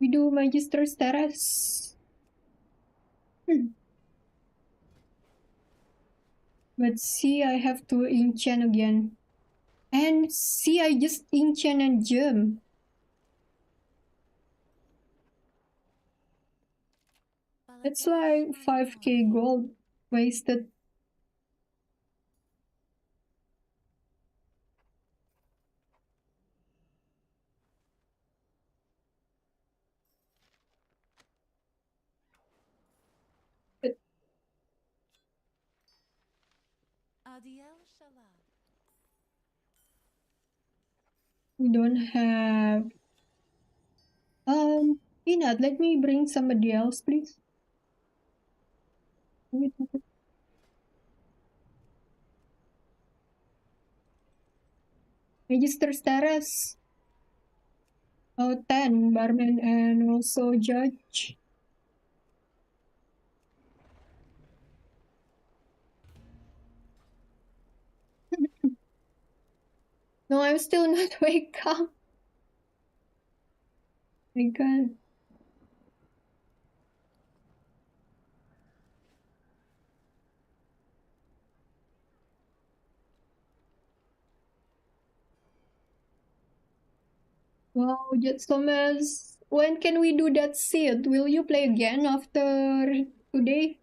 We do Magister's Terrace. But see, I have to enchant again. And see, I just enchant and gem. That's like 5k gold wasted. We don't have... Peanut, let me bring somebody else, please. Register status. Oh, 10, barman and also judge. No, I'm still not wake up. My God. Wow, Jet Thomas. When can we do that seed? Will you play again after today?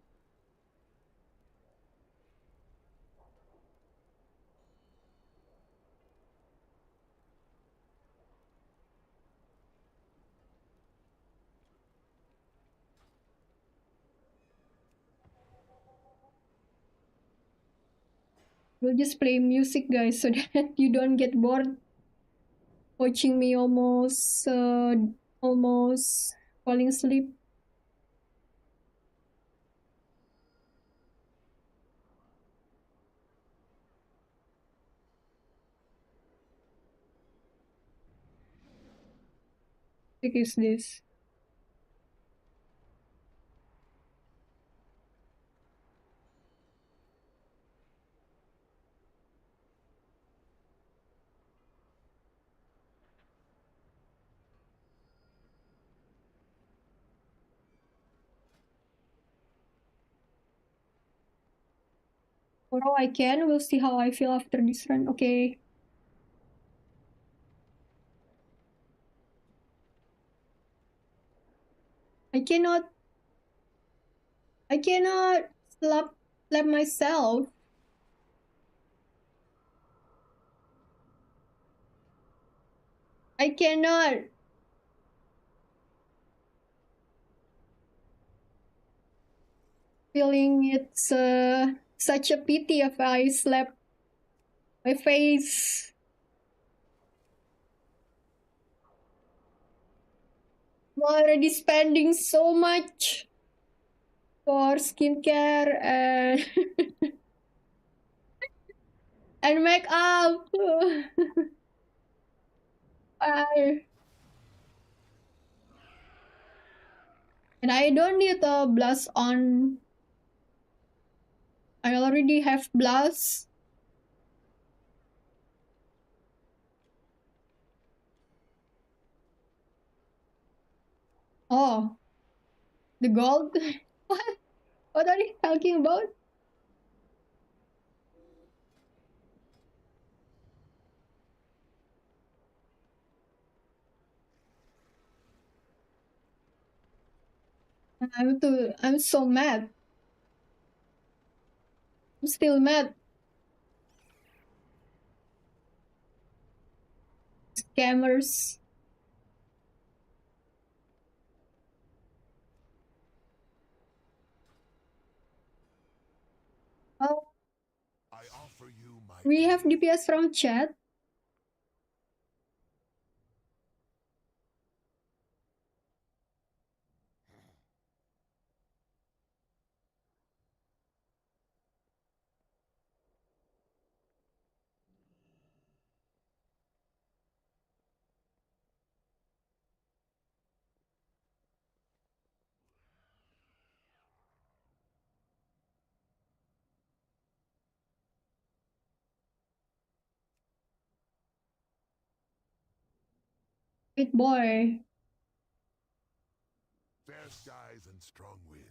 We'll just play music, guys, so that you don't get bored watching me almost falling asleep. What is this? Tomorrow I can. We'll see how I feel after this run. Okay. I cannot slap myself. I cannot. Feeling it's such a pity if I slap my face. I'm already spending so much for skincare and and makeup. And I don't need a blush on. I already have blush. Oh, the gold? What? What are you talking about? I'm so mad. I'm still mad. Scammers. Oh. We have DPS from chat. Good boy. Fair skies and strong winds.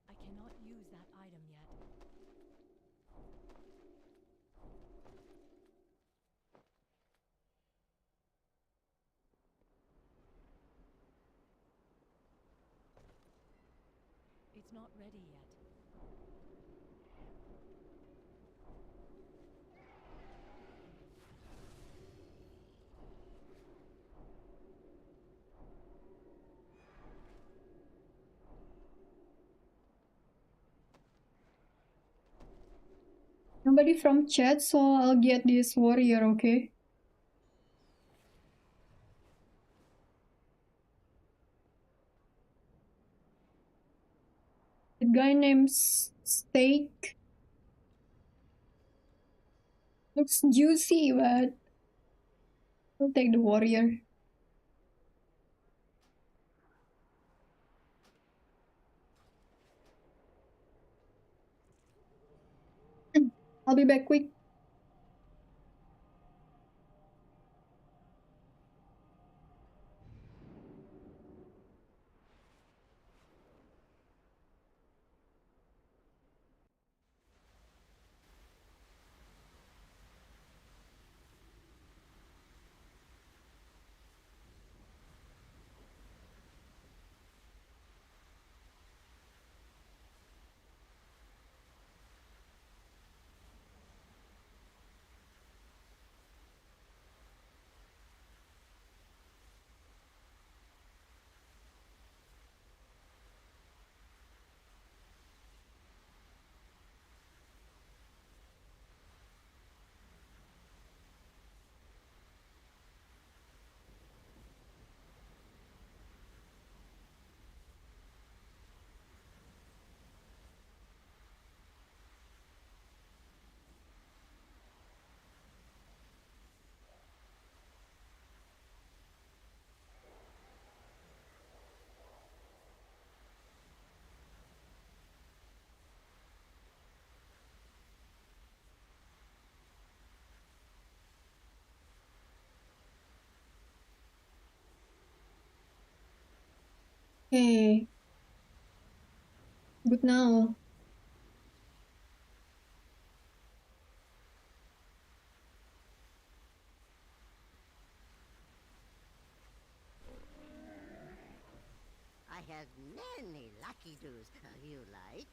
I cannot use that item yet. It's not ready yet. Nobody from chat, so I'll get this warrior, okay? The guy named Steak looks juicy, but I'll take the warrior. I'll be back quick. Okay. Good now. I have many lucky doos you like.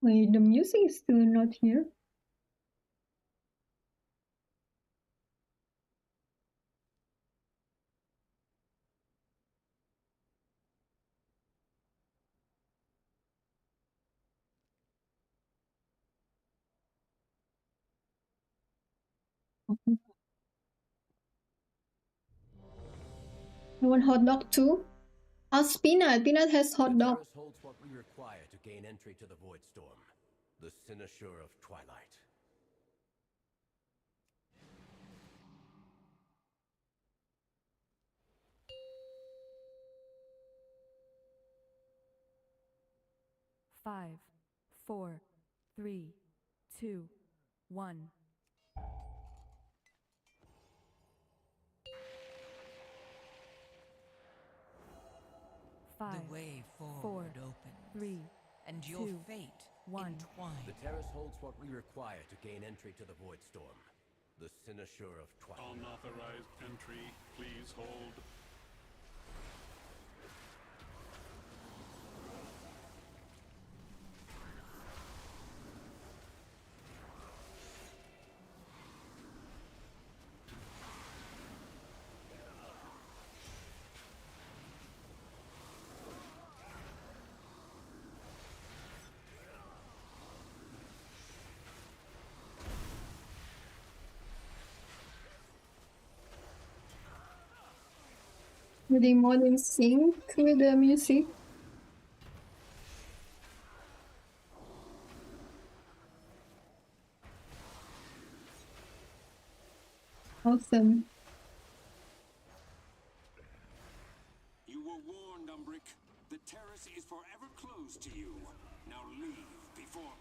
Wait, the music is still not here. You want hot dog too? Ask Peanut. Peanut has hot dog. The terrace holds what we require to gain entry to the Void Storm, the Cynosure of Twilight. Five, 4, 3, 2, 1. The Five, way 4, forward opens, 3, and your 2, fate 1. entwined. The terrace holds what we require to gain entry to the Void Storm, the Cynosure of Twilight. Unauthorized entry, please hold. Are they more in sync with the music? Awesome. You were warned, Umbric. The terrace is forever closed to you. Now leave before...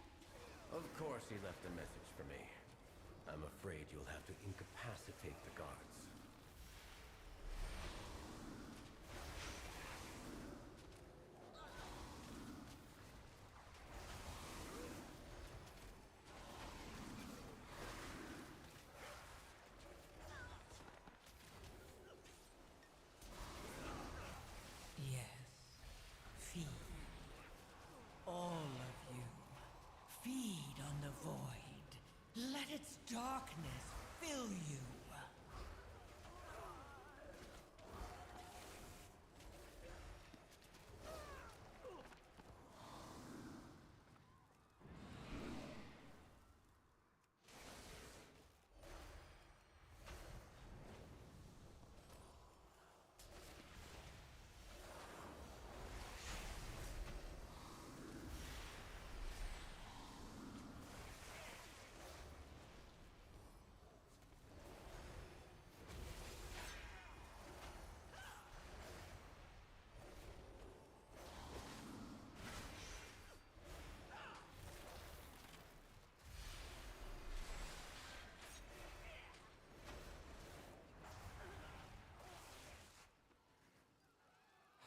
Of course he left a message for me. I'm afraid you'll have to incapacitate the guards. Yes. Feed. All of you. Feed on the void. Let its darkness fill you.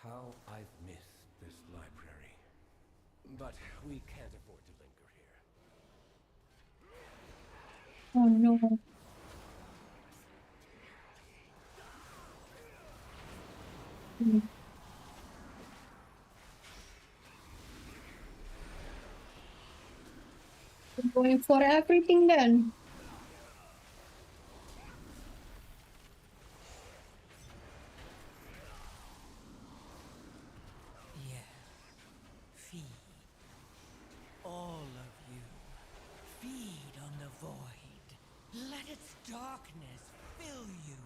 How I've missed this library. But we can't afford to linger here. Oh no. We're going for everything then. Yes. Feed. All of you. Feed on the void. Let its darkness fill you.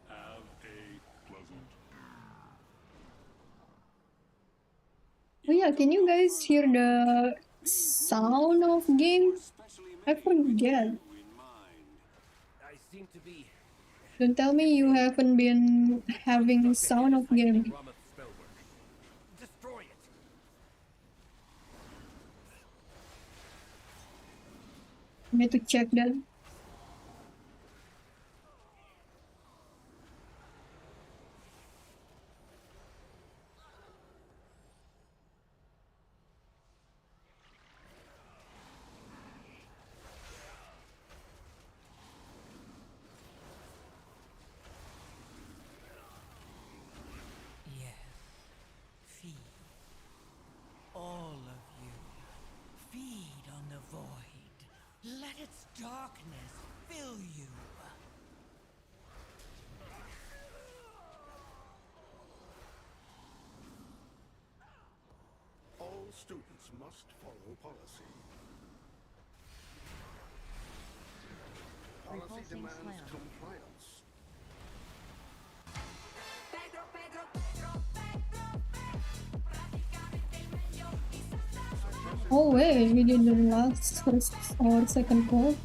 Have a pleasant Oh yeah, can you guys hear the sound of game? I forget. I seem to be Don't tell me you haven't been having sound of game. destroy it. I need to check that. Yes. Feed. All of you. Feed on the void. Let its darkness fill you. All students must follow policy. Policy Repulsing demands slam. compliance. Oh wait, we did the last first or second call.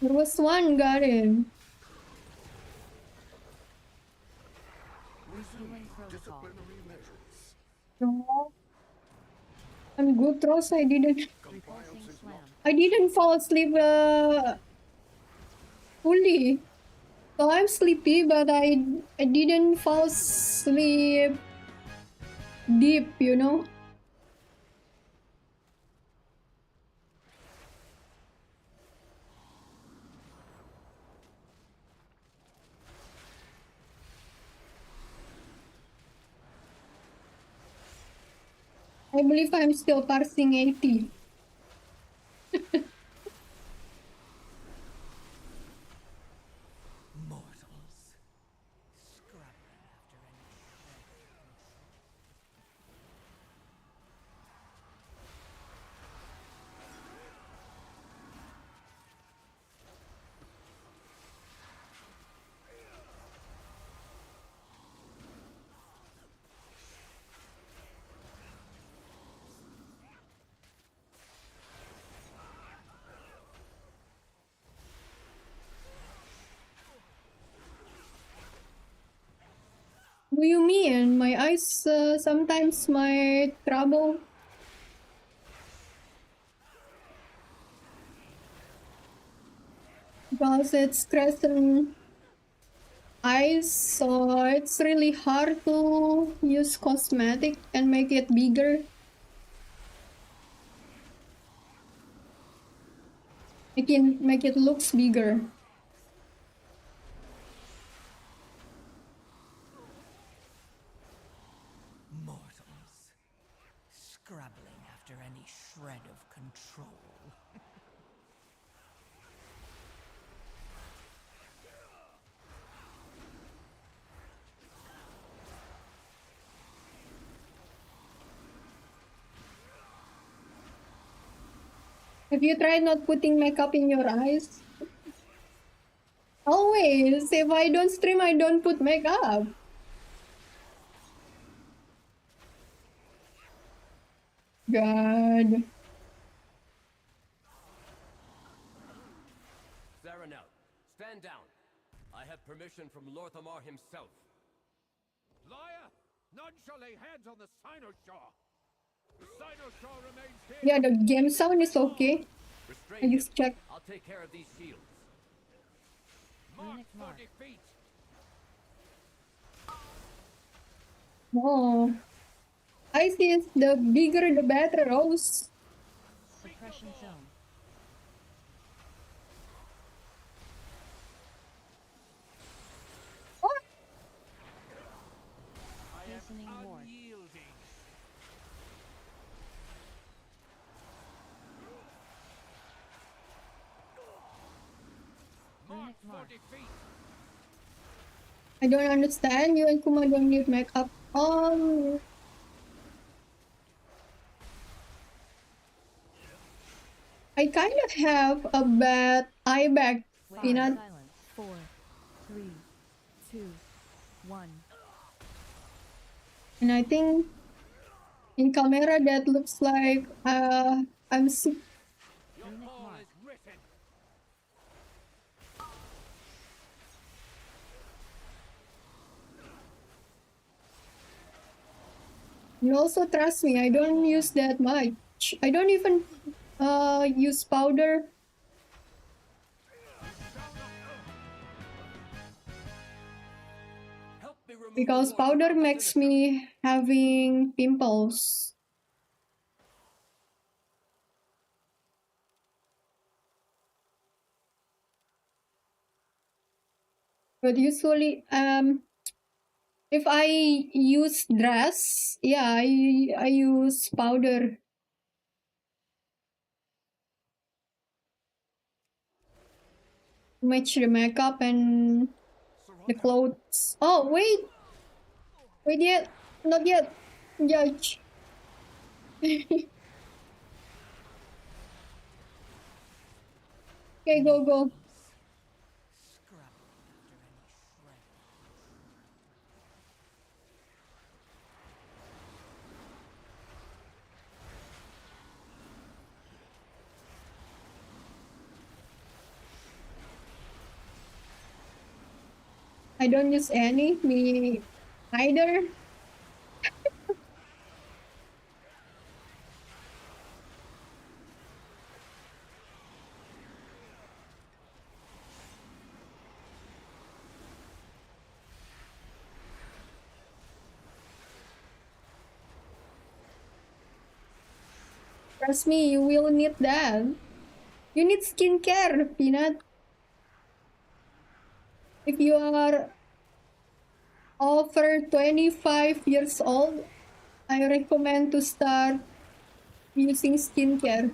There was one got in. Disciplinary measures. No. On good throws, I didn't fall asleep fully. So I'm sleepy, but I didn't fall asleep deep, you know. I believe I'm still parsing 80. What do you mean? My eyes sometimes might trouble. Because it's stressing eyes, so it's really hard to use cosmetic and make it bigger. Make it looks bigger. Mortals, scrabbling after any shred of control. Have you tried not putting makeup in your eyes? Always. If I don't stream, I don't put makeup. God. Serenel, stand down. I have permission from Lorthamar himself. Liar! None shall lay hands on the Cynosure! The Cynosure remains here! Yeah, the game sound is okay. I just checked. I'll take care of these shields. Mark for defeat! Oh. I see it's the bigger the better, Rose. Suppression zone. What? Hastening ward. Mark for defeat! I don't understand. You and Kuma don't need makeup. I kind of have a bad eye bag, Peanut. 4, 3, 2, 1. And I think in camera that looks like I'm sick. And also trust me, I don't use that much. I don't even use powder. Because powder makes me having pimples. But usually, if I use dress, yeah, I use powder. Match the makeup and the clothes. Oh, wait! Wait yet. Not yet. Judge. Okay, go, go. I don't use any, me either. Trust me, you will need that. You need skincare, Peanut. If you are over 25 years old, I recommend to start using skincare.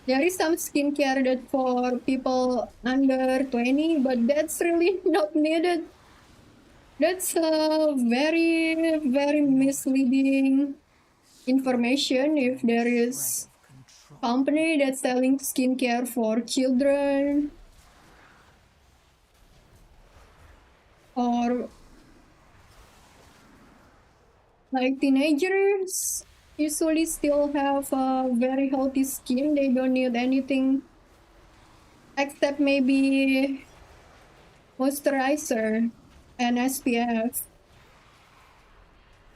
There is some skincare that for people under 20, but that's really not needed. That's a very, very misleading information if there is company that's selling skincare for children or like teenagers usually still have a very healthy skin. They don't need anything except maybe moisturizer and SPF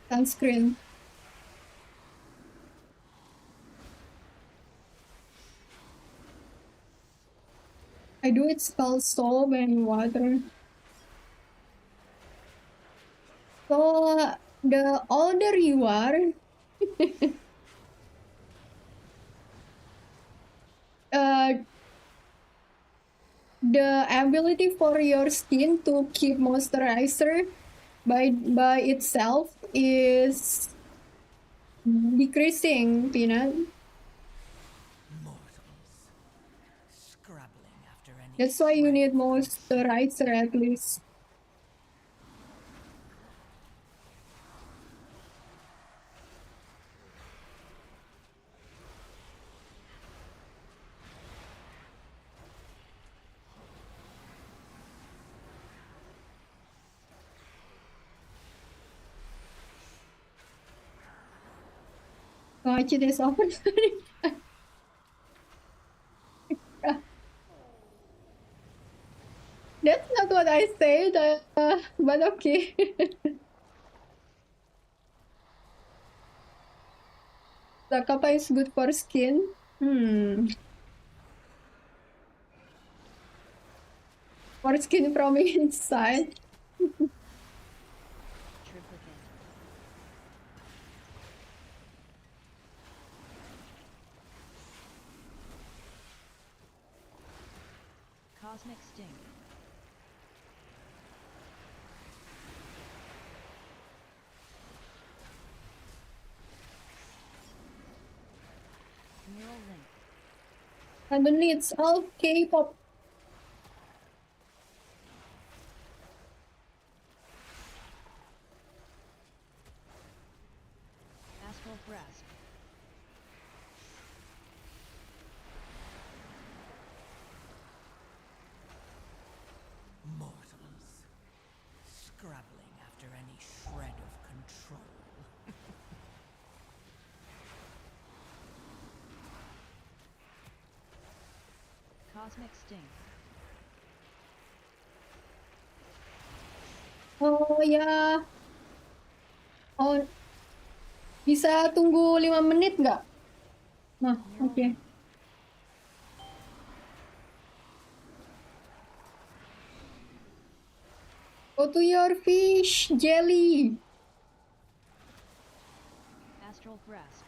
sunscreen. I do it spell soap and water. So the older you are, the ability for your skin to keep moisturizer by itself is decreasing, Peanut. That's why you need moisturizer at least. Watch this open. That's not what I said, but okay. The kappa is good for skin. For skin from inside. Cosmic Sting. Neural Link. Suddenly it's all K-pop. Astral Grasp. Mortals, scrabbling after any shred of control. Cosmic Sting. Oh ya. Oh, bisa tunggu 5 menit nggak? Nah, oke. Go to your fish, jelly. Astral Grasp.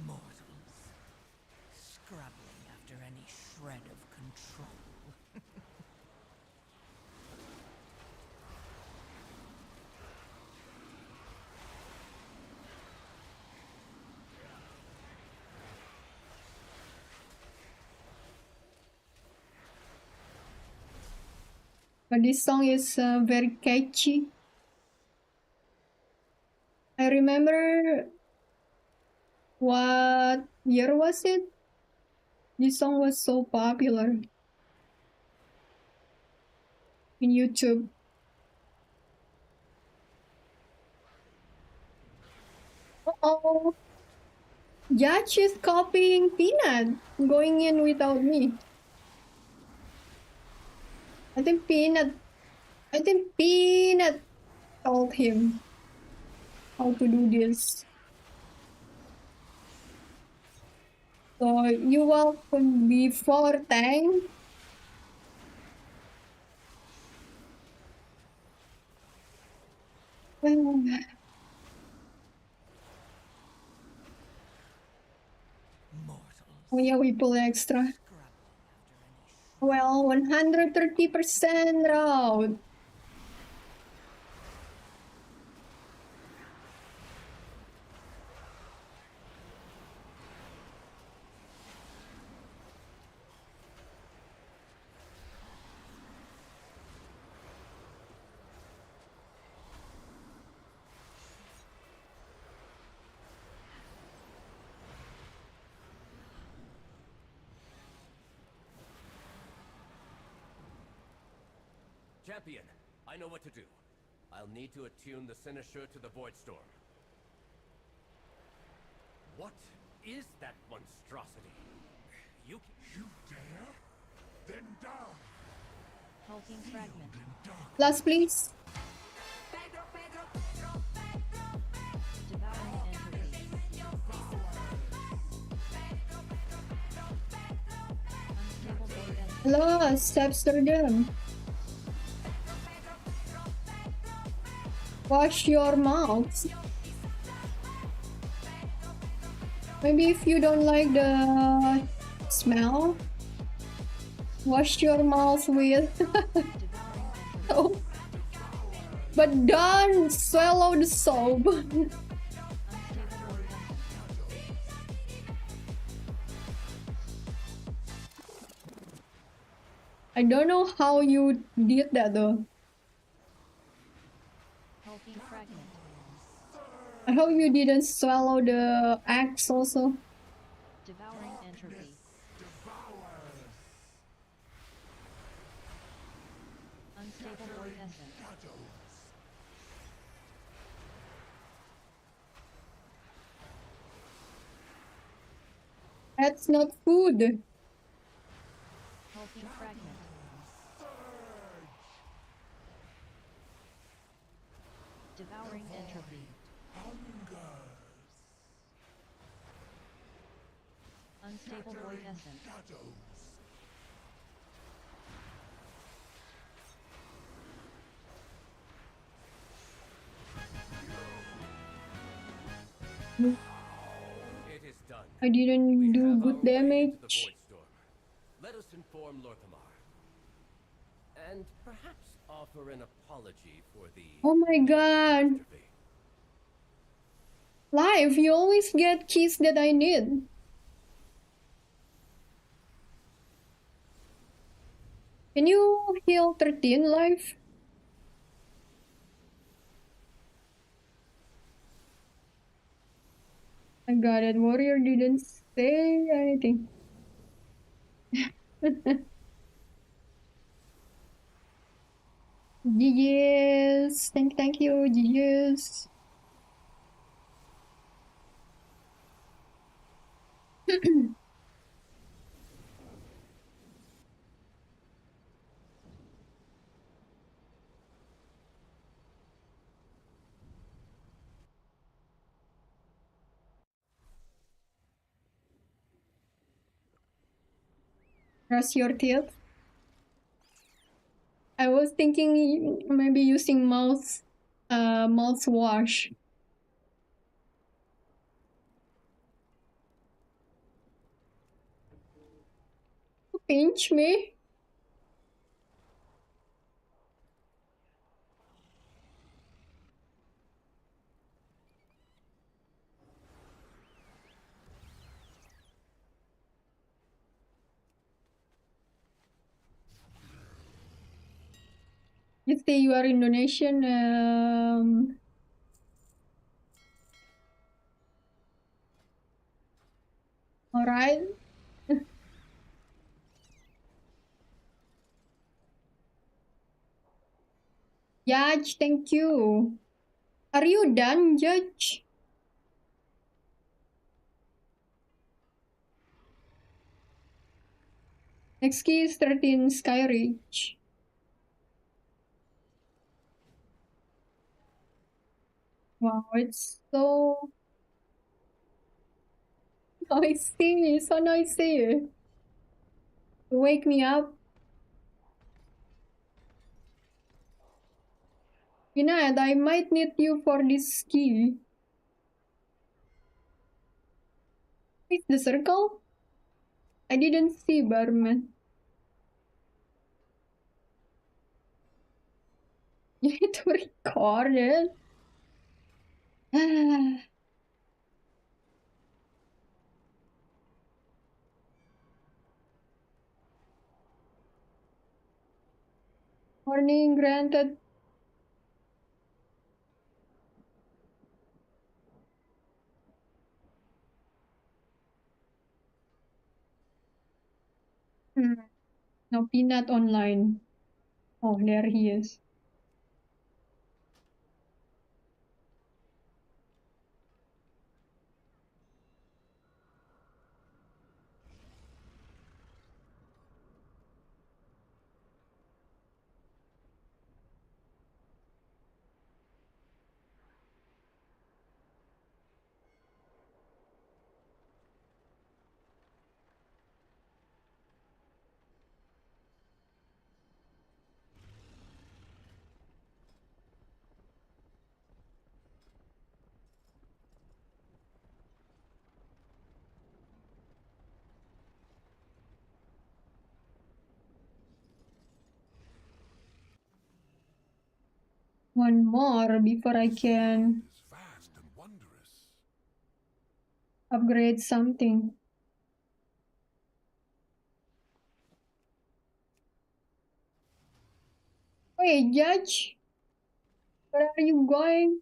Mortals, scrabbling after any shred of control. But this song is very catchy. I remember what year was it? This song was so popular in YouTube. Uh-oh. Judge is copying Peanut, going in without me. I think Peanut told him. how to do this. So you welcome before tank. Oh yeah, we pull extra. Well, 130% route. Champion, I know what to do. I'll need to attune the Cynosure to the Void Storm. What is that monstrosity? You dare? Then die! Hulking fragment. Last, please. Devouring entropy. Unstable void essence. Hello, steps to them. Wash your mouth. Maybe if you don't like the smell, wash your mouth with. Oh. But don't swallow the soap. I don't know how you did that though. I hope you didn't swallow the axe also. Devouring entropy. Unstable void essence. That's not food. Hulking fragment. Devouring entropy. Unstable void essence. It is done. I didn't do good damage. Let us inform Lorthamar. And perhaps offer an apology for the... Oh my god. Live, you always get keys that I need. Can you heal 13 live? I got it. Warrior didn't say anything. GG's. Thank you. GG's. Brush your teeth. I was thinking maybe using mouthwash. Pinch me. You say you are Indonesian. All right. Judge, thank you. Are you done, Judge? Next key is 13 Skyreach. Wow, it's so noisy, so noisy. Wake me up. Inad, I might need you for this key. Is the circle? I didn't see barman. You need to record it. Warning granted. No, Peanut online. Oh, there he is. One more before I can upgrade something. Wait, Judge? Where are you going?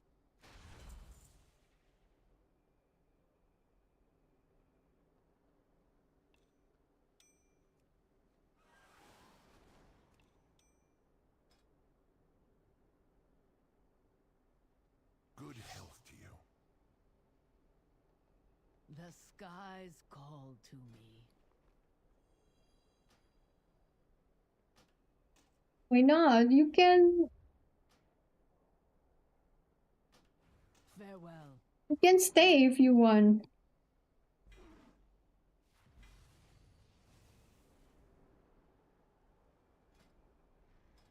Good health to you. The skies called to me. Why not? You can Farewell. stay if you want.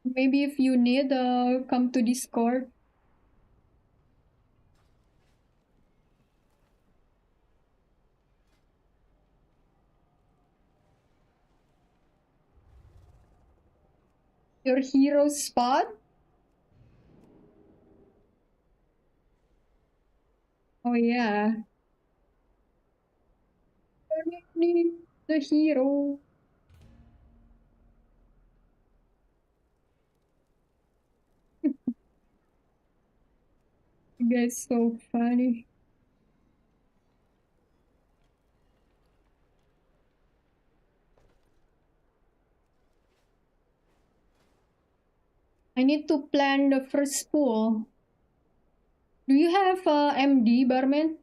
Maybe if you need, come to Discord. Your hero spot? Oh yeah. The hero. You guys so funny. I need to plan the first pool. Do you have MD, barman?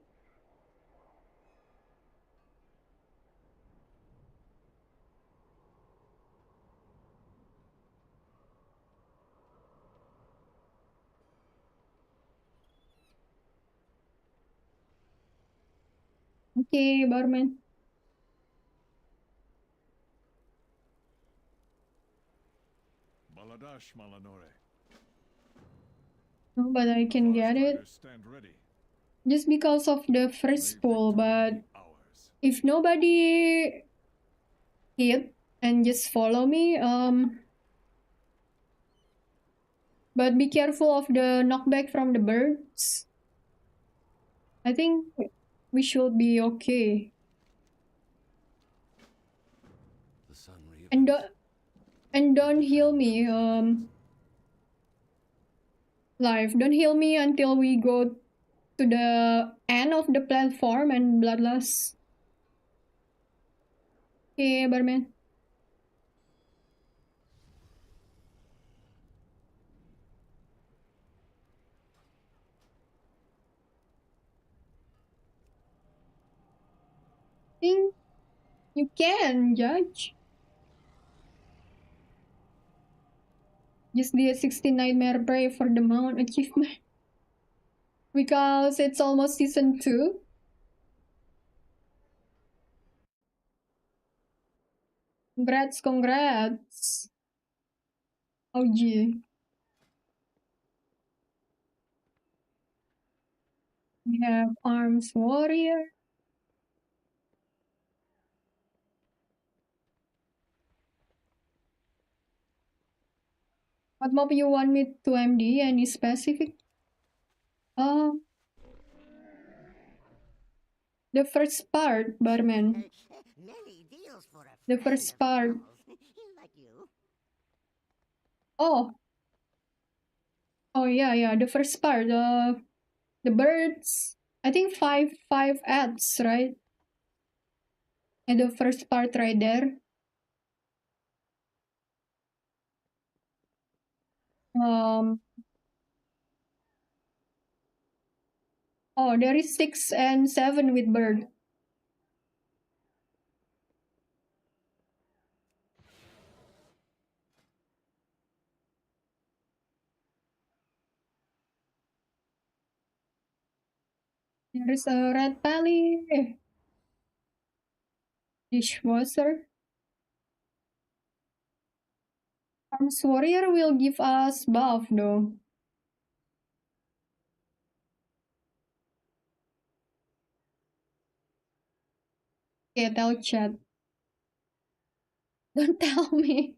Okay, barman. Baladash Malanore. No, but I can get it. Stand ready. Just because of the first pool, but if nobody hit and just follow me, but be careful of the knockback from the birds. I think we should be okay. And don't heal me, live. Don't heal me until we go to the end of the platform and bloodlust. Okay, barman. Think you can, Judge. Just the 60 Nightmare Pray for the Mount achievement. because it's almost season 2. Congrats. OG. We have Arms Warrior. What mob you want me to MD? Any specific? The first part, Barman. The first part. Oh. Oh yeah, the first part. The birds. I think five ads, right? And the first part right there. Oh, there is 6 and 7 with bird. There is a red pally. Dishwasher. Arms warrior will give us buff though. Okay, tell chat. Don't tell me.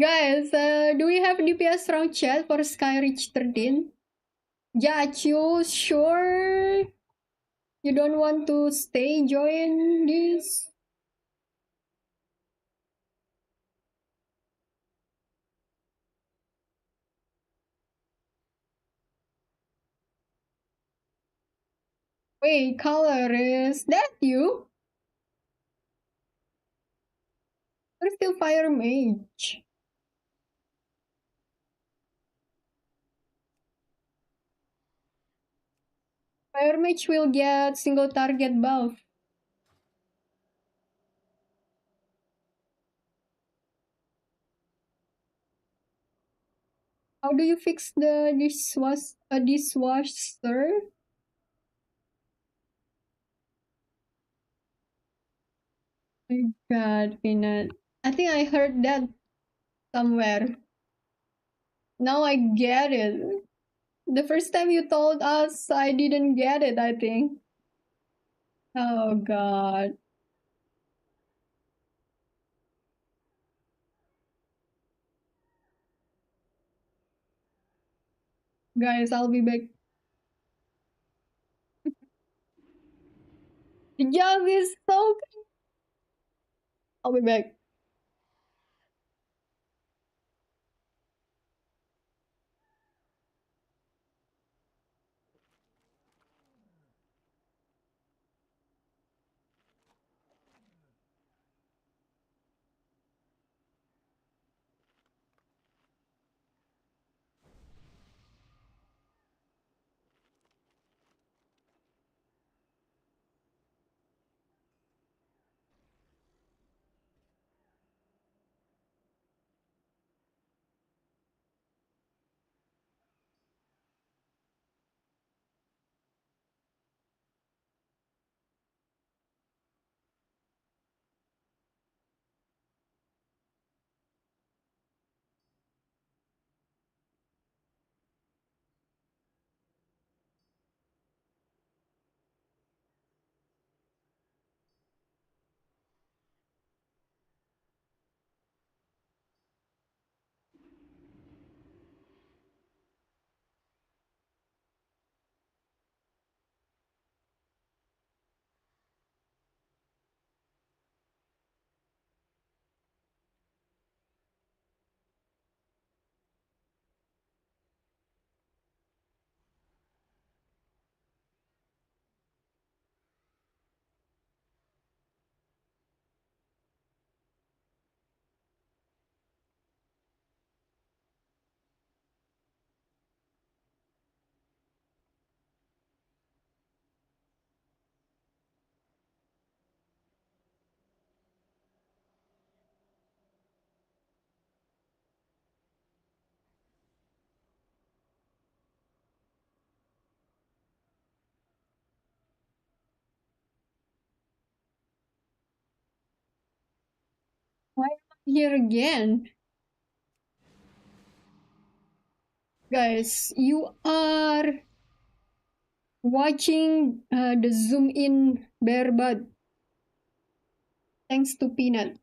Guys, do we have DPS round chat for Sky Reach 13? Yeah, you sure you don't want to stay join this? Wait, color, is that you? We're still fire mage. Fire mage will get single target buff. How do you fix the dishwasher? My god, Peanut. I think I heard that somewhere. Now I get it. The first time you told us, I didn't get it, I think. Oh god. Guys, I'll be back. The job is so good. I'll be back. Here again. Guys, you are watching the zoom in bare butt. Thanks to Peanut.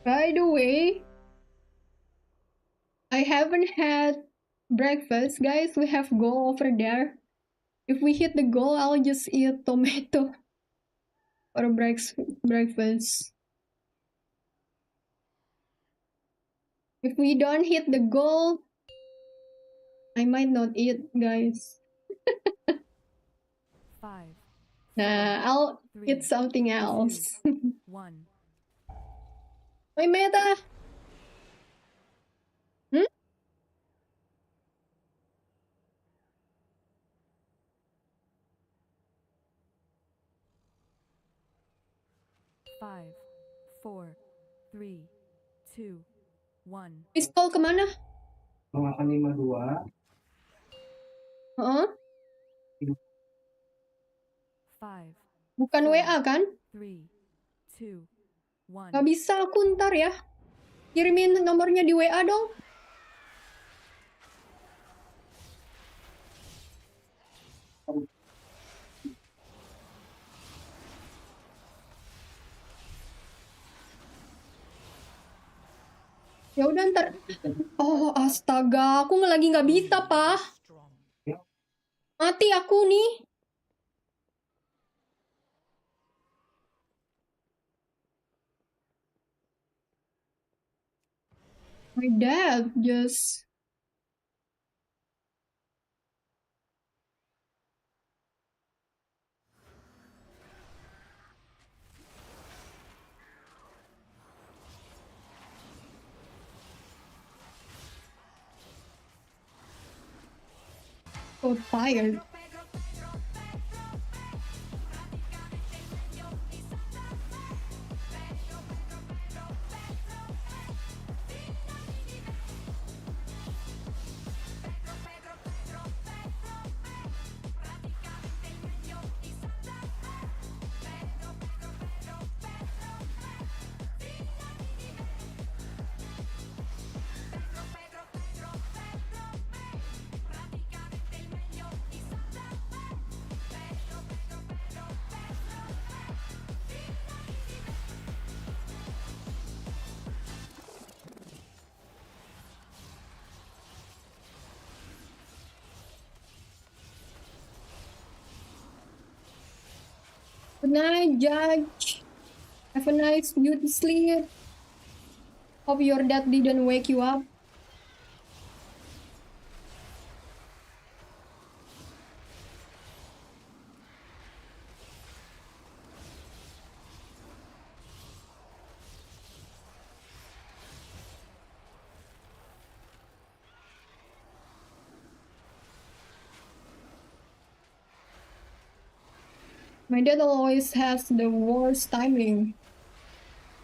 By the way, I haven't had breakfast. Guys, we have goal over there. If we hit the goal, I'll just eat tomato for breakfast. If we don't hit the goal, I might not eat, guys. 5. Nah, I'll eat something else. 1. My meta. Hmm? Five, 4, 3, 2, 1. Pistol kemana? Makan 52. Huh? 5. Bukan WA kan? 3, 2, 1. Gak bisa aku ntar ya. Kirimin nomornya di WA dong. Ya udah ntar. Oh astaga, aku lagi nggak bisa pak. Mati aku nih. My dad just. So tired. Good night, Judge. Have a nice, beauty sleep. Hope your dad didn't wake you up. My dad always has the worst timing.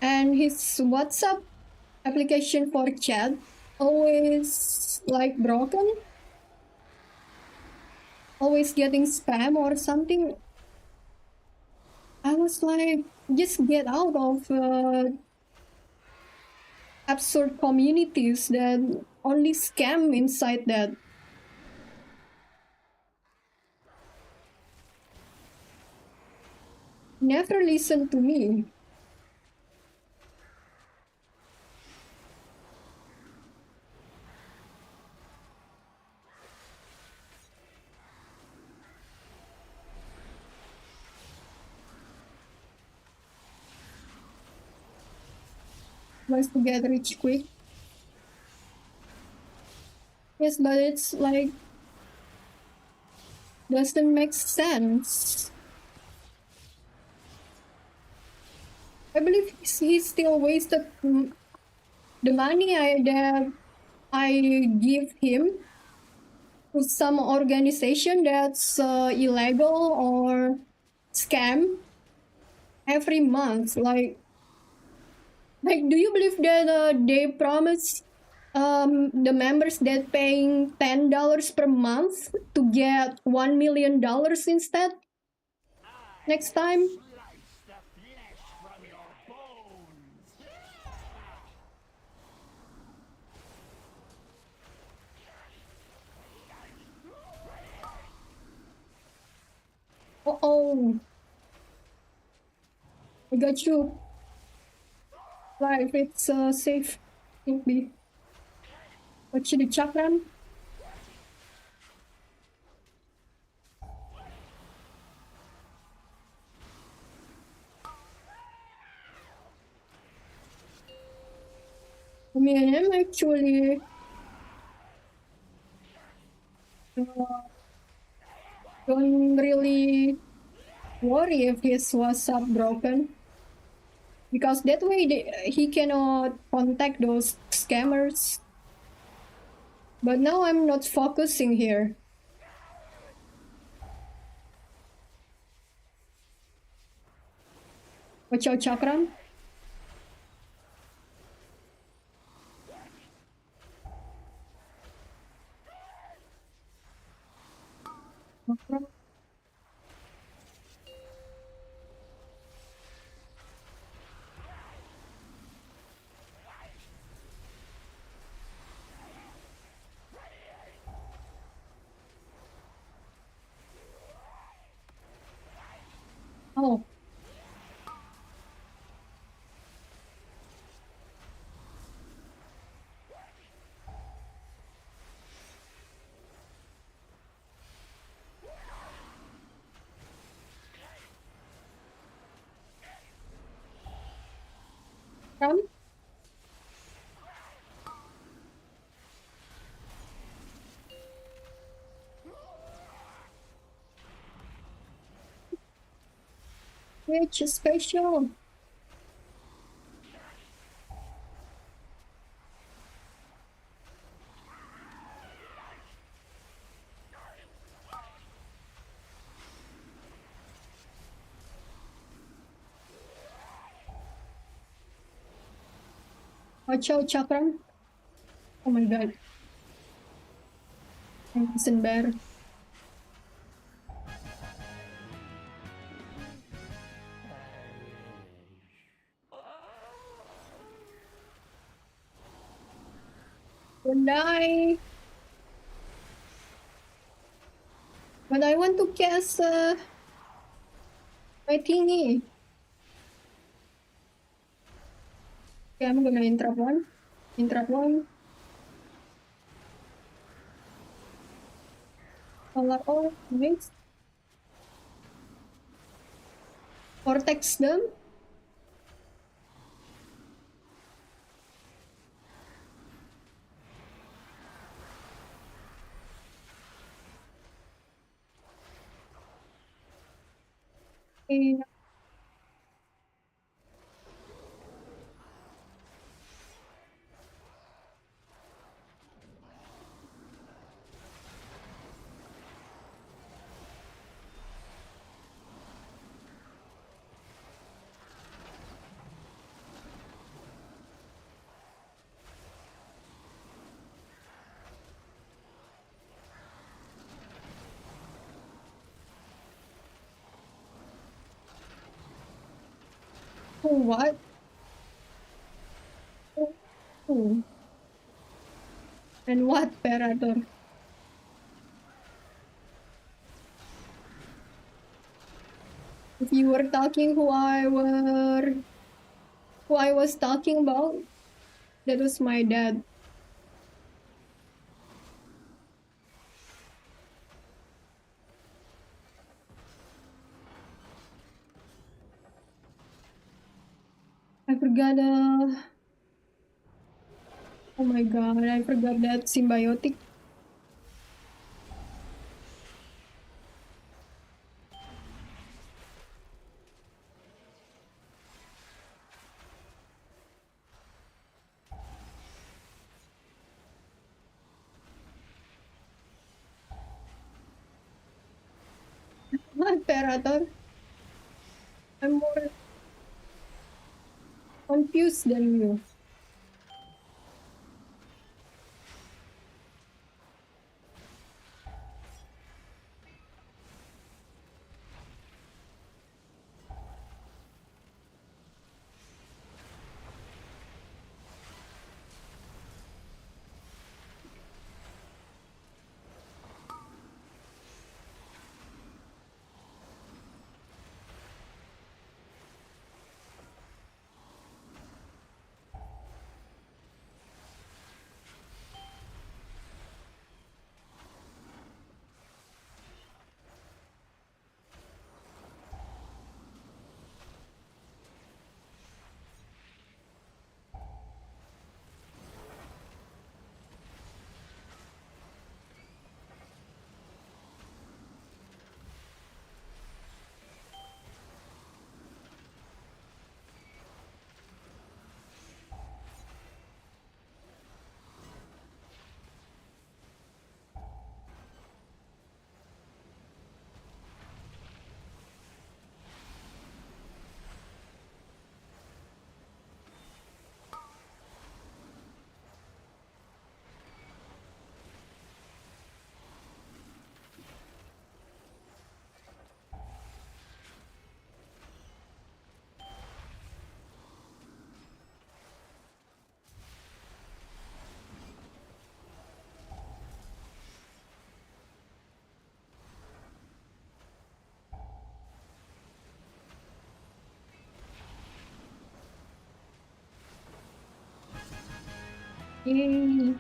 And his WhatsApp application for chat always like broken. Always getting spam or something. I was like, just get out of absurd communities that only scam inside that. Never listen to me. Wants to get rich quick. Yes, but it's like doesn't make sense. I believe he still wasted the money that I give him to some organization that's illegal or scam every month. Like, do you believe that they promise the members that paying $10 per month to get $1 million instead next time. Uh-oh. I got you. Life, it's safe. Can't be. Watch the chakram. I mean, I'm actually don't really worry if his WhatsApp broken, because that way he cannot contact those scammers. But now I'm not focusing here. Watch out, Chakram. Oh. Come. Which is special. Watch out, Chakram. Oh my god. Listen, bear. Don't die. But I want to cast my thingy. Okay, I'm gonna interrupt one. Interrupt one. Color all, nice. Vortex them. Okay. Oh, what? Oh. And what, Perator? If you were talking who I was talking about, that was my dad. I forgot oh my god, I forgot that symbiotic. What, Perator? I'm more confused than you. Yay.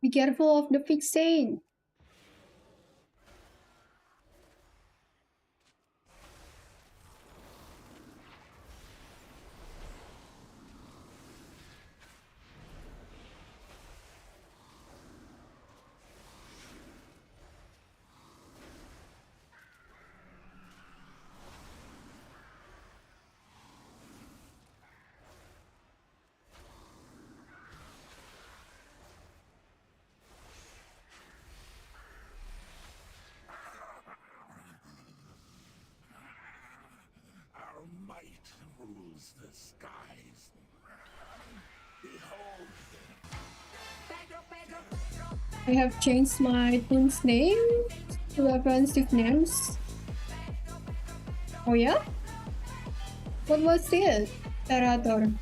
Be careful of the fixate. Our might rules the skies. Behold I have changed my toon's name to offensive names. Oh yeah? What was it, Terator?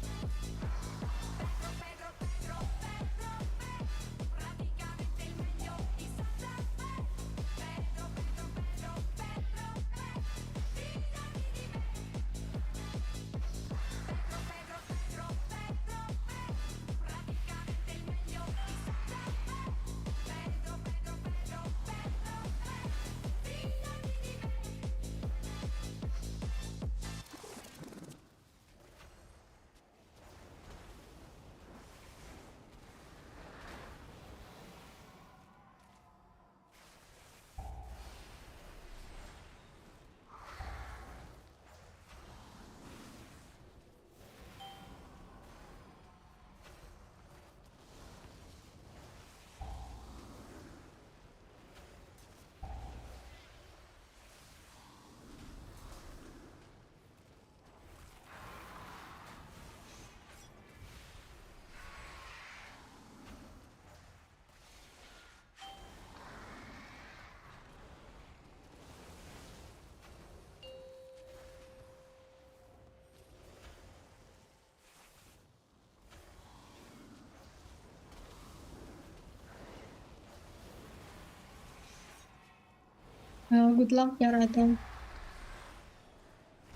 Well, good luck, Terator.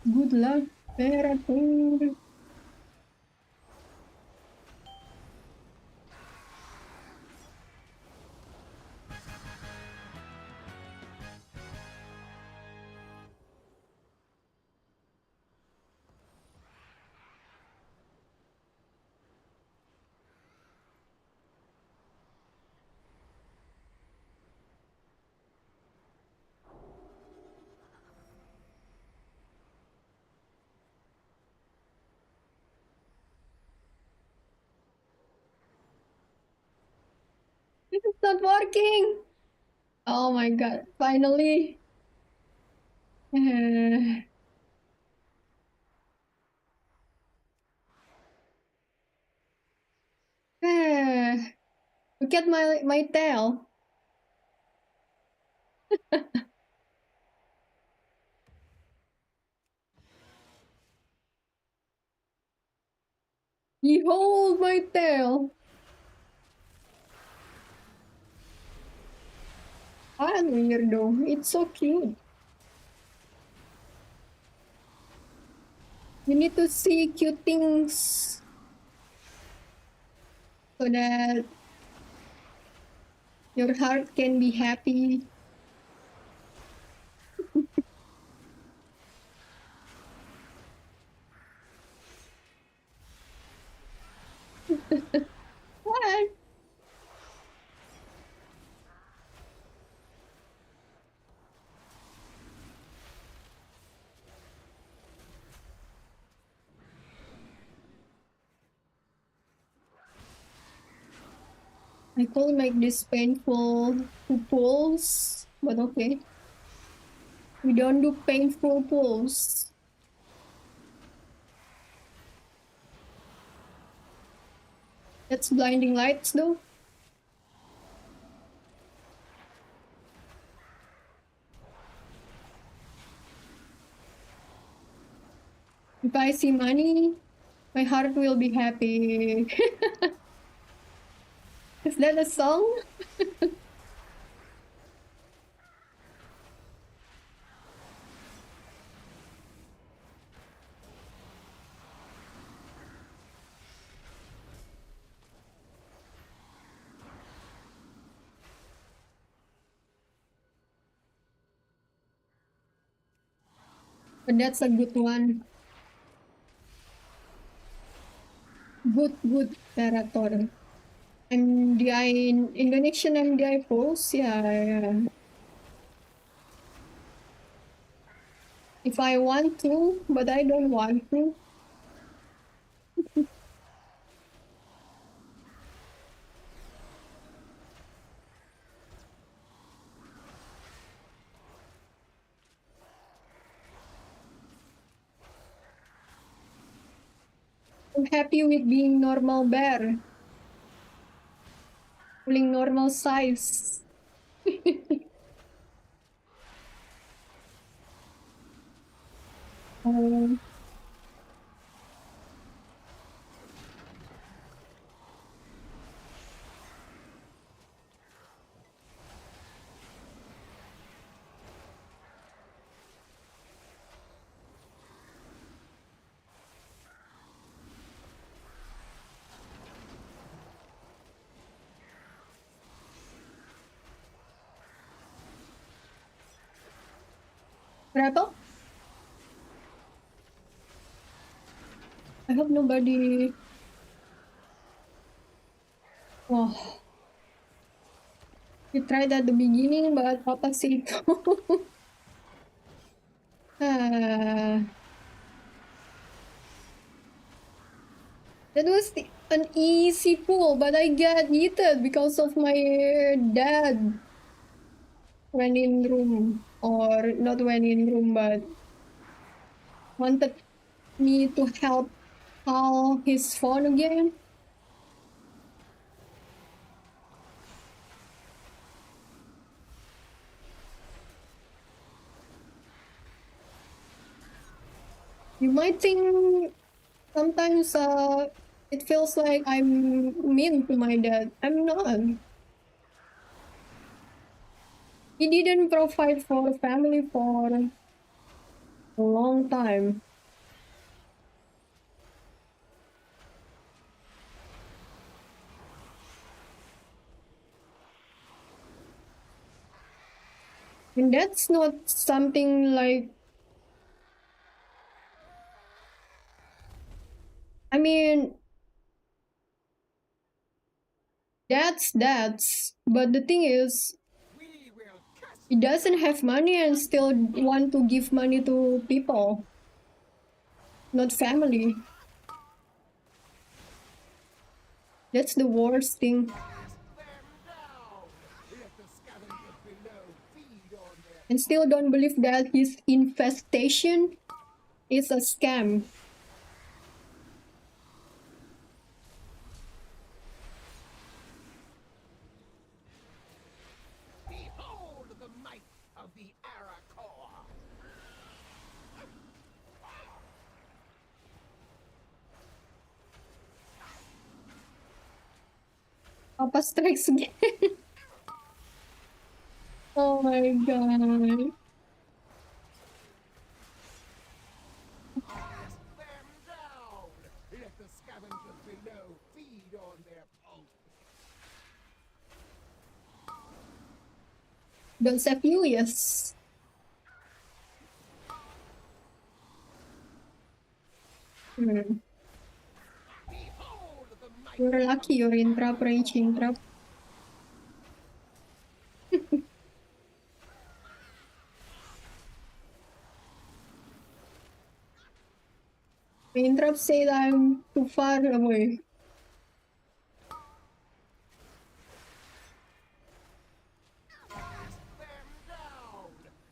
Good luck, Terator. It's not working. Oh my god, finally. Look at my tail. Behold my tail. Ah, weirdo. It's so cute. You need to see cute things so that your heart can be happy. What? I could make this painful pulls, but okay. We don't do painful pulls. That's blinding lights though. If I see money, my heart will be happy. Is that a song? But that's a good one. Good Terator. MDI Indonesian MDI pros, yeah. If I want to, but I don't want to. I'm happy with being normal bear. Pulling normal size. um, Berapa? I hope nobody. Oh, we tried at the beginning, but apa sih itu? That was an easy pull, but I got heated because of my dad went in room, or not went in room, but wanted me to help call his phone again. You might think sometimes it feels like I'm mean to my dad. I'm not. He didn't provide for family for a long time. And that's not something like, I mean, that's, but the thing is, he doesn't have money and still want to give money to people, not family. That's the worst thing. And still don't believe that his infestation is a scam. Behold the might of the Aracore! Papa strikes again. Oh my god. Let the scavengers below feed on their pulse. Don't say furious. You're lucky you're in trap, raging trap. Trap said I'm too far away.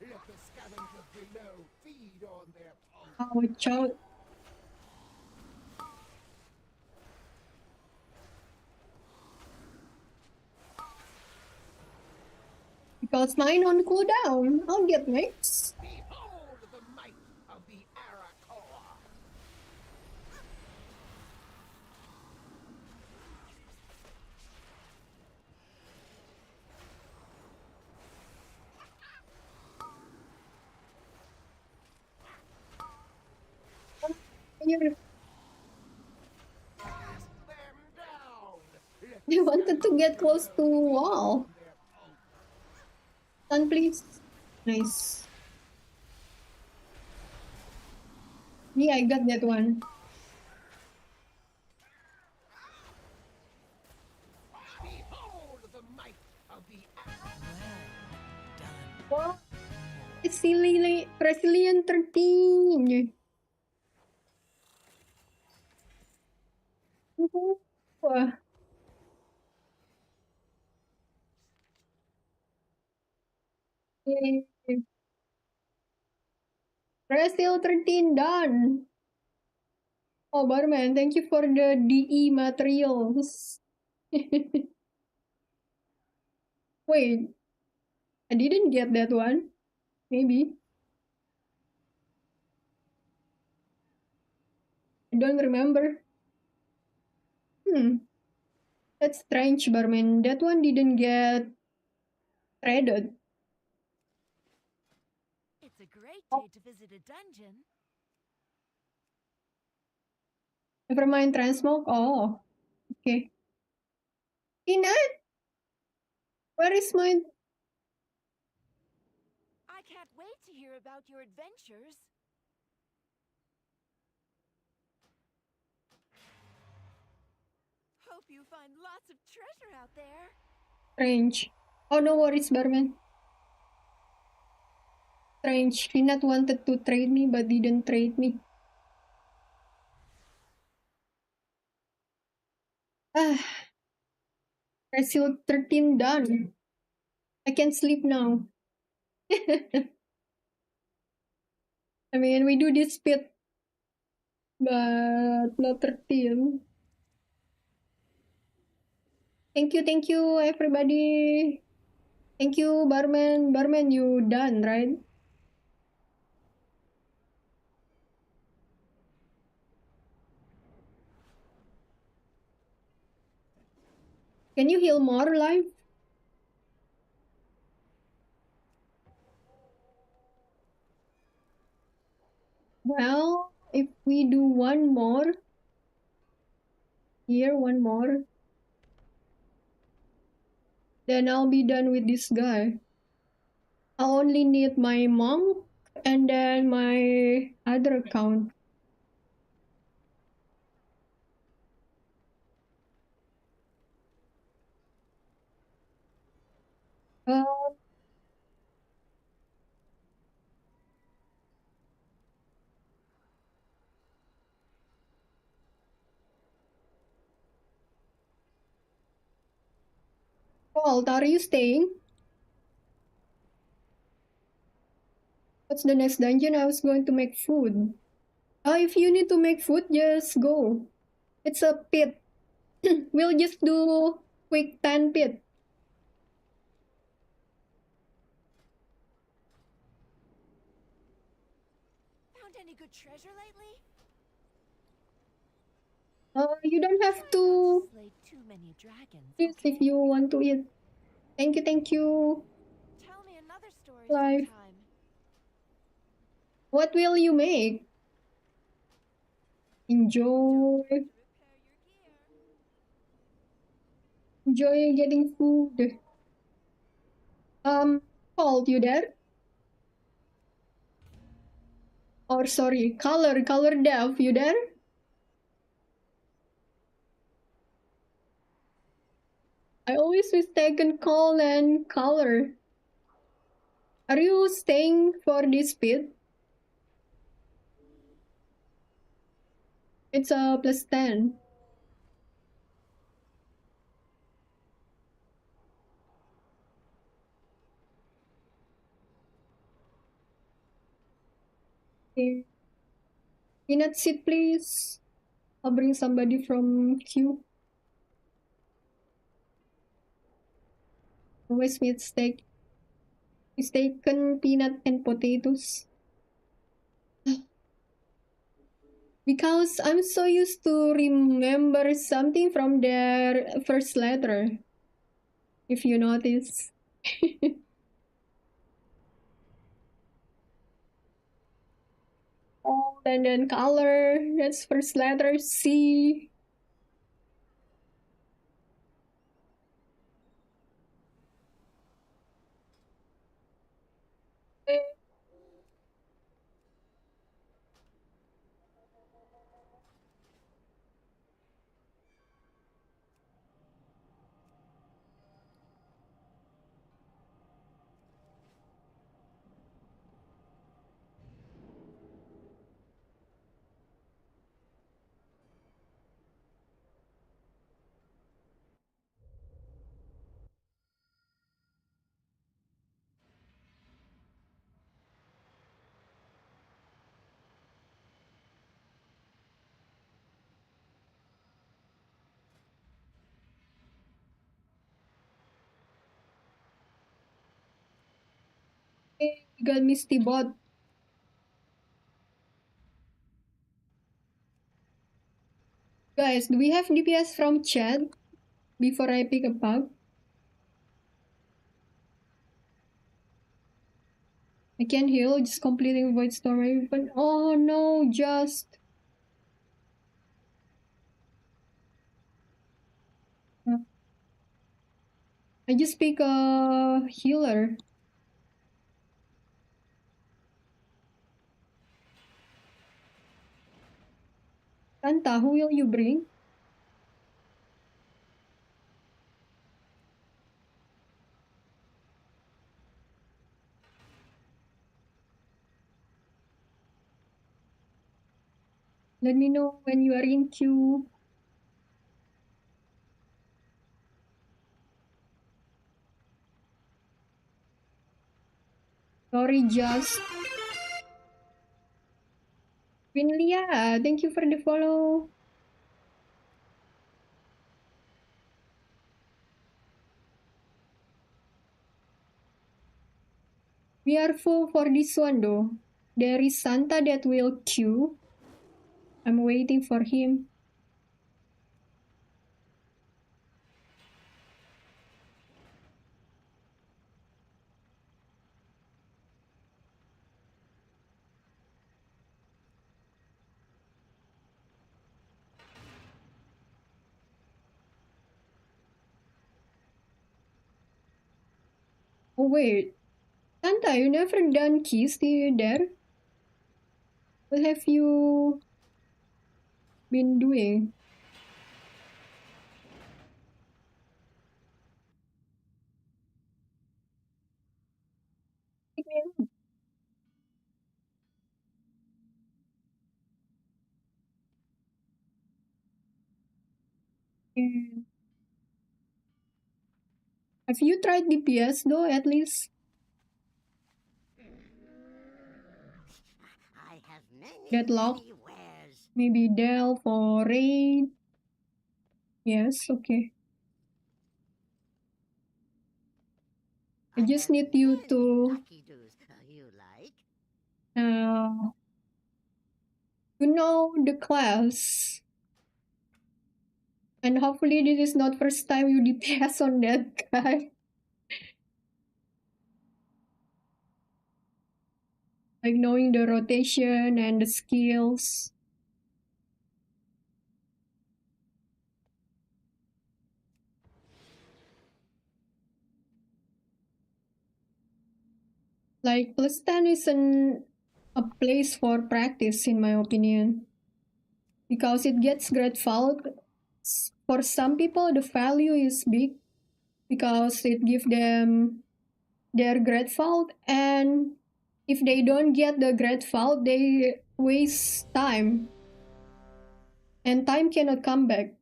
Let the scavengers below feed on their pulse. Ouch, ouch. Because mine on cooldown. I'll get next. Behold the might of the Aracore! Here. They wanted to get close to wall. Stun, please. Nice. Yeah, I got that one. Behold the might of the Wow. Brazilian 13. Wah. Yay. Brazil 13 done. Oh, Barman, thank you for the DE materials. Wait, I didn't get that one. Maybe. I don't remember. That's strange, Barman. That one didn't get traded. It's a great day to visit a dungeon. Never mind, Transmog. Oh, okay. Peanut? Where is my... I can't wait to hear about your adventures. Hope you find lots of treasure out there. Strange. Oh, no worries, Barman. Strange. Peanut wanted to trade me, but didn't trade me. Ah. Brazil 13 done. I can sleep now. I mean, we do this bit, but not 13. Thank you, everybody. Thank you, Barman. Barman, you done, right? Can you heal more life? Well, if we do one more, here, one more, then I'll be done with this guy. I only need my monk and then my other account. Walt, are you staying? What's the next dungeon? I was going to make food. Oh, if you need to make food, just go. It's a pit. We'll just do quick 10 pit. Found any good treasure lately? You don't have to Slay too many dragons. use if you want to eat. Thank you. Tell me another story Life. sometime. What will you make? Enjoy. Enjoy getting food. Cold, you there? Or sorry, color dev, you there? I always mistaken call and color. Are you staying for this pit? It's a +10. Okay. Peanut seed, please. I'll bring somebody from queue. Always mistaken peanut and potatoes. Because I'm so used to remember something from their first letter. If you notice. Oh, and then color, that's first letter C. You got Misty Bot. Guys, do we have DPS from chat before I pick a pug? I can heal, just completing Void Storm. But oh no, just. I just pick a healer. Santa, who will you bring? Let me know when you are in queue. Sorry, just. Winlia, thank you for the follow. We are full for this one though. There is Santa that will queue. I'm waiting for him. Oh wait, Santa, you never done keys there? What have you been doing? Have you tried DPS though, at least? I have many, Deadlock? many wares. Maybe Delve or Raid? Yes, okay. I just need you to know the class. And hopefully this is not first time you DPS on that guy. Like knowing the rotation and the skills. Like plus 10 isn't a place for practice in my opinion. Because it gets great value. For some people the value is big because it gives them their great vault, and if they don't get the great vault they waste time. And time cannot come back.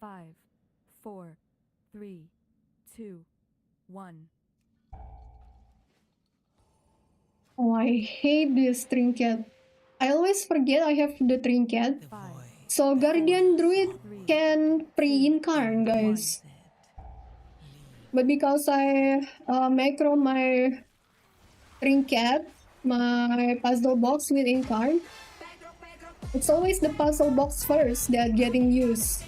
Five, four, three, two, one. Oh, I hate this trinket. I always forget I have the trinket. So Guardian Druid can pre-incarn, guys. But because I macro my trinket, my puzzle box with incarn, it's always the puzzle box first that getting used.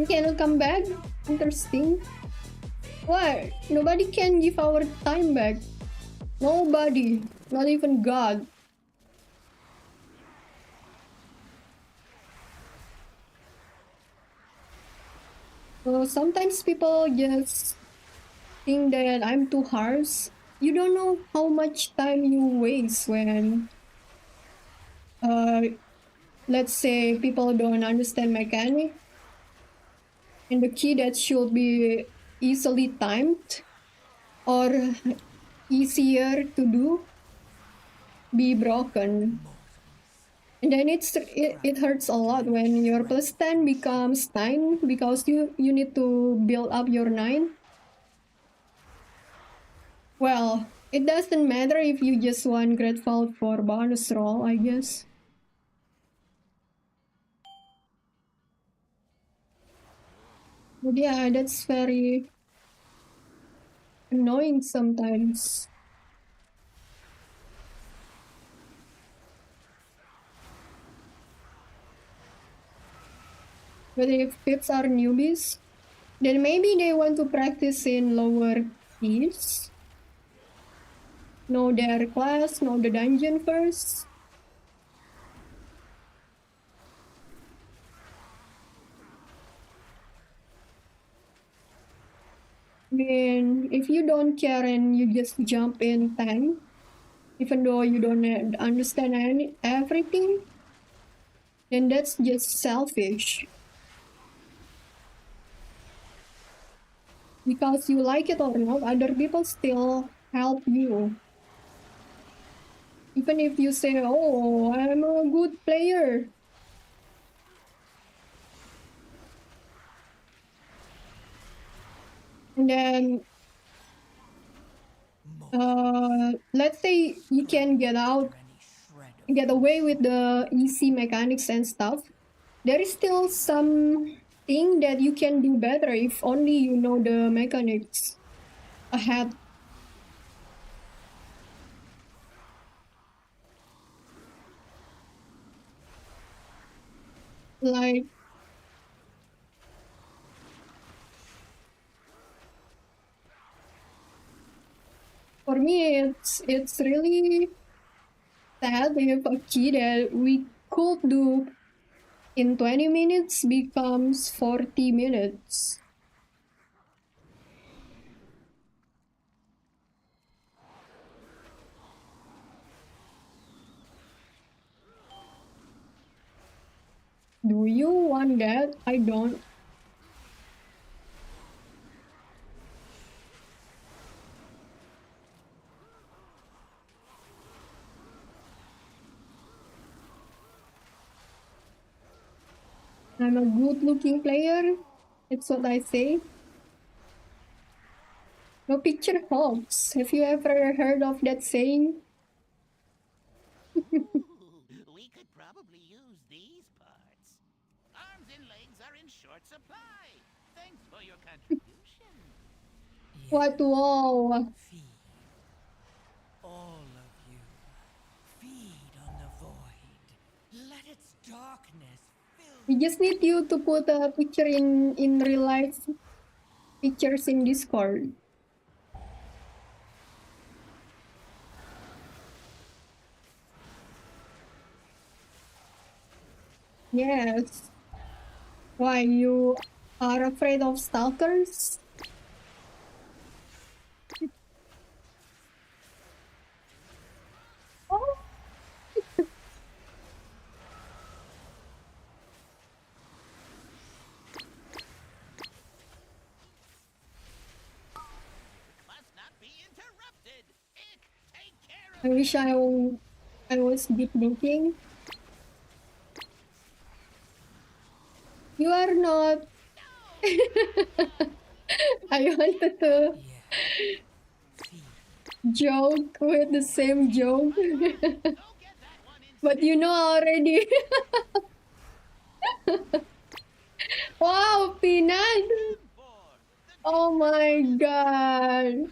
Cannot come back? Interesting. What? Nobody can give our time back. Nobody. Not even God. So sometimes people just think that I'm too harsh. You don't know how much time you waste when let's say people don't understand mechanic. and the key that should be easily timed or easier to do be broken. And then it hurts a lot when your +10 becomes 9 because you need to build up your 9. Well, it doesn't matter if you just want Great Vault for bonus roll, I guess. But yeah, that's very annoying sometimes. But if pips are newbies, then maybe they want to practice in lower keys. Know their class, know the dungeon first. I mean, if you don't care and you just jump in tank, even though you don't understand everything, then that's just selfish. Because you like it or not, other people still help you. Even if you say, oh, I'm a good player. And then, let's say you can get away with the easy mechanics and stuff. There is still something that you can do better if only you know the mechanics ahead. Like, for me, it's really sad if a key that we could do in 20 minutes becomes 40 minutes. Do you want that? I don't. I'm a good-looking player. That's what I say. No picture helps. Have you ever heard of that saying? We could probably use these parts. Arms and legs are in short supply. Thanks for your contribution. What? Wow. All of you, feed on the void. Let its darkness fill. We just need you to put a picture in real life pictures in Discord. Yes. Why, you are afraid of stalkers? Oh. I wish I was deep thinking. You are not. I wanted to joke with the same joke. But you know already. Wow, Peanut! Oh my god.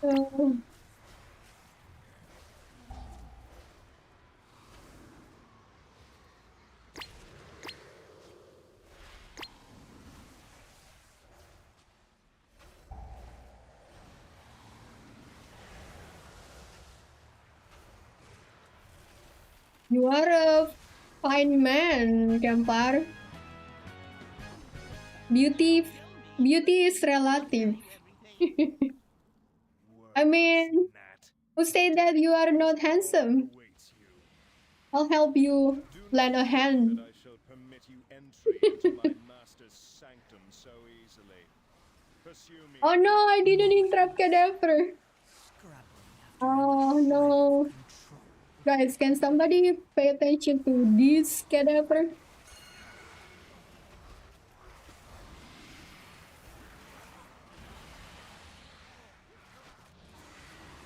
Oh. You are a fine man, Kampar. Beauty is relative. I mean, Who said that you are not handsome? I'll help you lend a hand. I shall permit you entry into my master's sanctum so easily. Pursue me. Oh no, I didn't interrupt Cadaver. Oh no. Guys, can somebody pay attention to this Cadaver?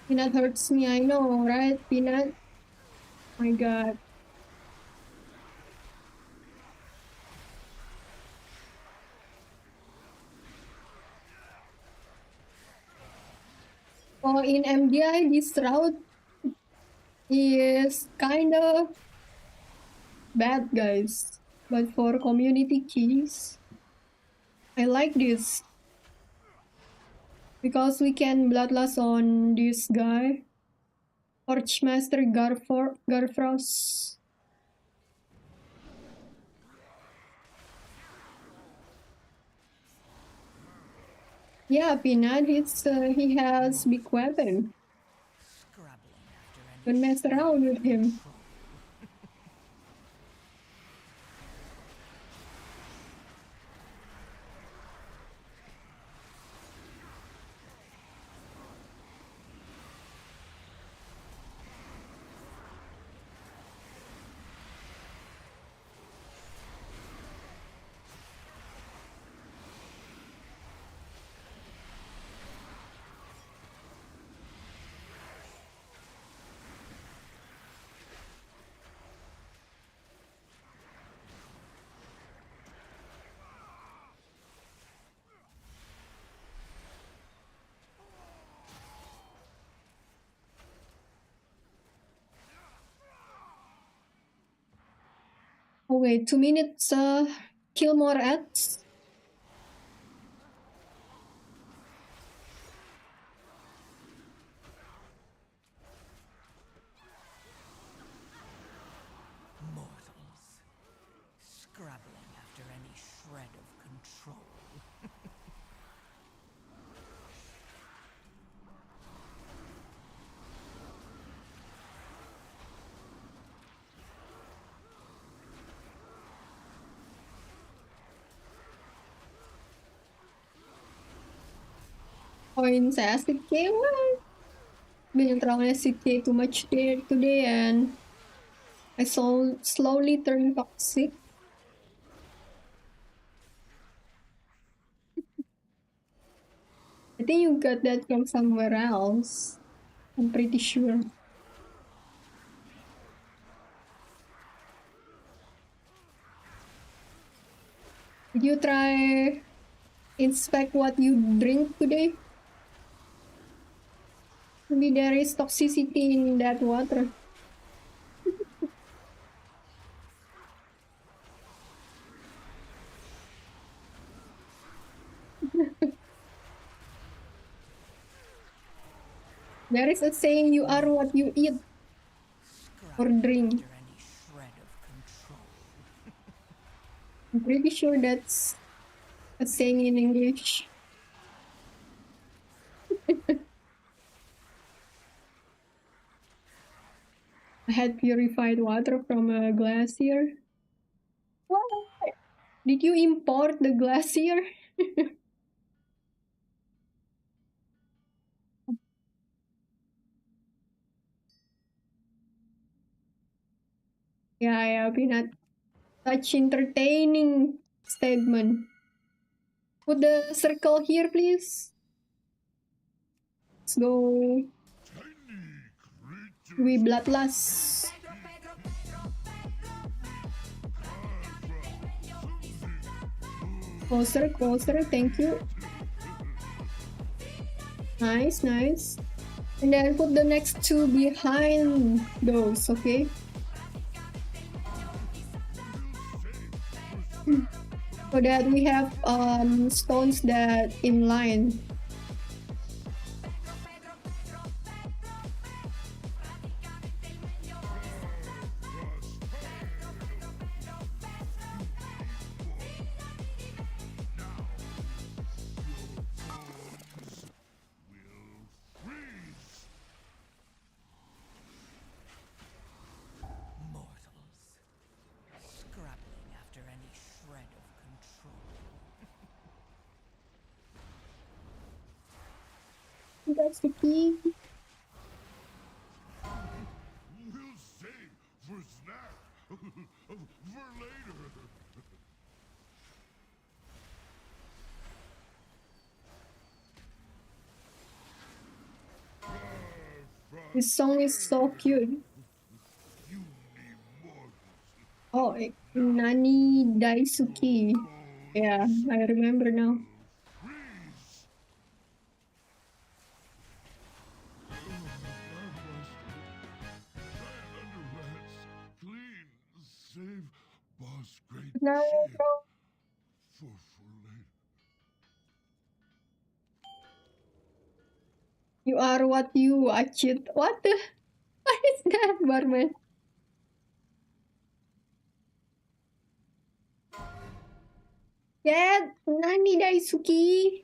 Peanut hurts me, I know, right? Peanut? My god. Oh, in MDI, this route is kind of bad, guys. But for community keys, I like this. Because we can bloodlust on this guy. Torchmaster Garfrost. Yeah, Peanut, he has big weapon. Don't mess around with him. Oh wait, 2 minutes, kill more ads. Mortals, scrabbling after any shred of control. Points Acidk, what? Been throwing Acidk too much there today and I slowly turn toxic. I think you got that from somewhere else. I'm pretty sure. Did you try inspect what you drink today? Maybe there is toxicity in that water. There is a saying, you are what you eat or drink. I'm pretty sure that's a saying in English. I had purified water from a glacier. What? Did you import the glacier? Yeah, Peanut. Such entertaining statement. Put the circle here, please. Let's go. We bloodlust. Closer, closer, thank you. Nice, nice. And then put the next two behind those, okay? So that we have stones that in line. Acidk. We'll save for snack. For later. This song is so cute. Oh, Nani Daisuki. Yeah, I remember now. Clean, save boss great No. ship. For later. You are what you achieved. What the? What is that, barman? Yeah, Nani Daisuki.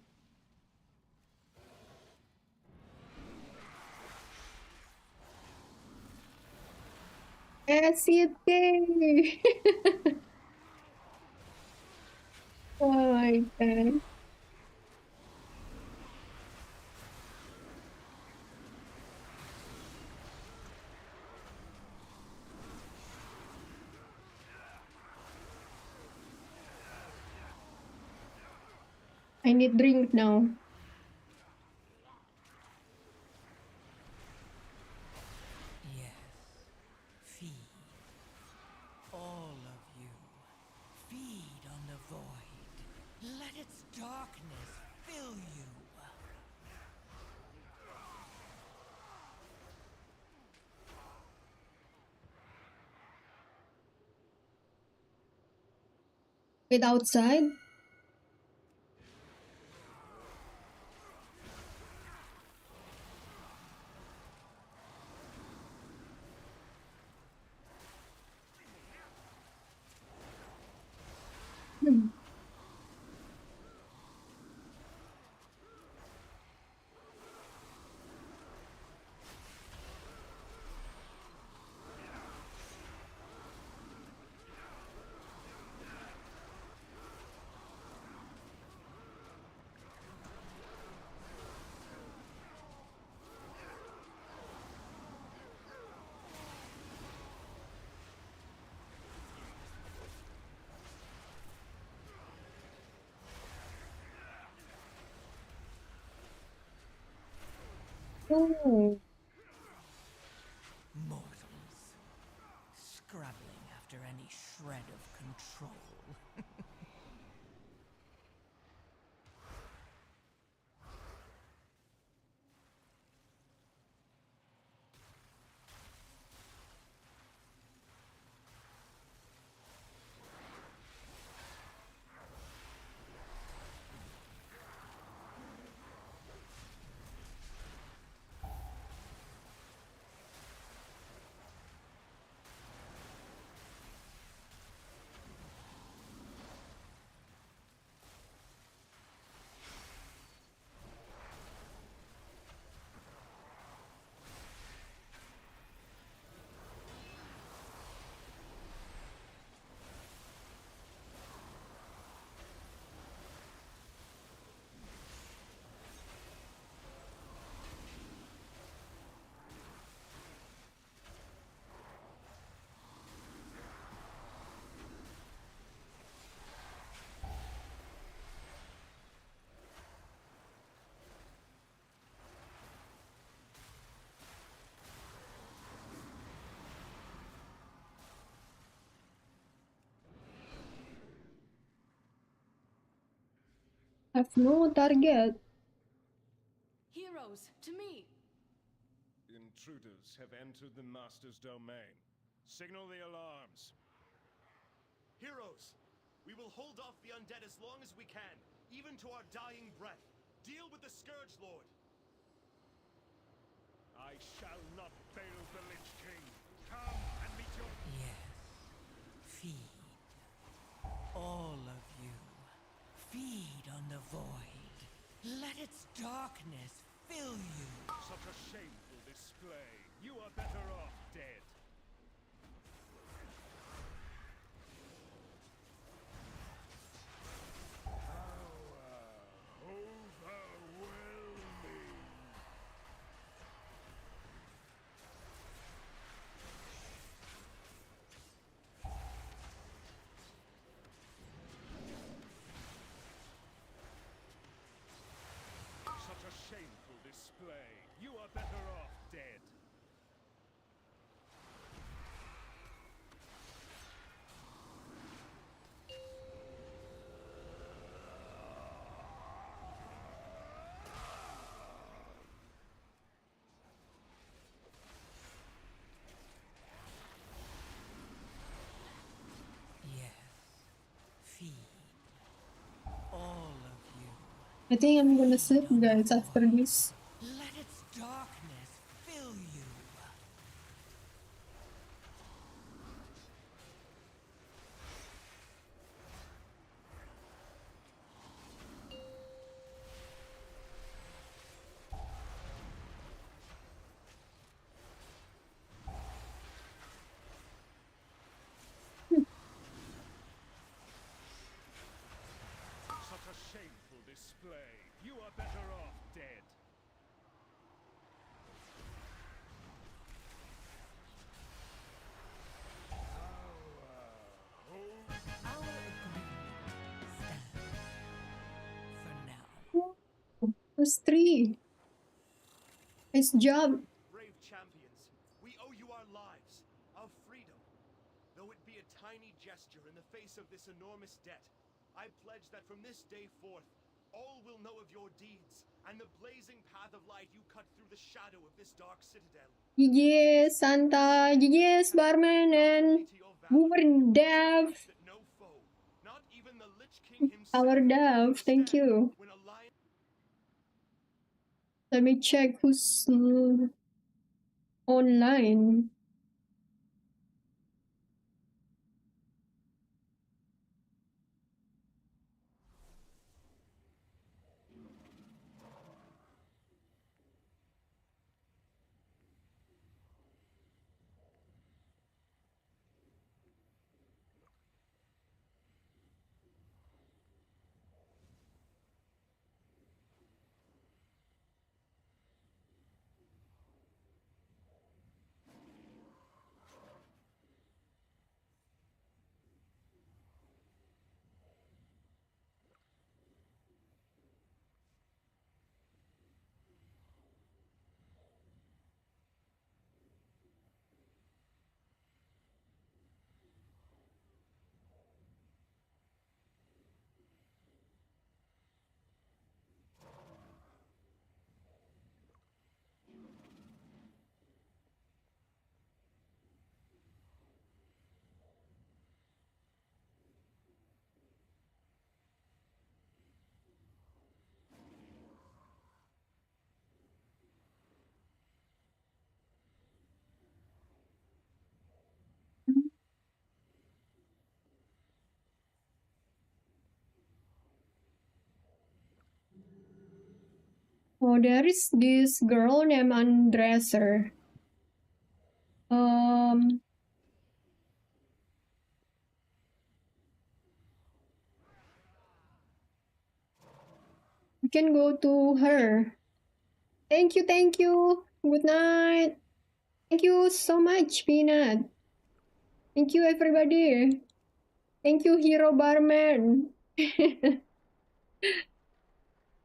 Acidk. Oh my god. I need drink now. Yes. Feed. All of you. Feed on the void. Let its darkness fill you. Wait outside. Oh. Mortals. Scrabbling after any shred of control. Have no target. Heroes, to me! Intruders have entered the Master's domain. Signal the alarms. Heroes, we will hold off the undead as long as we can, even to our dying breath. Deal with the Scourge Lord. I shall not fail the Lich King. Come and meet your... Yes. Feed. All of you. Feed on the void. Let its darkness fill you. Such a shameful display. You are better off dead. Overwhelming. feed. All of you. I think I'm gonna sleep, guys, after this. Let its darkness fill you. Such a shameful display. You are better off dead. Plus 3. Nice job. Brave champions, we owe you our lives, our freedom. Though it be a tiny gesture in the face of this enormous debt, I pledge that from this day forth, all will know of your deeds and the blazing path of light you cut through the shadow of this dark citadel. Yes, Santa. Yes, Barman and Boomer Dev. Our Dev, thank you. Let me check who's online. Oh, there is this girl named Andresser. We can go to her. Thank you, thank you. Good night. Thank you so much, Peanut. Thank you, everybody. Thank you, Hero Barman.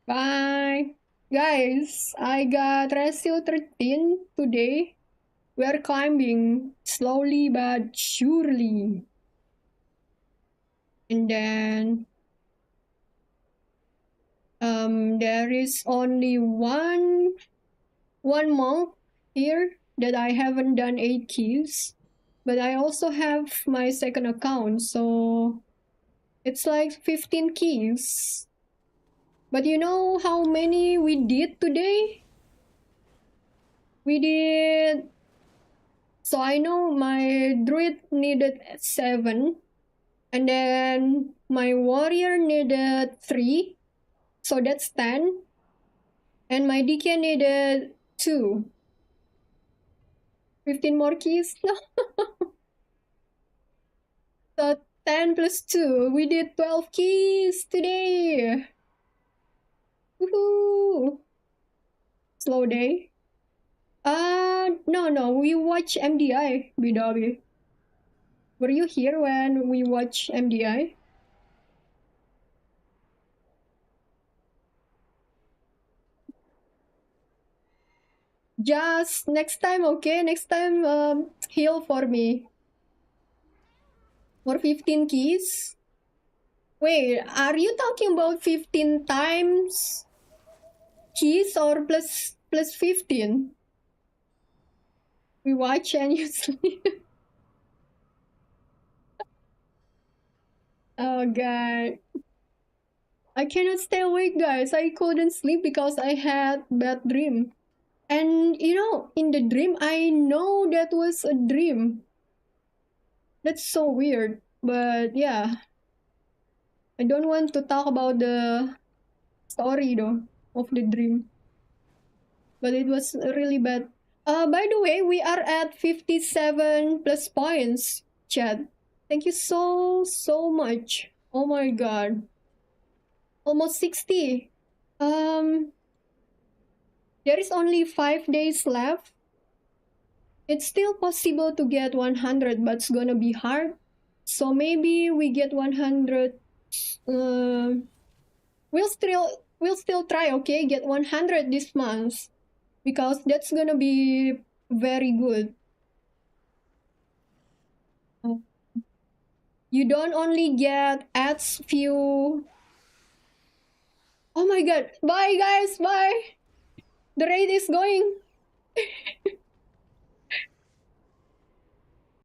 Bye. Guys, I got ratio 13 today. We are climbing slowly but surely. And then there is only one monk here that I haven't done 8 keys. But I also have my second account, so it's like 15 keys. But you know how many we did today? We did... So I know my druid needed 7. And then my warrior needed 3. So that's 10. And my DK needed 2. 15 more keys? No. So 10 plus 2. We did 12 keys today. Woohoo! Slow day. No, we watch MDI, BW. Were you here when we watch MDI? Just next time, okay? Next time, heal for me. For 15 keys? Wait, are you talking about 15 times keys or plus 15? We watch and you sleep. Oh god. I cannot stay awake, guys. I couldn't sleep because I had bad dream. And you know, in the dream, I know that was a dream. That's so weird. But yeah, I don't want to talk about the story though of the dream. But it was really bad. By the way, we are at 57 plus points, Chad. Thank you so much. Oh my god. Almost 60. There is only 5 days left. It's still possible to get 100, but it's gonna be hard. So maybe we get 100. We'll still try, okay? Get 100 this month because that's gonna be very good. You don't only get ads few. Oh my god! Bye guys! Bye. The raid is going.